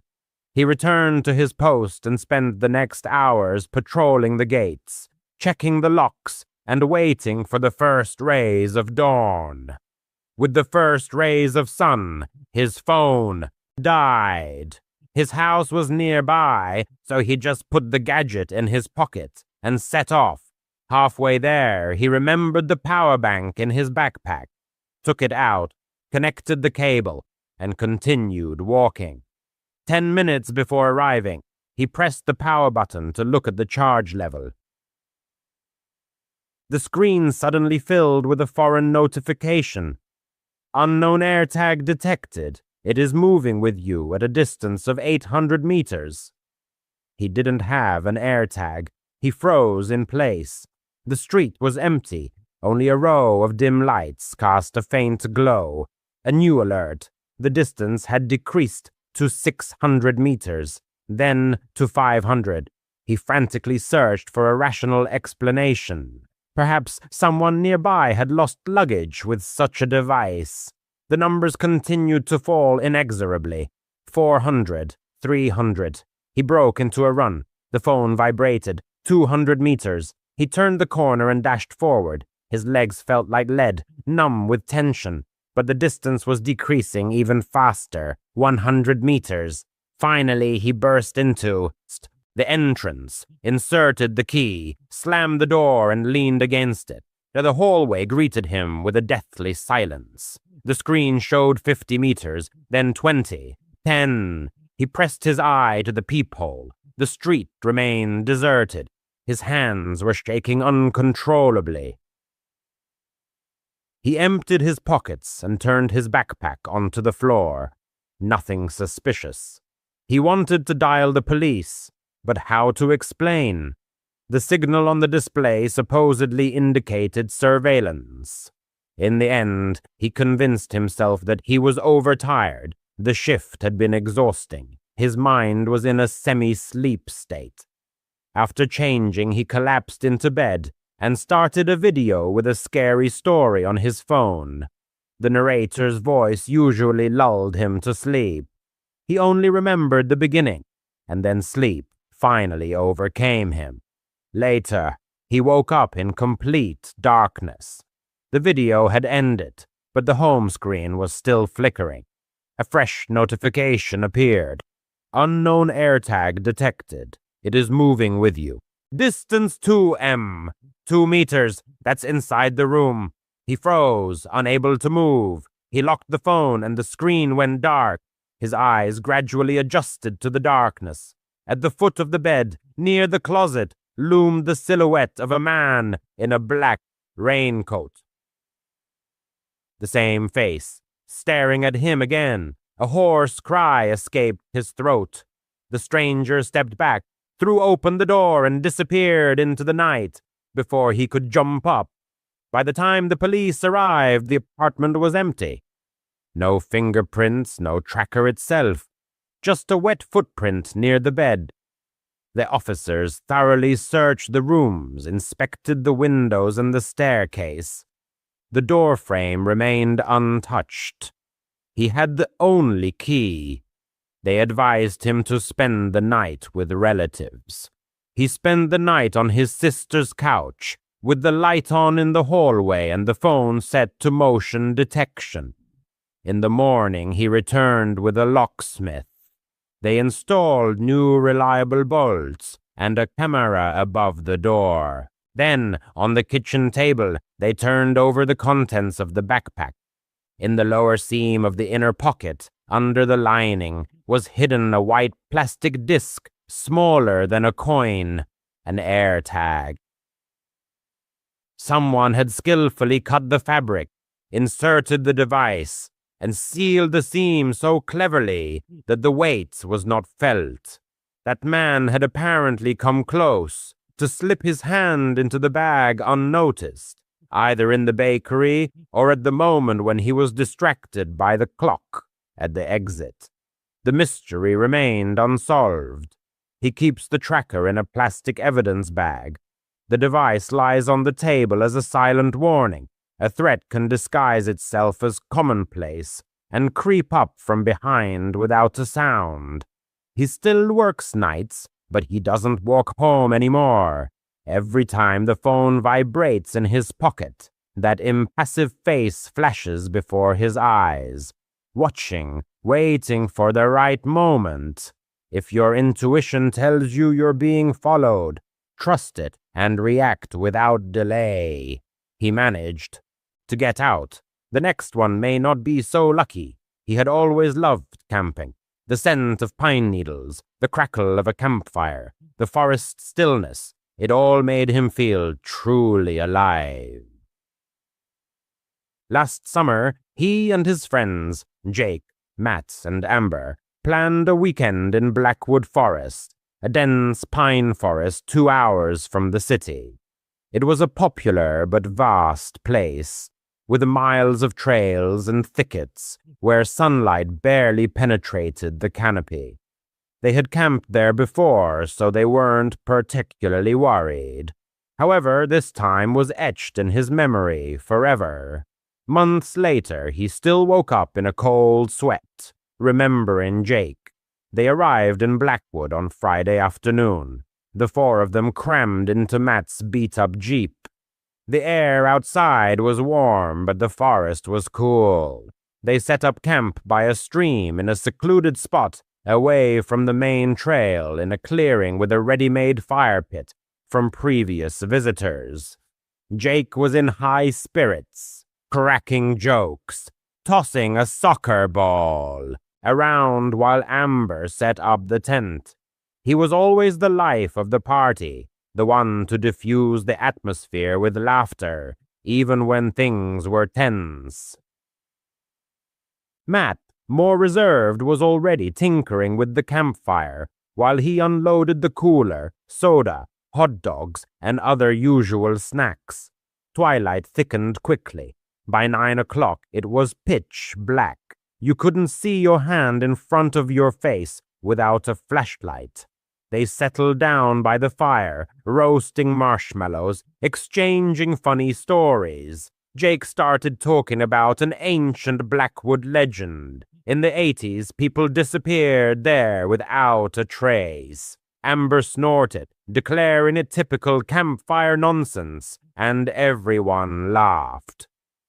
He returned to his post and spent the next hours patrolling the gates, checking the locks, and waiting for the first rays of dawn. With the first rays of sun, his phone died. His house was nearby, so he just put the gadget in his pocket and set off. Halfway there, he remembered the power bank in his backpack, took it out, connected the cable, and continued walking. 10 minutes before arriving, he pressed the power button to look at the charge level. The screen suddenly filled with a foreign notification. Unknown AirTag detected. It is moving with you at a distance of 800 meters. He didn't have an AirTag. He froze in place. The street was empty. Only a row of dim lights cast a faint glow. A new alert. The distance had decreased to 600 meters, then to 500. He frantically searched for a rational explanation. Perhaps someone nearby had lost luggage with such a device. The numbers continued to fall inexorably. 400, 300. He broke into a run. The phone vibrated. 200 meters. He turned the corner and dashed forward. His legs felt like lead, numb with tension. But the distance was decreasing even faster. 100 meters. Finally, he burst into the entrance, inserted the key, slammed the door, and leaned against it. The hallway greeted him with a deathly silence. The screen showed 50 meters, then 20, 10. He pressed his eye to the peephole. The street remained deserted. His hands were shaking uncontrollably. He emptied his pockets and turned his backpack onto the floor. Nothing suspicious. He wanted to dial the police, but how to explain? The signal on the display supposedly indicated surveillance. In the end, he convinced himself that he was overtired. The shift had been exhausting. His mind was in a semi-sleep state. After changing, he collapsed into bed and started a video with a scary story on his phone. The narrator's voice usually lulled him to sleep. He only remembered the beginning, and then sleep finally overcame him. Later, he woke up in complete darkness. The video had ended, but the home screen was still flickering. A fresh notification appeared. Unknown AirTag detected. It is moving with you. Distance 2M. 2 meters. That's inside the room. He froze, unable to move. He locked the phone and the screen went dark. His eyes gradually adjusted to the darkness. At the foot of the bed, near the closet, loomed the silhouette of a man in a black raincoat. The same face, staring at him again. A hoarse cry escaped his throat. The stranger stepped back, threw open the door, and disappeared into the night before he could jump up. By the time the police arrived, the apartment was empty. No fingerprints, no tracker itself, just a wet footprint near the bed. The officers thoroughly searched the rooms, inspected the windows and the staircase. The door frame remained untouched. He had the only key. They advised him to spend the night with relatives. He spent the night on his sister's couch, with the light on in the hallway and the phone set to motion detection. In the morning, he returned with a locksmith. They installed new reliable bolts and a camera above the door. Then, on the kitchen table, they turned over the contents of the backpack. In the lower seam of the inner pocket, under the lining, was hidden a white plastic disc, smaller than a coin, an AirTag. Someone had skillfully cut the fabric, inserted the device, and sealed the seam so cleverly that the weight was not felt. That man had apparently come close to slip his hand into the bag unnoticed, either in the bakery or at the moment when he was distracted by the clock at the exit. The mystery remained unsolved. He keeps the tracker in a plastic evidence bag. The device lies on the table as a silent warning. A threat can disguise itself as commonplace and creep up from behind without a sound. He still works nights, but he doesn't walk home anymore. Every time the phone vibrates in his pocket, that impassive face flashes before his eyes, watching, waiting for the right moment. If your intuition tells you you're being followed, trust it and react without delay. He managed to get out. The next one may not be so lucky. He had always loved camping. The scent of pine needles, the crackle of a campfire, the forest stillness, it all made him feel truly alive. Last summer, he and his friends, Jake, Matt, and Amber, planned a weekend in Blackwood Forest, a dense pine forest 2 hours from the city. It was a popular but vast place. with miles of trails and thickets where sunlight barely penetrated the canopy. They had camped there before, so they weren't particularly worried. However, this time was etched in his memory forever. Months later, he still woke up in a cold sweat, remembering Jake. They arrived in Blackwood on Friday afternoon, the four of them crammed into Matt's beat-up Jeep. The air outside was warm, but the forest was cool. They set up camp by a stream in a secluded spot away from the main trail in a clearing with a ready-made fire pit from previous visitors. Jake was in high spirits, cracking jokes, tossing a soccer ball around while Amber set up the tent. He was always the life of the party, the one to diffuse the atmosphere with laughter, even when things were tense. Matt, more reserved, was already tinkering with the campfire while he unloaded the cooler, soda, hot dogs, and other usual snacks. Twilight thickened quickly. By 9 o'clock, it was pitch black. You couldn't see your hand in front of your face without a flashlight. They settled down by the fire, roasting marshmallows, exchanging funny stories. Jake started talking about an ancient Blackwood legend. In the 80s, people disappeared there without a trace. Amber snorted, declaring it typical campfire nonsense, and everyone laughed.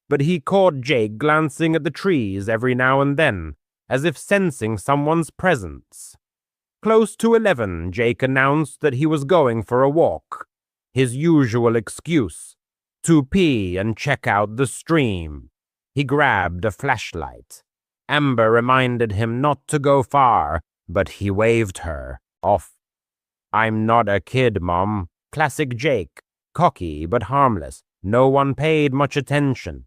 But he caught Jake glancing at the trees every now and then, as if sensing someone's presence. Close to 11, Jake announced that he was going for a walk. His usual excuse, to pee and check out the stream. He grabbed a flashlight. Amber reminded him not to go far, but he waved her off. "I'm not a kid, Mom." Classic Jake, cocky but harmless. No one paid much attention.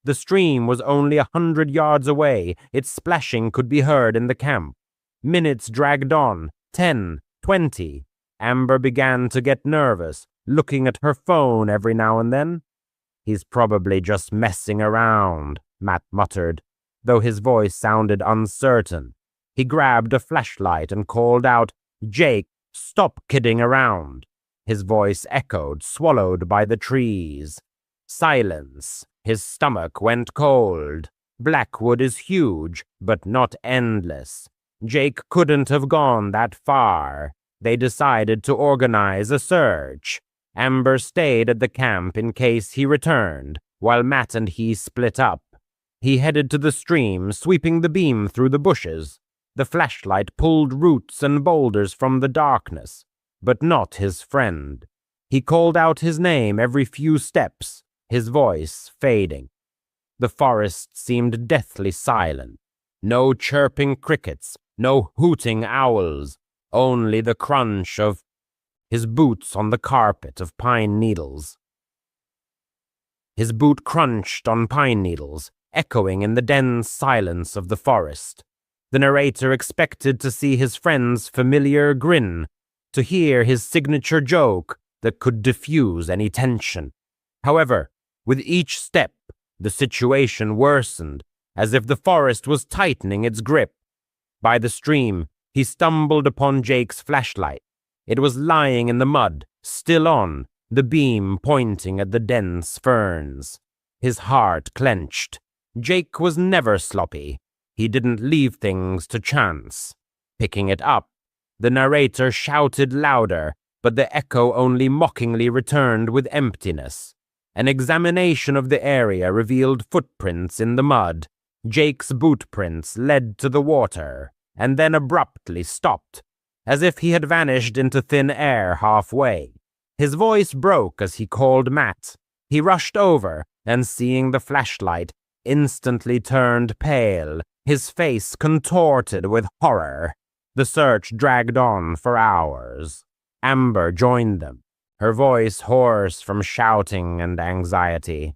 The stream was only 100 yards away. Its splashing could be heard in the camp. Minutes dragged on, 10, 20. Amber began to get nervous, looking at her phone every now and then. "He's probably just messing around," Matt muttered, though his voice sounded uncertain. He grabbed a flashlight and called out, "Jake, stop kidding around." His voice echoed, swallowed by the trees. Silence. His stomach went cold. Blackwood is huge, but not endless. Jake couldn't have gone that far. They decided to organize a search. Amber stayed at the camp in case he returned, while Matt and he split up. He headed to the stream, sweeping the beam through the bushes. The flashlight pulled roots and boulders from the darkness, but not his friend. He called out his name every few steps, his voice fading. The forest seemed deathly silent. No chirping crickets, no hooting owls, only the crunch of his boots on the carpet of pine needles. His boot crunched on pine needles, echoing in the dense silence of the forest. The narrator expected to see his friend's familiar grin, to hear his signature joke that could diffuse any tension. However, with each step, the situation worsened, as if the forest was tightening its grip. By the stream, he stumbled upon Jake's flashlight. It was lying in the mud, still on, the beam pointing at the dense ferns. His heart clenched. Jake was never sloppy. He didn't leave things to chance. Picking it up, the narrator shouted louder, but the echo only mockingly returned with emptiness. An examination of the area revealed footprints in the mud. Jake's boot prints led to the water, and then abruptly stopped, as if he had vanished into thin air halfway. His voice broke as he called Matt. He rushed over, and seeing the flashlight, instantly turned pale, his face contorted with horror. The search dragged on for hours. Amber joined them, her voice hoarse from shouting and anxiety.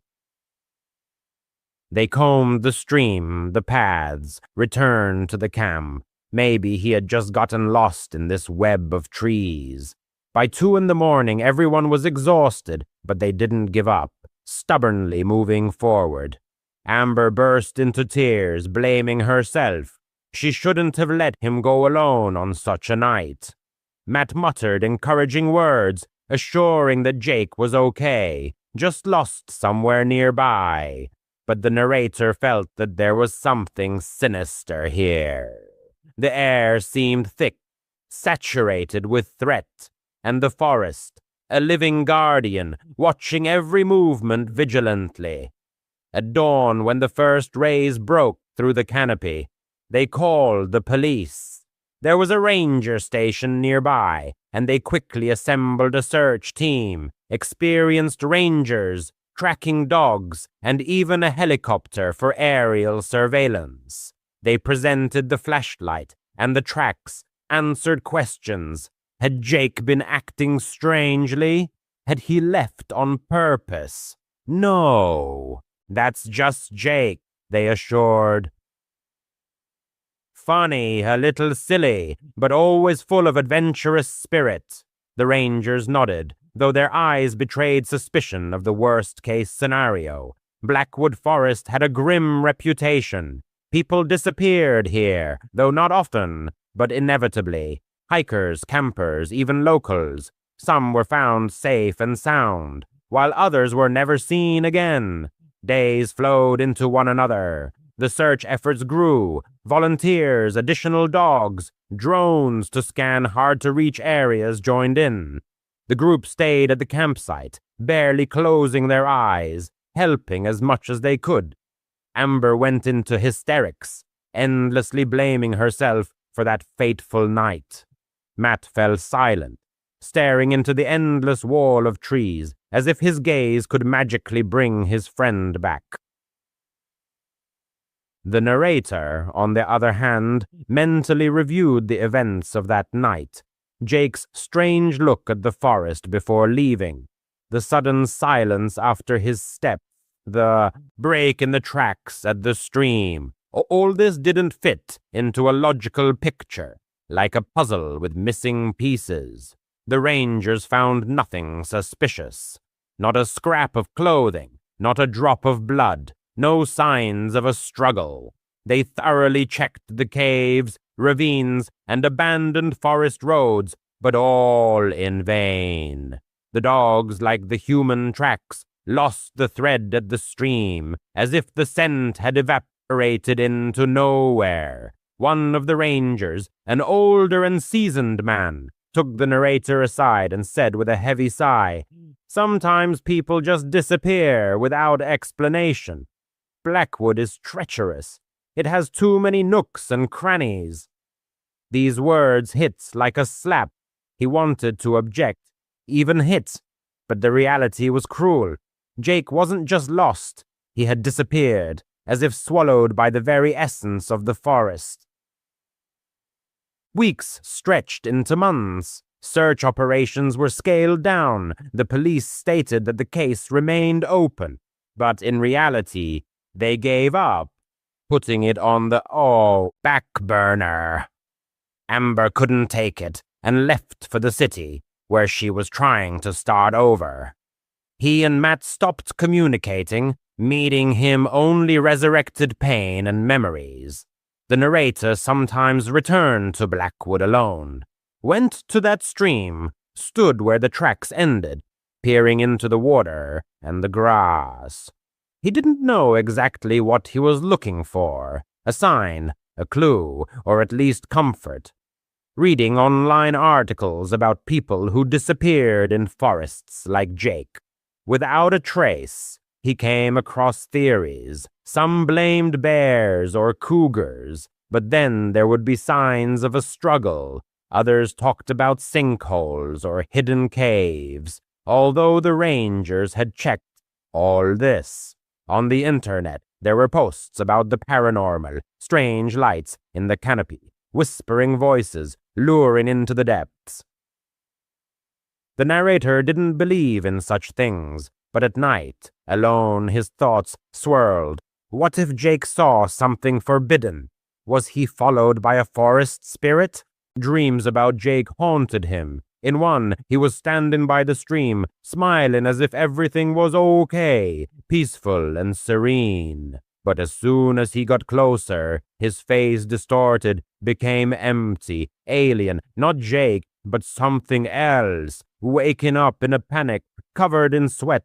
They combed the stream, the paths, returned to the camp. Maybe he had just gotten lost in this web of trees. By 2 in the morning, everyone was exhausted, but they didn't give up. stubbornly moving forward. Amber burst into tears, blaming herself. She shouldn't have let him go alone on such a night. Matt muttered encouraging words, assuring that Jake was okay, just lost somewhere nearby. But the narrator felt that there was something sinister here. The air seemed thick, saturated with threat, and the forest, a living guardian, watching every movement vigilantly. At dawn, when the first rays broke through the canopy, they called the police. There was a ranger station nearby, and they quickly assembled a search team, experienced rangers, tracking dogs, and even a helicopter for aerial surveillance. They presented the flashlight and the tracks, answered questions. Had Jake been acting strangely? Had he left on purpose? No, that's just Jake, they assured. Funny, a little silly, but always full of adventurous spirit. The rangers nodded, though their eyes betrayed suspicion of the worst-case scenario. Blackwood Forest had a grim reputation. People disappeared here, though not often, but inevitably. Hikers, campers, even locals. Some were found safe and sound, while others were never seen again. Days flowed into one another. The search efforts grew. Volunteers, additional dogs, drones to scan hard-to-reach areas joined in. The group stayed at the campsite, barely closing their eyes, helping as much as they could. Amber went into hysterics, endlessly blaming herself for that fateful night. Matt fell silent, staring into the endless wall of trees, as if his gaze could magically bring his friend back. The narrator, on the other hand, mentally reviewed the events of that night. Jake's strange look at the forest before leaving, the sudden silence after his step, the break in the tracks at the stream. All this didn't fit into a logical picture, like a puzzle with missing pieces. The rangers found nothing suspicious. Not a scrap of clothing, not a drop of blood, no signs of a struggle. They thoroughly checked the caves, ravines, and abandoned forest roads, but all in vain. The dogs, like the human tracks, lost the thread at the stream, as if the scent had evaporated into nowhere. One of the rangers, an older and seasoned man, took the narrator aside and said with a heavy sigh, "Sometimes people just disappear without explanation. Blackwood is treacherous. It has too many nooks and crannies." These words hit like a slap. He wanted to object, even hit, but the reality was cruel. Jake wasn't just lost, he had disappeared, as if swallowed by the very essence of the forest. Weeks stretched into months. Search operations were scaled down. The police stated that the case remained open, but in reality, they gave up, putting it on the back burner. Amber couldn't take it and left for the city, where she was trying to start over. He and Matt stopped communicating, meeting him only resurrected pain and memories. The narrator sometimes returned to Blackwood alone, went to that stream, stood where the tracks ended, peering into the water and the grass. He didn't know exactly what he was looking for, a sign, a clue, or at least comfort. Reading online articles about people who disappeared in forests like Jake. Without a trace, he came across theories. Some blamed bears or cougars, but then there would be signs of a struggle. Others talked about sinkholes or hidden caves, although the rangers had checked all this. On the internet, there were posts about the paranormal, strange lights in the canopy, whispering voices luring into the depths. The narrator didn't believe in such things, but at night, alone, his thoughts swirled. What if Jake saw something forbidden? Was he followed by a forest spirit? Dreams about Jake haunted him, In one, he was standing by the stream, smiling as if everything was okay, peaceful and serene. But as soon as he got closer, his face distorted, became empty, alien, not Jake, but something else, waking up in a panic, covered in sweat.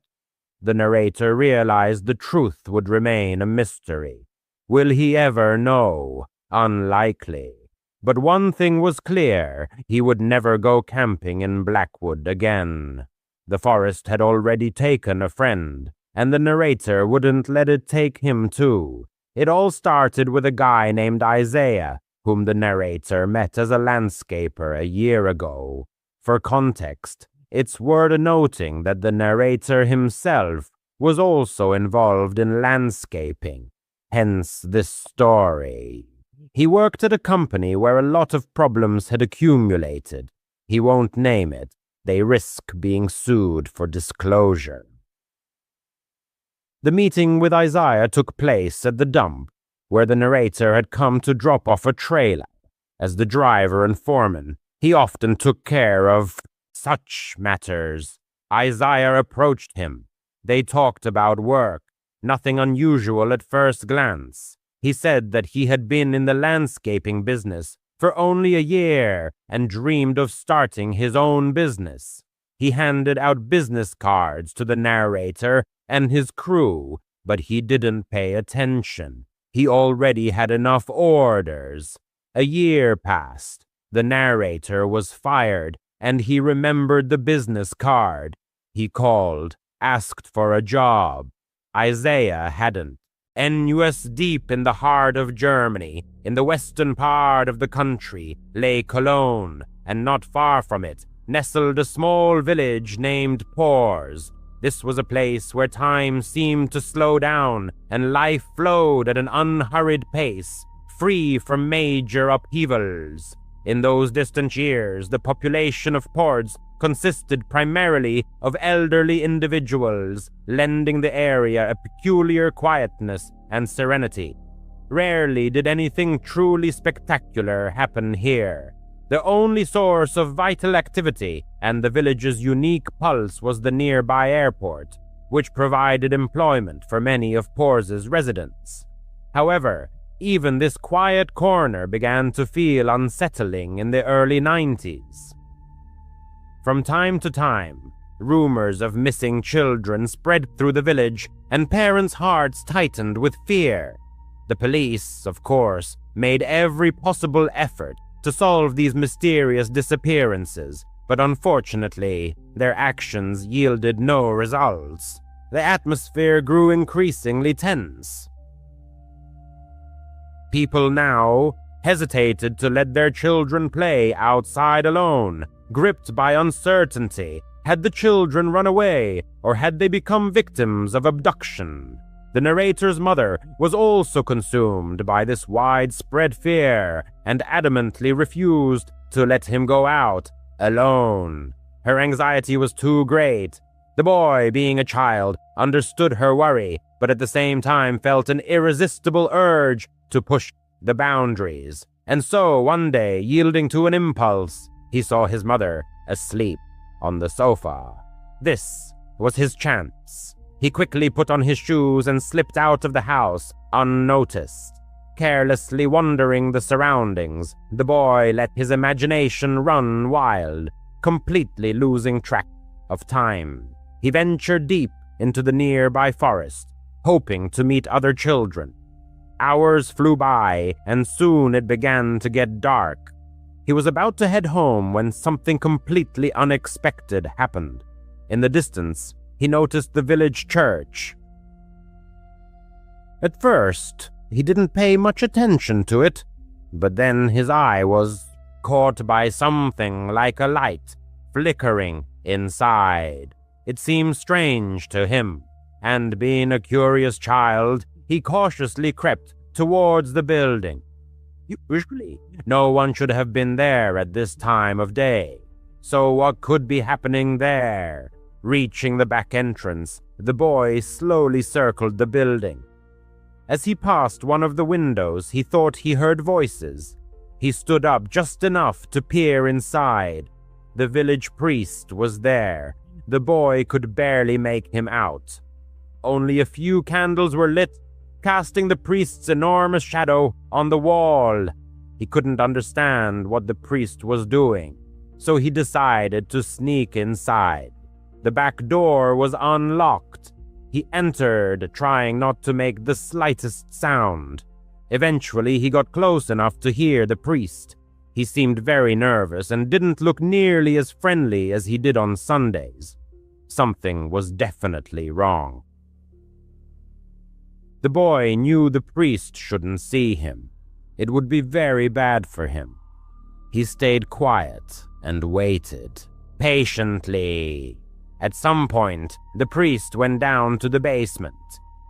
The narrator realized the truth would remain a mystery. Will he ever know? Unlikely. But one thing was clear, he would never go camping in Blackwood again. The forest had already taken a friend, and the narrator wouldn't let it take him too. It all started with a guy named Isaiah, whom the narrator met as a landscaper a year ago. For context, it's worth noting that the narrator himself was also involved in landscaping, hence this story. He worked at a company where a lot of problems had accumulated. He won't name it. They risk being sued for disclosure. The meeting with Isaiah took place at the dump, where the narrator had come to drop off a trailer. As the driver and foreman, he often took care of such matters. Isaiah approached him. They talked about work, nothing unusual at first glance. He said that he had been in the landscaping business for only a year and dreamed of starting his own business. He handed out business cards to the narrator and his crew, but he didn't pay attention. He already had enough orders. A year passed. The narrator was fired, and he remembered the business card. He called, asked for a job. Isaiah hadn't. NUS deep in the heart of Germany, in the western part of the country, lay Cologne, and not far from it, nestled a small village named Pors. This was a place where time seemed to slow down, and life flowed at an unhurried pace, free from major upheavals. In those distant years, the population of Pors consisted primarily of elderly individuals, lending the area a peculiar quietness and serenity. Rarely did anything truly spectacular happen here. The only source of vital activity and the village's unique pulse was the nearby airport, which provided employment for many of Pors's residents. However, even this quiet corner began to feel unsettling in the early 90s. From time to time, rumors of missing children spread through the village, and parents' hearts tightened with fear. The police, of course, made every possible effort to solve these mysterious disappearances, but unfortunately, their actions yielded no results. The atmosphere grew increasingly tense. People now hesitated to let their children play outside alone, gripped by uncertainty. Had the children run away, or had they become victims of abduction? The narrator's mother was also consumed by this widespread fear and adamantly refused to let him go out alone. Her anxiety was too great. The boy, being a child, understood her worry, but at the same time felt an irresistible urge to push the boundaries. And so, one day, yielding to an impulse, he saw his mother asleep on the sofa. This was his chance. He quickly put on his shoes and slipped out of the house, unnoticed. Carelessly wandering the surroundings, the boy let his imagination run wild, completely losing track of time. He ventured deep into the nearby forest, hoping to meet other children. Hours flew by, and soon it began to get dark. He was about to head home when something completely unexpected happened. In the distance, he noticed the village church. At first, he didn't pay much attention to it, but then his eye was caught by something like a light flickering inside. It seemed strange to him, and being a curious child, he cautiously crept towards the building. Usually, no one should have been there at this time of day. So what could be happening there? Reaching the back entrance, the boy slowly circled the building. As he passed one of the windows, he thought he heard voices. He stood up just enough to peer inside. The village priest was there. The boy could barely make him out. Only a few candles were lit, casting the priest's enormous shadow on the wall. He couldn't understand what the priest was doing, so he decided to sneak inside. The back door was unlocked. He entered, trying not to make the slightest sound. Eventually, he got close enough to hear the priest. He seemed very nervous and didn't look nearly as friendly as he did on Sundays. Something was definitely wrong. The boy knew the priest shouldn't see him. It would be very bad for him. He stayed quiet and waited, patiently. At some point, the priest went down to the basement.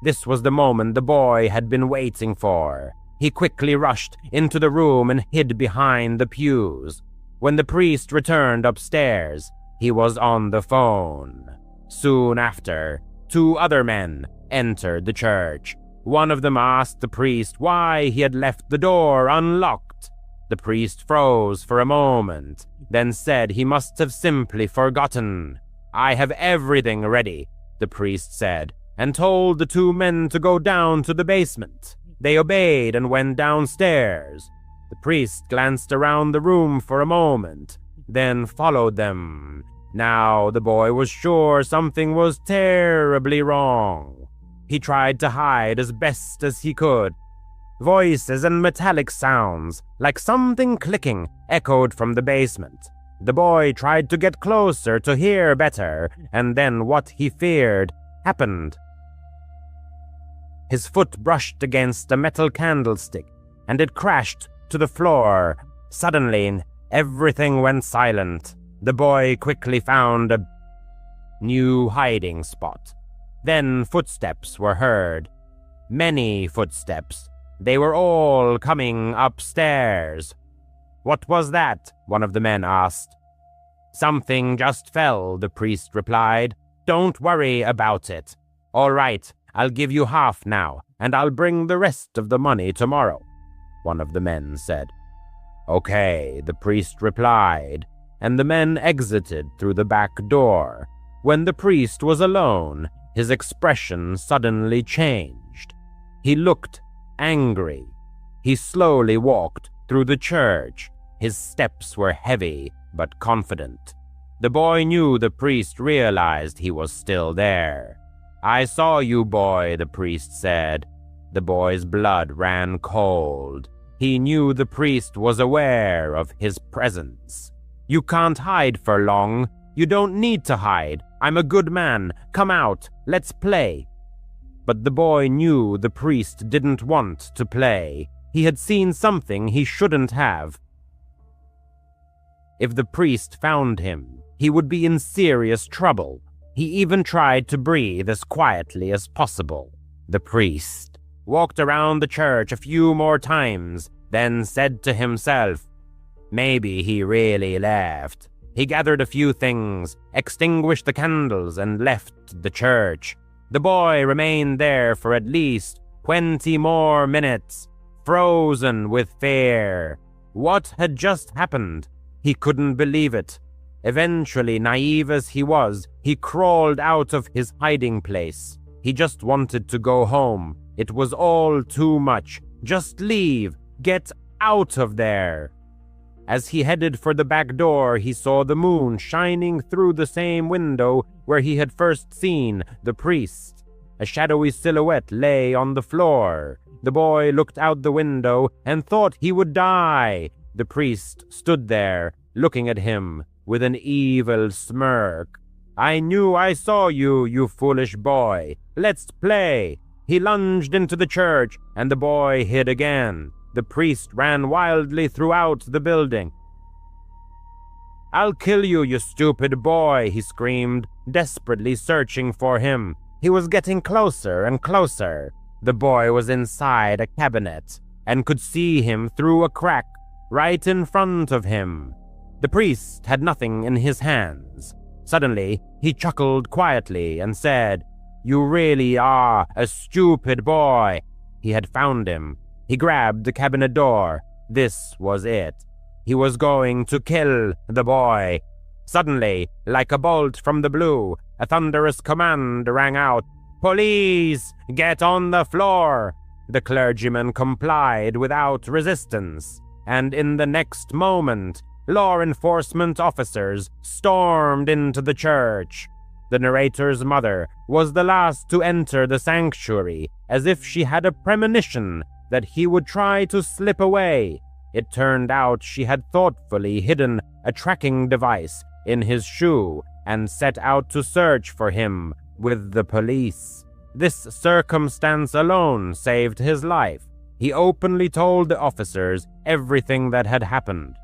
This was the moment the boy had been waiting for. He quickly rushed into the room and hid behind the pews. When the priest returned upstairs, he was on the phone. Soon after, 2 other men entered the church. One of them asked the priest why he had left the door unlocked. The priest froze for a moment, then said he must have simply forgotten. "I have everything ready," the priest said, and told the 2 men to go down to the basement. They obeyed and went downstairs. The priest glanced around the room for a moment, then followed them. Now the boy was sure something was terribly wrong. He tried to hide as best as he could. Voices and metallic sounds, like something clicking, echoed from the basement. The boy tried to get closer to hear better, and then what he feared happened. His foot brushed against a metal candlestick, and it crashed to the floor. Suddenly, everything went silent. The boy quickly found a new hiding spot. Then footsteps were heard. Many footsteps. They were all coming upstairs. "What was that?" one of the men asked. "Something just fell," the priest replied. "Don't worry about it." "All right, I'll give you half now, and I'll bring the rest of the money tomorrow," one of the men said. "Okay," the priest replied, and the men exited through the back door. When the priest was alone, his expression suddenly changed. He looked angry. He slowly walked through the church. His steps were heavy but confident. The boy knew the priest realized he was still there. "I saw you, boy," the priest said. The boy's blood ran cold. He knew the priest was aware of his presence. "You can't hide for long. You don't need to hide. I'm a good man. Come out. Let's play." But the boy knew the priest didn't want to play. He had seen something he shouldn't have. If the priest found him, he would be in serious trouble. He even tried to breathe as quietly as possible. The priest walked around the church a few more times, then said to himself, maybe he really left. He gathered a few things, extinguished the candles, and left the church. The boy remained there for at least 20 more minutes, frozen with fear. What had just happened? He couldn't believe it. Eventually, naive as he was, he crawled out of his hiding place. He just wanted to go home. It was all too much. Just leave. Get out of there. As he headed for the back door, he saw the moon shining through the same window where he had first seen the priest. A shadowy silhouette lay on the floor. The boy looked out the window and thought he would die. The priest stood there, looking at him with an evil smirk. "I knew I saw you, you foolish boy. Let's play." He lunged into the church, and the boy hid again. The priest ran wildly throughout the building. "I'll kill you, you stupid boy," he screamed, desperately searching for him. He was getting closer and closer. The boy was inside a cabinet and could see him through a crack right in front of him. The priest had nothing in his hands. Suddenly, he chuckled quietly and said, "You really are a stupid boy." He had found him. He grabbed the cabinet door. This was it. He was going to kill the boy. Suddenly, like a bolt from the blue, a thunderous command rang out, "Police, get on the floor!" The clergyman complied without resistance, and in the next moment, law enforcement officers stormed into the church. The narrator's mother was the last to enter the sanctuary, as if she had a premonition that he would try to slip away. It turned out she had thoughtfully hidden a tracking device in his shoe and set out to search for him with the police. This circumstance alone saved his life. He openly told the officers everything that had happened.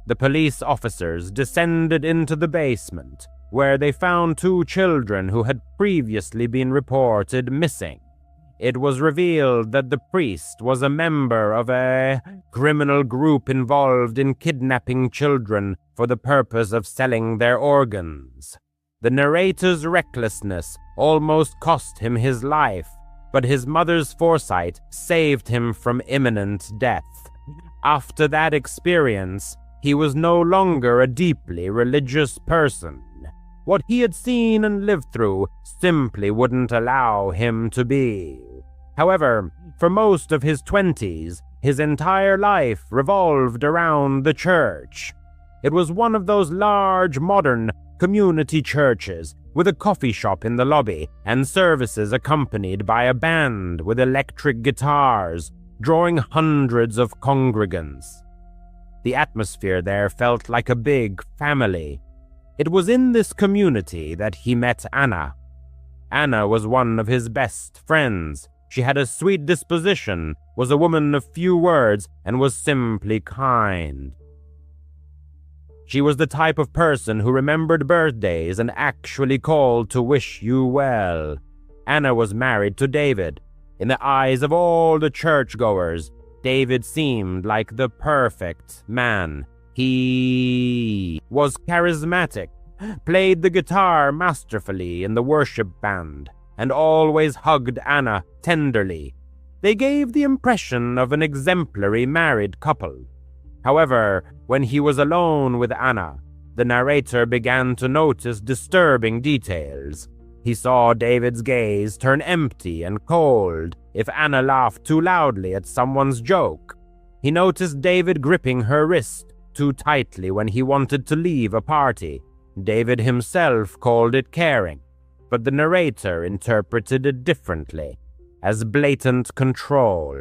The police officers descended into the basement, where they found 2 children who had previously been reported missing. It was revealed that the priest was a member of a criminal group involved in kidnapping children for the purpose of selling their organs. The narrator's recklessness almost cost him his life, but his mother's foresight saved him from imminent death. After that experience, he was no longer a deeply religious person. What he had seen and lived through simply wouldn't allow him to be. However, for most of his 20s, his entire life revolved around the church. It was one of those large, modern community churches with a coffee shop in the lobby and services accompanied by a band with electric guitars, drawing hundreds of congregants. The atmosphere there felt like a big family. It was in this community that he met Anna. Anna was one of his best friends. She had a sweet disposition, was a woman of few words, and was simply kind. She was the type of person who remembered birthdays and actually called to wish you well. Anna was married to David. In the eyes of all the churchgoers, David seemed like the perfect man. He was charismatic, played the guitar masterfully in the worship band, and always hugged Anna tenderly. They gave the impression of an exemplary married couple. However, when he was alone with Anna, the narrator began to notice disturbing details. He saw David's gaze turn empty and cold if Anna laughed too loudly at someone's joke. He noticed David gripping her wrist too tightly when he wanted to leave a party. David himself called it caring, but the narrator interpreted it differently, as blatant control.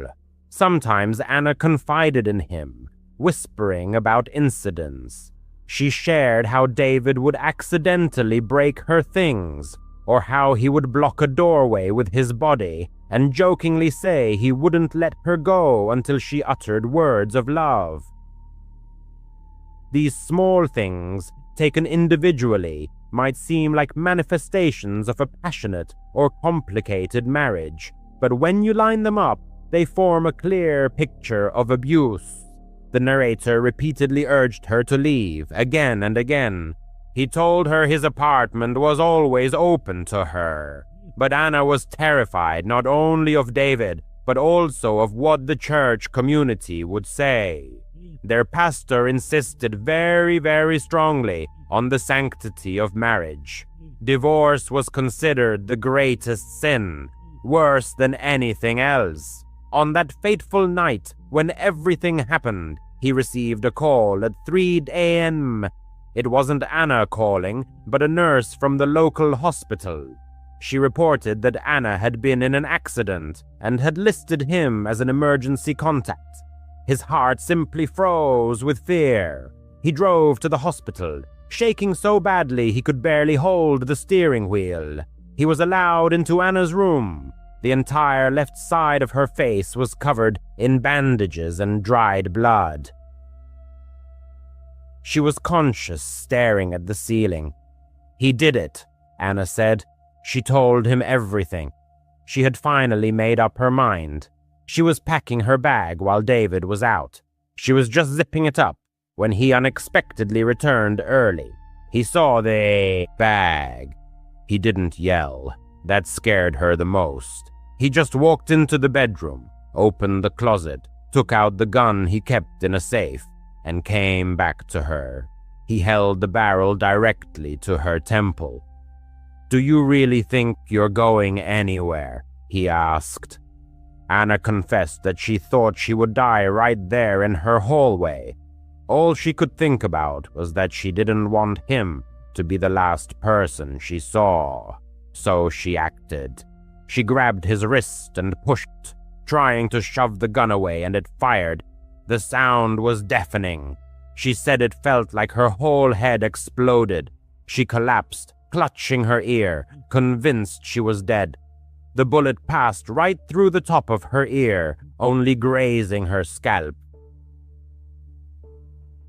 Sometimes Anna confided in him, whispering about incidents. She shared how David would accidentally break her things, or how he would block a doorway with his body and jokingly say he wouldn't let her go until she uttered words of love. These small things, taken individually, might seem like manifestations of a passionate or complicated marriage, but when you line them up, they form a clear picture of abuse. The narrator repeatedly urged her to leave, again and again. He told her his apartment was always open to her, but Anna was terrified not only of David, but also of what the church community would say. Their pastor insisted very, very strongly on the sanctity of marriage. Divorce was considered the greatest sin, worse than anything else. On that fateful night, when everything happened, he received a call at 3 a.m. It wasn't Anna calling, but a nurse from the local hospital. She reported that Anna had been in an accident and had listed him as an emergency contact. His heart simply froze with fear. He drove to the hospital, shaking so badly he could barely hold the steering wheel. He was allowed into Anna's room. The entire left side of her face was covered in bandages and dried blood. She was conscious, staring at the ceiling. "He did it," Anna said. She told him everything. She had finally made up her mind. She was packing her bag while David was out. She was just zipping it up when he unexpectedly returned early. He saw the bag. He didn't yell. That scared her the most. He just walked into the bedroom, opened the closet, took out the gun he kept in a safe, and came back to her. He held the barrel directly to her temple. "Do you really think you're going anywhere?" he asked. Anna confessed that she thought she would die right there in her hallway. All she could think about was that she didn't want him to be the last person she saw. So she acted. She grabbed his wrist and pushed, trying to shove the gun away, and it fired. The sound was deafening. She said it felt like her whole head exploded. She collapsed, clutching her ear, convinced she was dead. The bullet passed right through the top of her ear, only grazing her scalp.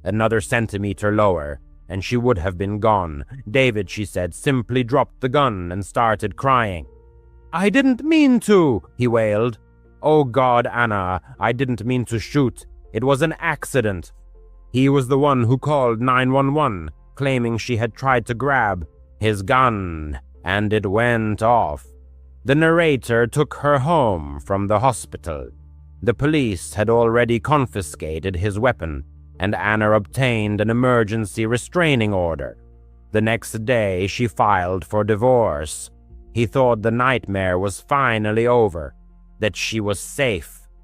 Another centimeter lower, and she would have been gone. David, she said, simply dropped the gun and started crying. "I didn't mean to," he wailed. "Oh God, Anna, I didn't mean to shoot. It was an accident." He was the one who called 911, claiming she had tried to grab his gun, and it went off. The narrator took her home from the hospital. The police had already confiscated his weapon, and Anna obtained an emergency restraining order. The next day, she filed for divorce. He thought the nightmare was finally over, that she was safe.